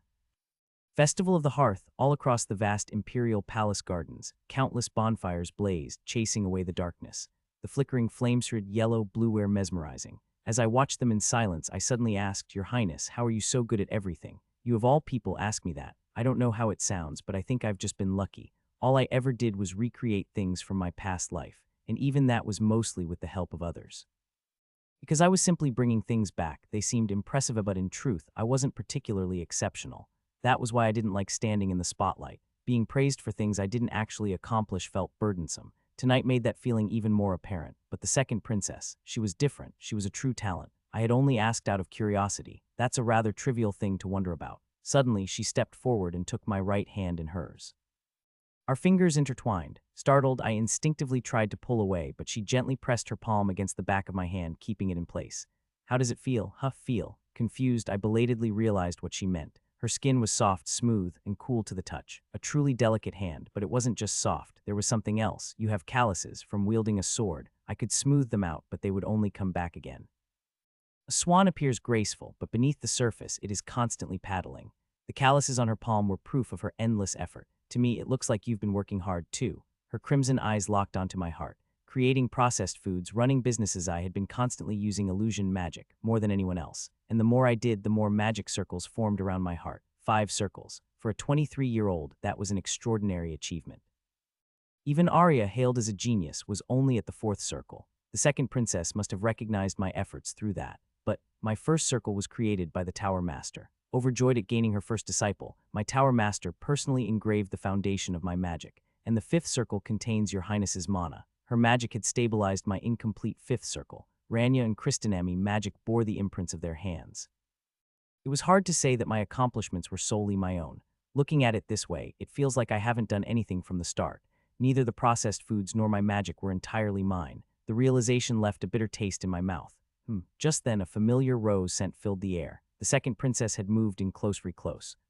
Festival of the Hearth? All across the vast imperial palace gardens, countless bonfires blazed, chasing away the darkness. The flickering flames thread yellow-blue were mesmerizing. As I watched them in silence, I suddenly asked, Your Highness, how are you so good at everything? You of all people ask me that. I don't know how it sounds, but I think I've just been lucky. All I ever did was recreate things from my past life, and even that was mostly with the help of others. Because I was simply bringing things back, they seemed impressive, but in truth, I wasn't particularly exceptional. That was why I didn't like standing in the spotlight. Being praised for things I didn't actually accomplish felt burdensome. Tonight made that feeling even more apparent. But the second princess, she was different. She was a true talent. I had only asked out of curiosity. That's a rather trivial thing to wonder about. Suddenly, she stepped forward and took my right hand in hers. Our fingers intertwined. Startled, I instinctively tried to pull away, but she gently pressed her palm against the back of my hand, keeping it in place. How does it feel? Feel. Confused, I belatedly realized what she meant. Her skin was soft, smooth, and cool to the touch. A truly delicate hand, but it wasn't just soft. There was something else. You have calluses from wielding a sword. I could smooth them out, but they would only come back again. A swan appears graceful, but beneath the surface, it is constantly paddling. The calluses on her palm were proof of her endless effort. To me, it looks like you've been working hard, too. Her crimson eyes locked onto my heart. Creating processed foods, running businesses, I had been constantly using illusion magic, more than anyone else. And the more I did, the more magic circles formed around my heart. 5 circles. For a 23-year-old, that was an extraordinary achievement. Even Arya, hailed as a genius, was only at the 4th circle. The second princess must have recognized my efforts through that. But my first circle was created by the Tower Master. Overjoyed at gaining her first disciple, my Tower Master personally engraved the foundation of my magic. And the 5th circle contains Your Highness's mana. Her magic had stabilized my incomplete 5th circle. Rania and Kristinami magic bore the imprints of their hands. It was hard to say that my accomplishments were solely my own. Looking at it this way, it feels like I haven't done anything from the start. Neither the processed foods nor my magic were entirely mine. The realization left a bitter taste in my mouth. Just then, a familiar rose scent filled the air. The second princess had moved in close.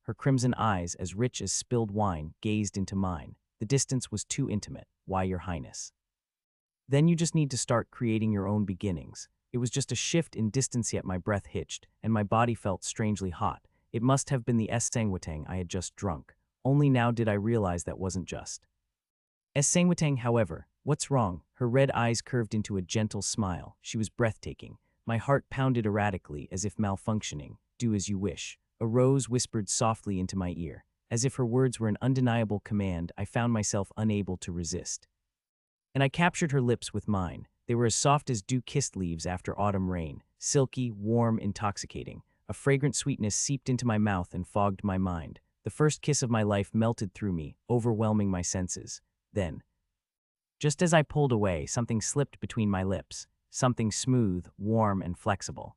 Her crimson eyes, as rich as spilled wine, gazed into mine. The distance was too intimate. Why, Your Highness? Then you just need to start creating your own beginnings. It was just a shift in distance, yet my breath hitched, and my body felt strangely hot. It must have been the sangwatang I had just drunk. Only now did I realize that wasn't just sangwatang, however. What's wrong? Her red eyes curved into a gentle smile. She was breathtaking. My heart pounded erratically, as if malfunctioning. Do as you wish. A rose whispered softly into my ear. As if her words were an undeniable command, I found myself unable to resist. And I captured her lips with mine. They were as soft as dew-kissed leaves after autumn rain, silky, warm, intoxicating. A fragrant sweetness seeped into my mouth and fogged my mind. The first kiss of my life melted through me, overwhelming my senses. Then, just as I pulled away, something slipped between my lips, something smooth, warm, and flexible.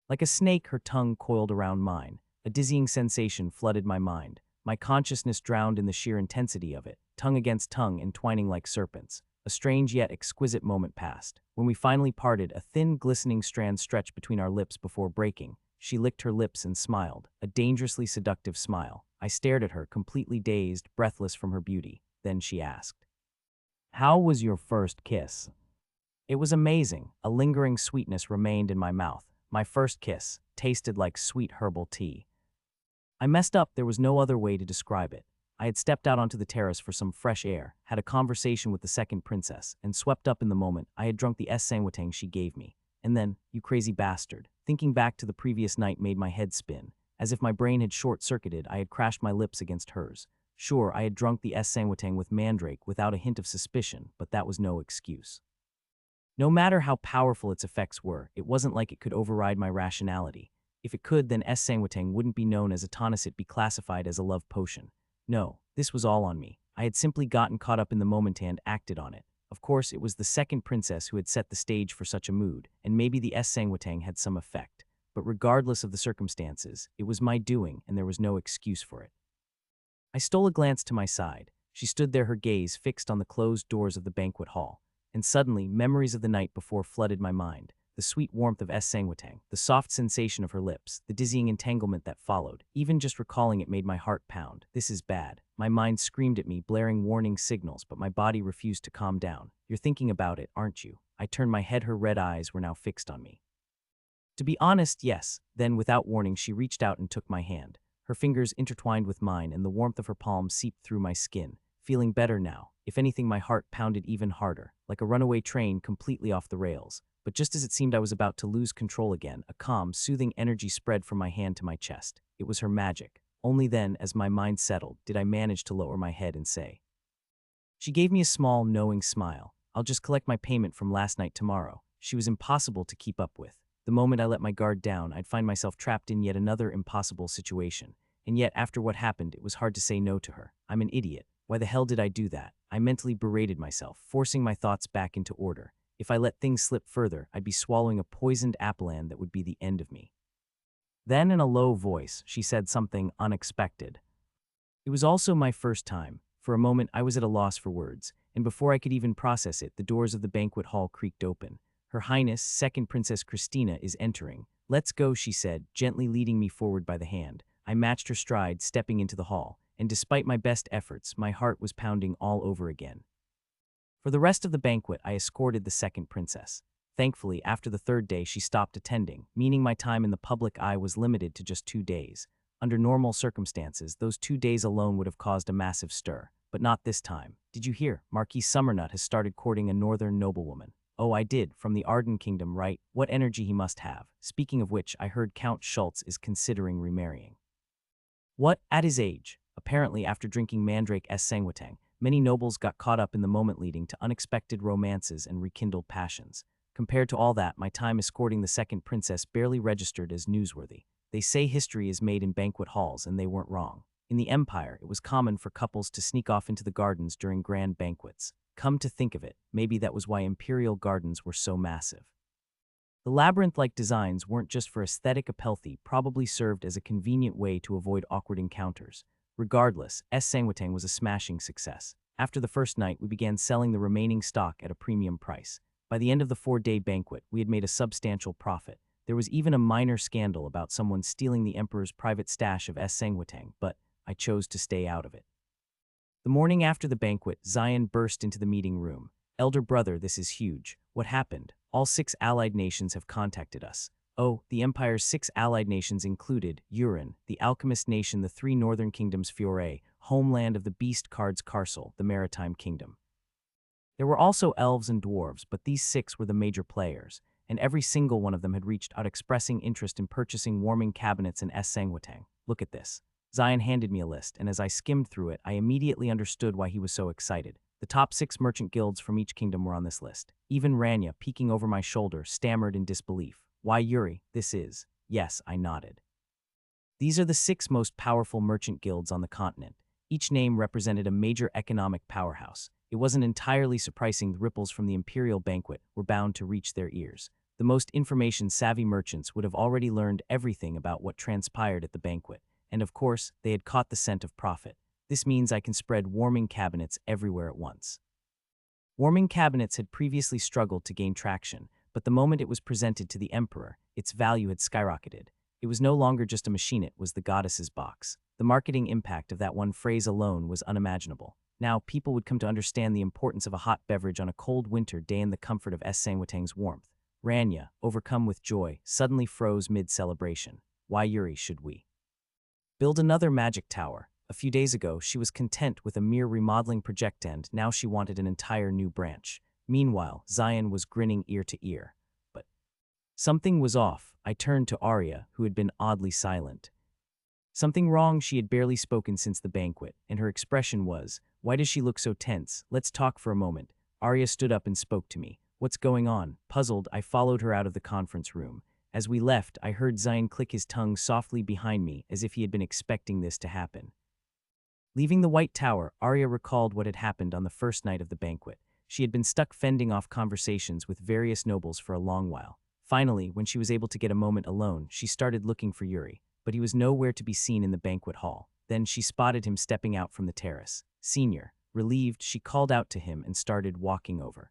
Like a snake, her tongue coiled around mine. A dizzying sensation flooded my mind. My consciousness drowned in the sheer intensity of it, tongue against tongue, entwining like serpents. A strange yet exquisite moment passed. When we finally parted, a thin, glistening strand stretched between our lips before breaking. She licked her lips and smiled, a dangerously seductive smile. I stared at her, completely dazed, breathless from her beauty. Then she asked, "How was your first kiss?" It was amazing. A lingering sweetness remained in my mouth. My first kiss tasted like sweet herbal tea. I messed up. There was no other way to describe it. I had stepped out onto the terrace for some fresh air, had a conversation with the second princess, and swept up in the moment, I had drunk the sangwatang she gave me. And then, you crazy bastard. Thinking back to the previous night made my head spin. As if my brain had short-circuited, I had crashed my lips against hers. Sure, I had drunk the sangwatang with mandrake without a hint of suspicion, but that was no excuse. No matter how powerful its effects were, it wasn't like it could override my rationality. If it could, then sangwatang wouldn't be known as a tonic, it'd be classified as a love potion. No, this was all on me. I had simply gotten caught up in the moment and acted on it. Of course, it was the second princess who had set the stage for such a mood, and maybe the sangwatang had some effect. But regardless of the circumstances, it was my doing, and there was no excuse for it. I stole a glance to my side. She stood there, her gaze fixed on the closed doors of the banquet hall. And suddenly, memories of the night before flooded my mind. The sweet warmth of sangwatang, the soft sensation of her lips, the dizzying entanglement that followed. Even just recalling it made my heart pound. This is bad. My mind screamed at me, blaring warning signals, but my body refused to calm down. You're thinking about it, aren't you? I turned my head, her red eyes were now fixed on me. To be honest, yes. Then, without warning, she reached out and took my hand. Her fingers intertwined with mine, and the warmth of her palm seeped through my skin. Feeling better now. If anything, my heart pounded even harder, like a runaway train completely off the rails. But just as it seemed I was about to lose control again, a calm, soothing energy spread from my hand to my chest. It was her magic. Only then, as my mind settled, did I manage to lower my head and say. She gave me a small, knowing smile. I'll just collect my payment from last night tomorrow. She was impossible to keep up with. The moment I let my guard down, I'd find myself trapped in yet another impossible situation. And yet, after what happened, it was hard to say no to her. I'm an idiot. Why the hell did I do that? I mentally berated myself, forcing my thoughts back into order. If I let things slip further, I'd be swallowing a poisoned applean that would be the end of me. Then, in a low voice, she said something unexpected. It was also my first time. For a moment, I was at a loss for words, and before I could even process it, the doors of the banquet hall creaked open. Her Highness, Second Princess Christina, is entering. Let's go, she said, gently leading me forward by the hand. I matched her stride, stepping into the hall, and despite my best efforts, my heart was pounding all over again. For the rest of the banquet, I escorted the second princess. Thankfully, after the third day, she stopped attending, meaning my time in the public eye was limited to just 2 days. Under normal circumstances, those 2 days alone would have caused a massive stir. But not this time. Did you hear? Marquis Summernut has started courting a northern noblewoman. Oh, I did, from the Arden Kingdom, right? What energy he must have. Speaking of which, I heard Count Schultz is considering remarrying. What? At his age? Apparently, after drinking Mandrake Sangwatang, many nobles got caught up in the moment, leading to unexpected romances and rekindled passions. Compared to all that, my time escorting the second princess barely registered as newsworthy. They say history is made in banquet halls, and they weren't wrong. In the Empire, it was common for couples to sneak off into the gardens during grand banquets. Come to think of it, maybe that was why imperial gardens were so massive. The labyrinth-like designs weren't just for aesthetic appeal, probably served as a convenient way to avoid awkward encounters. Regardless, S. Sangwatang was a smashing success. After the first night, we began selling the remaining stock at a premium price. By the end of the 4-day banquet, we had made a substantial profit. There was even a minor scandal about someone stealing the emperor's private stash of S. Sangwatang, but I chose to stay out of it. The morning after the banquet, Zion burst into the meeting room. "Elder brother, this is huge. What happened? All 6 allied nations have contacted us." Oh, the Empire's 6 allied nations included Urin, the alchemist nation, the 3 northern kingdoms Fiore, homeland of the beast cards Carcel, the maritime kingdom. There were also elves and dwarves, but these 6 were the major players, and every single one of them had reached out expressing interest in purchasing warming cabinets in S. Sangwatang. "Look at this." Zion handed me a list, and as I skimmed through it, I immediately understood why he was so excited. The top 6 merchant guilds from each kingdom were on this list. Even Rania, peeking over my shoulder, stammered in disbelief. "Why, Yuri, this is..." Yes, I nodded. These are the 6 most powerful merchant guilds on the continent. Each name represented a major economic powerhouse. It wasn't entirely surprising the ripples from the imperial banquet were bound to reach their ears. The most information-savvy merchants would have already learned everything about what transpired at the banquet, and of course, they had caught the scent of profit. This means I can spread warming cabinets everywhere at once. Warming cabinets had previously struggled to gain traction, but the moment it was presented to the emperor, its value had skyrocketed. It was no longer just a machine, it was the goddess's box. The marketing impact of that one phrase alone was unimaginable. Now, people would come to understand the importance of a hot beverage on a cold winter day in the comfort of S. Sangwatang's warmth. Rania, overcome with joy, suddenly froze mid-celebration. "Why, Yuri, should we build another magic tower?" A few days ago, she was content with a mere remodeling project, and now she wanted an entire new branch. Meanwhile, Zion was grinning ear to ear. But something was off. I turned to Arya, who had been oddly silent. Something wrong? She had barely spoken since the banquet, and her expression was, "Why does she look so tense? Let's talk for a moment." Arya stood up and spoke to me. "What's going on?" Puzzled, I followed her out of the conference room. As we left, I heard Zion click his tongue softly behind me, as if he had been expecting this to happen. Leaving the White Tower, Arya recalled what had happened on the first night of the banquet. She had been stuck fending off conversations with various nobles for a long while. Finally, when she was able to get a moment alone, she started looking for Yuri, but he was nowhere to be seen in the banquet hall. Then she spotted him stepping out from the terrace. "Senior." Relieved, she called out to him and started walking over.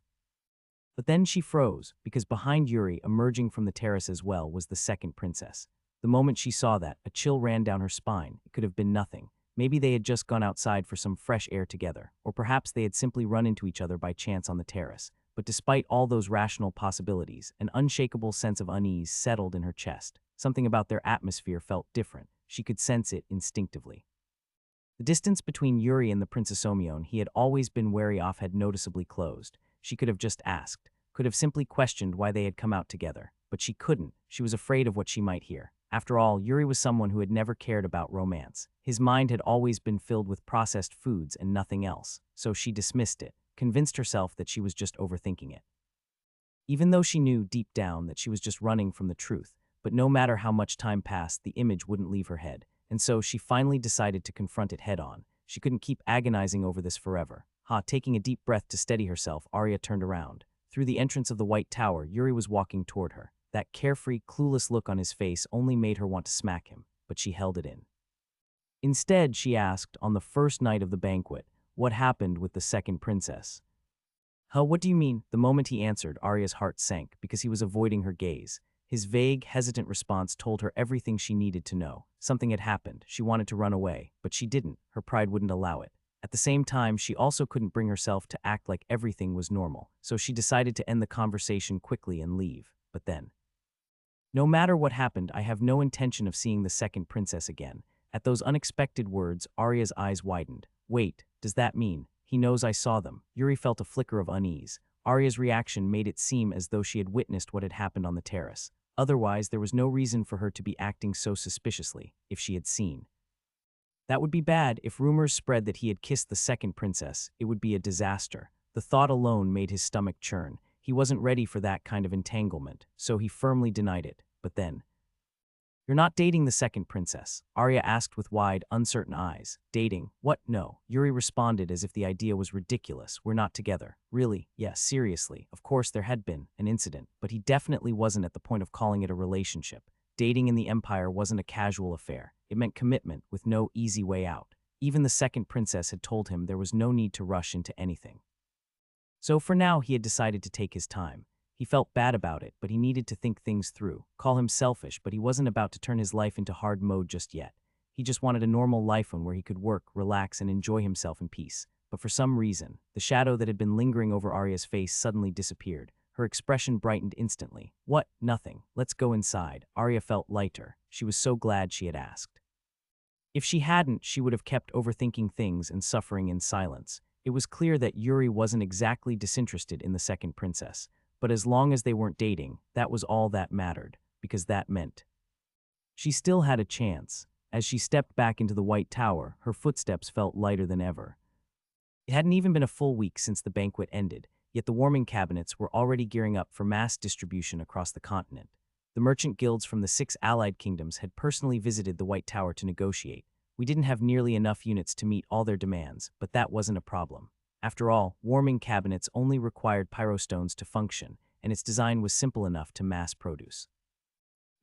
But then she froze, because behind Yuri, emerging from the terrace as well, was the second princess. The moment she saw that, a chill ran down her spine. It could have been nothing. Maybe they had just gone outside for some fresh air together, or perhaps they had simply run into each other by chance on the terrace. But despite all those rational possibilities, an unshakable sense of unease settled in her chest. Something about their atmosphere felt different. She could sense it instinctively. The distance between Yuri and the Princess Omion he had always been wary of had noticeably closed. She could have just asked, could have simply questioned why they had come out together. But she couldn't. She was afraid of what she might hear. After all, Yuri was someone who had never cared about romance. His mind had always been filled with processed foods and nothing else, so she dismissed it, convinced herself that she was just overthinking it. Even though she knew deep down that she was just running from the truth, but no matter how much time passed, the image wouldn't leave her head, and so she finally decided to confront it head-on. She couldn't keep agonizing over this forever. Taking a deep breath to steady herself, Arya turned around. Through the entrance of the White Tower, Yuri was walking toward her. That carefree, clueless look on his face only made her want to smack him, but she held it in. Instead, she asked, on the first night of the banquet, what happened with the second princess? What do you mean?" The moment he answered, Arya's heart sank, because he was avoiding her gaze. His vague, hesitant response told her everything she needed to know. Something had happened. She wanted to run away, but she didn't. Her pride wouldn't allow it. At the same time, she also couldn't bring herself to act like everything was normal, so she decided to end the conversation quickly and leave. But then, "No matter what happened, I have no intention of seeing the second princess again." At those unexpected words, Arya's eyes widened. "Wait, does that mean he knows I saw them?" Yuri felt a flicker of unease. Arya's reaction made it seem as though she had witnessed what had happened on the terrace. Otherwise, there was no reason for her to be acting so suspiciously, if she had seen. That would be bad. If rumors spread that he had kissed the second princess, it would be a disaster. The thought alone made his stomach churn. He wasn't ready for that kind of entanglement, so he firmly denied it. But then, "You're not dating the second princess," Arya asked with wide, uncertain eyes. "Dating? What? No." Yuri responded as if the idea was ridiculous. "We're not together." "Really?" "Yes, seriously." Of course, there had been an incident, but he definitely wasn't at the point of calling it a relationship. Dating in the Empire wasn't a casual affair. It meant commitment with no easy way out. Even the second princess had told him there was no need to rush into anything. So for now, he had decided to take his time. He felt bad about it, but he needed to think things through. Call him selfish, but he wasn't about to turn his life into hard mode just yet. He just wanted a normal life one where he could work, relax, and enjoy himself in peace. But for some reason, the shadow that had been lingering over Arya's face suddenly disappeared. Her expression brightened instantly. "What? Nothing. Let's go inside." Arya felt lighter. She was so glad she had asked. If she hadn't, she would have kept overthinking things and suffering in silence. It was clear that Yuri wasn't exactly disinterested in the second princess. But as long as they weren't dating, that was all that mattered, because that meant she still had a chance. As she stepped back into the White Tower, her footsteps felt lighter than ever. It hadn't even been a full week since the banquet ended, yet the warming cabinets were already gearing up for mass distribution across the continent. The merchant guilds from the 6 allied kingdoms had personally visited the White Tower to negotiate. We didn't have nearly enough units to meet all their demands, but that wasn't a problem. After all, warming cabinets only required pyrostones to function, and its design was simple enough to mass produce.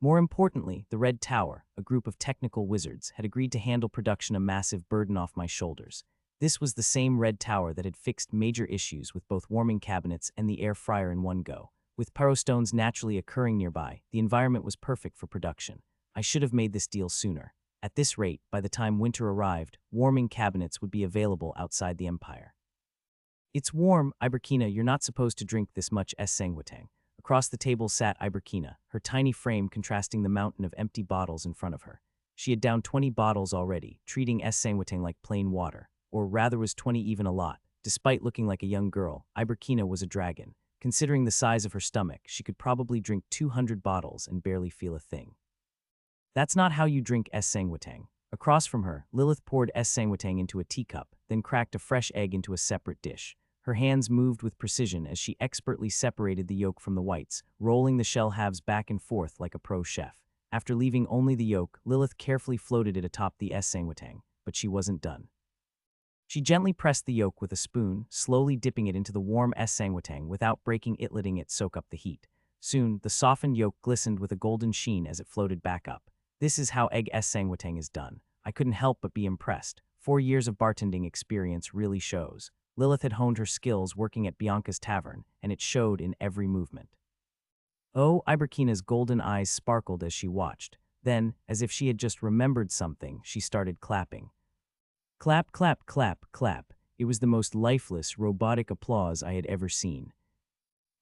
More importantly, the Red Tower, a group of technical wizards, had agreed to handle production a massive burden off my shoulders. This was the same Red Tower that had fixed major issues with both warming cabinets and the air fryer in one go. With pyrostones naturally occurring nearby, the environment was perfect for production. I should have made this deal sooner. At this rate, by the time winter arrived, warming cabinets would be available outside the Empire. "It's warm, Iberkina. You're not supposed to drink this much," Sanguitang. Across the table sat Iberkina, her tiny frame contrasting the mountain of empty bottles in front of her. She had downed 20 bottles already, treating Sanguitang like plain water. Or rather, was 20 even a lot? Despite looking like a young girl, Iberkina was a dragon. Considering the size of her stomach, she could probably drink 200 bottles and barely feel a thing. "That's not how you drink Sanguitang." Across from her, Lilith poured Sanguitang into a teacup, then cracked a fresh egg into a separate dish. Her hands moved with precision as she expertly separated the yolk from the whites, rolling the shell halves back and forth like a pro chef. After leaving only the yolk, Lilith carefully floated it atop the sanguitang, but she wasn't done. She gently pressed the yolk with a spoon, slowly dipping it into the warm sanguitang without breaking it, letting it soak up the heat. Soon, the softened yolk glistened with a golden sheen as it floated back up. This is how egg sanguitang is done. I couldn't help but be impressed. 4 years of bartending experience really shows. Lilith had honed her skills working at Bianca's tavern, and it showed in every movement. Oh, Iberkina's golden eyes sparkled as she watched. Then, as if she had just remembered something, she started clapping. Clap, clap, clap, clap. It was the most lifeless, robotic applause I had ever seen.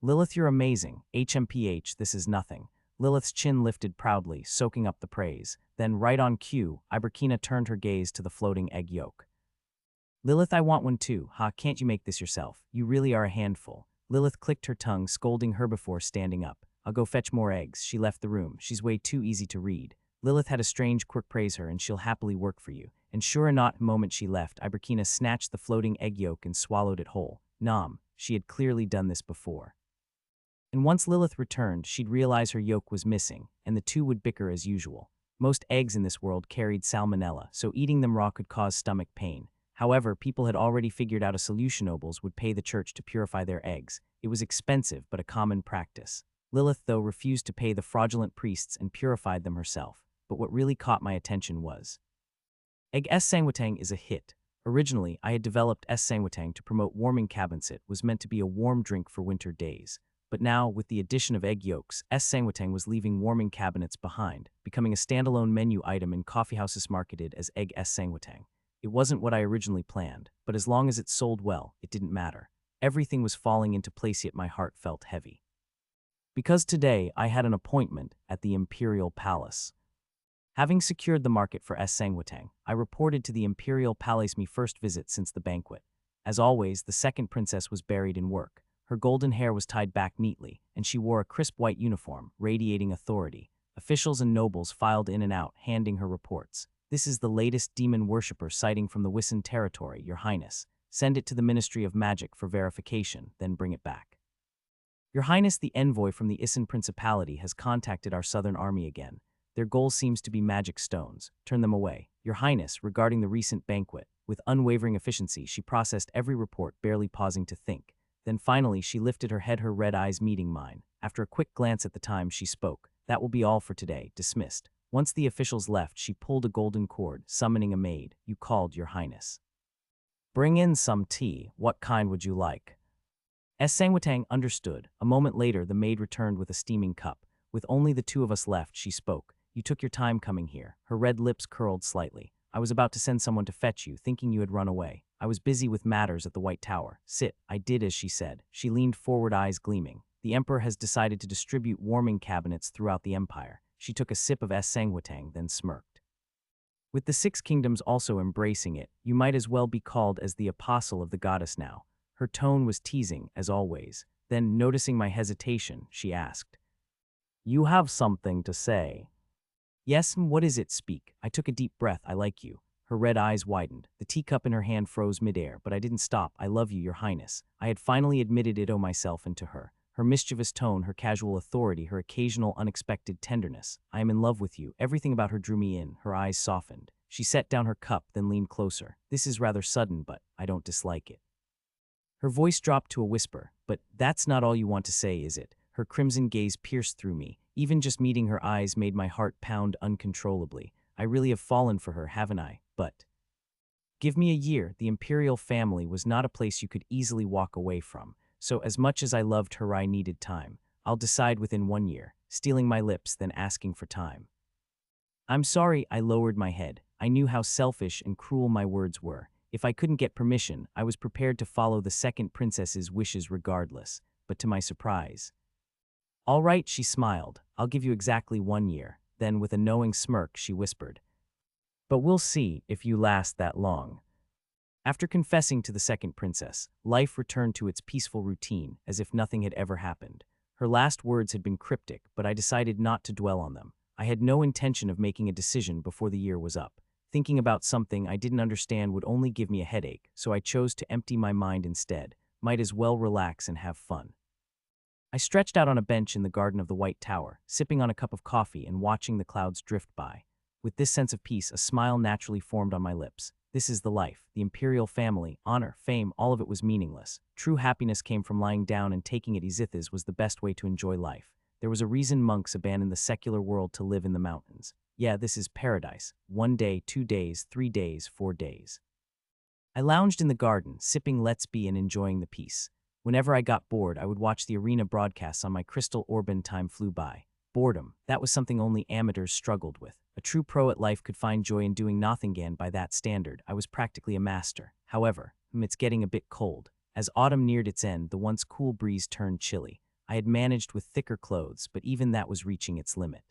"Lilith, you're amazing. HMPH, this is nothing." Lilith's chin lifted proudly, soaking up the praise. Then, right on cue, Iberkina turned her gaze to the floating egg yolk. "Lilith, I want one too. Ha, can't you make this yourself? You really are a handful." Lilith clicked her tongue, scolding her before standing up. "I'll go fetch more eggs." She left the room. She's way too easy to read. Lilith had a strange quirk, praise her, and she'll happily work for you. And sure enough, the moment she left, Iberkina snatched the floating egg yolk and swallowed it whole. Nom, she had clearly done this before. And once Lilith returned, she'd realize her yolk was missing, and the two would bicker as usual. Most eggs in this world carried salmonella, so eating them raw could cause stomach pain. However, people had already figured out a solution. Nobles would pay the church to purify their eggs. It was expensive, but a common practice. Lilith, though, refused to pay the fraudulent priests and purified them herself. But what really caught my attention was Egg sanguitang is a hit. Originally, I had developed sanguitang to promote warming cabinets. It was meant to be a warm drink for winter days. But now, with the addition of egg yolks, sanguitang was leaving warming cabinets behind, becoming a standalone menu item in coffeehouses marketed as egg sanguitang. It wasn't what I originally planned, but as long as it sold well, it didn't matter. Everything was falling into place, yet my heart felt heavy. Because today, I had an appointment at the Imperial Palace. Having secured the market for sanguitang, I reported to the Imperial Palace my first visit since the banquet. As always, the second princess was buried in work. Her golden hair was tied back neatly, and she wore a crisp white uniform, radiating authority. Officials and nobles filed in and out, handing her reports. "This is the latest demon worshipper sighting from the Wissen territory, Your Highness. Send it to the Ministry of Magic for verification, then bring it back." "Your Highness, the envoy from the Isin Principality has contacted our southern army again. Their goal seems to be magic stones. Turn them away. Your Highness, regarding the recent banquet. With unwavering efficiency, she processed every report, barely pausing to think. Then finally, she lifted her head, her red eyes meeting mine. After a quick glance at the time, she spoke. That will be all for today. Dismissed. Once the officials left, she pulled a golden cord, summoning a maid. You called, Your Highness. Bring in some tea. What kind would you like? Sangwatang understood. A moment later, the maid returned with a steaming cup. With only the two of us left, she spoke. You took your time coming here. Her red lips curled slightly. I was about to send someone to fetch you, thinking you had run away. I was busy with matters at the White Tower. Sit. I did as she said. She leaned forward, eyes gleaming. The Emperor has decided to distribute warming cabinets throughout the Empire. She took a sip of Sangwatang, then smirked. With the Six Kingdoms also embracing it, you might as well be called as the apostle of the goddess now. Her tone was teasing, as always. Then, noticing my hesitation, she asked, You have something to say. Yes, what is it? Speak. I took a deep breath. I like you. Her red eyes widened. The teacup in her hand froze midair, but I didn't stop. I love you, Your Highness. I had finally admitted it myself and to her. Her mischievous tone, her casual authority, her occasional unexpected tenderness. I am in love with you. Everything about her drew me in. Her eyes softened. She set down her cup, then leaned closer. This is rather sudden, but I don't dislike it. Her voice dropped to a whisper. But that's not all you want to say, is it? Her crimson gaze pierced through me. Even just meeting her eyes made my heart pound uncontrollably. I really have fallen for her, haven't I? But give me a year. The imperial family was not a place you could easily walk away from. So as much as I loved her, I needed time. I'll decide within 1 year, stealing my lips, then asking for time. I'm sorry, I lowered my head. I knew how selfish and cruel my words were. If I couldn't get permission, I was prepared to follow the second princess's wishes regardless. But to my surprise, all right, she smiled. I'll give you exactly 1 year. Then with a knowing smirk, she whispered, But we'll see if you last that long. After confessing to the second princess, life returned to its peaceful routine, as if nothing had ever happened. Her last words had been cryptic, but I decided not to dwell on them. I had no intention of making a decision before the year was up. Thinking about something I didn't understand would only give me a headache, so I chose to empty my mind instead. Might as well relax and have fun. I stretched out on a bench in the garden of the White Tower, sipping on a cup of coffee and watching the clouds drift by. With this sense of peace, a smile naturally formed on my lips. This is the life, the imperial family, honor, fame, all of it was meaningless. True happiness came from lying down and taking it easy. This was the best way to enjoy life. There was a reason monks abandoned the secular world to live in the mountains. Yeah, this is paradise. 1 day, 2 days, 3 days, 4 days. I lounged in the garden, sipping Let's Be and enjoying the peace. Whenever I got bored, I would watch the arena broadcasts on my crystal orb and time flew by. Boredom, that was something only amateurs struggled with. A true pro at life could find joy in doing nothing, and by that standard, I was practically a master. However, it's getting a bit cold. As autumn neared its end, the once cool breeze turned chilly. I had managed with thicker clothes, but even that was reaching its limit.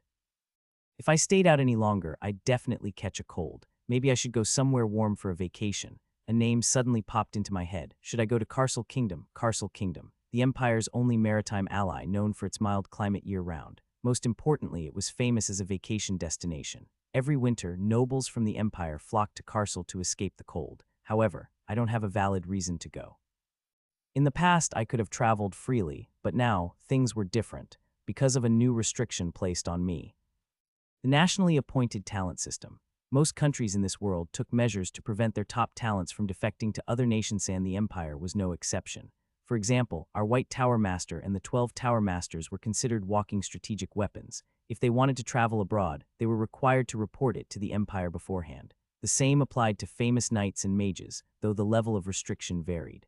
If I stayed out any longer, I'd definitely catch a cold. Maybe I should go somewhere warm for a vacation. A name suddenly popped into my head. Should I go to Carsel Kingdom? Carsel Kingdom, the Empire's only maritime ally, known for its mild climate year-round. Most importantly, it was famous as a vacation destination. Every winter, nobles from the Empire flocked to Carsel to escape the cold. However, I don't have a valid reason to go. In the past, I could have traveled freely, but now, things were different, because of a new restriction placed on me. The nationally appointed talent system. Most countries in this world took measures to prevent their top talents from defecting to other nations, and the Empire was no exception. For example, our White Tower Master and the 12 Tower Masters were considered walking strategic weapons. If they wanted to travel abroad, they were required to report it to the Empire beforehand. The same applied to famous knights and mages, though the level of restriction varied.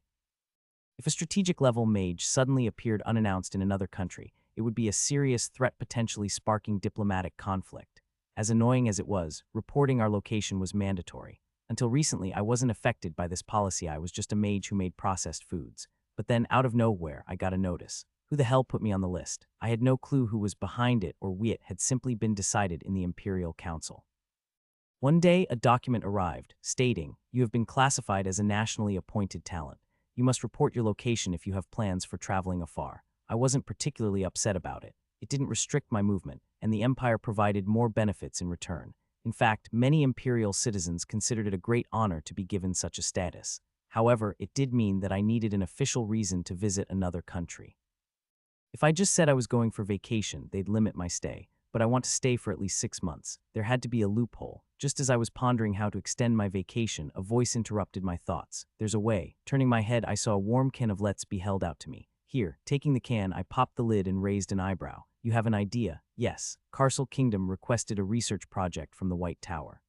If a strategic level mage suddenly appeared unannounced in another country, it would be a serious threat, potentially sparking diplomatic conflict. As annoying as it was, reporting our location was mandatory. Until recently, I wasn't affected by this policy. I was just a mage who made processed foods. But then, out of nowhere, I got a notice. Who the hell put me on the list? I had no clue who was behind it, or it had simply been decided in the Imperial Council. One day, a document arrived, stating, "You have been classified as a nationally appointed talent. You must report your location if you have plans for traveling afar." I wasn't particularly upset about it. It didn't restrict my movement, and the Empire provided more benefits in return. In fact, many Imperial citizens considered it a great honor to be given such a status. However, it did mean that I needed an official reason to visit another country. If I just said I was going for vacation, they'd limit my stay. but I want to stay for at least 6 months. There had to be a loophole. Just as I was pondering how to extend my vacation, a voice interrupted my thoughts. There's a way. Turning my head, I saw a warm can of Let's Be held out to me. Here, taking the can, I popped the lid and raised an eyebrow. You have an idea? Yes. Castle Kingdom requested a research project from the White Tower.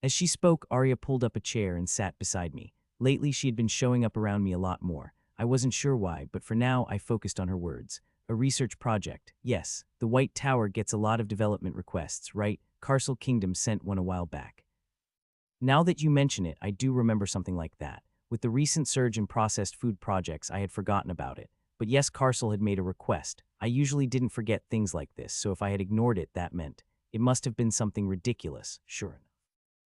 As she spoke, Arya pulled up a chair and sat beside me. Lately, she had been showing up around me a lot more. I wasn't sure why, but for now, I focused on her words. A research project. Yes, the White Tower gets a lot of development requests, right? Castle Kingdom sent one a while back. Now that you mention it, I do remember something like that. With the recent surge in processed food projects, I had forgotten about it. But yes, Castle had made a request. I usually didn't forget things like this, so if I had ignored it, that meant it must have been something ridiculous, sure.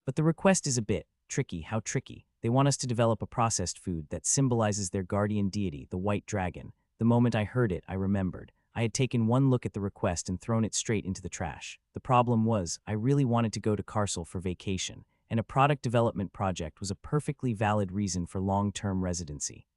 But the request is a bit tricky. How tricky? They want us to develop a processed food that symbolizes their guardian deity, the white dragon. The moment I heard it, I remembered. I had taken one look at the request and thrown it straight into the trash. The problem was, I really wanted to go to Castle for vacation, and a product development project was a perfectly valid reason for long-term residency.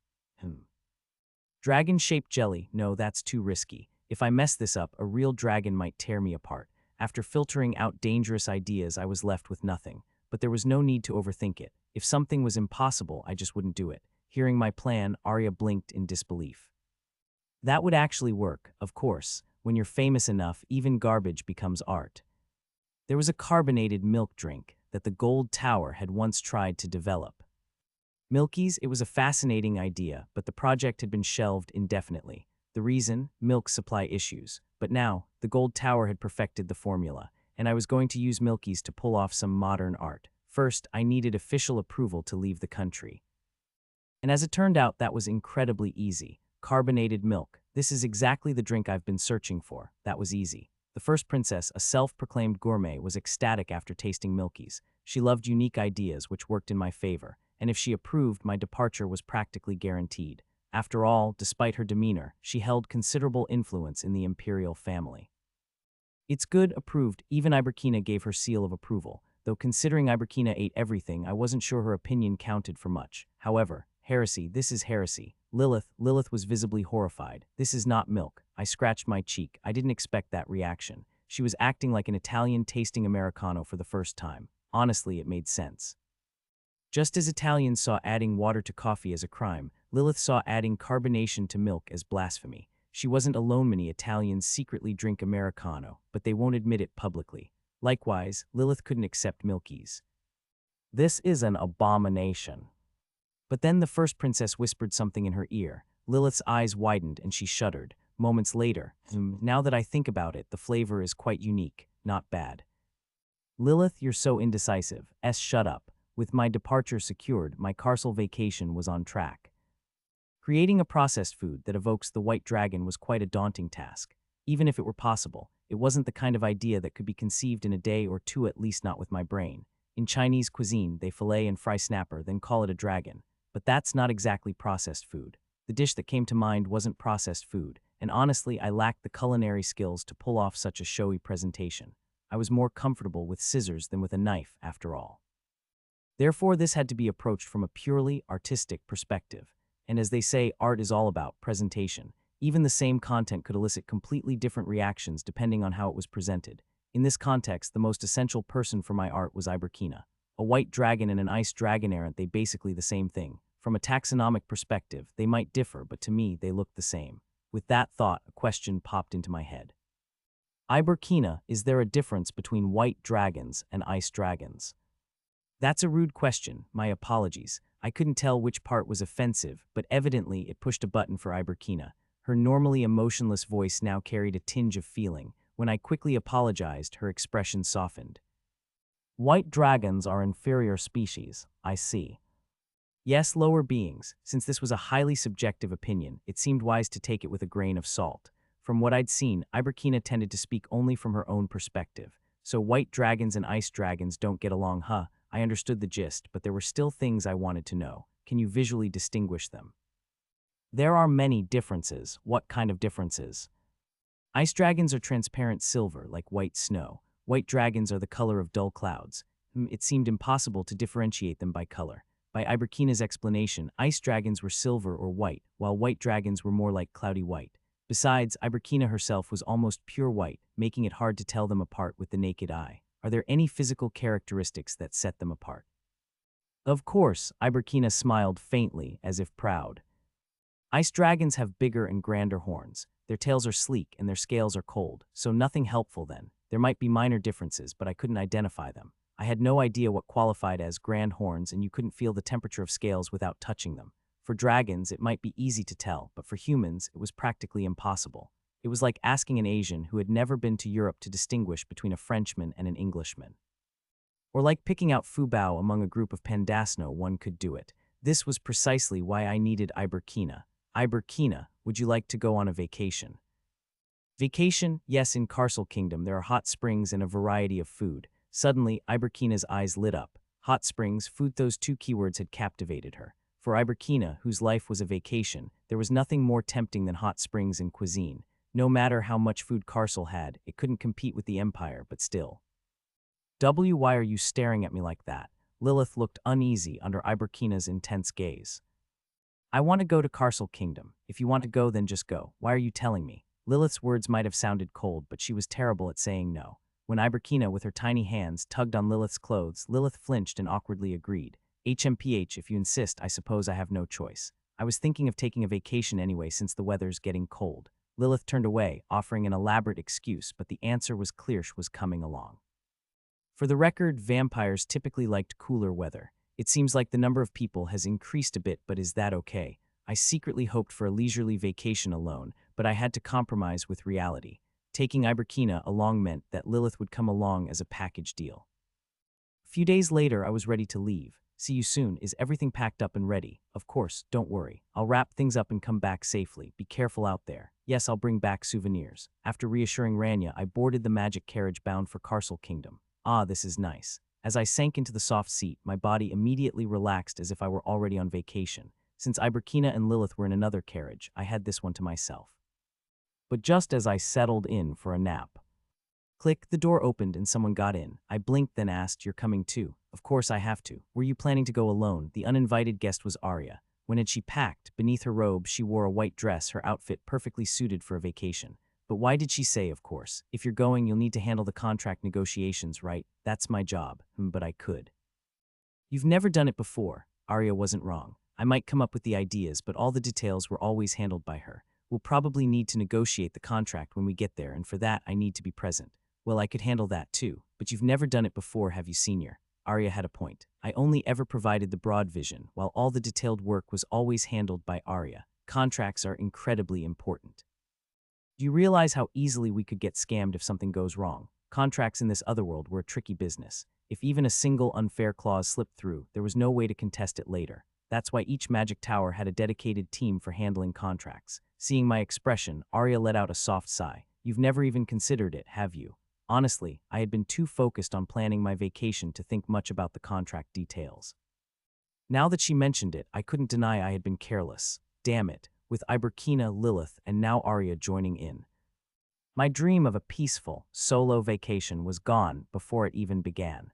Dragon-shaped jelly? No, that's too risky. If I mess this up, a real dragon might tear me apart. After filtering out dangerous ideas, I was left with nothing. But there was no need to overthink it. If something was impossible, I just wouldn't do it. Hearing my plan, Arya blinked in disbelief. That would actually work, of course. When you're famous enough, even garbage becomes art. There was a carbonated milk drink that the Gold Tower had once tried to develop. Milky's, it was a fascinating idea, but the project had been shelved indefinitely. The reason? Milk supply issues. But now, the Gold Tower had perfected the formula, and I was going to use Milky's to pull off some modern art. First, I needed official approval to leave the country. And as it turned out, that was incredibly easy. Carbonated milk. This is exactly the drink I've been searching for. That was easy. The first princess, a self-proclaimed gourmet, was ecstatic after tasting Milky's. She loved unique ideas, which worked in my favor, and if she approved, my departure was practically guaranteed. After all, despite her demeanor, she held considerable influence in the imperial family. It's good, approved. Even Iberkina gave her seal of approval. Though considering Iberkina ate everything, I wasn't sure her opinion counted for much. However, heresy, this is heresy. Lilith was visibly horrified. This is not milk. I scratched my cheek. I didn't expect that reaction. She was acting like an Italian tasting Americano for the first time. Honestly, it made sense. Just as Italians saw adding water to coffee as a crime, Lilith saw adding carbonation to milk as blasphemy. She wasn't alone. Many Italians secretly drink Americano, but they won't admit it publicly. Likewise, Lilith couldn't accept Milky's. This is an abomination. But then the first princess whispered something in her ear. Lilith's eyes widened and she shuddered. Moments later, now that I think about it, the flavor is quite unique, not bad. Lilith, you're so indecisive. Shut up. With my departure secured, my Castle vacation was on track. Creating a processed food that evokes the white dragon was quite a daunting task. Even if it were possible, it wasn't the kind of idea that could be conceived in a day or two, at least not with my brain. In Chinese cuisine, they fillet and fry snapper, then call it a dragon. But that's not exactly processed food. The dish that came to mind wasn't processed food, and honestly, I lacked the culinary skills to pull off such a showy presentation. I was more comfortable with scissors than with a knife, after all. Therefore, this had to be approached from a purely artistic perspective. And as they say, art is all about presentation. Even the same content could elicit completely different reactions depending on how it was presented. In this context, the most essential person for my art was Iberkina. A white dragon and an ice dragon, aren't they basically the same thing? From a taxonomic perspective, they might differ, but to me, they looked the same. With that thought, a question popped into my head. Iberkina, is there a difference between white dragons and ice dragons? That's a rude question, my apologies. I couldn't tell which part was offensive, but evidently it pushed a button for Iberkina. Her normally emotionless voice now carried a tinge of feeling. When I quickly apologized, her expression softened. White dragons are inferior species, I see. Yes, lower beings. Since this was a highly subjective opinion, it seemed wise to take it with a grain of salt. From what I'd seen, Iberkina tended to speak only from her own perspective. So white dragons and ice dragons don't get along, huh? I understood the gist, but there were still things I wanted to know. Can you visually distinguish them? There are many differences. What kind of differences? Ice dragons are transparent silver, like white snow. White dragons are the color of dull clouds. It seemed impossible to differentiate them by color. By Iberkina's explanation, ice dragons were silver or white, while white dragons were more like cloudy white. Besides, Iberkina herself was almost pure white, making it hard to tell them apart with the naked eye. Are there any physical characteristics that set them apart? Of course, Iberkina smiled faintly, as if proud. Ice dragons have bigger and grander horns. Their tails are sleek and their scales are cold, so nothing helpful then. There might be minor differences, but I couldn't identify them. I had no idea what qualified as grand horns, and you couldn't feel the temperature of scales without touching them. For dragons, it might be easy to tell, but for humans, it was practically impossible. It was like asking an Asian who had never been to Europe to distinguish between a Frenchman and an Englishman. Or like picking out Fubao among a group of Pandasno, one could do it. This was precisely why I needed Iberkina. Iberkina, would you like to go on a vacation? Vacation? Yes, in Castle Kingdom there are hot springs and a variety of food. Suddenly, Iberkina's eyes lit up. Hot springs, food, those two keywords had captivated her. For Iberkina, whose life was a vacation, there was nothing more tempting than hot springs and cuisine. No matter how much food Castle had, it couldn't compete with the Empire, but still. Why are you staring at me like that? Lilith looked uneasy under Iberkina's intense gaze. I want to go to Castle Kingdom. If you want to go, then just go. Why are you telling me? Lilith's words might have sounded cold, but she was terrible at saying no. When Iberkina, with her tiny hands, tugged on Lilith's clothes, Lilith flinched and awkwardly agreed. HMPH, if you insist, I suppose I have no choice. I was thinking of taking a vacation anyway since the weather's getting cold. Lilith turned away, offering an elaborate excuse, but the answer was clear: she was coming along. For the record, vampires typically liked cooler weather. It seems like the number of people has increased a bit, but is that okay? I secretly hoped for a leisurely vacation alone, but I had to compromise with reality. Taking Iberkina along meant that Lilith would come along as a package deal. A few days later, I was ready to leave. See you soon. Is everything packed up and ready? Of course, don't worry. I'll wrap things up and come back safely. Be careful out there. Yes, I'll bring back souvenirs. After reassuring Rania, I boarded the magic carriage bound for Castle Kingdom. Ah, this is nice. As I sank into the soft seat, my body immediately relaxed as if I were already on vacation. Since Iberkina and Lilith were in another carriage, I had this one to myself. But just as I settled in for a nap, click, the door opened and someone got in. I blinked, then asked, "You're coming too?" "Of course I have to." "Were you planning to go alone?" The uninvited guest was Arya. When had she packed? Beneath her robe, she wore a white dress, her outfit perfectly suited for a vacation. But why did she say, "Of course"? If you're going, you'll need to handle the contract negotiations, right? That's my job. But I could. You've never done it before. Arya wasn't wrong. I might come up with the ideas, but all the details were always handled by her. We'll probably need to negotiate the contract when we get there, and for that, I need to be present. Well, I could handle that too, but you've never done it before, have you, senior? Arya had a point. I only ever provided the broad vision, while all the detailed work was always handled by Arya. Contracts are incredibly important. Do you realize how easily we could get scammed if something goes wrong? Contracts in this other world were a tricky business. If even a single unfair clause slipped through, there was no way to contest it later. That's why each magic tower had a dedicated team for handling contracts. Seeing my expression, Arya let out a soft sigh. You've never even considered it, have you? Honestly, I had been too focused on planning my vacation to think much about the contract details. Now that she mentioned it, I couldn't deny I had been careless. Damn it, with Iberkina, Lilith, and now Arya joining in. My dream of a peaceful, solo vacation was gone before it even began.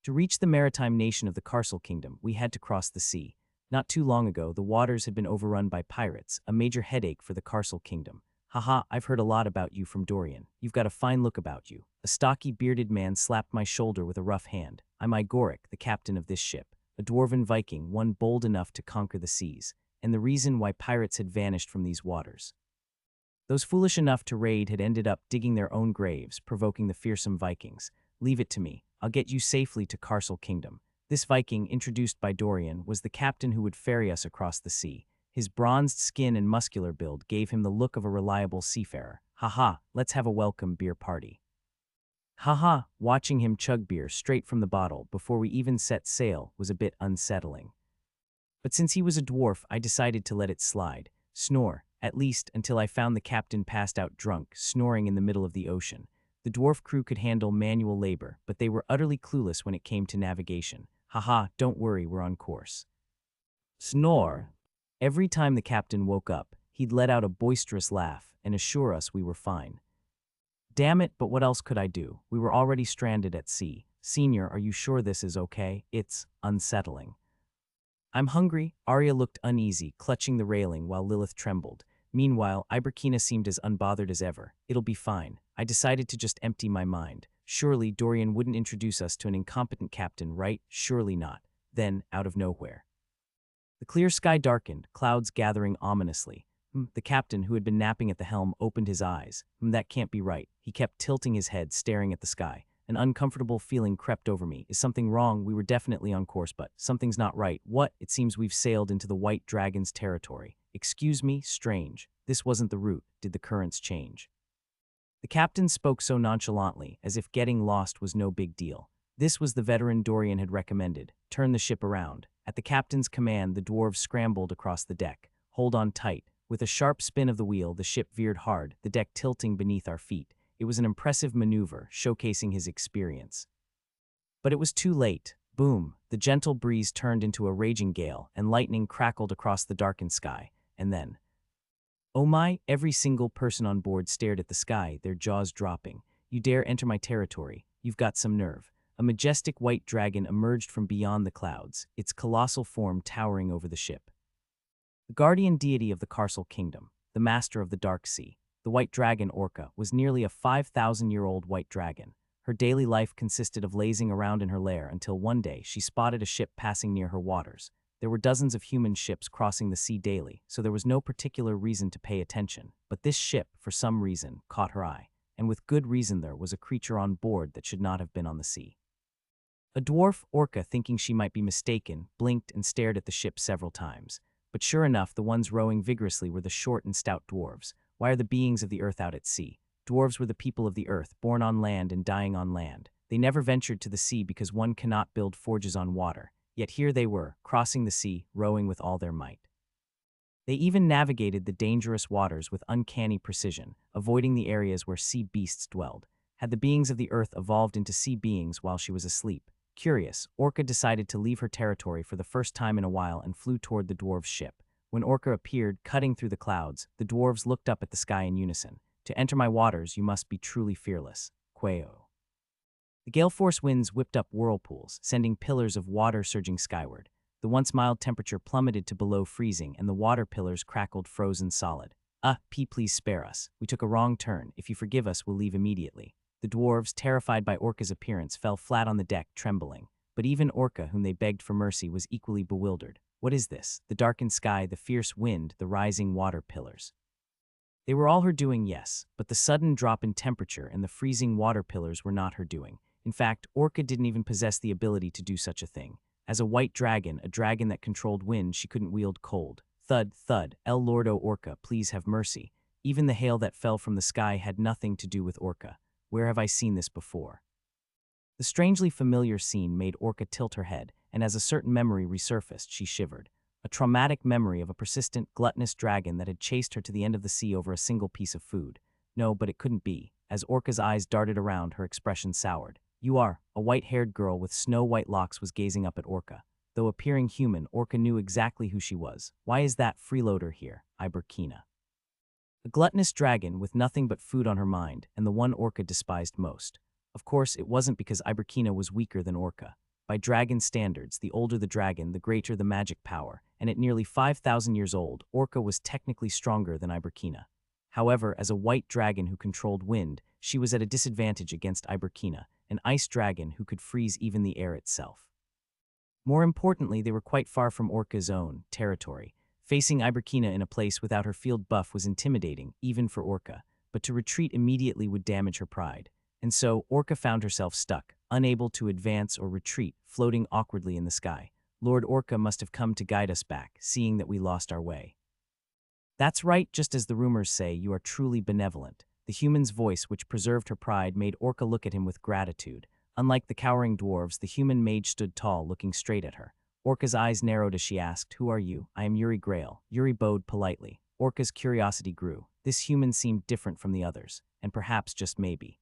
To reach the maritime nation of the Castle Kingdom, we had to cross the sea. Not too long ago, the waters had been overrun by pirates, a major headache for the Castle Kingdom. Haha, I've heard a lot about you from Dorian. You've got a fine look about you. A stocky, bearded man slapped my shoulder with a rough hand. I'm Igoric, the captain of this ship, a dwarven Viking, one bold enough to conquer the seas, and the reason why pirates had vanished from these waters. Those foolish enough to raid had ended up digging their own graves, provoking the fearsome Vikings. Leave it to me. I'll get you safely to Castle Kingdom. This Viking, introduced by Dorian, was the captain who would ferry us across the sea. His bronzed skin and muscular build gave him the look of a reliable seafarer. Haha, let's have a welcome beer party. Haha, watching him chug beer straight from the bottle before we even set sail was a bit unsettling. But since he was a dwarf, I decided to let it slide. Snore, at least until I found the captain passed out drunk, snoring in the middle of the ocean. The dwarf crew could handle manual labor, but they were utterly clueless when it came to navigation. Haha, don't worry, we're on course. Snore. Every time the captain woke up, he'd let out a boisterous laugh and assure us we were fine. Damn it, but what else could I do? We were already stranded at sea. Senior, are you sure this is okay? It's unsettling. I'm hungry. Arya looked uneasy, clutching the railing while Lilith trembled. Meanwhile, Iberkina seemed as unbothered as ever. It'll be fine. I decided to just empty my mind. Surely Dorian wouldn't introduce us to an incompetent captain, right? Surely not. Then, out of nowhere, the clear sky darkened, clouds gathering ominously. The captain, who had been napping at the helm, opened his eyes. That can't be right. He kept tilting his head, staring at the sky. An uncomfortable feeling crept over me. Is something wrong? We were definitely on course, but something's not right. What? It seems we've sailed into the White Dragon's territory. Excuse me? Strange. This wasn't the route. Did the currents change? The captain spoke so nonchalantly, as if getting lost was no big deal. This was the veteran Dorian had recommended. Turn the ship around. At the captain's command, the dwarves scrambled across the deck. Hold on tight. With a sharp spin of the wheel, the ship veered hard, the deck tilting beneath our feet. It was an impressive maneuver, showcasing his experience. But it was too late. Boom! The gentle breeze turned into a raging gale, and lightning crackled across the darkened sky. And then, oh my, every single person on board stared at the sky, their jaws dropping. You dare enter my territory? You've got some nerve. A majestic white dragon emerged from beyond the clouds, its colossal form towering over the ship. The guardian deity of the Carcel Kingdom, the master of the Dark Sea, the white dragon Orca, was nearly a 5,000-year-old white dragon. Her daily life consisted of lazing around in her lair until one day she spotted a ship passing near her waters. There were dozens of human ships crossing the sea daily, so there was no particular reason to pay attention. But this ship, for some reason, caught her eye. And with good reason. There was a creature on board that should not have been on the sea. A dwarf, Orca, thinking she might be mistaken, blinked and stared at the ship several times. But sure enough, the ones rowing vigorously were the short and stout dwarves. Why are the beings of the earth out at sea? Dwarves were the people of the earth, born on land and dying on land. They never ventured to the sea because one cannot build forges on water. Yet here they were, crossing the sea, rowing with all their might. They even navigated the dangerous waters with uncanny precision, avoiding the areas where sea beasts dwelled. Had the beings of the earth evolved into sea beings while she was asleep? Curious, Orca decided to leave her territory for the first time in a while and flew toward the dwarves' ship. When Orca appeared, cutting through the clouds, the dwarves looked up at the sky in unison. To enter my waters, you must be truly fearless. Queo. The gale-force winds whipped up whirlpools, sending pillars of water surging skyward. The once mild temperature plummeted to below freezing, and the water pillars crackled frozen solid. Please spare us. We took a wrong turn. If you forgive us, we'll leave immediately. The dwarves, terrified by Orca's appearance, fell flat on the deck, trembling. But even Orca, whom they begged for mercy, was equally bewildered. What is this? The darkened sky, the fierce wind, the rising water pillars. They were all her doing, yes, but the sudden drop in temperature and the freezing water pillars were not her doing. In fact, Orca didn't even possess the ability to do such a thing. As a white dragon, a dragon that controlled wind, she couldn't wield cold. Thud, thud, El Lordo Orca, please have mercy. Even the hail that fell from the sky had nothing to do with Orca. Where have I seen this before? The strangely familiar scene made Orca tilt her head, and as a certain memory resurfaced, she shivered. A traumatic memory of a persistent, gluttonous dragon that had chased her to the end of the sea over a single piece of food. No, but it couldn't be. As Orca's eyes darted around, her expression soured. You are. A white-haired girl with snow-white locks was gazing up at Orca. Though appearing human, Orca knew exactly who she was. Why is that freeloader here? Iberkina. A gluttonous dragon with nothing but food on her mind, and the one Orca despised most. Of course, it wasn't because Iberkina was weaker than Orca. By dragon standards, the older the dragon, the greater the magic power, and at nearly 5,000 years old, Orca was technically stronger than Iberkina. However, as a white dragon who controlled wind, she was at a disadvantage against Iberkina, an ice dragon who could freeze even the air itself. More importantly, they were quite far from Orca's own territory. Facing Iberkina in a place without her field buff was intimidating, even for Orca, but to retreat immediately would damage her pride. And so, Orca found herself stuck, unable to advance or retreat, floating awkwardly in the sky. Lord Orca must have come to guide us back, seeing that we lost our way. That's right, just as the rumors say, you are truly benevolent. The human's voice, which preserved her pride, made Orca look at him with gratitude. Unlike the cowering dwarves, the human mage stood tall, looking straight at her. Orca's eyes narrowed as she asked, Who are you? I am Yuri Grail. Yuri bowed politely. Orca's curiosity grew. This human seemed different from the others, and perhaps just maybe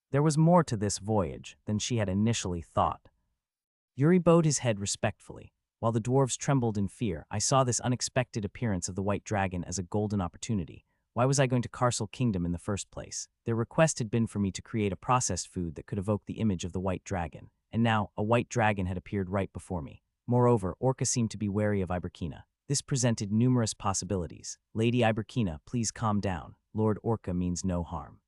there was more to this voyage than she had initially thought. Yuri bowed his head respectfully. While the dwarves trembled in fear, I saw this unexpected appearance of the white dragon as a golden opportunity. Why was I going to Carcel Kingdom in the first place? Their request had been for me to create a processed food that could evoke the image of the white dragon, and now a white dragon had appeared right before me. Moreover, Orca seemed to be wary of Iberkina. This presented numerous possibilities. Lady Iberkina, please calm down. Lord Orca means no harm.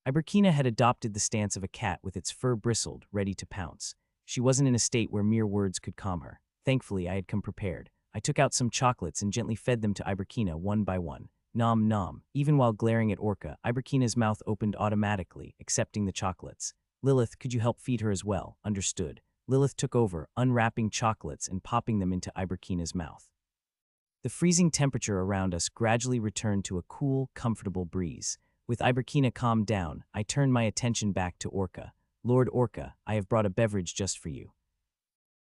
Iberkina had adopted the stance of a cat with its fur bristled, ready to pounce. She wasn't in a state where mere words could calm her. Thankfully, I had come prepared. I took out some chocolates and gently fed them to Iberkina one by one. Nom nom. Even while glaring at Orca, Iberkina's mouth opened automatically, accepting the chocolates. Lilith, could you help feed her as well? Understood. Lilith took over, unwrapping chocolates and popping them into Iberkina's mouth. The freezing temperature around us gradually returned to a cool, comfortable breeze. With Iberkina calmed down, I turned my attention back to Orca. Lord Orca, I have brought a beverage just for you.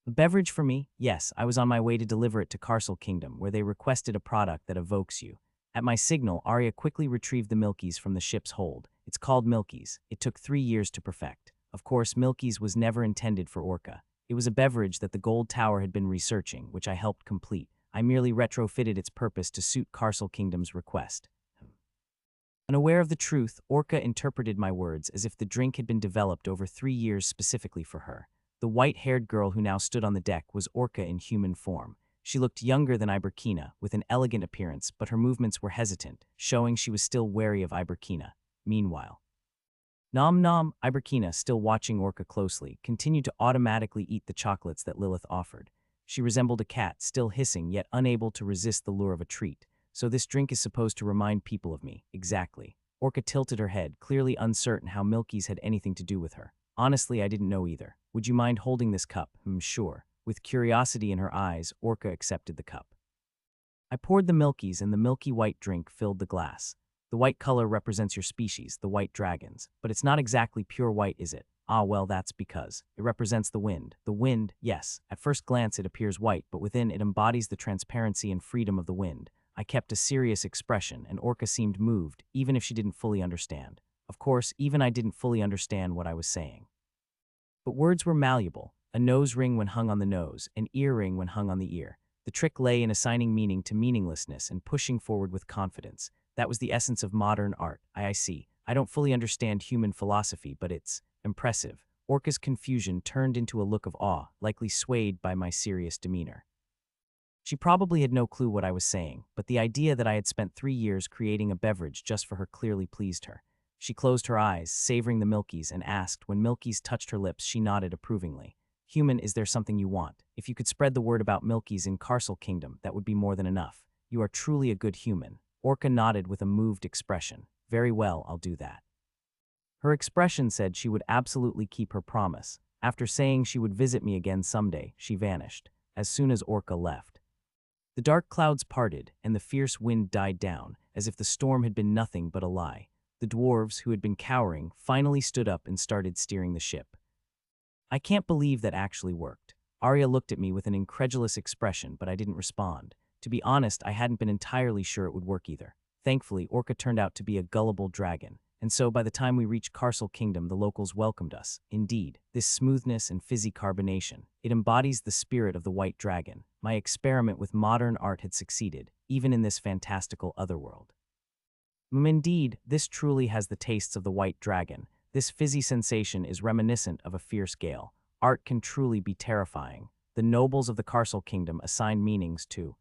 A beverage for me? Yes, I was on my way to deliver it to Castle Kingdom, where they requested a product that evokes you. At my signal, Arya quickly retrieved the Milkies from the ship's hold. It's called Milkies. It took 3 years to perfect. Of course, Milkies was never intended for Orca. It was a beverage that the Gold Tower had been researching, which I helped complete. I merely retrofitted its purpose to suit Castle Kingdom's request. Unaware of the truth, Orca interpreted my words as if the drink had been developed over 3 years specifically for her. The white-haired girl who now stood on the deck was Orca in human form. She looked younger than Iberkina, with an elegant appearance, but her movements were hesitant, showing she was still wary of Iberkina. Meanwhile, Nom nom, Iberkina, still watching Orca closely, continued to automatically eat the chocolates that Lilith offered. She resembled a cat, still hissing, yet unable to resist the lure of a treat. So this drink is supposed to remind people of me. Exactly. Orca tilted her head, clearly uncertain how Milkies had anything to do with her. Honestly, I didn't know either. Would you mind holding this cup? Sure. With curiosity in her eyes, Orca accepted the cup. I poured the Milkies and the milky white drink filled the glass. The white color represents your species, the white dragons. But it's not exactly pure white, is it? Ah, well, that's because it represents the wind. The wind, yes. At first glance, it appears white, but within it embodies the transparency and freedom of the wind. I kept a serious expression, and Orca seemed moved, even if she didn't fully understand. Of course, even I didn't fully understand what I was saying. But words were malleable. A nose ring when hung on the nose, an ear ring when hung on the ear. The trick lay in assigning meaning to meaninglessness and pushing forward with confidence. That was the essence of modern art. I see. I don't fully understand human philosophy, but it's impressive. Orca's confusion turned into a look of awe, likely swayed by my serious demeanor. She probably had no clue what I was saying, but the idea that I had spent 3 years creating a beverage just for her clearly pleased her. She closed her eyes, savoring the Milkies, and asked. When Milkies touched her lips, she nodded approvingly. Human, is there something you want? If you could spread the word about Milkies in Castle Kingdom, that would be more than enough. You are truly a good human. Orca nodded with a moved expression. Very well, I'll do that. Her expression said she would absolutely keep her promise. After saying she would visit me again someday, she vanished, as soon as Orca left. The dark clouds parted, and the fierce wind died down, as if the storm had been nothing but a lie. The dwarves, who had been cowering, finally stood up and started steering the ship. I can't believe that actually worked. Arya looked at me with an incredulous expression, but I didn't respond. To be honest, I hadn't been entirely sure it would work either. Thankfully, Orca turned out to be a gullible dragon, and so by the time we reached Castle Kingdom, the locals welcomed us. Indeed, this smoothness and fizzy carbonation, it embodies the spirit of the white dragon. My experiment with modern art had succeeded, even in this fantastical otherworld. Indeed, this truly has the tastes of the white dragon. This fizzy sensation is reminiscent of a fierce gale. Art can truly be terrifying. The nobles of the Castle Kingdom assigned meanings to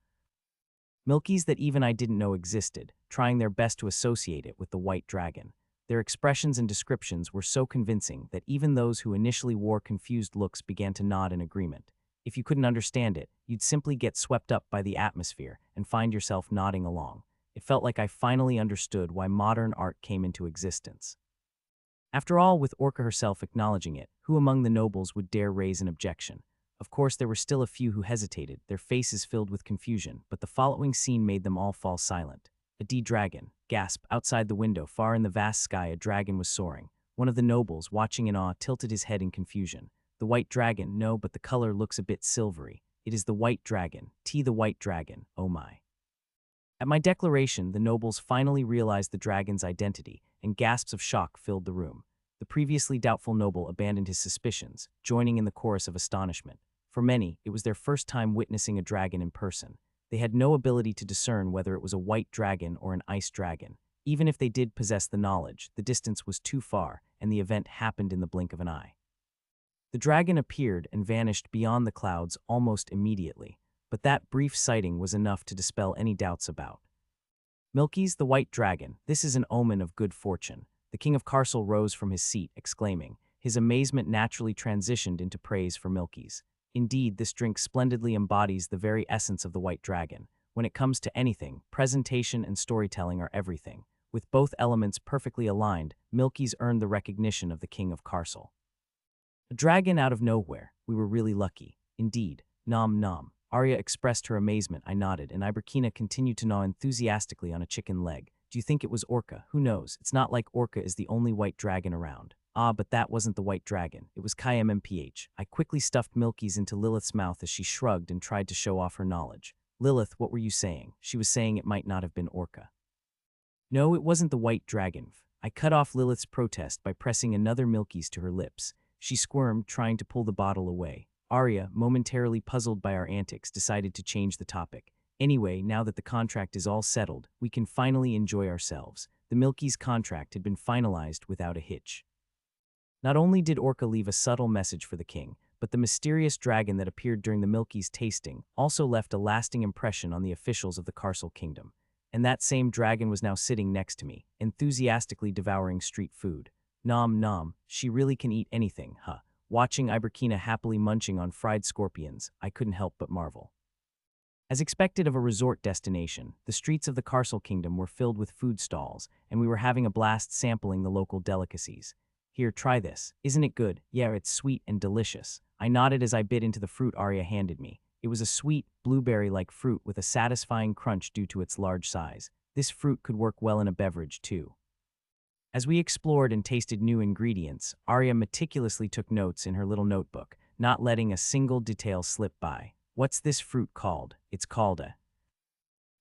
Milkies that even I didn't know existed, trying their best to associate it with the white dragon. Their expressions and descriptions were so convincing that even those who initially wore confused looks began to nod in agreement. If you couldn't understand it, you'd simply get swept up by the atmosphere and find yourself nodding along. It felt like I finally understood why modern art came into existence. After all, with Orca herself acknowledging it, who among the nobles would dare raise an objection? Of course, there were still a few who hesitated, their faces filled with confusion, but the following scene made them all fall silent. A dragon. Gasp. Outside the window, far in the vast sky, a dragon was soaring. One of the nobles, watching in awe, tilted his head in confusion. The white dragon? No, but the color looks a bit silvery. It is the white dragon. The white dragon. Oh my. At my declaration, the nobles finally realized the dragon's identity, and gasps of shock filled the room. The previously doubtful noble abandoned his suspicions, joining in the chorus of astonishment. For many, it was their first time witnessing a dragon in person. They had no ability to discern whether it was a white dragon or an ice dragon. Even if they did possess the knowledge, the distance was too far, and the event happened in the blink of an eye. The dragon appeared and vanished beyond the clouds almost immediately. but that brief sighting was enough to dispel any doubts about. Milky's the white dragon. This is an omen of good fortune. The king of Carsel rose from his seat, exclaiming. His amazement naturally transitioned into praise for Milky's. Indeed, this drink splendidly embodies the very essence of the white dragon. When it comes to anything, presentation and storytelling are everything. With both elements perfectly aligned, Milky's earned the recognition of the king of Carsel. A dragon out of nowhere. We were really lucky. Indeed. Nom nom. Arya expressed her amazement. I nodded, and Iberkina continued to gnaw enthusiastically on a chicken leg. Do you think it was Orca? Who knows? It's not like Orca is the only white dragon around. Ah, but that wasn't the white dragon. It was KMMPH. I quickly stuffed Milky's into Lilith's mouth as she shrugged and tried to show off her knowledge. Lilith, what were you saying? She was saying it might not have been Orca. No, it wasn't the white dragon. I cut off Lilith's protest by pressing another Milky's to her lips. She squirmed, trying to pull the bottle away. Arya, momentarily puzzled by our antics, decided to change the topic. Anyway, now that the contract is all settled, we can finally enjoy ourselves. The Milky's contract had been finalized without a hitch. Not only did Orca leave a subtle message for the king, but the mysterious dragon that appeared during the Milky's tasting also left a lasting impression on the officials of the Carsel Kingdom. And that same dragon was now sitting next to me, enthusiastically devouring street food. Nom nom, she really can eat anything, huh? Watching Iberkina happily munching on fried scorpions, I couldn't help but marvel. As expected of a resort destination, the streets of the Carsel Kingdom were filled with food stalls, and we were having a blast sampling the local delicacies. Here, try this. Isn't it good? Yeah, it's sweet and delicious. I nodded as I bit into the fruit Arya handed me. It was a sweet, blueberry-like fruit with a satisfying crunch due to its large size. This fruit could work well in a beverage, too. As we explored and tasted new ingredients, Arya meticulously took notes in her little notebook, not letting a single detail slip by. What's this fruit called? It's called a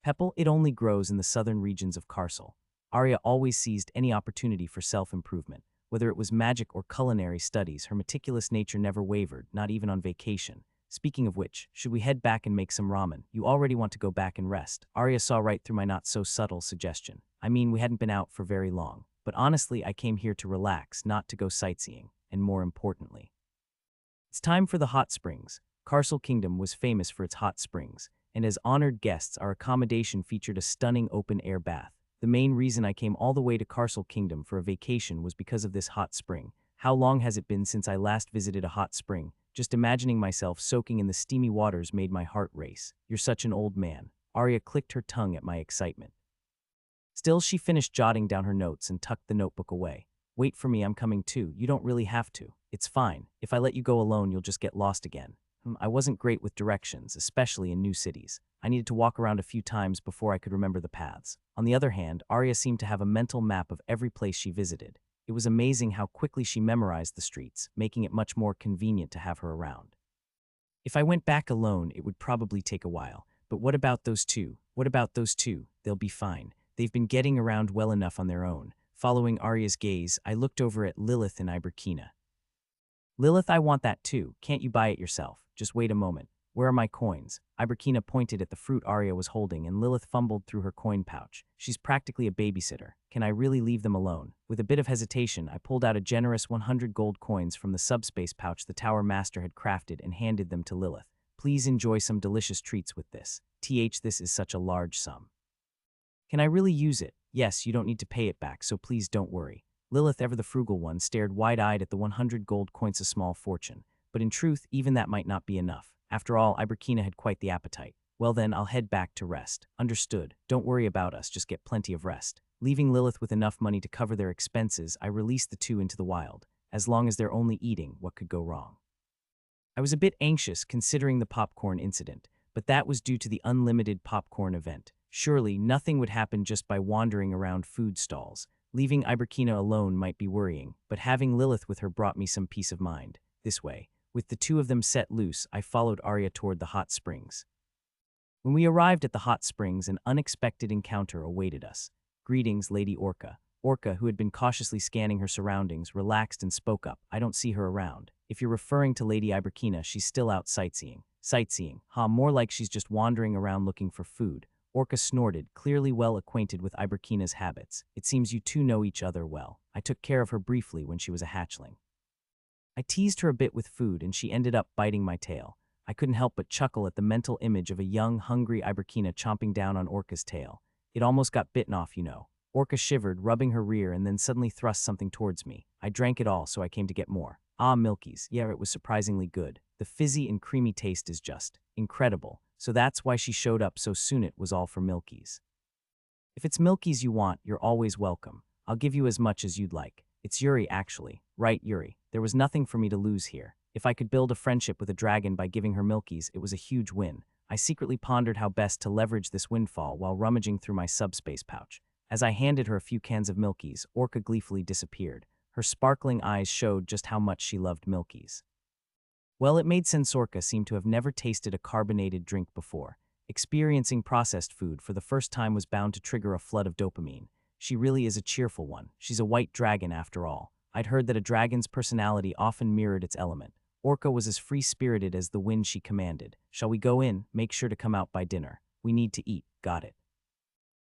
pepple. It only grows in the southern regions of Carsel. Arya always seized any opportunity for self-improvement. Whether it was magic or culinary studies, her meticulous nature never wavered, not even on vacation. Speaking of which, should we head back and make some ramen? You already want to go back and rest. Arya saw right through my not-so-subtle suggestion. I mean, we hadn't been out for very long. But honestly, I came here to relax, not to go sightseeing, and more importantly. It's time for the hot springs. Carsel Kingdom was famous for its hot springs, and as honored guests, our accommodation featured a stunning open-air bath. The main reason I came all the way to Carsel Kingdom for a vacation was because of this hot spring. How long has it been since I last visited a hot spring? Just imagining myself soaking in the steamy waters made my heart race. You're such an old man. Arya clicked her tongue at my excitement. Still, she finished jotting down her notes and tucked the notebook away. Wait for me, I'm coming too. You don't really have to. It's fine. If I let you go alone, you'll just get lost again. I wasn't great with directions, especially in new cities. I needed to walk around a few times before I could remember the paths. On the other hand, Arya seemed to have a mental map of every place she visited. It was amazing how quickly she memorized the streets, making it much more convenient to have her around. If I went back alone, it would probably take a while. But what about those two? What about those two? They'll be fine. They've been getting around well enough on their own. Following Arya's gaze, I looked over at Lilith and Iberkina. Lilith, I want that too. Can't you buy it yourself? Just wait a moment. Where are my coins? Iberkina pointed at the fruit Arya was holding, and Lilith fumbled through her coin pouch. She's practically a babysitter. Can I really leave them alone? With a bit of hesitation, I pulled out a generous 100 gold coins from the subspace pouch the Tower Master had crafted and handed them to Lilith. Please enjoy some delicious treats with this. This is such a large sum. Can I really use it? Yes, you don't need to pay it back, so please don't worry. Lilith, ever the frugal one, stared wide-eyed at the 100 gold coins, a small fortune. But in truth, even that might not be enough. After all, Iberkina had quite the appetite. Well then, I'll head back to rest. Understood. Don't worry about us, just get plenty of rest. Leaving Lilith with enough money to cover their expenses, I released the two into the wild. As long as they're only eating, what could go wrong? I was a bit anxious considering the popcorn incident, but that was due to the unlimited popcorn event. Surely, nothing would happen just by wandering around food stalls. Leaving Iberkina alone might be worrying, but having Lilith with her brought me some peace of mind. This way, with the two of them set loose, I followed Arya toward the hot springs. When we arrived at the hot springs, an unexpected encounter awaited us. Greetings, Lady Orca. Orca, who had been cautiously scanning her surroundings, relaxed and spoke up. I don't see her around. If you're referring to Lady Iberkina, she's still out sightseeing. Sightseeing? More like she's just wandering around looking for food. Orca snorted, clearly well acquainted with Iberkina's habits. It seems you two know each other well. I took care of her briefly when she was a hatchling. I teased her a bit with food and she ended up biting my tail. I couldn't help but chuckle at the mental image of a young, hungry Iberkina chomping down on Orca's tail. It almost got bitten off, you know. Orca shivered, rubbing her rear, and then suddenly thrust something towards me. I drank it all, so I came to get more. Ah, Milky's. Yeah, it was surprisingly good. The fizzy and creamy taste is just incredible. So that's why she showed up so soon. It was all for Milky's. If it's Milky's you want, you're always welcome. I'll give you as much as you'd like. It's Yuri, actually. Right, Yuri. There was nothing for me to lose here. If I could build a friendship with a dragon by giving her Milky's, it was a huge win. I secretly pondered how best to leverage this windfall while rummaging through my subspace pouch. As I handed her a few cans of Milky's, Orca gleefully disappeared. Her sparkling eyes showed just how much she loved Milky's. Well, it made sense. Orca seemed to have never tasted a carbonated drink before. Experiencing processed food for the first time was bound to trigger a flood of dopamine. She really is a cheerful one. She's a white dragon after all. I'd heard that a dragon's personality often mirrored its element. Orca was as free-spirited as the wind she commanded. Shall we go in? Make sure to come out by dinner. We need to eat. Got it.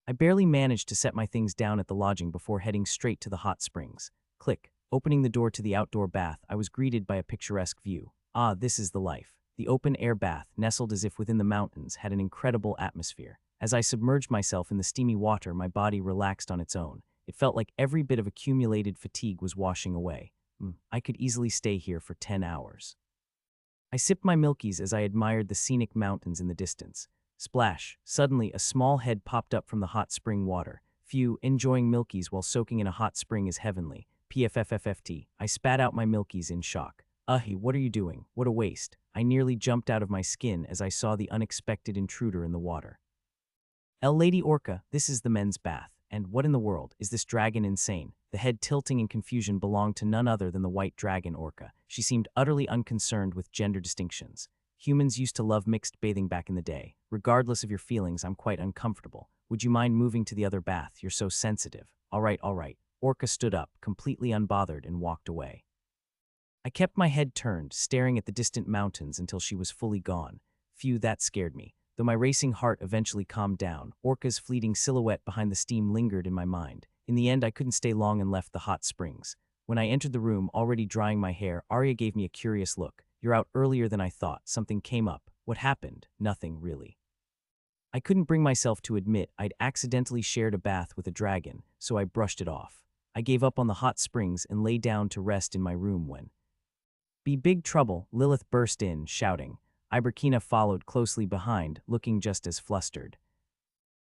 I barely managed to set my things down at the lodging before heading straight to the hot springs. Click. Opening the door to the outdoor bath, I was greeted by a picturesque view. Ah, this is the life. The open-air bath, nestled as if within the mountains, had an incredible atmosphere. As I submerged myself in the steamy water, my body relaxed on its own. It felt like every bit of accumulated fatigue was washing away. I could easily stay here for 10 hours. I sipped my Milky's as I admired the scenic mountains in the distance. Splash! Suddenly, a small head popped up from the hot spring water. Phew, enjoying Milky's while soaking in a hot spring is heavenly. PFFFFT. I spat out my Milky's in shock. What are you doing? What a waste. I nearly jumped out of my skin as I saw the unexpected intruder in the water. Lady Orca, this is the men's bath. And what in the world? Is this dragon insane? The head tilting in confusion belonged to none other than the white dragon Orca. She seemed utterly unconcerned with gender distinctions. Humans used to love mixed bathing back in the day. Regardless of your feelings, I'm quite uncomfortable. Would you mind moving to the other bath? You're so sensitive. All right. Orca stood up, completely unbothered, and walked away. I kept my head turned, staring at the distant mountains until she was fully gone. Phew, that scared me. Though my racing heart eventually calmed down, Orca's fleeting silhouette behind the steam lingered in my mind. In the end, I couldn't stay long and left the hot springs. When I entered the room, already drying my hair, Arya gave me a curious look. You're out earlier than I thought. Something came up. What happened? Nothing, really. I couldn't bring myself to admit I'd accidentally shared a bath with a dragon, so I brushed it off. I gave up on the hot springs and lay down to rest in my room when big trouble, Lilith burst in, shouting. Iberkina followed closely behind, looking just as flustered.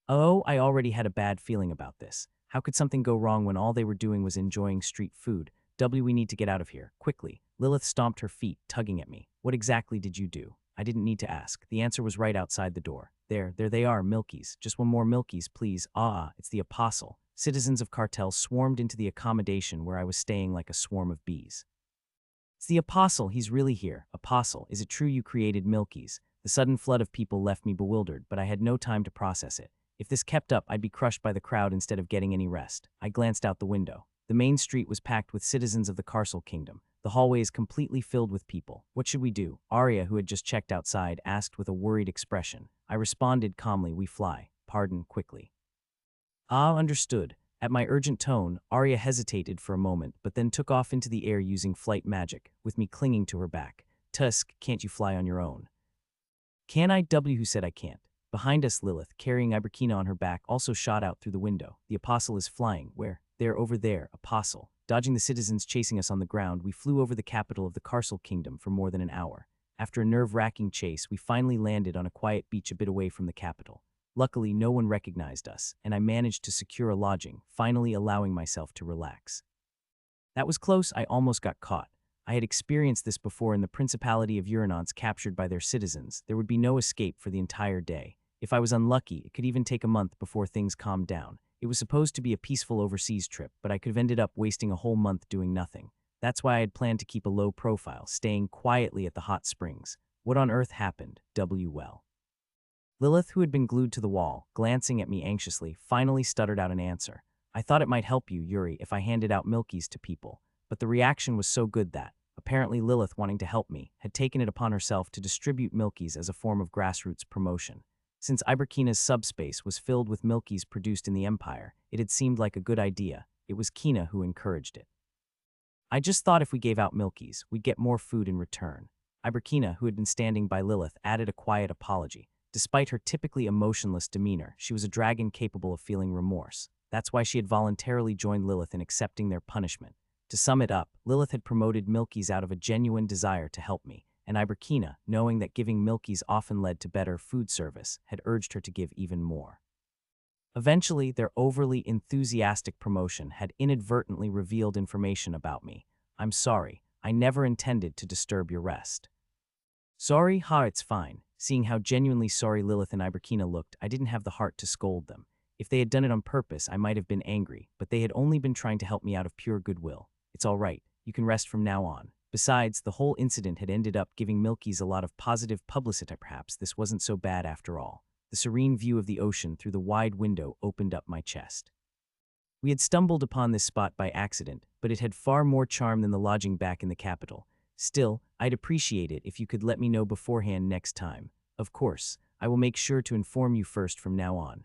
Oh, I already had a bad feeling about this. How could something go wrong when all they were doing was enjoying street food? We need to get out of here, quickly. Lilith stomped her feet, tugging at me. What exactly did you do? I didn't need to ask. The answer was right outside the door. There they are, Milky's. Just one more Milky's, please. It's the Apostle. Citizens of cartels swarmed into the accommodation where I was staying like a swarm of bees. It's the Apostle, he's really here. Apostle, is it true you created Milky's? The sudden flood of people left me bewildered, but I had no time to process it. If this kept up, I'd be crushed by the crowd instead of getting any rest. I glanced out the window. The main street was packed with citizens of the Carcel Kingdom. The hallway is completely filled with people. What should we do? Arya, who had just checked outside, asked with a worried expression. I responded calmly, we fly. Pardon, quickly. Understood. At my urgent tone, Arya hesitated for a moment, but then took off into the air using flight magic, with me clinging to her back. Tusk, can't you fly on your own? Can I? Who said I can't? Behind us, Lilith, carrying Iberkina on her back, also shot out through the window. The Apostle is flying. Where? There, over there, Apostle. Dodging the citizens chasing us on the ground, we flew over the capital of the Carcel Kingdom for more than an hour. After a nerve-wracking chase, we finally landed on a quiet beach a bit away from the capital. Luckily, no one recognized us, and I managed to secure a lodging, finally allowing myself to relax. That was close. I almost got caught. I had experienced this before in the Principality of Uranons captured by their citizens. There would be no escape for the entire day. If I was unlucky, it could even take a month before things calmed down. It was supposed to be a peaceful overseas trip, but I could have ended up wasting a whole month doing nothing. That's why I had planned to keep a low profile, staying quietly at the hot springs. What on earth happened? Well. Lilith, who had been glued to the wall, glancing at me anxiously, finally stuttered out an answer. I thought it might help you, Yuri, if I handed out Milky's to people. But the reaction was so good that, apparently Lilith, wanting to help me, had taken it upon herself to distribute Milky's as a form of grassroots promotion. Since Iberkina's subspace was filled with Milky's produced in the Empire, it had seemed like a good idea. It was Kina who encouraged it. I just thought if we gave out Milky's, we'd get more food in return. Iberkina, who had been standing by Lilith, added a quiet apology. Despite her typically emotionless demeanor, she was a dragon capable of feeling remorse. That's why she had voluntarily joined Lilith in accepting their punishment. To sum it up, Lilith had promoted Milky's out of a genuine desire to help me, and Iberkina, knowing that giving Milky's often led to better food service, had urged her to give even more. Eventually, their overly enthusiastic promotion had inadvertently revealed information about me. I'm sorry, I never intended to disturb your rest. Sorry, it's fine. Seeing how genuinely sorry Lilith and Iberkina looked, I didn't have the heart to scold them. If they had done it on purpose, I might have been angry, but they had only been trying to help me out of pure goodwill. It's all right, you can rest from now on. Besides, the whole incident had ended up giving Milky's a lot of positive publicity. Perhaps this wasn't so bad after all. The serene view of the ocean through the wide window opened up my chest. We had stumbled upon this spot by accident, but it had far more charm than the lodging back in the capital. Still, I'd appreciate it if you could let me know beforehand next time. Of course, I will make sure to inform you first from now on.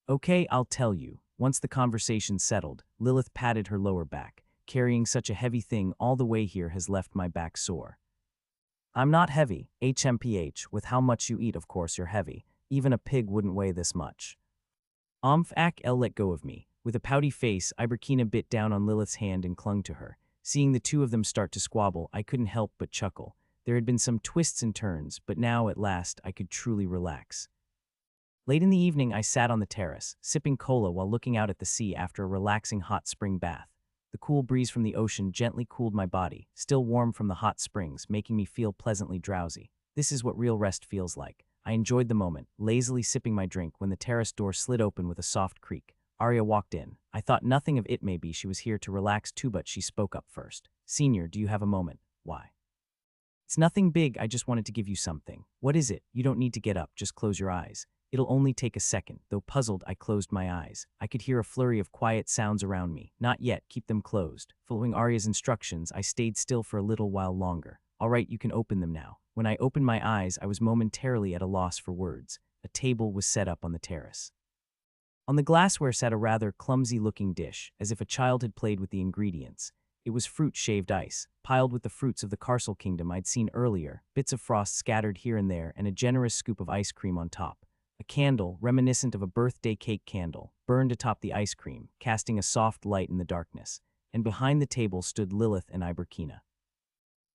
Okay, I'll tell you. Once the conversation settled, Lilith patted her lower back. Carrying such a heavy thing all the way here has left my back sore. I'm not heavy, HMPH, with how much you eat of course you're heavy. Even a pig wouldn't weigh this much. Let go of me. With a pouty face, Iberkina bit down on Lilith's hand and clung to her. Seeing the two of them start to squabble, I couldn't help but chuckle. There had been some twists and turns, but now, at last, I could truly relax. Late in the evening, I sat on the terrace, sipping cola while looking out at the sea after a relaxing hot spring bath. The cool breeze from the ocean gently cooled my body, still warm from the hot springs, making me feel pleasantly drowsy. This is what real rest feels like. I enjoyed the moment, lazily sipping my drink when the terrace door slid open with a soft creak. Arya walked in. I thought nothing of it. Maybe she was here to relax too, but she spoke up first. Senior, do you have a moment? Why? It's nothing big, I just wanted to give you something. What is it? You don't need to get up, just close your eyes. It'll only take a second. Though puzzled, I closed my eyes. I could hear a flurry of quiet sounds around me. Not yet, keep them closed. Following Arya's instructions, I stayed still for a little while longer. All right, you can open them now. When I opened my eyes, I was momentarily at a loss for words. A table was set up on the terrace. On the glassware sat a rather clumsy-looking dish, as if a child had played with the ingredients. It was fruit-shaved ice, piled with the fruits of the Carcel Kingdom I'd seen earlier, bits of frost scattered here and there, and a generous scoop of ice cream on top. A candle, reminiscent of a birthday cake candle, burned atop the ice cream, casting a soft light in the darkness. And behind the table stood Lilith and Iberkina.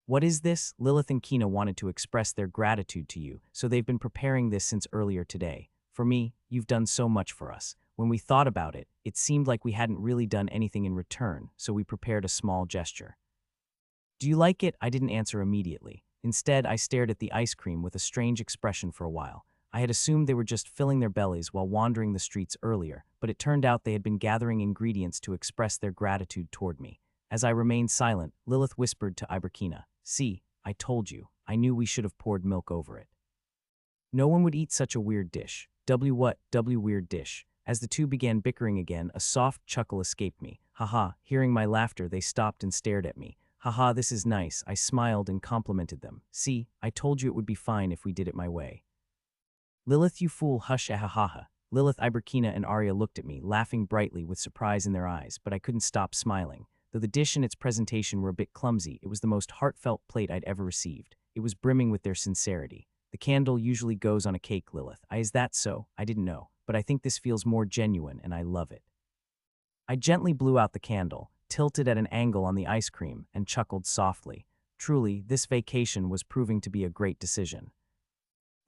What is this? Lilith and Kina wanted to express their gratitude to you, so they've been preparing this since earlier today. For me, you've done so much for us. When we thought about it, it seemed like we hadn't really done anything in return, so we prepared a small gesture. Do you like it? I didn't answer immediately. Instead, I stared at the ice cream with a strange expression for a while. I had assumed they were just filling their bellies while wandering the streets earlier, but it turned out they had been gathering ingredients to express their gratitude toward me. As I remained silent, Lilith whispered to Iberkina, "See, I told you. I knew we should have poured milk over it." No one would eat such a weird dish. What? Weird dish. As the two began bickering again, a soft chuckle escaped me. Haha, hearing my laughter, they stopped and stared at me. Haha, this is nice. I smiled and complimented them. See, I told you it would be fine if we did it my way. Lilith, you fool, hush, ahahaha. Lilith, Iberkina, and Arya looked at me, laughing brightly with surprise in their eyes, but I couldn't stop smiling. Though the dish and its presentation were a bit clumsy, it was the most heartfelt plate I'd ever received. It was brimming with their sincerity. The candle usually goes on a cake, Lilith. Is that so? I didn't know, but I think this feels more genuine, and I love it. I gently blew out the candle, tilted at an angle on the ice cream, and chuckled softly. Truly, this vacation was proving to be a great decision.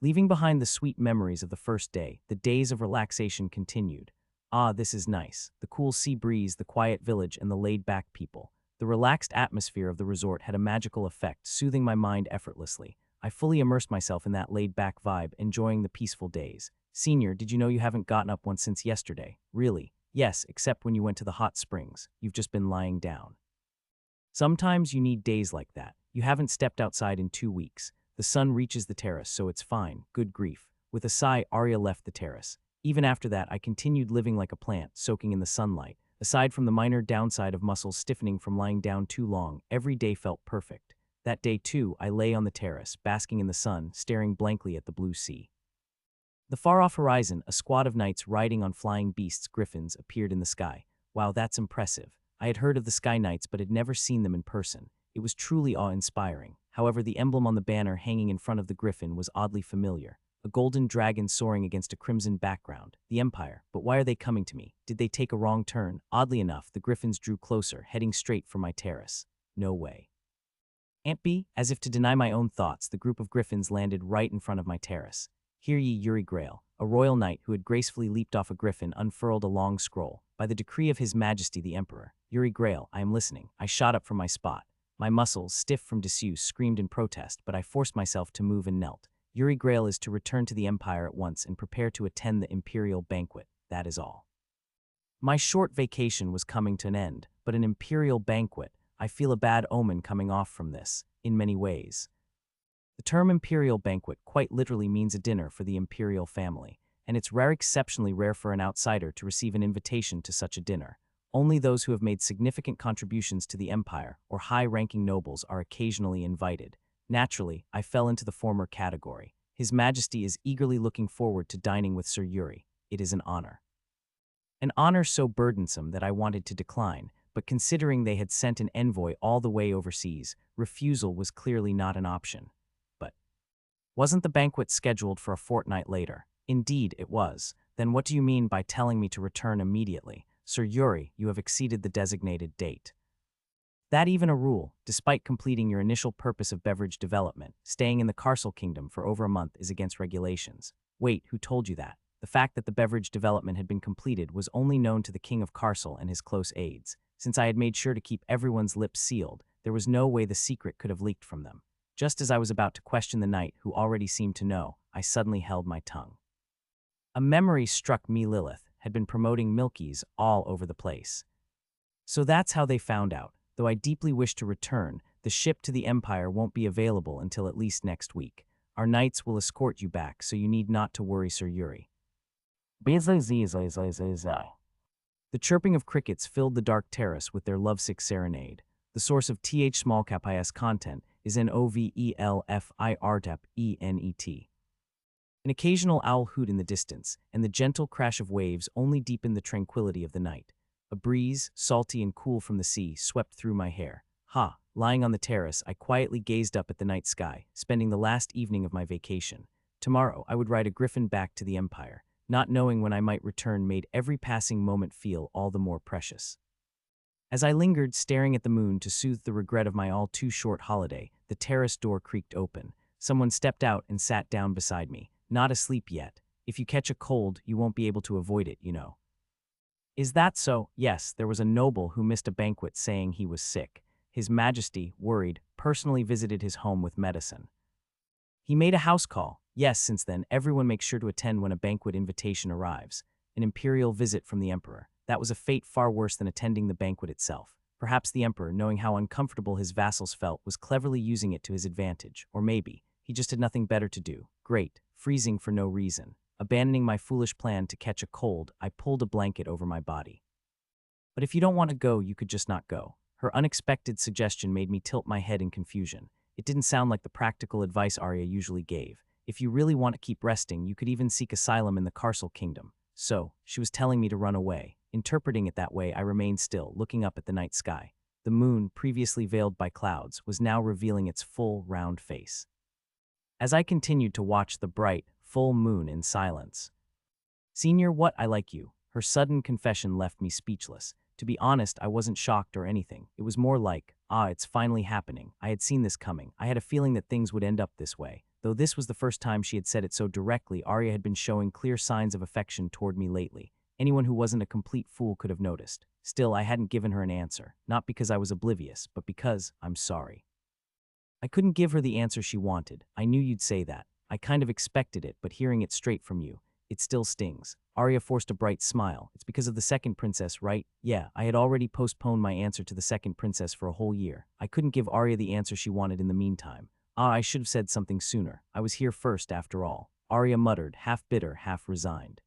Leaving behind the sweet memories of the first day, the days of relaxation continued. This is nice. The cool sea breeze, the quiet village, and the laid-back people. The relaxed atmosphere of the resort had a magical effect, soothing my mind effortlessly. I fully immersed myself in that laid-back vibe, enjoying the peaceful days. Senior, did you know you haven't gotten up once since yesterday? Really? Yes, except when you went to the hot springs. You've just been lying down. Sometimes you need days like that. You haven't stepped outside in 2 weeks. The sun reaches the terrace, so it's fine. Good grief. With a sigh, Arya left the terrace. Even after that, I continued living like a plant, soaking in the sunlight. Aside from the minor downside of muscles stiffening from lying down too long, every day felt perfect. That day, too, I lay on the terrace, basking in the sun, staring blankly at the blue sea. The far-off horizon, a squad of knights riding on flying beasts, griffins, appeared in the sky. Wow, that's impressive. I had heard of the Sky Knights but had never seen them in person. It was truly awe-inspiring. However, the emblem on the banner hanging in front of the griffin was oddly familiar. A golden dragon soaring against a crimson background. The Empire. But why are they coming to me? Did they take a wrong turn? Oddly enough, the griffins drew closer, heading straight for my terrace. No way. Ampy, as if to deny my own thoughts, the group of griffins landed right in front of my terrace. Hear ye Yuri Grail, a royal knight who had gracefully leaped off a griffin, unfurled a long scroll. By the decree of His Majesty the Emperor. Yuri Grail, I am listening. I shot up from my spot. My muscles, stiff from disuse, screamed in protest, but I forced myself to move and knelt. Yuri Grail is to return to the Empire at once and prepare to attend the imperial banquet. That is all. My short vacation was coming to an end, but an imperial banquet. I feel a bad omen coming off from this, in many ways. The term imperial banquet quite literally means a dinner for the imperial family, and it's exceptionally rare for an outsider to receive an invitation to such a dinner. Only those who have made significant contributions to the empire or high-ranking nobles are occasionally invited. Naturally, I fell into the former category. His Majesty is eagerly looking forward to dining with Sir Yuri. It is an honor. An honor so burdensome that I wanted to decline, but considering they had sent an envoy all the way overseas, refusal was clearly not an option. But wasn't the banquet scheduled for a fortnight later? Indeed, it was. Then what do you mean by telling me to return immediately? Sir Yuri, you have exceeded the designated date. That even a rule, despite completing your initial purpose of beverage development, staying in the Carcel Kingdom for over a month is against regulations. Wait, who told you that? The fact that the beverage development had been completed was only known to the King of Carcel and his close aides. Since I had made sure to keep everyone's lips sealed, there was no way the secret could have leaked from them. Just as I was about to question the knight who already seemed to know, I suddenly held my tongue. A memory struck me. Lilith had been promoting Milkies all over the place. So that's how they found out. Though I deeply wish to return, the ship to the Empire won't be available until at least next week. Our knights will escort you back, so you need not to worry, Sir Yuri. The chirping of crickets filled the dark terrace with their lovesick serenade. The source of smallcapis content is Novelfiretenet. An occasional owl hoot in the distance, and the gentle crash of waves only deepened the tranquility of the night. A breeze, salty and cool from the sea, swept through my hair. Lying on the terrace, I quietly gazed up at the night sky, spending the last evening of my vacation. Tomorrow, I would ride a griffin back to the Empire. Not knowing when I might return made every passing moment feel all the more precious. As I lingered, staring at the moon to soothe the regret of my all-too-short holiday, the terrace door creaked open. Someone stepped out and sat down beside me. Not asleep yet. If you catch a cold, you won't be able to avoid it, you know. Is that so? Yes, there was a noble who missed a banquet saying he was sick. His Majesty, worried, personally visited his home with medicine. He made a house call. Yes, since then, everyone makes sure to attend when a banquet invitation arrives. An imperial visit from the Emperor. That was a fate far worse than attending the banquet itself. Perhaps the Emperor, knowing how uncomfortable his vassals felt, was cleverly using it to his advantage. Or maybe, he just had nothing better to do. Great, freezing for no reason. Abandoning my foolish plan to catch a cold, I pulled a blanket over my body. But if you don't want to go, you could just not go. Her unexpected suggestion made me tilt my head in confusion. It didn't sound like the practical advice Arya usually gave. If you really want to keep resting, you could even seek asylum in the Carcel Kingdom. So, she was telling me to run away. Interpreting it that way, I remained still, looking up at the night sky. The moon, previously veiled by clouds, was now revealing its full, round face. As I continued to watch the bright, full moon in silence. Senior, what? I like you. Her sudden confession left me speechless. To be honest, I wasn't shocked or anything. It was more like, it's finally happening. I had seen this coming. I had a feeling that things would end up this way. Though this was the first time she had said it so directly, Arya had been showing clear signs of affection toward me lately. Anyone who wasn't a complete fool could have noticed. Still, I hadn't given her an answer. Not because I was oblivious, but because I'm sorry. I couldn't give her the answer she wanted. I knew you'd say that. I kind of expected it, but hearing it straight from you, it still stings. Arya forced a bright smile. It's because of the second princess, right? Yeah, I had already postponed my answer to the second princess for a whole year. I couldn't give Arya the answer she wanted in the meantime. I should have said something sooner. I was here first, after all. Arya muttered, half bitter, half resigned.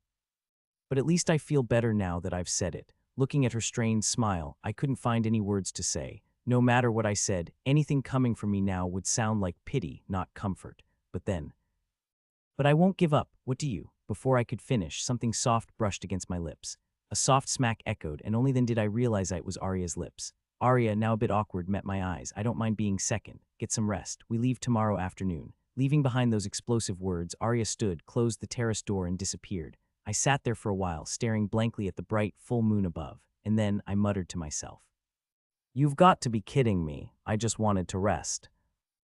But at least I feel better now that I've said it. Looking at her strained smile, I couldn't find any words to say. No matter what I said, anything coming from me now would sound like pity, not comfort. But I won't give up. What do you? Before I could finish, something soft brushed against my lips. A soft smack echoed, and only then did I realize it was Arya's lips. Arya, now a bit awkward, met my eyes. I don't mind being second. Get some rest. We leave tomorrow afternoon. Leaving behind those explosive words, Arya stood, closed the terrace door, and disappeared. I sat there for a while, staring blankly at the bright, full moon above, and then I muttered to myself, "You've got to be kidding me. I just wanted to rest."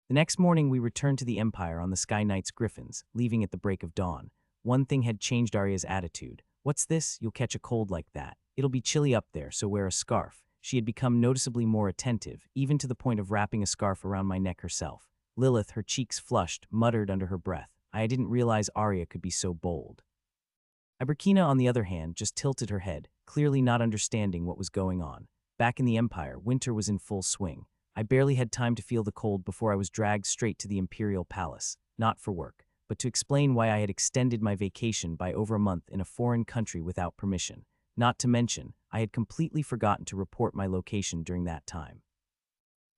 The next morning, we returned to the Empire on the Sky Knight's Griffins, leaving at the break of dawn. One thing had changed Arya's attitude. "What's this? You'll catch a cold like that. It'll be chilly up there, so wear a scarf." She had become noticeably more attentive, even to the point of wrapping a scarf around my neck herself. Lilith, her cheeks flushed, muttered under her breath, "I didn't realize Arya could be so bold." Iberkina, on the other hand, just tilted her head, clearly not understanding what was going on. Back in the Empire, winter was in full swing. I barely had time to feel the cold before I was dragged straight to the Imperial Palace, not for work, but to explain why I had extended my vacation by over a month in a foreign country without permission. Not to mention, I had completely forgotten to report my location during that time.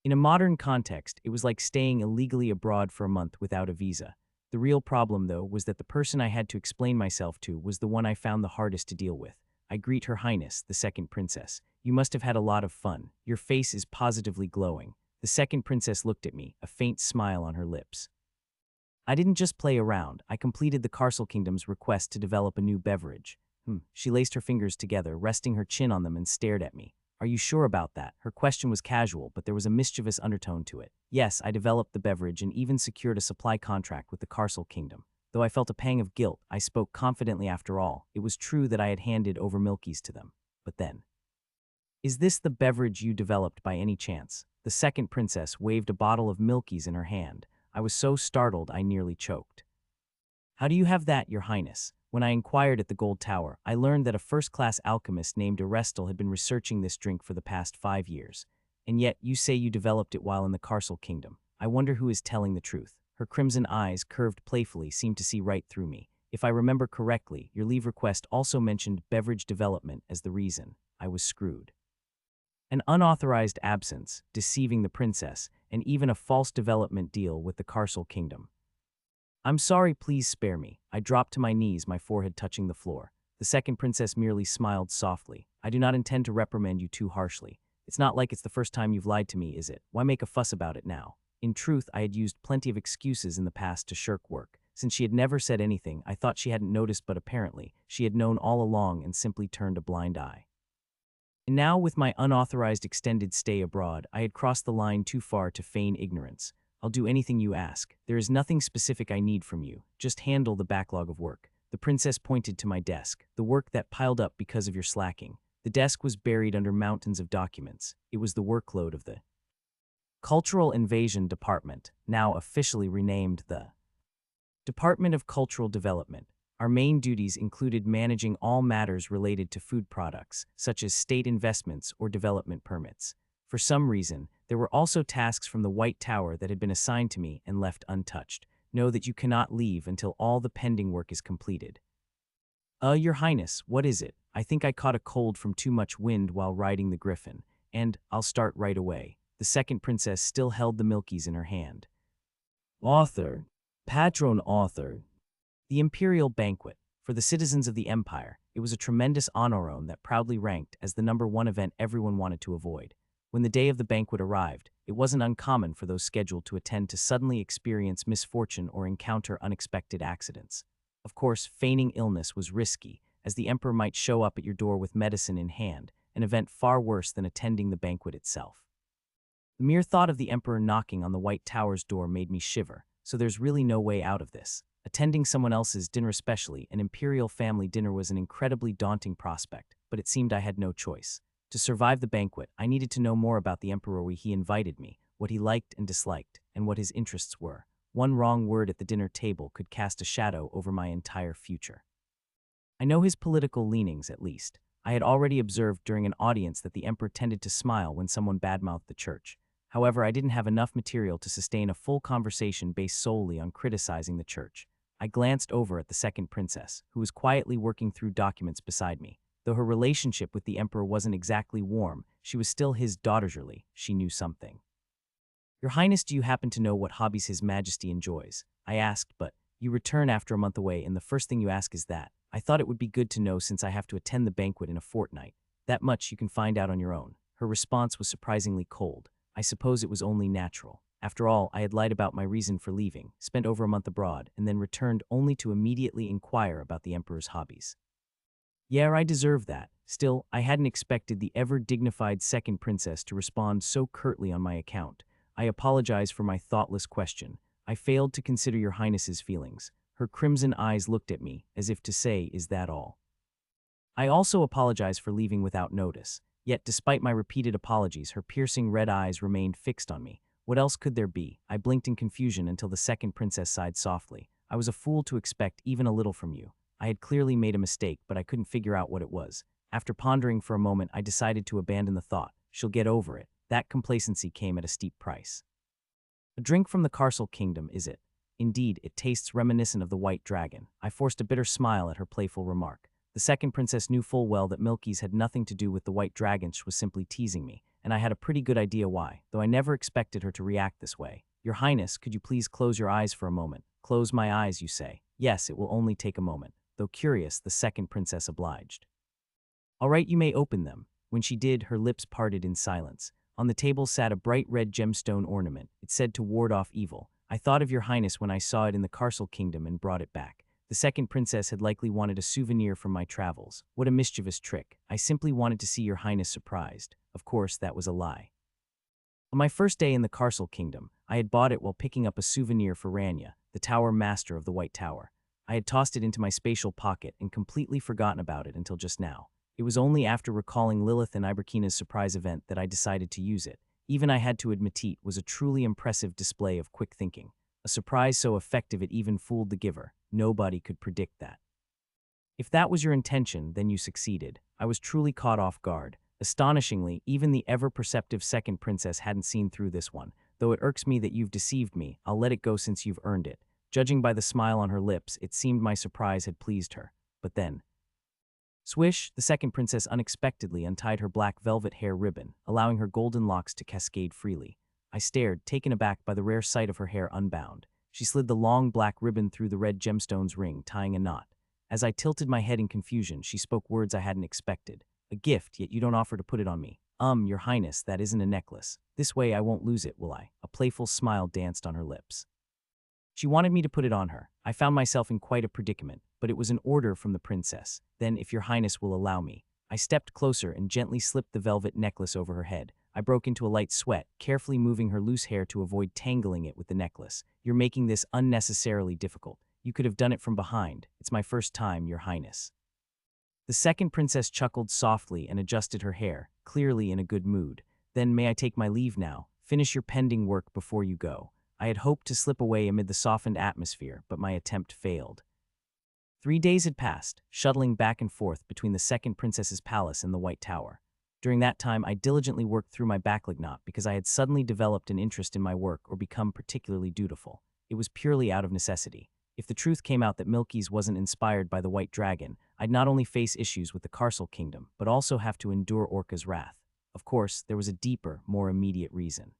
In a modern context, it was like staying illegally abroad for a month without a visa. The real problem, though, was that the person I had to explain myself to was the one I found the hardest to deal with. "I greet Her Highness, the second princess. You must have had a lot of fun. Your face is positively glowing." The second princess looked at me, a faint smile on her lips. "I didn't just play around. I completed the Carcel Kingdom's request to develop a new beverage." She laced her fingers together, resting her chin on them, and stared at me. "Are you sure about that?" Her question was casual, but there was a mischievous undertone to it. "Yes, I developed the beverage and even secured a supply contract with the Carcel Kingdom." Though I felt a pang of guilt, I spoke confidently. After all, it was true that I had handed over Milkies to them. But then, "Is this the beverage you developed by any chance?" The second princess waved a bottle of Milkies in her hand. I was so startled I nearly choked. "How do you have that, Your Highness?" When I inquired at the Gold Tower, I learned that a first-class alchemist named Arestal had been researching this drink for the past 5 years. "And yet, you say you developed it while in the Carcel Kingdom. I wonder who is telling the truth." Her crimson eyes, curved playfully, seemed to see right through me. "If I remember correctly, your leave request also mentioned beverage development as the reason." I was screwed. An unauthorized absence, deceiving the princess, and even a false development deal with the Carcel Kingdom. "I'm sorry, please spare me." I dropped to my knees, my forehead touching the floor. The second princess merely smiled softly. "I do not intend to reprimand you too harshly. It's not like it's the first time you've lied to me, is it? Why make a fuss about it now?" In truth, I had used plenty of excuses in the past to shirk work. Since she had never said anything, I thought she hadn't noticed, but apparently, she had known all along and simply turned a blind eye. And now, with my unauthorized extended stay abroad, I had crossed the line too far to feign ignorance. "I'll do anything you ask. There is nothing specific I need from you. Just handle the backlog of work." The princess pointed to my desk, "the work that piled up because of your slacking." The desk was buried under mountains of documents. It was the workload of the Cultural Invasion Department, now officially renamed the Department of Cultural Development. Our main duties included managing all matters related to food products, such as state investments or development permits. For some reason, there were also tasks from the White Tower that had been assigned to me and left untouched. "Know that you cannot leave until all the pending work is completed." Your Highness, what is it?" "I think I caught a cold from too much wind while riding the Griffin, and I'll start right away." The second princess still held the Milkies in her hand. "Author, patron author." The Imperial Banquet. For the citizens of the Empire, it was a tremendous honoron that proudly ranked as the #1 event everyone wanted to avoid. When the day of the banquet arrived, it wasn't uncommon for those scheduled to attend to suddenly experience misfortune or encounter unexpected accidents. Of course, feigning illness was risky, as the Emperor might show up at your door with medicine in hand, an event far worse than attending the banquet itself. The mere thought of the Emperor knocking on the White Tower's door made me shiver, so there's really no way out of this. Attending someone else's dinner, especially an imperial family dinner, was an incredibly daunting prospect, but it seemed I had no choice. To survive the banquet, I needed to know more about the Emperor. He invited me, what he liked and disliked, and what his interests were. One wrong word at the dinner table could cast a shadow over my entire future. I know his political leanings, at least. I had already observed during an audience that the Emperor tended to smile when someone badmouthed the church. However, I didn't have enough material to sustain a full conversation based solely on criticizing the church. I glanced over at the second princess, who was quietly working through documents beside me. Though her relationship with the Emperor wasn't exactly warm, she was still his daughterly. She knew something. "Your Highness, do you happen to know what hobbies His Majesty enjoys?" I asked, "but you return after a month away, and the first thing you ask is that. I thought it would be good to know since I have to attend the banquet in a fortnight. That much you can find out on your own." Her response was surprisingly cold. I suppose it was only natural. After all, I had lied about my reason for leaving, spent over a month abroad, and then returned only to immediately inquire about the emperor's hobbies. Yeah, I deserve that. Still, I hadn't expected the ever-dignified second princess to respond so curtly on my account. I apologize for my thoughtless question. I failed to consider your highness's feelings. Her crimson eyes looked at me, as if to say, is that all? I also apologize for leaving without notice. Yet, despite my repeated apologies, her piercing red eyes remained fixed on me. What else could there be? I blinked in confusion until the second princess sighed softly. I was a fool to expect even a little from you. I had clearly made a mistake, but I couldn't figure out what it was. After pondering for a moment, I decided to abandon the thought. She'll get over it. That complacency came at a steep price. A drink from the Carcel Kingdom, is it? Indeed, it tastes reminiscent of the White Dragon. I forced a bitter smile at her playful remark. The second princess knew full well that Milky's had nothing to do with the White Dragon. She was simply teasing me, and I had a pretty good idea why, though I never expected her to react this way. Your Highness, could you please close your eyes for a moment? Close my eyes, you say. Yes, it will only take a moment. Though curious, the second princess obliged. All right, you may open them. When she did, her lips parted in silence. On the table sat a bright red gemstone ornament. It said to ward off evil. I thought of your Highness when I saw it in the Carcel Kingdom and brought it back. The second princess had likely wanted a souvenir from my travels. What a mischievous trick. I simply wanted to see your Highness surprised. Of course, that was a lie. On my first day in the Carcel Kingdom, I had bought it while picking up a souvenir for Rania, the Tower Master of the White Tower. I had tossed it into my spatial pocket and completely forgotten about it until just now. It was only after recalling Lilith and Iberkina's surprise event that I decided to use it. Even I had to admit it was a truly impressive display of quick thinking. A surprise so effective it even fooled the giver. Nobody could predict that. If that was your intention, then you succeeded. I was truly caught off guard. Astonishingly, even the ever-perceptive second princess hadn't seen through this one. Though it irks me that you've deceived me, I'll let it go since you've earned it. Judging by the smile on her lips, it seemed my surprise had pleased her. But then, swish, the second princess unexpectedly untied her black velvet hair ribbon, allowing her golden locks to cascade freely. I stared, taken aback by the rare sight of her hair unbound. She slid the long black ribbon through the red gemstone's ring, tying a knot. As I tilted my head in confusion, she spoke words I hadn't expected. A gift, yet you don't offer to put it on me. Your Highness, that isn't a necklace. This way I won't lose it, will I? A playful smile danced on her lips. She wanted me to put it on her. I found myself in quite a predicament, but it was an order from the princess. Then, if your Highness will allow me. I stepped closer and gently slipped the velvet necklace over her head. I broke into a light sweat, carefully moving her loose hair to avoid tangling it with the necklace. You're making this unnecessarily difficult. You could have done it from behind. It's my first time, your Highness. The second princess chuckled softly and adjusted her hair, clearly in a good mood. Then may I take my leave now? Finish your pending work before you go. I had hoped to slip away amid the softened atmosphere, but my attempt failed. 3 days had passed, shuttling back and forth between the second princess's palace and the White Tower. During that time, I diligently worked through my backlog knot because I had suddenly developed an interest in my work or become particularly dutiful. It was purely out of necessity. If the truth came out that Milky's wasn't inspired by the White Dragon, I'd not only face issues with the Carcel Kingdom, but also have to endure Orca's wrath. Of course, there was a deeper, more immediate reason.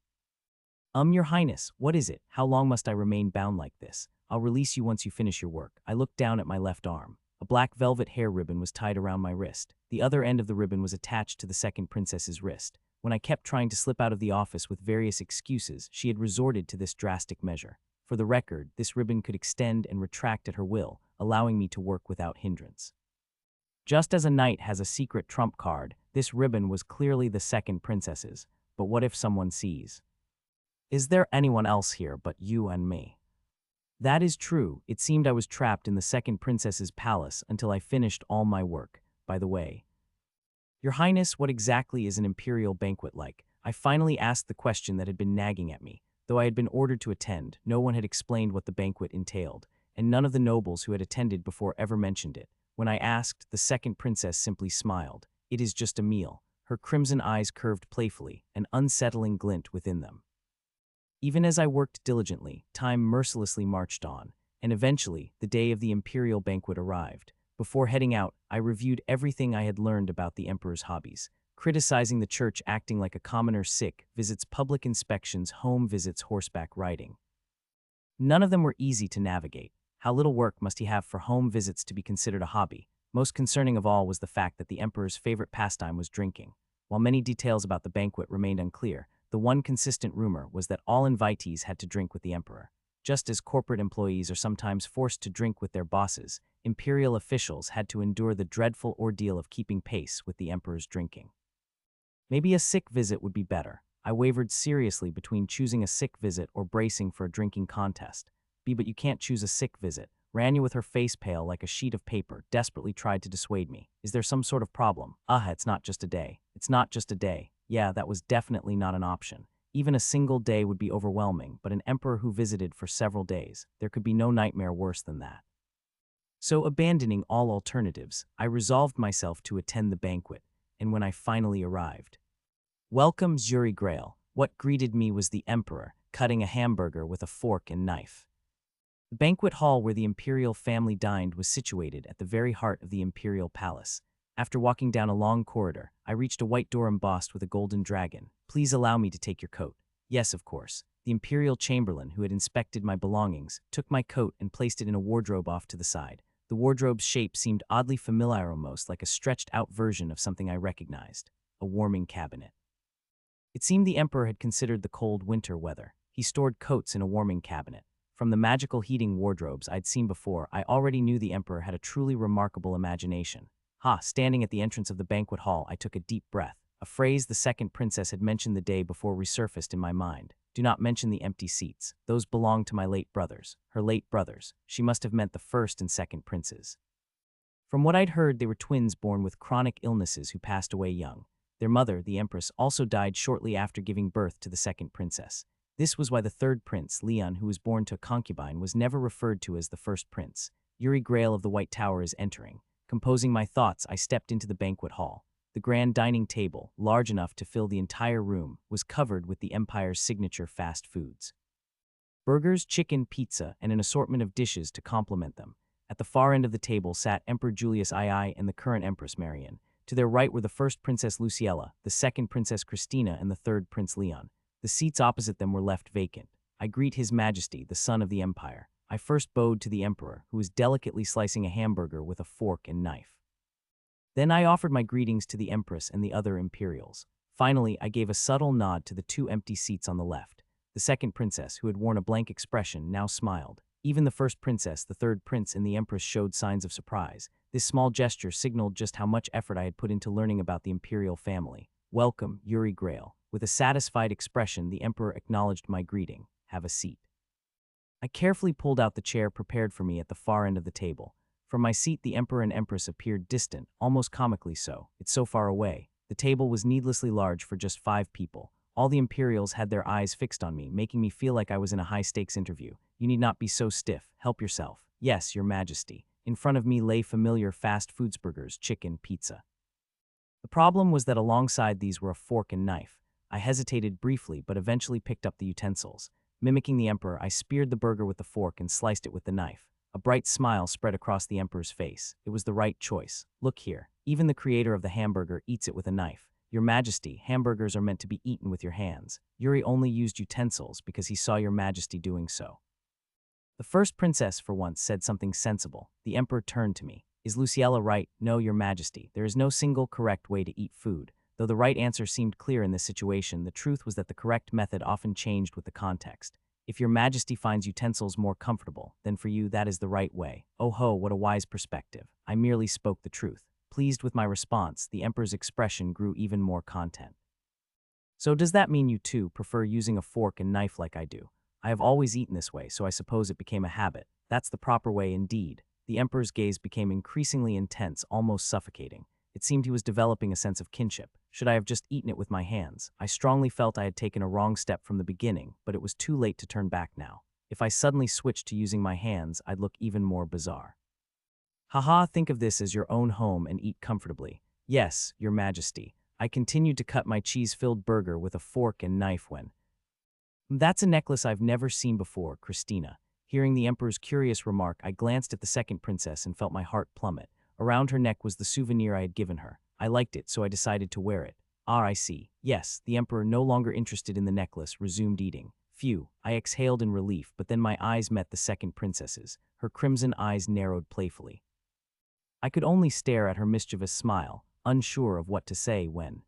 Your Highness, what is it? How long must I remain bound like this? I'll release you once you finish your work. I looked down at my left arm. A black velvet hair ribbon was tied around my wrist. The other end of the ribbon was attached to the second princess's wrist. When I kept trying to slip out of the office with various excuses, she had resorted to this drastic measure. For the record, this ribbon could extend and retract at her will, allowing me to work without hindrance. Just as a knight has a secret trump card, this ribbon was clearly the second princess's. But what if someone sees? Is there anyone else here but you and me? That is true. It seemed I was trapped in the second princess's palace until I finished all my work. By the way, Your Highness, what exactly is an imperial banquet like? I finally asked the question that had been nagging at me. Though I had been ordered to attend, no one had explained what the banquet entailed, and none of the nobles who had attended before ever mentioned it. When I asked, the second princess simply smiled. It is just a meal. Her crimson eyes curved playfully, an unsettling glint within them. Even as I worked diligently, time mercilessly marched on, and eventually, the day of the imperial banquet arrived. Before heading out, I reviewed everything I had learned about the emperor's hobbies, criticizing the church acting like a commoner sick, visits public inspections, home visits, horseback riding. None of them were easy to navigate. How little work must he have for home visits to be considered a hobby? Most concerning of all was the fact that the emperor's favorite pastime was drinking. While many details about the banquet remained unclear, the one consistent rumor was that all invitees had to drink with the emperor. Just as corporate employees are sometimes forced to drink with their bosses, imperial officials had to endure the dreadful ordeal of keeping pace with the emperor's drinking. Maybe a sick visit would be better. I wavered seriously between choosing a sick visit or bracing for a drinking contest. But you can't choose a sick visit. Rania, with her face pale like a sheet of paper, desperately tried to dissuade me. Is there some sort of problem? It's not just a day. It's not just a day. Yeah, that was definitely not an option. Even a single day would be overwhelming, but an emperor who visited for several days, there could be no nightmare worse than that. So, abandoning all alternatives, I resolved myself to attend the banquet, and when I finally arrived, welcome, Yuri Grail. What greeted me was the emperor, cutting a hamburger with a fork and knife. The banquet hall where the imperial family dined was situated at the very heart of the imperial palace. After walking down a long corridor, I reached a white door embossed with a golden dragon. Please allow me to take your coat. Yes, of course. The imperial chamberlain, who had inspected my belongings, took my coat and placed it in a wardrobe off to the side. The wardrobe's shape seemed oddly familiar, almost like a stretched-out version of something I recognized, a warming cabinet. It seemed the emperor had considered the cold winter weather. He stored coats in a warming cabinet. From the magical heating wardrobes I'd seen before, I already knew the emperor had a truly remarkable imagination. Standing at the entrance of the banquet hall, I took a deep breath. A phrase the second princess had mentioned the day before resurfaced in my mind. Do not mention the empty seats. Those belonged to my late brothers. Her late brothers. She must have meant the first and second princes. From what I'd heard, they were twins born with chronic illnesses who passed away young. Their mother, the empress, also died shortly after giving birth to the second princess. This was why the third prince, Leon, who was born to a concubine, was never referred to as the first prince. Yuri Grail of the White Tower is entering. Composing my thoughts, I stepped into the banquet hall. The grand dining table, large enough to fill the entire room, was covered with the empire's signature fast foods. Burgers, chicken, pizza, and an assortment of dishes to complement them. At the far end of the table sat Emperor Julius II and the current Empress Marian. To their right were the first Princess Luciella, the second Princess Christina, and the third Prince Leon. The seats opposite them were left vacant. I greet His Majesty, the son of the Empire. I first bowed to the Emperor, who was delicately slicing a hamburger with a fork and knife. Then I offered my greetings to the Empress and the other Imperials. Finally, I gave a subtle nod to the two empty seats on the left. The second princess, who had worn a blank expression, now smiled. Even the first princess, the third prince, and the Empress showed signs of surprise. This small gesture signaled just how much effort I had put into learning about the imperial family. Welcome, Yuri Grail. With a satisfied expression, the Emperor acknowledged my greeting. Have a seat. I carefully pulled out the chair prepared for me at the far end of the table. From my seat, the Emperor and Empress appeared distant, almost comically so. It's so far away. The table was needlessly large for just 5 people. All the Imperials had their eyes fixed on me, making me feel like I was in a high-stakes interview. You need not be so stiff. Help yourself. Yes, Your Majesty. In front of me lay familiar fast foods burgers, chicken, pizza. The problem was that alongside these were a fork and knife. I hesitated briefly, but eventually picked up the utensils. Mimicking the Emperor, I speared the burger with the fork and sliced it with the knife. A bright smile spread across the Emperor's face. It was the right choice. Look here. Even the creator of the hamburger eats it with a knife. Your Majesty, hamburgers are meant to be eaten with your hands. Yuri only used utensils because he saw Your Majesty doing so. The first princess, for once, said something sensible. The Emperor turned to me. Is Luciella right? No, Your Majesty. There is no single correct way to eat food. Though the right answer seemed clear in this situation, the truth was that the correct method often changed with the context. If Your Majesty finds utensils more comfortable, then for you that is the right way. Oh ho, what a wise perspective. I merely spoke the truth. Pleased with my response, the Emperor's expression grew even more content. So does that mean you too prefer using a fork and knife like I do? I have always eaten this way, so I suppose it became a habit. That's the proper way indeed. The Emperor's gaze became increasingly intense, almost suffocating. It seemed he was developing a sense of kinship. Should I have just eaten it with my hands? I strongly felt I had taken a wrong step from the beginning, but it was too late to turn back now. If I suddenly switched to using my hands, I'd look even more bizarre. Haha, think of this as your own home and eat comfortably. Yes, Your Majesty. I continued to cut my cheese-filled burger with a fork and knife when... That's a necklace I've never seen before, Christina. Hearing the Emperor's curious remark, I glanced at the second princess and felt my heart plummet. Around her neck was the souvenir I had given her. I liked it, so I decided to wear it. I see. Yes, the Emperor, no longer interested in the necklace, resumed eating. Phew, I exhaled in relief, but then my eyes met the second princess's. Her crimson eyes narrowed playfully. I could only stare at her mischievous smile, unsure of what to say when...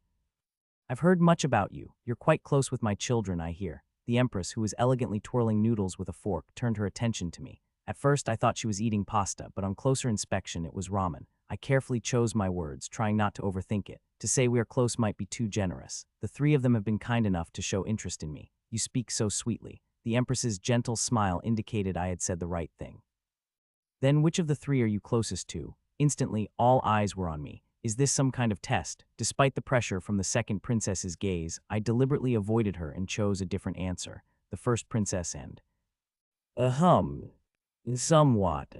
I've heard much about you. You're quite close with my children, I hear. The empress, who was elegantly twirling noodles with a fork, turned her attention to me. At first, I thought she was eating pasta, but on closer inspection, it was ramen. I carefully chose my words, trying not to overthink it. To say we are close might be too generous. The three of them have been kind enough to show interest in me. You speak so sweetly. The empress's gentle smile indicated I had said the right thing. Then which of the three are you closest to? Instantly, all eyes were on me. Is this some kind of test? Despite the pressure from the second princess's gaze, I deliberately avoided her and chose a different answer. The first princess and ahem, somewhat.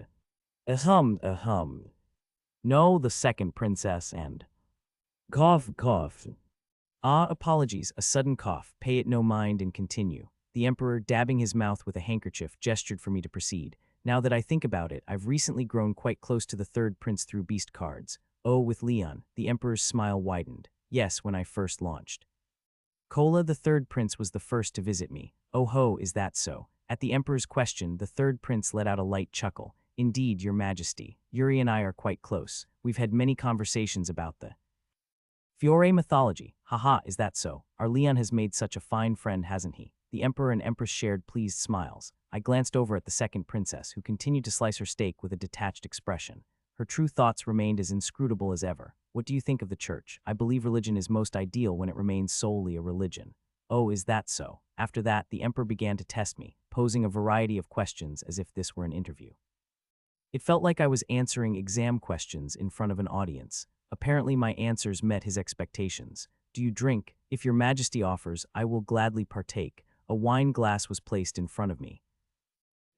Ahem. No, the second princess and cough. Ah, apologies, a sudden cough. Pay it no mind and continue. The emperor, dabbing his mouth with a handkerchief, gestured for me to proceed. Now that I think about it, I've recently grown quite close to the third prince through beast cards. Oh, with Leon, the emperor's smile widened. Yes, when I first launched. Kola, the third prince, was the first to visit me. Oh ho, is that so? At the emperor's question, the third prince let out a light chuckle. Indeed, your majesty. Yuri and I are quite close. We've had many conversations about the Fiore mythology. Haha, is that so? Our Leon has made such a fine friend, hasn't he? The emperor and empress shared pleased smiles. I glanced over at the second princess, who continued to slice her steak with a detached expression. Her true thoughts remained as inscrutable as ever. What do you think of the church? I believe religion is most ideal when it remains solely a religion. Oh, is that so? After that, the emperor began to test me, posing a variety of questions as if this were an interview. It felt like I was answering exam questions in front of an audience. Apparently, my answers met his expectations. Do you drink? If your majesty offers, I will gladly partake. A wine glass was placed in front of me.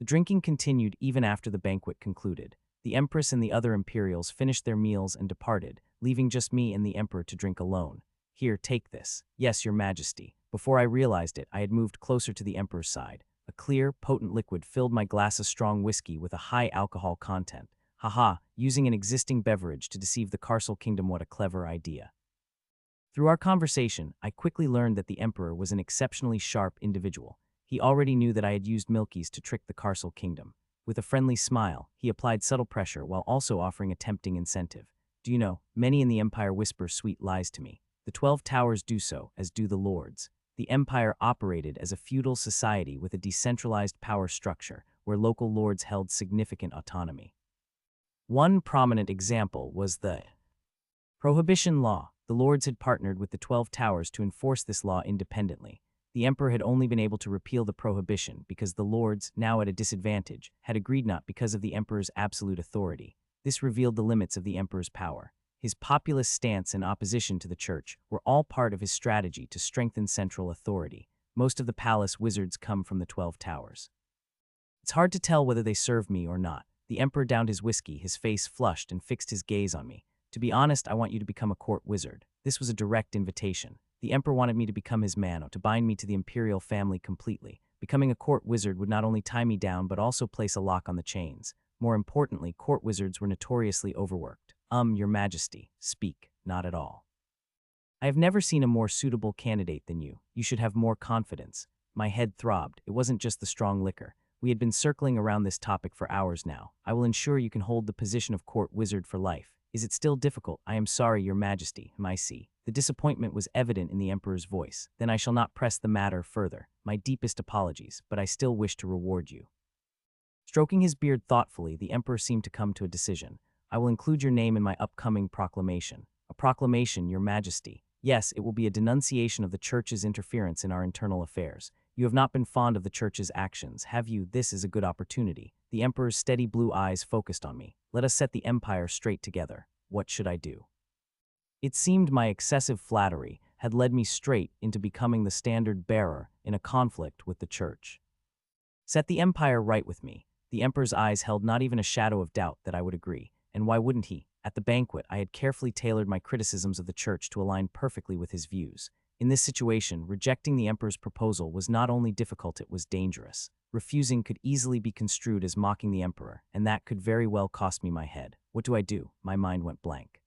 The drinking continued even after the banquet concluded. The empress and the other imperials finished their meals and departed, leaving just me and the emperor to drink alone. Here, take this. Yes, your majesty. Before I realized it, I had moved closer to the emperor's side. A clear, potent liquid filled my glass of strong whiskey with a high alcohol content. Haha, using an existing beverage to deceive the Carcel Kingdom, what a clever idea. Through our conversation, I quickly learned that the emperor was an exceptionally sharp individual. He already knew that I had used Milkies to trick the Carcel Kingdom. With a friendly smile, he applied subtle pressure while also offering a tempting incentive. Do you know, many in the empire whisper sweet lies to me. The 12 towers do so, as do the lords. The empire operated as a feudal society with a decentralized power structure, where local lords held significant autonomy. One prominent example was the Prohibition Law. The lords had partnered with the 12 towers to enforce this law independently. The emperor had only been able to repeal the prohibition because the lords, now at a disadvantage, had agreed not because of the emperor's absolute authority. This revealed the limits of the emperor's power. His populist stance and opposition to the church were all part of his strategy to strengthen central authority. Most of the palace wizards come from the 12 towers. It's hard to tell whether they serve me or not. The emperor downed his whiskey, his face flushed, and fixed his gaze on me. To be honest, I want you to become a court wizard. This was a direct invitation. The emperor wanted me to become his man, or to bind me to the imperial family completely. Becoming a court wizard would not only tie me down, but also place a lock on the chains. More importantly, court wizards were notoriously overworked. Your majesty, speak, not at all. I have never seen a more suitable candidate than you. You should have more confidence. My head throbbed. It wasn't just the strong liquor. We had been circling around this topic for hours now. I will ensure you can hold the position of court wizard for life. Is it still difficult? I am sorry, your majesty, I see. The disappointment was evident in the emperor's voice. Then I shall not press the matter further. My deepest apologies, but I still wish to reward you. Stroking his beard thoughtfully, the emperor seemed to come to a decision. I will include your name in my upcoming proclamation. A proclamation, your majesty. Yes, it will be a denunciation of the church's interference in our internal affairs. You have not been fond of the church's actions, have you? This is a good opportunity. The emperor's steady blue eyes focused on me. Let us set the empire straight together. What should I do? It seemed my excessive flattery had led me straight into becoming the standard bearer in a conflict with the church. Set the empire right with me. The emperor's eyes held not even a shadow of doubt that I would agree. And why wouldn't he? At the banquet, I had carefully tailored my criticisms of the church to align perfectly with his views. In this situation, rejecting the emperor's proposal was not only difficult, it was dangerous. Refusing could easily be construed as mocking the emperor, and that could very well cost me my head. What do I do? My mind went blank.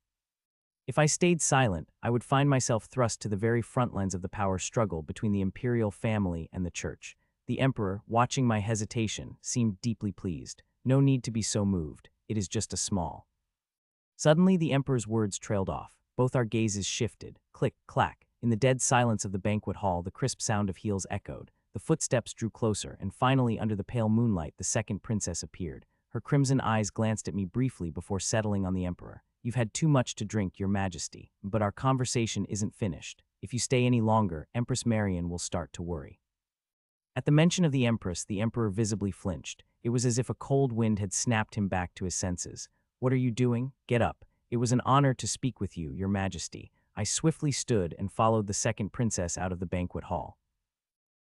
If I stayed silent, I would find myself thrust to the very front lines of the power struggle between the imperial family and the church. The emperor, watching my hesitation, seemed deeply pleased. No need to be so moved. It is just a small. Suddenly, the emperor's words trailed off. Both our gazes shifted. Click, clack. In the dead silence of the banquet hall, the crisp sound of heels echoed. The footsteps drew closer, and finally, under the pale moonlight, the second princess appeared. Her crimson eyes glanced at me briefly before settling on the emperor. "You've had too much to drink, your majesty, but our conversation isn't finished. If you stay any longer, Empress Marian will start to worry." At the mention of the empress, the emperor visibly flinched. It was as if a cold wind had snapped him back to his senses. "What are you doing? Get up. It was an honor to speak with you, your majesty." I swiftly stood and followed the second princess out of the banquet hall.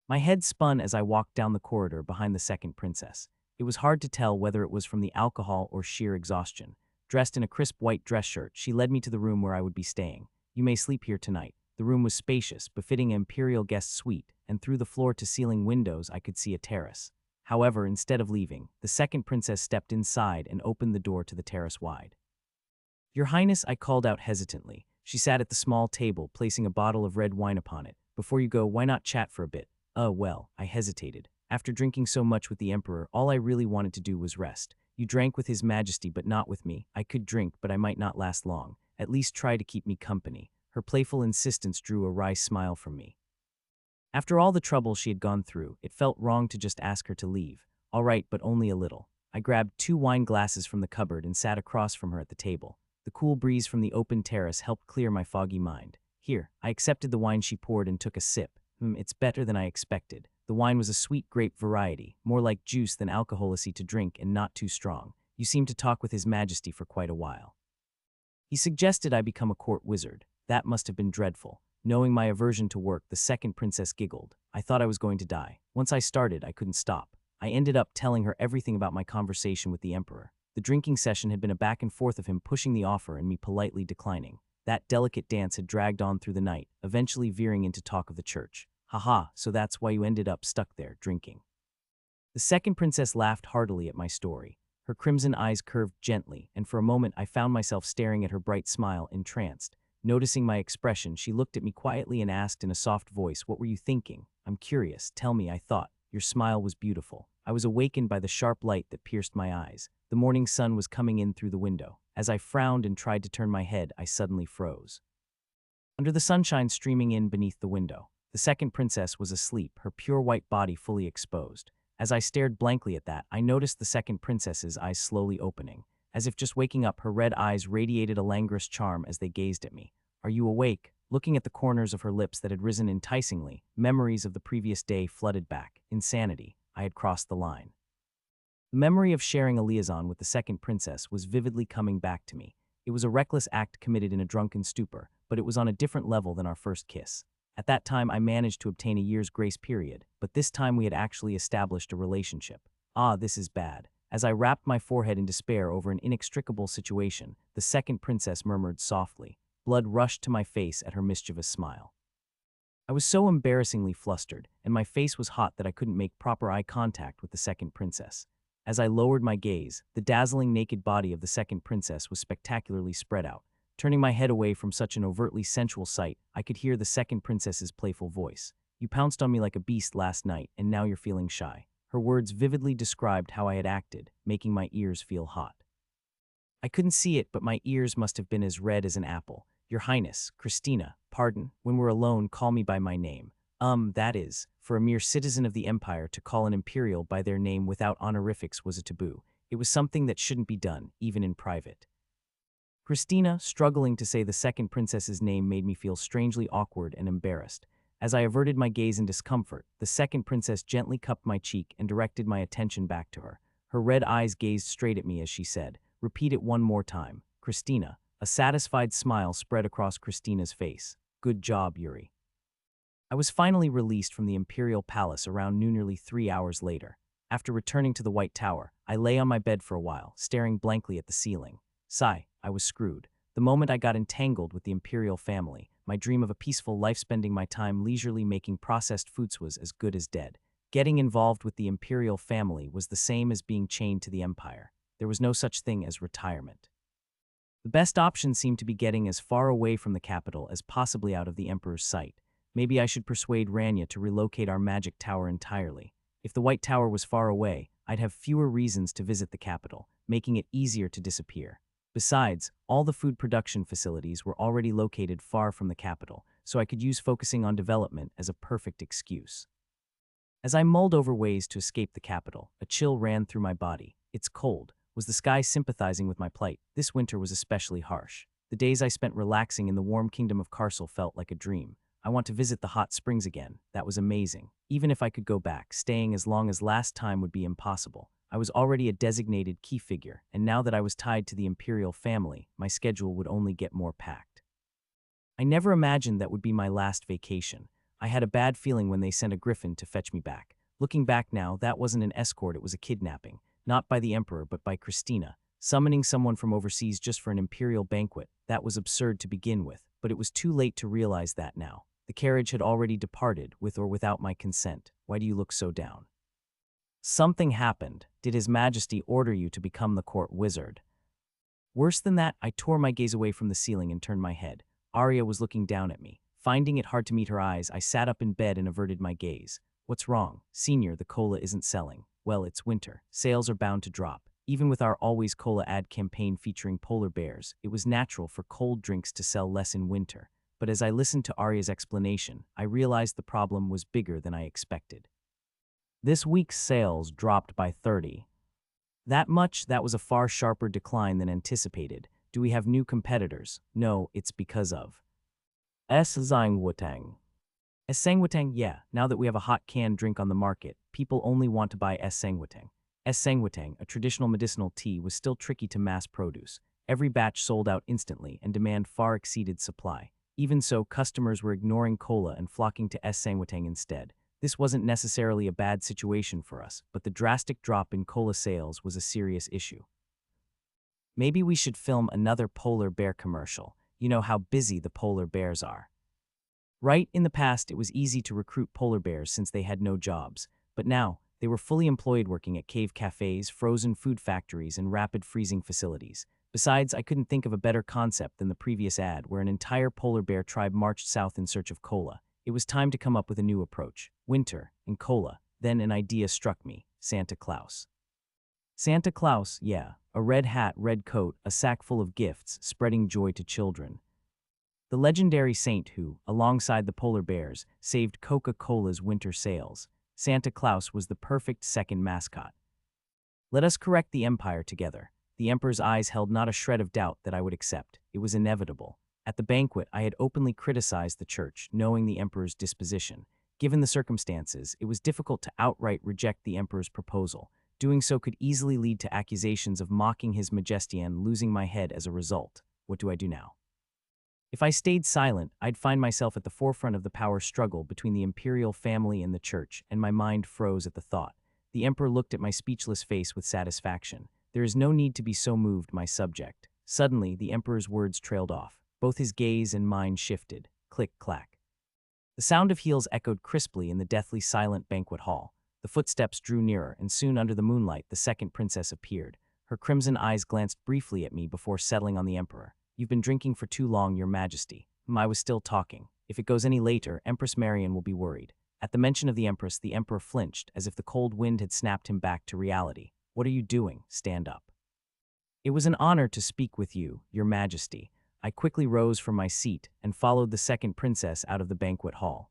My head spun as I walked down the corridor behind the second princess. It was hard to tell whether it was from the alcohol or sheer exhaustion. Dressed in a crisp white dress shirt, she led me to the room where I would be staying. "You may sleep here tonight." The room was spacious, befitting an imperial guest suite, and through the floor-to-ceiling windows I could see a terrace. However, instead of leaving, the second princess stepped inside and opened the door to the terrace wide. "Your Highness," I called out hesitantly. She sat at the small table, placing a bottle of red wine upon it. "Before you go, why not chat for a bit?" Well," I hesitated. After drinking so much with the emperor, all I really wanted to do was rest. "You drank with his majesty, but not with me." "I could drink, but I might not last long. At least try to keep me company." Her playful insistence drew a wry smile from me. After all the trouble she had gone through, it felt wrong to just ask her to leave. "All right, but only a little." I grabbed 2 wine glasses from the cupboard and sat across from her at the table. The cool breeze from the open terrace helped clear my foggy mind. "Here." I accepted the wine she poured and took a sip. It's better than I expected." The wine was a sweet grape variety, more like juice than alcoholicy to drink and not too strong. "You seemed to talk with his majesty for quite a while." "He suggested I become a court wizard." That must have been dreadful. Knowing my aversion to work, the second princess giggled. I thought I was going to die. Once I started, I couldn't stop. I ended up telling her everything about my conversation with the emperor. The drinking session had been a back and forth of him pushing the offer and me politely declining. That delicate dance had dragged on through the night, eventually veering into talk of the church. "Haha, so that's why you ended up stuck there, drinking." The second princess laughed heartily at my story. Her crimson eyes curved gently, and for a moment I found myself staring at her bright smile, entranced. Noticing my expression, she looked at me quietly and asked in a soft voice, "What were you thinking?" "I'm curious. Tell me," I thought. "Your smile was beautiful." I was awakened by the sharp light that pierced my eyes. The morning sun was coming in through the window. As I frowned and tried to turn my head, I suddenly froze. Under the sunshine streaming in beneath the window, the second princess was asleep, her pure white body fully exposed. As I stared blankly at that, I noticed the second princess's eyes slowly opening. As if just waking up, her red eyes radiated a languorous charm as they gazed at me. "Are you awake?" Looking at the corners of her lips that had risen enticingly, memories of the previous day flooded back. Insanity. I had crossed the line. The memory of sharing a liaison with the second princess was vividly coming back to me. It was a reckless act committed in a drunken stupor, but it was on a different level than our first kiss. At that time, I managed to obtain a year's grace period, but this time we had actually established a relationship. This is bad. As I wrapped my forehead in despair over an inextricable situation, the second princess murmured softly. Blood rushed to my face at her mischievous smile. I was so embarrassingly flustered, and my face was hot that I couldn't make proper eye contact with the second princess. As I lowered my gaze, the dazzling naked body of the second princess was spectacularly spread out. Turning my head away from such an overtly sensual sight, I could hear the second princess's playful voice. "You pounced on me like a beast last night, and now you're feeling shy." Her words vividly described how I had acted, making my ears feel hot. I couldn't see it, but my ears must have been as red as an apple. "Your Highness, Christina, pardon, when we're alone, call me by my name." That is, for a mere citizen of the Empire to call an imperial by their name without honorifics was a taboo. It was something that shouldn't be done, even in private. Christina, struggling to say the second princess's name, made me feel strangely awkward and embarrassed. As I averted my gaze in discomfort, the second princess gently cupped my cheek and directed my attention back to her. Her red eyes gazed straight at me as she said, "Repeat it one more time, Christina." A satisfied smile spread across Christina's face. "Good job, Yuri." I was finally released from the Imperial Palace around noon, nearly 3 hours later. After returning to the White Tower, I lay on my bed for a while, staring blankly at the ceiling. Sigh, I was screwed. The moment I got entangled with the Imperial family, my dream of a peaceful life spending my time leisurely making processed foods was as good as dead. Getting involved with the Imperial family was the same as being chained to the Empire. There was no such thing as retirement. The best option seemed to be getting as far away from the capital as possibly out of the Emperor's sight. Maybe I should persuade Rania to relocate our magic tower entirely. If the White Tower was far away, I'd have fewer reasons to visit the capital, making it easier to disappear. Besides, all the food production facilities were already located far from the capital, so I could use focusing on development as a perfect excuse. As I mulled over ways to escape the capital, a chill ran through my body. It's cold. Was the sky sympathizing with my plight? This winter was especially harsh. The days I spent relaxing in the warm kingdom of Karsal felt like a dream. I want to visit the hot springs again. That was amazing. Even if I could go back, staying as long as last time would be impossible. I was already a designated key figure, and now that I was tied to the imperial family, my schedule would only get more packed. I never imagined that would be my last vacation. I had a bad feeling when they sent a griffin to fetch me back. Looking back now, that wasn't an escort, it was a kidnapping. Not by the emperor, but by Christina. Summoning someone from overseas just for an imperial banquet, that was absurd to begin with, but it was too late to realize that now. The carriage had already departed, with or without my consent. Why do you look so down? Something happened. Did His Majesty order you to become the court wizard? Worse than that, I tore my gaze away from the ceiling and turned my head. Arya was looking down at me. Finding it hard to meet her eyes, I sat up in bed and averted my gaze. What's wrong? Senior, the cola isn't selling. Well, it's winter. Sales are bound to drop. Even with our Always Cola ad campaign featuring polar bears, it was natural for cold drinks to sell less in winter. But as I listened to Arya's explanation, I realized the problem was bigger than I expected. This week's sales dropped by 30. That much? That was a far sharper decline than anticipated. Do we have new competitors? No, it's because of Zhangwutang. Sangwutang, yeah, now that we have a hot canned drink on the market, people only want to buy Sangwutang. Sangwutang, a traditional medicinal tea, was still tricky to mass produce. Every batch sold out instantly and demand far exceeded supply. Even so, customers were ignoring cola and flocking to Sangwutang instead. This wasn't necessarily a bad situation for us, but the drastic drop in cola sales was a serious issue. Maybe we should film another polar bear commercial. You know how busy the polar bears are. Right, in the past, it was easy to recruit polar bears since they had no jobs, but now, they were fully employed working at cave cafes, frozen food factories, and rapid freezing facilities. Besides, I couldn't think of a better concept than the previous ad where an entire polar bear tribe marched south in search of cola. It was time to come up with a new approach. Winter and cola. Then an idea struck me. Santa Claus. Santa Claus, yeah. A red hat, red coat, a sack full of gifts, spreading joy to children. The legendary saint who, alongside the polar bears, saved Coca-Cola's winter sales. Santa Claus was the perfect second mascot. Let us correct the empire together. The emperor's eyes held not a shred of doubt that I would accept. It was inevitable. At the banquet, I had openly criticized the church, knowing the emperor's disposition. Given the circumstances, it was difficult to outright reject the emperor's proposal. Doing so could easily lead to accusations of mocking His Majesty and losing my head as a result. What do I do now? If I stayed silent, I'd find myself at the forefront of the power struggle between the imperial family and the church, and my mind froze at the thought. The emperor looked at my speechless face with satisfaction. There is no need to be so moved, my subject. Suddenly, the emperor's words trailed off. Both his gaze and mine shifted. Click, clack. The sound of heels echoed crisply in the deathly silent banquet hall. The footsteps drew nearer, and soon under the moonlight, the second princess appeared. Her crimson eyes glanced briefly at me before settling on the emperor. You've been drinking for too long, Your Majesty. I was still talking. If it goes any later, Empress Marian will be worried. At the mention of the empress, the emperor flinched, as if the cold wind had snapped him back to reality. What are you doing? Stand up. It was an honor to speak with you, Your Majesty. I quickly rose from my seat and followed the second princess out of the banquet hall.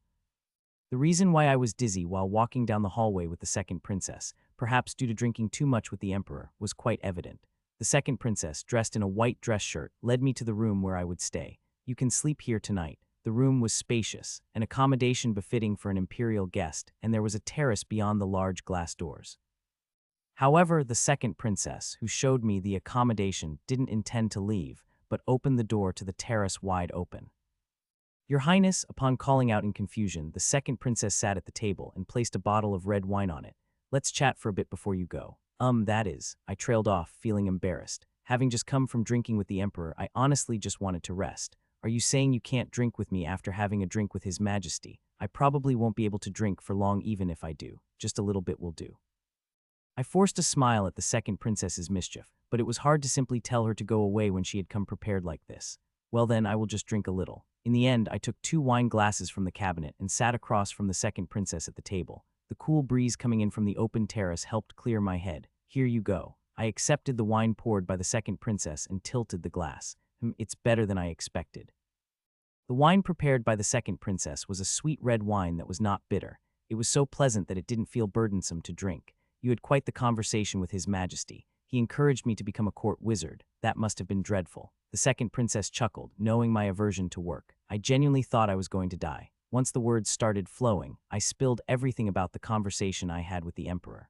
The reason why I was dizzy while walking down the hallway with the second princess, perhaps due to drinking too much with the emperor, was quite evident. The second princess, dressed in a white dress shirt, led me to the room where I would stay. You can sleep here tonight. The room was spacious, an accommodation befitting for an imperial guest, and there was a terrace beyond the large glass doors. However, the second princess, who showed me the accommodation, didn't intend to leave, but opened the door to the terrace wide open. Your Highness, upon calling out in confusion, the second princess sat at the table and placed a bottle of red wine on it. Let's chat for a bit before you go. That is, I trailed off, feeling embarrassed. Having just come from drinking with the emperor, I honestly just wanted to rest. Are you saying you can't drink with me after having a drink with His Majesty? I probably won't be able to drink for long even if I do. Just a little bit will do. I forced a smile at the second princess's mischief, but it was hard to simply tell her to go away when she had come prepared like this. Well then, I will just drink a little. In the end, I took 2 wine glasses from the cabinet and sat across from the second princess at the table. The cool breeze coming in from the open terrace helped clear my head. Here you go. I accepted the wine poured by the second princess and tilted the glass. It's better than I expected. The wine prepared by the second princess was a sweet red wine that was not bitter. It was so pleasant that it didn't feel burdensome to drink. You had quite the conversation with His Majesty. He encouraged me to become a court wizard. That must have been dreadful. The second princess chuckled, knowing my aversion to work. I genuinely thought I was going to die. Once the words started flowing, I spilled everything about the conversation I had with the emperor.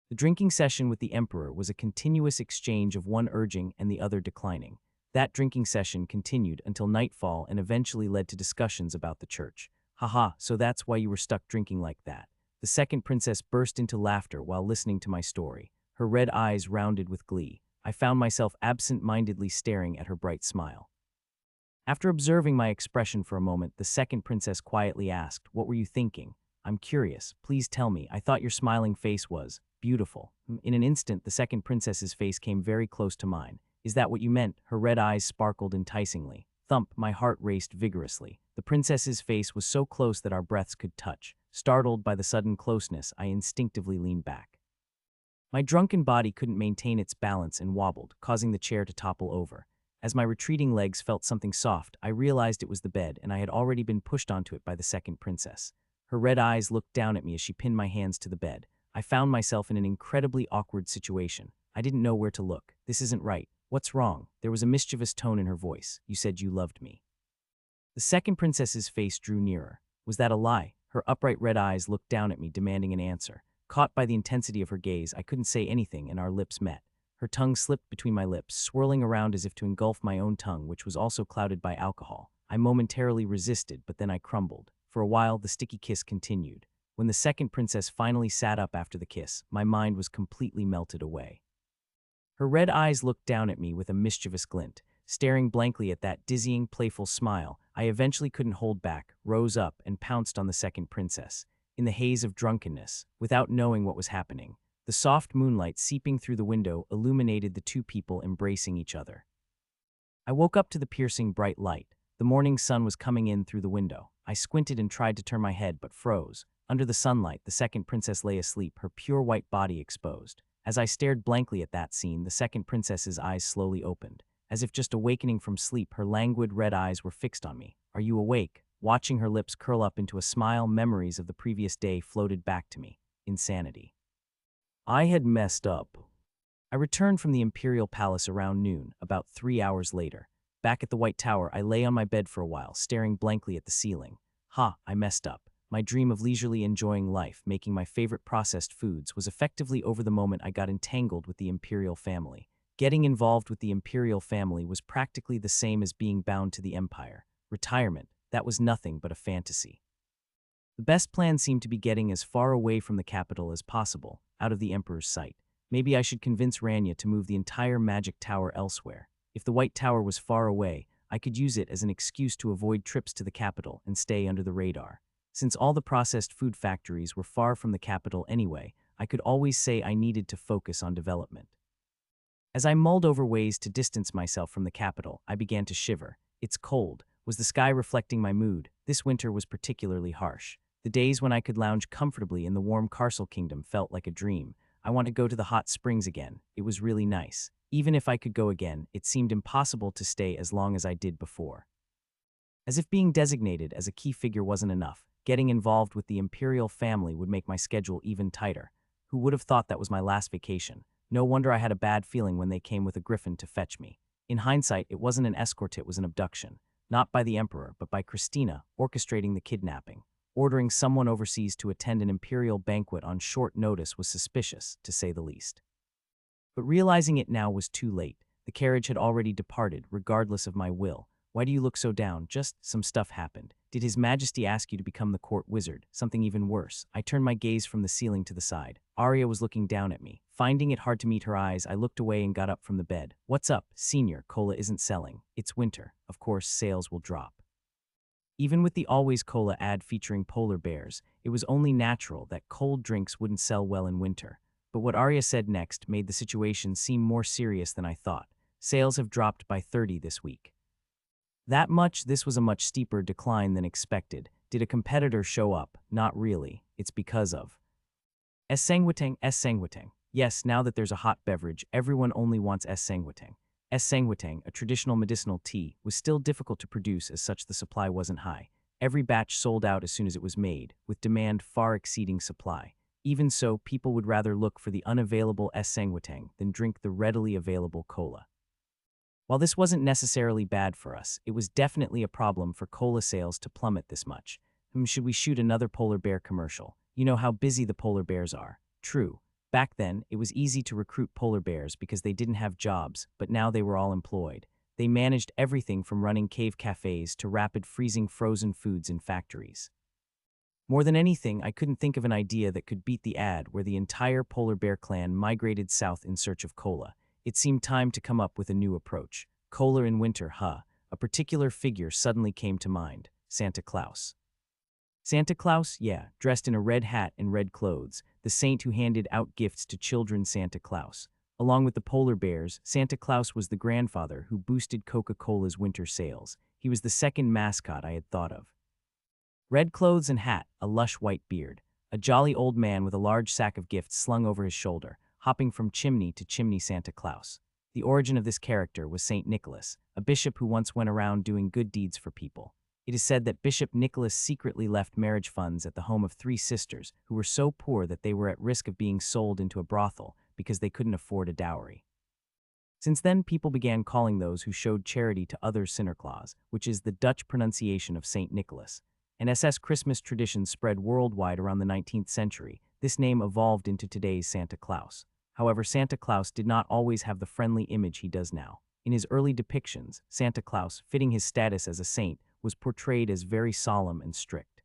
The drinking session with the emperor was a continuous exchange of one urging and the other declining. That drinking session continued until nightfall and eventually led to discussions about the church. Haha, so that's why you were stuck drinking like that. The second princess burst into laughter while listening to my story. Her red eyes rounded with glee. I found myself absent-mindedly staring at her bright smile. After observing my expression for a moment, the second princess quietly asked, "What were you thinking? I'm curious. Please tell me. I thought your smiling face was beautiful." In an instant, the second princess's face came very close to mine. "Is that what you meant?" Her red eyes sparkled enticingly. Thump, my heart raced vigorously. The princess's face was so close that our breaths could touch. Startled by the sudden closeness, I instinctively leaned back. My drunken body couldn't maintain its balance and wobbled, causing the chair to topple over. As my retreating legs felt something soft, I realized it was the bed, and I had already been pushed onto it by the second princess. Her red eyes looked down at me as she pinned my hands to the bed. I found myself in an incredibly awkward situation. I didn't know where to look. "This isn't right. What's wrong?" There was a mischievous tone in her voice. "You said you loved me." The second princess's face drew nearer. Was that a lie? Her upright red eyes looked down at me, demanding an answer. Caught by the intensity of her gaze, I couldn't say anything, and our lips met. Her tongue slipped between my lips, swirling around as if to engulf my own tongue, which was also clouded by alcohol. I momentarily resisted, but then I crumbled. For a while, the sticky kiss continued. When the second princess finally sat up after the kiss, my mind was completely melted away. Her red eyes looked down at me with a mischievous glint. Staring blankly at that dizzying, playful smile, I eventually couldn't hold back, rose up, and pounced on the second princess. In the haze of drunkenness, without knowing what was happening, the soft moonlight seeping through the window illuminated the two people embracing each other. I woke up to the piercing bright light. The morning sun was coming in through the window. I squinted and tried to turn my head, but froze. Under the sunlight, the second princess lay asleep, her pure white body exposed. As I stared blankly at that scene, the second princess's eyes slowly opened. As if just awakening from sleep, her languid red eyes were fixed on me. "Are you awake?" Watching her lips curl up into a smile, memories of the previous day floated back to me. Insanity. I had messed up. I returned from the Imperial Palace around noon, about 3 hours later. Back at the White Tower, I lay on my bed for a while, staring blankly at the ceiling. I messed up. My dream of leisurely enjoying life, making my favorite processed foods, was effectively over the moment I got entangled with the Imperial family. Getting involved with the Imperial family was practically the same as being bound to the Empire. Retirement, that was nothing but a fantasy. The best plan seemed to be getting as far away from the capital as possible, out of the Emperor's sight. Maybe I should convince Rania to move the entire magic tower elsewhere. If the White Tower was far away, I could use it as an excuse to avoid trips to the capital and stay under the radar. Since all the processed food factories were far from the capital anyway, I could always say I needed to focus on development. As I mulled over ways to distance myself from the capital, I began to shiver. It's cold. Was the sky reflecting my mood? This winter was particularly harsh. The days when I could lounge comfortably in the warm Castle Kingdom felt like a dream. I want to go to the hot springs again. It was really nice. Even if I could go again, it seemed impossible to stay as long as I did before. As if being designated as a key figure wasn't enough, getting involved with the Imperial family would make my schedule even tighter. Who would have thought that was my last vacation? No wonder I had a bad feeling when they came with a griffin to fetch me. In hindsight, it wasn't an escort, it was an abduction. Not by the Emperor, but by Christina, orchestrating the kidnapping. Ordering someone overseas to attend an imperial banquet on short notice was suspicious, to say the least. But realizing it now was too late. The carriage had already departed, regardless of my will. Why do you look so down? Just some stuff happened. Did His Majesty ask you to become the court wizard? Something even worse. I turned my gaze from the ceiling to the side. Arya was looking down at me. Finding it hard to meet her eyes, I looked away and got up from the bed. What's up, Senior? Cola isn't selling. It's winter. Of course, sales will drop. Even with the Always Cola ad featuring polar bears, it was only natural that cold drinks wouldn't sell well in winter. But what Arya said next made the situation seem more serious than I thought. Sales have dropped by 30 this week. That much? This was a much steeper decline than expected. Did a competitor show up? Not really. It's because of S. Sanguitang. Yes, now that there's a hot beverage, everyone only wants S. Sanguitang. Sanguitang, a traditional medicinal tea, was still difficult to produce as such the supply wasn't high. Every batch sold out as soon as it was made, with demand far exceeding supply. Even so, people would rather look for the unavailable Sanguitang than drink the readily available cola. While this wasn't necessarily bad for us, it was definitely a problem for cola sales to plummet this much. Should we shoot another polar bear commercial? You know how busy the polar bears are. True. Back then, it was easy to recruit polar bears because they didn't have jobs, but now they were all employed. They managed everything from running cave cafes to rapid freezing frozen foods in factories. More than anything, I couldn't think of an idea that could beat the ad where the entire polar bear clan migrated south in search of cola. It seemed time to come up with a new approach. Cola in winter, huh? A particular figure suddenly came to mind: Santa Claus. Santa Claus, yeah, dressed in a red hat and red clothes, the saint who handed out gifts to children. Santa Claus. Along with the polar bears, Santa Claus was the grandfather who boosted Coca-Cola's winter sales. He was the second mascot I had thought of. Red clothes and hat, a lush white beard. A jolly old man with a large sack of gifts slung over his shoulder, hopping from chimney to chimney. Santa Claus. The origin of this character was Saint Nicholas, a bishop who once went around doing good deeds for people. It is said that Bishop Nicholas secretly left marriage funds at the home of 3 sisters who were so poor that they were at risk of being sold into a brothel because they couldn't afford a dowry. Since then, people began calling those who showed charity to others Sinterklaas, which is the Dutch pronunciation of Saint Nicholas. An SS Christmas tradition spread worldwide around the 19th century. This name evolved into today's Santa Claus. However, Santa Claus did not always have the friendly image he does now. In his early depictions, Santa Claus, fitting his status as a saint, was portrayed as very solemn and strict.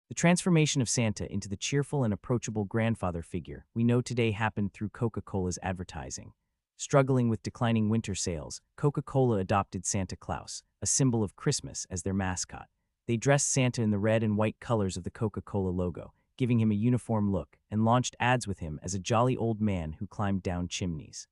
The transformation of Santa into the cheerful and approachable grandfather figure we know today happened through Coca-Cola's advertising. Struggling with declining winter sales, Coca-Cola adopted Santa Claus, a symbol of Christmas, as their mascot. They dressed Santa in the red and white colors of the Coca-Cola logo, giving him a uniform look, and launched ads with him as a jolly old man who climbed down chimneys.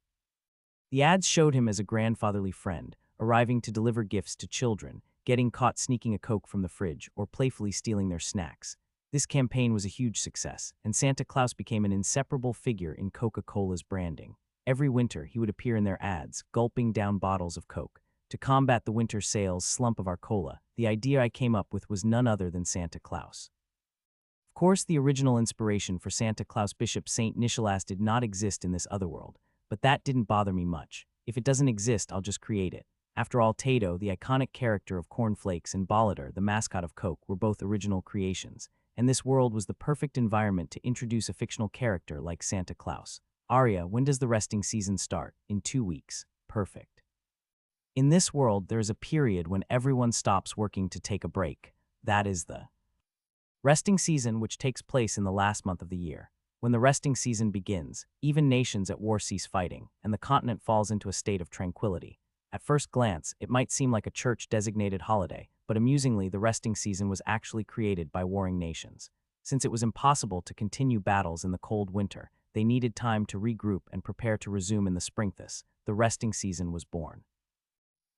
The ads showed him as a grandfatherly friend, arriving to deliver gifts to children, getting caught sneaking a Coke from the fridge, or playfully stealing their snacks. This campaign was a huge success, and Santa Claus became an inseparable figure in Coca-Cola's branding. Every winter, he would appear in their ads, gulping down bottles of Coke. To combat the winter sales slump of our cola, the idea I came up with was none other than Santa Claus. Of course, the original inspiration for Santa Claus Bishop Saint Nicholas did not exist in this other world, but that didn't bother me much. If it doesn't exist, I'll just create it. After all, Tato, the iconic character of Corn Flakes, and Bollitter, the mascot of Coke, were both original creations, and this world was the perfect environment to introduce a fictional character like Santa Claus. Arya, when does the resting season start? In 2 weeks. Perfect. In this world, there is a period when everyone stops working to take a break. That is the resting season, which takes place in the last month of the year. When the resting season begins, even nations at war cease fighting, and the continent falls into a state of tranquility. At first glance, it might seem like a church-designated holiday, but amusingly, the resting season was actually created by warring nations. Since it was impossible to continue battles in the cold winter, they needed time to regroup and prepare to resume in the spring. Thus, the resting season was born.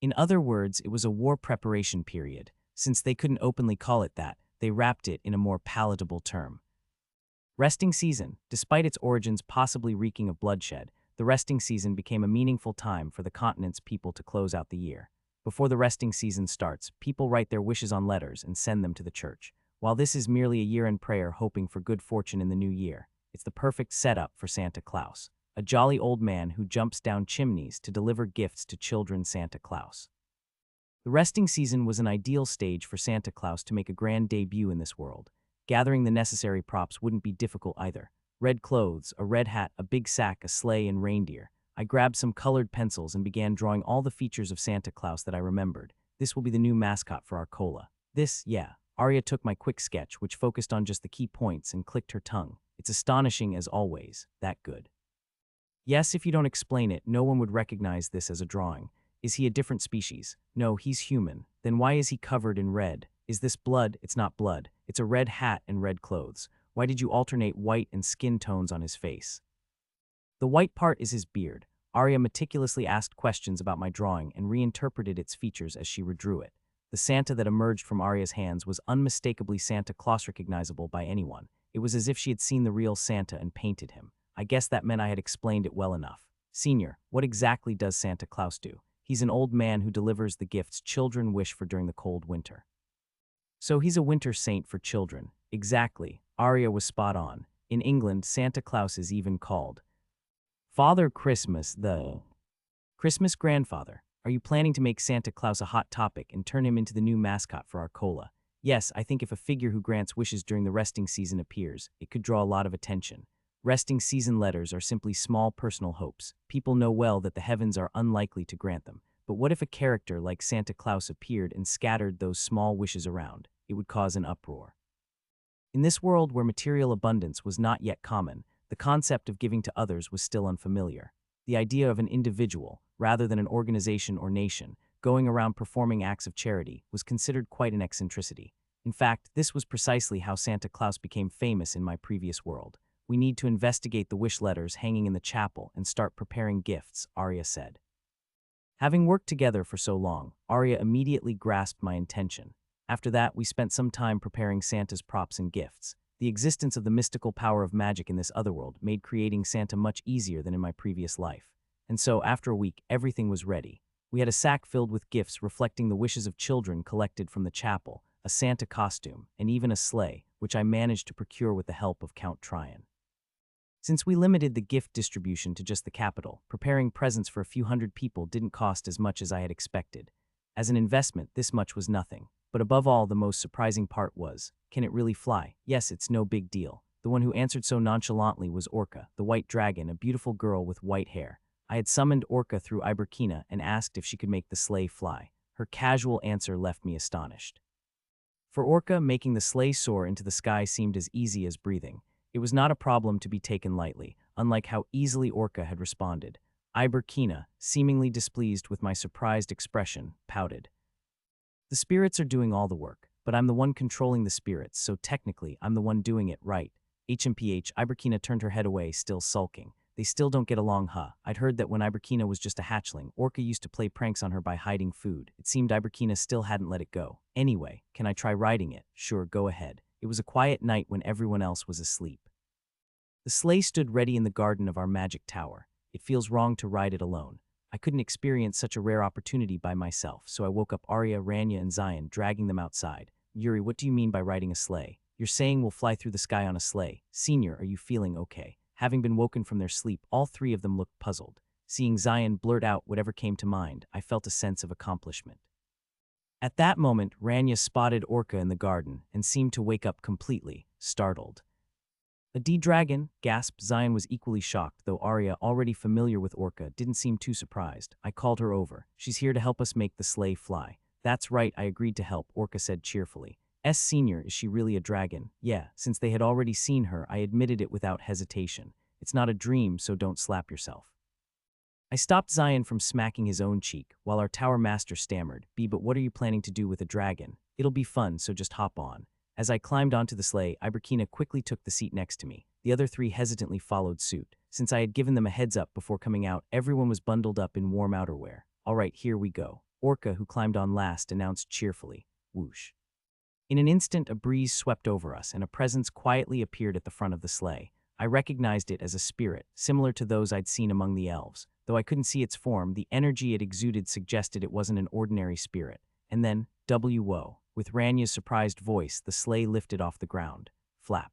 In other words, it was a war preparation period. Since they couldn't openly call it that, they wrapped it in a more palatable term. Resting season. Despite its origins possibly reeking of bloodshed, the resting season became a meaningful time for the continent's people to close out the year. Before the resting season starts, people write their wishes on letters and send them to the church. While this is merely a year-end prayer hoping for good fortune in the new year, it's the perfect setup for Santa Claus, a jolly old man who jumps down chimneys to deliver gifts to children. Santa Claus. The resting season was an ideal stage for Santa Claus to make a grand debut in this world. Gathering the necessary props wouldn't be difficult either. Red clothes, a red hat, a big sack, a sleigh, and reindeer. I grabbed some colored pencils and began drawing all the features of Santa Claus that I remembered. This will be the new mascot for our cola. Arya took my quick sketch, which focused on just the key points, and clicked her tongue. It's astonishing as always, that good. Yes, if you don't explain it, no one would recognize this as a drawing. Is he a different species? No, he's human. Then why is he covered in red? Is this blood? It's not blood. It's a red hat and red clothes. Why did you alternate white and skin tones on his face? The white part is his beard. Arya meticulously asked questions about my drawing and reinterpreted its features as she redrew it. The Santa that emerged from Arya's hands was unmistakably Santa Claus, recognizable by anyone. It was as if she had seen the real Santa and painted him. I guess that meant I had explained it well enough. Senior, what exactly does Santa Claus do? He's an old man who delivers the gifts children wish for during the cold winter. So he's a winter saint for children. Exactly. Arya was spot on. In England, Santa Claus is even called Father Christmas, the Christmas grandfather. Are you planning to make Santa Claus a hot topic and turn him into the new mascot for our cola? Yes, I think if a figure who grants wishes during the resting season appears, it could draw a lot of attention. Resting season letters are simply small personal hopes. People know well that the heavens are unlikely to grant them. But what if a character like Santa Claus appeared and scattered those small wishes around? It would cause an uproar. In this world where material abundance was not yet common, the concept of giving to others was still unfamiliar. The idea of an individual, rather than an organization or nation, going around performing acts of charity was considered quite an eccentricity. In fact, this was precisely how Santa Claus became famous in my previous world. We need to investigate the wish letters hanging in the chapel and start preparing gifts, Arya said. Having worked together for so long, Arya immediately grasped my intention. After that, we spent some time preparing Santa's props and gifts. The existence of the mystical power of magic in this otherworld made creating Santa much easier than in my previous life. And so, after a week, everything was ready. We had a sack filled with gifts reflecting the wishes of children collected from the chapel, a Santa costume, and even a sleigh, which I managed to procure with the help of Count Tryon. Since we limited the gift distribution to just the capital, preparing presents for a few hundred people didn't cost as much as I had expected. As an investment, this much was nothing. But above all, the most surprising part was, can it really fly? Yes, it's no big deal. The one who answered so nonchalantly was Orca, the white dragon, a beautiful girl with white hair. I had summoned Orca through Iberkina and asked if she could make the sleigh fly. Her casual answer left me astonished. For Orca, making the sleigh soar into the sky seemed as easy as breathing. It was not a problem to be taken lightly, unlike how easily Orca had responded. Iberkina, seemingly displeased with my surprised expression, pouted. The spirits are doing all the work, but I'm the one controlling the spirits, so technically I'm the one doing it right. HMPH, Iberkina turned her head away, still sulking. They still don't get along, huh? I'd heard that when Iberkina was just a hatchling, Orca used to play pranks on her by hiding food. It seemed Iberkina still hadn't let it go. Anyway, can I try riding it? Sure, go ahead. It was a quiet night when everyone else was asleep. The sleigh stood ready in the garden of our magic tower. It feels wrong to ride it alone. I couldn't experience such a rare opportunity by myself, so I woke up Arya, Rania, and Zion, dragging them outside. Yuri, what do you mean by riding a sleigh? You're saying we'll fly through the sky on a sleigh. Senior, are you feeling okay? Having been woken from their sleep, all three of them looked puzzled. Seeing Zion blurt out whatever came to mind, I felt a sense of accomplishment. At that moment, Rania spotted Orca in the garden and seemed to wake up completely, startled. A D-dragon, gasped. Zion was equally shocked, though Arya, already familiar with Orca, didn't seem too surprised. I called her over. She's here to help us make the sleigh fly. That's right, I agreed to help, Orca said cheerfully. Senior, is she really a dragon? Yeah, since they had already seen her, I admitted it without hesitation. It's not a dream, so don't slap yourself. I stopped Zion from smacking his own cheek, while our tower master stammered, but what are you planning to do with a dragon? It'll be fun, so just hop on. As I climbed onto the sleigh, Iberkina quickly took the seat next to me. The other three hesitantly followed suit. Since I had given them a heads up before coming out, everyone was bundled up in warm outerwear. All right, here we go. Orca, who climbed on last, announced cheerfully. Whoosh. In an instant, a breeze swept over us, and a presence quietly appeared at the front of the sleigh. I recognized it as a spirit, similar to those I'd seen among the elves. Though I couldn't see its form, the energy it exuded suggested it wasn't an ordinary spirit. And then, W-O. With Ranya's surprised voice, the sleigh lifted off the ground. Flap.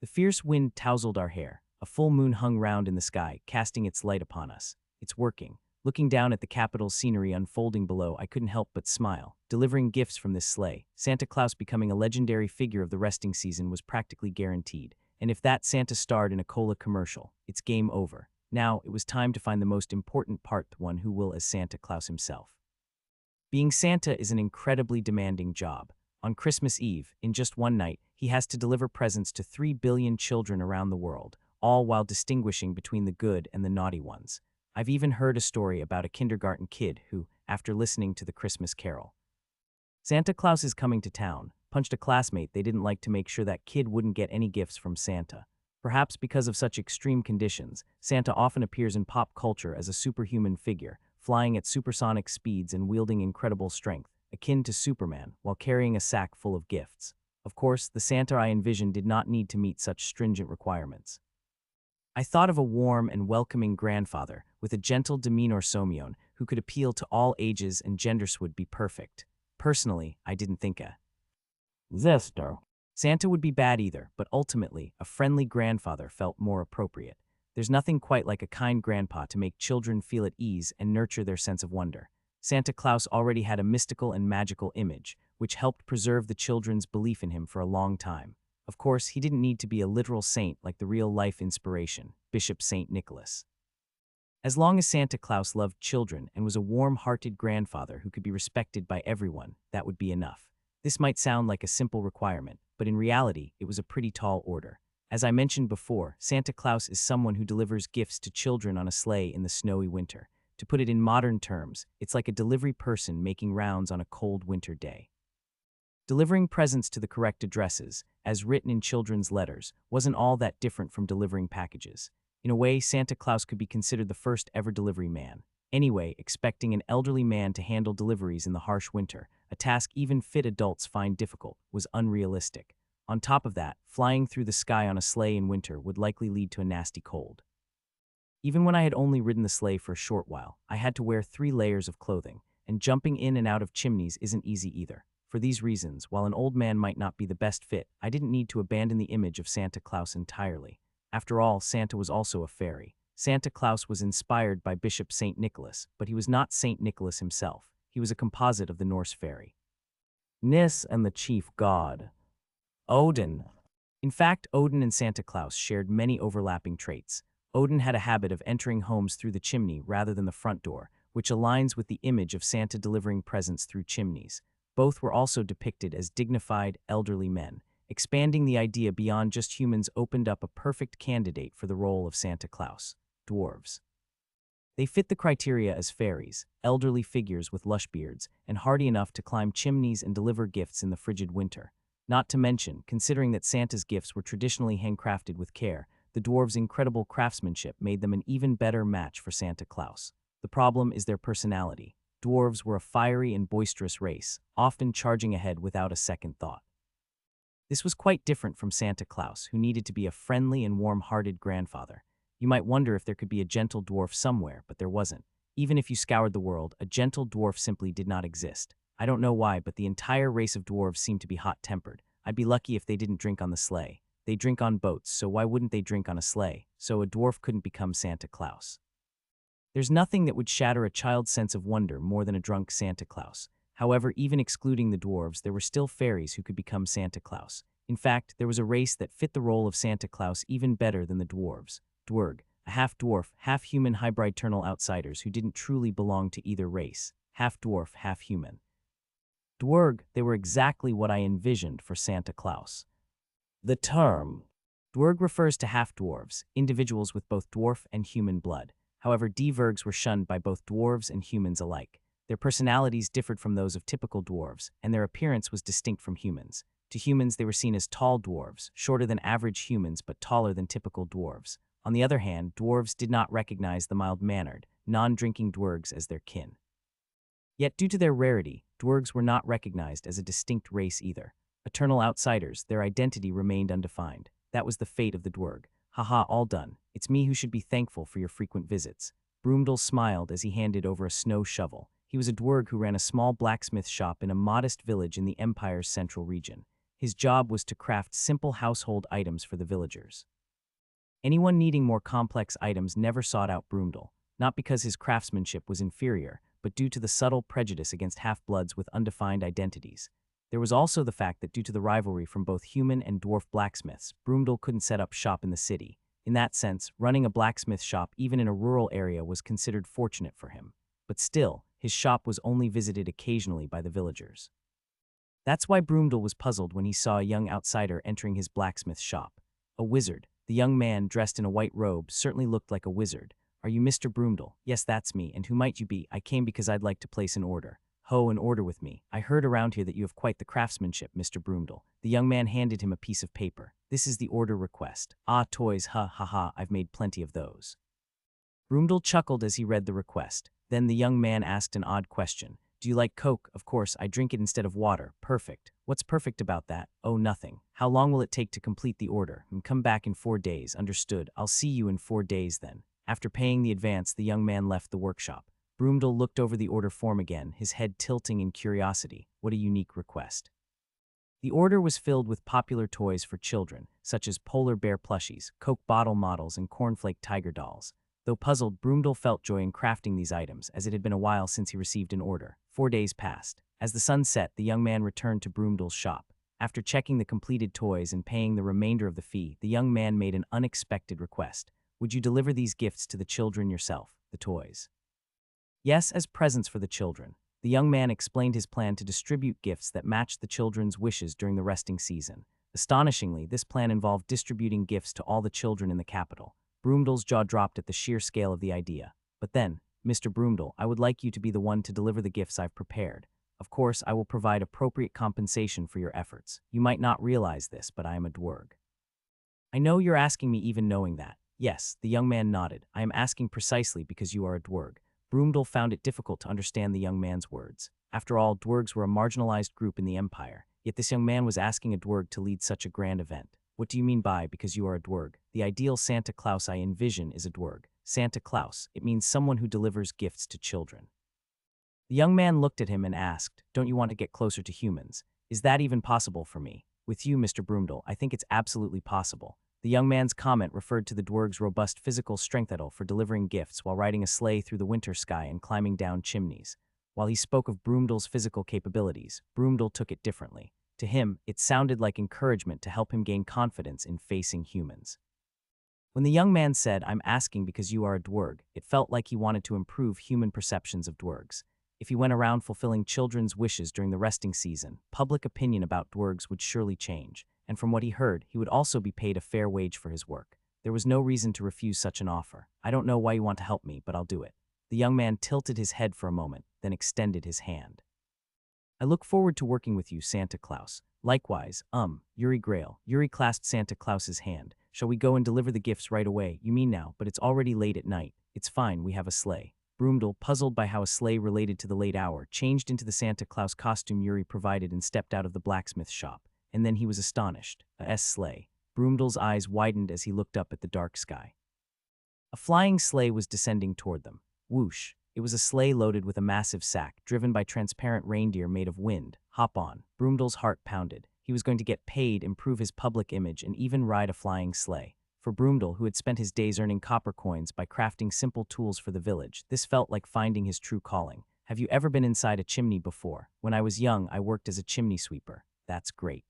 The fierce wind tousled our hair. A full moon hung round in the sky, casting its light upon us. It's working. Looking down at the capital's scenery unfolding below, I couldn't help but smile. Delivering gifts from this sleigh, Santa Claus becoming a legendary figure of the resting season was practically guaranteed. And if that Santa starred in a cola commercial, it's game over. Now, it was time to find the most important part, the one who will as Santa Claus himself. Being Santa is an incredibly demanding job. On Christmas Eve, in just one night, he has to deliver presents to 3 billion children around the world, all while distinguishing between the good and the naughty ones. I've even heard a story about a kindergarten kid who, after listening to the Christmas carol, Santa Claus is coming to town, punched a classmate they didn't like to make sure that kid wouldn't get any gifts from Santa. Perhaps because of such extreme conditions, Santa often appears in pop culture as a superhuman figure, flying at supersonic speeds and wielding incredible strength, akin to Superman, while carrying a sack full of gifts. Of course, the Santa I envisioned did not need to meet such stringent requirements. I thought of a warm and welcoming grandfather with a gentle demeanor who could appeal to all ages and genders would be perfect. Personally, I didn't think a Zester. Santa would be bad either, but ultimately, a friendly grandfather felt more appropriate. There's nothing quite like a kind grandpa to make children feel at ease and nurture their sense of wonder. Santa Claus already had a mystical and magical image, which helped preserve the children's belief in him for a long time. Of course, he didn't need to be a literal saint like the real-life inspiration, Bishop St. Nicholas. As long as Santa Claus loved children and was a warm-hearted grandfather who could be respected by everyone, that would be enough. This might sound like a simple requirement, but in reality, it was a pretty tall order. As I mentioned before, Santa Claus is someone who delivers gifts to children on a sleigh in the snowy winter. To put it in modern terms, it's like a delivery person making rounds on a cold winter day. Delivering presents to the correct addresses, as written in children's letters, wasn't all that different from delivering packages. In a way, Santa Claus could be considered the first ever delivery man. Anyway, expecting an elderly man to handle deliveries in the harsh winter, a task even fit adults find difficult, was unrealistic. On top of that, flying through the sky on a sleigh in winter would likely lead to a nasty cold. Even when I had only ridden the sleigh for a short while, I had to wear 3 layers of clothing, and jumping in and out of chimneys isn't easy either. For these reasons, while an old man might not be the best fit, I didn't need to abandon the image of Santa Claus entirely. After all, Santa was also a fairy. Santa Claus was inspired by Bishop St. Nicholas, but he was not St. Nicholas himself. He was a composite of the Norse fairy Nis and the chief god, Odin. In fact, Odin and Santa Claus shared many overlapping traits. Odin had a habit of entering homes through the chimney rather than the front door, which aligns with the image of Santa delivering presents through chimneys. Both were also depicted as dignified, elderly men. Expanding the idea beyond just humans opened up a perfect candidate for the role of Santa Claus: dwarves. They fit the criteria as fairies, elderly figures with lush beards, and hardy enough to climb chimneys and deliver gifts in the frigid winter. Not to mention, considering that Santa's gifts were traditionally handcrafted with care, the dwarves' incredible craftsmanship made them an even better match for Santa Claus. The problem is their personality. Dwarves were a fiery and boisterous race, often charging ahead without a second thought. This was quite different from Santa Claus, who needed to be a friendly and warm-hearted grandfather. You might wonder if there could be a gentle dwarf somewhere, but there wasn't. Even if you scoured the world, a gentle dwarf simply did not exist. I don't know why, but the entire race of dwarves seemed to be hot-tempered. I'd be lucky if they didn't drink on the sleigh. They drink on boats, so why wouldn't they drink on a sleigh? So a dwarf couldn't become Santa Claus. There's nothing that would shatter a child's sense of wonder more than a drunk Santa Claus. However, even excluding the dwarves, there were still fairies who could become Santa Claus. In fact, there was a race that fit the role of Santa Claus even better than the dwarves. Dwerg, a half-dwarf, half-human hybridternal outsiders who didn't truly belong to either race. Half-dwarf, half-human. Dwerg, they were exactly what I envisioned for Santa Claus. The term dwerg refers to half-dwarves, individuals with both dwarf and human blood. However, dvergs were shunned by both dwarves and humans alike. Their personalities differed from those of typical dwarves, and their appearance was distinct from humans. To humans, they were seen as tall dwarves, shorter than average humans but taller than typical dwarves. On the other hand, dwarves did not recognize the mild-mannered, non-drinking dwergs as their kin. Yet due to their rarity, dwergs were not recognized as a distinct race either. Eternal outsiders, their identity remained undefined. That was the fate of the dwerg. Haha, all done. It's me who should be thankful for your frequent visits. Broomdel smiled as he handed over a snow shovel. He was a dwerg who ran a small blacksmith shop in a modest village in the Empire's central region. His job was to craft simple household items for the villagers. Anyone needing more complex items never sought out Broomdel, not because his craftsmanship was inferior, but due to the subtle prejudice against half-bloods with undefined identities. There was also the fact that due to the rivalry from both human and dwarf blacksmiths, Broomdel couldn't set up shop in the city. In that sense, running a blacksmith shop even in a rural area was considered fortunate for him. But still, his shop was only visited occasionally by the villagers. That's why Broomdel was puzzled when he saw a young outsider entering his blacksmith shop. A wizard. The young man, dressed in a white robe, certainly looked like a wizard. Are you Mr. Broomdel? Yes, that's me, and who might you be? I came because I'd like to place an order. Ho, an order with me. I heard around here that you have quite the craftsmanship, Mr. Broomdel. The young man handed him a piece of paper. This is the order request. Ah, toys, ha ha ha, I've made plenty of those. Broomdel chuckled as he read the request. Then the young man asked an odd question. Do you like Coke? Of course, I drink it instead of water. Perfect. What's perfect about that? Oh, nothing. How long will it take to complete the order? Come back in 4 days. Understood. I'll see you in 4 days then. After paying the advance, the young man left the workshop. Broomdal looked over the order form again, his head tilting in curiosity. What a unique request. The order was filled with popular toys for children, such as polar bear plushies, Coke bottle models, and cornflake tiger dolls. Though puzzled, Broomdal felt joy in crafting these items, as it had been a while since he received an order. 4 days passed. As the sun set, the young man returned to Broomdal's shop. After checking the completed toys and paying the remainder of the fee, the young man made an unexpected request. Would you deliver these gifts to the children yourself, the toys? Yes, as presents for the children. The young man explained his plan to distribute gifts that matched the children's wishes during the resting season. Astonishingly, this plan involved distributing gifts to all the children in the capital. Broomdal's jaw dropped at the sheer scale of the idea. But then, Mr. Broomdal, I would like you to be the one to deliver the gifts I've prepared. Of course, I will provide appropriate compensation for your efforts. You might not realize this, but I am a dwerg. I know you're asking me even knowing that. Yes, the young man nodded. I am asking precisely because you are a dwerg. Broomdal found it difficult to understand the young man's words. After all, dwergs were a marginalized group in the Empire, yet this young man was asking a dwerg to lead such a grand event. What do you mean by because you are a dwerg? The ideal Santa Claus I envision is a dwerg. Santa Claus, it means someone who delivers gifts to children. The young man looked at him and asked, don't you want to get closer to humans? Is that even possible for me? With you, Mr. Broomdal, I think it's absolutely possible. The young man's comment referred to the dwerg's robust physical strength for delivering gifts while riding a sleigh through the winter sky and climbing down chimneys. While he spoke of Broomdal's physical capabilities, Broomdal took it differently. To him, it sounded like encouragement to help him gain confidence in facing humans. When the young man said, I'm asking because you are a dwerg, it felt like he wanted to improve human perceptions of dwergs. If he went around fulfilling children's wishes during the resting season, public opinion about dwergs would surely change. And from what he heard, he would also be paid a fair wage for his work. There was no reason to refuse such an offer. I don't know why you want to help me, but I'll do it. The young man tilted his head for a moment, then extended his hand. I look forward to working with you, Santa Claus. Likewise, Yuri Grail. Yuri clasped Santa Claus's hand. Shall we go and deliver the gifts right away? You mean now, but it's already late at night. It's fine, we have a sleigh. Broomdal, puzzled by how a sleigh related to the late hour, changed into the Santa Claus costume Yuri provided and stepped out of the blacksmith shop. And then he was astonished. A sleigh. Broomdal's eyes widened as he looked up at the dark sky. A flying sleigh was descending toward them. Whoosh. It was a sleigh loaded with a massive sack, driven by transparent reindeer made of wind. Hop on. Broomdal's heart pounded. He was going to get paid, improve his public image, and even ride a flying sleigh. For Broomdal, who had spent his days earning copper coins by crafting simple tools for the village, this felt like finding his true calling. Have you ever been inside a chimney before? When I was young, I worked as a chimney sweeper. That's great.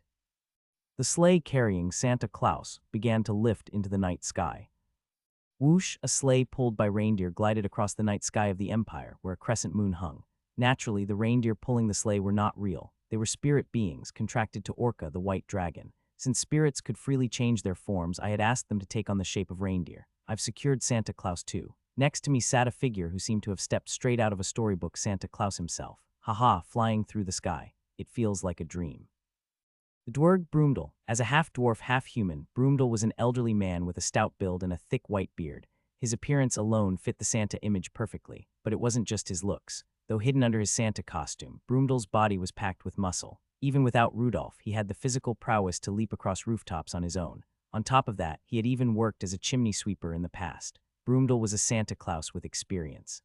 The sleigh carrying Santa Claus began to lift into the night sky. Whoosh, a sleigh pulled by reindeer glided across the night sky of the Empire, where a crescent moon hung. Naturally, the reindeer pulling the sleigh were not real. They were spirit beings, contracted to Orca, the white dragon. Since spirits could freely change their forms, I had asked them to take on the shape of reindeer. I've secured Santa Claus too. Next to me sat a figure who seemed to have stepped straight out of a storybook, Santa Claus himself. Haha, flying through the sky. It feels like a dream. The dwerg Broomdal. As a half-dwarf, half-human, Broomdal was an elderly man with a stout build and a thick white beard. His appearance alone fit the Santa image perfectly, but it wasn't just his looks. Though hidden under his Santa costume, Broomdal's body was packed with muscle. Even without Rudolph, he had the physical prowess to leap across rooftops on his own. On top of that, he had even worked as a chimney sweeper in the past. Broomdal was a Santa Claus with experience.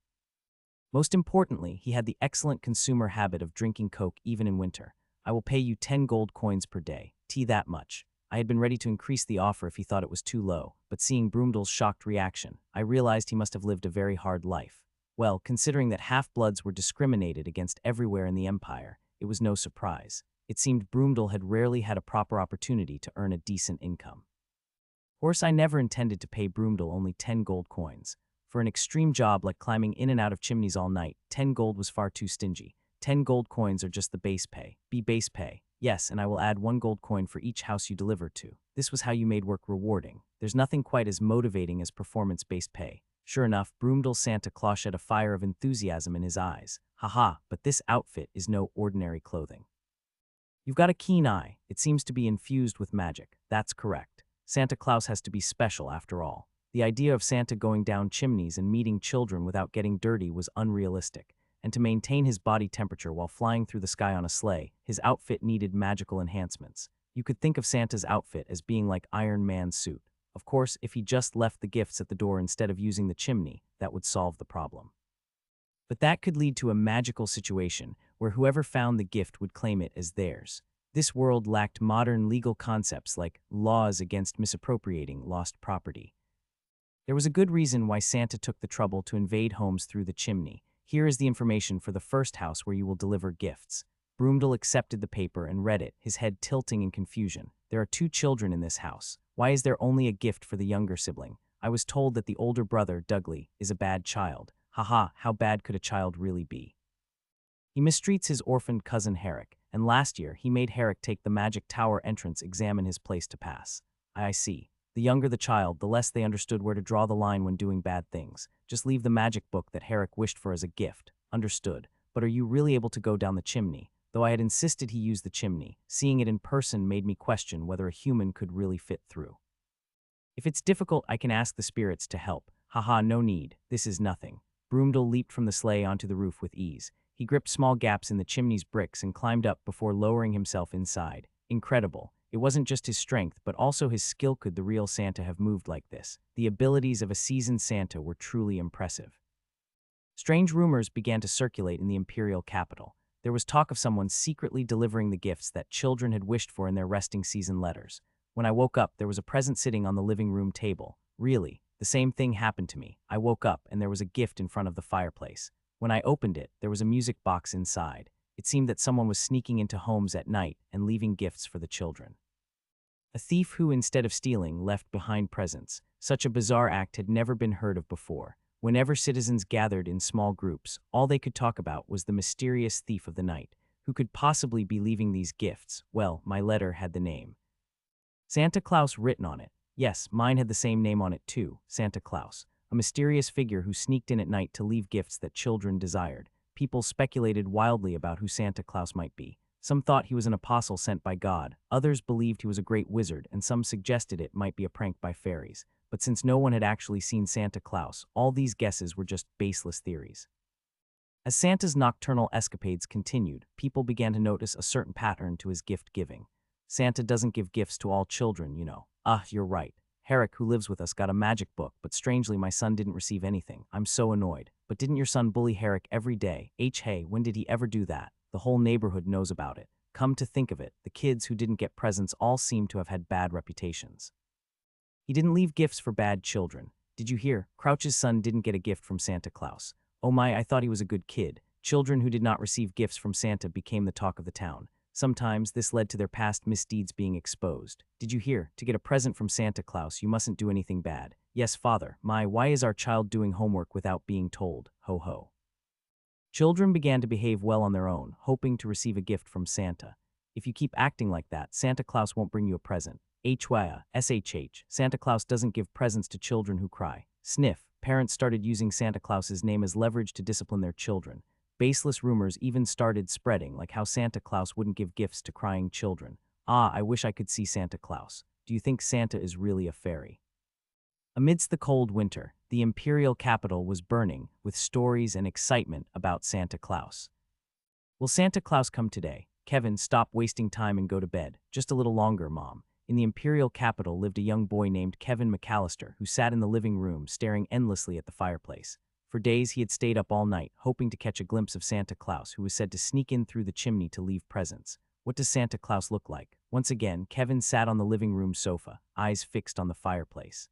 Most importantly, he had the excellent consumer habit of drinking Coke even in winter. I will pay you 10 gold coins per day. That much. I had been ready to increase the offer if he thought it was too low, but seeing Broomdal's shocked reaction, I realized he must have lived a very hard life. Well, considering that half-bloods were discriminated against everywhere in the Empire, it was no surprise. It seemed Broomdal had rarely had a proper opportunity to earn a decent income. Of course, I never intended to pay Broomdal only 10 gold coins. For an extreme job like climbing in and out of chimneys all night, 10 gold was far too stingy. 10 gold coins are just the base pay. Base pay. Yes, and I will add 1 gold coin for each house you deliver to. This was how you made work rewarding. There's nothing quite as motivating as performance-based pay. Sure enough, Broomdal's Santa Claus shed a fire of enthusiasm in his eyes. Haha, but this outfit is no ordinary clothing. You've got a keen eye. It seems to be infused with magic. That's correct. Santa Claus has to be special after all. The idea of Santa going down chimneys and meeting children without getting dirty was unrealistic. and to maintain his body temperature while flying through the sky on a sleigh, his outfit needed magical enhancements. You could think of Santa's outfit as being like Iron Man's suit. Of course, if he just left the gifts at the door instead of using the chimney, that would solve the problem. But that could lead to a magical situation where whoever found the gift would claim it as theirs. This world lacked modern legal concepts like laws against misappropriating lost property. There was a good reason why Santa took the trouble to invade homes through the chimney. Here is the information for the first house where you will deliver gifts. Broomdale accepted the paper and read it, his head tilting in confusion. There are 2 children in this house. Why is there only a gift for the younger sibling? I was told that the older brother, Dudley, is a bad child. Haha, how bad could a child really be? He mistreats his orphaned cousin Herrick, and last year he made Herrick take the magic tower entrance exam in his place to pass. I see. The younger the child, the less they understood where to draw the line when doing bad things. Just leave the magic book that Herrick wished for as a gift. Understood. But are you really able to go down the chimney? Though I had insisted he use the chimney, seeing it in person made me question whether a human could really fit through. If it's difficult, I can ask the spirits to help. Haha, no need. This is nothing. Broomdale leaped from the sleigh onto the roof with ease. He gripped small gaps in the chimney's bricks and climbed up before lowering himself inside. Incredible. It wasn't just his strength, but also his skill. Could the real Santa have moved like this? The abilities of a seasoned Santa were truly impressive. Strange rumors began to circulate in the imperial capital. There was talk of someone secretly delivering the gifts that children had wished for in their resting season letters. When I woke up, there was a present sitting on the living room table. Really, the same thing happened to me. I woke up and there was a gift in front of the fireplace. When I opened it, there was a music box inside. It seemed that someone was sneaking into homes at night and leaving gifts for the children. A thief who, instead of stealing, left behind presents. Such a bizarre act had never been heard of before. Whenever citizens gathered in small groups, all they could talk about was the mysterious thief of the night. Who could possibly be leaving these gifts? Well, my letter had the name Santa Claus written on it. Yes, mine had the same name on it too, Santa Claus, a mysterious figure who sneaked in at night to leave gifts that children desired. People speculated wildly about who Santa Claus might be. Some thought he was an apostle sent by God, others believed he was a great wizard, and some suggested it might be a prank by fairies. But since no one had actually seen Santa Claus, all these guesses were just baseless theories. As Santa's nocturnal escapades continued, people began to notice a certain pattern to his gift-giving. Santa doesn't give gifts to all children, you know. You're right. Herrick, who lives with us, got a magic book, but strangely my son didn't receive anything. I'm so annoyed. But didn't your son bully Herrick every day? Hey, when did he ever do that? The whole neighborhood knows about it. Come to think of it, the kids who didn't get presents all seem to have had bad reputations. He didn't leave gifts for bad children. Did you hear? Crouch's son didn't get a gift from Santa Claus. Oh my, I thought he was a good kid. Children who did not receive gifts from Santa became the talk of the town. Sometimes this led to their past misdeeds being exposed. Did you hear? To get a present from Santa Claus, you mustn't do anything bad. Yes, father. Why is our child doing homework without being told? Ho ho. Children began to behave well on their own, hoping to receive a gift from Santa. If you keep acting like that, Santa Claus won't bring you a present. SHH. Santa Claus doesn't give presents to children who cry. Sniff. Parents started using Santa Claus's name as leverage to discipline their children. Baseless rumors even started spreading, like how Santa Claus wouldn't give gifts to crying children. I wish I could see Santa Claus. Do you think Santa is really a fairy? Amidst the cold winter, the imperial capital was burning with stories and excitement about Santa Claus. Will Santa Claus come today? Kevin, stop wasting time and go to bed. Just a little longer, Mom. In the imperial capital lived a young boy named Kevin McAllister who sat in the living room staring endlessly at the fireplace. For days he had stayed up all night, hoping to catch a glimpse of Santa Claus, who was said to sneak in through the chimney to leave presents. What does Santa Claus look like? Once again, Kevin sat on the living room sofa, eyes fixed on the fireplace.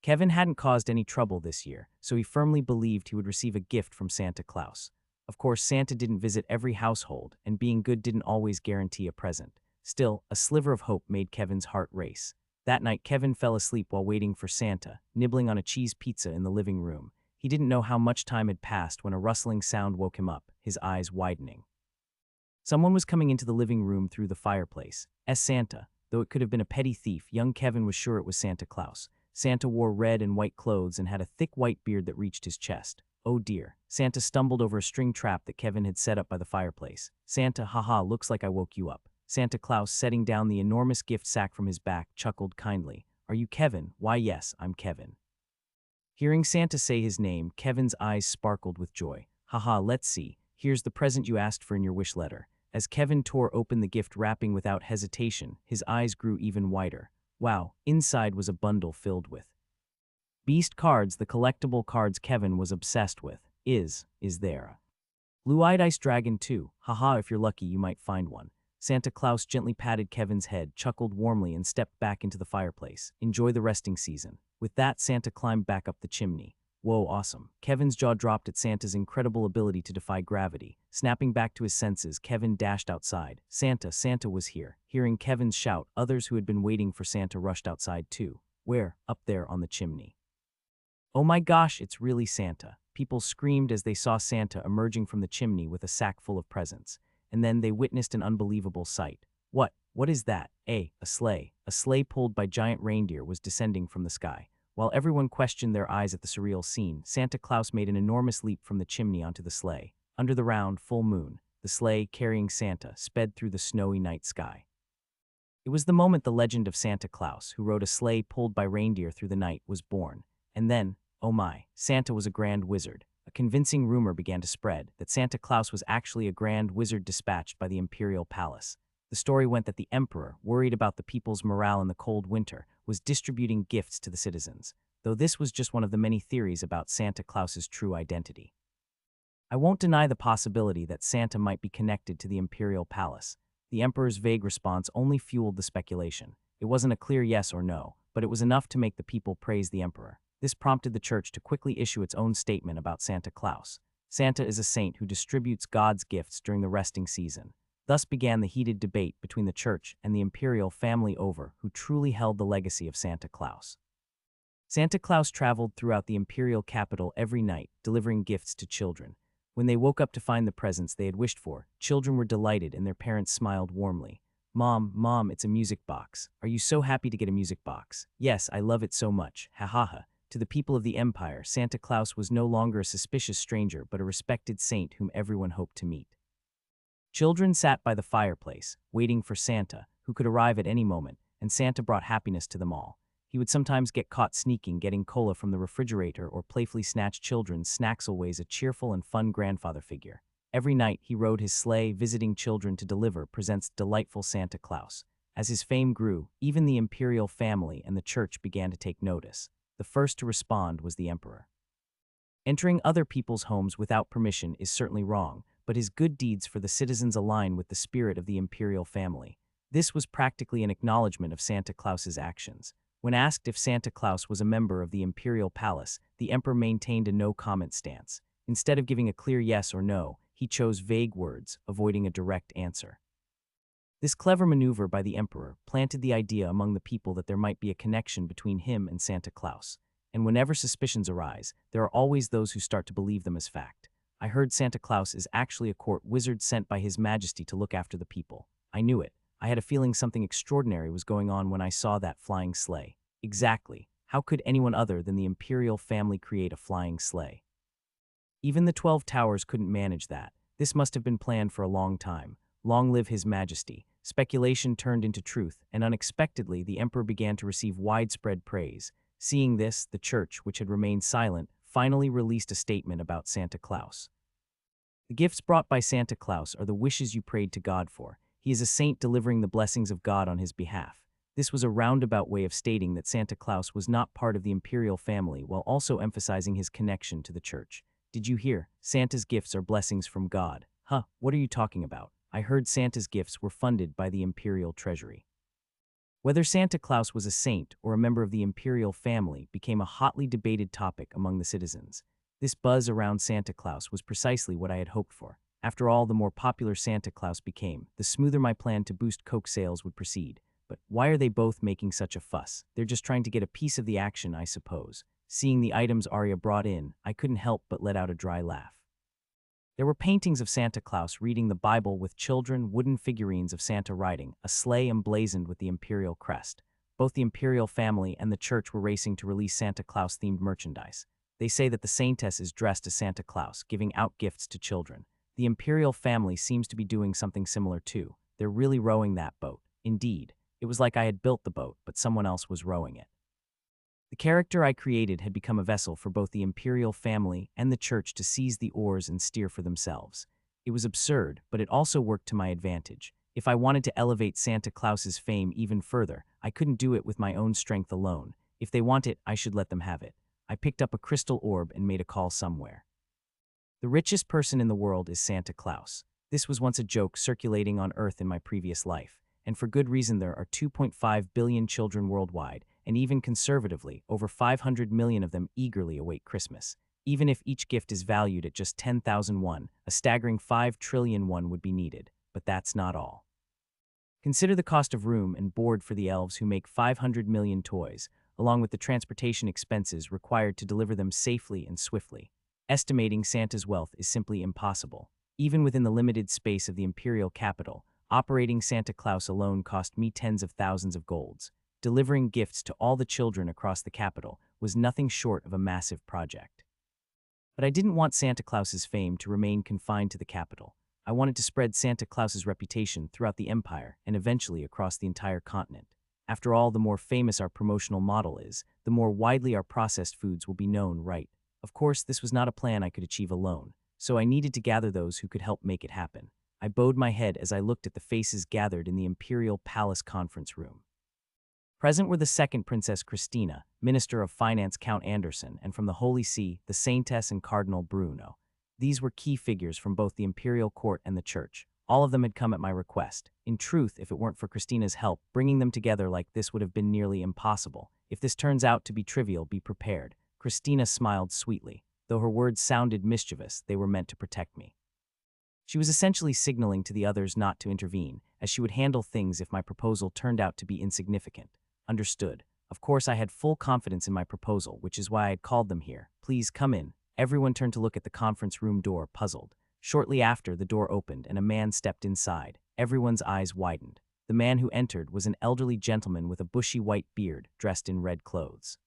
Kevin hadn't caused any trouble this year, so he firmly believed he would receive a gift from Santa Claus. Of course, Santa didn't visit every household, and being good didn't always guarantee a present. Still, a sliver of hope made Kevin's heart race. That night, Kevin fell asleep while waiting for Santa, nibbling on a cheese pizza in the living room. He didn't know how much time had passed when a rustling sound woke him up, his eyes widening. Someone was coming into the living room through the fireplace. Santa. Though it could have been a petty thief, young Kevin was sure it was Santa Claus. Santa wore red and white clothes and had a thick white beard that reached his chest. Oh dear. Santa stumbled over a string trap that Kevin had set up by the fireplace. Santa, haha, looks like I woke you up. Santa Claus, setting down the enormous gift sack from his back, chuckled kindly. Are you Kevin? Why, yes, I'm Kevin. Hearing Santa say his name, Kevin's eyes sparkled with joy. Haha, let's see. Here's the present you asked for in your wish letter. As Kevin tore open the gift wrapping without hesitation, his eyes grew even wider. Wow, inside was a bundle filled with Beast cards, the collectible cards Kevin was obsessed with. Is there a Blue-Eyed Ice Dragon too? Haha, if you're lucky, you might find one. Santa Claus gently patted Kevin's head, chuckled warmly, and stepped back into the fireplace. Enjoy the resting season. With that, Santa climbed back up the chimney. Whoa, awesome. Kevin's jaw dropped at Santa's incredible ability to defy gravity. Snapping back to his senses, Kevin dashed outside. Santa was here. Hearing Kevin's shout, others who had been waiting for Santa rushed outside too. Where? Up there on the chimney. Oh my gosh, it's really Santa. People screamed as they saw Santa emerging from the chimney with a sack full of presents. And then they witnessed an unbelievable sight. What is that? A sleigh. A sleigh pulled by giant reindeer was descending from the sky. While everyone questioned their eyes at the surreal scene, Santa Claus made an enormous leap from the chimney onto the sleigh. Under the round, full moon, the sleigh, carrying Santa, sped through the snowy night sky. It was the moment the legend of Santa Claus, who rode a sleigh pulled by reindeer through the night, was born. And then, oh my, Santa was a grand wizard. A convincing rumor began to spread that Santa Claus was actually a grand wizard dispatched by the imperial palace. The story went that the emperor, worried about the people's morale in the cold winter, was distributing gifts to the citizens, though this was just one of the many theories about Santa Claus's true identity. I won't deny the possibility that Santa might be connected to the imperial palace. The emperor's vague response only fueled the speculation. It wasn't a clear yes or no, but it was enough to make the people praise the emperor. This prompted the church to quickly issue its own statement about Santa Claus. Santa is a saint who distributes God's gifts during the resting season. Thus began the heated debate between the church and the imperial family over who truly held the legacy of Santa Claus. Santa Claus traveled throughout the imperial capital every night, delivering gifts to children. When they woke up to find the presents they had wished for, children were delighted and their parents smiled warmly. Mom, it's a music box. Are you so happy to get a music box? Yes, I love it so much. Ha ha ha. To the people of the empire, Santa Claus was no longer a suspicious stranger but a respected saint whom everyone hoped to meet. Children sat by the fireplace, waiting for Santa, who could arrive at any moment, and Santa brought happiness to them all. He would sometimes get caught sneaking, getting cola from the refrigerator, or playfully snatch children's snacks, always a cheerful and fun grandfather figure. Every night, he rode his sleigh, visiting children to deliver presents. Delightful Santa Claus. As his fame grew, even the imperial family and the church began to take notice. The first to respond was the emperor. Entering other people's homes without permission is certainly wrong, but his good deeds for the citizens align with the spirit of the imperial family. This was practically an acknowledgement of Santa Claus's actions. When asked if Santa Claus was a member of the imperial palace, the emperor maintained a no-comment stance. Instead of giving a clear yes or no, he chose vague words, avoiding a direct answer. This clever maneuver by the emperor planted the idea among the people that there might be a connection between him and Santa Claus. And whenever suspicions arise, there are always those who start to believe them as fact. I heard Santa Claus is actually a court wizard sent by His Majesty to look after the people. I knew it. I had a feeling something extraordinary was going on when I saw that flying sleigh. Exactly. How could anyone other than the imperial family create a flying sleigh? Even the 12 Towers couldn't manage that. This must have been planned for a long time. Long live His Majesty. Speculation turned into truth, and unexpectedly the emperor began to receive widespread praise. Seeing this, the church, which had remained silent, finally released a statement about Santa Claus. The gifts brought by Santa Claus are the wishes you prayed to God for. He is a saint delivering the blessings of God on his behalf. This was a roundabout way of stating that Santa Claus was not part of the imperial family while also emphasizing his connection to the church. Did you hear? Santa's gifts are blessings from God. Huh, what are you talking about? I heard Santa's gifts were funded by the imperial treasury. Whether Santa Claus was a saint or a member of the imperial family became a hotly debated topic among the citizens. This buzz around Santa Claus was precisely what I had hoped for. After all, the more popular Santa Claus became, the smoother my plan to boost Coke sales would proceed. But why are they both making such a fuss? They're just trying to get a piece of the action, I suppose. Seeing the items Arya brought in, I couldn't help but let out a dry laugh. There were paintings of Santa Claus reading the Bible with children, wooden figurines of Santa riding, a sleigh emblazoned with the imperial crest. Both the imperial family and the church were racing to release Santa Claus-themed merchandise. They say that the saintess is dressed as Santa Claus, giving out gifts to children. The imperial family seems to be doing something similar too. They're really rowing that boat. Indeed, it was like I had built the boat, but someone else was rowing it. The character I created had become a vessel for both the imperial family and the church to seize the oars and steer for themselves. It was absurd, but it also worked to my advantage. If I wanted to elevate Santa Claus's fame even further, I couldn't do it with my own strength alone. If they want it, I should let them have it. I picked up a crystal orb and made a call somewhere. The richest person in the world is Santa Claus. This was once a joke circulating on Earth in my previous life, and for good reason. There are 2.5 billion children worldwide, and even conservatively, over 500 million of them eagerly await Christmas. Even if each gift is valued at just 10,000 won, a staggering 5 trillion won would be needed. But that's not all. Consider the cost of room and board for the elves who make 500 million toys, along with the transportation expenses required to deliver them safely and swiftly. Estimating Santa's wealth is simply impossible. Even within the limited space of the imperial capital, operating Santa Claus alone cost me tens of thousands of golds. Delivering gifts to all the children across the capital was nothing short of a massive project. But I didn't want Santa Claus's fame to remain confined to the capital. I wanted to spread Santa Claus's reputation throughout the empire and eventually across the entire continent. After all, the more famous our promotional model is, the more widely our processed foods will be known, right? Of course, this was not a plan I could achieve alone, so I needed to gather those who could help make it happen. I bowed my head as I looked at the faces gathered in the Imperial Palace conference room. Present were the second Princess Christina, Minister of Finance Count Anderson, and from the Holy See, the Saintess and Cardinal Bruno. These were key figures from both the imperial court and the church. All of them had come at my request. In truth, if it weren't for Christina's help, bringing them together like this would have been nearly impossible. If this turns out to be trivial, be prepared. Christina smiled sweetly. Though her words sounded mischievous, they were meant to protect me. She was essentially signaling to the others not to intervene, as she would handle things if my proposal turned out to be insignificant. Understood. Of course, I had full confidence in my proposal, which is why I had called them here. Please come in. Everyone turned to look at the conference room door, puzzled. Shortly after, the door opened and a man stepped inside. Everyone's eyes widened. The man who entered was an elderly gentleman with a bushy white beard, dressed in red clothes.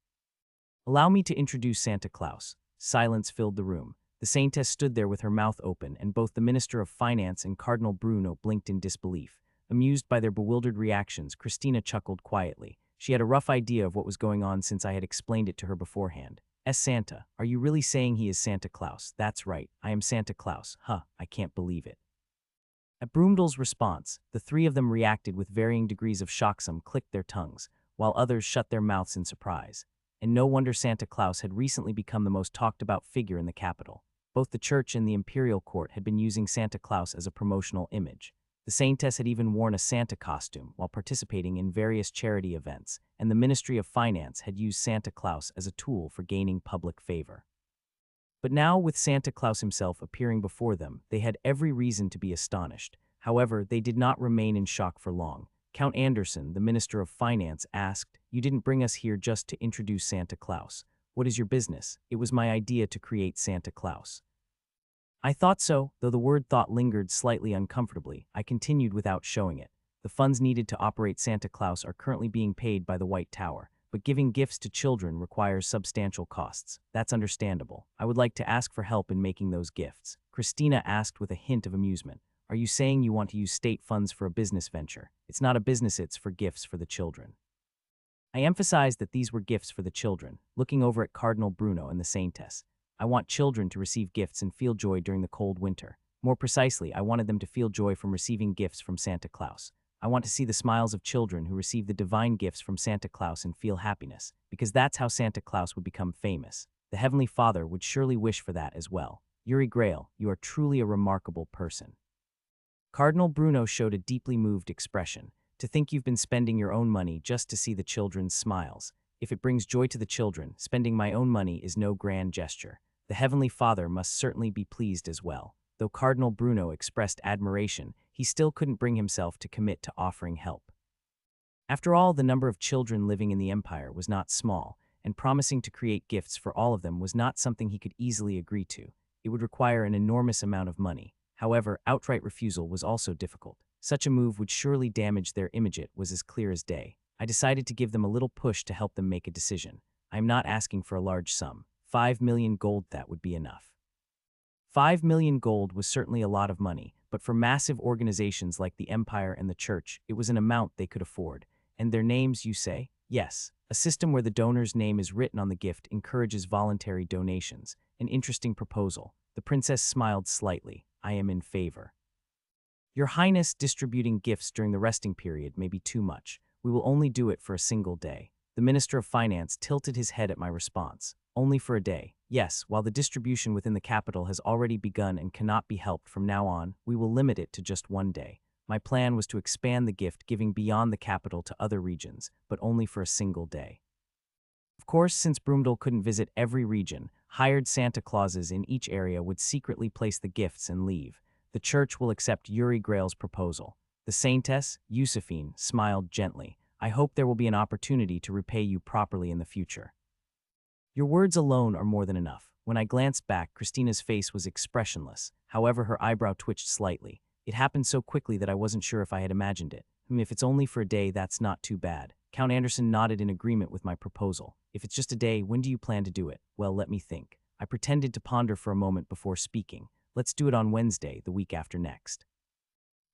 Allow me to introduce Santa Claus. Silence filled the room. The Saintess stood there with her mouth open, and both the Minister of Finance and Cardinal Bruno blinked in disbelief. Amused by their bewildered reactions, Christina chuckled quietly. She had a rough idea of what was going on since I had explained it to her beforehand. Santa, are you really saying he is Santa Claus? That's right, I am Santa Claus. Huh, I can't believe it. At Broomdal's response, the three of them reacted with varying degrees of shock. Some clicked their tongues, while others shut their mouths in surprise. And no wonder Santa Claus had recently become the most talked-about figure in the capital. Both the church and the imperial court had been using Santa Claus as a promotional image. The Saintess had even worn a Santa costume while participating in various charity events, and the Ministry of Finance had used Santa Claus as a tool for gaining public favor. But now, with Santa Claus himself appearing before them, they had every reason to be astonished. However, they did not remain in shock for long. Count Anderson, the Minister of Finance, asked, "You didn't bring us here just to introduce Santa Claus. What is your business?" "It was my idea to create Santa Claus." I thought so, though the word thought lingered slightly uncomfortably. I continued without showing it. The funds needed to operate Santa Claus are currently being paid by the White Tower, but giving gifts to children requires substantial costs. That's understandable. I would like to ask for help in making those gifts. Christina asked with a hint of amusement. Are you saying you want to use state funds for a business venture? It's not a business, it's for gifts for the children. I emphasized that these were gifts for the children, looking over at Cardinal Bruno and the Saintess. I want children to receive gifts and feel joy during the cold winter. More precisely, I wanted them to feel joy from receiving gifts from Santa Claus. I want to see the smiles of children who receive the divine gifts from Santa Claus and feel happiness, because that's how Santa Claus would become famous. The Heavenly Father would surely wish for that as well. Yuri Grail, you are truly a remarkable person. Cardinal Bruno showed a deeply moved expression. To think you've been spending your own money just to see the children's smiles. If it brings joy to the children, spending my own money is no grand gesture. The Heavenly Father must certainly be pleased as well. Though Cardinal Bruno expressed admiration, he still couldn't bring himself to commit to offering help. After all, the number of children living in the empire was not small, and promising to create gifts for all of them was not something he could easily agree to. It would require an enormous amount of money. However, outright refusal was also difficult. Such a move would surely damage their image. It was as clear as day. I decided to give them a little push to help them make a decision. I am not asking for a large sum. 5 million gold, that would be enough. 5 million gold was certainly a lot of money, but for massive organizations like the Empire and the Church, it was an amount they could afford. And their names, you say? Yes, a system where the donor's name is written on the gift encourages voluntary donations. An interesting proposal. The princess smiled slightly. I am in favor. Your Highness, distributing gifts during the resting period may be too much. We will only do it for a single day. The Minister of Finance tilted his head at my response. Only for a day. Yes, while the distribution within the capital has already begun and cannot be helped from now on, we will limit it to just one day. My plan was to expand the gift giving beyond the capital to other regions, but only for a single day. Of course, since Broomdale couldn't visit every region, hired Santa Clauses in each area would secretly place the gifts and leave. The church will accept Yuri Grail's proposal. The saintess, Josephine, smiled gently. I hope there will be an opportunity to repay you properly in the future. Your words alone are more than enough. When I glanced back, Christina's face was expressionless. However, her eyebrow twitched slightly. It happened so quickly that I wasn't sure if I had imagined it. If it's only for a day, that's not too bad. Count Anderson nodded in agreement with my proposal. If it's just a day, when do you plan to do it? Well, let me think. I pretended to ponder for a moment before speaking. Let's do it on Wednesday, the week after next.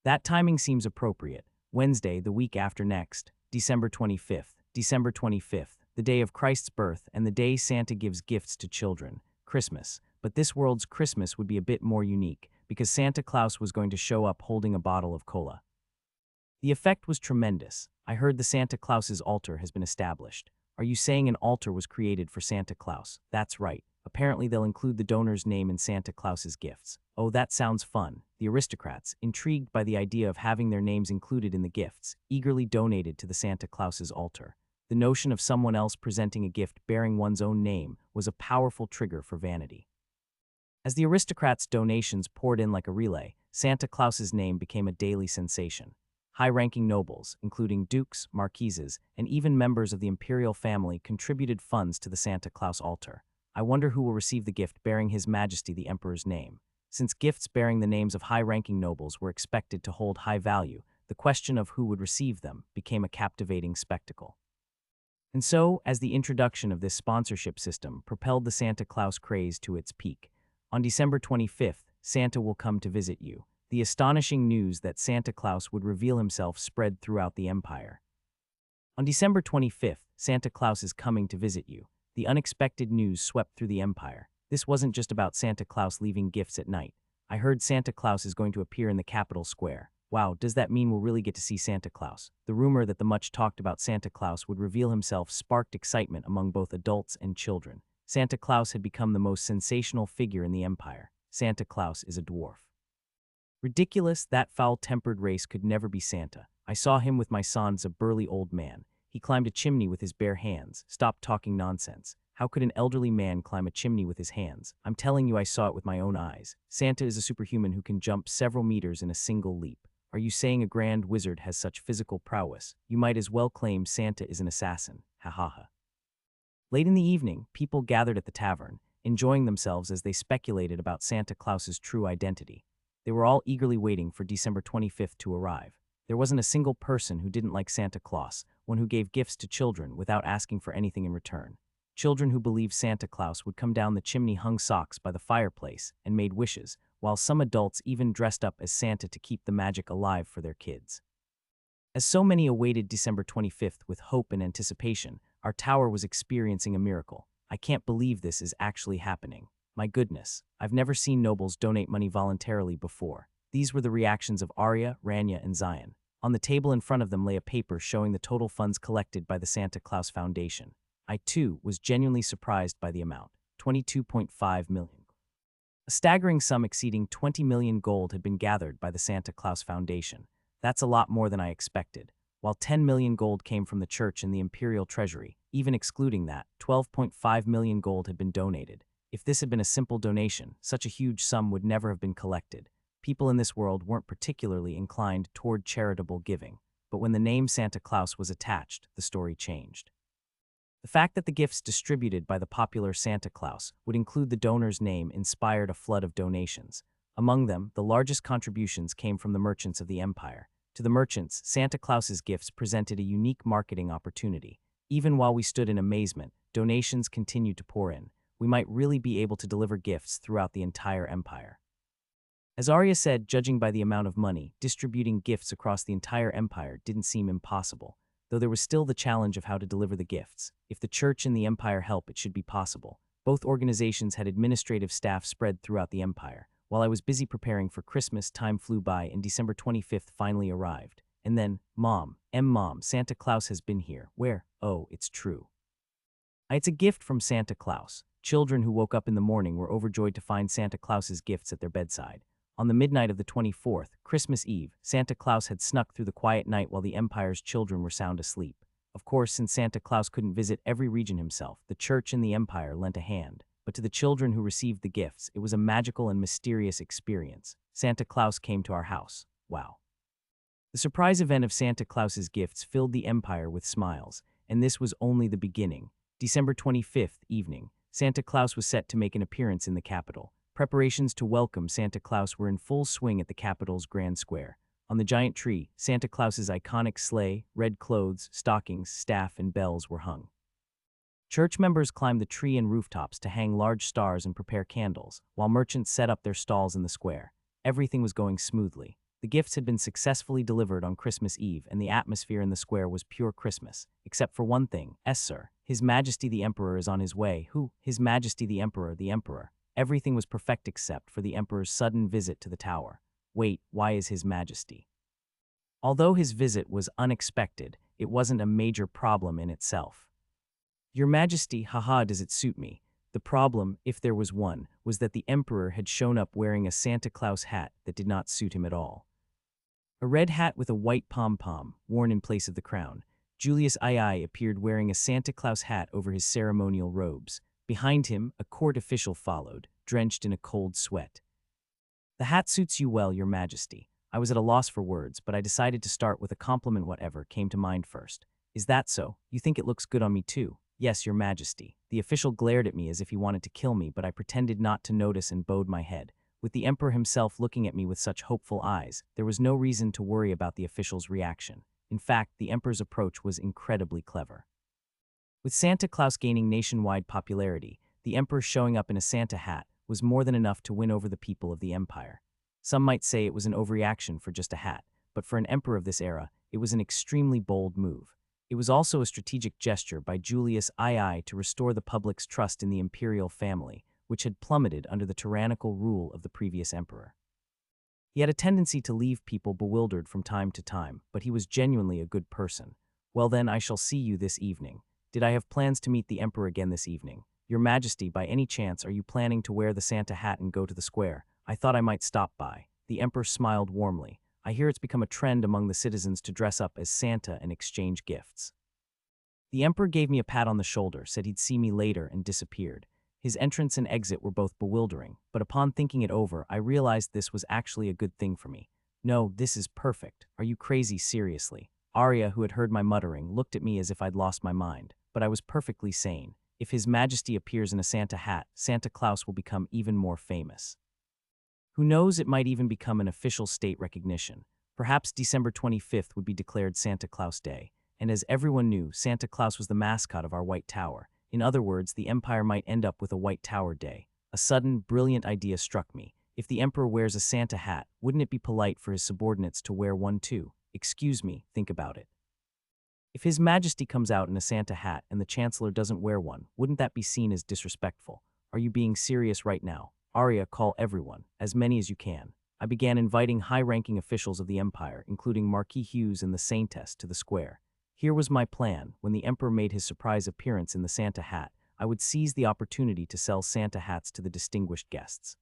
That timing seems appropriate. Wednesday, the week after next, December 25th. December 25th, the day of Christ's birth and the day Santa gives gifts to children. Christmas. But this world's Christmas would be a bit more unique, because Santa Claus was going to show up holding a bottle of cola. The effect was tremendous. I heard the Santa Claus's altar has been established. Are you saying an altar was created for Santa Claus? That's right. Apparently they'll include the donor's name in Santa Claus's gifts. Oh, that sounds fun. The aristocrats, intrigued by the idea of having their names included in the gifts, eagerly donated to the Santa Claus's altar. The notion of someone else presenting a gift bearing one's own name was a powerful trigger for vanity. As the aristocrats' donations poured in like a relay, Santa Claus's name became a daily sensation. High-ranking nobles, including dukes, marquises, and even members of the imperial family, contributed funds to the Santa Claus altar. I wonder who will receive the gift bearing His Majesty the Emperor's name. Since gifts bearing the names of high-ranking nobles were expected to hold high value, the question of who would receive them became a captivating spectacle. And so, as the introduction of this sponsorship system propelled the Santa Claus craze to its peak, on December 25th, Santa will come to visit you. The astonishing news that Santa Claus would reveal himself spread throughout the empire. On December 25th, Santa Claus is coming to visit you. The unexpected news swept through the empire. This wasn't just about Santa Claus leaving gifts at night. I heard Santa Claus is going to appear in the Capitol Square. Wow, does that mean we'll really get to see Santa Claus? The rumor that the much talked about Santa Claus would reveal himself sparked excitement among both adults and children. Santa Claus had become the most sensational figure in the empire. Santa Claus is a dwarf. Ridiculous, that foul-tempered race could never be Santa. I saw him with my sons, a burly old man. He climbed a chimney with his bare hands. Stop talking nonsense. How could an elderly man climb a chimney with his hands? I'm telling you, I saw it with my own eyes. Santa is a superhuman who can jump several meters in a single leap. Are you saying a grand wizard has such physical prowess? You might as well claim Santa is an assassin. Ha ha ha. Late in the evening, people gathered at the tavern, enjoying themselves as they speculated about Santa Claus's true identity. They were all eagerly waiting for December 25th to arrive. There wasn't a single person who didn't like Santa Claus, one who gave gifts to children without asking for anything in return. Children who believed Santa Claus would come down the chimney, hung socks by the fireplace, and made wishes, while some adults even dressed up as Santa to keep the magic alive for their kids. As so many awaited December 25th with hope and anticipation, our tower was experiencing a miracle. I can't believe this is actually happening. My goodness, I've never seen nobles donate money voluntarily before. These were the reactions of Arya, Rania, and Zion. On the table in front of them lay a paper showing the total funds collected by the Santa Claus Foundation. I, too, was genuinely surprised by the amount, 22.5 million. A staggering sum exceeding 20 million gold had been gathered by the Santa Claus Foundation. That's a lot more than I expected. While 10 million gold came from the church and the imperial treasury, even excluding that, 12.5 million gold had been donated. If this had been a simple donation, such a huge sum would never have been collected. People in this world weren't particularly inclined toward charitable giving, but when the name Santa Claus was attached, the story changed. The fact that the gifts distributed by the popular Santa Claus would include the donor's name inspired a flood of donations. Among them, the largest contributions came from the merchants of the empire. To the merchants, Santa Claus's gifts presented a unique marketing opportunity. Even while we stood in amazement, donations continued to pour in. We might really be able to deliver gifts throughout the entire empire. As Arya said, judging by the amount of money, distributing gifts across the entire empire didn't seem impossible. though there was still the challenge of how to deliver the gifts. If the church and the empire help, it should be possible. Both organizations had administrative staff spread throughout the empire. While I was busy preparing for Christmas, time flew by and December 25th finally arrived. And then, Mom, Santa Claus has been here. Where? Oh, it's true. It's a gift from Santa Claus. Children who woke up in the morning were overjoyed to find Santa Claus's gifts at their bedside. On the midnight of the 24th, Christmas Eve, Santa Claus had snuck through the quiet night while the empire's children were sound asleep. Of course, since Santa Claus couldn't visit every region himself, the church and the empire lent a hand. But to the children who received the gifts, it was a magical and mysterious experience. Santa Claus came to our house. Wow. The surprise event of Santa Claus's gifts filled the empire with smiles, and this was only the beginning. December 25th evening, Santa Claus was set to make an appearance in the capital. Preparations to welcome Santa Claus were in full swing at the capital's Grand Square. On the giant tree, Santa Claus's iconic sleigh, red clothes, stockings, staff, and bells were hung. Church members climbed the tree and rooftops to hang large stars and prepare candles, while merchants set up their stalls in the square. Everything was going smoothly. The gifts had been successfully delivered on Christmas Eve, and the atmosphere in the square was pure Christmas. Except for one thing. Sir. His Majesty the Emperor is on his way. Who? His Majesty the Emperor, the Emperor. Everything was perfect except for the Emperor's sudden visit to the tower. Wait, why is His Majesty? Although his visit was unexpected, it wasn't a major problem in itself. Your Majesty, haha, does it suit me? The problem, if there was one, was that the Emperor had shown up wearing a Santa Claus hat that did not suit him at all. A red hat with a white pom-pom, worn in place of the crown. Julius II appeared wearing a Santa Claus hat over his ceremonial robes. Behind him, a court official followed, drenched in a cold sweat. The hat suits you well, Your Majesty. I was at a loss for words, but I decided to start with a compliment whatever came to mind first. Is that so? You think it looks good on me too? Yes, Your Majesty. The official glared at me as if he wanted to kill me, but I pretended not to notice and bowed my head. With the Emperor himself looking at me with such hopeful eyes, there was no reason to worry about the official's reaction. In fact, the Emperor's approach was incredibly clever. With Santa Claus gaining nationwide popularity, the Emperor showing up in a Santa hat was more than enough to win over the people of the empire. Some might say it was an overreaction for just a hat, but for an emperor of this era, it was an extremely bold move. It was also a strategic gesture by Julius II to restore the public's trust in the imperial family, which had plummeted under the tyrannical rule of the previous emperor. He had a tendency to leave people bewildered from time to time, but he was genuinely a good person. Well then, I shall see you this evening. Did I have plans to meet the emperor again this evening? Your Majesty, by any chance, are you planning to wear the Santa hat and go to the square? I thought I might stop by. The Emperor smiled warmly. I hear it's become a trend among the citizens to dress up as Santa and exchange gifts. The Emperor gave me a pat on the shoulder, said he'd see me later, and disappeared. His entrance and exit were both bewildering, but upon thinking it over, I realized this was actually a good thing for me. No, this is perfect. Are you crazy, seriously? Arya, who had heard my muttering, looked at me as if I'd lost my mind, but I was perfectly sane. If His Majesty appears in a Santa hat, Santa Claus will become even more famous. Who knows, it might even become an official state recognition. Perhaps December 25th would be declared Santa Claus Day, and as everyone knew, Santa Claus was the mascot of our White Tower. In other words, the Empire might end up with a White Tower Day. A sudden, brilliant idea struck me. If the Emperor wears a Santa hat, wouldn't it be polite for his subordinates to wear one too? Excuse me, think about it. If His Majesty comes out in a Santa hat and the Chancellor doesn't wear one, wouldn't that be seen as disrespectful? Are you being serious right now? Arya, call everyone, as many as you can. I began inviting high-ranking officials of the Empire, including Marquis Hughes and the Saintess, to the square. Here was my plan. When the Emperor made his surprise appearance in the Santa hat, I would seize the opportunity to sell Santa hats to the distinguished guests.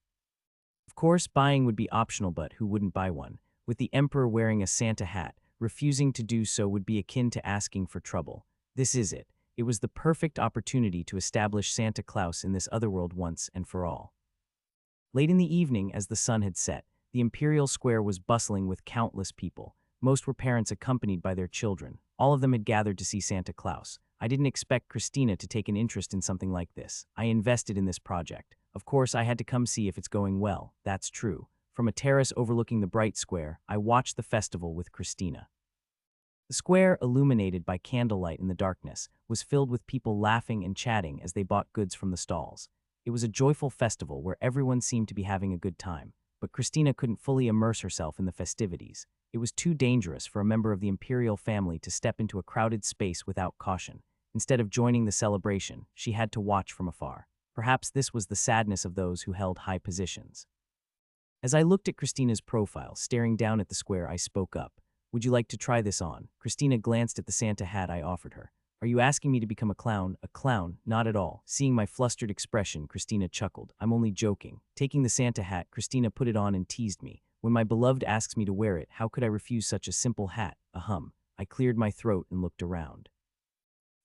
Of course, buying would be optional, but who wouldn't buy one? With the Emperor wearing a Santa hat, refusing to do so would be akin to asking for trouble. This is it. It was the perfect opportunity to establish Santa Claus in this otherworld once and for all. Late in the evening, as the sun had set, the imperial square was bustling with countless people. Most were parents accompanied by their children. All of them had gathered to see Santa Claus. I didn't expect Christina to take an interest in something like this. I invested in this project. Of course, I had to come see if it's going well. That's true. From a terrace overlooking the bright square, I watched the festival with Christina. The square, illuminated by candlelight in the darkness, was filled with people laughing and chatting as they bought goods from the stalls. It was a joyful festival where everyone seemed to be having a good time, but Christina couldn't fully immerse herself in the festivities. It was too dangerous for a member of the imperial family to step into a crowded space without caution. Instead of joining the celebration, she had to watch from afar. Perhaps this was the sadness of those who held high positions. As I looked at Christina's profile, staring down at the square, I spoke up. "Would you like to try this on?" Christina glanced at the Santa hat I offered her. "Are you asking me to become a clown?" "A clown? Not at all." Seeing my flustered expression, Christina chuckled. "I'm only joking." Taking the Santa hat, Christina put it on and teased me. "When my beloved asks me to wear it, how could I refuse such a simple hat?" Ahem. I cleared my throat and looked around.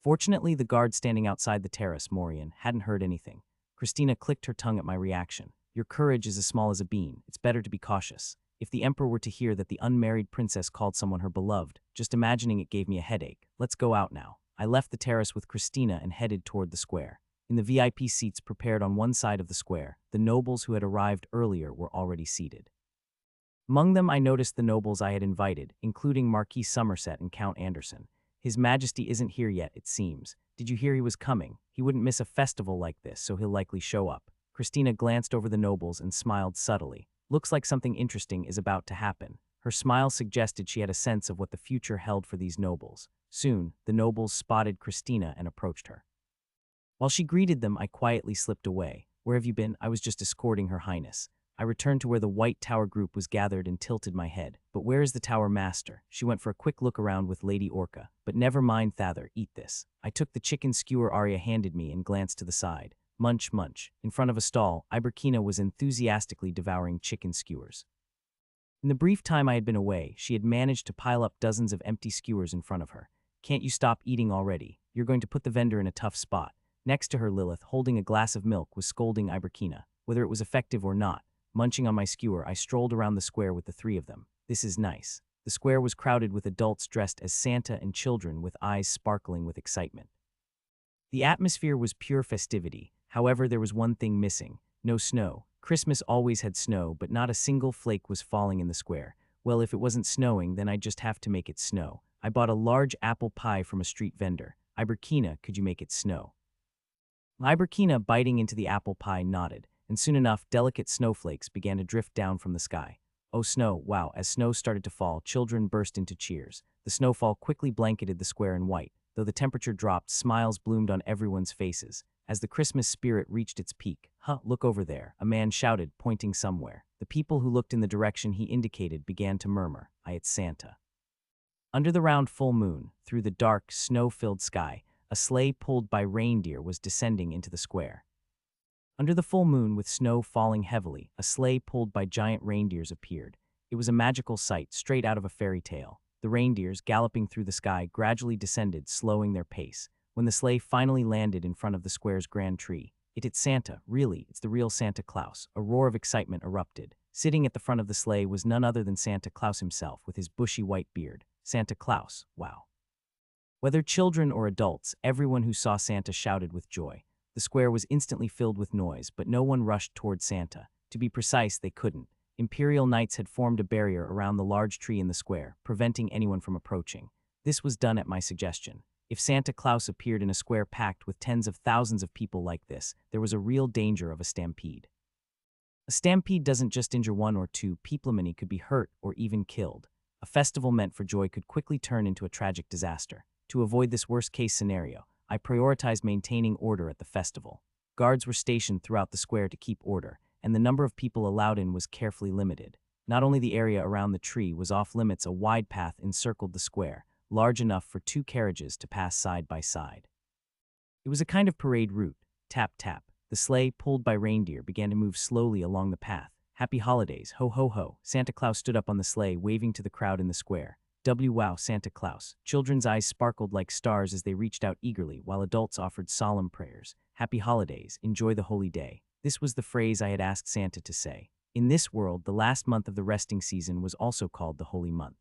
Fortunately, the guard standing outside the terrace, Morian, hadn't heard anything. Christina clicked her tongue at my reaction. "Your courage is as small as a bean. It's better to be cautious. If the emperor were to hear that the unmarried princess called someone her beloved, just imagining it gave me a headache. Let's go out now." I left the terrace with Christina and headed toward the square. In the VIP seats prepared on one side of the square, the nobles who had arrived earlier were already seated. Among them, I noticed the nobles I had invited, including Marquis Somerset and Count Anderson. "His Majesty isn't here yet, it seems. Did you hear he was coming? He wouldn't miss a festival like this, so he'll likely show up." Christina glanced over the nobles and smiled subtly. "Looks like something interesting is about to happen." Her smile suggested she had a sense of what the future held for these nobles. Soon, the nobles spotted Christina and approached her. While she greeted them, I quietly slipped away. "Where have you been?" "I was just escorting Her Highness." I returned to where the White Tower group was gathered and tilted my head. "But where is the Tower Master?" She went for a quick look around with Lady Orca. "But never mind, Thather, eat this." I took the chicken skewer Arya handed me and glanced to the side. Munch, munch. In front of a stall, Iberkina was enthusiastically devouring chicken skewers. In the brief time I had been away, she had managed to pile up dozens of empty skewers in front of her. "Can't you stop eating already? You're going to put the vendor in a tough spot." Next to her, Lilith, holding a glass of milk, was scolding Iberkina. Whether it was effective or not, munching on my skewer, I strolled around the square with the three of them. "This is nice." The square was crowded with adults dressed as Santa and children with eyes sparkling with excitement. The atmosphere was pure festivity. However, there was one thing missing. No snow. Christmas always had snow, but not a single flake was falling in the square. Well, if it wasn't snowing, then I'd just have to make it snow. I bought a large apple pie from a street vendor. "Iberkina, could you make it snow?" Iberkina, biting into the apple pie, nodded, and soon enough, delicate snowflakes began to drift down from the sky. "Oh, snow, wow." As snow started to fall, children burst into cheers. The snowfall quickly blanketed the square in white. Though the temperature dropped, smiles bloomed on everyone's faces. As the Christmas spirit reached its peak, "Huh, look over there," a man shouted, pointing somewhere. The people who looked in the direction he indicated began to murmur, "It's Santa." Under the round full moon, through the dark, snow-filled sky, a sleigh pulled by reindeer was descending into the square. Under the full moon, with snow falling heavily, a sleigh pulled by giant reindeers appeared. It was a magical sight, straight out of a fairy tale. The reindeers, galloping through the sky, gradually descended, slowing their pace. When the sleigh finally landed in front of the square's grand tree, "It's Santa, really, it's the real Santa Claus." A roar of excitement erupted. Sitting at the front of the sleigh was none other than Santa Claus himself, with his bushy white beard. Santa Claus, wow. Whether children or adults, everyone who saw Santa shouted with joy. The square was instantly filled with noise, but no one rushed toward Santa. To be precise, they couldn't. Imperial Knights had formed a barrier around the large tree in the square, preventing anyone from approaching. This was done at my suggestion. If Santa Claus appeared in a square packed with tens of thousands of people like this, there was a real danger of a stampede. A stampede doesn't just injure one or two people, many could be hurt or even killed. A festival meant for joy could quickly turn into a tragic disaster. To avoid this worst-case scenario, I prioritized maintaining order at the festival. Guards were stationed throughout the square to keep order, and the number of people allowed in was carefully limited. Not only the area around the tree was off limits, a wide path encircled the square, large enough for 2 carriages to pass side by side. It was a kind of parade route. Tap, tap. The sleigh, pulled by reindeer, began to move slowly along the path. "Happy holidays, ho ho ho." Santa Claus stood up on the sleigh, waving to the crowd in the square. Wow, Santa Claus." Children's eyes sparkled like stars as they reached out eagerly, while adults offered solemn prayers. "Happy holidays, enjoy the holy day." This was the phrase I had asked Santa to say. In this world, the last month of the resting season was also called the Holy Month.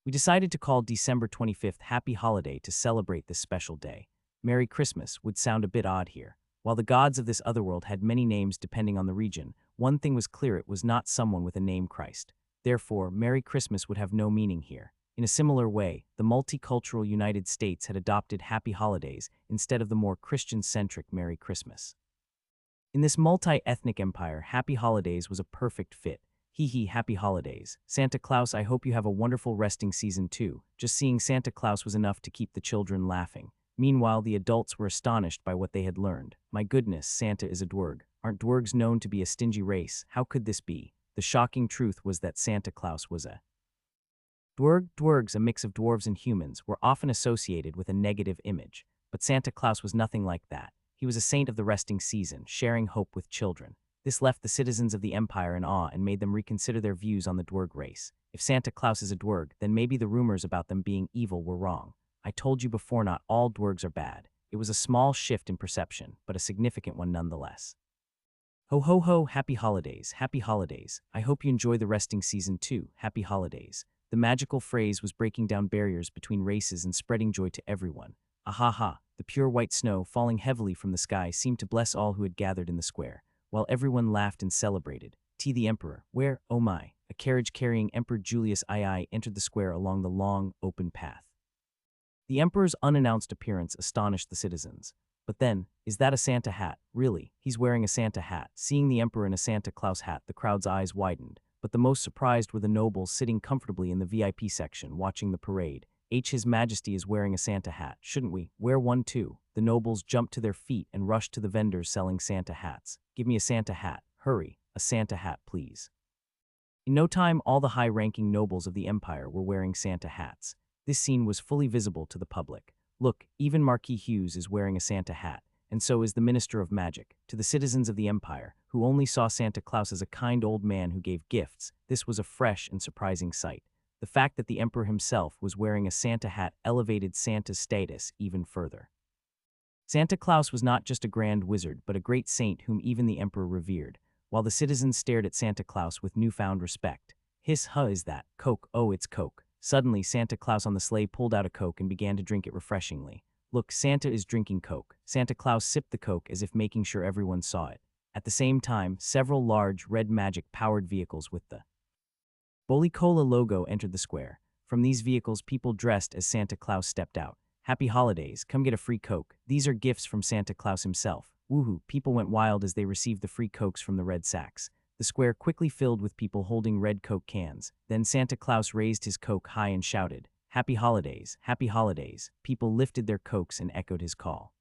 We decided to call December 25th Happy Holiday to celebrate this special day. Merry Christmas would sound a bit odd here. While the gods of this otherworld had many names depending on the region, one thing was clear: it was not someone with a name Christ. Therefore, Merry Christmas would have no meaning here. In a similar way, the multicultural United States had adopted Happy Holidays instead of the more Christian-centric Merry Christmas. In this multi-ethnic empire, Happy Holidays was a perfect fit. Hee hee, happy holidays. Santa Claus, I hope you have a wonderful resting season too. Just seeing Santa Claus was enough to keep the children laughing. Meanwhile, the adults were astonished by what they had learned. My goodness, Santa is a dwerg. Aren't dwergs known to be a stingy race? How could this be? The shocking truth was that Santa Claus was a dwerg. Dwergs, a mix of dwarves and humans, were often associated with a negative image. But Santa Claus was nothing like that. He was a saint of the resting season, sharing hope with children. This left the citizens of the Empire in awe and made them reconsider their views on the dwerg race. If Santa Claus is a dwerg, then maybe the rumors about them being evil were wrong. I told you before, not all dwergs are bad. It was a small shift in perception, but a significant one nonetheless. Ho ho ho, happy holidays, happy holidays. I hope you enjoy the resting season too, happy holidays. The magical phrase was breaking down barriers between races and spreading joy to everyone. Ahaha, the pure white snow falling heavily from the sky seemed to bless all who had gathered in the square, while everyone laughed and celebrated. The Emperor, where, oh my, a carriage carrying Emperor Julius II entered the square along the long, open path. The Emperor's unannounced appearance astonished the citizens. But then, is that a Santa hat? Really, he's wearing a Santa hat. Seeing the Emperor in a Santa Claus hat, the crowd's eyes widened. But the most surprised were the nobles sitting comfortably in the VIP section, watching the parade. His Majesty is wearing a Santa hat. Shouldn't we wear one too? The nobles jumped to their feet and rushed to the vendors selling Santa hats. Give me a Santa hat. Hurry, a Santa hat, please. In no time, all the high-ranking nobles of the Empire were wearing Santa hats. This scene was fully visible to the public. Look, even Marquis Hughes is wearing a Santa hat, and so is the Minister of Magic. To the citizens of the Empire, who only saw Santa Claus as a kind old man who gave gifts, this was a fresh and surprising sight. The fact that the Emperor himself was wearing a Santa hat elevated Santa's status even further. Santa Claus was not just a grand wizard, but a great saint whom even the Emperor revered, while the citizens stared at Santa Claus with newfound respect. Is that Coke? Oh, it's Coke. Suddenly, Santa Claus on the sleigh pulled out a Coke and began to drink it refreshingly. Look, Santa is drinking Coke. Santa Claus sipped the Coke as if making sure everyone saw it. At the same time, several large red magic-powered vehicles with the Bolicola logo entered the square. From these vehicles, people dressed as Santa Claus stepped out. Happy holidays, come get a free Coke. These are gifts from Santa Claus himself. Woohoo, people went wild as they received the free Cokes from the red sacks. The square quickly filled with people holding red Coke cans. Then Santa Claus raised his Coke high and shouted, Happy holidays, happy holidays. People lifted their Cokes and echoed his call.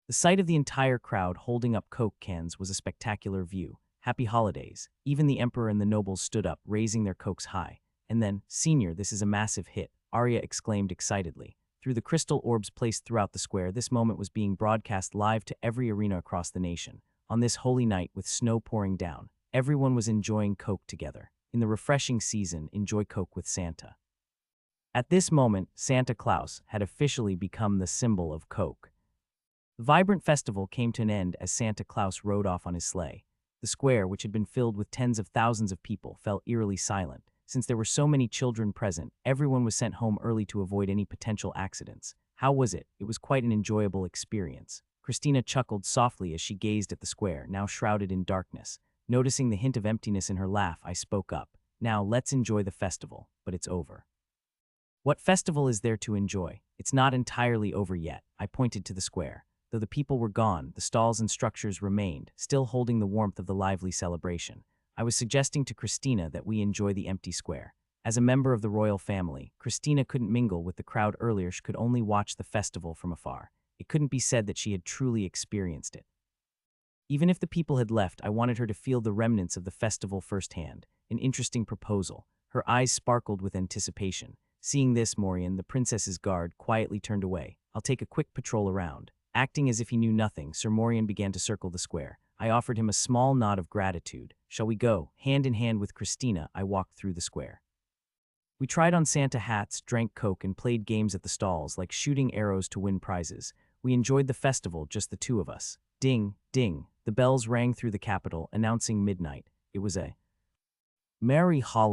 The sight of the entire crowd holding up Coke cans was a spectacular view. Happy holidays. Even the Emperor and the nobles stood up, raising their Cokes high. And then, Senior, this is a massive hit, Arya exclaimed excitedly. Through the crystal orbs placed throughout the square, this moment was being broadcast live to every arena across the nation. On this holy night, with snow pouring down, everyone was enjoying Coke together. In the refreshing season, enjoy Coke with Santa. At this moment, Santa Claus had officially become the symbol of Coke. The vibrant festival came to an end as Santa Claus rode off on his sleigh. The square, which had been filled with tens of thousands of people, fell eerily silent. Since there were so many children present, everyone was sent home early to avoid any potential accidents. How was it? It was quite an enjoyable experience. Christina chuckled softly as she gazed at the square, now shrouded in darkness. Noticing the hint of emptiness in her laugh, I spoke up. Now, let's enjoy the festival, but it's over. What festival is there to enjoy? It's not entirely over yet. I pointed to the square. Though the people were gone, the stalls and structures remained, still holding the warmth of the lively celebration. I was suggesting to Christina that we enjoy the empty square. As a member of the royal family, Christina couldn't mingle with the crowd earlier. She could only watch the festival from afar. It couldn't be said that she had truly experienced it. Even if the people had left, I wanted her to feel the remnants of the festival firsthand. An interesting proposal. Her eyes sparkled with anticipation. Seeing this, Morian, the princess's guard, quietly turned away. I'll take a quick patrol around. Acting as if he knew nothing, Sir Morian began to circle the square. I offered him a small nod of gratitude. Shall we go? Hand in hand with Christina, I walked through the square. We tried on Santa hats, drank Coke, and played games at the stalls, like shooting arrows to win prizes. We enjoyed the festival, just the two of us. Ding, ding. The bells rang through the capital, announcing midnight. It was a merry holiday.